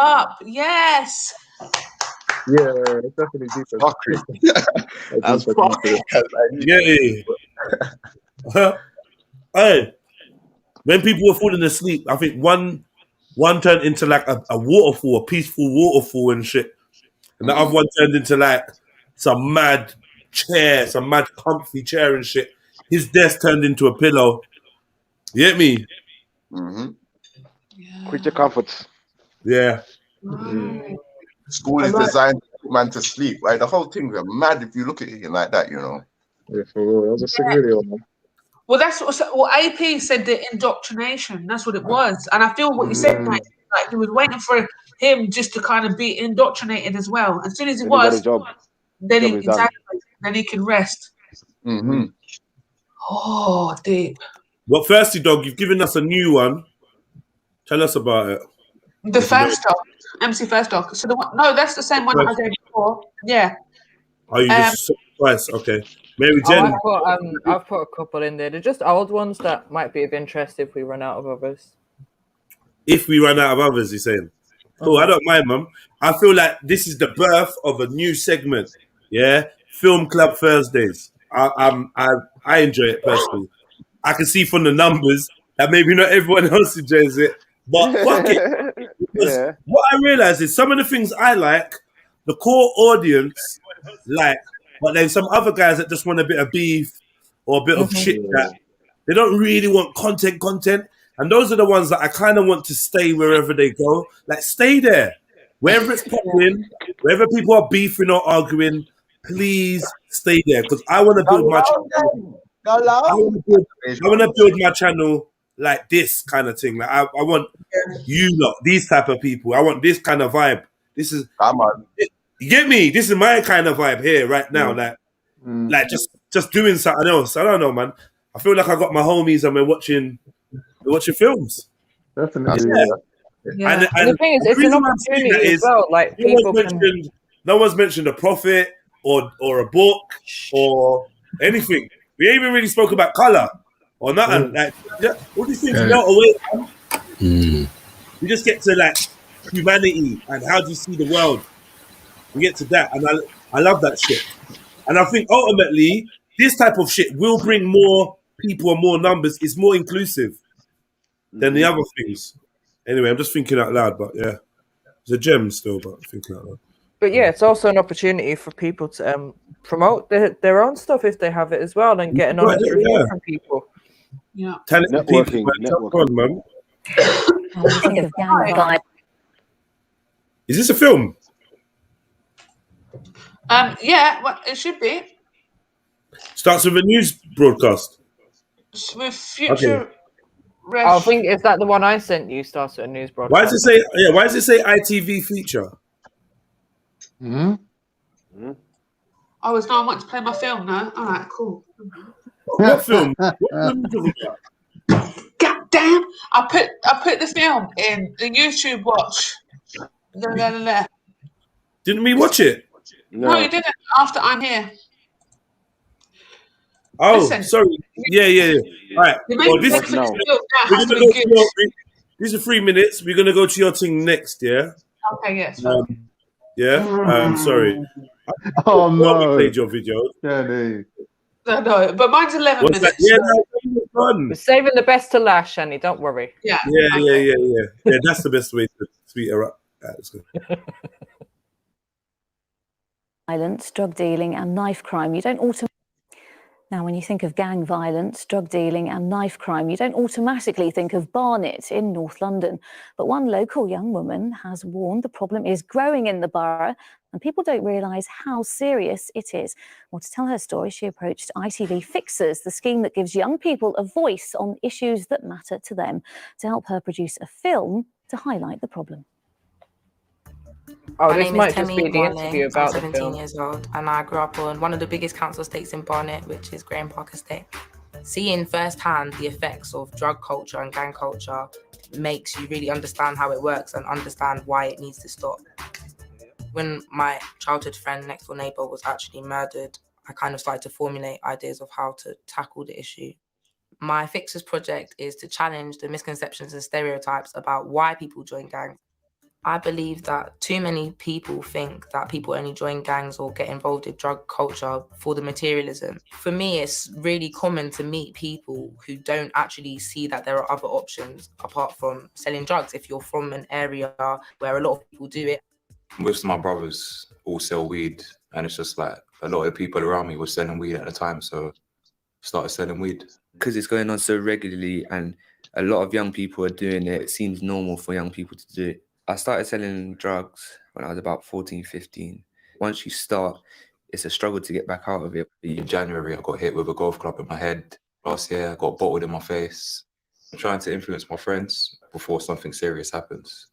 up. Yes. Yeah, it's definitely deeper. That's fucking. Hey, when people were falling asleep, I think one turned into like a waterfall, a peaceful waterfall and shit, and the other one turned into like some mad chair, some mad comfy chair and shit. His desk turned into a pillow. You get me? Creature comforts. Yeah. School is designed for man to sleep. Like the whole thing, we're mad if you look at it like that, you know. Yeah, for real. It was a sick video, man. Well, that's what AP said. The indoctrination. That's what it was. And I feel what you said, like he was waiting for him just to kind of be indoctrinated as well. As soon as he was, then he can rest. Oh, deep. Well, firstly, dog, you've given us a new one. Tell us about it. The first dog, MC First Dog. So the one, no, that's the same one that I did before. Yeah. Oh, you just twice? Okay. Mary Jen. I've put a couple in there. They're just old ones that might be of interest if we run out of others. If we run out of others, you're saying? Oh, I don't mind, Mum. I feel like this is the birth of a new segment. Yeah, Film Club Thursdays. I enjoy it personally. I can see from the numbers that maybe not everyone else enjoys it, but fuck it. Because what I realize is some of the things I like, the core audience like, but then some other guys that just want a bit of beef or a bit of shit that they don't really want content. And those are the ones that I kind of want to stay wherever they go. Like, stay there. Wherever it's popping, wherever people are beefing or arguing, please stay there. Because I want to build my channel. I want to build my channel like this kind of thing. Like I want you lot, these type of people. I want this kind of vibe. This is you get me? This is my kind of vibe here right now. Like just doing something else. I don't know, man. I feel like I got my homies and we're watching films. Definitely. Yeah. And the thing is, it's an opportunity as well. Like no one's mentioned a prophet or a book or anything. We ain't even really spoke about color or nothing. Like, all these things melt away. We just get to like humanity and how do you see the world. We get to that, and I love that shit. And I think ultimately this type of shit will bring more people and more numbers. It's more inclusive than the other things. Anyway, I'm just thinking out loud, but yeah, it's a gem still, but I'm thinking out loud. But yeah, it's also an opportunity for people to promote their own stuff if they have it as well, and get an honest review from people. Yeah, talented people, man. Is this a film? Yeah, well, it should be. Starts with a news broadcast. With future. Okay. I think is that the one I sent you? Starts with a news broadcast. Why does it say? Yeah, why does it say ITV feature? Oh, it's not. I want to play my film now. All right, cool. What film? What film are you talking about? God damn! I put the film in the YouTube watch. Didn't we watch it? No, you didn't. After I'm here. Oh, Listen. sorry. Yeah. All right. Well, these are 3 minutes. We're gonna go to your thing next. Yeah. Okay. Yes. Sorry. Oh no! Played your video. Yeah, no, but mine's 11 minutes. Yeah, no, we're saving the best to last, Shani. Don't worry. Yeah. Yeah. That's the best way to sweet her up. That's good. Violence, drug dealing, and knife crime. You don't automatically. Now, when you think of gang violence, drug dealing and knife crime, you don't automatically think of Barnet in North London. But one local young woman has warned the problem is growing in the borough and people don't realise how serious it is. Well, to tell her story, she approached ITV Fixers, the scheme that gives young people a voice on issues that matter to them, to help her produce a film to highlight the problem. Oh, My this name might is just Temi be the Wale. interview about I'm the 17 film. years old, and I grew up on one of the biggest council estates in Barnet, which is Graham Park Estate. Seeing firsthand the effects of drug culture and gang culture makes you really understand how it works and understand why it needs to stop. When my childhood friend, next door neighbour, was actually murdered, I kind of started to formulate ideas of how to tackle the issue. My Fixers project is to challenge the misconceptions and stereotypes about why people join gangs. I believe that too many people think that people only join gangs or get involved in drug culture for the materialism. For me, it's really common to meet people who don't actually see that there are other options apart from selling drugs if you're from an area where a lot of people do it. Most of my brothers all sell weed, and it's just like a lot of people around me were selling weed at the time, so I started selling weed. Because it's going on so regularly and a lot of young people are doing it, it seems normal for young people to do it. I started selling drugs when I was about 14, 15. Once you start, it's a struggle to get back out of it. In January, I got hit with a golf club in my head. Last year, I got bottled in my face. I'm trying to influence my friends before something serious happens.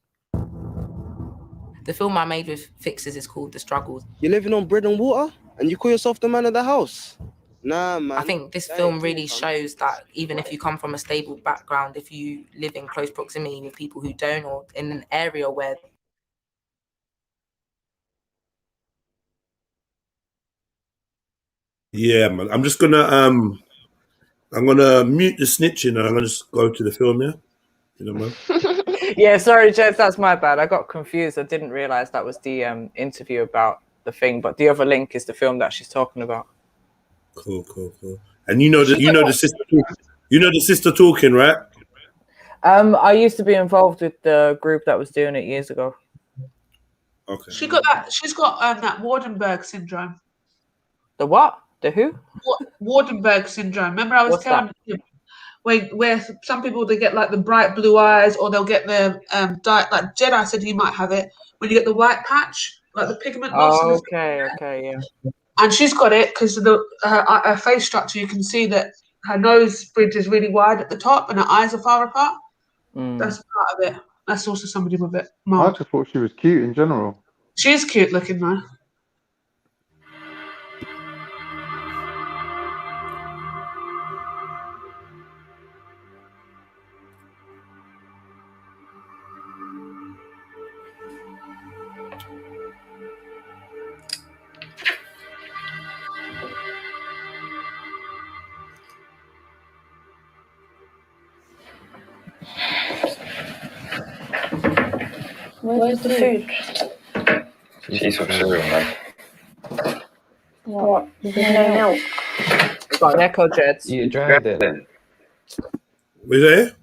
The film I made with Fixers is called The Struggles. You're living on bread and water and you call yourself the man of the house? Nah, man. I think this film really shows that even if you come from a stable background, if you live in close proximity with people who don't, or in an area where... Yeah, man. I'm just gonna mute the snitching and I'm gonna just go to the film, yeah? You know, man. Yeah, sorry, Jeff, that's my bad. I got confused. I didn't realise that was the interview about the thing, but the other link is the film that she's talking about. Cool. And you know the sister talking, right? I used to be involved with the group that was doing it years ago. Okay. She's got that Wardenberg syndrome. The what? The who? Wardenberg syndrome. Remember I was telling you where some people, they get like the bright blue eyes, or they'll get the like Jedi said he might have it, when you get the white patch, like the pigment loss. Oh, okay, yeah. And she's got it because of her face structure. You can see that her nose bridge is really wide at the top and her eyes are far apart. That's part of it. That's also somebody with it. I just thought she was cute in general. She is cute looking though. Where's the food? She's some cereal, man. What? There's no milk. It's got an echo, Jeds. You dried it then. Was it?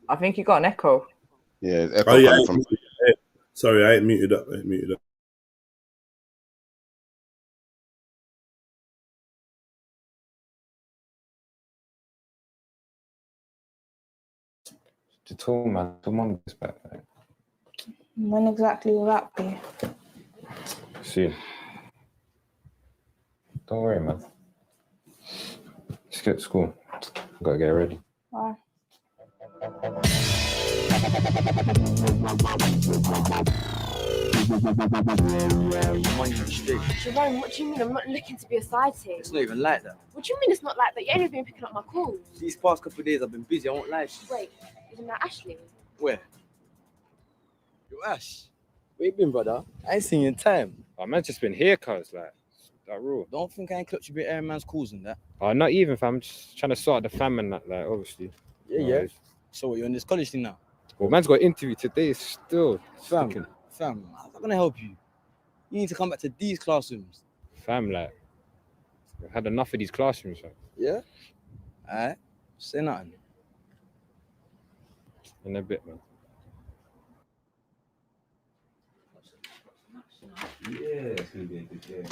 I think you got an echo. Yeah, echo Oh, yeah. coming from. Sorry, I ain't muted up. To tell man, till mum gets back. Like. When exactly will that be? Soon. Don't worry, man. Just get to school. Gotta get ready. Why? Jerome, what do you mean? I'm not looking to be a side chick. It's not even like that. What do you mean it's not like that? You ain't even been picking up my calls. These past couple of days I've been busy, I won't lie to you. Wait, isn't that Ashley? Where? Yo, Ash. Where you been, brother? I ain't seen you in time. Oh, man's just been here, cuz, like, that rule. Don't think I ain't clutch you with Air Man's calls and that. Oh, not even, fam. Just trying to sort out the fam and that, like, obviously. Yeah. So what, you're in this college thing now? Well, man's got an interview today still. Fam, I'm not gonna help you. You need to come back to these classrooms. Fam, like, I've had enough of these classrooms, fam. Yeah? Alright. Say nothing. In a bit, man.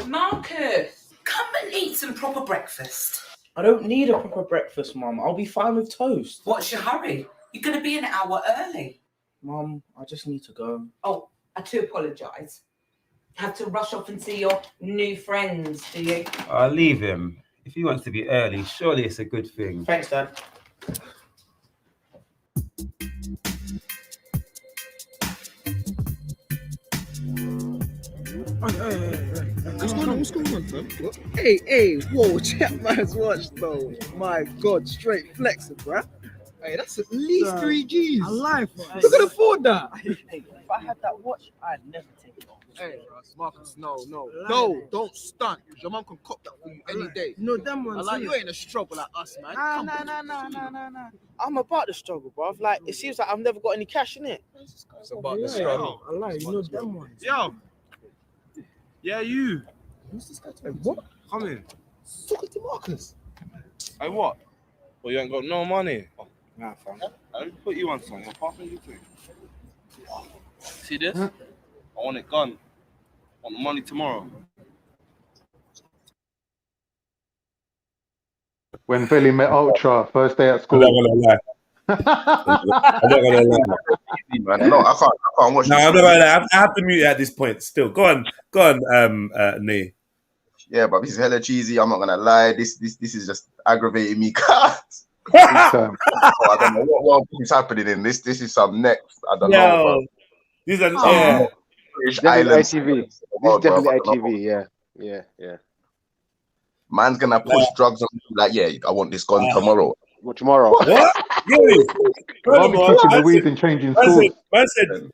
Marcus, come and eat some proper breakfast. I don't need a proper breakfast, Mum. I'll be fine with toast. What's your hurry? You're going to be an hour early. Mum, I just need to go. Oh, I do apologise. Have to rush off and see your new friends, do you? I'll leave him. If he wants to be early, surely it's a good thing. Thanks, Dad. What's going on, fam? What? Hey, whoa, check man's watch though. My God, straight flexing, bruh. Hey, that's at least 3 Gs. I lie, bro. Who can afford that? Hey, if I had that watch, I'd never take it off. Hey, Marcus, no, don't stunt. Your mom can cop that for you any day. No, them ones. You ain't a struggle like us, man. Nah. I'm about the struggle, bro. Like, it seems like I've never got any cash in it. It's about the struggle. I lie, you know them ones. Yo. Yeah, you. Who's this guy? Hey, what? Come in. Talking to Marcus. Hey, what? Well, you ain't got no money. Oh, nah, fam. Let me put you on something. Apart from you two. See this? I want it gone. I want the money tomorrow. When Billy met Ultra, first day at school. I'm not gonna lie. I'm not gonna lie. Man, no, I can't watch. No, I'm not gonna lie. I have to mute it at this point. Still, go on, Nee. Yeah, but this is hella cheesy. I'm not gonna lie. This is just aggravating me. I don't know what is happening in this. This is some next. I don't know. Bro. These are ITV. This is definitely ITV. Yeah. Man's gonna push drugs on me like, yeah, I want this gone tomorrow. What tomorrow? What? I'll be teaching the weed and changing schools. Man said,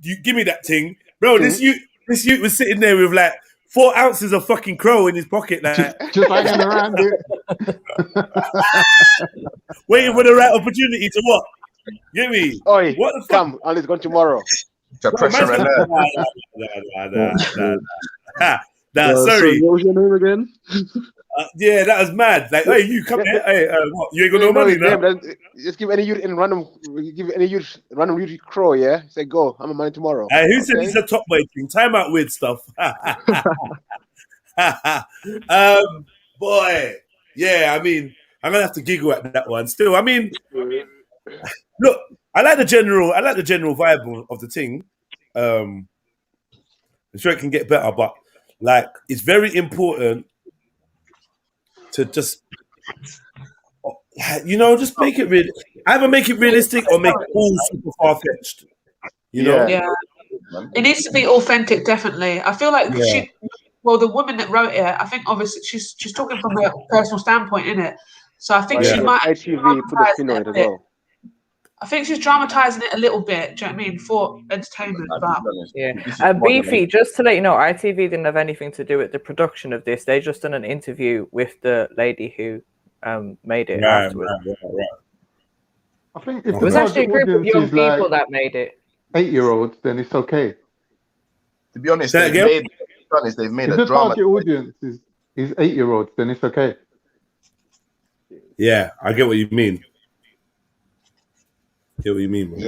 you give me that thing, bro. This youth was sitting there with like 4 ounces of fucking crow in his pocket, like just hanging around it, waiting for the right opportunity to what? Get me? Oi, what the fuck? Come, and it's gone tomorrow. The pressure alert. Nah, sorry. What was your name again? Yeah, that was mad. Like, hey, you come here. Hey, what? You ain't got no money now. Just give any youth in random. Give any youth random youth crow. Yeah, say go. I'm on money tomorrow. Hey, who said this is a top weight thing? Time out weird stuff. Boy, yeah. I mean, I'm gonna have to giggle at that one. Still, I mean, look, I like the general vibe of the thing. I'm sure it can get better, but like, it's very important to just, just make it real. Either make it realistic or make it all super far-fetched. You know? Yeah. It needs to be authentic, definitely. I feel like the woman that wrote it, I think obviously she's talking from a personal standpoint, innit? So I think she might ITV put the spin on it as well. I think she's dramatizing it a little bit, do you know what I mean, for entertainment. But and Beefy, just to let you know, ITV didn't have anything to do with the production of this. They just done an interview with the lady who made it afterwards. I think it was actually a group of young people that made it. 8-year-olds, then it's okay. To be honest, Say they've again? made If a the drama. target audience is 8-year-olds, then it's okay. Yeah, I get what you mean. Get what you mean, man.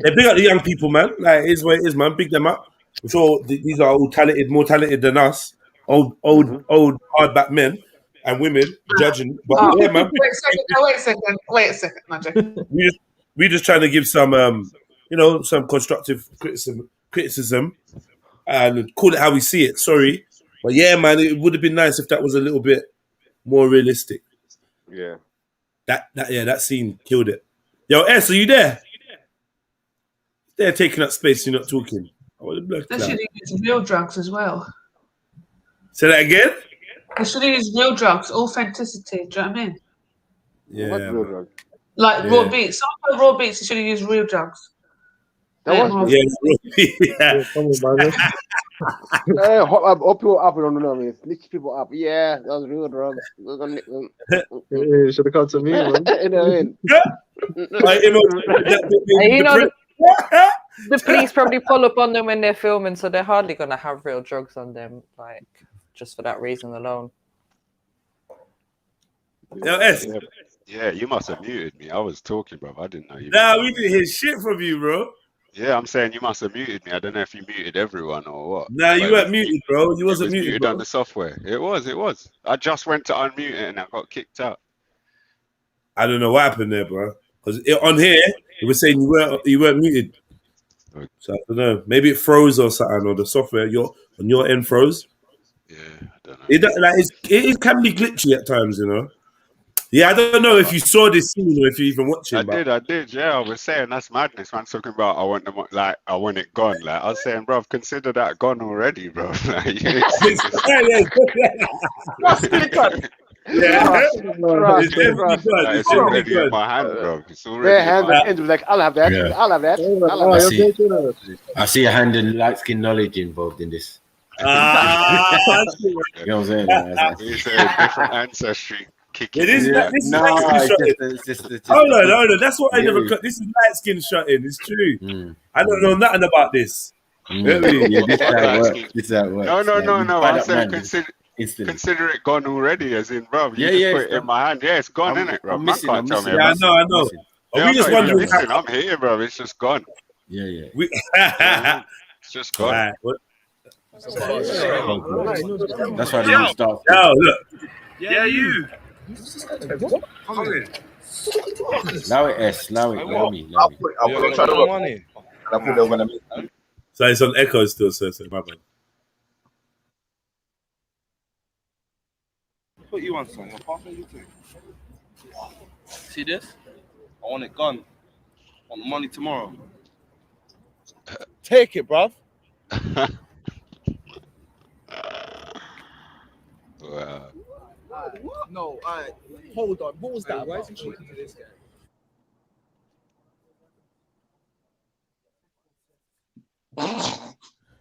They big up the young people, man. Like, it is what it is, man. Big them up. I'm sure these are all talented, more talented than us. Old hardback men and women judging. But yeah, man. Wait a second, Magic. We just trying to give some, some constructive criticism, and call it how we see it. Sorry, but yeah, man, it would have been nice if that was a little bit more realistic. Yeah. That scene killed it. Yo, S, are you there? They're taking up space. You're not talking. They should use real drugs as well. Say that again. They should use real drugs, authenticity. Do you know what I mean? Yeah. Like raw beats. Some of the raw beats, they should have used real drugs. Up people up, I don't know, man. Snitch people up. Yeah, that was real drugs. You should have come to me, man. You know what I mean? The police probably pull up on them when they're filming, so they're hardly gonna have real drugs on them, like just for that reason alone. Yeah, you must have muted me. I was talking, bro. I didn't know you. Nah, we didn't hear shit from you, bro. Yeah, I'm saying you must have muted me. I don't know if you muted everyone or what. Nah, you weren't muted, bro. You wasn't muted, bro. on the software. It was. I just went to unmute it and I got kicked out. I don't know what happened there, bro. Because on here, it was saying you weren't muted. So I don't know. Maybe it froze or something, or the software on your end froze. Yeah, I don't know. It can be glitchy at times, you know. Yeah, I don't know if you saw this scene or if you're even watching. I did. Yeah, I was saying that's madness. Man, talking about I want it gone. Like I was saying, bro, consider that gone already, bro. Like, it's already in my hand, bro. It's already. Hands like I'll have that. Yeah. I'll have that. I see a hand in light skin knowledge involved in this. You know what I'm saying? It's a different ancestry. It is. This is light skin shot in. Hold on. That's what I never. This is light skin shot in. It's true. I don't know nothing about this. This is how it works. No. I'm saying consider it gone already, as in, bro. You just put it in my hand. Yeah, it's gone, isn't it, bro? I'm missing. I know. We just wondering. I'm here, bro. It's just gone. Yeah. It's just gone. That's why they didn't start. Yo, look. Yeah, you. Allow it, S. Allow me. So it's on echo still, so my bad. Put you on, son. See this? I want it gone. I want the money tomorrow. Take it, bruv. Wow. No, hold on. What was that? Why is he talking to this guy?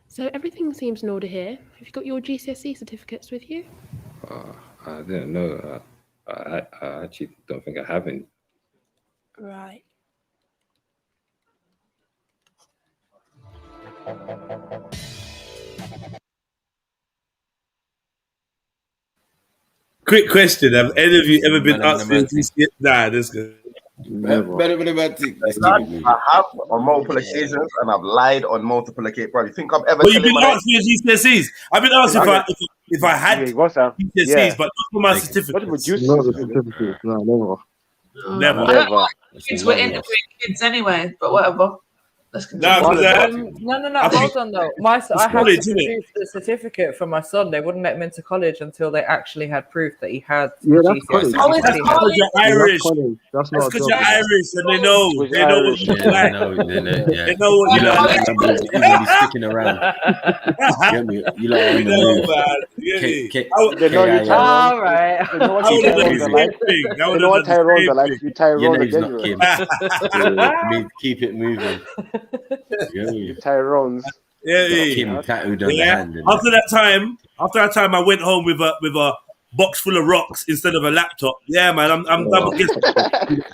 So everything seems in order here. Have you got your GCSE certificates with you? I didn't know. I actually don't think I have any. Right. Quick question: have any of you ever been asked for GCSE? Nah, that's good. I have on multiple occasions, and I've lied on multiple occasions. Bro, you think I've ever? But you've been asked for your GCSEs. I've been asked if I had GCSEs, but not for my certificates. Not the certificates. No, never. I don't like kids were interviewing kids anyway, but whatever. Let's continue. No. Hold on though. I had to produce the certificate for my son. They wouldn't let him into college until they actually had proof that he had. Yeah, that's college. That's because you're Irish. That's because you're Irish, and they know what you like. They know what you like. You're sticking around. You like all right. They know what Tyrone's are like. You Tyrone again. Keep it moving. Tyrone's. After that time, I went home with a box full of rocks instead of a laptop. Yeah, man, I'm double guessing.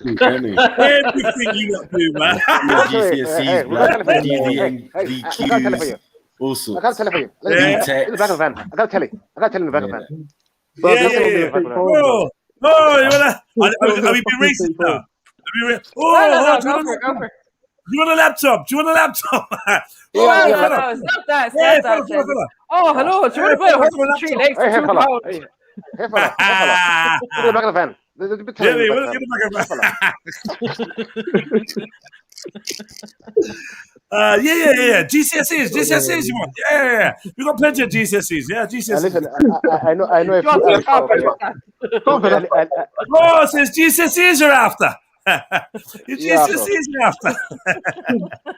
Everything you got to do, man. GCSEs, blood, DVN, I gotta tell it for you. all I sorts. gotta tell it for you. In the back of the van. I gotta tell you. I gotta tell you in the back of the van. Yeah. Bro, oh, you wanna? Are we being racist now? No, go for it. Do you want a laptop? Do you want a laptop? No, it's not that. It's not that. Oh, hello. Do you want to buy a horse with 3 legs for £2? Hey, fella. Look at the back of the van. Yeah. GCSEs, you want? Yeah. We got plenty of GCSEs. Yeah, GCSEs. Listen, I know if oh, it says GCSEs you're after. GCSEs you're after.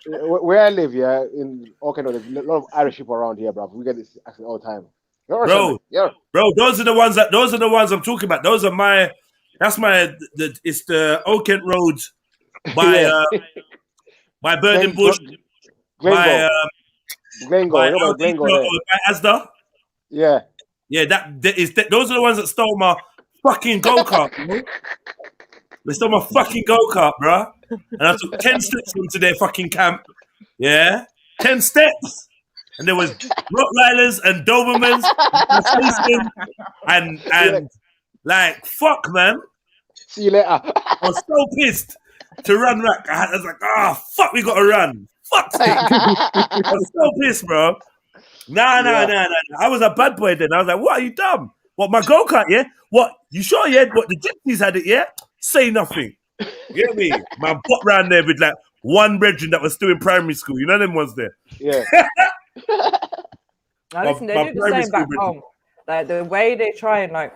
Where I live, yeah, in Auckland, there's a lot of Irish people around here, bro. We get this accent all the time. Bro, those are the ones I'm talking about. Those are it's the Oakent Road by Burden Bush, by Asda. Yeah. Those are the ones that stole my fucking go-kart. They stole my fucking go-kart, bro. And I took 10 steps into their fucking camp. Yeah, 10 steps. And there was Rottweilers and Dobermans and like, fuck, man. See you later. I was so pissed to run back. I was like, fuck, we got to run. Fuck sake. I was so pissed, bro. Nah. I was a bad boy then. I was like, what, are you dumb? What, my go-kart, yeah? What, you sure, yeah? What, the gypsies had it, yeah? Say nothing. You get me? Man, pop round there with like one brethren that was still in primary school. You know them ones there? Yeah. Now listen, they do the same back home. Like the way they try and like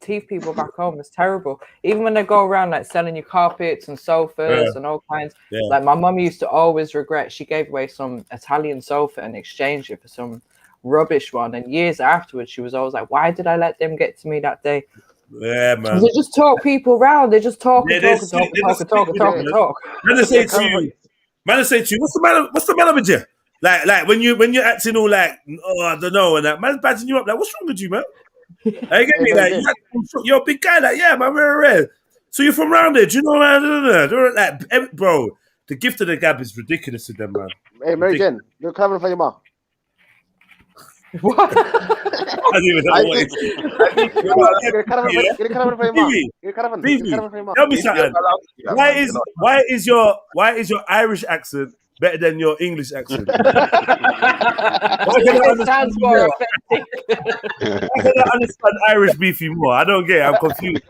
teeth people back home is terrible. Even when they go around like selling you carpets and sofas and all kinds. Yeah. Like my mum used to always regret she gave away some Italian sofa and exchanged it for some rubbish one. And years afterwards, she was always like, "Why did I let them get to me that day?" Yeah, man. They just talk people around. They just talk and talk. Man, they say to you, what's the matter with you? Like when you're acting all like, I don't know, and that man's batting you up. Like, what's wrong with you, man? Like, you get me? Like, you're a big guy. Like, yeah, man, we're rare. So you're from around there? Do you know, man? Like, bro, the gift of the gab is ridiculous to them, man. Hey, Mary Jane, you're coming for your mom. What? I don't even know what it is. Tell me something. Why is your Irish accent better than your English accent? It sounds more authentic. I don't understand Irish beefy more. I don't get it. I'm confused.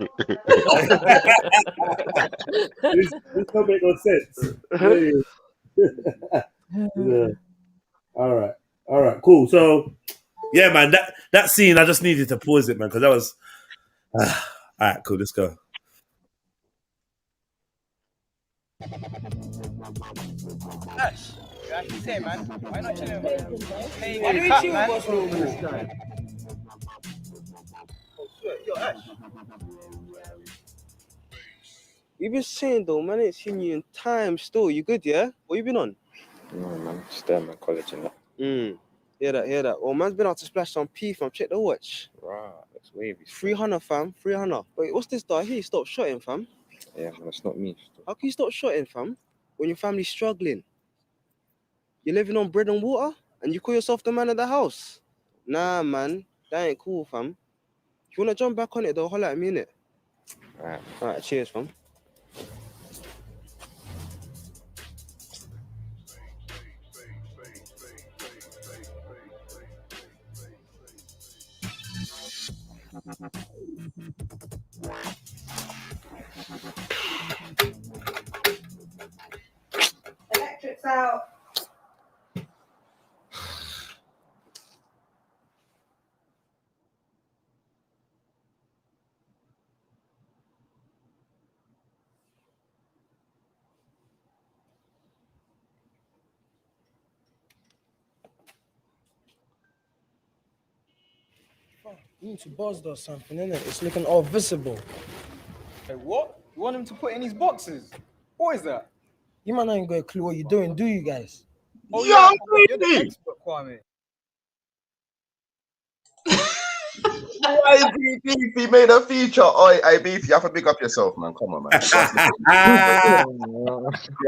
This don't make no sense. Yeah. All right, cool. So, yeah, man, that scene, I just needed to pause it, man, because that was... all right, cool, let's go. Ash, you have to say, man, why not chilling? Why do we chill with us all this time? Yo, Ash. You've been saying, though, man, I ain't seen you in time still. You good, yeah? What you been on? No, man, just there, man, college and that. Hear that. Well, man's been out to splash some P, fam. Check the watch. Right, that's wavy. 300, fam. 300. Wait, what's this, though? I hear you stopped shotting, fam. Yeah, man, it's not me. How can you stop shotting, fam, when your family's struggling? You're living on bread and water, and you call yourself the man of the house? Nah, man. That ain't cool, fam. If you want to jump back on it, though, holler at me, innit? Alright, cheers, fam. Electric's out. You need to buzzed or something, innit? It's looking all visible. Hey, what? You want him to put in his boxes? What is that? You might not even got a clue what you're doing, do you guys? Oh, yeah, you're the expert, Kwame. Beefy made a feature. Oi, hey, Beefy, you have to big up yourself, man. Come on, man. You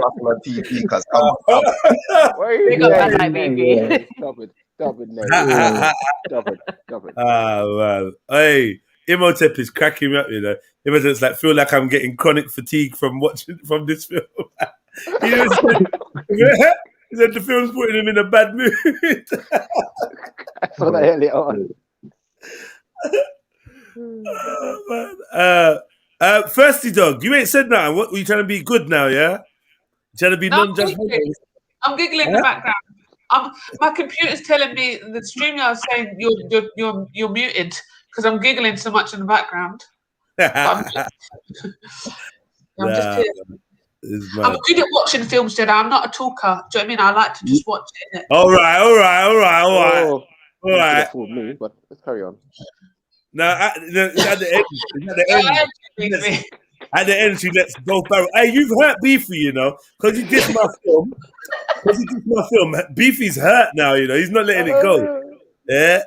have to TV, cause come on. Big up my life, baby. Stop it, Larry. Stop it. Ah, man. Hey, Imhotep is cracking me up, you know. Imhotep's like, feel like I'm getting chronic fatigue from watching from this film. He said the film's putting him in a bad mood. I saw that earlier on. Oh, man. Thirsty Dog, you ain't said nothing. What, were you trying to be good now, yeah? You trying to be non-judgmental? I'm giggling in the background. My computer's telling me the StreamYard's saying you're muted because I'm giggling so much in the background. I'm just here. I'm good at watching films, Jedi. I'm not a talker. Do you know what I mean? I like to just watch it. All right. Oh, All right. Fooled me, but let's carry on. Now, at the end, she lets go barrel. Hey, you've hurt Beefy, you know, because he did my film. Beefy's hurt now, you know. He's not letting it go. Yeah.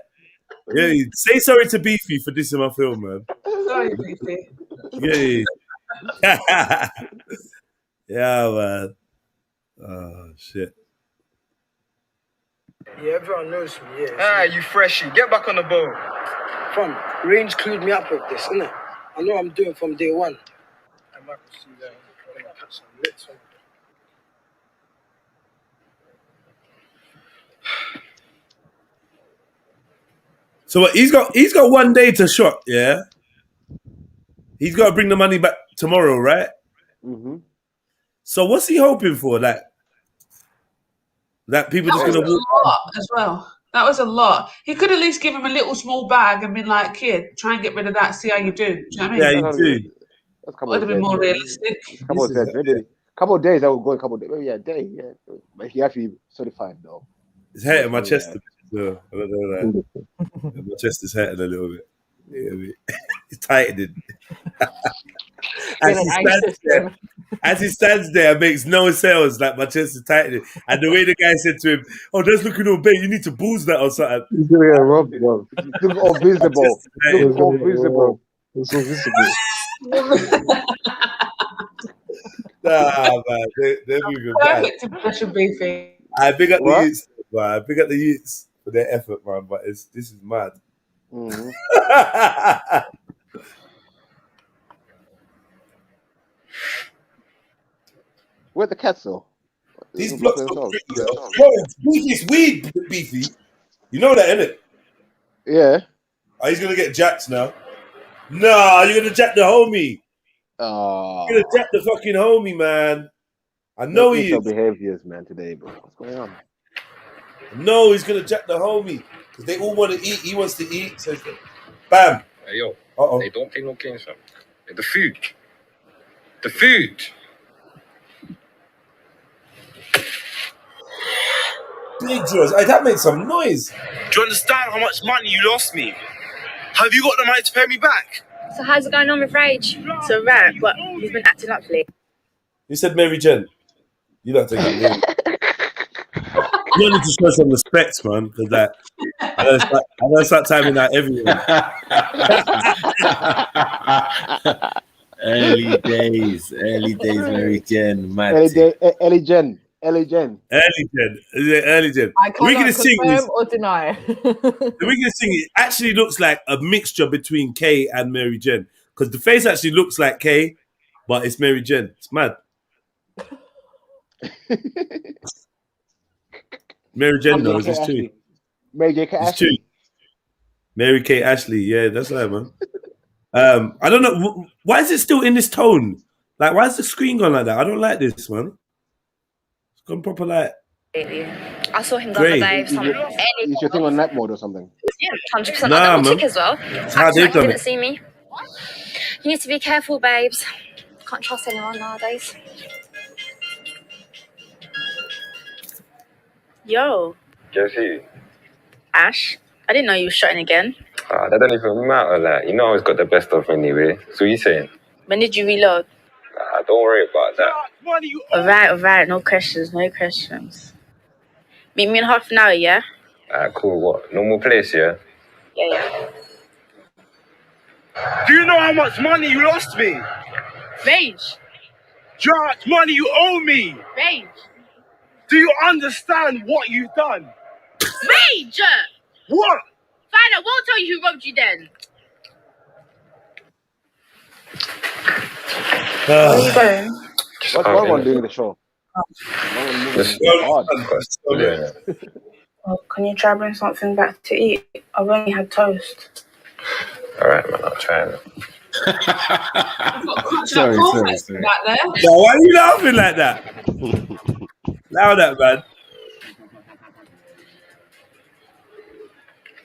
Say sorry to Beefy for dissing my film, man. Sorry, Beefy. Yeah. Yeah, man. Oh, shit. Yeah, everyone knows me, yeah. Ah, you freshie. Get back on the boat. Fam, Range clued me up with this, innit? I know I'm doing from day one. I might see that. I'm gonna catch some lit. So what, he's got 1 day to shot, yeah? He's got to bring the money back tomorrow, right? Mm-hmm. So what's he hoping for? That people just gonna walk a lot as well. That was a lot. He could at least give him a little small bag and been like, "Kid, try and get rid of that. See how you do." Do you know what I mean? Yeah, you do. Would have been more realistic. Couple of days, I would go a couple of days. Maybe a day, yeah. But he actually certified though. It's hurting my chest a bit. So I don't know that. My chest is hurting a little bit. Yeah, it's tightening. As he stands there, it makes no sense. Like my chest is tightening, and the way the guy said to him, "Oh, that's looking all big. You need to boost that or something." He's gonna get robbed, bro. Look all visible. Look all visible. It's all visible. Nah, man, they're moving bad. Perfect impression, Beefy. I big up the youths, man. I big up the youths for their effort, man. But this is mad. Mm-hmm. Where the cats though? These blocks are Beefy's weed, Beefy. You know that, innit? Yeah. Oh, he's gonna get jacked now. Nah, you're gonna jack the homie. You're gonna jack the fucking homie, man. I know he is. Behaviors, man, today, bro. What's going on? No, he's gonna jack the homie because they all want to eat. He wants to eat, so bam. Hey, yo. Uh-oh. Hey, don't play no games, fam. Hey, the food. The food. Big Jaws. Hey, that made some noise. Do you understand how much money you lost me? Have you got the money to pay me back? So how's it going on with Rage? So right, but he's been acting up lately. You said Mary Jen. You don't take it. You need to show some respect, man, because like I'm gonna start timing that everywhere. Early days, Mary Jen, mad. Ellie Jen. Is it Early Jen? I cannot confirm or deny. The Wicked Thing, it actually looks like a mixture between Kay and Mary Jen, because the face actually looks like Kay, but it's Mary Jen. It's mad. Mary Jen knows it's true. Mary J. K. Ashley. Mary Kay Ashley, yeah, that's right, man. I don't know why is it still in this tone. Like, why is the screen gone like that? I don't like this, man. It's gone proper like. I saw him the other day. Is your thing on night mode or something? Yeah, 100%. I double check as well. How they done didn't it? see me. You need to be careful, babes. Can't trust anyone nowadays. Yo, Guess who? Ash. I didn't know you were shooting again. That don't even matter, like, you know I always got the best of anyway. So what you saying? When did you reload? Don't worry about that. Alright. No questions. Meet me in half an hour, yeah? Cool, what? Normal place, yeah? Yeah. how much money you lost me? Rage. Do you know how much money you owe me? Rage. Do you understand what you've done? Rage! What? Fine, I won't tell you who robbed you then. Where are you going? What's one doing the show? Yeah. Oh, can you try bring something back to eat? I've only had toast. Alright, man, I'll try it. Sorry. Back there. Now, why are you laughing like that? Allow that, man.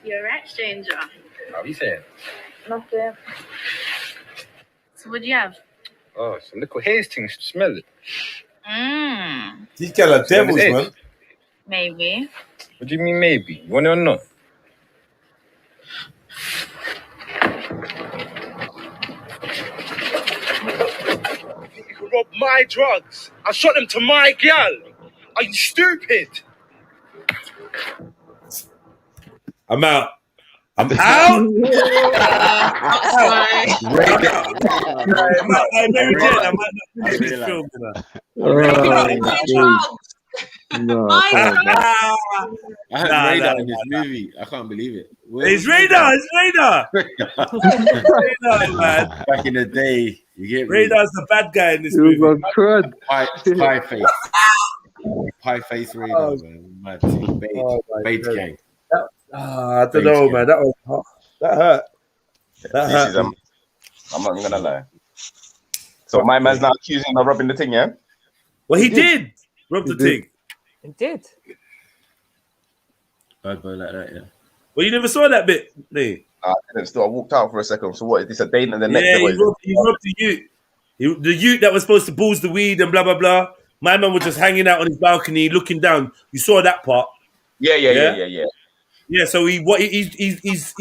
You're right, stranger. How are you saying? Nothing. So what do you have? Oh, some little haze thing. Smell it. Mmm. These kind of devils, man. Maybe. What do you mean maybe? You want it or not? You could rob my drugs. I shot them to my gal. Are you stupid? I'm out. I'm out. I heard Radar in this movie. I can't believe it. It's Radar. It's Radar. Radar, man. Back in the day, you get me? Radar's the bad guy in this movie. Pie face. Pie face Radar, man. Mad team. Bait gang. I don't know, man. That hurt. That hurt. I'm not gonna lie. So my man's now accusing him of robbing the thing, yeah? Well, he did rob the thing. He did. Bad boy like that, yeah. Well, you never saw that bit, Lee. I didn't. Still, I walked out for a second. So what? Is this a date and the next? Yeah, he robbed the ute. The ute that was supposed to bulls the weed and blah blah blah. My man was just hanging out on his balcony, looking down. You saw that part. Yeah. Yeah, so he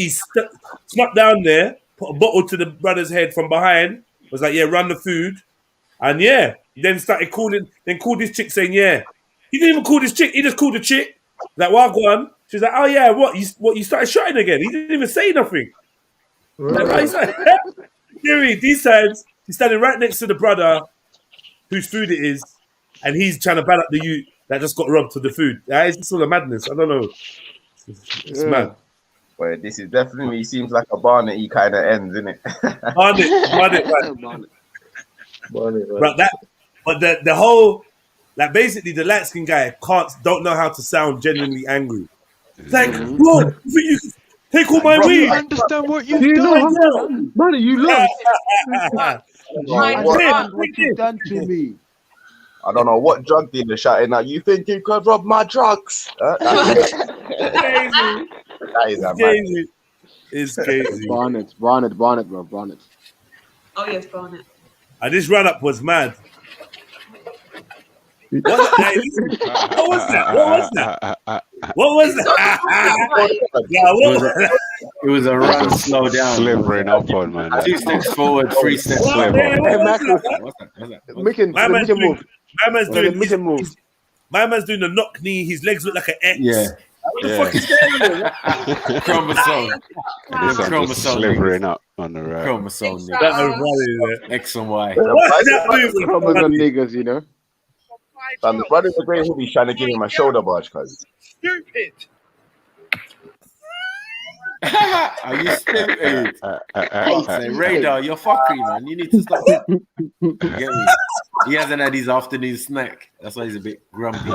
snuck down there, put a bottle to the brother's head from behind, was like, yeah, run the food. And yeah, then started calling, then called this chick saying, yeah. He didn't even call this chick, he just called the chick. Like, well, go on. She was like, oh yeah, what? You started shouting again. He didn't even say nothing. Like, these times, he's standing right next to the brother whose food it is, and he's trying to ban up the youth that just got robbed for the food. It's just all a madness. I don't know. It's mad. Well, this is definitely seems like a Barnet-y kind of ends, isn't it? Barnet. But the whole, like, basically the light skin guy don't know how to sound genuinely angry. It's like, bro, you take all my weed. You understand what you've done? Money you lost. What you've done to me. I don't know what drug dealer shouting out. You think you could rob my drugs? That is crazy. It's crazy. Barnet, bro, Barnet. Oh yes, Barnet. And this run up was mad. What was that? It was a run, slow down. Slivering up on, man. 2 steps forward, 3 steps Sliver. My man's doing the knock knee. His legs look like an X. Yeah. What the fuck is going on? Chromosome. Slivering up on the road. Chromosome. X and Y. Chromosome niggas, you know. And the brother's a great hoodie trying to give him a shoulder barge, cuz. Stupid. Are you stupid? Say, Radar, you're fuckery, man. You need to stop. You get me? He hasn't had his afternoon snack. That's why he's a bit grumpy.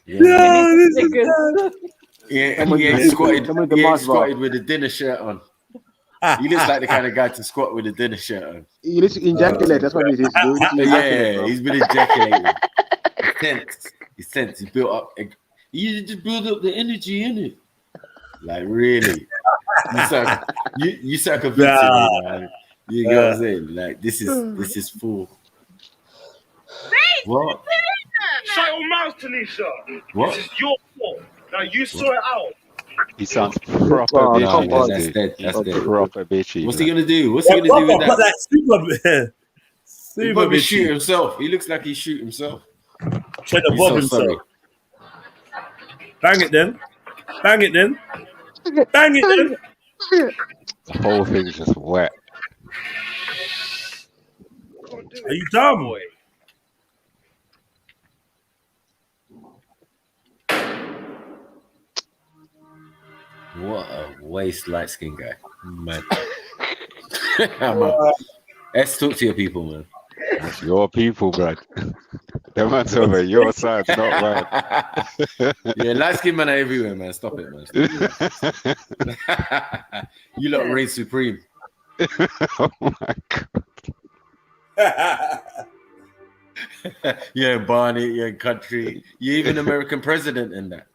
Yeah, he squatted with a dinner shirt on. He looks like the kind of guy to squat with a dinner shirt on. He needs to ejaculate. That's what he is doing. Yeah, he's been ejaculating. He's tense. He built up. You just build up the energy in it. Like really, you start convincing me, man. You know what I'm saying? Like this is full. What? Shut your mouth, Tanisha. What? This is your fault. Now you sort it out. He sounds proper bitchy. That's dead. Proper bitchy. What's he gonna do? What's he gonna do with that? Super He probably bitchy. shoot himself. He looks like he shoot himself. Try to bob himself. Bang it then. The whole thing's just wet. Are you dumb? Boy. What a waste light skinned guy. Man. I'm out. Let's talk to your people, man. That's your people, Brad. Them man's over your side, not mine. Yeah, light skinned men are everywhere, man. Stop it, man. Stop it. You lot reign supreme. Oh my God. You're in Barney, you're in country, you're even American president in that.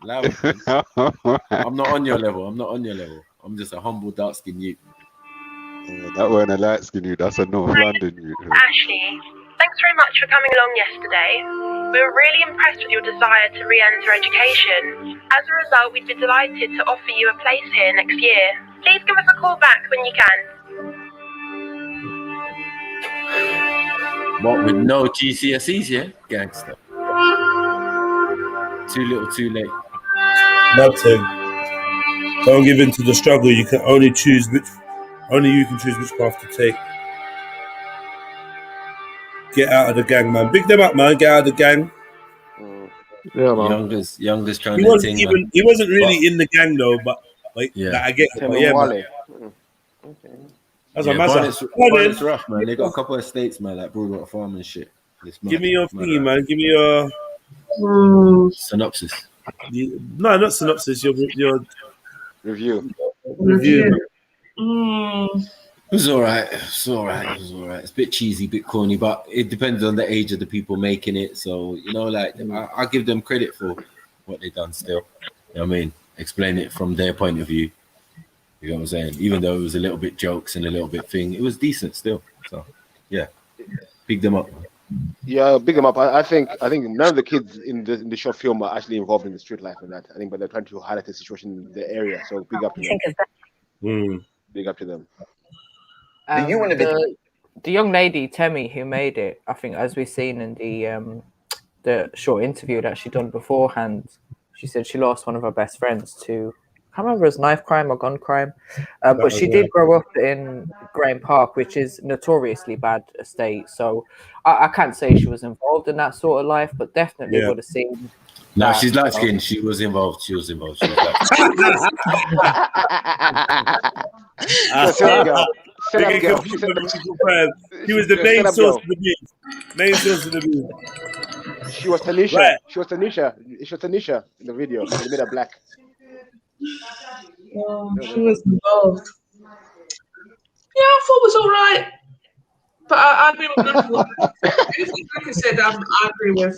I'm not on your level. I'm not on your level. I'm just a humble dark skinned youth. That weren't a light skin youth, that's a North London youth. Ashley, thanks very much for coming along yesterday. We were really impressed with your desire to re-enter education. As a result, we'd be delighted to offer you a place here next year. Please give us a call back when you can. What, with no GCSEs, yeah? Gangster. Too little, too late. Nothing. Don't give in to the struggle. You can only choose only you can choose which path to take. Get out of the gang, man. Big them up, man. Get out of the gang. Yeah, man. Youngest trying He to wasn't ting, even. man. He wasn't really in the gang though, but like, Yeah. that I get. But yeah, man. That's a massive. Barnet's rough, man. They got a couple of estates, man, like Broadwater Farm and shit. Give me your thingy, man. Give me your synopsis. No, not synopsis. Your review. It was all right. It's all right. It's a bit cheesy, a bit corny, but it depends on the age of the people making it. So, you know, like, I give them credit for what they've done still. You know what I mean? Explain it from their point of view. You know what I'm saying? Even though it was a little bit jokes and a little bit thing, it was decent still. So, yeah. Big them up. Yeah, big them up. I think none of the kids in the short film are actually involved in the street life and that. I think, but they're trying to highlight the situation in the area. So big up to them. Big up to them. The young lady Temi who made it, I think, as we've seen in the short interview that she done beforehand, she said she lost one of her best friends to, I can't remember, it was knife crime or gun crime, but she did grow up in Graham Park, which is notoriously bad estate. So I can't say she was involved in that sort of life, but definitely would have seen. No, she's light skinned. She was involved. She was light skinned. Shut up, girl. She was the main source of the beef. Main source of the beef. She was Tanisha. Right. She was Tanisha in the video. They made her black. She was involved. Yeah, I thought it was all right. But I agree with nothing. Everything Rebecca said, I agree with.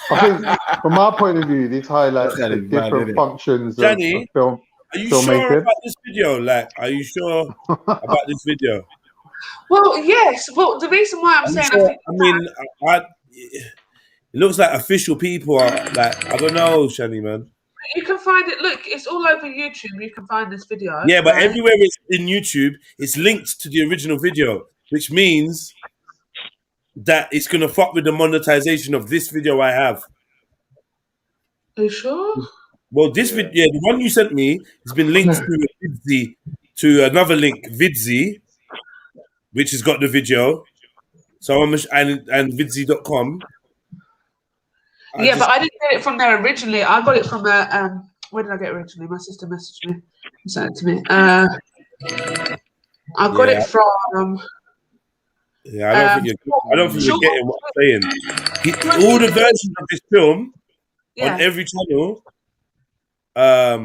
I think, from our point of view, this highlights the different functions of film. Are you filmmaking. sure about this video? Like, are you sure about this video? Well, yes. Well, the reason why I'm saying, sure, it looks like official people are like, I don't know, Shani, man. you can find it. Look, it's all over YouTube. You can find this video. Yeah, but everywhere it's in YouTube, it's linked to the original video, which means that it's gonna fuck with the monetization of this video I have. Are you sure? Well, this video, yeah, the one you sent me has been linked to Vidsy, to another link, Vidsy, which has got the video. So and Vidsy.com. Yeah, but I didn't get it from there originally. I got it from a where did I get it originally? My sister messaged me and sent it to me. I got it from. Yeah, I don't think you're getting what I'm saying. All the versions of this film on every channel are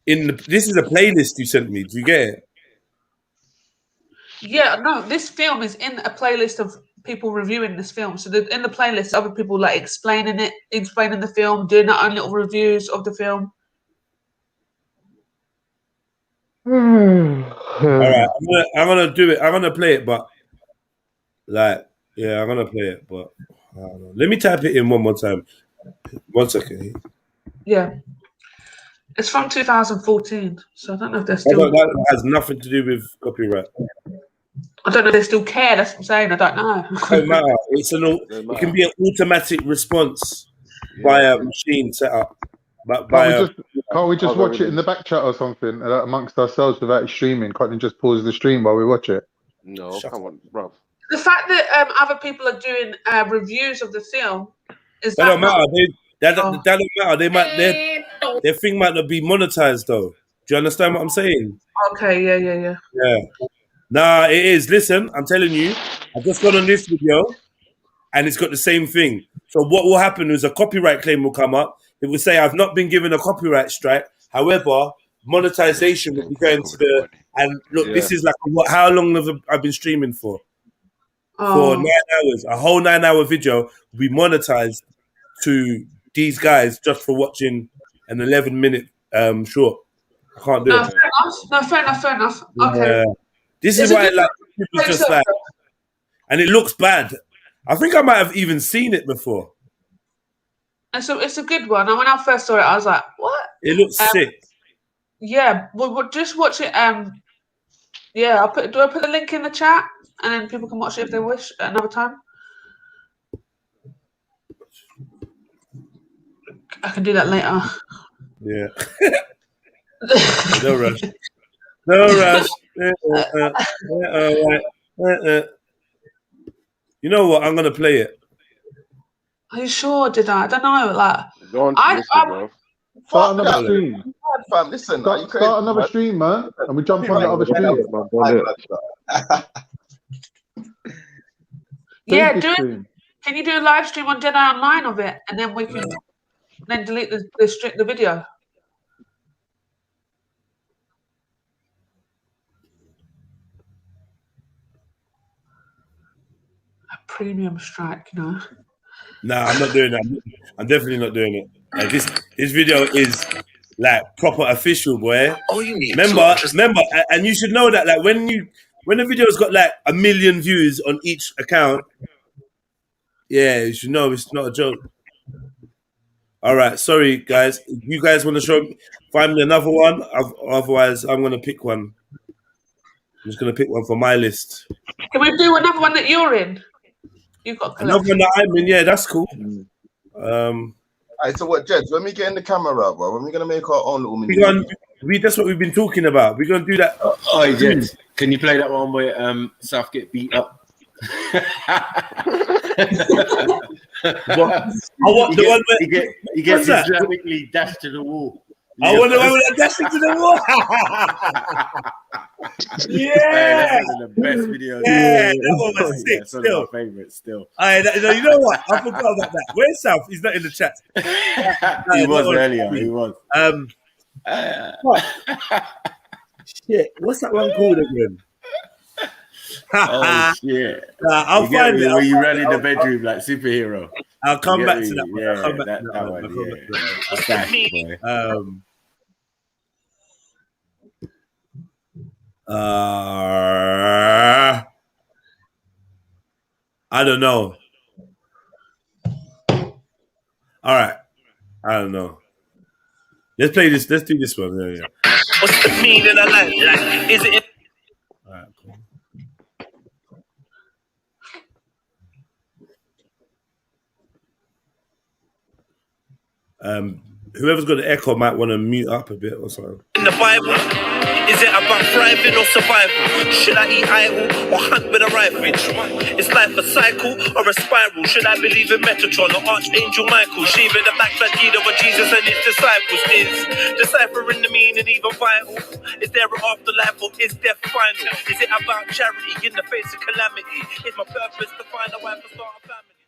in the. This is a playlist you sent me. Do you get it? Yeah, no, this film is in a playlist of people reviewing this film. So in the playlist, other people like explaining the film, doing their own little reviews of the film. All right, I'm gonna do it. I'm gonna play it, but like, yeah, I'm gonna play it, but I don't know. Let me type it in one more time. 1 second. Yeah, it's from 2014, so I don't know if they're still. That has nothing to do with copyright. I don't know if they still care. That's what I'm saying. I don't know. It don't matter. It can be an automatic response by a machine setup. But Can't we just watch it in the back chat or something amongst ourselves without it streaming? Can't you just pause the stream while we watch it? No, come on, bro. The fact that other people are doing reviews of the film is that that don't matter. not? That don't matter. They might their thing might not be monetized though. Do you understand what I'm saying? Okay, yeah. Yeah. Nah, it is. Listen, I'm telling you, I've just gone on this video and it's got the same thing. So what will happen is a copyright claim will come up. It will say, I've not been given a copyright strike. However, monetization will be going to the... And look, this is like, how long have I been streaming for? For 9 hours. A whole 9-hour video will be monetized to these guys just for watching an 11-minute short. I can't do it. Fair enough. Okay. Yeah. This is why like people just like, and it looks bad. I think I might have even seen it before. And so it's a good one. And when I first saw it, I was like, "What?" It looks sick. Yeah, we'll just watch it. Yeah, do I put the link in the chat, and then people can watch it if they wish at another time. I can do that later. Yeah. No rush. No rush. You know what? I'm gonna play it. Are you sure? Did I don't know. Like, Start another stream. Fam, listen, Start another stream, man, and we jump on the other stream. Yeah, do it. Can you do a live stream on Jedi Online of it, and then we can then delete the video? A premium strike, you know. Nah, I'm not doing that. I'm definitely not doing it. Like, this video is like proper official, boy. All you need remember, and you should know that like when the video's got like 1 million views on each account, yeah, you should know it's not a joke. All right, sorry guys. If you guys want to find me another one, otherwise I'm gonna pick one. I'm just gonna pick one for my list. Can we do another one that you're in? You've got another one that I'm in. Yeah, that's cool. Alright, so what, Jeds? When we get in the camera, bro, when we gonna make our own little mini? That's what we've been talking about. We're gonna do that. Oh, Jeds, can you play that one where South get beat up? I want the one where he gets Islamically dashed to the wall. I want the one with dashed to the wall. Yeah, that's one of the best videos. Yeah, that one was sick. That's one of my favorites still. You know what? I forgot about that. Where's South? He's not in the chat. He was earlier. He was. Shit. What's that one called again? Oh shit! I'll find it. Where you ran in the bedroom like superhero. I'll come back to that one. Yeah, I'll come back that to that one. I don't know. All right. I don't know. Let's play this. Let's do this one. Yeah. What's the meaning of life? Like, is it? All right, cool. Whoever's got the echo might want to mute up a bit or something. In the Bible, is it about thriving or survival? Should I eat idle or hunt with a rifle? Is life a cycle or a spiral? Should I believe in Metatron or Archangel Michael? Shaving the backside leader of Jesus and his disciples. Is deciphering the meaning even vital? Is there an afterlife or is death final? Is it about charity in the face of calamity? Is my purpose to find a wife and start a family?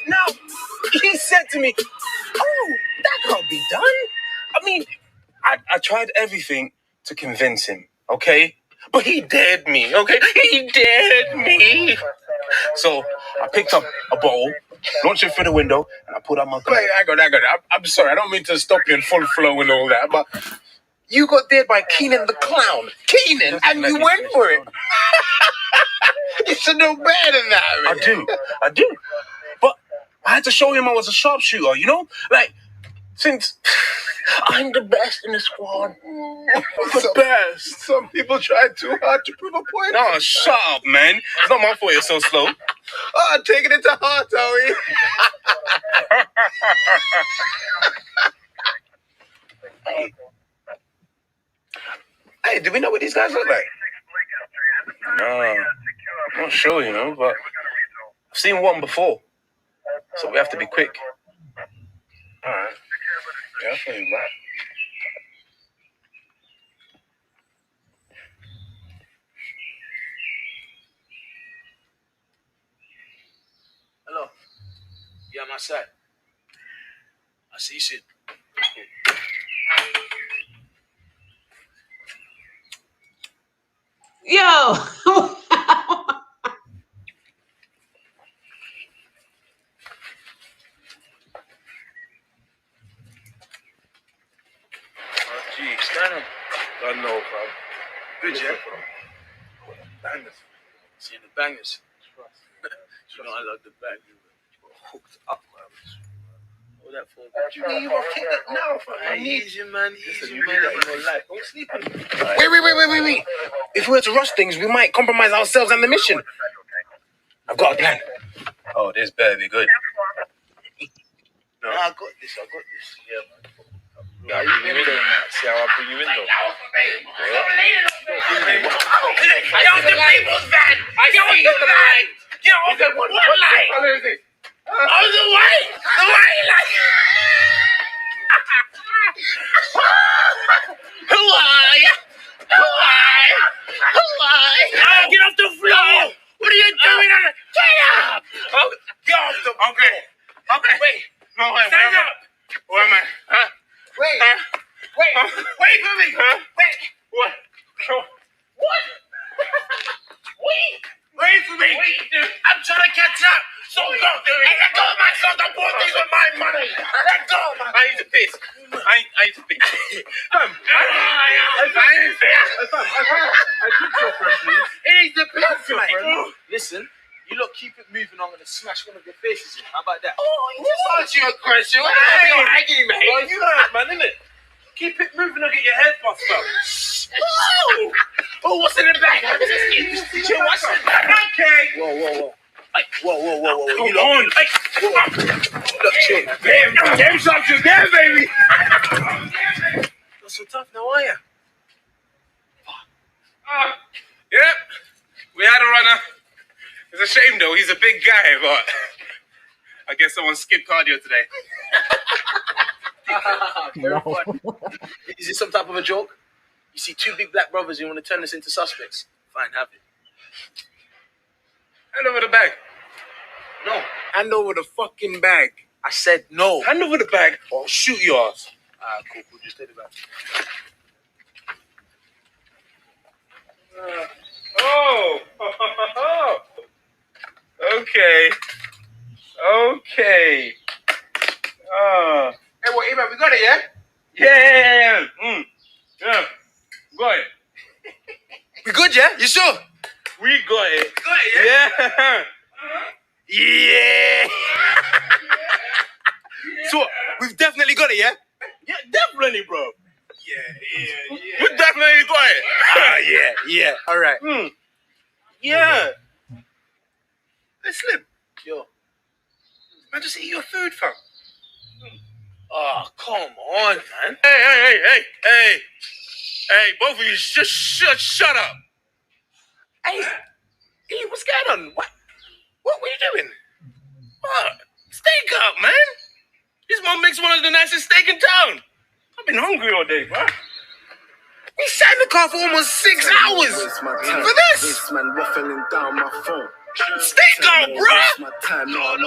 Now, he said to me, "Oh, that can't be done." I mean, I tried everything to convince him, okay? But he dared me, okay? He dared me. So I picked up a bowl, launched it through the window, and I pulled out my gun. Wait, hang on. I'm sorry, I don't mean to stop you in full flow and all that, but you got dared by Keenan the Clown. Keenan, and you went for it. You should know better than that, man. I do. But I had to show him I was a sharpshooter, you know? Like, since I'm the best in the squad. The best. Some people try too hard to prove a point. No, shut up, man. It's not my fault you're so slow. Oh, I'm taking it to heart, Howie. Hey, do we know what these guys look like? No, I'm not sure, you know, but I've seen one before, so we have to be quick. All right. Yeah, I'll show you, man. Hello. Yeah, I'm outside. I see you soon. Yo. Oh, gee, Stan. I know, bro. Good, yeah? Bangers. Seeing the bangers. You know I love the bangers. Hooked up, man. All that for You need to kick it now, fam. I need easy, man. Listen, Easy, you man. need that in your life. Don't sleep on it. Wait. If we were to rush things, we might compromise ourselves and the mission. I've got a plan. Oh, this better be good. No, I got this. Yeah, man. Yeah, you in there, man. See how I bring you in, though. I got the people's van. I got the van. You know, what light? color is it? Oh, the white light. Who are you? Oh, get off the floor. What are you doing? Get up. Oh, get off the... Okay. Wait. No, wait. Stand up. Where am I? Huh? Wait. Huh? Wait. Huh? Wait for me. Huh? Wait. What? What? Wait for me. I'm trying to catch up. So go. Hey, let go of my son. Don't put these with my money. Let go, man. I need to piss. I need to piss. I took your friend, please. It needs to piss, mate. Listen, you lot keep it moving. I'm going to smash one of your faces in. How about that? Oh, just ask you a question. What are you hanging, mate? Well, you heard, man, innit? Keep it moving or get your head bust up. Oh, what's in the bag? What's in the bag? Okay. Whoa. Whoa. Come on. Look, chill. Damn substance there, baby. Not so tough now, are you? Yep. We had a runner. It's a shame, though. He's a big guy, but I guess someone skipped cardio today. Very funny. Is this some type of a joke? You see two big black brothers, you want to turn us into suspects? Fine, have it. Hand over the bag. No. Hand over the fucking bag. I said no. Hand over the bag or I'll shoot your ass. Cool. Just take it back. Okay. Hey, what, man? We got it, yeah? Yeah. Yeah. Got it. We good, yeah? You sure? We got it. Got it, yeah? Yeah. So, we've definitely got it, yeah? Yeah, definitely, bro. Yeah. We definitely got it. Yeah. All right. Yeah. Hey, Slim. Yo. Man, just eat your food, fam. Oh, come on, man. Hey, both of you, just shut up. Hey, what's going on? What were you doing? What? Steak up, man. This one makes one of the nicest steak in town. I've been hungry all day, bro. We sat in the car for almost 6 hours for this. Man ruffling down my phone. Steak up, bro. No.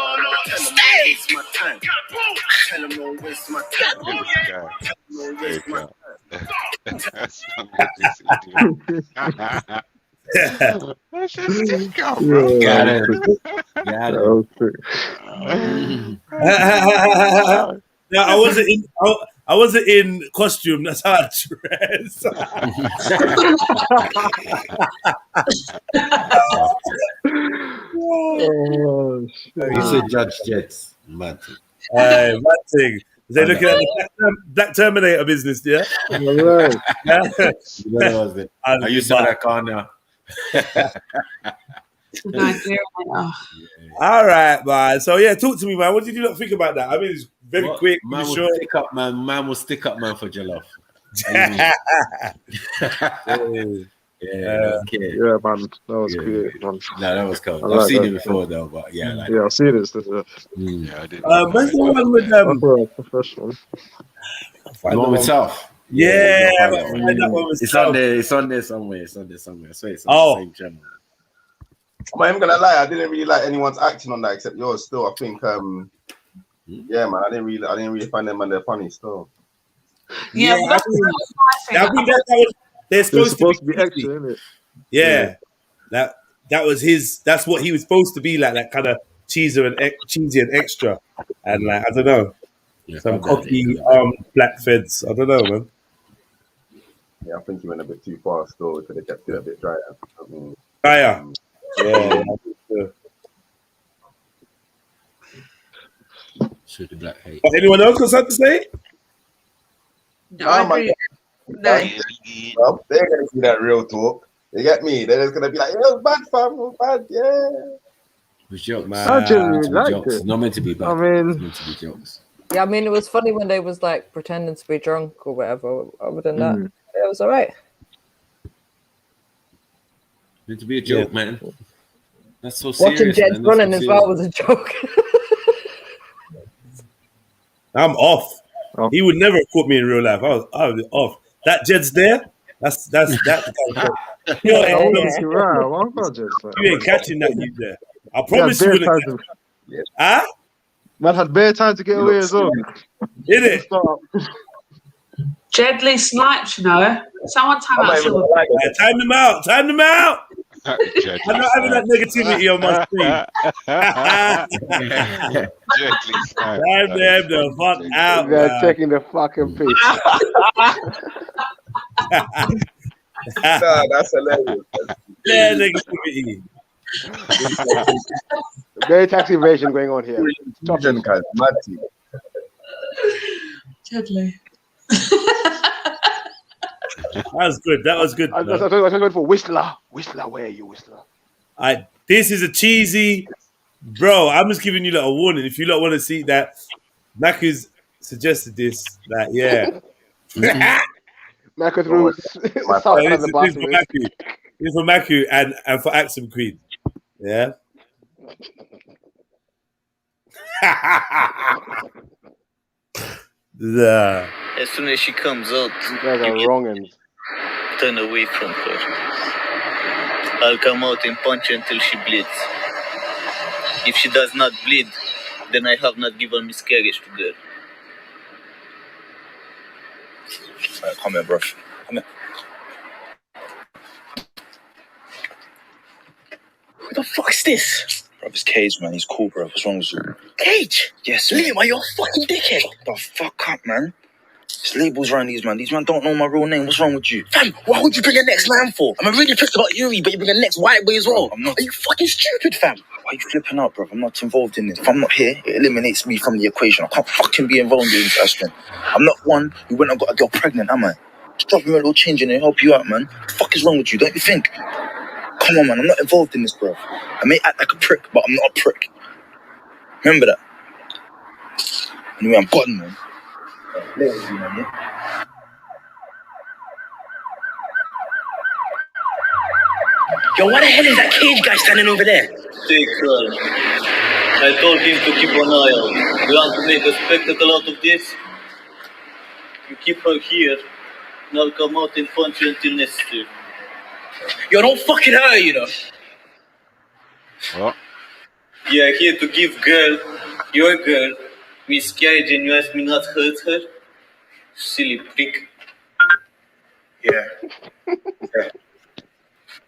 Steak. My time. Tell him don't waste my time. Don't waste my Got it. No, I wasn't in costume. That's how I dress. You said Judge Jets. Mad. Mad thing. They're looking at the Black Terminator business, yeah? Right. Yeah. You know that was it. I used to have that car now. All right, man. So yeah, talk to me, man. What did you not think about that? I mean, it's very quick. Man will short. stick up, man. Man will stick up, man, for jollof. Yeah, Yeah, man, that was great, man. No, that was cool. I I've like seen that. it before, though, but yeah, I like Yeah, I've seen this. Yeah, I did. Where's the one with them? The first one. The one with South. Yeah, you gotta I find find that one with it's South. on there. It's on there somewhere. It's on there somewhere. I swear it's on the same channel. I'm not even gonna lie, I didn't really like anyone's acting on that except yours. Still, I think, yeah, man, I didn't really find them and they're funny. Still, Yeah, I think they're supposed to be extra, isn't it? Yeah, that was his. That's what he was supposed to be like. That kind of cheesy and extra, and like I don't know, some cocky black feds. I don't know, man. yeah, I think he went a bit too far. Still, could have kept it a bit drier. I mean, Drier. Yeah. Should the black hate. But anyone else got something to say? I agree. Well, they're gonna see that real talk. You get me? They're just gonna be like, "It was bad, fam. It was bad, yeah." It was jokes. I genuinely liked jokes. it. Not meant to be bad. I mean, it's meant to be jokes. Yeah, I mean, it was funny when they was like pretending to be drunk or whatever. Other than that, it was all right. Meant to be a joke, man. That's so serious. Watching Jets man. running That's as so well was a joke. I'm off. He would never have caught me in real life. I was off. That Jed's there. That's you ain't catching that you there. I promise you. Man had bare time to get away as well. Did it? Jedley snipes, you know. Someone time out Silver. Time them out. Time them out. I'm not having that negativity on my screen. Time them the fuck out. They're taking the fucking piss. Nah, that's hilarious. Yeah, negativity. Very tax evasion going on here. Jedley. That was good. I was going for Whistler. Whistler, where are you, Whistler? This is a cheesy, bro. I'm just giving you like a warning. If you don't want to see that, Maku's suggested this. That Maku threw something on the bus. This for Maku and for Accent Queen. Yeah. As soon as she comes out, you guys are wrong and turn away from her. I'll come out and punch her until she bleeds. If she does not bleed, then I have not given miscarriage to girl. Come here, bro. Come here. Who the fuck's this? Bro, it's Cage, man. He's cool, bro. What's wrong with you? Cage? Yes, Liam, are you a fucking dickhead? The fuck up, man. There's labels around these, man. These man don't know my real name. What's wrong with you? Fam, why would you bring a next man for? I'm really pissed about Yuri, but you bring a next white boy as well. I'm not. Are you fucking stupid, fam? Why are you flipping out, bro? I'm not involved in this. If I'm not here, it eliminates me from the equation. I can't fucking be involved in this, Ashton. I'm not one who went and got a girl pregnant, am I? Just drop me a little change in and help you out, man. What the fuck is wrong with you? Don't you think? Come on, man. I'm not involved in this, bro. I may act like a prick, but I'm not a prick. Remember that. Anyway, I'm gone, man. Later, man, yeah? Yo, what the hell is that Cage guy standing over there? Take her. I told him to keep an eye out. You want to make a spectacle out of this? You keep her here, and I'll come out and punch you until necessary. Yo, don't fucking hurt her, you know. What? You are here to give your girl, miscarriage, and you ask me not hurt her? Silly prick. Yeah.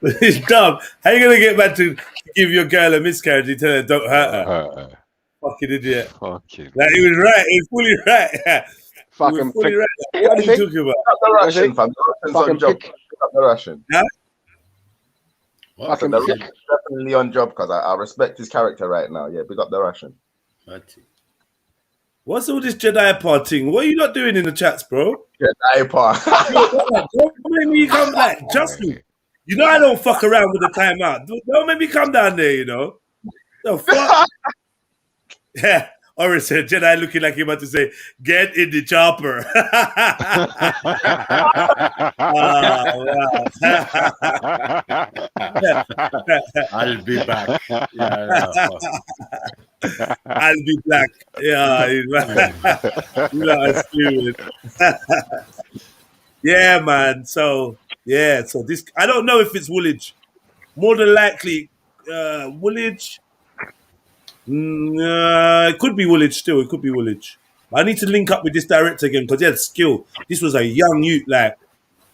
It's dumb. How you gonna get back to give your girl a miscarriage and tell her don't hurt her? Fucking idiot. Fucking. Like, he was right. He was fully right. Fucking fully prick. right. What are you talking about? Pick up the ration, fam. Fucking job. prick. Pick up the ration. Huh? Definitely on job because I respect his character right now. Yeah, pick up the ration. What's all this Jedi pod thing? What are you not doing in the chats, bro? Jedi pod. Don't make me come back. Justin, you know I don't fuck around with the timeout. Don't make me come down there, you know. The fuck? Yeah. Or said Jedi looking like he about to say, get in the chopper. I'll be back. I'll be black. Yeah, you know, stupid. Yeah, man. So this I don't know if it's Woolwich. More than likely, Woolwich. It could be Woolwich still. It could be Woolwich. I need to link up with this director again because he had skill. This was a young youth, like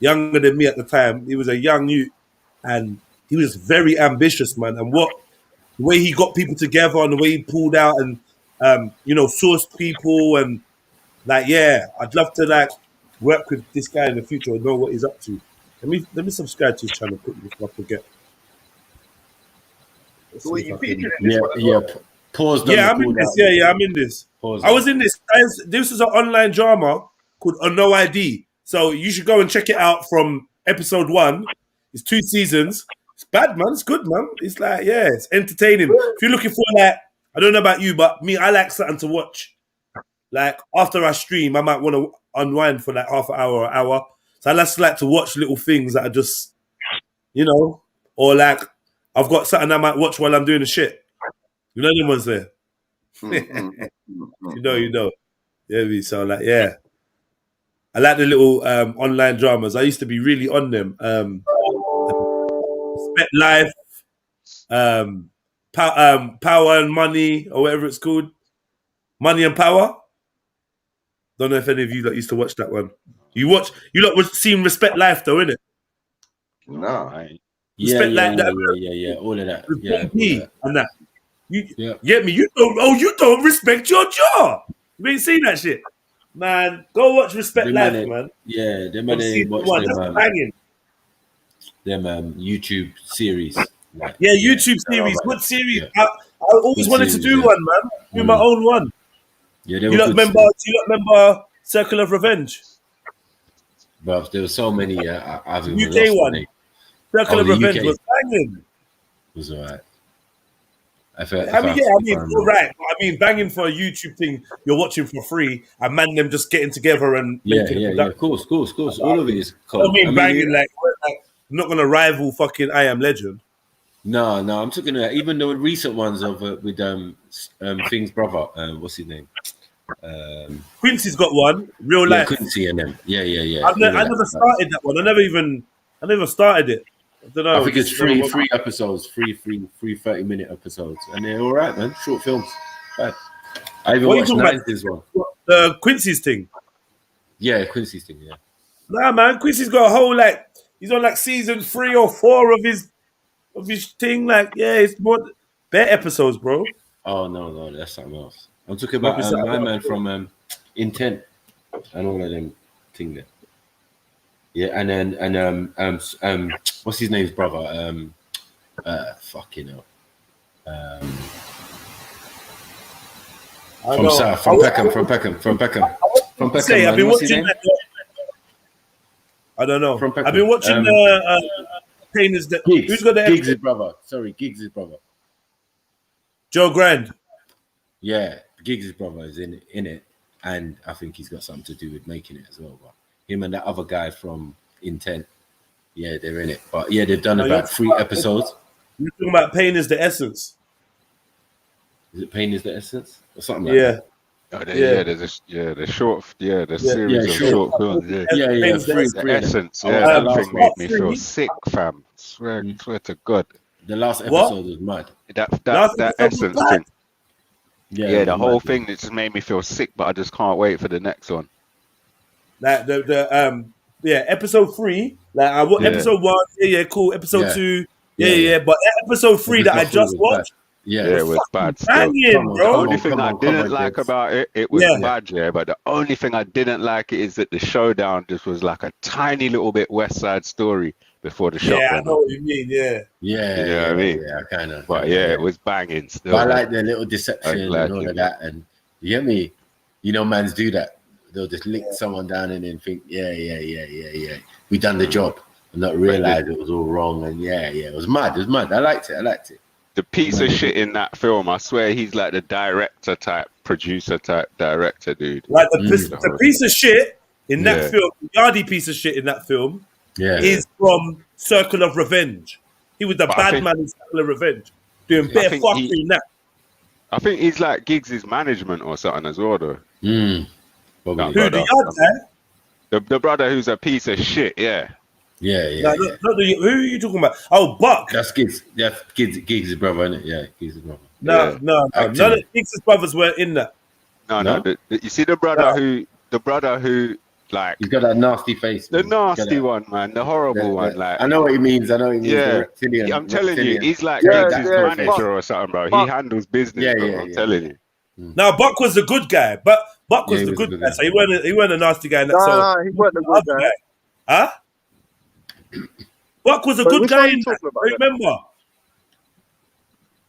younger than me at the time. He was a young youth, and he was very ambitious, man. And the way he got people together and the way he pulled out and sourced people and I'd love to like work with this guy in the future and know what he's up to. Let me subscribe to his channel quickly before I forget. Pause. I'm in this. I'm in this. I was in this. This is an online drama called On No ID. So you should go and check it out from episode 1. It's 2 seasons. It's bad, man. It's good, man. It's like, it's entertaining. If you're looking for I don't know about you, but me, I like something to watch. Like after I stream, I might want to unwind for like half an hour or an hour. So I just like to watch little things that are just, or like I've got something I might watch while I'm doing the shit. You know them ones there. You know. Yeah, so like, I like the little online dramas. I used to be really on them. Respect Life, Power and Money, or whatever it's called. Money and Power. Don't know if any of you that used to watch that one. You lot was seeing Respect Life though, innit? No. Yeah, all of that. And that. You get me? You don't respect your jaw. You ain't seen that shit, man. Go watch Respect Life, man. Yeah, them man ain't watch them YouTube series. YouTube series, good series. Yeah. I always wanted to do one, man. Do my own one. Yeah, you don't remember Circle of Revenge? But there were so many. I've UK one. Circle of Revenge was banging. Was alright. You're right. I mean, banging for a YouTube thing you're watching for free, and man, them just getting together and of course. All of it is cool. I mean, banging like not gonna rival fucking I Am Legend. No, I'm talking about even the recent ones of with Thing's brother. What's his name? Quincy's got one. Real life. Quincy and them. Yeah. I never started that one. I never started it. I don't know. I think it's three episodes, three 30-minute episodes, and they're all right, man. Short films. Right. I even watched Nines as well. The Quincy's thing. Yeah, Quincy's thing. Yeah. Nah, man. Quincy's got a whole he's on season 3 or 4 of his thing. It's more better episodes, bro. Oh no, that's something else. I'm talking about my man from Intent and all of them thing there. Yeah, and then what's his name's brother? Fucking hell. From South, from Peckham. I've been watching that. I don't know. I've been watching Painter's that. Who's got the Giggs' brother? Sorry, Giggs' brother. Joe Grand. Yeah, Giggs' brother is in it, and I think he's got something to do with making it as well. But him and that other guy from Intent, they're in it. But they've done about 3 episodes. You're talking about Pain is the Essence. Is it Pain is the Essence or something like that? The short, the series of short films. The Essence. That thing made me feel sick, fam. Swear to God. The last episode was mad. That Essence thing. The whole thing that just made me feel sick, but I just can't wait for the next one. Like episode 3. Episode 1, cool. Episode 2, but episode 3 that I just watched. It was bad. Banging, bro. The only thing I didn't like about it was bad, but the only thing I didn't like is that the showdown just was like a tiny little bit West Side Story before the shot. I know what you mean, you know what I mean? Yeah, kind of. But it was banging still. But I like the little deception and all of that, and you get me? You know, mans do that. They'll just lick someone down and then think, yeah. We done the job and not realize it was all wrong. And it was mad. I liked it. The piece of shit in that film, I swear he's like the director type, producer type director, dude. Like the piece of shit in that film, the Yardy piece of shit in that film is from Circle of Revenge. He was the bad man in Circle of Revenge, doing bare fuckery in that. I think he's like Giggs' management or something as well, though. Who, the Yard guy? The brother who's a piece of shit, Yeah. Who are you talking about? Oh, Buck. That's Giggs. That's Giggs' brother, isn't it? Yeah, Giggs' brother. No. None of Giggs' brothers were in that. No. You see the brother who like he's got that nasty face. The nasty one, man. The horrible one. Like I know what he means. Yeah, the reptilian. I'm telling you, he's like Giggs' manager or something, bro. He handles business. I'm telling you. No, Buck was the good guy. But Buck was the good guy. So he weren't a nasty guy. No, he wasn't a good guy. Huh? Buck was a good guy. Remember?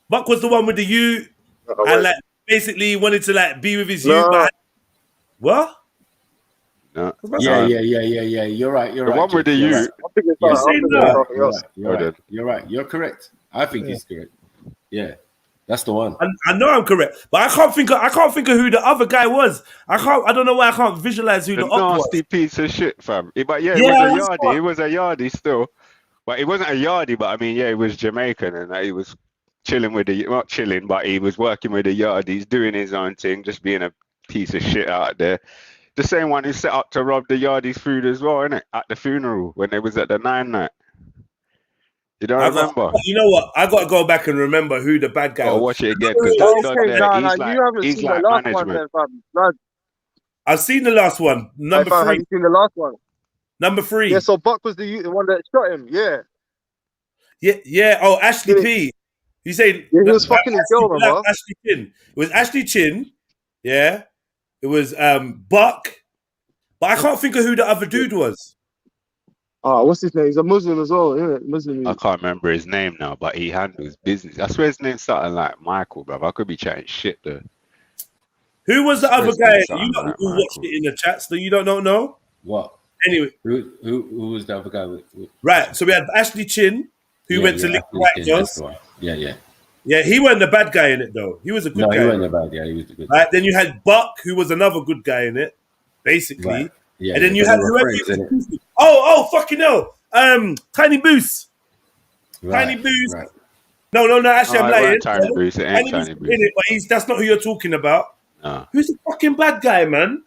Buck was the one with the U, and like basically wanted to like be with his U. But what? No. Yeah. You're right. The one with the U. You're right. You're correct. I think he's correct. Yeah, that's the one. I know I'm correct, but I can't think of who the other guy was. I don't know why I can't visualize who the nasty piece of shit, fam. But it was a yardie. It was a yardie still, but it wasn't a yardie. But I mean, he was Jamaican and he was chilling with not chilling, but he was working with the yardies, doing his own thing, just being a piece of shit out there. The same one who set up to rob the yardies' food as well, innit? At the funeral when they was at the 9 night. You don't remember? You know what? I got to go back and remember who the bad guy was. Watch it again because he's like management. I've seen the last one. Number 3. Have you seen the last one? Number 3. Yeah, so Buck was the one that shot him. Yeah. Oh, Ashley P. You say he was fucking his girl, bro. Ashley Chin. It was Ashley Chin. Yeah. It was Buck. But I can't think of who the other dude was. Oh, what's his name? He's a Muslim as well, isn't it? Muslim. I can't remember his name now, but he handles business. I swear his name's something like Michael, bro. I could be chatting shit though. Who was the other guy? You not who watched it in the chats, so you don't know? What? Anyway. Who was the other guy with? Right, so we had Ashley Chin, who went to Lick White Girls. Yeah, he wasn't the bad guy in it though. He was a good guy. No, he wasn't the bad guy. He was the good guy. Right, then you had Buck, who was another good guy in it, basically. Right. Yeah, and then you had whoever. Oh, fucking hell. Tiny Boos. Tiny Boos. Right. No, actually, I'm lying. Tiny Boos, it ain't Tiny Boos. But that's not who you're talking about. No. Who's the fucking bad guy, man?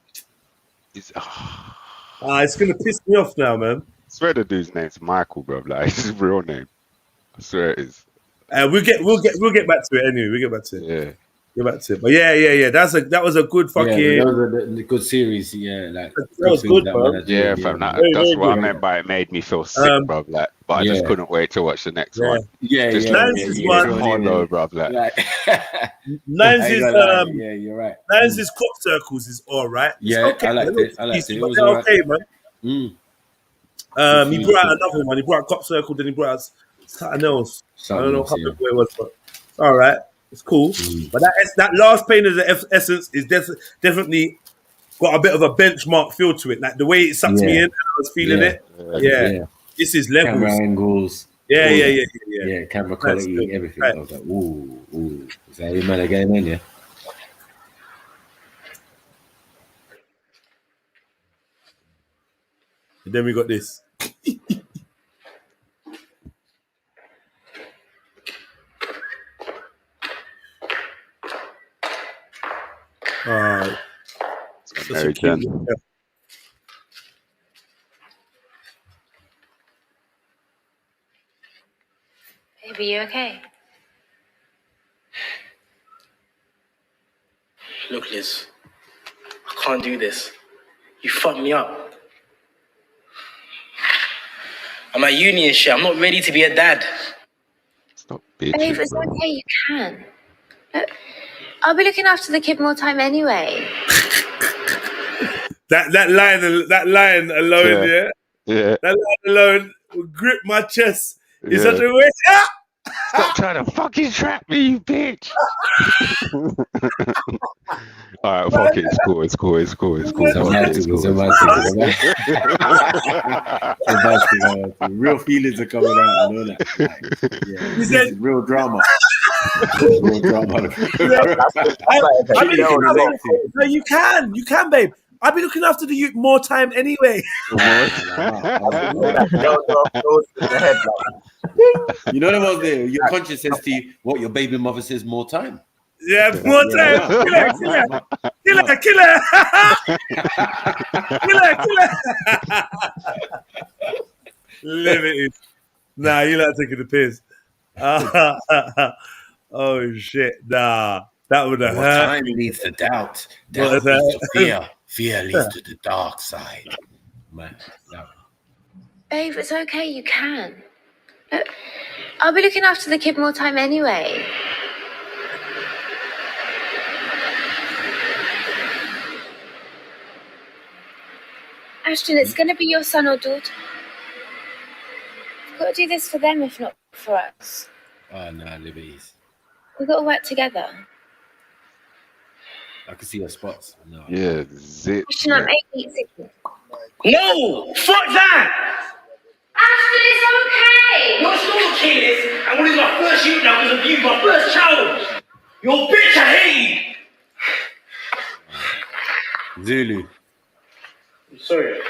It's gonna piss me off now, man. I swear the dude's name's Michael, bro. Like it's his real name. I swear it is. We'll get back to it anyway. We'll get back to it. Yeah. Get back to it. But yeah. That was a good fucking. Yeah, that was the good series. Yeah, like that was good, bro. Yeah, fam. That's what I meant by it made me feel sick, bro. Like, but I just couldn't wait to watch the next one. Nines one. Hollow, bro. Like. Nines is yeah, you're right. Nines is crop circles is all right. Yeah, okay. I liked it. It was okay, man. Mm. He brought out another one. He brought out crop circle. Then he brought out something else. I don't know how it was, but all right. It's cool, but that last pain of the essence is definitely got a bit of a benchmark feel to it. Like the way it sucked me in, and I was feeling it. Yeah, this is levels. Camera angles. Yeah. Camera quality, everything. Right. I was like, ooh. Is that man again? Then yeah. And then we got this. American. Baby, you okay? Look, Liz, I can't do this. You fucked me up. I'm at uni and shit. I'm not ready to be a dad. Stop bitching. Babe, it's okay, you can. Look, I'll be looking after the kid more time anyway. That line alone, yeah. That line alone will grip my chest in such a way. Stop trying to fucking trap me, you bitch. All right, fuck it. It's cool. It's cool. It's cool. It's cool. Fuck it. It's cool. Real feelings are coming out and all that. Like, yeah, this is real drama. Real drama. No, you can, babe. I'll be looking after the youth more time anyway. You know the ones there. Your conscience says to you, what your baby mother says more time. Yeah, more time. Killer. Limited. Nah, you like taking the piss. Oh shit, nah. That would have hurt. Time leads to doubt. Doubt leads to fear. Fear leads to the dark side. Man, Babe, it's okay, you can. Look, I'll be looking after the kid more time anyway. Ashton, it's going to be your son or daughter. We've got to do this for them, if not for us. Oh, no, Libby's. We've got to work together. I can see your spots. No. Yeah, zip. Ashton, I'm 8 weeks in. No! Fuck that! Ashton, it's okay! No, it's not okay, Liz. I want to do my first shoot now because of you, my first child. You're a bitch, I hate you. Zulu. I'm sorry.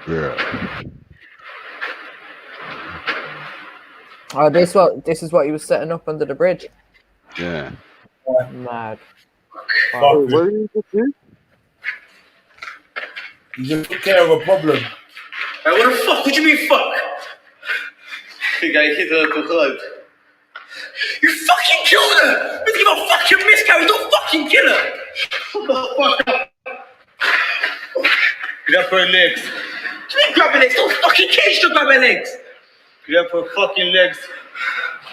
Yeah. Oh, this is what he was setting up under the bridge. Yeah. Mad. Wow. What did you just do? You just took care of a problem. What the fuck? What do you mean fuck? I think I hit her too hard. You fucking killed her! You give a fucking miscarriage, don't fucking kill her! What the fuck up? Grab her legs. What do you mean grab her legs? Don't fucking cage to grab her legs! Grab her fucking legs.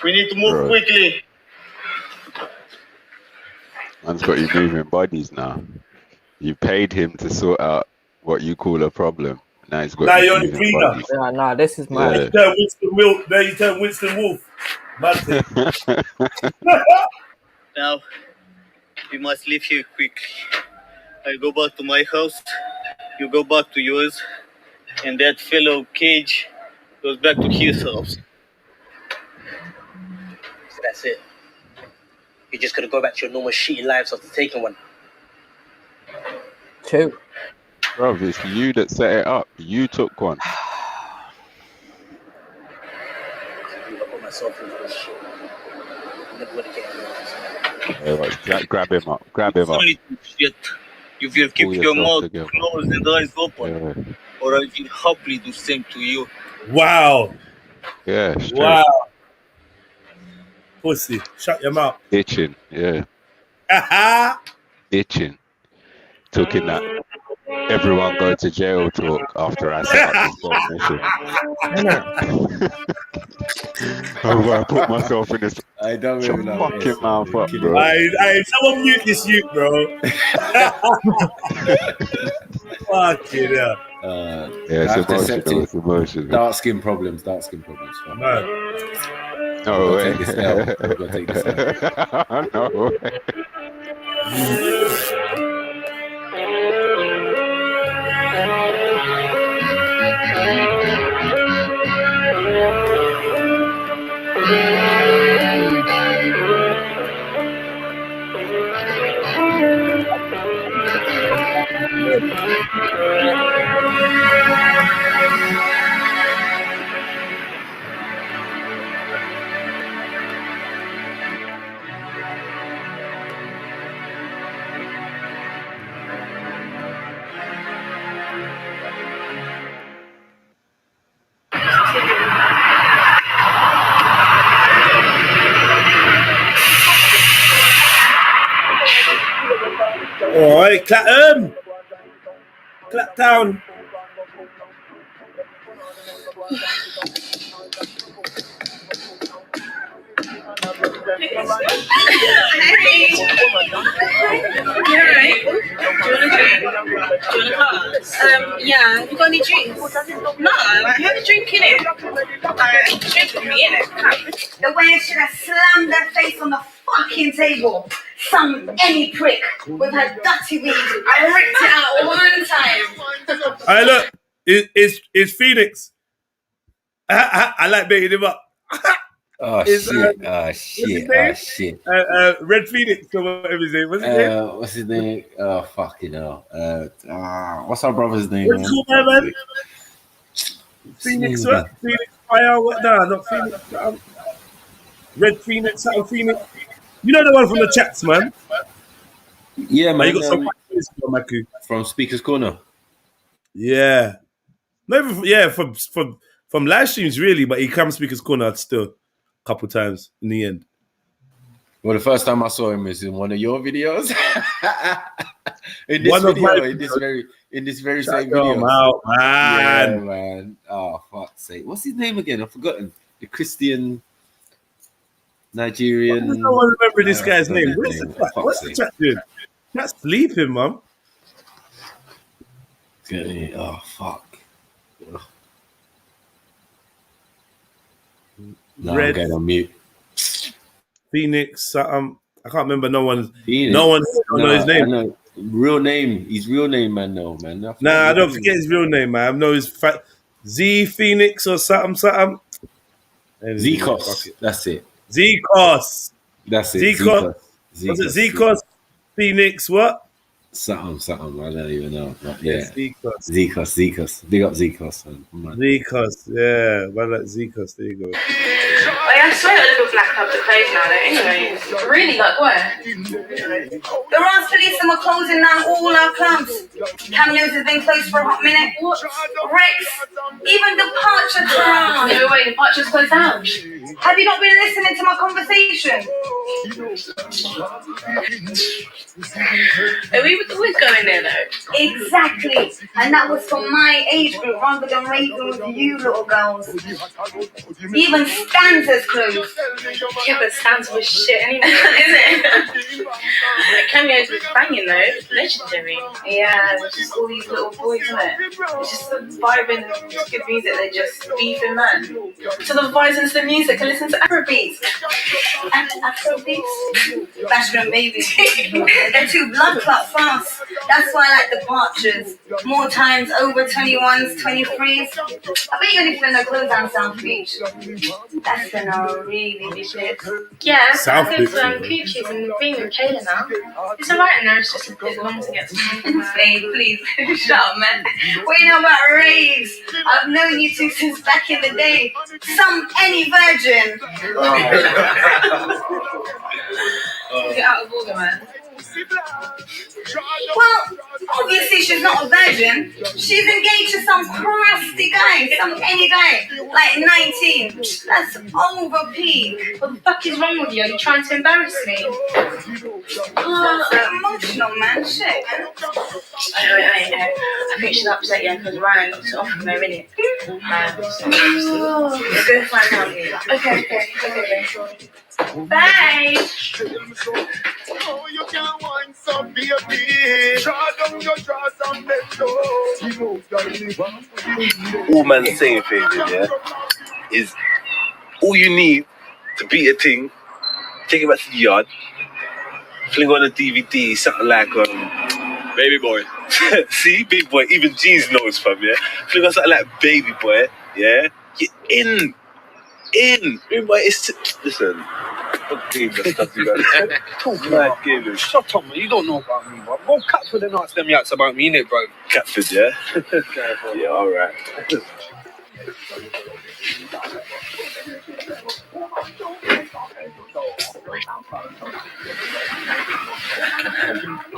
We need to move quickly. Man's got you moving bodies now. You paid him to sort out what you call a problem. Now he's got you moving bodies. Nah, this is mad. Yeah. You turn Winston Wolf. Now, we must leave here quickly. I go back to my house, you go back to yours, and that fellow Cage goes back to his house. So that's it. You're just gonna go back to your normal shitty lives after taking one. Two. Bro, it's you that set it up. You took one. I put myself into this shit. I'm never gonna get Grab him up. Grab him up. Shit. You will keep your mouth closed and eyes open, or I will happily do the same to you. Wow. Yeah, straight. Wow. Pussy. Shut your mouth. Itching, yeah. Itching. Talking that everyone go to jail talk after I set up this definition. Oh, I put myself in this fucking mouth up, bro. Someone mute this youth, bro. Fucking hell. Yeah, it's emotional. It's emotional. Dark skin problems. No I've way. got to take this out. No way. All right, clap down. Hey. You alright? Do you want a drink? Do you want a glass? Yeah. Have you got any drinks? No, I have a drink in it. Drink with me in it. The way I should have slammed their face on the fucking table. Some any prick with her dirty weed. I ripped it out one time. Hey, look, it's Phoenix. I like baiting him up. Oh shit! Red Phoenix or whatever his name. What's his name? What's his name? Oh fucking hell! What's our brother's name? What's cool, man? Phoenix, what? Phoenix Fire? What? Nah, not Phoenix. Red Phoenix, something Phoenix. You know the one from the chats, man. Yeah, man. You got some Maku from Speaker's Corner. Yeah, no, yeah, from live streams really, but he comes Speaker's Corner still. Couple times in the end. Well, the first time I saw him was in one of your videos. in this very same video. Out, man. Yeah, man. Oh, fuck's sake. What's his name again? I've forgotten. The Christian Nigerian. I don't remember this guy's name. What's the chat doing? That's sleeping, man. Oh, fuck. No, I'm getting on mute. Phoenix, I can't remember no one Phoenix. Know his name. Know. Real name, his real name, man, no, man. I don't forget his real name, man. I know his Z Phoenix or something. Zcos, that's it. Zcos. That's it. Zcos. Was it Zcos? Phoenix, what? Something. I don't even know. But yeah. Zcos. Big up Zcos, man. Zcos, yeah. Well, like Zcos, there you go. I swear I look black up the clothes now, though. Anyway, really, like where? The Ross police are closing down all our clubs. Cameos has been closed for a hot minute. What? Rex, even Departure down. No way, Departure's closed down. Have you not been listening to my conversation? We were always going there, though. Exactly, and that was for my age group rather than raving with you little girls. Even Stanza's closed. Yeah, but Stanza was shit anyway, isn't it? Like, Cameos was banging though, legendary. Yeah, it's just all these little boys, isn't it? It's just the vibing and good music, they're just beefing, man. So the vibes into the music and listen to Afrobeats. Afrobeats? Bashment babies. They're too blood clot fast. That's why I like Departures. More times over 21s, 23s. I bet you anything they'll close down South Beach. That's gonna really be shit. Yeah, I think Coochie's and being with Kayla now. It's alright in there, it's just a bit long to get to know. Hey, please, shut up, man. What you know about raves? I've known you two since back in the day. Any virgin. Get out of order, man. Well, obviously she's not a virgin. She's engaged to some crusty guy, any guy, like 19. That's over peak. What the fuck is wrong with you? Are you trying to embarrass me? That's emotional, man. Shit. I think she's upset, yeah, because Ryan knocked it off from her, innit? Let's go find out. Okay. Bye. Oh, you can't want some baby. Draw down your drawers and let go. All man's saying, Fabian, yeah, is all you need to beat a thing, take it back to the yard, fling on a DVD, something like Baby Boy. See, Baby Boy, even G's knows, fam, yeah? Fling on something like Baby Boy, yeah? You're in. Baby Boy, listen. What game the stuff you got? Talk about gaming. Shut up, man. You don't know about me, bro. Go Catford and ask them yaks about me, innit, bro? Catford, yeah? Yeah, alright.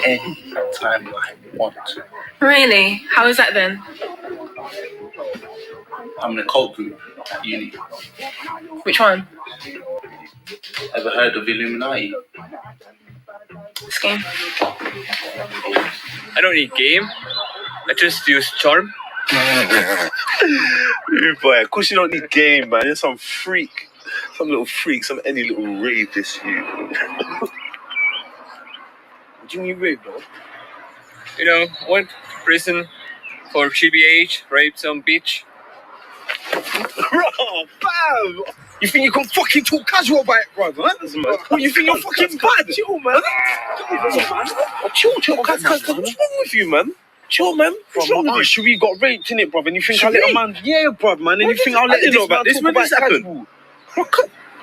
Anytime I want. Really? How is that then? I'm in a cult group, uni. Which one? Ever heard of Illuminati? Scheme. I don't need game. I just use charm. Baby Boy, of course you don't need game, man. You're some freak. Some little freak, some any little rapist, you. What do you mean rape, bro? You know, went to prison for GBH, raped some bitch. Bro, fam! You think you can fucking talk casual about it, brother? Huh? What, you think you're fucking bad? Chill, man. Chill, cuz. What's wrong with you, man? Chill, man. What's wrong with you? Cherie got raped in it, brother. And you think I'll let a man? Yeah, brother, man. And you think I'll let this man this? talk When about this happened? casual?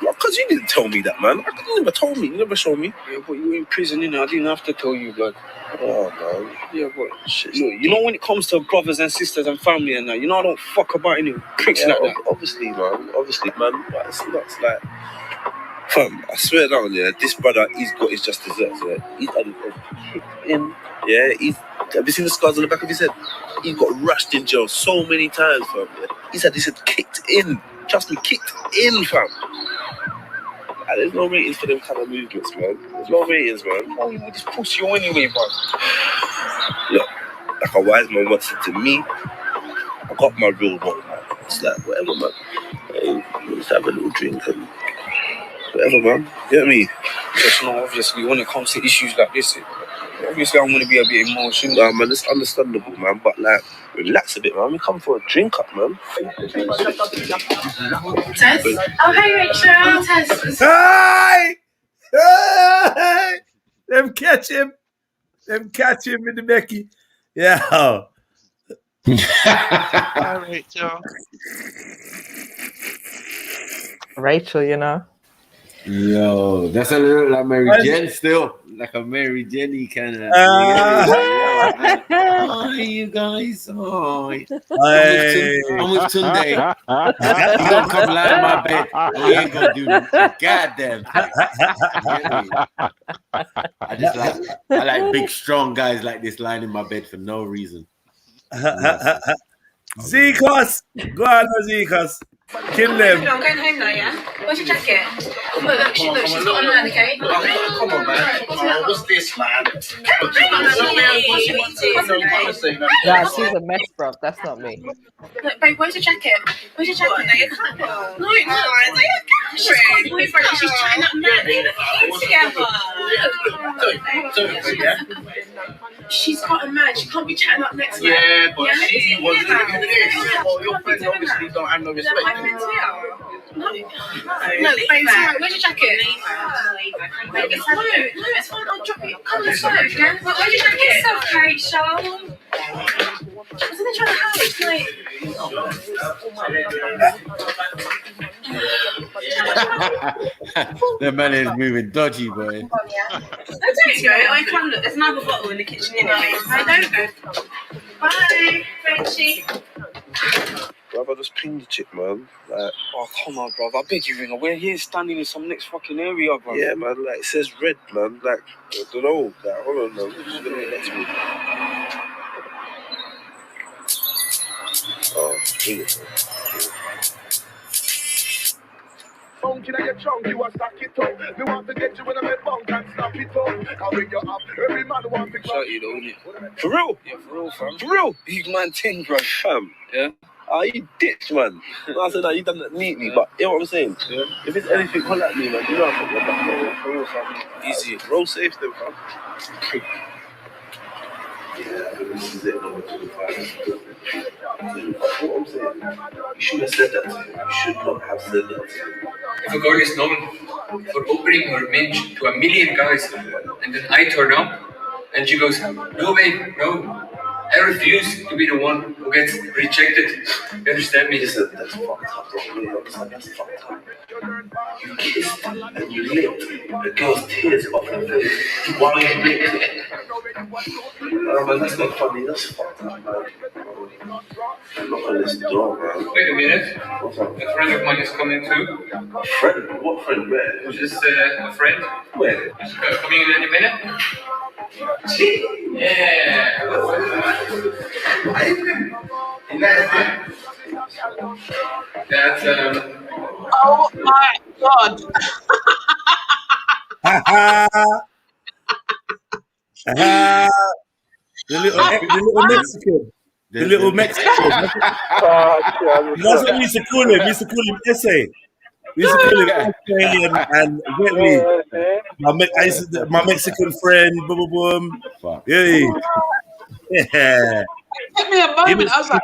Because you didn't tell me that, man. You never told me. You never showed me. Yeah, but you were in prison, innit? I didn't have to tell you, blood. Oh, man. Yeah, but shit, look, you know when it comes to brothers and sisters and family and that, you know I don't fuck about any pricks like that. Obviously, man. But it's nuts, like... Fam, I swear down, yeah, this brother, he's got his just desserts, yeah. He's had it in, yeah. Have you seen the scars on the back of his head? He got rushed in jail so many times, fam. Yeah. He's had his head kicked in. Trust me, kicked in, fam. And there's no ratings for them kind of movements, man. There's no ratings, man. Oh, you just push you anyway, bro. Look, like a wise man once said to me, I got my real one, man. It's like, whatever, man. Hey, let's have a little drink and whatever, man. You know what I mean? Just know, obviously, when it comes to issues like this, obviously I'm going to be a bit emotional. Nah, man, it's understandable, man. But, like, relax a bit, man. We come for a drink up, man. Tess? Oh, hey, Rachel. Tess. Hi! Hey! Them catch him in the Becky. Yeah. Hi, Rachel. Rachel, you know. Yo, that's a little like Mary Jane still. Like a Mary Jenny kind of. Hi, you guys. Oh, I'm with Tunde. You don't come lie in my bed. We ain't gonna do goddamn. I like big, strong guys like this lying in my bed for no reason. Zekas! Go on, Zekas. Kill them. I'm going home now, yeah? Where's your jacket? Look, she's got a man, okay? Come on, man. What's this, man? Nah, she's a mess, bro. That's not me. Look, babe, where's your jacket? Where's your jacket? No, you can't. No, it's your boyfriend. She's chatting up together. She's got a man. She can't be chatting up next to her. Yeah, but she was doing this. Well, your friends obviously don't have no respect. No, babe, where's your jacket? No, it's fine. I'll drop it. Come, let's go. Where's your jacket? It's okay, Rachel. Wasn't they trying to hide? That man is moving dodgy, boy. No, don't go. I can't look. There's another bottle in the kitchen anyway. No, don't go. Bye, Frenchie. Brother, just ping the chick, man. Like, oh, come on, bro. I beg you, Ringer. We're here standing in some next fucking area, bro. yeah, man. Like, it says red, man. Like, I don't know. Like, hold on, man. Who's gonna get next week? Oh, ping it, man. Funky in your trunk, you a stack it up. Me want to get you in a bed bunk and snap it up. I'll bring you up. Every man want to Shut you, though, innit? For real? Yeah, for real, fam. For real? Big man thing, bro. Fam. Yeah? Ah, you ditch, man. No, I said that, you done that neatly, but you know what I'm saying? Yeah. If it's anything, holler at me, man. You know I'm fucking back there. For real, fam. Easy. Roll safe then, fam. Yeah, this is it, number 25. What I'm saying, you should have said that to me. You should not have said that to me. If a girl is known for opening her minge to a million guys, and then I turn up, and she goes, no, babe, no. I refuse to be the one who gets rejected. You understand me? Listen, that's fucked up, bro. You understand? That's fucked up. You kissed and you licked the girl's tears off her face while you licked it. Oh, man, that's not funny. That's fucked up, man. I'm not gonna listen to it, man. Wait a minute. What's up? A friend of mine is coming too. A friend? What friend? Where? Just a friend. Where? Just coming in any minute. Yeah. That's Oh my God. The little Mexican. The little Mexican. That's what we used to call him. We used to call him Essay. We used to call him Australian and get me. My Mexican friend, boom, boom, boom. Fuck. Yeah. It took me a moment. I was like,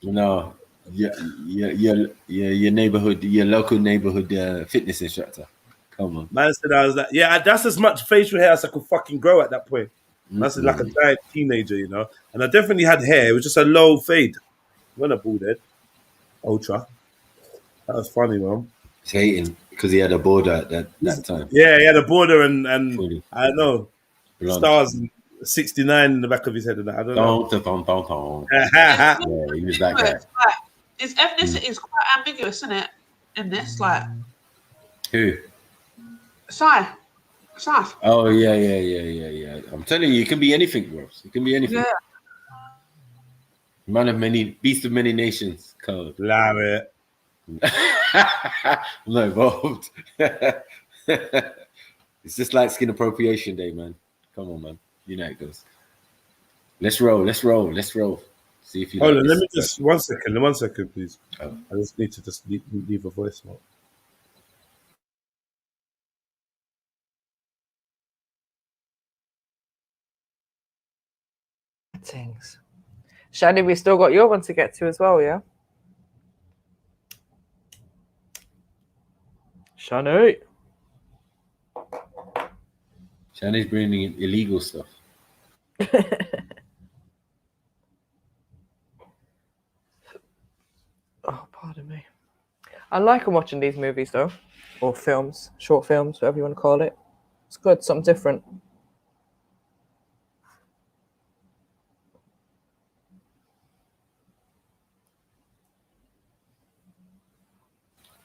No, your neighborhood, your local neighborhood fitness instructor. Come on. Man said I was like, yeah, that's as much facial hair as I could fucking grow at that point. I was like a giant teenager, you know. And I definitely had hair. It was just a low fade. When a bald head. Ultra. That was funny, man. He's hating because he had a border at that time. Yeah, he had a border and I don't know. Blonde. Stars 69 in the back of his head and that. I don't know. Yeah, he was that guy. His ethnicity is quite ambiguous, isn't it? In this, like who? Sai. Oh yeah. I'm telling you, it can be anything, bro. It can be anything. Yeah. Man of many, beast of many nations. Code. Love it. I'm not involved. It's just like skin appropriation day, man. Come on, man. You know how it goes. Let's roll. See if you. Hold on, let me just 1 second, please. Oh. I just need to just leave a voice note. Things. Shani, we still got your one to get to as well, yeah? Shani. Shani's bringing in illegal stuff. Oh, pardon me. I like watching these movies though, or films, short films, whatever you want to call it. It's good, something different.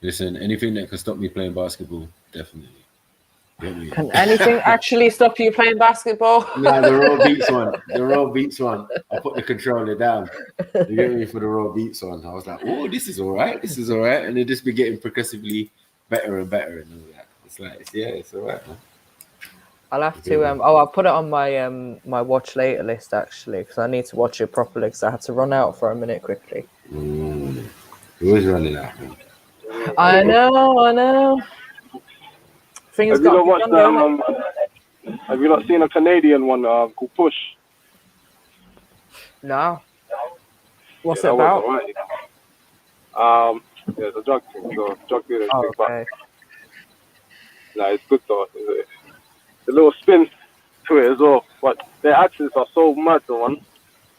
Listen, anything that can stop me playing basketball, definitely. Can anything actually stop you playing basketball? No, the raw beats one. The raw beats one. I put the controller down. You get me for the raw beats one. I was like, oh, this is all right. And it just be getting progressively better and better. And all that. It's like, yeah, it's all right, man. I'll have to. I'll put it on my my watch later list actually, because I need to watch it properly. Because I had to run out for a minute quickly. You're always running out, man. I know. Have you not watched have you not seen a Canadian one called Push? No. What's it about? Right. Yeah, it's a drug thing, so drug dealer. Oh, okay. Nah, it's good though. It's a little spin to it as well, but their accents are so mad, the one.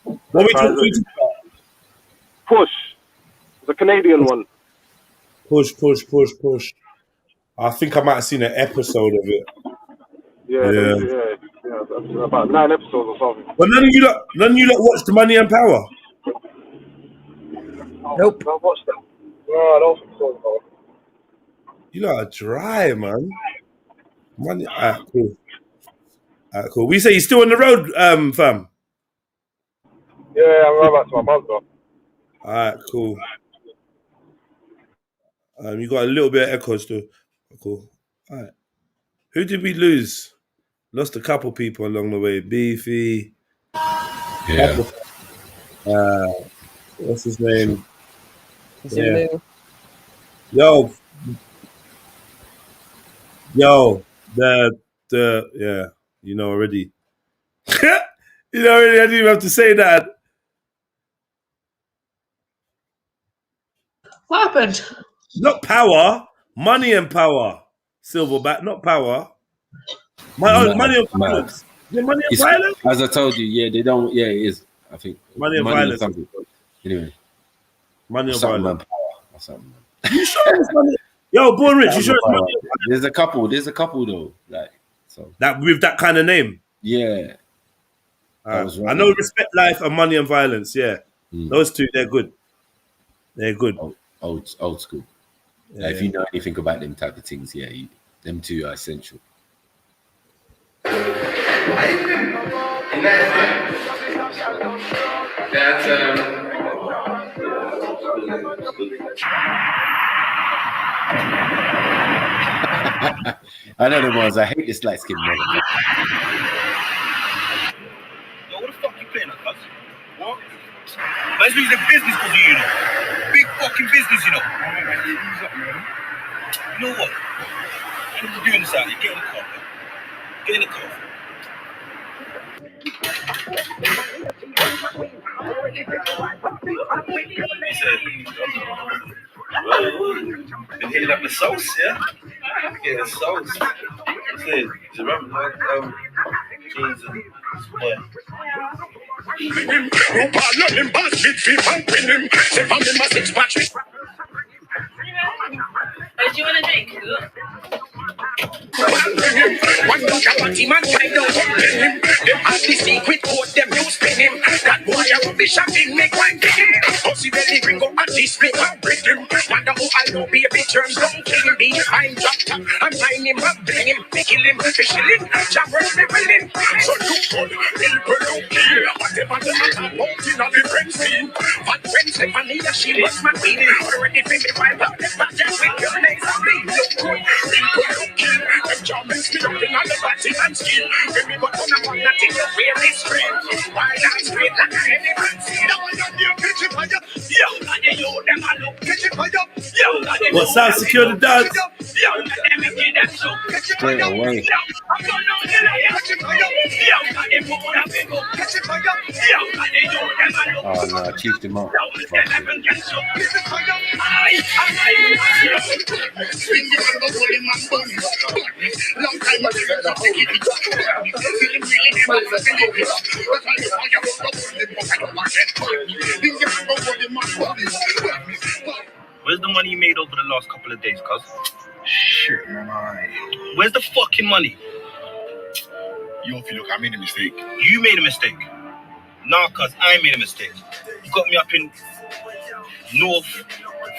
What we talking about? Push. It's a Canadian one. Push. I think I might have seen an episode of it. Yeah. About 9 episodes or something. But none of you lot watched the Money and Power? Nope. I watched that. No, I don't think so. You lot are dry, man. Money. Cool. Cool. We say you're still on the road, fam. Yeah, I'm right back to my mum though. Alright, cool. You got a little bit of echo still. Cool. Alright. Who did we lose? Lost a couple people along the way. Beefy. Yeah. What's his name? Zulu. Yo. Yeah. You know already. I didn't even have to say that. What happened? Not Power. Money and Power. Silverback, not Power. Money and Violence. Yeah, Money and Violence? As I told you, yeah, they don't. Yeah, it is. I think Money and Violence. Anyway, Money and Violence. Something. You sure it's Money? Yo, Born Rich, you sure it's Money? There's a couple though. Like so that with that kind of name. Yeah. I know Respect Life and Money and Violence. Yeah, those two, they're good. They're good. Old school. Yeah, if you know anything about them type of things, yeah, them two are essential. That's I know the ones. I hate this light skin motherfucker. Yo, what the fuck you playing at, cuz? What? Man's losing business because of you, you know. Big fucking business, you know. You know what? You need to do this out here. Get in the car, man. Get in the car. He said, been hitting up the sauce, yeah? Getting the sauce. He said, you remember, jeans and, yeah. Do you want a drink? One look at what him and find out what him. Them have the secret code, them use pin him. That boy a rubbish and thing make wine pick him. Pussy belly bring up and display and break him. Wonder who I know baby germs don't kill him. Be fine drop top and find him and bring him. Kill him, fish him, jabbers me willing. So look good, people don't kill. Whatever them a talk about in a different scene. But when Stephanie she was my baby. Already pay me wipe out the budget with your legs and me. Look good, people don't kill. Them jaw mix me up in all the body and skin. When we got on a one that in your way is straight. Why not straight like any man see? Now I got you pitch it for you. Yo, and you them a look pitch it for you. Yo, What's up, security dogs? Yo, and them make that so pitch it for you. Straight away. Yo, I'm gonna pitch it for you. Yo, and them move on big up pitch it for you. Yo, and you them a look. Oh no, I cheesed him up. Long time I said that I keep it. Where's the money you made over the last couple of days, cuz? Shit, man. Where's the fucking money? Yo, if you look, I made a mistake. You made a mistake. Nah, cuz I made a mistake. You got me up in North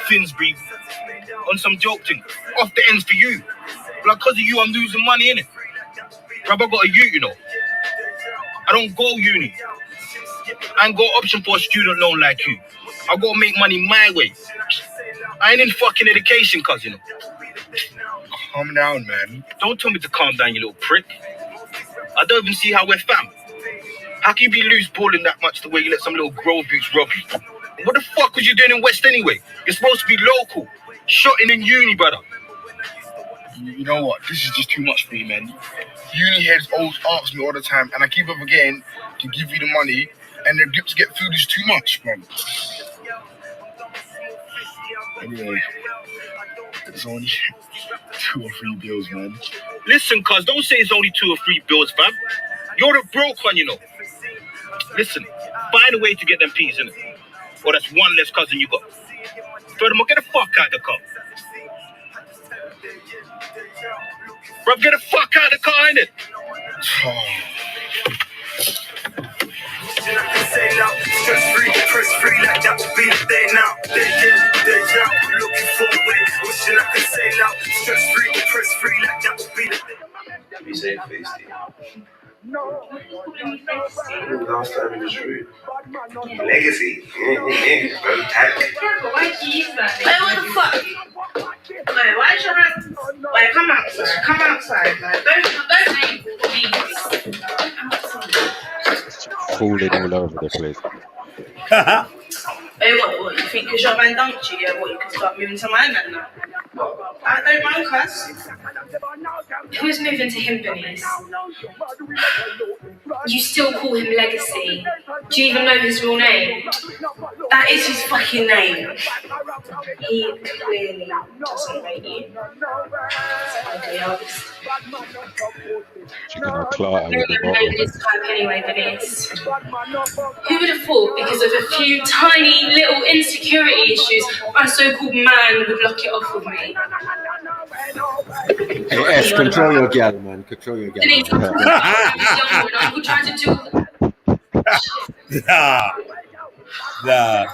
Finsbury on some joke thing. Off the ends for you. Like, cuz of you, I'm losing money, innit? Bruv, I got a ute, you know. I don't go uni. I ain't got option for a student loan like you. I gotta make money my way. I ain't in fucking education, cuz, you know. Calm down, man. Don't tell me to calm down, you little prick. I don't even see how we're fam. How can you be loose balling that much the way you let some little grove boots rob you? What the fuck was you doing in West anyway? You're supposed to be local. Shotting in uni, brother. You know what? This is just too much for me, man. Uni heads always ask me all the time, and I keep on forgetting to give you the money, and the to get food is too much, man. Anyway, it's only 2 or 3 bills, man. Listen, cuz, don't say it's only 2 or 3 bills, fam. You're the broke one, you know. Listen, find a way to get them peas in it. Or that's one less cousin you got. Furthermore, get the fuck out of the car. Bro, get the fuck out of the car, innit? Stress free, press free, like that would be the day now. Day out, looking for a way. Wishing I could say now. Stress free, press free, like that would be the day. You say feisty. Last time in the street. Legacy. Very tight. Why do you use that? Wait, what the fuck? Wait, why is your hand? Wait, come outside. Come outside, man. Don't Falling all over the place. Hey, what, you think because your man dumped you, yeah, what, you can start moving to my man now? I don't mind, cuz. Who's moving to him, Denise? You still call him Legacy. Do you even know his real name? That is his fucking name. He clearly doesn't rate you. She's gonna clot her with the Know bottle. this type anyway, Denise. Who would have thought, because of a few tiny little insecurity issues, my so-called man would lock it off with me? Hey, S, control your gal, man. Control your gal. Denise, young woman, Uncle tried to do that. Nah.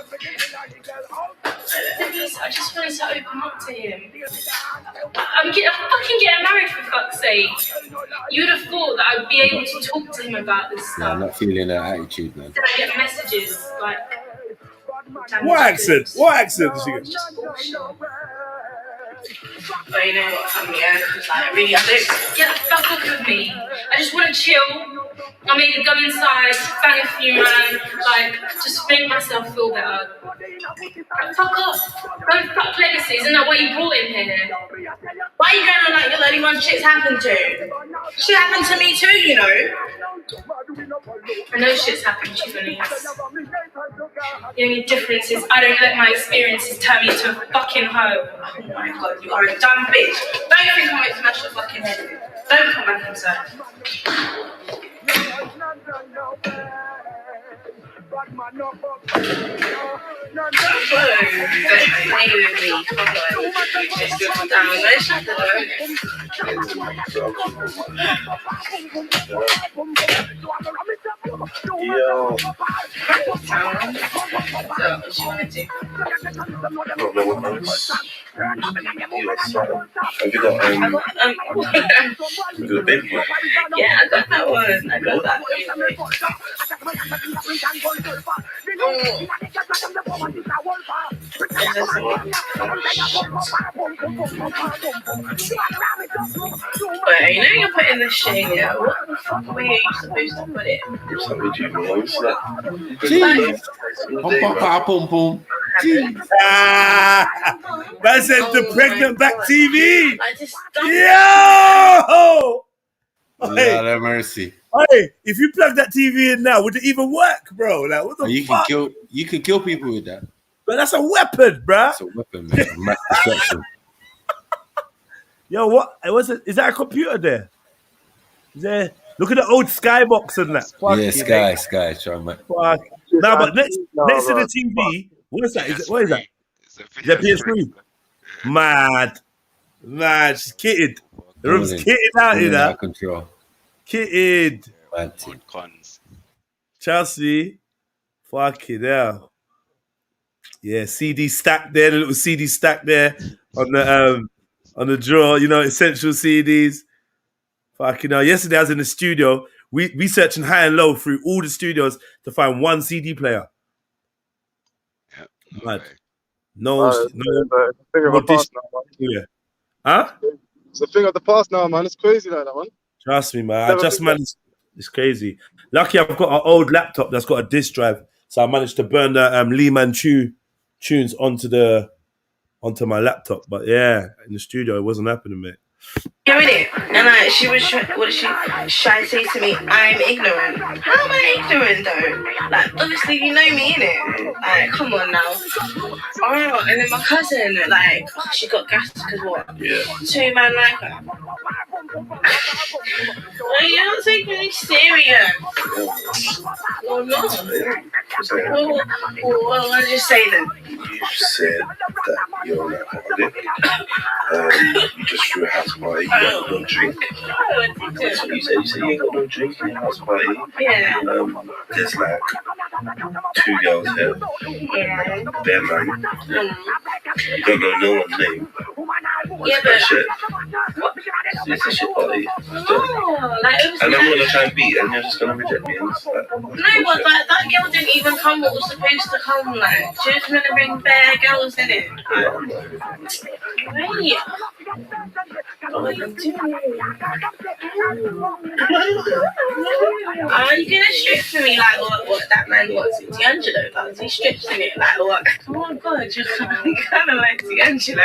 Denise, I just wanted to open up to him. I'm fucking getting married, for fuck's sake. You would have thought that I'd be able to talk to him about this Yeah, I'm stuff. not feeling that attitude, man. Then I get messages like... What accent? What accent does she get? But you know what, family, yeah, because like, really, I don't... Get the fuck off with me. I just want to chill, I maybe go inside, bang a few man, like, just make myself feel better. Like, fuck off. Don't fuck legacy. Isn't that what you brought in here? Why are you going on like you're the only one shit's happened to? Shit happened to me too, you know. I know shit's happened to you, Denise. The only difference is I don't let my experiences turn me into a fucking hoe. Oh my god, you are a dumb bitch. Don't think I might smash your fucking head in. Don't come back inside. Yo. Have you got the big one? Yeah, I got that one. I got that Wait, you know you're putting the shade here. What the fuck were you supposed to put it? Man said the pregnant back TV. Yo! Hey. Lord have mercy. Hey, if you plug that TV in now, would it even work, bro? Like, what the fuck? You can kill people with that. But that's a weapon, bro. It's a weapon, man. Mass destruction. Yo, what? Is that a computer there? Is there? Look at the old Skybox and that. Fuck Sky. Try my. Fuck. Nah, but next to the TV, what is that? What is that? Is that PS3? Mad. She's kitted. The room's kitted out here. That control. Kitted. Cons. Chelsea. Fucking hell. Yeah, CD stack there, the little CD stack there on the drawer, you know, essential CDs. Fucking hell. Yesterday I was in the studio. We searching high and low through all the studios to find one CD player. Yeah, no it's a thing of the past now, man. Huh? It's a thing of the past now, man. It's crazy like that, man. Trust me, man. It's crazy. Lucky I've got an old laptop that's got a disk drive, so I managed to burn the Lee Chu tunes onto my laptop. But yeah, in the studio it wasn't happening, mate. You're in it, and she was what she try to say to me, I'm ignorant. How am I ignorant though? Like, obviously you know me, innit? Like, come on now. Oh, and then my cousin, like, she got gassed because what? Yeah. 2 man like her. Well, you don't take me serious. Well, no. Well, what did you say then? You said that you're an alcoholic. You just threw a house party. You got no drink. That's what you said. You said you ain't got no drink in your house party. Yeah. There's like 2 girls here. They're man. You don't know no one's name. Yeah, but shit. It's a shit party. Oh, like it was. And I'm gonna try and beat, and you're just gonna reject me. And it's like, no, but like that girl didn't even come what was supposed to come. Like she was gonna bring bare girls in it. Wait. What are you doing? Are you gonna strip for me like what that man was? D'Angelo does. He strips in it like what? Oh my god, you're kind of like D'Angelo. I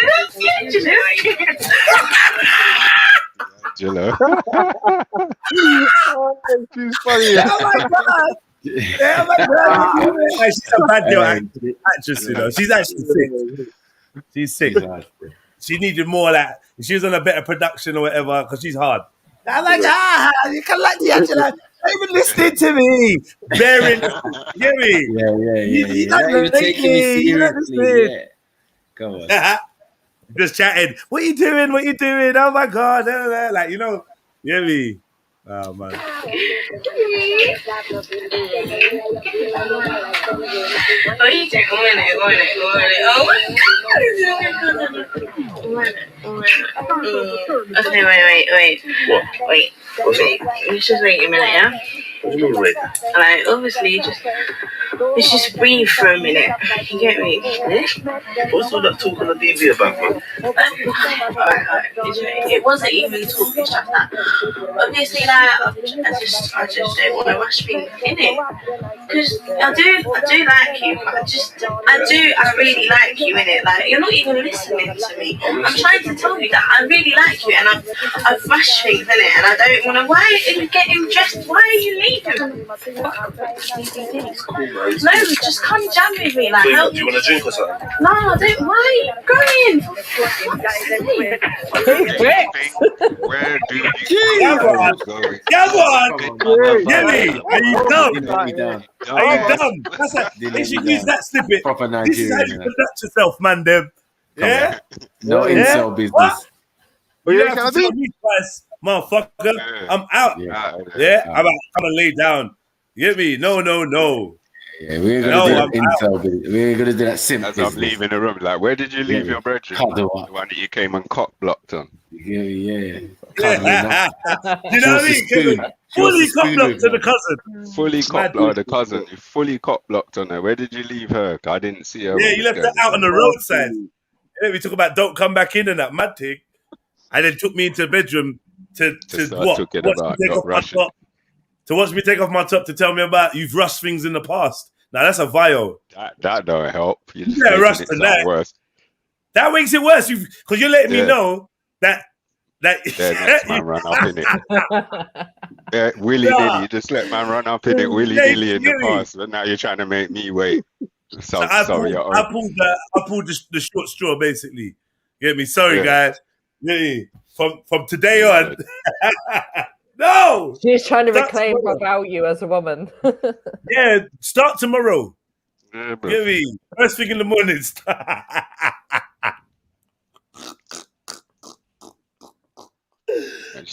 love D'Angelo. D'Angelo. She's funny. Oh my god. Yeah, oh my god. She's a bad girl actress, you know. She's actually sick. She's sick. She needed more like she was on a better production or whatever because she's hard. I'm like, you can like D'Angelo. Not even listening to me. Bearing, get me? Yeah. You Not even taking me seriously. Yeah. Come on. Just chatting. What you doing? Oh my god. Like, you know, get me? Oh man. Oh, you take on it. Okay, wait. what? Wait. Let's just wait a minute, yeah? What do you mean, wait? Like, obviously, let's just breathe for a minute. You get me? What's all that talk on the TV about, bro? Alright. It wasn't even talking, it's just that. Obviously, like, I just don't want to rush things, innit? Because I do like you, but I really like you, innit? Like, you're not even listening to me. I'm trying to tell you that I really like you, and I've rushed things, innit? And I don't want to. Why are you getting dressed? Why are you leaving? No, just come jam with me, like, So, help do you want a drink or something? No, I don't. Why are you going? Where do you Come on, going? come on, Gilly, are you dumb? Are you Dumbass. dumb? That's a, they should use that snippet. Proper This is how you Nigerian. conduct yourself, man. Them, yeah. No incel business. What? But You yeah, don't can I have to be? tell me twice, motherfucker. I'm out. Yeah. I'm gonna lay down. You get me? No. Yeah, we ain't gonna do that incel business. We ain't gonna do that simp As business. I'm leaving the room, like, where did you leave your brethren? Cut the The one that you came and cock blocked on. Yeah. Do you know what I mean? Fully cop blocked to the cousin. Fully cop blocked the cousin. You fully cop blocked on her. Where did you leave her? I didn't see her. Yeah, you left her out on the roadside. Yeah, we talk about don't come back in and that mad thing. And then took me into the bedroom to what? Talking Watch about me take not off my rushing. top. To watch me take off my top to tell me about you've rushed things in the past. Now that's a vial. That don't help. You just Yeah, making rushed it to sound that. worse. That makes it worse. Because you're letting me know that Yeah, next man run up in it. Yeah, willy-nilly. You just let man run up in it willy-nilly in the past. But now you're trying to make me wait. So I pulled the short straw, basically. You get me? Sorry, guys. Yeah. From today on. No! She's trying to Start reclaim her tomorrow. value as a woman. Yeah, start tomorrow. Yeah, bro. Get me? First thing in the morning. Just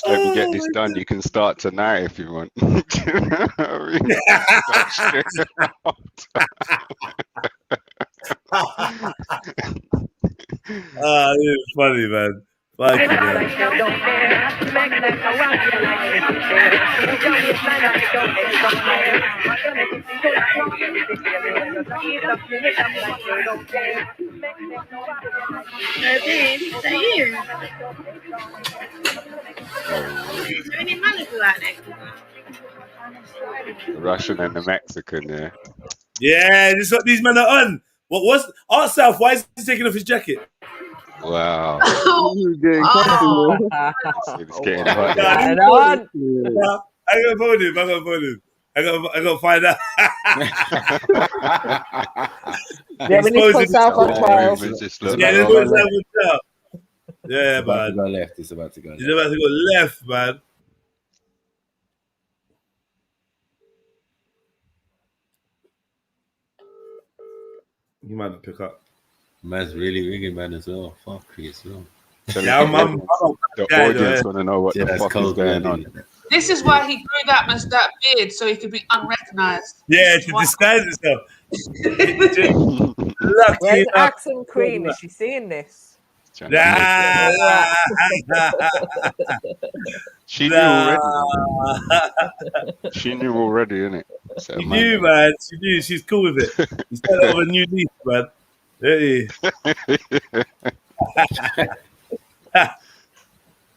let me get this done. You can start tonight if you want. Do you know what I mean? Start straight out. It's funny, man. Fuck you, man. Is that you? Is there any manager out there? The Russian and the Mexican, yeah. Yeah, this is what these men are on. What's Art South? Why is he taking off his jacket? Wow. It's getting comfortable. It's getting hot. I gotta phone him. I gotta find out. Yeah, we need to put South on 12. Yeah, let's put South on 12. Yeah, man. It's about to go left. He's about to go left, man. He might not pick up. Man's really ringing, man, as well. Fuck as well. Yeah, I'm the audience want to know what the fuck is going on. This is why he grew that beard, so he could be unrecognized. Yeah, to disguise himself. Where's Accent Queen? Is she seeing this? She knew already. She knew already, innit? So, She knew, man. She knew. She's cool with it. He's started over a new leaf, man. Hey.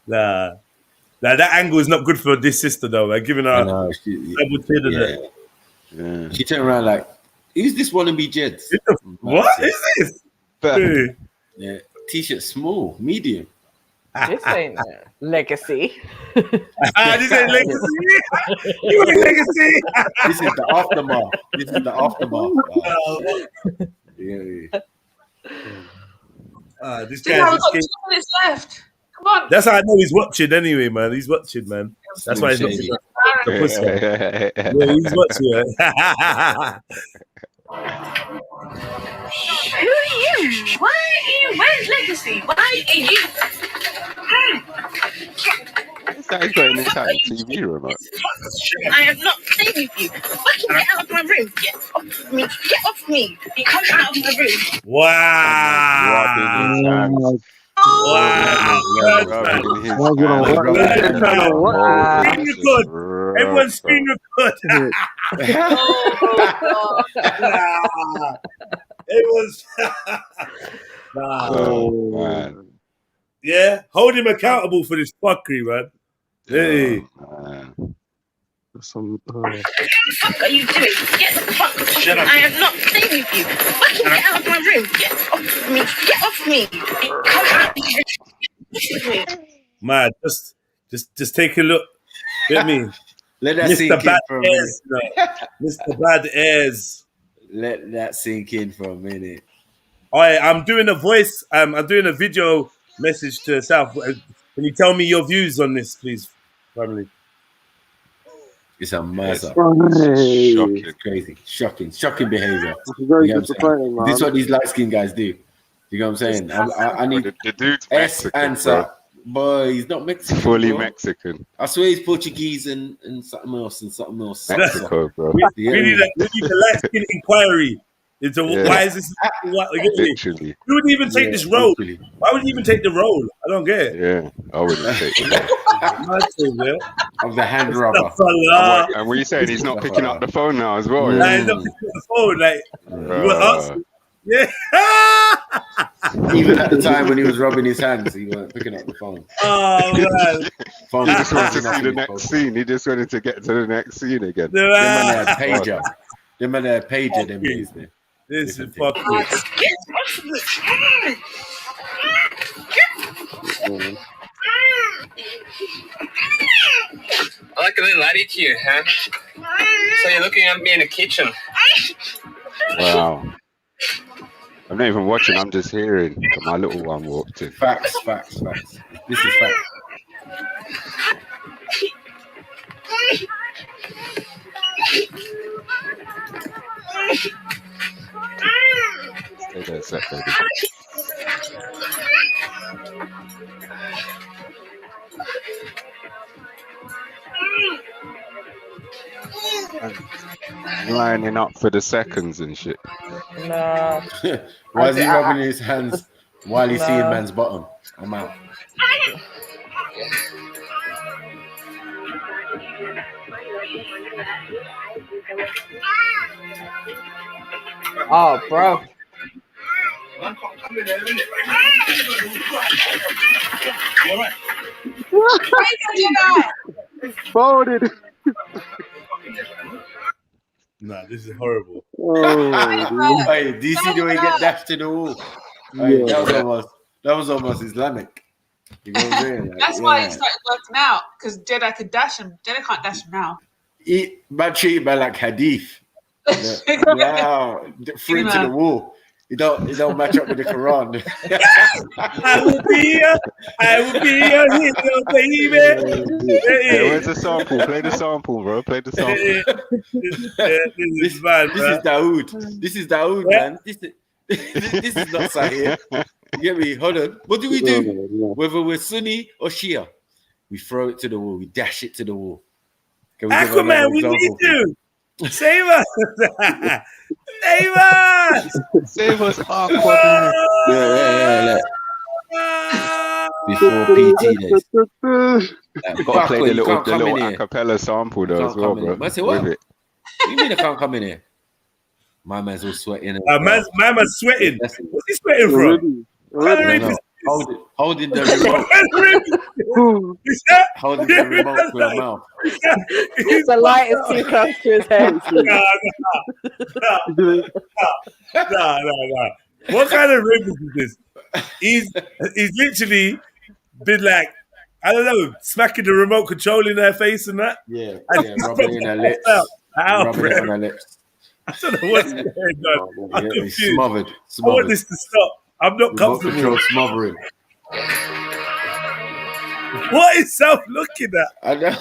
Nah, that angle is not good for this sister, though. Man. Giving her double chin and it. Yeah. She turned around like, who's this wannabe Jeds? What is this? Hey. Yeah, t-shirt small, medium. This ain't legacy. This ain't legacy. You ain't legacy. This is the aftermath. Yeah. This We've got guy's 2 minutes left. Come on. That's how I know he's watching anyway, man. He's watching, man. That's why he's not picking up the pussy. Yeah, he's watching. Who are you? Why are you? Where's Legacy? Why are you? He's got an entire TV remote. I am not playing with you. Fucking get out of my room. Get off me. Get off me. You come out of my room. Wow. Everyone screen record. Oh, Nah. It was. Nah. Oh, man. Yeah, hold him accountable for this fuckery, man. Hey. Some. What the fuck are you doing? Get the fuck off me. I am not playing with you. Fucking get out of my room. Get off me. Get off me. Come on. Man, just take a look. Get me. Let that Mr. sink in Bad for a minute. Airs, Mr. Bad Airs. Let that sink in for a minute. All right, I'm doing a voice. I'm doing a video message to South. Can you tell me your views on this, please, family? It's a mess up. Shocking. It's crazy. Shocking behavior. Very You know disappointing, man. this is what these light skinned guys do. You know what I'm saying? I need the dude's S Mexican, answer. Boy, he's not Mexican. Fully bro. Mexican. I swear he's Portuguese and something else and something else. Mexico, bro. We need a light skin inquiry into why is this? Literally. Who would even take this role? Why would you even take the role? I don't get it. Yeah, I wouldn't take it. Of the hand robber. And what are you saying? He's not picking up the phone now as well. Like, he's not picking up the phone. Like, you were asking. Yeah. Even at the time when he was rubbing his hands, he weren't picking up the phone. Oh man! He just wanted to see the next scene. He just wanted to get to the next scene again. Them man had pager. Them man had pager. Them days there. This is fucking. I like a little attitude, huh? So you're looking at me in the kitchen. Wow. I'm not even watching, I'm just hearing. My little one walked in. Facts. This is facts. Stay there a sec, baby. Lining up for the seconds and shit. No. Why is he rubbing his hands while he's seeing man's bottom? I'm out. Oh, bro. Folded. Nah, this is horrible. Hey, do you see the way he get dashed to the wall? Hey, that was almost Islamic. You know what I'm saying? Like, That's why he started working out, because Jedi could dash him. Jedi can't dash him now. Man treated by like hadith. Wow, free to the wall. It don't match up with the Quran. I will be a hero, baby. Hey, where's the sample? Play the sample, bro. Play the sample. This is Dawood. This is Dawood, man. This is not Sahih. You get me? Hold on. What do we do? Whether we're Sunni or Shia, we throw it to the wall. We dash it to the wall. Aquaman, we need you. Save us! Save us! Save us, Aquaman! Yeah. Before PT days. Got to play the little acapella sample though as well, bro. I say, what? With it. What do you mean I can't come in here? My man's all sweating. Man's sweating. What's he sweating from? Holding the remote. Holding the remote with a mouth. The light is too close to his head. Nah. What kind of rib is this? He's literally been like, I don't know, smacking the remote control in her face and that. Yeah, rubbing in her lips. Rubbing it on her lips. I don't know what's going on. I'm confused. Smothered. I want this to stop. I'm not comfortable. Control smothering. What is Self looking at? I know.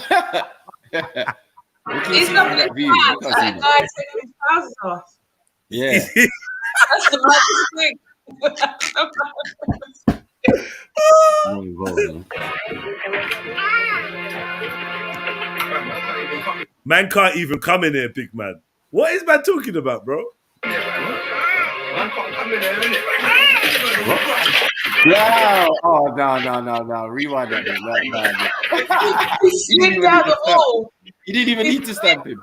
He's not that view. That guy taking his trousers off. Yeah. That's the magic thing. Man can't even come in here, big man. What is man talking about, bro? Wow. Oh, no. Rewind that. He slid down the wall. You didn't even need to stamp him.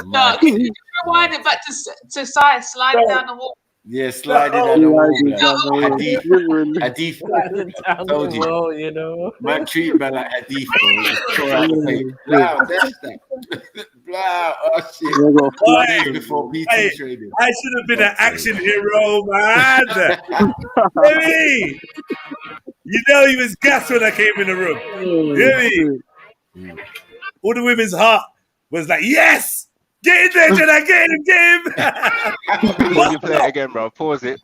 No, can you rewind it back to side, sliding down the wall? Yeah, sliding down the wall. Hadith. Told you. Wall, you know. Man treat man like Hadith, bro. Just throw out the paint. Blow, that's that. Blow. Oh, shit. Days before PT training. I should have been an action hero, man. Hey, you know he was gassed when I came in the room. Hear me? All the women's heart was like, yes! Get in there, Jedi, get in, game! When you play it again, bro, pause it.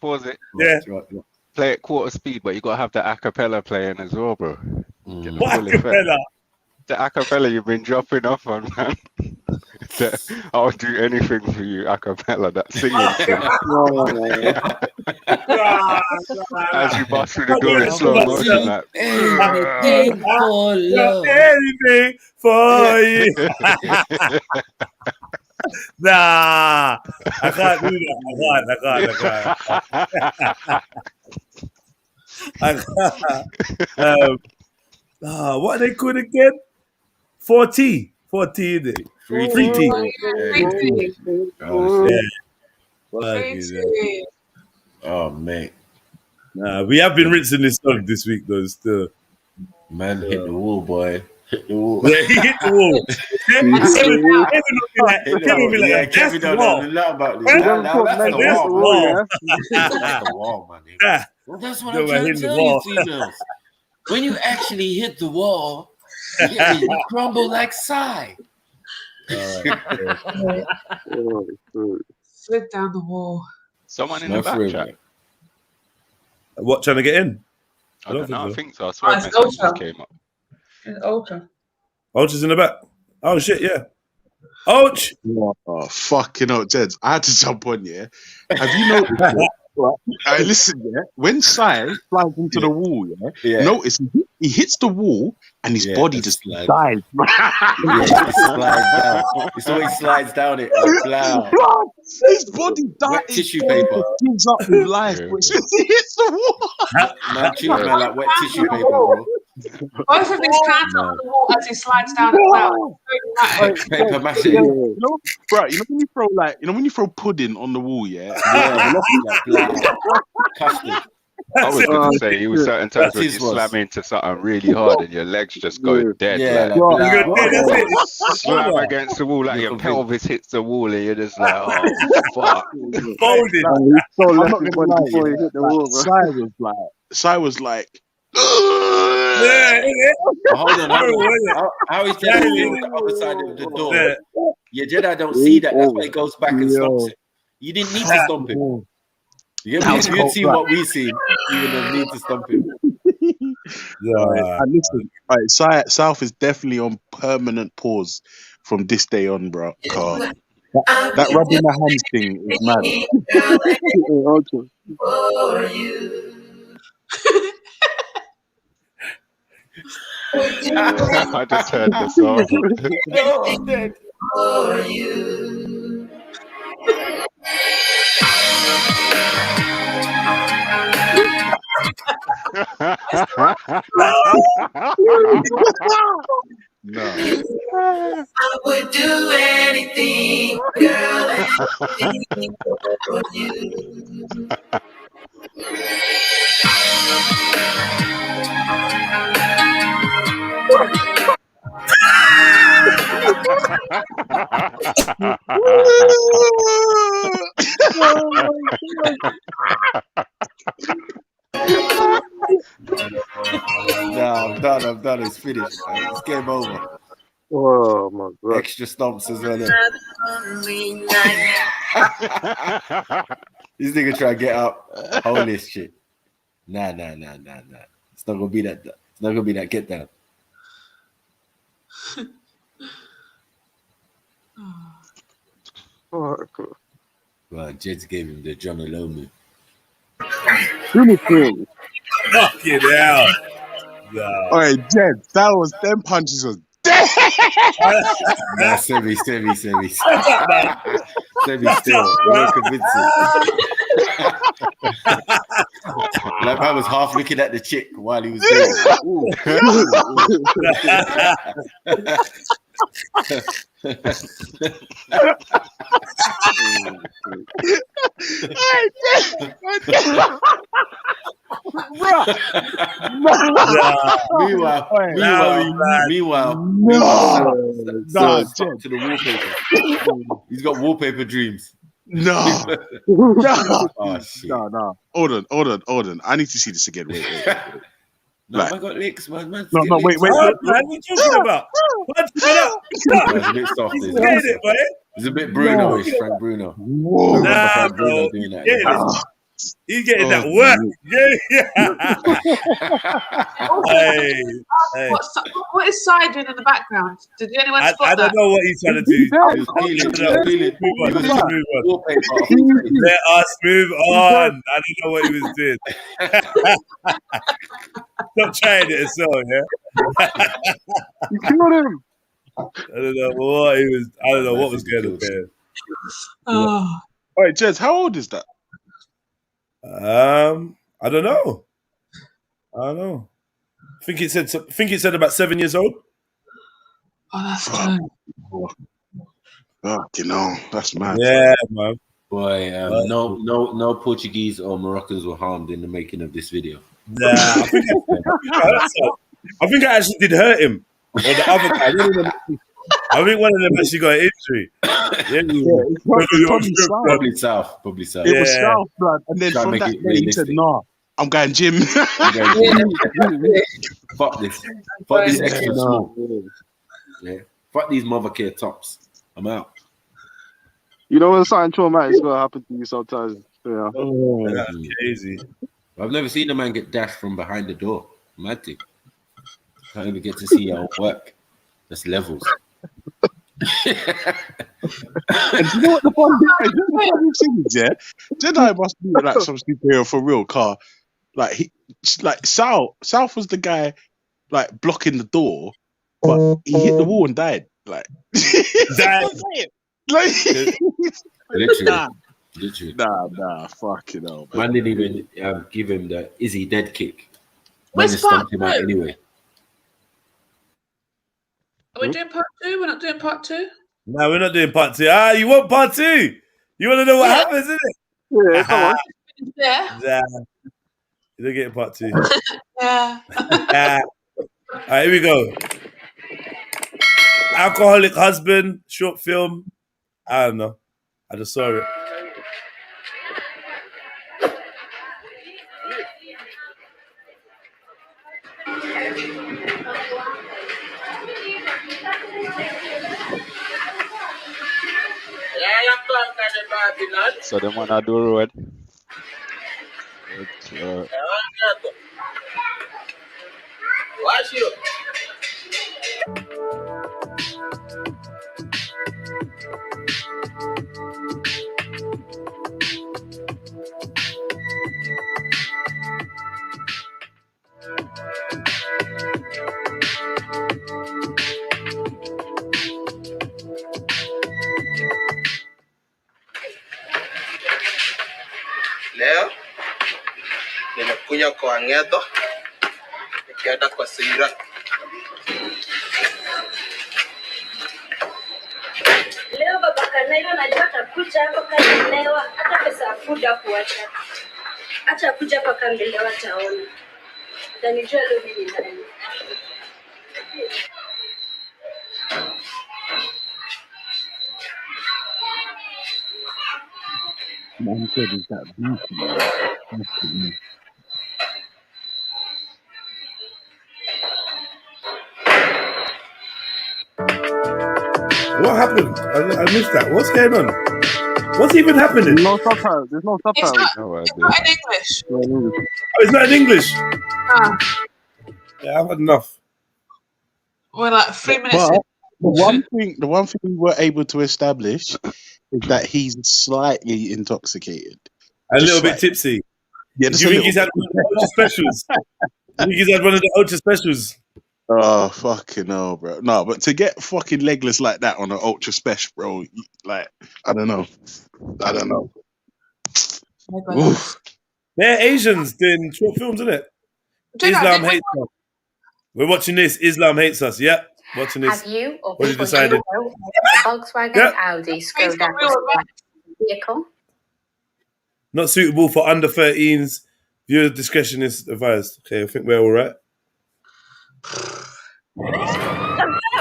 Yeah. Play it quarter speed, but you got to have the acapella playing as well, bro. What acapella? The acapella you've been dropping off on, man. I'll do anything for you, acapella, that singing thing. As you bust through the door in slow motion, like anything for love. Anything for you. Nah, I can't do that. I can't. What are they called again? 4T. 4T, is it? 3T. Oh, mate. Nah, we have been rinsing this song this week, though, still. Man, hit the wall, boy. Hit the wall. Yeah, he hit the wall. Kevin will be like, Kevin don't know a lot about this. That's the wall, man. Well, that's what I'm trying to tell you, females. When you actually hit the wall, you crumble like Psy. Slid down the wall. Someone in the back chat. What, trying to get in? I don't know. I think so. I swear messages came up. It's Ultra. Ultra's in the back. Oh, shit, yeah. Ouch! Oh, fucking hell, Jeds. I had to jump on, yeah. Have you noticed? Listen, yeah. When Sai flies into the wall, notice he hits the wall and his body just dies. It always slides down it. Blah. His body dies. Wet tissue paper. Gives up with life. He hits the wall. Man, treat man like wet tissue paper, bro. Both of his hands are on the wall as he slides down the wall. Paper mache. You know, bro, you know when you throw when you throw pudding on the wall, Custard. I was going to say, he was certain times when you slam into something really hard and your legs just go dead. Slam against the wall, like your pelvis hits the wall and you're just like, oh, fuck. Folded. I'm not going to lie, before you hit the wall, bro. Sai was like, hold on. How is Jedi on the other side of the door? Yeah, Jedi don't see that. That's why he goes back and stops it. You didn't need to stomp him. If you'd seen what we seen, you wouldn't need to stomp him. And listen, South is definitely on permanent pause from this day on, bro. That rubbing my hands thing is mad. I just heard the song. For you. No. I would do anything, girl, anything for you. I'm done. It's finished. It's game over. Oh my god. Extra stomps as well. This nigga try to get up. Hold this shit. Nah. It's not gonna be that. It's not gonna be that get down. Oh, cool. Well, Jeds gave him the John Olomu. Fucking hell. Alright, Jed, them punches was Nah, Sebi. Shut up, man. Sebi still. You weren't convincing. Like man was half looking at the chick while he was doing Meanwhile, to the wallpaper. He's got wallpaper dreams. No. Oh, shit. No. Hold on. I need to see this again. Wait. No, I got licks, man. No, wait. What are you talking about? It's a bit soft. It's a bit Bruno-ish, Frank Bruno. Whoa. Nah, Frank Bruno doing that. He's getting that work. Hey. What is Sai doing in the background? Did anyone spot that? I don't know what he's trying to do. Let us move on. I don't know what he was doing. Stop trying it as well, yeah? You killed him. I don't know what he was. I don't know what was going on there. Oh. All right, Jez, how old is that? I don't know. I think it said about 7 years old. Oh, that's good. You know, that's mad. Yeah, man. Boy, no Portuguese or Moroccans were harmed in the making of this video. Nah, I think I actually did hurt him. Or the other guy. I think one of them actually got an injury. Probably South. It was South, blood. And then from that day he said, "Nah, I'm going gym." Fuck this extra small. Yeah. Fuck these mother care tops. I'm out. You know when something traumatic is gonna happen to you sometimes. Yeah. Oh, that's crazy. I've never seen a man get dashed from behind the door. Mad thing. Can't even get to see your work. That's levels. And you know what the funny thing is, yeah? Jedi must be like some superhero for real, car. Like South was the guy like blocking the door, but he hit the wall and died. Like Literally. Nah, fucking hell, man. Man didn't even give him the "is he dead" kick. Where's Man just stomped him out anyway. Are we doing part 2? We're not doing part 2? No, we're not doing part 2. You want part 2? You want to know what happens, isn't it? Yeah, come on. Yeah. You don't get part 2. Yeah. All right, here we go. Alcoholic husband, short film. I don't know. I just saw it. So the man I do road. Watch you. Leo nimekuja kwa Ng'etho nikienda kwa Sira. Leo baba Kanailo najua atakuja hapo kanielewa hata pesa ya food kuacha. Acha kuja hapa kanielewa taona. Utanijua leo mimi ndani. Man said is that beauty. What happened? I missed that. What's going on? What's even happening? There's no subtitles. There's no subtitles. It's not in English. Oh, it's not in English? Yeah, I've had enough. We're like 3 minutes But in. the one thing we were able to establish is that he's slightly intoxicated. A little bit tipsy. Yeah, Do you think he's had one of the ultra specials? Do you think he's had one of the ultra specials? Oh, fucking hell, bro. No, but to get fucking legless like that on an ultra special, bro, like, I don't know. Oof. They're Asians doing short films, isn't it? Islam hates us. We're watching this. Islam hates us. Yep. Watching this. Have you or what have you people decided? you know, Volkswagen Audi Skoda vehicle? Not suitable for under 13s. Viewer discretion is advised. Okay, I think we're all right.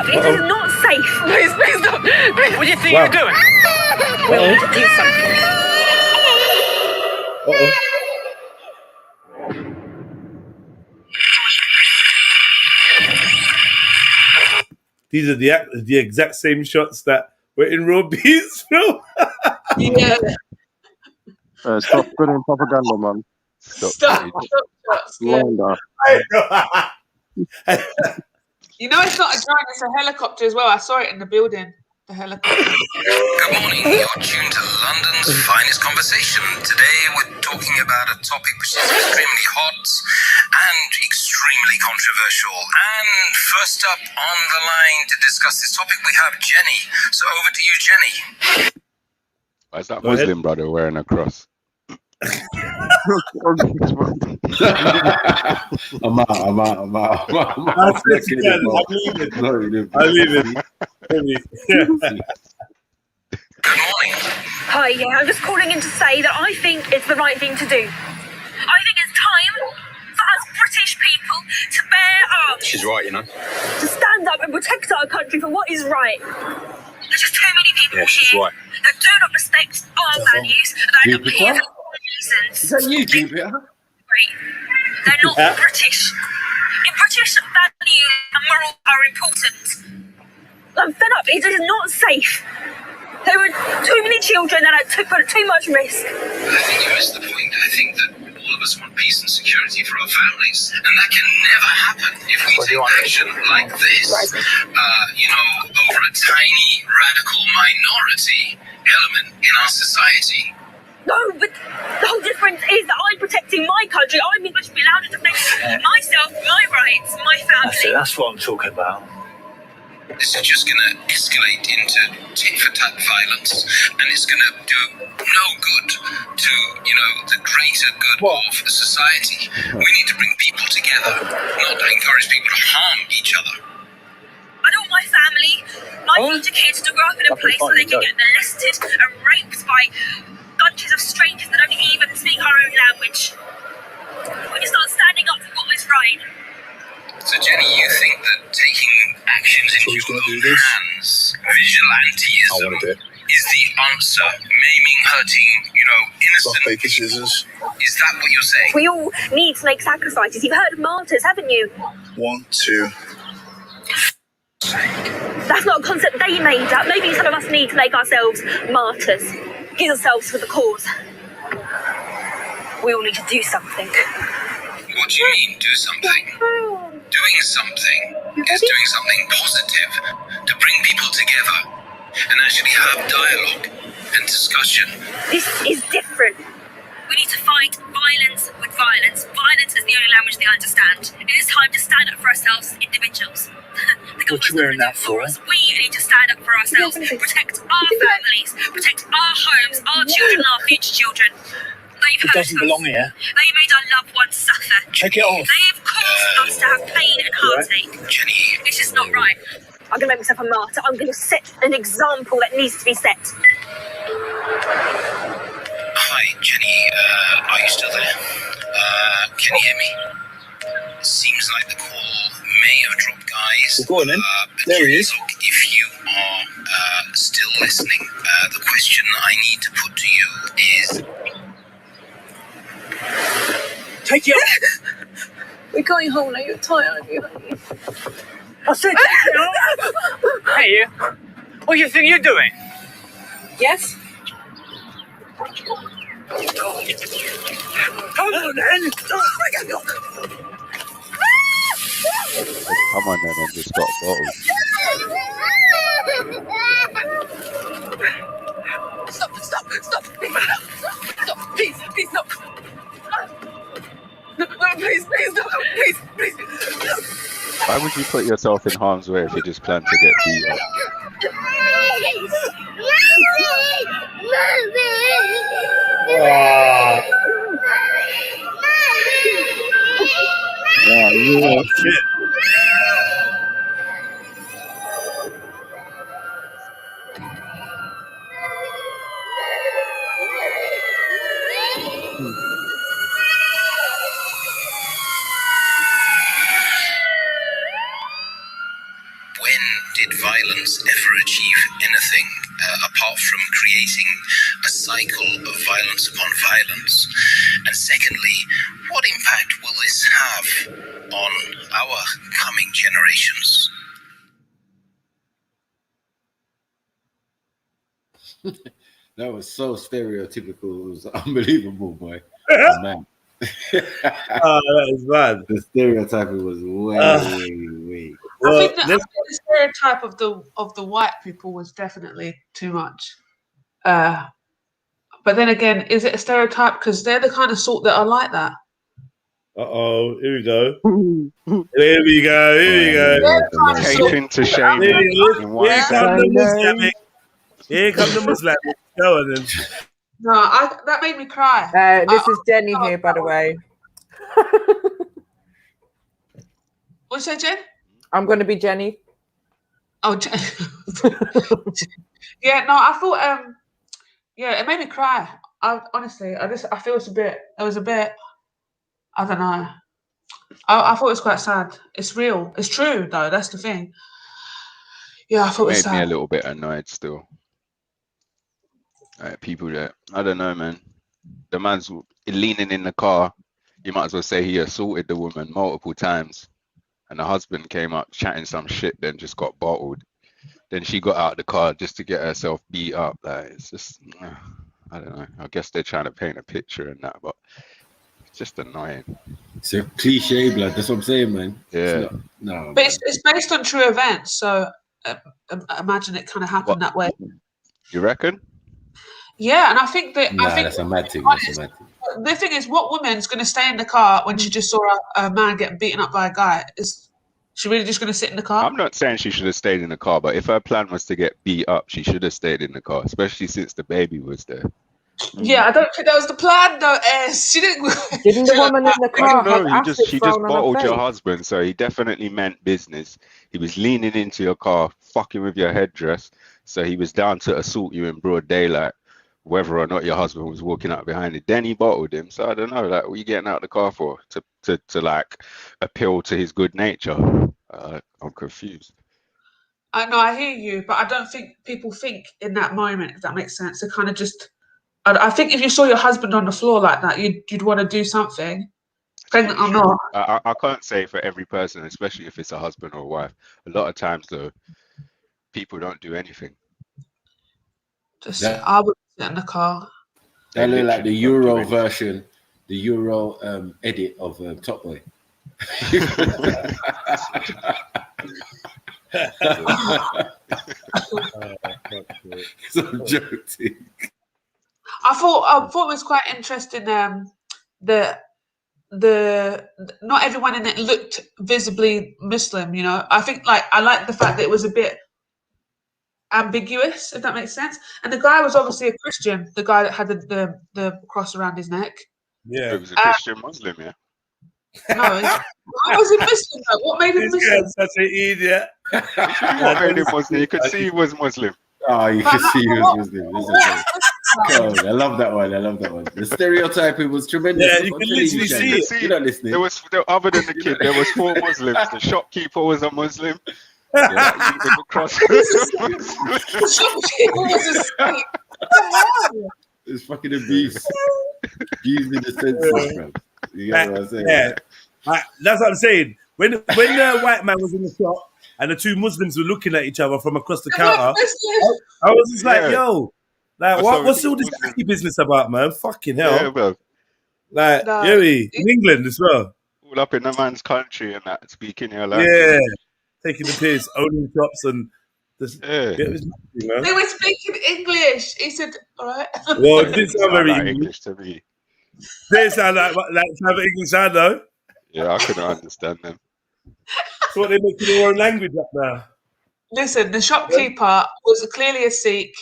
It is not safe. Please stop. What do you think you're doing? We want to do something. These are the exact same shots that were in Raw Beats film. Yeah. Stop putting propaganda, man. Stop. Yeah. You know it's not a drone, it's a helicopter as well. I saw it in the building. The helicopter. Good morning. You're tuned to London's finest conversation. Today we're talking about a topic which is extremely hot and extremely controversial. And first up on the line to discuss this topic, we have Jenny. So over to you, Jenny. Why is that Muslim brother wearing a cross? I'm out. I'm leaving. Good morning. Hi, I'm just calling in to say that I think it's the right thing to do. I think it's time for us British people to bear arms. She's right, you know. To stand up and protect our country for what is right. There's just too many people she's right. that do not respect our values, that are here for reasons. Is that you, Jupiter? They're not British. In British values and morals are important. I'm fed up. It is not safe. There were too many children that had put too much risk. I think you missed the point. I think that all of us want peace and security for our families, and that can never happen if we take action like this, over a tiny radical minority element in our society. No, but the whole difference is that I'm protecting my country. I mean, I should be allowed to protect myself, my rights, my family. That's what I'm talking about. This is just going to escalate into tit-for-tat violence, and it's going to do no good to, the greater good of society. We need to bring people together, not to encourage people to harm each other. I don't want my family, my future kids to grow up in a place where they can get molested and raped by bunches of strangers that don't even speak our own language. We can start standing up for what is right. So, Jenny, you think that taking actions into your own hands, vigilantism, is the answer? Maiming, hurting, innocent people? Is that what you're saying? We all need to make sacrifices. You've heard of martyrs, haven't you? 1, 2. That's not a concept they made up. Maybe some of us need to make ourselves martyrs. Give ourselves for the cause. We all need to do something. What do you mean, do something? Doing something is doing something positive to bring people together and actually have dialogue and discussion. This is different. We need to fight violence with violence. Violence is the only language they understand. It is time to stand up for ourselves as individuals. What you wearing that for? We need to stand up for ourselves, protect our families, protect our homes, our children, our future children. It doesn't belong here. They made our loved ones suffer. Check it off. They have caused us to have pain and heartache. Jenny. It's just not right. I'm going to make myself a martyr. I'm going to set an example that needs to be set. Hi, Jenny. Are you still there? Can you hear me? It seems like the call may have dropped, guys. Well, go on then. There he is. Look, if you are still listening, the question I need to put to you is... Take it off. We're going home now. You're tired, aren't you? I said take it off. Hey, you. What do you think you're doing? Yes? Come on, then. Come on, then, and just got bottles. Stop. Stop. Please, no. No, please, no. Please. Why would you put yourself in harm's way if you just plan to get beat up? Oh, shit. When did violence ever achieve anything apart from creating a cycle of violence upon violence? And secondly, what impact will this have on our coming generations? That was so stereotypical. It was unbelievable, boy. Oh, man. That is bad. The stereotyping was way. I think the stereotype of the white people was definitely too much. But then again, is it a stereotype? Because they're the kind of sort that are like that. Uh-oh, here we go. Here we go. Catering to shame. Here come the Muslim. Here come the Muslim. Go on then. No, that made me cry. This is Jenny here, by the way. What's that, Jen? I'm going to be Jenny. Oh, Jen. Yeah, no, I thought, yeah, it made me cry. Honestly, I feel it was a bit, I don't know. I thought it was quite sad. It's real. It's true, though. That's the thing. Yeah, I thought it was sad. Made me a little bit annoyed still. People that, I don't know, man. The man's leaning in the car. You might as well say he assaulted the woman multiple times. And the husband came up chatting some shit, then just got bottled. Then she got out of the car just to get herself beat up. Like, it's just, I don't know. I guess they're trying to paint a picture and that, but it's just annoying. It's a cliche, blood. That's what I'm saying, man. Yeah. No. But it's based on true events, so imagine it kind of happened that way. You reckon? Yeah, and I think that that's a mad thing. The thing is, what woman's going to stay in the car when she just saw a man get beaten up by a guy? Is she really just going to sit in the car? I'm not saying she should have stayed in the car, but if her plan was to get beat up, she should have stayed in the car, especially since the baby was there. Yeah, I don't think that was the plan, though. She didn't. Didn't the woman in the car? No, she just bottled your husband, so he definitely meant business. He was leaning into your car, fucking with your headdress, so he was down to assault you in broad daylight, whether or not your husband was walking up behind it. Then he bottled him, so I don't know, like, what are you getting out of the car for? To like appeal to his good nature? I'm confused. I know, I hear you, but I don't think people think in that moment, if that makes sense. They kind of just. I think if you saw your husband on the floor like that, you'd want to do something, pregnant or not. I can't say for every person, especially if it's a husband or a wife. A lot of times, though, people don't do anything. I would sit in the car. That look like the Euro version, the Euro edit of Top Boy. I'm joking. I thought it was quite interesting. The not everyone in it looked visibly Muslim. You know, I think I like the fact that it was a bit ambiguous, if that makes sense. And the guy was obviously a Christian. The guy that had the cross around his neck. Yeah, it was a Christian Muslim. Yeah. No, how was he Muslim? Though? What made him Muslim? Such an idiot. What made him Muslim? You could see he was Muslim. Oh, you could see he was Muslim. Oh, I love that one. The stereotyping was tremendous. Yeah, you can literally see it. You're not listening. Other than the kid, there was 4 Muslims. The shopkeeper was a Muslim. The cross the shopkeeper was a Sikh. Come on. It's fucking abuse. Abuse in the sense, bro. You get what I'm saying? Yeah. That's what I'm saying. When the white man was in the shop and the 2 Muslims were looking at each other from across the counter, I was just like, yo, like, what's all this business about, man? Fucking hell. Yeah, bro. Like, in England as well. All up in the man's country and that, speaking your language. Yeah, taking the piss, owning shops and this. Yeah. They were speaking English. He said, all right. Well, it didn't sound very English to me. They sound like English, I know. Yeah, I couldn't understand them. So what, they're making their own language up now? Listen, the shopkeeper was clearly a Sikh,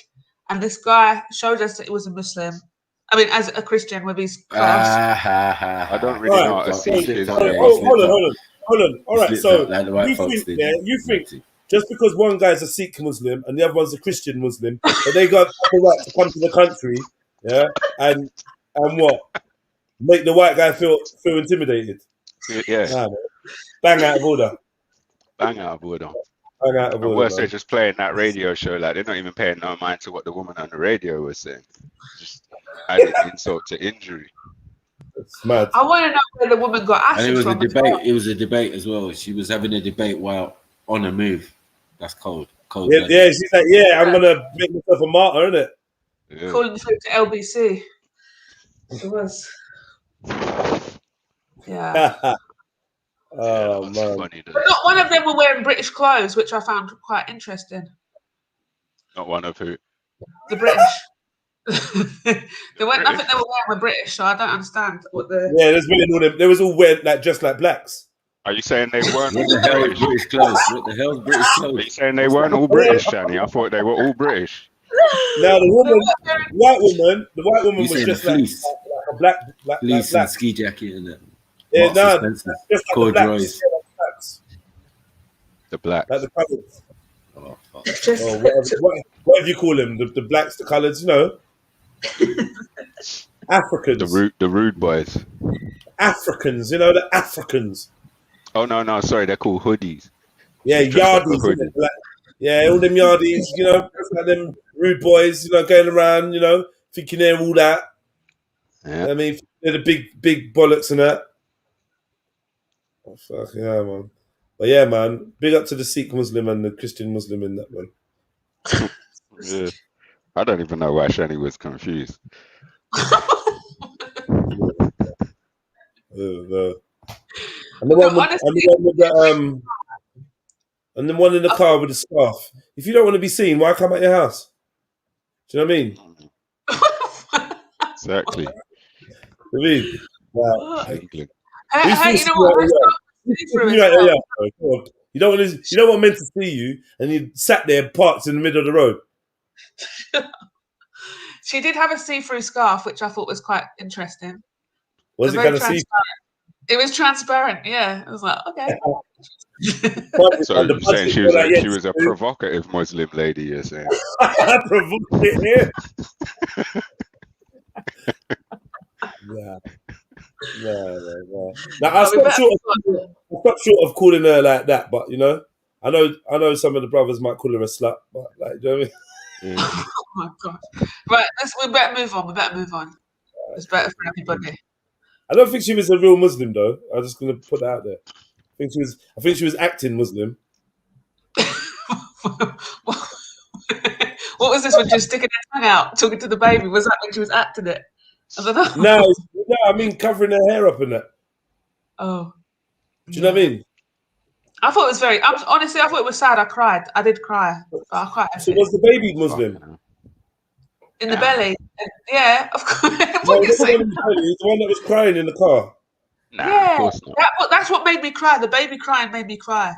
and this guy showed us that he was a Muslim. I mean, as a Christian with his clothes. I don't really know what a Sikh is. Hold on. All right, so you think just because one guy's a Sikh Muslim and the other one's a Christian Muslim, that they got the right to come to the country, yeah, and what? Make the white guy feel intimidated? Yeah. Nah, bang out of order. Bang out of order. Bang out of And order. worse, they're just playing that radio show. Like, they're not even paying no mind to what the woman on the radio was saying. Just adding insult to injury. It's mad. I want to know where the woman got acid And it was from. a debate. It was a debate as well. She was having a debate while on the move. That's cold. Yeah, she's like, I'm gonna make myself a martyr, innit? Yeah. Calling through to LBC. It was. Yeah. Oh man. But not one of them were wearing British clothes, which I found quite interesting. Not one of who? The British. There weren't nothing they were wearing were British, so I don't understand what the. Yeah, there's really all them. They was all wearing like just like blacks. Are you saying they weren't What all the hell is British? British clothes? What the hell is British Are clothes? you saying they weren't all British, Shani? I thought they were all British. Now the white woman You was saying just the fleece? like a black. Fleece black. and ski jacket and that. Yeah, Marks no, and Spencer. just like Corduroys. The blacks. Like the colours. Oh, fuck. Whatever you call them, the blacks, the colours, you know. Africans. The rude boys. Africans, you know, the Africans. Oh no, sorry, they're called hoodies. Yeah, Dressed like a yardies. hoodie. Like, yeah, all them yardies, you know, like them rude boys, you know, going around, you know, thinking they're all that. Yeah. I mean, they're the big bollocks and that. Oh, fuck yeah, man. But yeah, man, big up to the Sikh Muslim and the Christian Muslim in that one. Yeah. I don't even know why Shani was confused. And the one and the one in the car with the scarf. If you don't want to be seen, why come at your house? Do you know what I mean? Exactly. I mean, wow. England. Hey, you know what? You don't want men to see you, and you sat there parked in the middle of the road. She did have a see-through scarf, which I thought was quite interesting. Was it kind of see? It was transparent. Yeah, I was like, okay. So you're saying she was a provocative Muslim lady? You're saying provocative? Yeah. No. Now, I stopped short of calling her like that, but you know, I know some of the brothers might call her a slut, but like, do you know what I mean? Yeah. Oh my god! Right, we better move on. It's better for everybody. I don't think she was a real Muslim, though. I'm just going to put that out there. I think she was acting Muslim. What was this one? Just sticking her tongue out, talking to the baby? Was that when she was acting it? I don't know. No, I mean covering her hair up and that. Oh. Do you know what I mean? I thought it was honestly, I thought it was sad. I cried. I did cry. I cried. So was the baby Muslim? In the belly? Yeah, of course. The one that was crying in the car. Nah, yeah, of course not. that's what made me cry. The baby crying made me cry.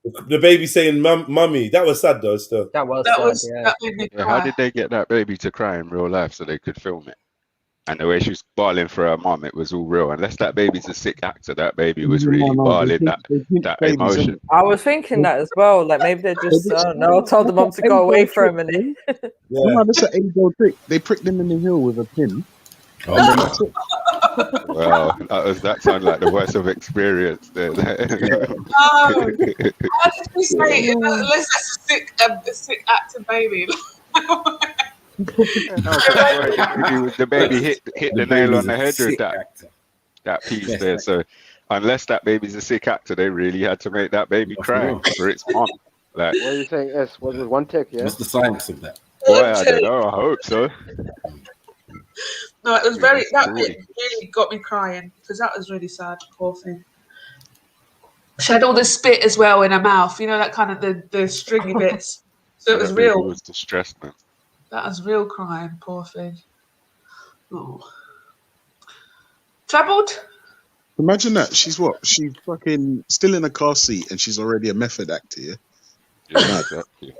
The baby saying "mummy." That was sad, though. Still, that made me cry. How did they get that baby to cry in real life so they could film it? And the way she was bawling for her mum, it was all real. Unless that baby's a sick actor, that baby was really bawling that emotion. I was thinking that as well. Like maybe they just told the mum to go away for a minute. No, that's an age-old trick. They pricked them in the heel with a pin. Well, that sounds like the worst of experience there. How did you say unless that's a sick actor baby? The baby hit the nail on the head with that piece there. So unless that baby's a sick actor, they really had to make that baby cry for its mom. Like, what are you saying? S was it one take? Yeah. What's the science of that? Boy, I don't know. I hope so. No, it was it really got me crying because that was really sad. Poor thing. She had all the spit as well in her mouth. You know, that kind of the stringy bits. So it was real. It was distressed, man. That was real crying. Poor thing. Oh. Troubled? Imagine that. She's what? She's fucking still in a car seat and she's already a method actor, yeah? Yeah, exactly.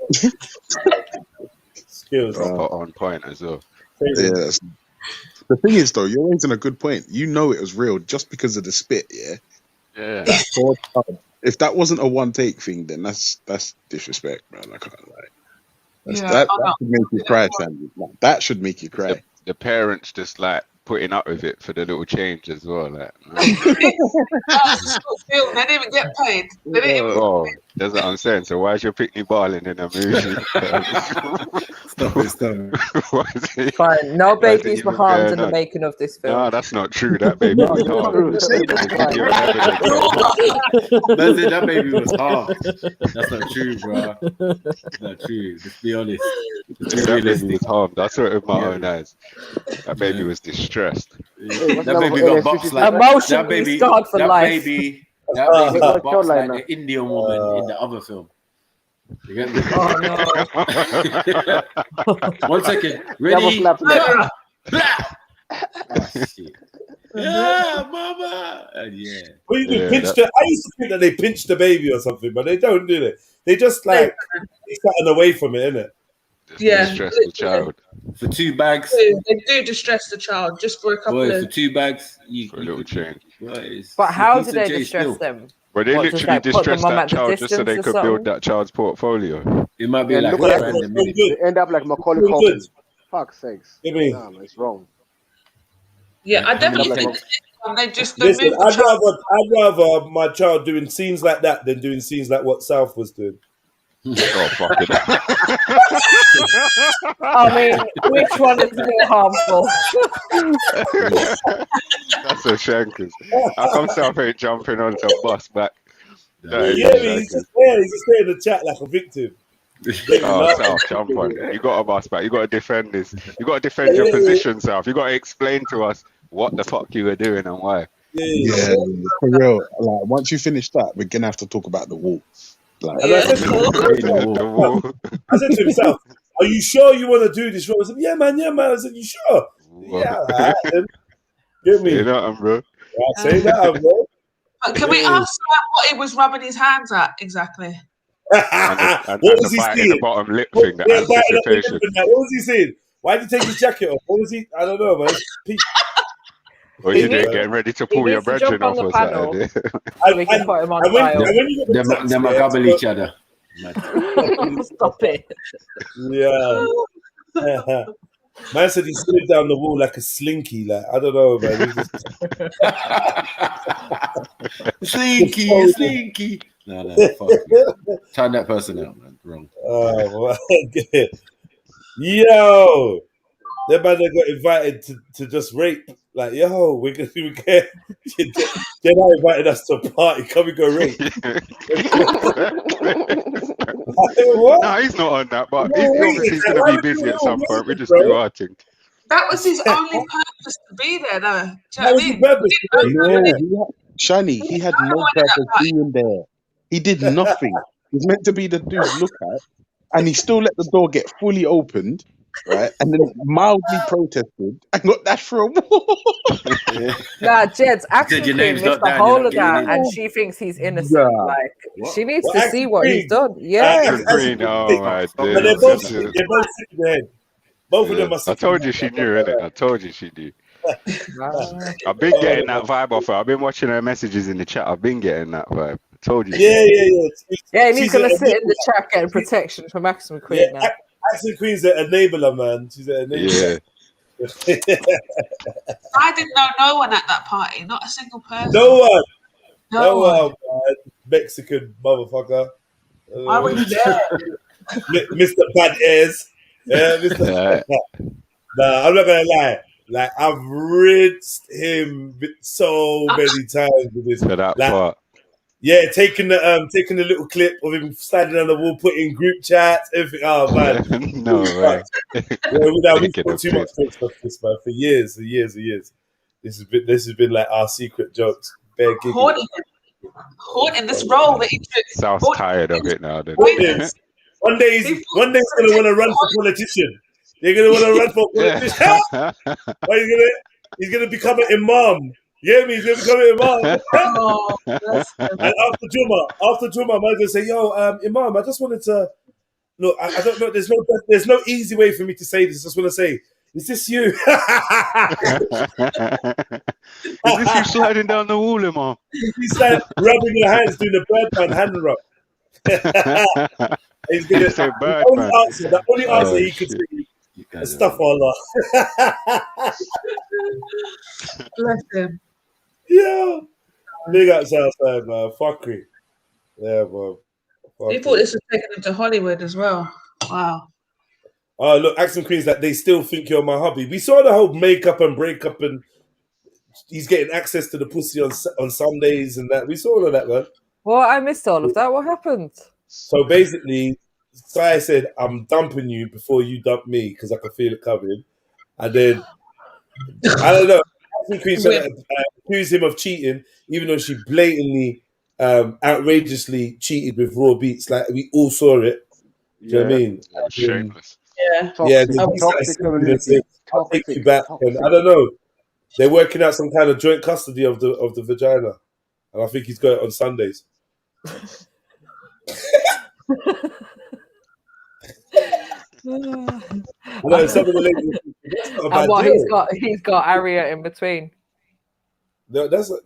Skills. Proper on point as well. Yeah. The thing is, though, you're raising a good point. You know it was real just because of the spit, yeah? Yeah. If that wasn't a one take thing, then that's disrespect, man. I can't lie. Yeah, That should make you cry, Sandy. Like, that should make you cry. The parents just like putting up with it for the little change as well. Like, They didn't even get paid. They didn't even oh, that's what I'm saying. So why is your picnic balling in a movie? Stop it. Fine. No babies were harmed in the making of this film. No, that's not true. That baby was harmed. That's it. That baby was harmed. That's not true, bro. That's not true. Let's be honest. That baby was harmed. I saw it with my own eyes. That baby was distressed. That baby got boxed like emotionally that baby. scarred for life. That baby got boxed like the Indian woman in the other film. You get me? Oh no! 1 second. Ready? Oh, shit. Yeah, mama. Yeah. What do you do? Pinch the? I used to think that they pinch the baby or something, but they don't do it. They just like take something away from it, innit? Yeah. Distress the child. For 2 bags. They do distress the child just for a couple Boy, of. for 2 bags, for a little change. But how do they distress them? But they literally distressed that child just so they could build that child's portfolio. It might be like they end up like Macaulay Culkin. Fuck's sakes. Nah, it's wrong. Yeah, I definitely think they just. Listen, I'd rather my child doing scenes like that than doing scenes like what South was doing. Oh, fuck it. I mean, which one is more harmful? That's a shankers. How come South ain't jumping onto a bus back? He's just there in the chat like a victim. Oh, South, jump on it. You got a bus back. You got to defend this. You got to defend your position, South. You got to explain to us what the fuck you were doing and why. Yeah, for real. Like, once you finish that, we're gonna have to talk about the wall. Like, I said to himself, "Are you sure you want to do this?" I said, "Yeah, man. I said, "You sure?" Yeah, all right, then. Get me. Say that, bro. Say that, bro. But can we ask what he was rubbing his hands at exactly? What was he saying? The bottom lip thing, the anticipation. What was he saying? Why did he take his jacket off? What was he? I don't know, man. Or you did getting ready to pull your brethren off or something. We can put him on trial. They might gobble each other. Stop it. Yeah. Man said he slid down the wall like a slinky. Like, I don't know, man. Slinky. No, fuck you. Turn that person out, man. Wrong. Oh, yo. That man got invited to just rape. Like, yo, we get they're not inviting us to a party. Come and go rape. No, he's not on that, but he's obviously going to be busy at some point. We just do our thing. That was his only purpose to be there, though. Do you know what I mean? Shani, he had no purpose being there. He did nothing. He's meant to be the dude look at, and he still let the door get fully opened. Right, and then mildly protested and got dashed for a wall. Nah, Jed's actually missed the whole of that, and she thinks he's innocent. Yeah. Like, she needs to see what he's done. Yeah, But they're both sitting there. Both of them are. I told you she knew, innit? I told you she knew. I've been getting that vibe off her. I've been watching her messages in the chat. I've been getting that vibe. I told you. Yeah. Yeah, and he's gonna sit in the chat getting protection from Maximum Queen now. Maximum Queen's an enabler, man. She's an enabler. Yeah. I didn't know no one at that party. Not a single person. No one, man. Mexican motherfucker. I was there. Mr. Bad Airs. Yeah, Mr. Nah, I'm not gonna lie. Like, I've rinsed him so many times with this. For that part. Yeah, taking the little clip of him standing on the wall, putting group chats, everything. Oh man, no way. We've put too much jokes for this, man, for years. This has been like our secret jokes. Haunting this role that he took. Sounds tired of it now. One day he's gonna want to run for politician. They're gonna want to run for politician. He's gonna become an imam. Yeah, me, you become an imam. Oh, bless him. And after Juma, I'm gonna say, yo, Imam, I just wanted to look. I don't know. There's no easy way for me to say this. I just want to say, is this you? Is this you sliding down the wall, Imam? You start rubbing your hands, doing the Birdman hand rub. He's gonna say the only answer he could say. Astaghfirullah. Bless him. Yeah. Big up Southside, man. Fuckery. Yeah, man. He thought this was taking him to Hollywood as well. Wow. Oh, look, Accent Queen's like, they still think you're my hubby. We saw the whole makeup and breakup and he's getting access to the pussy on Sundays and that. We saw all of that, man. Well, I missed all of that. What happened? So basically, Sai said, I'm dumping you before you dump me because I can feel it coming. And then, I don't know, Accent Queen tried to accuse him of cheating, even though she blatantly, outrageously cheated with Raw Beats. Like, we all saw it. Do you know what I mean? Shameless. Yeah. I'll take you back. And I don't know. They're working out some kind of joint custody of the vagina. And I think he's got it on Sundays. And what he's got Aria in between. No, that's a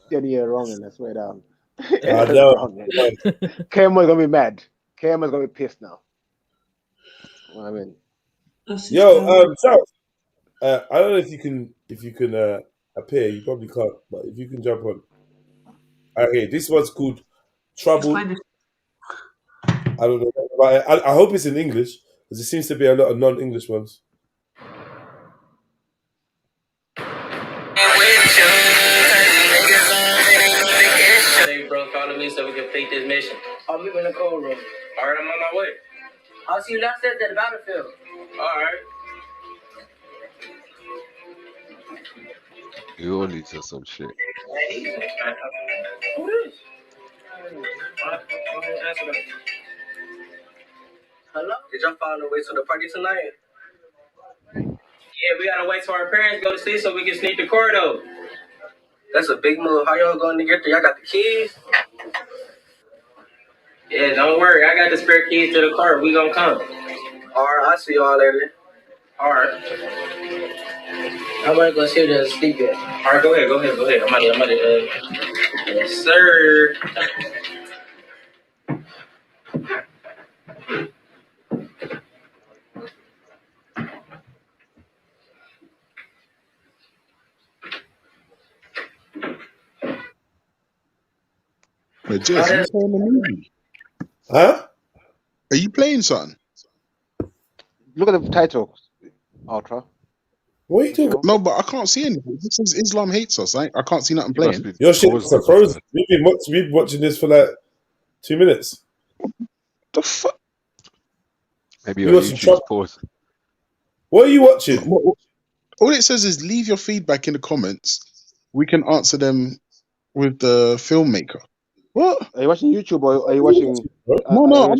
You're wrong, and I swear down. I know. KMO's gonna be mad. KMO's gonna be pissed now. What I mean. Yo, Charles, I don't know if you can appear. You probably can't, but if you can jump on. Okay, this one's called Trouble. I don't know, but I hope it's in English because there seems to be a lot of non-English ones. Hey, bro, follow me so we can complete this mission. I'll meet you in the cold room. All right, I'm on my way. I'll see you downstairs at the battlefield. All right. You all need to some shit. Who is? Hello? Did y'all find a way to the party tonight? Yeah, we gotta wait till our parents go to sleep so we can sneak the car though. That's a big move. How y'all going to get there? Y'all got the keys? Yeah, don't worry. I got the spare keys to the car. We gonna come. All right, I'll see y'all later. All right. I'm gonna go see if there's a sleep yet. All right, go ahead. I'm out of yes, sir. But Jess, are you playing the movie? Huh? Are you playing something? Look at the title, Ultra. What are you doing? No, but I can't see anything. This is Islam hates us. I can't see nothing playing. Your shit is frozen. We've been watching this for like 2 minutes. The fuck? Maybe you're watching pause. What are you watching? All it says is leave your feedback in the comments. We can answer them with the filmmaker. What? Are you watching YouTube or are you watching? No, I'm on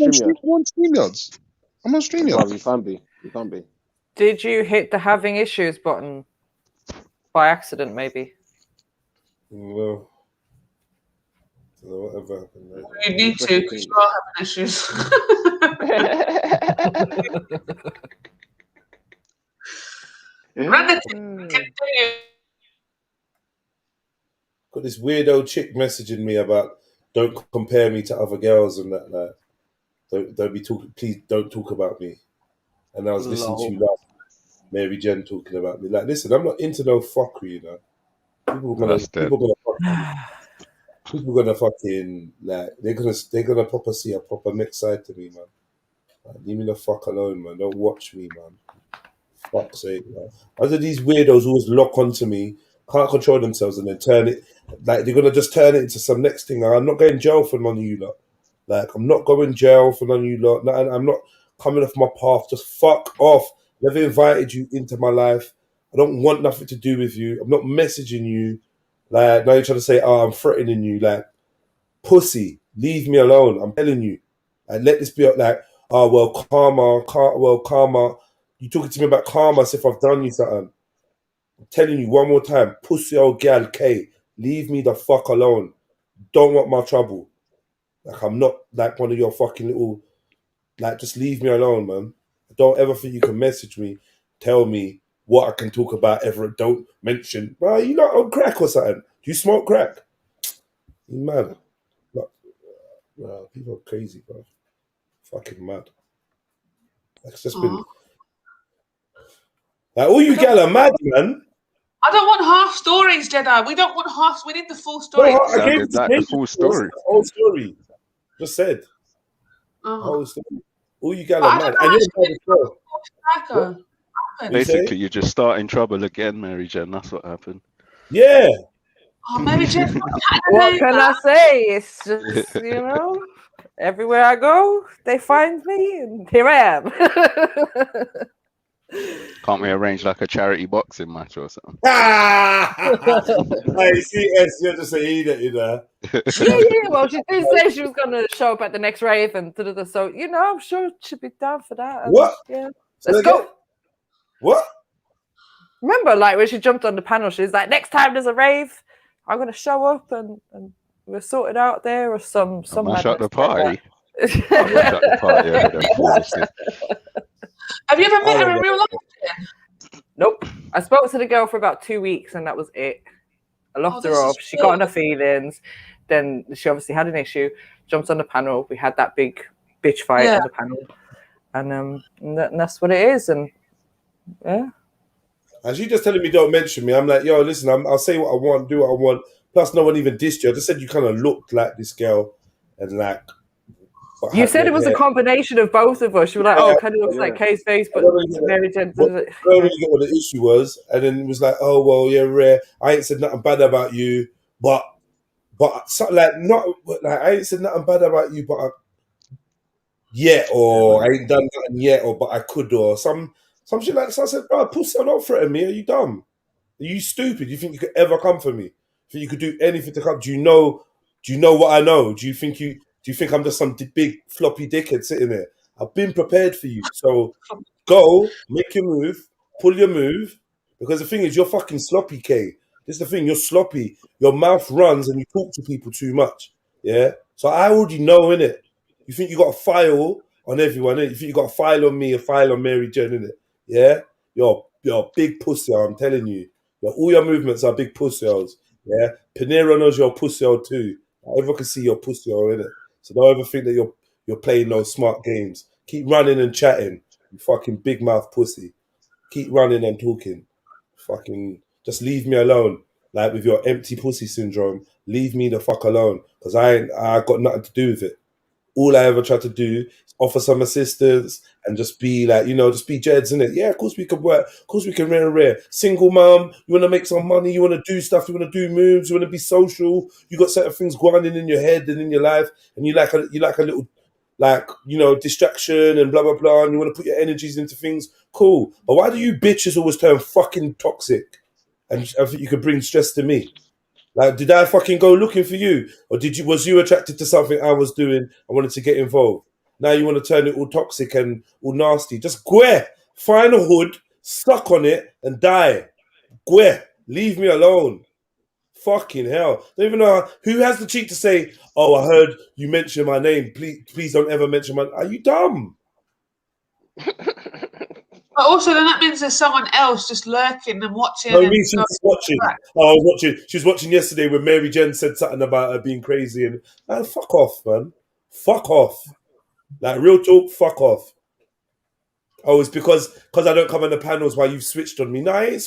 StreamYards. I'm on StreamYards. Well, you can't be. Did you hit the having issues button by accident, maybe? No. Whatever happened there. You need to because you are having issues. Got this weirdo chick messaging me about don't compare me to other girls and that. Like, don't be talking. Please don't talk about me. And I was listening to you last, Mary Jen talking about me. Like, listen, I'm not into no fuckery, you know. People gonna fucking like they're gonna proper see a proper mixed side to me, man. Like, leave me the fuck alone, man. Don't watch me, man. Fuck's sake, man. Other these weirdos always lock onto me, can't control themselves, and then turn it like they're gonna just turn it into some next thing. I'm not going jail for none of you lot. Like, I'm not going jail for none of you lot. I'm not coming off my path. Just fuck off. Never invited you into my life. I don't want nothing to do with you. I'm not messaging you. Like, now you're trying to say, oh, I'm threatening you. Like, pussy, leave me alone. I'm telling you. And let this be like, oh, well, karma. You talking to me about karma as if I've done you something. I'm telling you one more time, pussy old gal K, leave me the fuck alone. Don't want my trouble. Like, I'm not like one of your fucking little, like, just leave me alone, man. Don't ever think you can message me, tell me what I can talk about ever. Don't mention, bro, you not on crack or something? Do you smoke crack? You mad? Like, bro, people are crazy, bro. Fucking mad. Like, it's just been, like, all you gal are mad, man. I don't want half stories, Jedi. We don't want half. We need the full story. No, I gave the full story. The whole story. Just said. The whole story. All you gal are mad. And you're mad as well. Basically, you're just starting trouble again, Mary Jen. That's what happened. Yeah. Oh, Mary Jen. What can I say? It's just, you know, everywhere I go, they find me, and here I am. Can't we arrange like a charity boxing match or something? Hey, CS, you're just an idiot, you know. Yeah. Well, she did say she was going to show up at the next rave, and so, you know, I'm sure she'd be down for that. And, what? Yeah. So Let's go. What? Remember, like, when she jumped on the panel, she was like, next time there's a rave, I'm going to show up and we'll sort it out there, or some mash up the party. Like Mash up the party over them foolishness. Have you ever met her in real life? Nope. I spoke to the girl for about 2 weeks, and that was it. I locked her off. She got on her feelings. Then she obviously had an issue. Jumped on the panel. We had that big bitch fight on the panel, and that's what it is. And yeah. And she just telling me don't mention me. I'm like, yo, listen, I'll say what I want, do what I want. Plus, no one even dissed you. I just said you kind of looked like this girl, and like. You said it was a combination of both of us. You were like, oh, it kind of looks like Kay's face, but Mary Jen. I don't really get what the issue was. And then it was like, oh, well, yeah, rare. I ain't said nothing bad about you, but I ain't said nothing bad about you, but I ain't done nothing yet, but I could, or some shit like that. So I said, bro, pussy, don't threaten me. Are you dumb? Are you stupid? You think you could ever come for me? Think you could do anything to come? Do you know what I know? Do you think I'm just some big floppy dickhead sitting there? I've been prepared for you. So go, make your move, pull your move. Because the thing is, you're fucking sloppy, Kay. This is the thing, you're sloppy. Your mouth runs and you talk to people too much. Yeah? So I already know, innit? You think you got a file on everyone, innit? You think you got a file on me, a file on Mary Jen, innit? Yeah? You're a big pussy, I'm telling you. All your movements are big pussy holes. Yeah? Panera knows you're a pussy hole too. Everyone can see your pussy hole, innit? So don't ever think that you're playing those smart games. Keep running and chatting, you fucking big mouth pussy. Keep running and talking. Fucking just leave me alone. Like with your empty pussy syndrome, leave me the fuck alone. Because I got nothing to do with it. All I ever tried to do is offer some assistance and just be like, just be Jeds, innit? Yeah, of course we could work. Of course we can rare. Single mum, you want to make some money, you want to do stuff, you want to do moves, you want to be social. You got certain things grinding in your head and in your life, and you like a little, distraction and blah, blah, blah, and you want to put your energies into things. Cool. But why do you bitches always turn fucking toxic? And I think you could bring stress to me. Like, did I fucking go looking for you? Or was you attracted to something I was doing and wanted to get involved? Now you want to turn it all toxic and all nasty. Just find a hood, suck on it, and die. Leave me alone. Fucking hell. Don't even know who has the cheek to say, oh, I heard you mention my name. Please don't ever mention my name. Are you dumb? But also, then that means there's someone else just lurking and watching. No, she's watching. Oh, I was watching. She was watching yesterday when Mary Jen said something about her being crazy. And man, fuck off, man. Fuck off. Like, real talk, fuck off. Oh, it's because I don't come on the panels while you've switched on me. No, I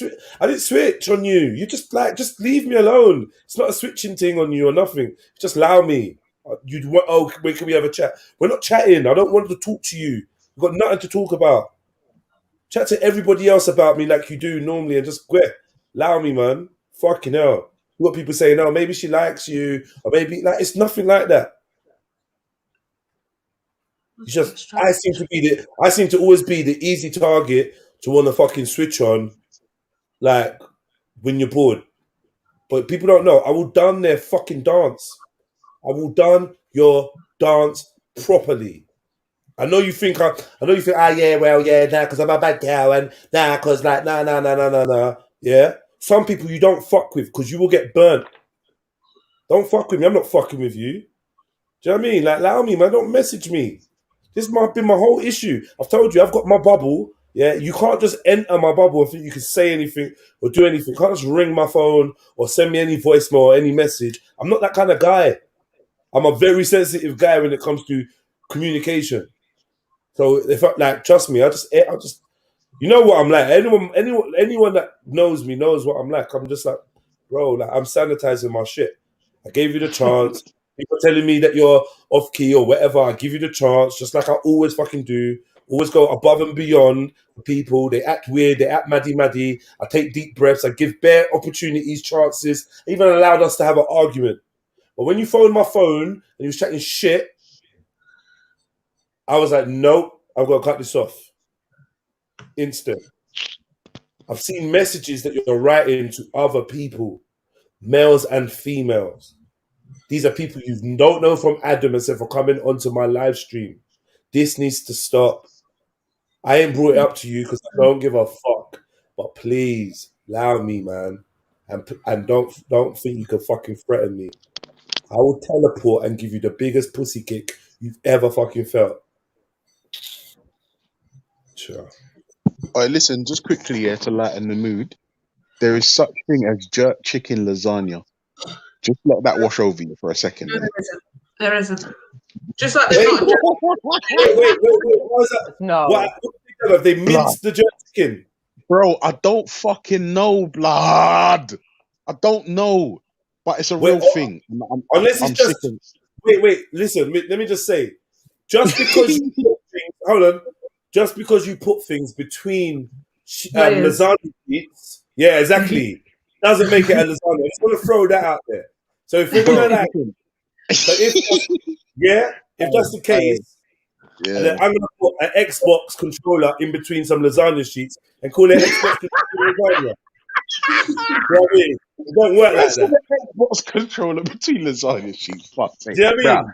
didn't switch on you. You just leave me alone. It's not a switching thing on you or nothing. Just allow me. When can we have a chat? We're not chatting. I don't want to talk to you. We've got nothing to talk about. Chat to everybody else about me like you do normally and just allow me, man. Fucking hell. You got people saying, oh, maybe she likes you, or maybe, it's nothing like that. It's just, I seem to always be the easy target to want to fucking switch on, like, when you're bored. But people don't know, I will done their fucking dance. I will done your dance properly. I know you think, because I'm a bad girl, and because nah. Yeah? Some people you don't fuck with because you will get burnt. Don't fuck with me. I'm not fucking with you. Do you know what I mean? Like, allow me, man. Don't message me. This might have been my whole issue. I've told you, I've got my bubble. Yeah, you can't just enter my bubble and think you can say anything or do anything. You can't just ring my phone or send me any voicemail or any message. I'm not that kind of guy. I'm a very sensitive guy when it comes to communication. So if trust me, I just, you know what I'm like. Anyone that knows me knows what I'm like. I'm just like, bro, like I'm sanitizing my shit. I gave you the chance. People telling me that you're off key or whatever. I give you the chance, just like I always fucking do. Always go above and beyond for people. They act weird. They act maddy. I take deep breaths. I give bare opportunities, chances. I even allowed us to have an argument. But when you phoned my phone and you was chatting shit, I was like, nope, I've got to cut this off. Instant. I've seen messages that you're writing to other people, males and females. These are people you don't know from Adam and said for coming onto my live stream. This needs to stop. I ain't brought it up to you because I don't give a fuck. But please, allow me, man. And don't think you can fucking threaten me. I will teleport and give you the biggest pussy kick you've ever fucking felt. Sure. All right, listen, just quickly to lighten the mood. There is such thing as jerk chicken lasagna. Just let that wash over you for a second. No, there isn't. Just like there's not. Wait. What is that? No. What have they minced the jerk chicken? Bro, I don't fucking know, blood. I don't know. But it's a real thing. Unless it's just... Wait, listen, let me just say. Just because you put things... Hold on. Just because you put things between lasagna sheets... Yeah, exactly. Doesn't make it a lasagna. I just want to throw that out there. So if we're going to like... So if that's the case... Yeah. And then I'm going to put an Xbox controller in between some lasagna sheets and call it Xbox lasagna. You know what I mean? It don't work like that. Xbox controller between lasagna sheets. Fuck. Do you know what I mean?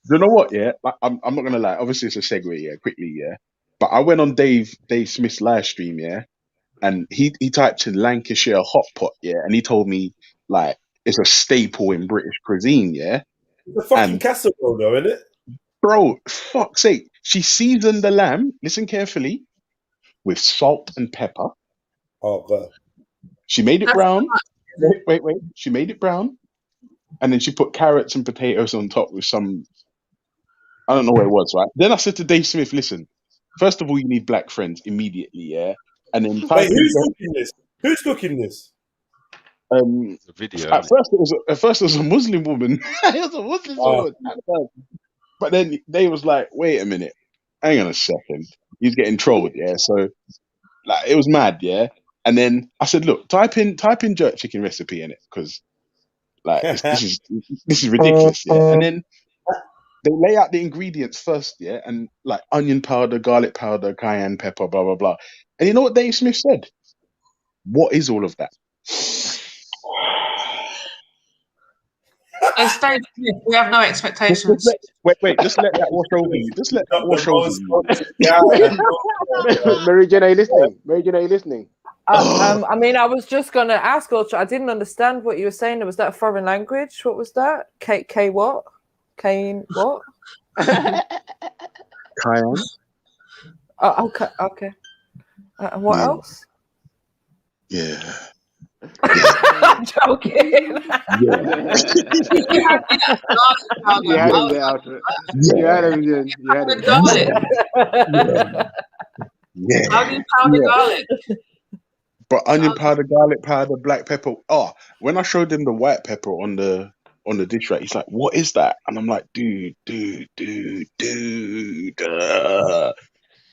You know what? Yeah, I'm not gonna lie. Obviously, it's a segue. Yeah, quickly. Yeah, but I went on Dave Smith's live stream. Yeah, and he typed in Lancashire hot pot. Yeah, and he told me like it's a staple in British cuisine. Yeah, it's a fucking casserole, though, isn't it? Bro, fuck's sake. She seasoned the lamb, listen carefully, with salt and pepper. Oh, God. She made it brown. Wait. She made it brown. And then she put carrots and potatoes on top with some... I don't know what it was, right? Then I said to Dave Smith, listen, first of all, you need black friends immediately, yeah? And then... Wait, who's cooking this? Who's cooking this? It's a video. At first, it was a Muslim woman. It was a Muslim woman at first. But then they was like, wait a minute, hang on a second. He's getting trolled, yeah? So, like, it was mad, yeah? And then I said, look, type in jerk chicken recipe in it, because, like, this is ridiculous, yeah? And then they lay out the ingredients first, yeah? And, like, onion powder, garlic powder, cayenne pepper, blah, blah, blah. And you know what Dave Smith said? What is all of that? It's Dave Smith. We have no expectations. Wait, just let that wash over you. Just let that wash over you. Mary Jane, are you listening? Mary Jane, are you listening? I mean, I was just going to ask, Ultra, I didn't understand what you were saying. Was that a foreign language? What was that? K what? Kane what? Cayenne. Oh, okay. And what else? Yeah. I'm joking. You had him there, Alfred. You had him there. Yeah. Onion powder, garlic. But onion powder, garlic powder, black pepper. Oh, when I showed him the white pepper on the dish rack, he's like, "What is that?" And I'm like, "Dude."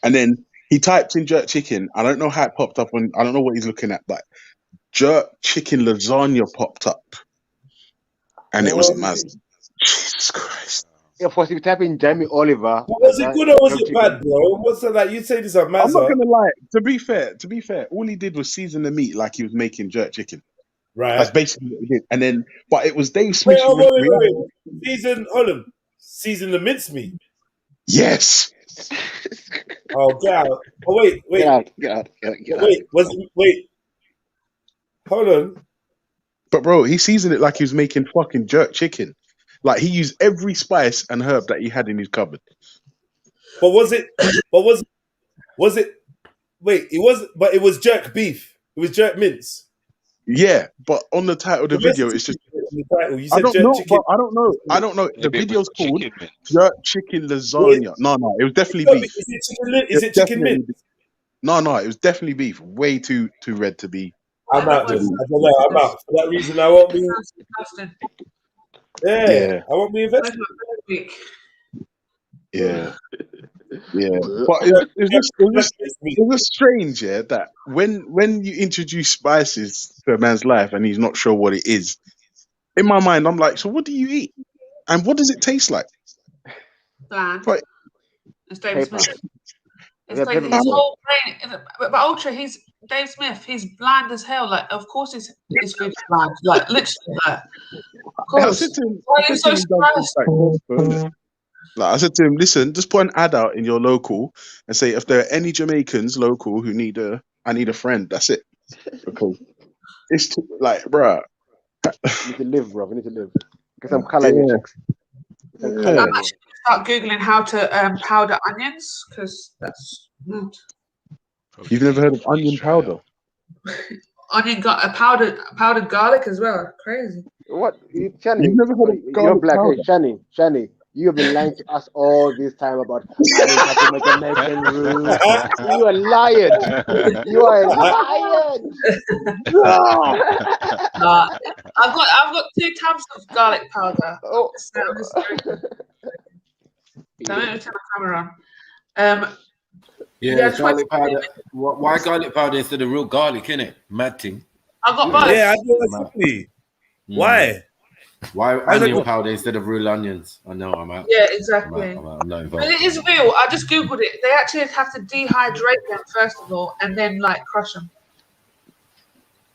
And then he typed in jerk chicken. I don't know how it popped up on. I don't know what he's looking at, but jerk chicken lasagna popped up, and it was amazing. Jesus Christ! Yeah, of course, if you type in Jamie Oliver, was it good or was it bad, bro? What's it like? You say this a mazza. I'm not gonna lie. To be fair, all he did was season the meat like he was making jerk chicken. Right. That's basically what he did. And then, but it was Dave Smith. Wait. Season the mincemeat. Yes. Oh, get out. Oh, wait. Get out. Wait. Hold on. But bro, he seasoned it like he was making fucking jerk chicken. Like he used every spice and herb that he had in his cupboard. But was it? Wait, it wasn't. But it was jerk beef. It was jerk mince. Yeah, but on the title of the video, it's just. I don't know. The video's called jerk chicken lasagna. No, it was definitely beef. Is it chicken mince? No, it was definitely beef. Way too red to be. I'm out. I don't know. I'm out. For that reason, I won't be. Yeah, I won't be invested. Yeah. But it was strange, yeah, that when you introduce spices to a man's life and he's not sure what it is, in my mind, I'm like, so what do you eat? And what does it taste like? Bland. Right. It's Dave Smith. It's like his whole brain. But Ultra, he's Dave Smith. He's bland as hell. Like, of course, his food's bland. Like, literally, like, of course. Why are you so surprised? Like I said to him, listen, just put an ad out in your local and say if there are any Jamaicans local who I need a friend. That's it. Because it's like, bruh. You need to live, bro. We need to live. Get some color in your checks. I'm actually start googling how to powder onions because that's not. You've never heard of onion powder? Onion got a powdered garlic as well. Crazy. What? Shani, you've never heard of garlic you're black. powder? Hey, Shani, you have been lying to us all this time about Jamaican rules. You are lying. You are lying. I've got 2 tubs of garlic powder. Oh, don't turn the camera on. Yeah, garlic powder. Why garlic powder instead of real garlic, innit? Mad thing. I got both. Yeah, I know exactly. Why? Why onion powder instead of real onions? I know, I'm out. Yeah, exactly. I'm not involved. But it is real. I just googled it. They actually have to dehydrate them first of all, and then like crush them.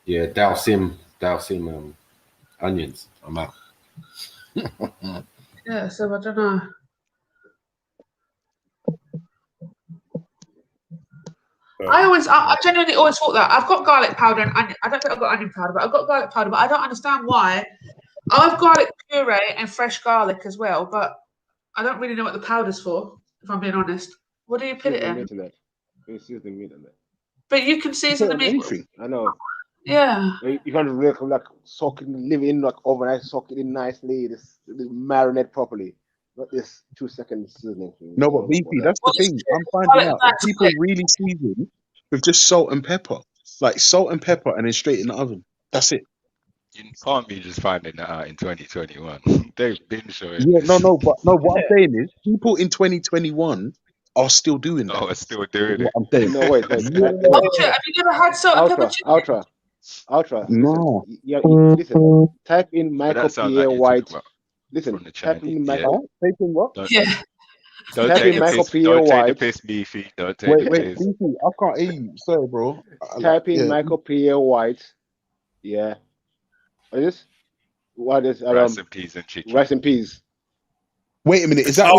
Yeah, douse him onions. I'm out. Yeah, so I don't know. I genuinely always thought that. I've got garlic powder and onion. I don't think I've got onion powder, but I've got garlic powder. But I don't understand why. I have garlic puree and fresh garlic as well, but I don't really know what the powder's for, if I'm being honest. What do you put it in? You season the meat in there. But you can season the meat. Anything. I know. Yeah. You can like soak it, leave it in like overnight, soak it in nicely, this marinate properly. Not this 2 second seasoning. No, but BP, that's the thing. I'm finding out that people really season with just salt and pepper. Like salt and pepper and then straight in the oven. That's it. You can't be just finding that out in 2021. They've been showing. Yeah, no, but what I'm saying is people in 2021 are still doing that. Oh, are still doing it. I'm saying. No, wait. Ultra, have you never had salt and pepper chicken? Ultra. No. Listen, type in Michael Pierre like White. Listen, type in Michael. Type in what? Don't type in Michael Pierre White. Don't take the piss, Beefy. Don't take the piss. Beefy, I can't hear you. Sorry, bro. Type in Michael Pierre White. Yeah. What is rice and peas and chicken? Rice and peas. Wait a minute. Is that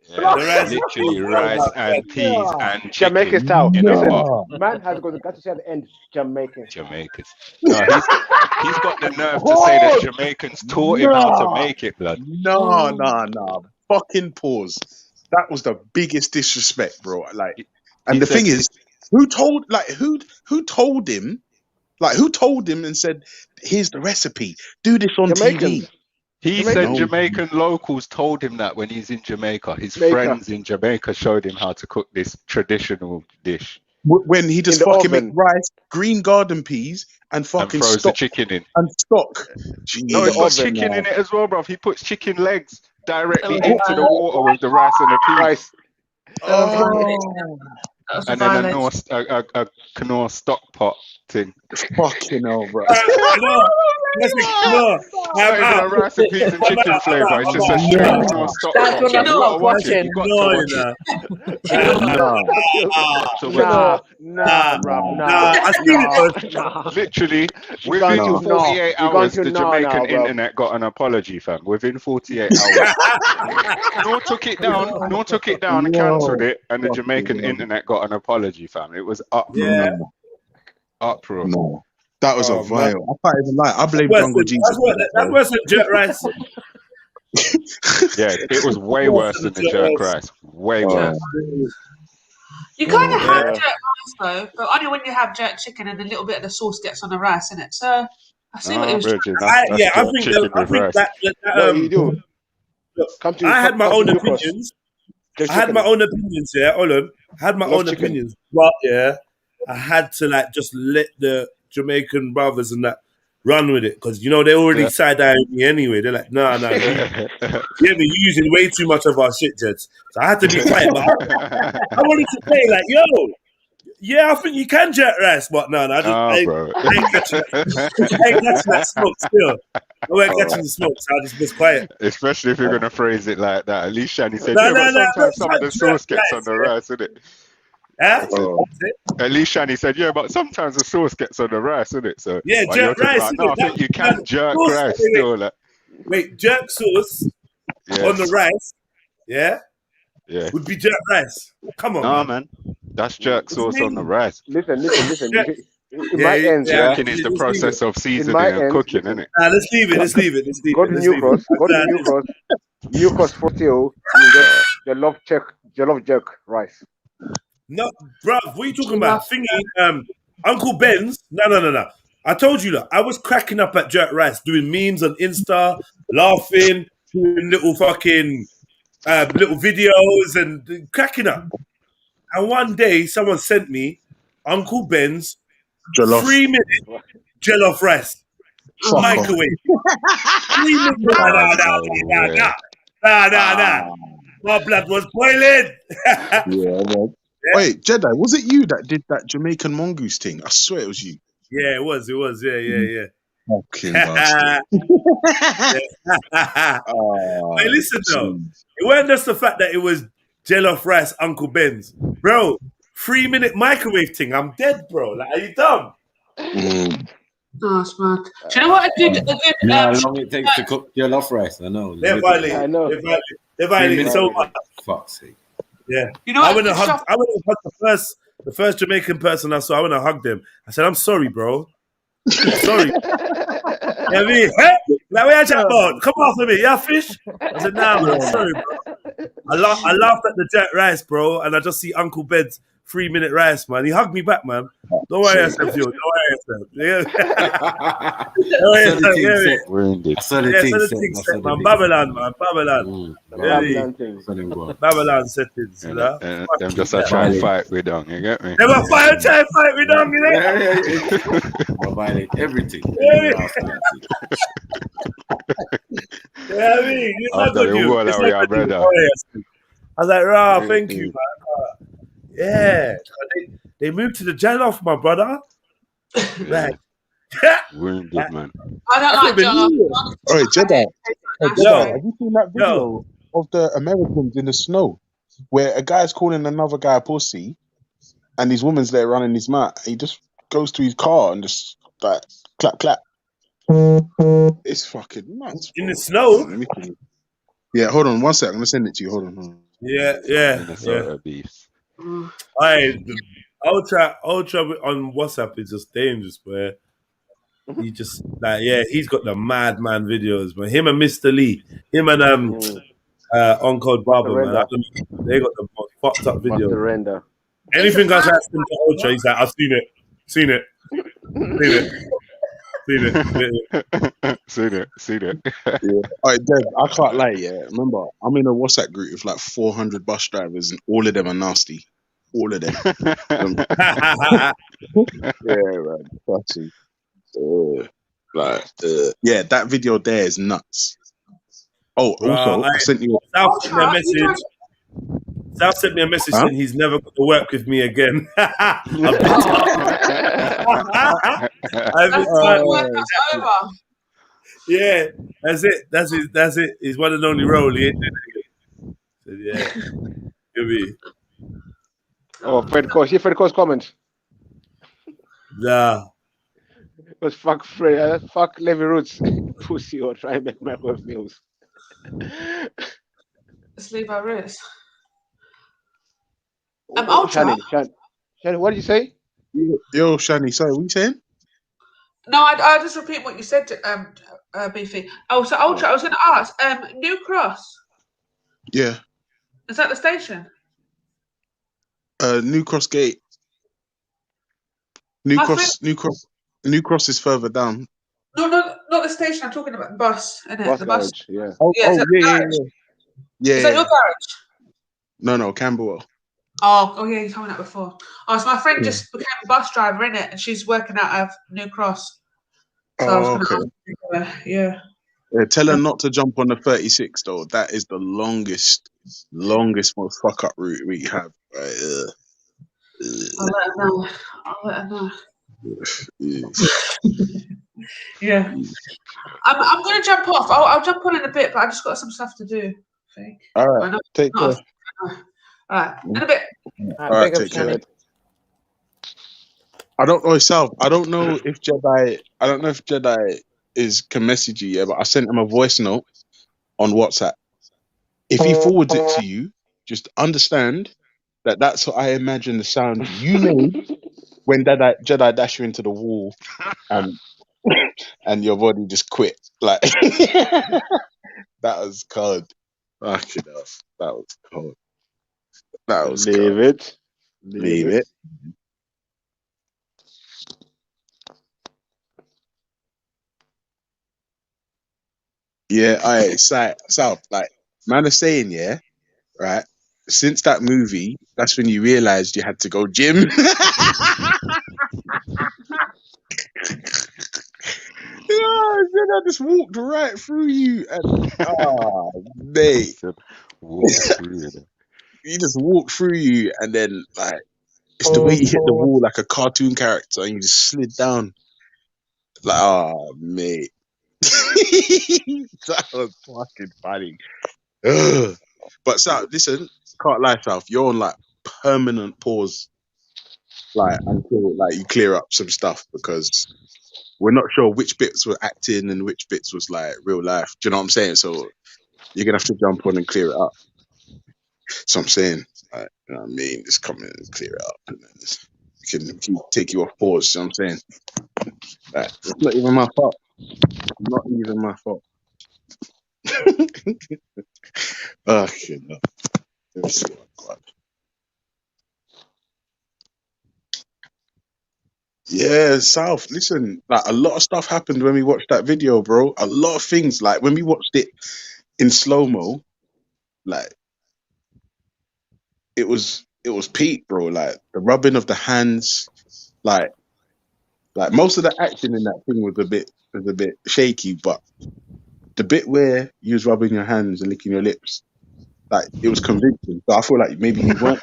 literally rice and peas and chicken. Jamaican style. No. Man has got to say at the end Jamaicans. No, he's got the nerve to say that Jamaicans taught him how to make it, blood. No. Fucking pause. That was the biggest disrespect, bro. Like, and the thing is, who told him? Like, who told him and said, "Here's the recipe. Do this on TV." He said Jamaican locals told him that when he's in Jamaica. His friends in Jamaica showed him how to cook this traditional dish. When he just fucking make rice, green garden peas, and fucking throws the chicken in. And stock. No, he puts chicken in it as well, bro. He puts chicken legs directly into the water with the rice and the peas. And then a Knorr stock pot thing. Fucking hell, bro. Not even a rice and peas and chicken flavour. It's just a straight no stock. That's what You I'm gotta not watch it. watching. You got to watch it. Nah, bruv, nah. Literally, within 48 hours, the Jamaican internet got an apology, fam. Within 48 hours. No took it down, cancelled it, and the Jamaican internet got an apology, fam. It was uproar. Uproar. No. That was a vile. I can't even lie. I blame Jungle Jesus. That's worse than jerk rice. Yeah, it was way worse than the jerk rice. Way worse. You kind of have jerk rice though, but only when you have jerk chicken and a little bit of the sauce gets on the rice, innit? So I see what it was. You do. I had my own opinions. Yeah, hold on. I had my own opinions, but yeah, I had to like just let the Jamaican brothers and that run with it because you know they already side-eyeing me anyway. They're like, nah. Yeah, we're using way too much of our shit, Jets. So I had to be quiet. But I wanted to say like, yo, yeah, I think you can jerk rice, but no, I ain't catching that smoke still. I weren't catching the smoke, so I just was quiet. Especially if you're gonna phrase it like that. At least Shani said, sometimes some of the sauce gets on the rice, isn't it? At least Shani said, yeah, but sometimes the sauce gets on the rice, isn't it? So yeah, jerk rice. I think you can jerk rice still. Like. Wait, jerk sauce on the rice, yeah, would be jerk rice. Come on, man. That's jerk sauce on the rice. Listen. Jerking is the process of seasoning and cooking, isn't it? Let's leave it. Go to New Cross 40. You get the love jerk rice. No, bruv, what are you talking about? Thingy, Uncle Ben's? No. I told you that. I was cracking up at jerk rice, doing memes on Insta, laughing, doing little fucking little videos and cracking up. And one day, someone sent me Uncle Ben's 3-minute jollof rice. Microwave. 3 minutes. Nah. My blood was boiling. Yeah, man. Wait, Jedi, was it you that did that Jamaican mongoose thing? I swear it was you. Yeah, it was. Yeah. Fucking bastard. Hey, listen though. It wasn't just the fact that it was jollof rice, Uncle Ben's. Bro, 3-minute microwave thing. I'm dead, bro. Like, are you dumb? Oh, smart. Do you know what a good how long it takes to cook jollof rice? I know. They're violating. They're violating so much. Fuck's sake. Yeah. You know I went to hug the first Jamaican person I saw. I went to hug them. I said, I'm sorry, bro. I'm sorry. You know what I mean? Hey, like, where you chat about? Come off with me. You fish? I said, nah, man. I'm sorry, bro. I laughed at the jerk rice, bro, and I just see Uncle Ben's 3-minute rice, man. He hugged me back, man. Don't worry yourself, yo. Don't worry yourself. I saw the thing set, man. Babylon, man. Babylon. Babylon settings, you know? Them just a try and fight with them, you get me? Them a try and fight with them, you know? I violate everything. Yeah, I mean, after the war that we are, brother. I was like, rah, thank you, man. Yeah, they moved to the jollof, my brother. Like, wounded, man. I don't like jollof. All right, Jedi. Have you seen that video of the Americans in the snow where a guy's calling another guy a pussy and his woman's there running his mouth? He just goes to his car and just like clap. It's fucking nuts. In the snow? Yeah, hold on 1 sec. I'm gonna send it to you. Hold on. Yeah. Ultra on WhatsApp is just dangerous, man. He just like he's got the madman videos, man. Him and Mr. Lee, him and Uncle Barber, man. They got the most fucked up videos. Anything else I send to Ultra, he's like, I've seen it. Seen it. Yeah. All right, Dev, I can't lie, remember, I'm in a WhatsApp group with like 400 bus drivers and all of them are nasty. All of them. Yeah, man. Fussy. Yeah, that video there is nuts. Oh, also, I sent you South sent me a message saying he's never going to work with me again. Yeah, that's it. That's it. That's it. He's one and only role. He ain't doing it again. So, yeah, could be. Oh, Fred Coast. You Fred Coast comment? Nah. But fuck Fred. Fuck Levy Roots. Pussy or try and make microwave meals. Let's leave our wrist. Shani, what did you say? Yo, Shani, sorry, what you saying? No, I'll just repeat what you said, Beefy. Oh, so Ultra, I was going to ask, New Cross. Yeah. Is that the station? New Cross Gate. New Cross is further down. No, not the station. I'm talking about the bus. Bus garage, yeah. Yeah. Is that your garage? No, Camberwell. Oh, yeah, you told me that before. Oh, so my friend just became a bus driver in it, and she's working out of New Cross. So I was going to ask her, yeah. Tell her not to jump on the 36 though. That is the longest, most fuck up route we have. I'll let her know. Yeah. I'm going to jump off. I'll jump on in a bit, but I just got some stuff to do. I think. All right. Take care. All right. In a bit. All right. Take care. I don't know myself. I don't know if Jedi can message you, but I sent him a voice note on WhatsApp. If he forwards it to you, just understand that that's what I imagine the sound you made when Jedi dash you into the wall and your body just quit. Like that was cold. Fucking enough. That was cold. That was Leave it. Leave it. Yeah, so like man is saying, yeah, right? Since that movie, that's when you realized you had to go gym. Yeah, then I just walked right through you and mate. You just walked through you and then like it's the way you hit the wall like a cartoon character and you just slid down. Like, mate. That was fucking funny. Ugh. But South, listen, can't lie, South. You're on like permanent pause, like until like you clear up some stuff because we're not sure which bits were acting and which bits was like real life. Do you know what I'm saying? So you're gonna have to jump on and clear it up. So I'm saying, like, you know what I mean? Just come in and clear it up, and then we can take you off pause. You know what I'm saying? Like, it's not even my fault. Not even my fault. Okay, no. Let me see what I've got. Yeah, South. Listen, like a lot of stuff happened when we watched that video, bro. A lot of things. Like when we watched it in slow-mo, like it was peak, bro. Like the rubbing of the hands, like most of the action in that thing was a bit shaky, but the bit where you was rubbing your hands and licking your lips, like it was convincing. So I feel like maybe you weren't.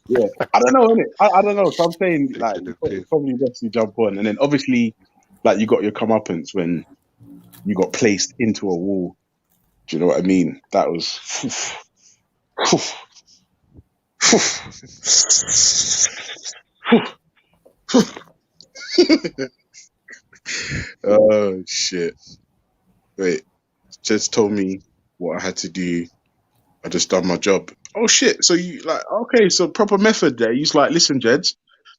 Yeah, I don't know, innit? I don't know. So I'm saying like it's probably best to jump on, and then obviously, like you got your comeuppance when you got placed into a wall. Do you know what I mean? That was. Oh shit! Wait, just told me what I had to do. I just done my job. Oh shit! So you like okay? So proper method there. You's like, listen, Jeds,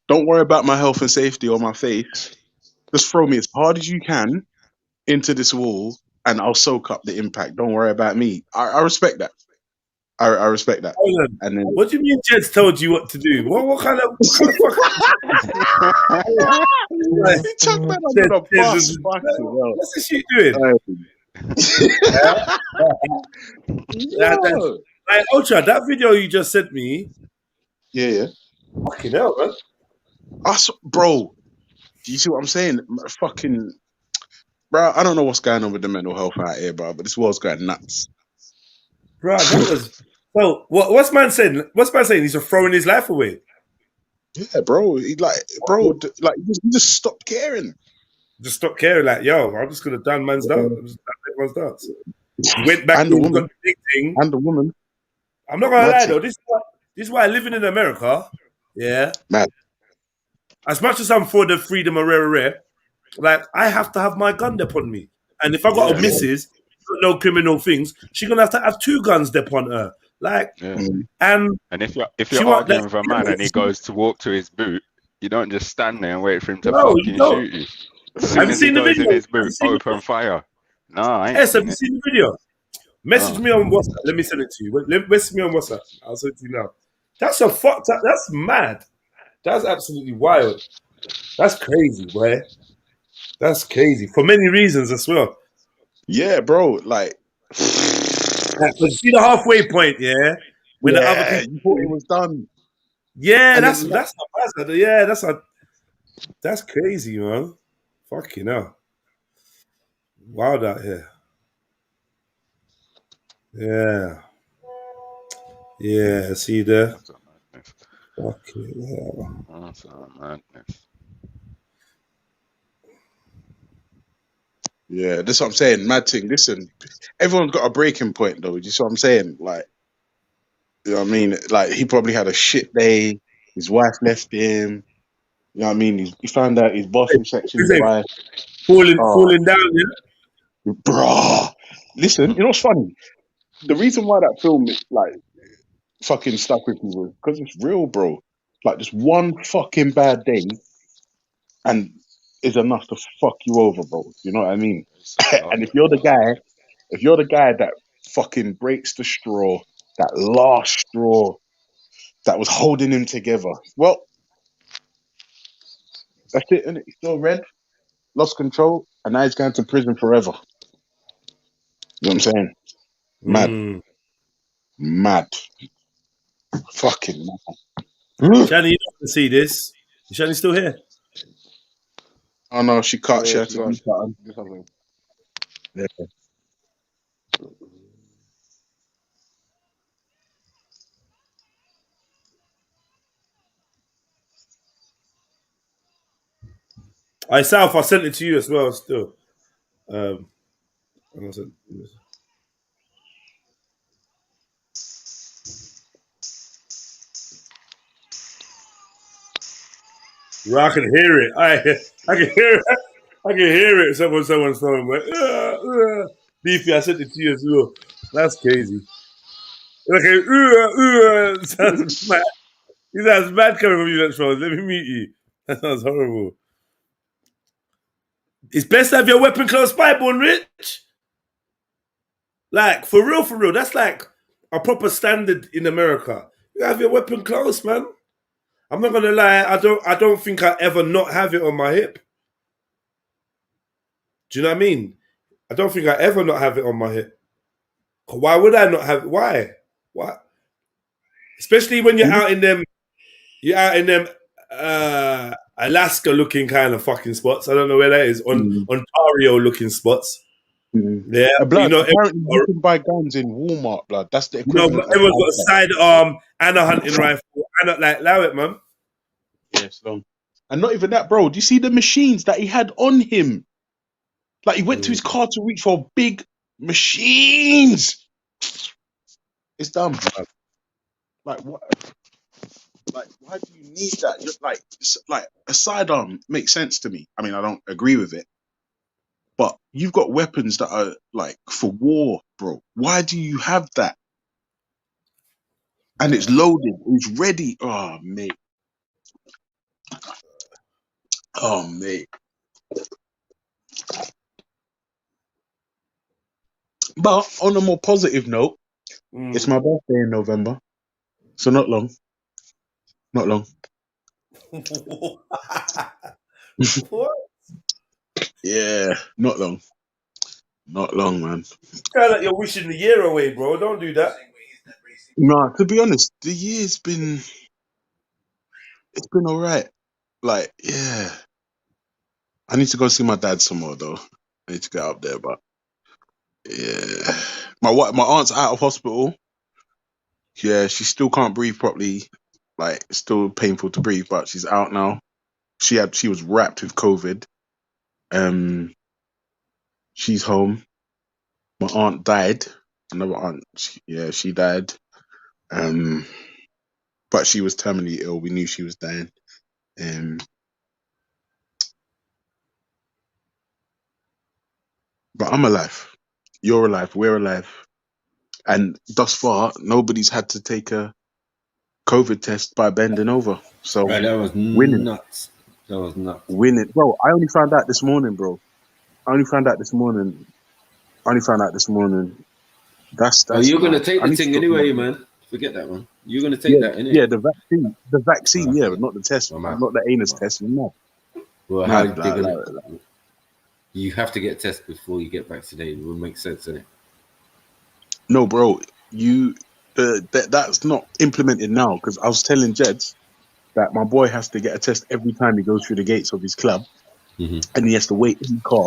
don't worry about my health and safety or my face. Just throw me as hard as you can into this wall, and I'll soak up the impact. Don't worry about me. I respect that. I respect that. And then, what do you mean Jeds told you what to do? What kind of fuck? Chuck man under the bus. What's this shit doing? Like, Ultra, that video you just sent me. Yeah. Fucking hell, man. Bro, do you see what I'm saying? Fucking, bro, I don't know what's going on with the mental health out here, bro, but this world's going nuts. Bro, that was. So, what's man saying? What's man saying? He's throwing his life away. Yeah, bro. He just stopped caring. Just stopped caring. Like, yo, I'm just gonna done man's dance. I'm just done everyone's dance. He went back And the in, woman. got the big thing. And the woman. I'm not gonna lie Magic. though. This is why living in America. Yeah. Mad. As much as I'm for the freedom of rare, like I have to have my gun upon me. And if I got a missus, no criminal things, she's gonna have 2 guns upon her. Like, and if you're arguing with a man and he goes to walk to his boot, you don't just stand there and wait for him to fucking shoot you. As soon as he goes in his boot, open fire. No, I ain't have you seen the video? Message me on WhatsApp. Let me send it to you. Message me on WhatsApp. I'll send it to you now. That's a fucked up. That's mad. That's absolutely wild. That's crazy, boy. That's crazy for many reasons as well. Yeah, bro. Like, but see the halfway point, yeah. When the other people you thought it was done. Yeah, And that's not bad. Yeah, that's crazy, man. Fucking hell. Wild out here. Yeah. Yeah, see there? Fucking hell. That's a madness. Yeah, that's what I'm saying. Mad thing. Listen, everyone's got a breaking point, though. You see what I'm saying? Like, you know what I mean? Like, he probably had a shit day. His wife left him. You know what I mean? He found out his bathroom section is wife. Falling down, yeah? Bruh. Listen, you know what's funny? The reason why that film, like, fucking stuck with me was because it's real, bro. Like, just one fucking bad day and is enough to fuck you over, bro. You know what I mean? And if you're the guy that fucking breaks the straw, that last straw that was holding him together, well, that's it, innit? He's still red, lost control, and now he's going to prison forever. You know what I'm saying? Mad. Mad. Fucking mad. Shani, you don't see this. Is Shani still here? Oh no, she cut. Yeah, She had to got do something. Yeah. South, I sent it to you as well still. And I said, well, I can hear it. I can hear it. I can hear it. Someone's phone. Like, Beefy, I sent it to you as well. That's crazy. Okay, sounds mad. He sounds mad coming from you, that's wrong. Let me meet you. That sounds horrible. It's best to have your weapon close by, Born Rich. Like, for real. That's like a proper standard in America. You have your weapon close, man. I'm not gonna lie, I don't think I ever not have it on my hip. Do you know what I mean? I don't think I ever not have it on my hip. Why would I not have it? Why? Especially when you're out in them Alaska looking kind of fucking spots. I don't know where that is. Ontario looking spots. Yeah. Blood, apparently you can buy guns in Walmart, blood. That's the equivalent. Everyone's got a sidearm and a hunting rifle. And allow it, man. Yes, and not even that, bro. Do you see the machines that he had on him? Like, he went to his car to reach for big machines. It's dumb. Like, what? Like, why do you need that? Just like a sidearm makes sense to me. I mean, I don't agree with it, but you've got weapons that are like for war, bro. Why do you have that? And it's loaded. It's ready. Oh, mate. But on a more positive note, it's my birthday in November, so not long. What? Yeah, not long, man. Kind of like you're wishing the year away, bro. Don't do that. No, to be honest, the year's been all right. Like, yeah, I need to go see my dad some more though. I need to get up there, but yeah, my aunt's out of hospital. Yeah, she still can't breathe properly. Like, it's still painful to breathe, but she's out now. She was wrapped with COVID. She's home. My aunt died. Another aunt, she died. But she was terminally ill. We knew she was dying. But I'm alive. You're alive. We're alive. And thus far, nobody's had to take a COVID test by bending over. So Right, that was winning. nuts. That was nuts. Winning. Bro, I only found out this morning, bro. I only found out this morning. That's you're gonna mad. take I the need to thing talk to anyway, my- man. Forget that one. You're gonna take that anyway. Yeah, the vaccine. The vaccine, yeah, but not the test. Not the anus test. No. Well, Mad, how like, they're gonna? You have to get tested before you get vaccinated. It would make sense, innit? No, bro. That's not implemented now because I was telling Jeds that my boy has to get a test every time he goes through the gates of his club, and he has to wait in the car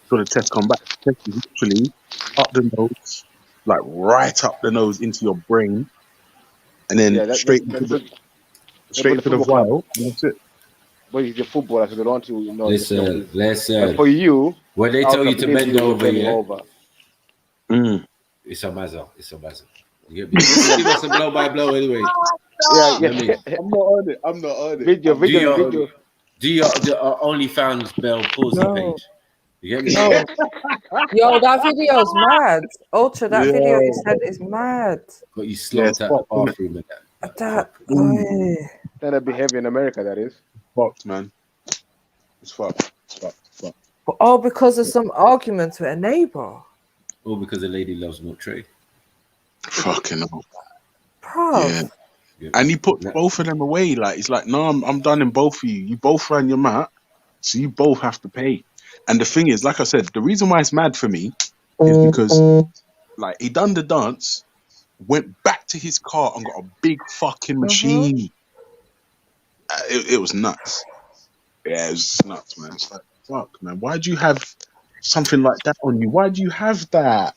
till the test come back. The test is literally up the nose, like right up the nose into your brain, and then straight into the vial, and that's it. But he's a footballer, so they don't want to know. Listen. But for you, when they tell you to bend over, It's a mazza. You get me? Just give us a blow by blow anyway. Yeah. I'm not on it. Video. Do your OnlyFans Bell Palsy page. You get me? Yo, that video's mad. Ultra, that video you said is mad. Got you slumped out the bathroom and that. That'd be heavy in America, that is. Fucked, man. It's fucked. All because of some argument with a neighbor. Or because a lady loves milk tray. Fucking hell. Bro. Yeah. And he put both of them away. Like, he's like, no, I'm done in both of you. You both ran your mat, so you both have to pay. And the thing is, like I said, the reason why it's mad for me is because, like, he done the dance, went back to his car and got a big fucking machine. It was nuts. Yeah, it was just nuts, man. It's like, fuck, man. Why'd you have something like that on you? Why'd you have that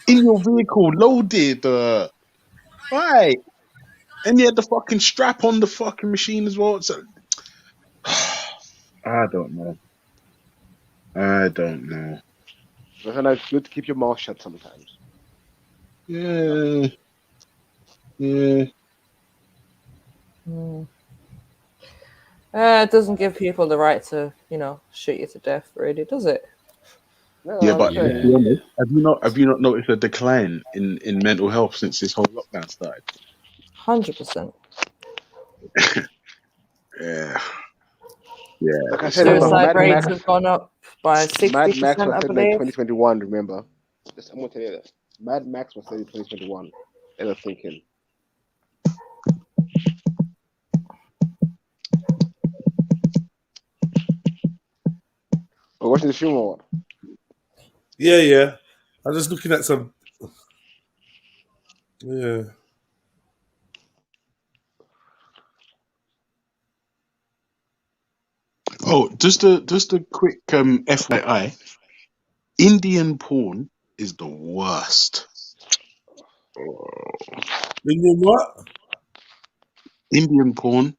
in your vehicle loaded? Right. And you had the fucking strap on the fucking machine as well. So, I don't know. Sometimes it's good to keep your mouth shut sometimes. Yeah. It doesn't give people the right to, shoot you to death, really, does it? Yeah, but to be honest, have you not noticed a decline in mental health since this whole lockdown started? 100%. Yeah. Like I said, suicide rates have gone up by 60%, Mad Max was I said in believe. 2021, remember? I'm going to tell you that. Mad Max was said in 2021. And I'm thinking. We're watching the film or what? Yeah. I'm just looking at some. Yeah. Oh, just a quick FYI. Indian porn is the worst. Indian what? Indian porn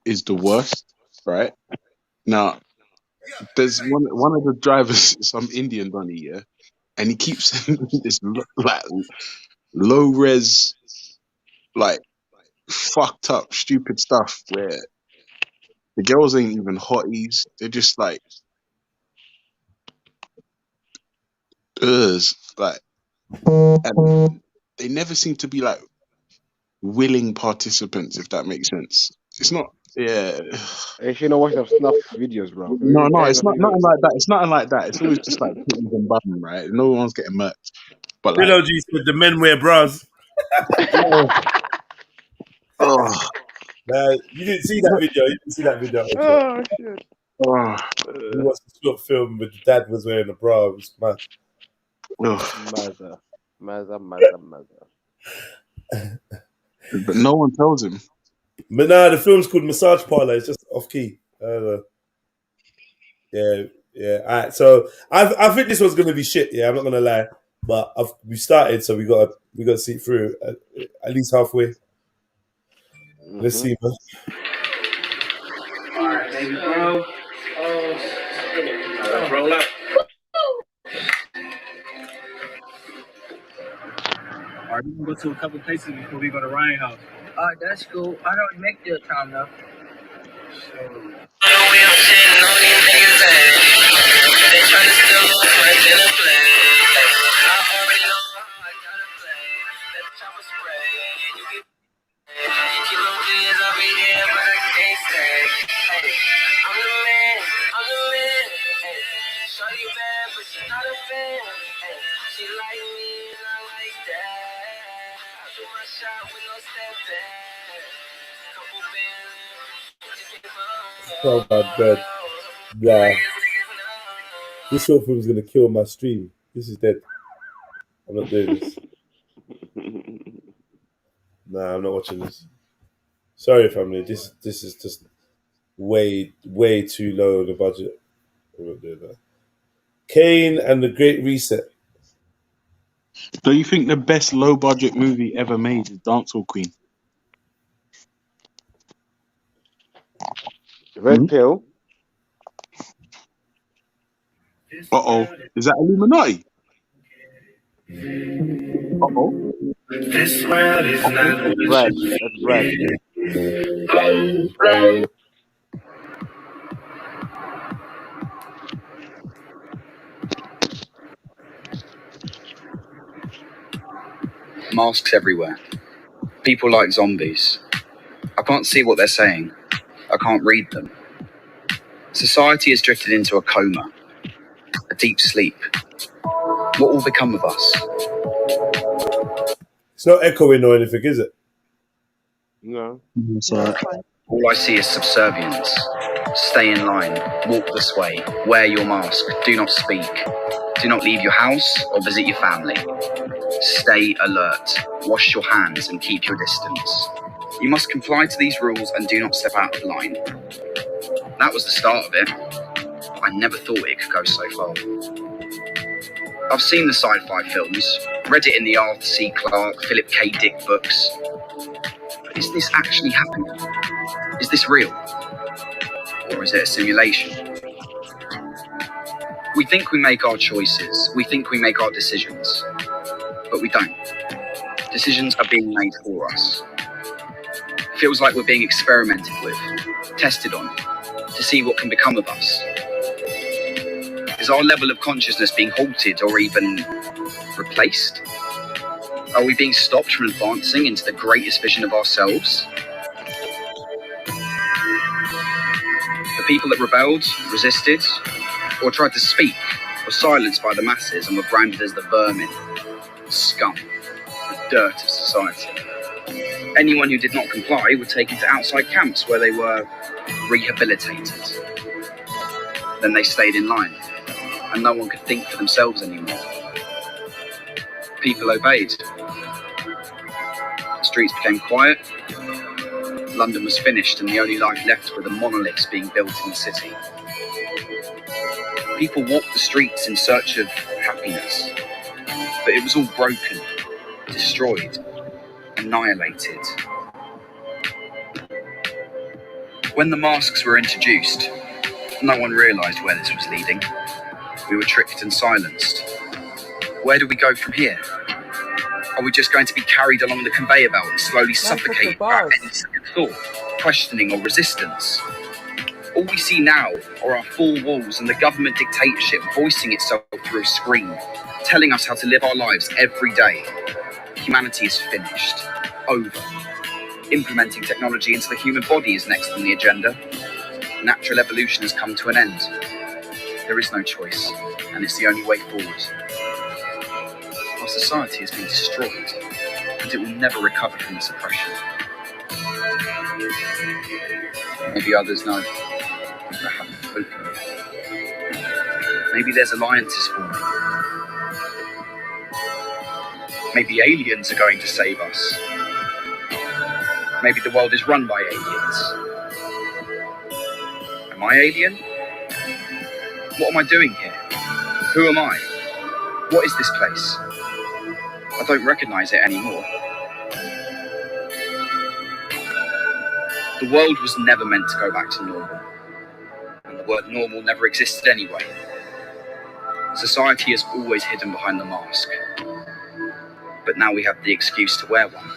is the worst, right? Now, there's one of the drivers, some Indian bunny, yeah, and he keeps sending this like low res, like fucked up, stupid stuff where the girls ain't even hotties. They're just like, like, and they never seem to be like willing participants, if that makes sense. It's not, yeah. Hey, you know, watch some snuff videos, bro. No, it's not nothing like that. It's nothing like that. It's always just like kitties and bum, right? No one's getting murked. But like, Trilogy said the men wear bras. You didn't see that video. Oh shit! We watched the short film with the dad was wearing a bra. It was mad. Mazza. But no one tells him. But nah, the film's called Massage Parlor. It's just off key. Yeah. All right, so I think this one's gonna be shit. Yeah, I'm not gonna lie. But we started, so we got to see it through at least halfway. Let's see, man. All right, baby bro. Oh, shit. Roll up. Alright, we're gonna go to a couple places before we go to Ryan house. Alright, that's cool. I don't make the time though. Oh my god. Nah. This short film is gonna kill my stream. This is dead. I'm not doing this. Nah, I'm not watching this. Sorry, family. This is just way too low the budget. I'm not doing that. Kane and the Great Reset. Do you think the best low budget movie ever made is Dancehall Queen? Red Pill. Uh-oh. Is that Illuminati? Uh-oh. This world is not Red. That's Red. Masks everywhere. People like zombies. I can't see what they're saying. I can't read them. Society has drifted into a coma, a deep sleep. What will become of us? It's not echoing or anything, is it? No. All I see is subservience. Stay in line, walk this way, wear your mask, do not speak. Do not leave your house or visit your family. Stay alert, wash your hands and keep your distance. You must comply to these rules and do not step out of line. That was the start of it. I never thought it could go so far. I've seen the sci-fi films, read it in the Arthur C. Clarke, Philip K. Dick books. But is this actually happening? Is this real? Or is it a simulation? We think we make our choices, we think we make our decisions, but we don't. Decisions are being made for us. Feels like we're being experimented with, tested on, to see what can become of us. Is our level of consciousness being halted or even replaced? Are we being stopped from advancing into the greatest vision of ourselves? The people that rebelled, resisted, or tried to speak were silenced by the masses and were branded as the vermin, the scum, the dirt of society. Anyone who did not comply were taken to outside camps where they were rehabilitated. Then they stayed in line, and no one could think for themselves anymore. People obeyed. The streets became quiet. London was finished, and the only life left were the monoliths being built in the city. People walked the streets in search of happiness, but it was all broken, destroyed, annihilated. When the masks were introduced, no one realised where this was leading. We were tricked and silenced. Where do we go from here? Are we just going to be carried along the conveyor belt and slowly suffocated by any second thought, questioning or resistance? All we see now are our four walls and the government dictatorship voicing itself through a screen, telling us how to live our lives every day. Humanity is finished. Over. Implementing technology into the human body is next on the agenda. Natural evolution has come to an end. There is no choice, and it's the only way forward. Our society has been destroyed, and it will never recover from this oppression. Maybe others know, but haven't spoken. Maybe there's alliances forming. Maybe aliens are going to save us. Maybe the world is run by aliens. Am I alien? What am I doing here? Who am I? What is this place? I don't recognise it anymore. The world was never meant to go back to normal. And the word normal never existed anyway. Society has always hidden behind the mask, but now we have the excuse to wear one.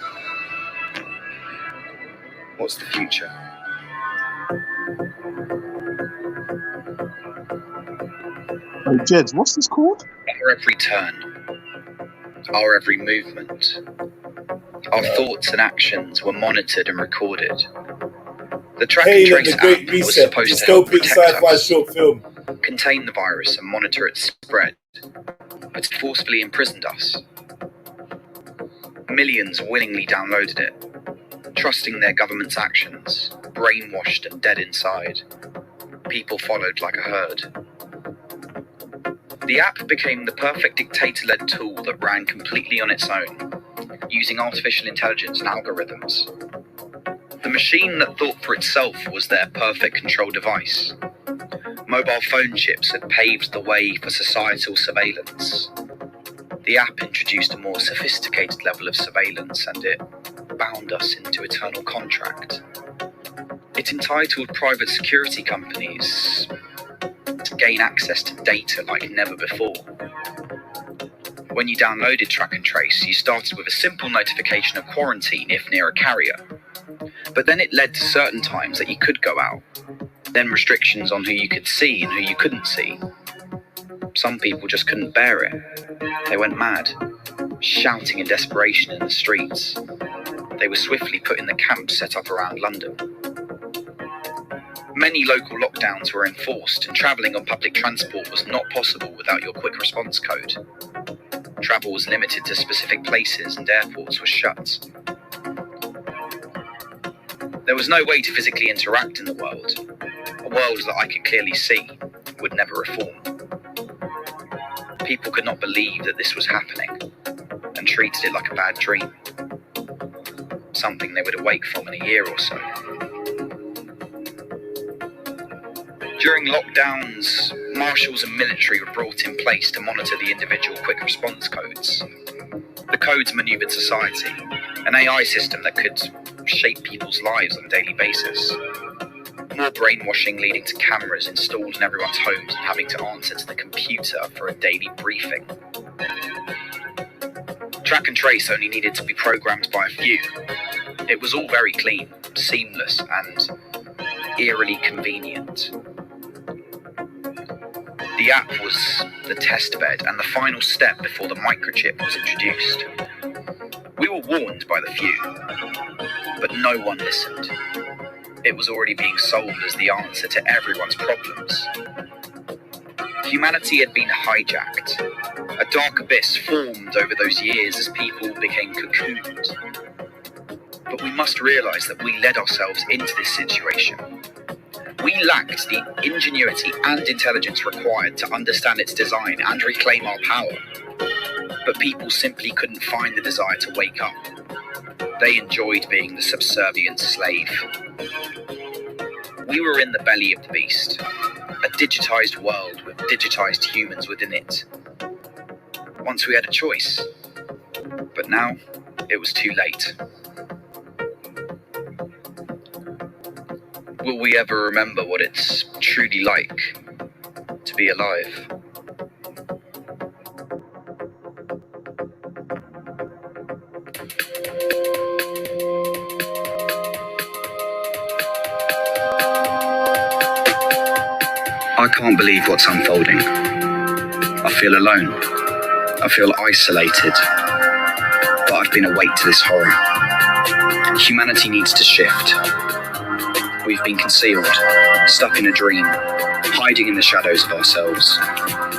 What's the future? Hey, Jeds, what's this called? Our every turn, our every movement, our thoughts and actions were monitored and recorded. The track and trace app was supposed to help protect us, short film. contain the virus and monitor its spread, but it forcefully imprisoned us. Millions willingly downloaded it, trusting their government's actions, brainwashed and dead inside. People followed like a herd. The app became the perfect dictator-led tool that ran completely on its own, using artificial intelligence and algorithms. The machine that thought for itself was their perfect control device. Mobile phone chips had paved the way for societal surveillance. The app introduced a more sophisticated level of surveillance, and it bound us into eternal contract. It entitled private security companies to gain access to data like never before. When you downloaded Track and Trace, you started with a simple notification of quarantine if near a carrier. But then it led to certain times that you could go out, then restrictions on who you could see and who you couldn't see. Some people just couldn't bear it. They went mad, shouting in desperation in the streets. They were swiftly put in the camps set up around London. Many local lockdowns were enforced, and travelling on public transport was not possible without your quick response code. Travel was limited to specific places and airports were shut. There was no way to physically interact in the world, a world that I could clearly see would never reform. People could not believe that this was happening and treated it like a bad dream, something they would awake from in a year or so. During lockdowns, marshals and military were brought in place to monitor the individual quick response codes. The codes manoeuvred society, an AI system that could shape people's lives on a daily basis. More brainwashing leading to cameras installed in everyone's homes and having to answer to the computer for a daily briefing. Track and Trace only needed to be programmed by a few. It was all very clean, seamless, and eerily convenient. The app was the test bed and the final step before the microchip was introduced. We were warned by the few, but no one listened. It was already being sold as the answer to everyone's problems. Humanity had been hijacked. A dark abyss formed over those years as people became cocooned. But we must realise that we led ourselves into this situation. We lacked the ingenuity and intelligence required to understand its design and reclaim our power. But people simply couldn't find the desire to wake up. They enjoyed being the subservient slave. We were in the belly of the beast, a digitised world with digitised humans within it. Once we had a choice, but now it was too late. Will we ever remember what it's truly like to be alive? I can't believe what's unfolding. I feel alone. I feel isolated. But I've been awake to this horror. Humanity needs to shift. We've been concealed, stuck in a dream, hiding in the shadows of ourselves.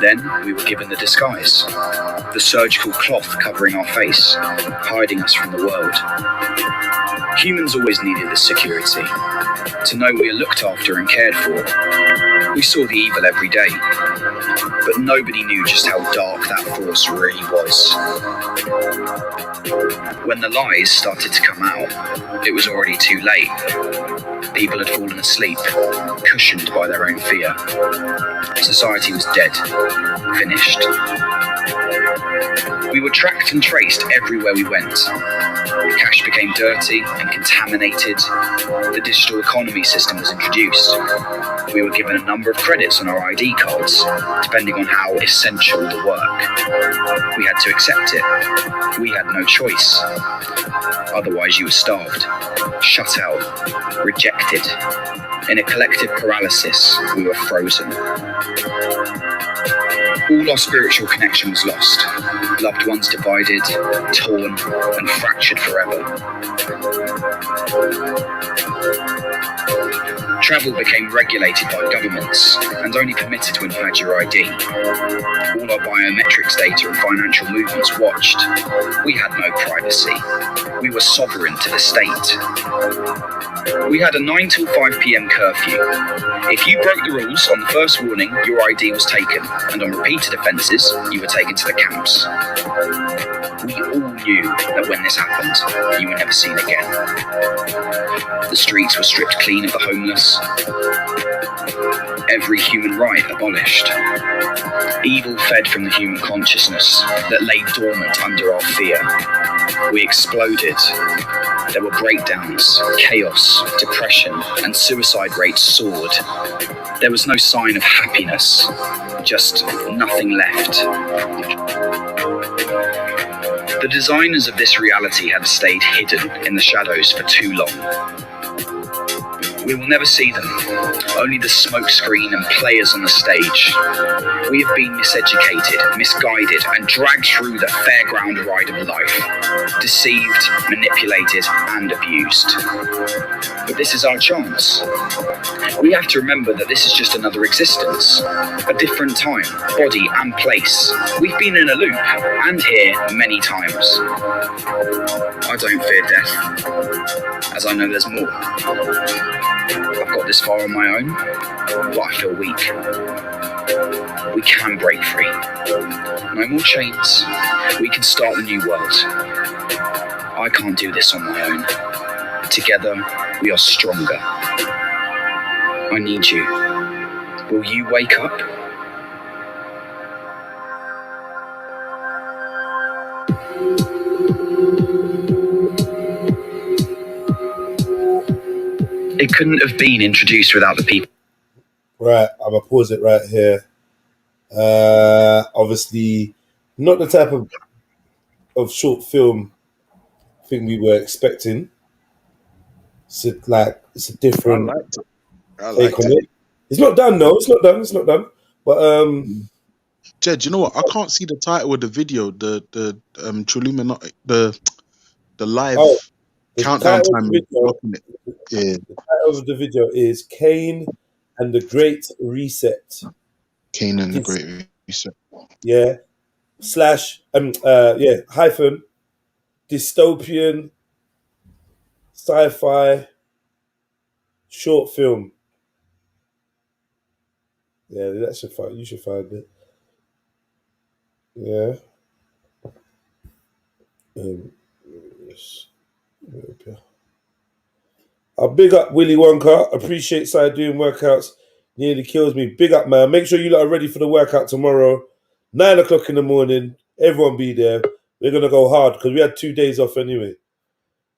Then we were given the disguise, the surgical cloth covering our face, hiding us from the world. Humans always needed this security, to know we are looked after and cared for. We saw the evil every day, but nobody knew just how dark that force really was. When the lies started to come out, it was already too late. People had fallen asleep, cushioned by their own fear. Society was dead, finished. We were tracked and traced everywhere we went. Cash became dirty and contaminated. The digital economy system was introduced. We were given a number of credits on our ID cards, depending depending on how essential the work. We had to accept it. We had no choice. Otherwise, you were starved, shut out, rejected. In a collective paralysis, we were frozen. All our spiritual connection was lost. Loved ones divided, torn, and fractured forever. Travel became regulated by governments and only permitted when you had your ID. All our biometrics data and financial movements watched. We had no privacy. We were sovereign to the state. We had a 9 till 5 p.m. curfew. If you broke the rules on the first warning, your ID was taken, and on repeated offences, you were taken to the camps. We all knew that when this happened, you were never seen again. The streets were stripped clean of the homeless. Every human right abolished. Evil fed from the human consciousness that lay dormant under our fear. We exploded. There were breakdowns, chaos, depression, and suicide rates soared. There was no sign of happiness, just nothing left. The designers of this reality had stayed hidden in the shadows for too long. We will never see them, only the smokescreen and players on the stage. We have been miseducated, misguided, and dragged through the fairground ride of life, deceived, manipulated, and abused. But this is our chance. We have to remember that this is just another existence, a different time, body, and place. We've been in a loop, and here many times. I don't fear death, as I know there's more. I've got this far on my own, but I feel weak. We can break free. No more chains. We can start the new world. I can't do this on my own. Together, we are stronger. I need you. Will you wake up? It couldn't have been introduced without the people. Right, I'm gonna pause it right here. Obviously, not the type of short film thing we were expecting. It's a different take on it. It's not done though. It's not done. But Jed, you know what? I can't see the title of the video. The Trilluminati, the live countdown time. The title of the video is Cain and the Great Reset. Cain and the Great Reset. Yeah. Hyphen dystopian sci-fi short film. Yeah, that should find. You should find it. Yeah. Yes. I'll big up Willy Wonka. Appreciate Side doing workouts. Nearly kills me. Big up, man. Make sure you lot are ready for the workout tomorrow. 9 o'clock in the morning. Everyone be there. We're going to go hard because we had 2 days off anyway.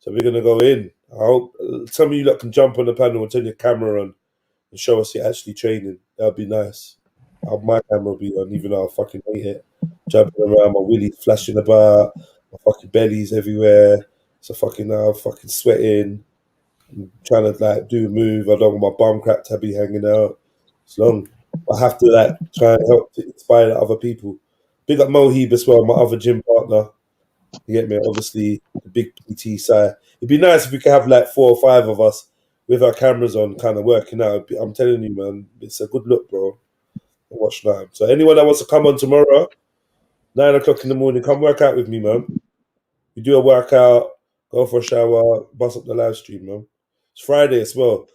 So we're going to go in. I hope some of you lot can jump on the panel and turn your camera on and show us you're actually training. That would be nice. My camera will be on, even though I fucking hate it. Jumping around, my willy flashing about, my fucking belly's everywhere. So I'm fucking sweating. I'm trying to do a move. I don't want my bum crack to be hanging out. It's long. I have to try and help to inspire other people. Big up Mohib as well, my other gym partner. You get me? Obviously, the big PT side. It'd be nice if we could have 4 or 5 of us with our cameras on, kind of working out. I'm telling you, man, it's a good look, bro. Watch time. So anyone that wants to come on tomorrow, 9 o'clock in the morning, come work out with me, man. You do a workout, go for a shower, bust up the live stream, man. It's Friday as well.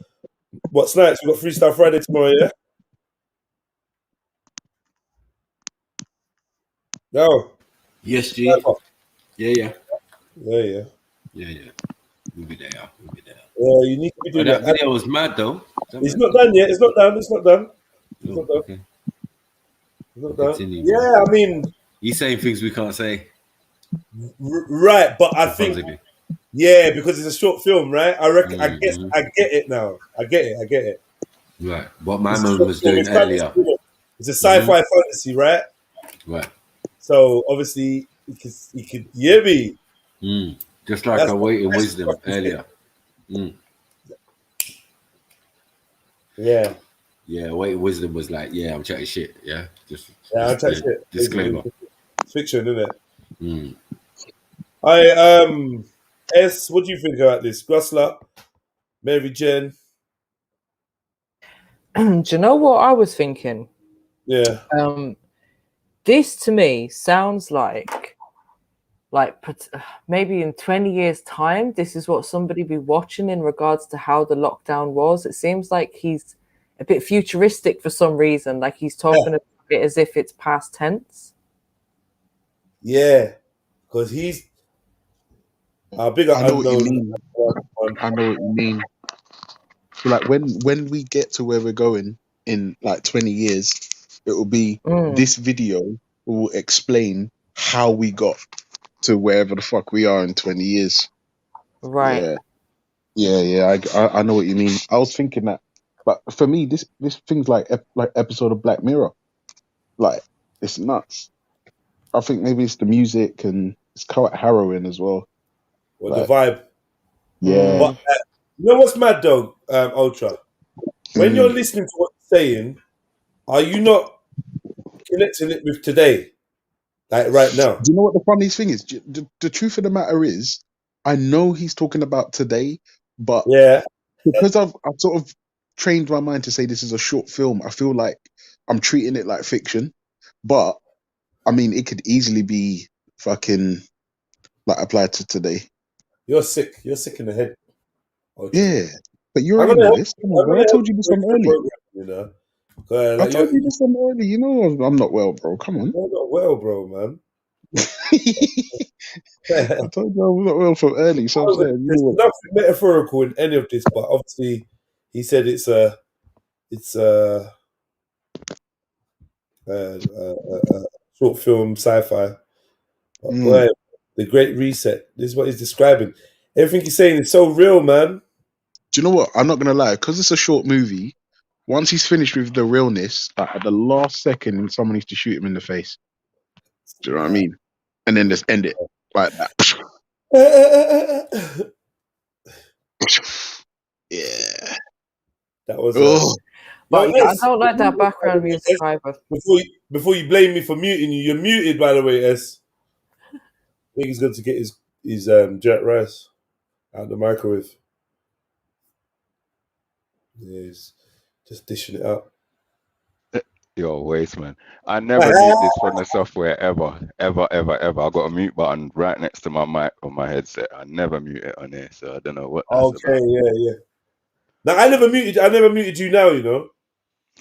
What's next? We've got Freestyle Friday tomorrow, yeah? No. Yes, G. Yeah. We'll be there. Yeah, you need to be doing that. That video was mad, though. It's not done yet. It's not done. Okay. Continue. Yeah, I mean, he's saying things we can't say. Right, but I think, because it's a short film, right? I reckon I get it now. I get it. Right. What my mum was doing earlier. It's a sci-fi fantasy, right? Right. So obviously, you could hear me. Just like I waited wisdom earlier. Yeah. Yeah, waited wisdom was like, yeah, I'm chatting shit. Yeah. I'm chatting shit. Disclaimer. It's fiction, isn't it? Mm. S, what do you think about this? Grussler, Mary Jen. Do you know what I was thinking? Yeah. This to me sounds like maybe in 20 years' time, this is what somebody be watching in regards to how the lockdown was. It seems like he's a bit futuristic for some reason. Like he's talking about it as if it's past tense. Yeah, because he's big up. I know what you mean. I know what you mean. So like when we get to where we're going in like 20 years, it will be this video will explain how we got to wherever the fuck we are in 20 years. Right. Yeah. I know what you mean. I was thinking that, but for me, this thing's like episode of Black Mirror. Like it's nuts. I think maybe it's the music and it's quite harrowing as well. Or the vibe. Yeah. But, you know what's mad though, Ultra? When you're listening to what he's saying, are you not connecting it with today? Like right now? Do you know what the funniest thing is? The truth of the matter is, I know he's talking about today, but because I've sort of trained my mind to say this is a short film, I feel like I'm treating it like fiction. But I mean, it could easily be fucking like applied to today. You're sick. You're sick in the head. Ultra. Yeah, but you already know this. Come on, bro. I told you this from early. You know, I told you this from early. You know I'm not well, bro. Come on. You're not well, bro, man. I told you I'm not well from early. So I'm saying, there's nothing metaphorical in any of this, but obviously he said it's a short film sci-fi. But boy, the Great Reset. This is what he's describing. Everything he's saying is so real, man. Do you know what? I'm not gonna lie, because it's a short movie. Once he's finished with the realness, at the last second, someone needs to shoot him in the face. Do you know what I mean? And then just end it like that. Yeah. That was. But I don't like that background music either. Before you blame me for muting you, you're muted, by the way, S. I think he's going to get his jerk rice out of the microwave. Yeah, he's just dishing it out. You're a waste, man. I never mute this from the software ever. I got a mute button right next to my mic on my headset. I never mute it on here, so I don't know what that's about. Yeah. Now I never muted you now, you know.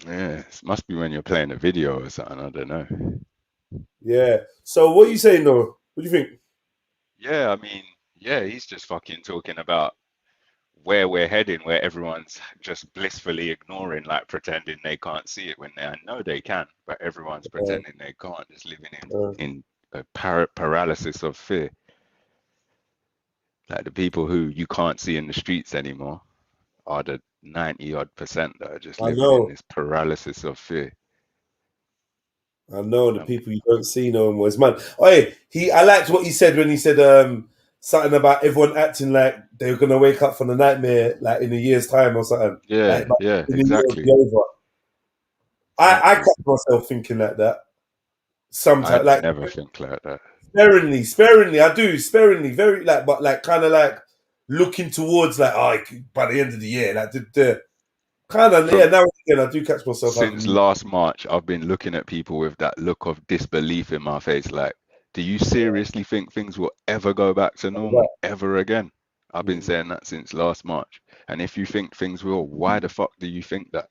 Yeah, it must be when you're playing a video or something. I don't know. Yeah. So what are you saying though? What do you think? Yeah, I mean, yeah, he's just fucking talking about where we're heading, where everyone's just blissfully ignoring, like pretending they can't see it when they know they can, but everyone's pretending they can't, just living in a paralysis of fear. Like the people who you can't see in the streets anymore are the 90-odd% that are just living in this paralysis of fear. I know the people you don't see no more. It's man. I liked what he said when he said something about everyone acting like they're gonna wake up from the nightmare like in a year's time or something. Yeah, like, exactly. I catch myself thinking like that. Sometimes, I never think like that. Sparingly, I do sparingly, very but kind of like looking towards by the end of the year, like the kind of now and again I do catch myself. Since last March, I've been looking at people with that look of disbelief in my face, like, do you seriously think things will ever go back to normal ever again? I've been saying that since last March. And if you think things will, why the fuck do you think that?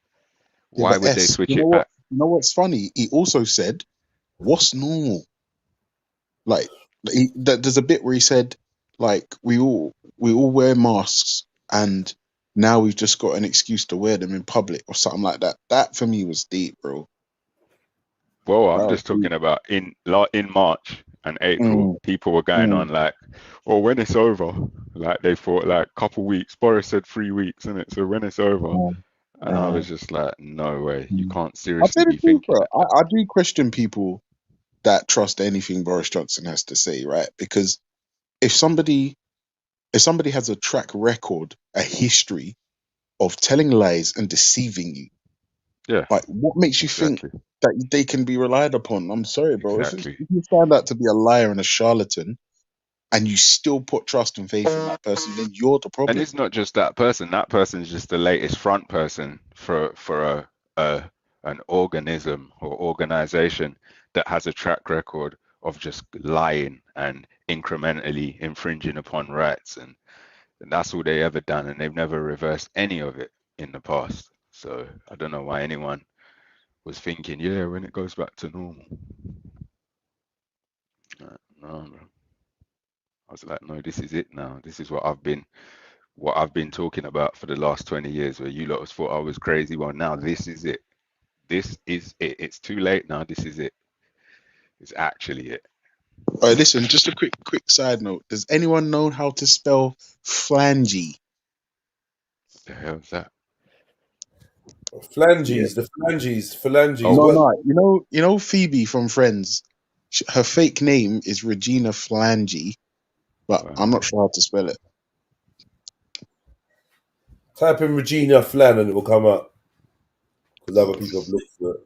Why would they switch it back? You know what's funny? He also said, what's normal? Like, there's a bit where he said, like, we all wear masks and now we've just got an excuse to wear them in public or something like that. That for me was deep, bro. Well, I'm just talking about in March and April, people were going on like, well, when it's over, like they thought like a couple weeks. Boris said 3 weeks, isn't it? So when it's over, And I was just like, no way, you can't I seriously tell be the truth, thinking bro. that. I do question people that trust anything Boris Johnson has to say, right? Because if somebody has a track record, a history of telling lies and deceiving you, Yeah, like what makes you think exactly, that they can be relied upon? I'm sorry, bro. If exactly. you found out to be a liar and a charlatan, and you still put trust and faith in that person, then you're the And problem. it's not just that person. That person is just the latest front person for an organism or organization that has a track record of just lying and incrementally infringing upon rights, and that's all they ever done, and they've never reversed any of it in the past. So I don't know why anyone was thinking, yeah, when it goes back to normal. No, bro. I was like, no, this is it now. This is what I've been talking about for the last 20 years, where you lot thought I was crazy. Well, now this is it. This is it. It's too late now. This is it. It's actually it. All right, listen, just a quick side note. Does anyone know how to spell phalange? What the hell is that? Phalanges, the phalanges. No, What? no. You know Phoebe from Friends. Her fake name is Regina Flangy, but I'm not sure how to spell it. Type in Regina Flan and it will come up. Because other people have looked for it.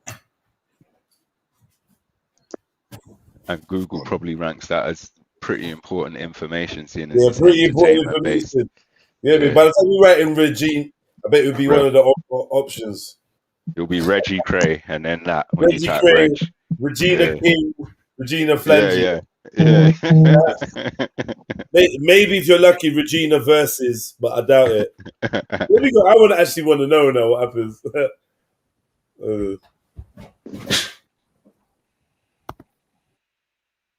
And Google probably ranks that as pretty important information, seeing as Yeah, it's pretty important entertainment based. information. Yeah, Yeah. by the time you write in Regina, I bet it would be one of the options. It'll be Reggie Cray and then that when Reggie you type Cray, Reg. Regina Yeah. King, Regina Flangy. Yeah. Maybe if you're lucky, Regina Versus, but I doubt it. I would actually want to know now what happens.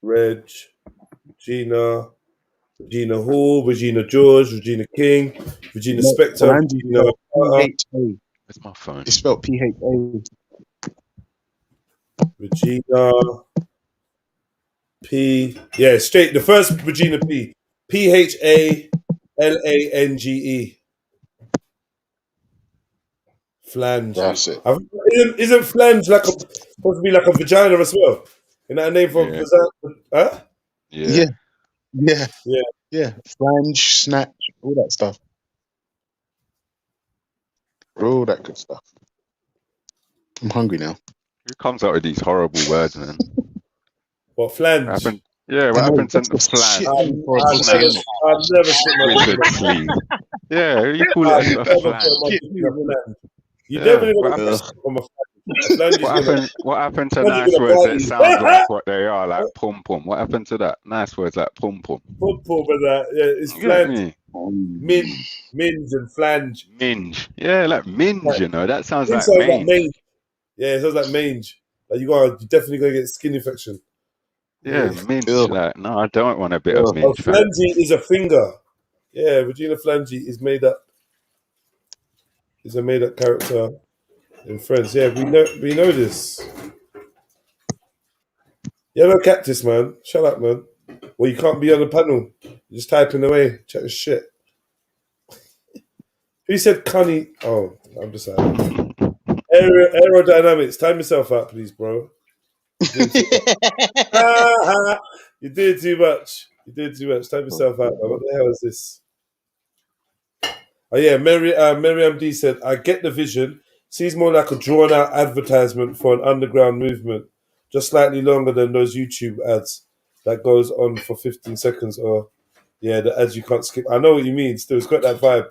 Reg, Regina Hall, Regina George, Regina King, Regina Spector, Regina P-H-A. Where's my phone? It's spelled P-H-A. Regina P. Yeah, straight. The first Regina P. P-H-A-L-A-N-G-E. Flange. That's it. Isn't flange supposed to be like a vagina as well? Isn't that a name for a vagina? Huh? Yeah. Flange, snatch, all that stuff. All that good stuff. I'm hungry now. Who comes out with these horrible words, man? What, flange? What happened? Yeah, what happened to the flange? I've never seen my Twisted sleeve. Yeah, you call it a flange. You never know what happened to nice words that sound like what they are, like pum pum? What happened to that? Nice words like pum pum. Pum pum and that. Yeah, it's flange. Minge and flange. Minge. Yeah, like minge, you know. That sounds like mange. mange. Yeah, it sounds like mange. Like you're definitely gonna get skin infection. Yeah, minge. Like, no, I don't want a bit of minge. Flangy is a finger. Yeah, Regina Flangy is made up. Is a made up character in Friends. Yeah, we know this. Yellow Cactus, man. Shut up, man. Well, you can't be on the panel. You're just typing away, chatting shit. Who said Cunny? Oh, I'm just out. Aerodynamics. Time yourself out, please, bro. You did too much. Time yourself out, man. What the hell is this? Oh yeah, Miriam D said, I get the vision. Seems more like a drawn-out advertisement for an underground movement, just slightly longer than those YouTube ads that goes on for 15 seconds. Or yeah, the ads you can't skip. I know what you mean. Still, it's got that vibe.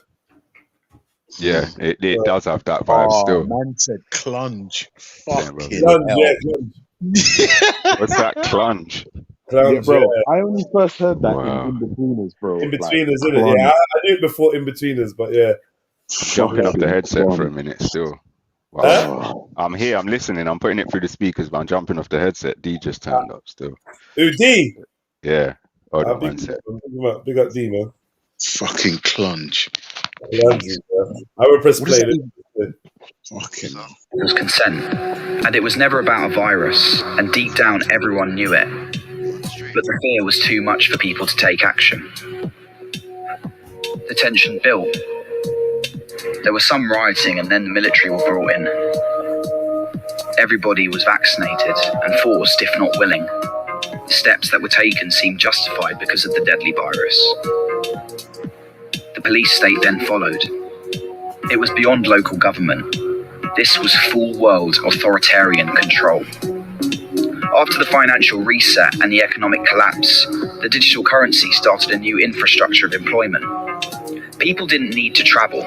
Yeah, it does have that vibe still. Man said clunge. Fucking clunge, hell. What's that clunge? Yeah, bro. I only first heard that in Betweeners, bro. In-Betweeners, isn't it? Yeah, I knew it before In-Betweeners, but yeah. Jumping off the headset for a minute still. Wow. I'm here, I'm listening, I'm putting it through the speakers, but I'm jumping off the headset. D just turned up still. Who, D? Yeah. Hold on one sec. Big up D, man. Fucking clunge. I will press play. Fucking. It was consent, and it was never about a virus, and deep down everyone knew it. But the fear was too much for people to take action. The tension built. There was some rioting and then the military were brought in. Everybody was vaccinated and forced, if not willing. The steps that were taken seemed justified because of the deadly virus. The police state then followed. It was beyond local government. This was full world authoritarian control. After the financial reset and the economic collapse, the digital currency started a new infrastructure of employment. People didn't need to travel,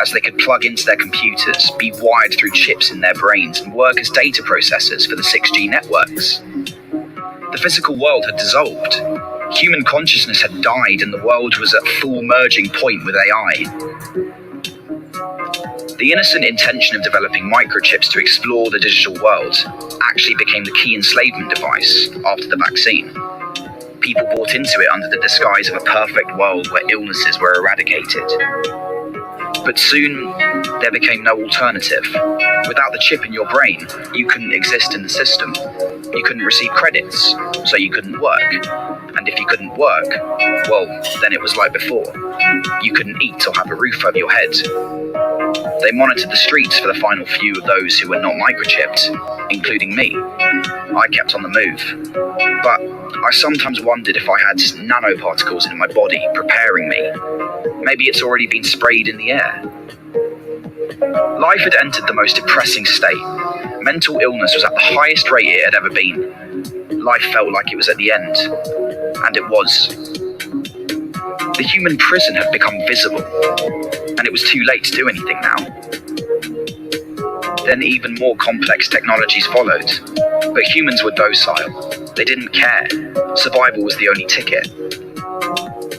as they could plug into their computers, be wired through chips in their brains, and work as data processors for the 6G networks. The physical world had dissolved. Human consciousness had died, and the world was at full merging point with AI. The innocent intention of developing microchips to explore the digital world actually became the key enslavement device after the vaccine. People bought into it under the disguise of a perfect world where illnesses were eradicated. But soon, there became no alternative. Without the chip in your brain, you couldn't exist in the system. You couldn't receive credits, so you couldn't work. And if you couldn't work, well, then it was like before. You couldn't eat or have a roof over your head. They monitored the streets for the final few of those who were not microchipped, including me. I kept on the move. But I sometimes wondered if I had nanoparticles in my body preparing me. Maybe it's already been sprayed in the air. Life had entered the most depressing state. Mental illness was at the highest rate it had ever been. Life felt like it was at the end. And it was. The human prison had become visible, and it was too late to do anything now. Then even more complex technologies followed, but humans were docile. They didn't care. Survival was the only ticket.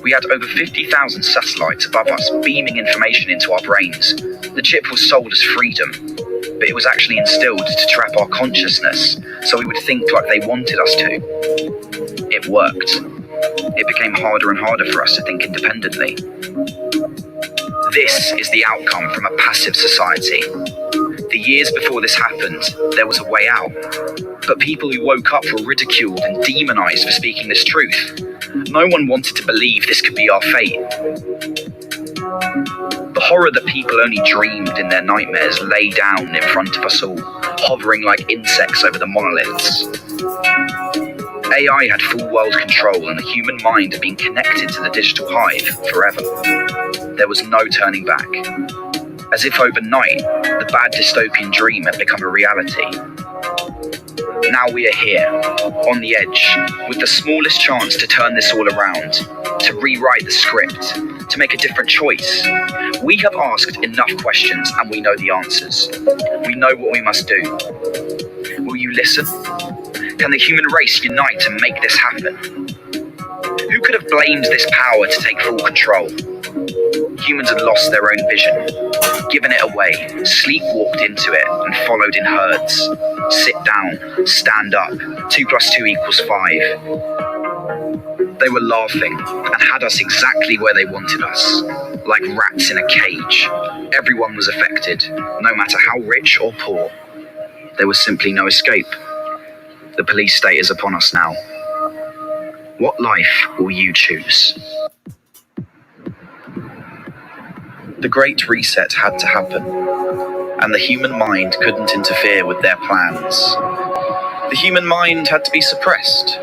We had over 50,000 satellites above us beaming information into our brains. The chip was sold as freedom, but it was actually instilled to trap our consciousness, so we would think like they wanted us to. It worked. It became harder and harder for us to think independently. This is the outcome from a passive society. The years before this happened, there was a way out. But people who woke up were ridiculed and demonized for speaking this truth. No one wanted to believe this could be our fate. The horror that people only dreamed in their nightmares lay down in front of us all, hovering like insects over the monoliths. AI had full world control, and the human mind had been connected to the digital hive forever. There was no turning back. As if overnight, the bad dystopian dream had become a reality. Now we are here, on the edge, with the smallest chance to turn this all around, to rewrite the script, to make a different choice. We have asked enough questions, and we know the answers. We know what we must do. Will you listen? Can the human race unite and make this happen? Who could have blamed this power to take full control? Humans had lost their own vision, given it away, sleepwalked into it, and followed in herds. Sit down, stand up, 2 + 2 = 5. They were laughing and had us exactly where they wanted us, like rats in a cage. Everyone was affected, no matter how rich or poor. There was simply no escape. The police state is upon us now. What life will you choose? The Great Reset had to happen, and the human mind couldn't interfere with their plans. The human mind had to be suppressed.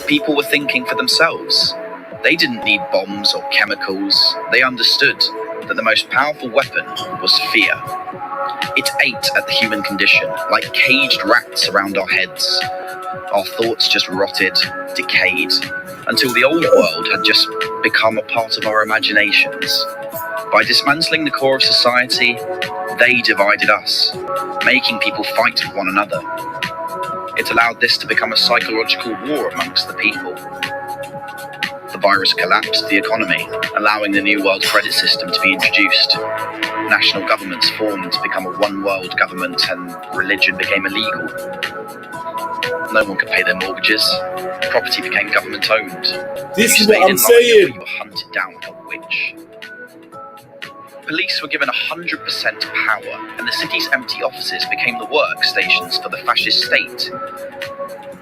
People were thinking for themselves. They didn't need bombs or chemicals. They understood that the most powerful weapon was fear. It ate at the human condition, like caged rats around our heads. Our thoughts just rotted, decayed, until the old world had just become a part of our imaginations. By dismantling the core of society, they divided us, making people fight with one another. It allowed this to become a psychological war amongst the people. The virus collapsed the economy, allowing the New World credit system to be introduced. National governments formed to become a one-world government, and religion became illegal. No one could pay their mortgages. Property became government-owned. This is what I'm saying. You were hunted down like a witch. Police were given 100% power, and the city's empty offices became the workstations for the fascist state.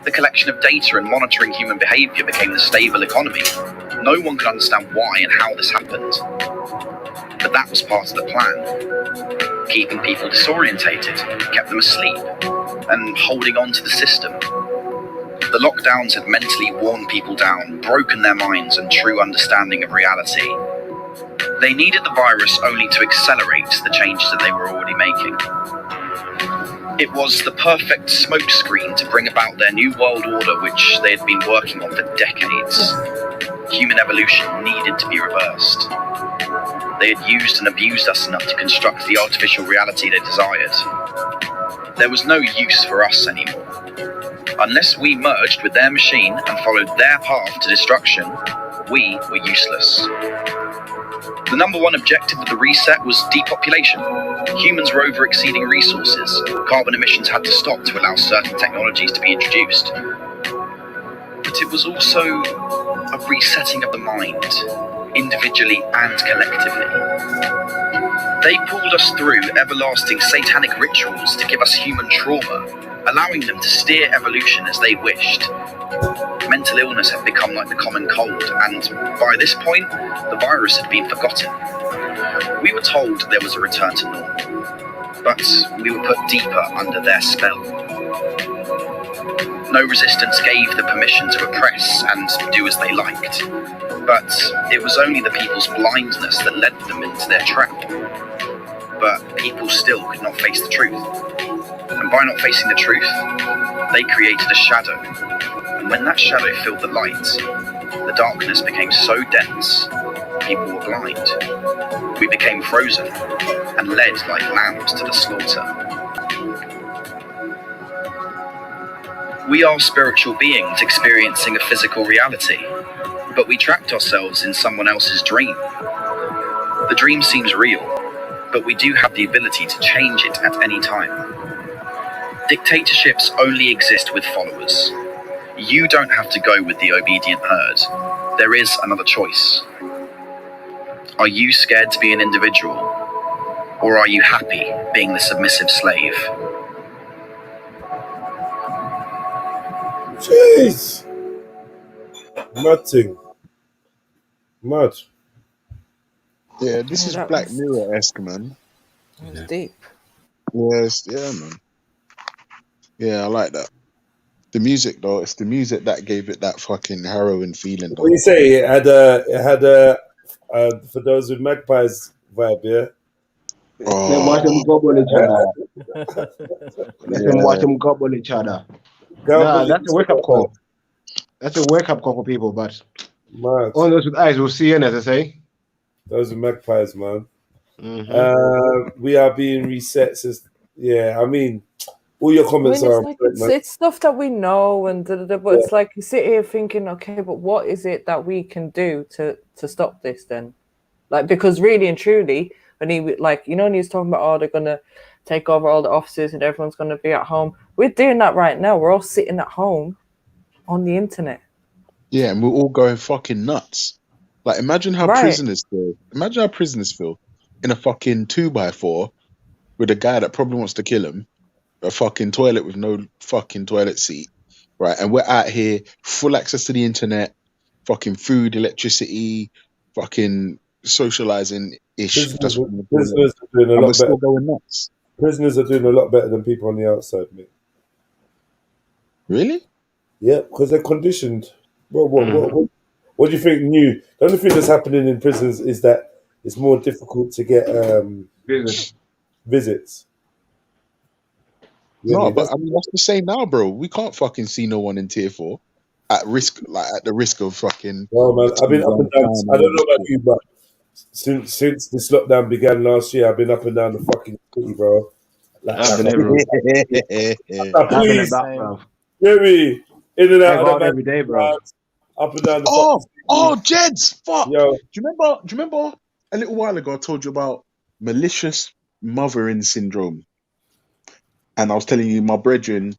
The collection of data and monitoring human behaviour became the stable economy. No one could understand why and how this happened. But that was part of the plan. Keeping people disorientated kept them asleep and holding on to the system. The lockdowns had mentally worn people down, broken their minds and true understanding of reality. They needed the virus only to accelerate the changes that they were already making. It was the perfect smokescreen to bring about their new world order, which they had been working on for decades. Human evolution needed to be reversed. They had used and abused us enough to construct the artificial reality they desired. There was no use for us anymore. Unless we merged with their machine and followed their path to destruction, we were useless. The number one objective of the reset was depopulation. Humans were over-exceeding resources. Carbon emissions had to stop to allow certain technologies to be introduced. But it was also a resetting of the mind, individually and collectively. They pulled us through everlasting satanic rituals to give us human trauma, allowing them to steer evolution as they wished. Mental illness had become like the common cold, and by this point, the virus had been forgotten. We were told there was a return to normal, but we were put deeper under their spell. No resistance gave the permission to oppress and do as they liked, but it was only the people's blindness that led them into their trap. But people still could not face the truth. And by not facing the truth, they created a shadow. And when that shadow filled the light, the darkness became so dense, people were blind. We became frozen and led like lambs to the slaughter. We are spiritual beings experiencing a physical reality, but we trapped ourselves in someone else's dream. The dream seems real, but we do have the ability to change it at any time. Dictatorships only exist with followers. You don't have to go with the obedient herd. There is another choice. Are you scared to be an individual? Or are you happy being the submissive slave? Jeez. Nothing. Mad. Yeah, this is Black Mirror-esque, man. It was deep. Yes, yeah, man. Yeah, I like that. The music, though, it's the music that gave it that fucking harrowing feeling, though. What you say? It had a for those with Magpies vibe, yeah? Oh. Then watch them gobble each other. Let them watch them gobble each other. Nah, that's a wake-up call. That's a wake-up call for people, but all those with eyes will see in, as I say. Those are Magpies, man. Mm-hmm. We are being reset since, yeah, I mean, all your comments are... Like it's stuff that we know, and but it's like you sit here thinking, okay, but what is it that we can do to stop this then? Like, because really and truly, when he, like, you know, when he was talking about, oh, they're going to take over all the offices and everyone's going to be at home. We're doing that right now. We're all sitting at home on the internet. Yeah, and we're all going fucking nuts. Like, imagine how prisoners feel. Imagine how prisoners feel in a fucking 2x4 with a guy that probably wants to kill him, a fucking toilet with no fucking toilet seat, right? And we're out here, full access to the internet, fucking food, electricity, fucking socializing ish. That's what prisoners are doing a lot better. Still going nuts. Prisoners are doing a lot better than people on the outside, mate. Really? Yeah, because they're conditioned. What do you think new? The only thing that's happening in prisons is that it's more difficult to get visits. No, but I mean that's the same now, bro. We can't fucking see no one in tier 4 at risk, like at the risk of fucking. Well, man, I've been up and down. I don't know about you, but since this lockdown began last year, I've been up and down the fucking city, bro. Like, please, hear me in and out of every day, bro. Up and down the Jeds, fuck. Yo. Do you remember a little while ago I told you about malicious mothering syndrome? And I was telling you my brethren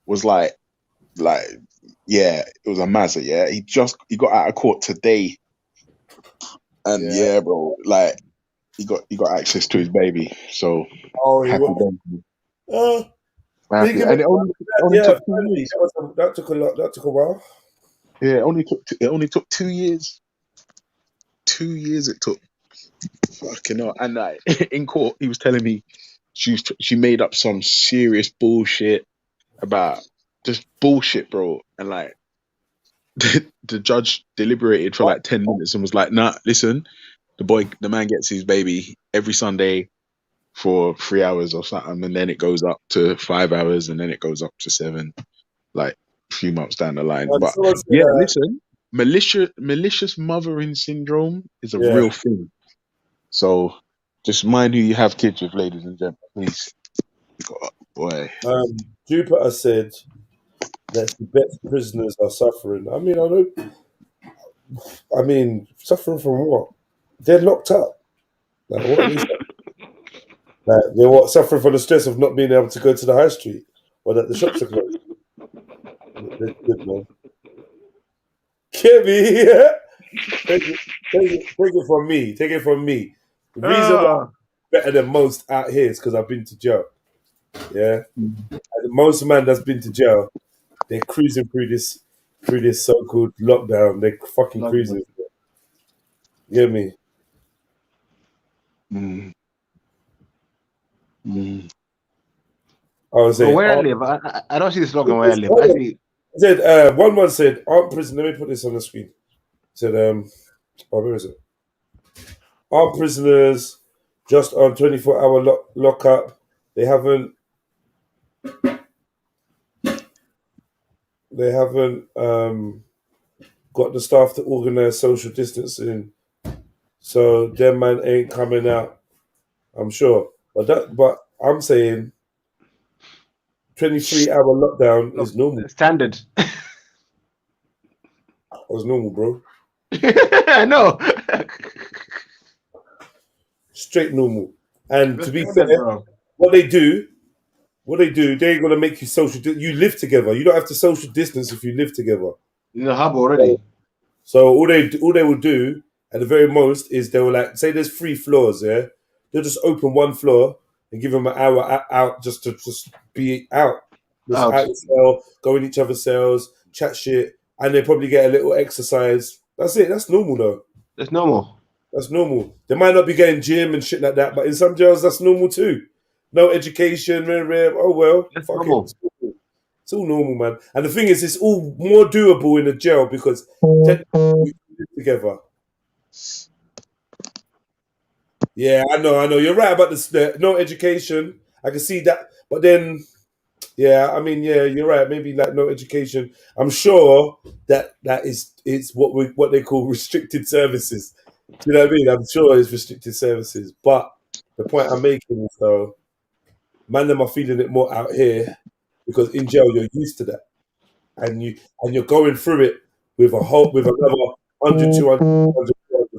was like, yeah, it was a mazza, yeah. He got out of court today. And yeah, bro, like he got access to his baby. So happy baby. And it only took 2 years. That took a lot. That took a while. Yeah, it only took 2 years. 2 years it took. Fucking hell. And like, in court, he was telling me she made up some serious bullshit about just bullshit, bro. And like, the judge deliberated for like 10 minutes and was like, nah, listen, the man gets his baby every Sunday for 3 hours or something, and then it goes up to 5 hours, and then it goes up to 7, like a few months down the line. But yeah, listen, malicious mothering syndrome is a real thing. So just mind who you have kids with, ladies and gentlemen, please. God, boy. Jupiter said that the best prisoners are suffering. I mean, suffering from what? They're locked up. Like, what are they suffering? Like, they're suffering from the stress of not being able to go to the high street or that the shops are closed. That's good, man. Kevin, take it from me. Take it from me. The reason why I'm better than most out here is because I've been to jail. Yeah, and most man that's been to jail, they're cruising through this so-called lockdown. They're fucking cruising. You get me? I was saying, where I live, I don't see the slogan where I live. I see. Said one said, "Aren't prison?" Let me put this on the screen. Said, where is it? Aren't prisoners just on 24-hour lockup? They haven't got the staff to organize social distancing, so them man ain't coming out. I'm sure, but I'm saying 23-hour lockdown is normal. Standard. That's normal, bro. I know. Straight normal. And to be fair, what they do, they ain't gonna make you social. You live together. You don't have to social distance if you live together. You're in a hub already. So all they will do at the very most is they will, like, say there's 3 floors. Yeah, they'll just open one floor and give them an hour out just to be out. Just out the cell, go in each other's cells, chat shit, and they probably get a little exercise. That's it. That's normal though. That's normal. That's normal. They might not be getting gym and shit like that, but in some jails that's normal too. No education, oh well. That's normal. It's all normal, man. And the thing is, it's all more doable in a jail because technically we live together. Yeah, I know. You're right about this. No education. I can see that, but then, yeah, I mean, yeah, you're right. Maybe like no education. I'm sure that it's what they call restricted services. Do you know what I mean? I'm sure it's restricted services. But the point I'm making is, though, man, them are feeling it more out here because in jail you're used to that, and you're going through it with another 100, 200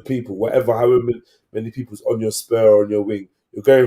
people, whatever, however many people's on your spur or on your wing. You're going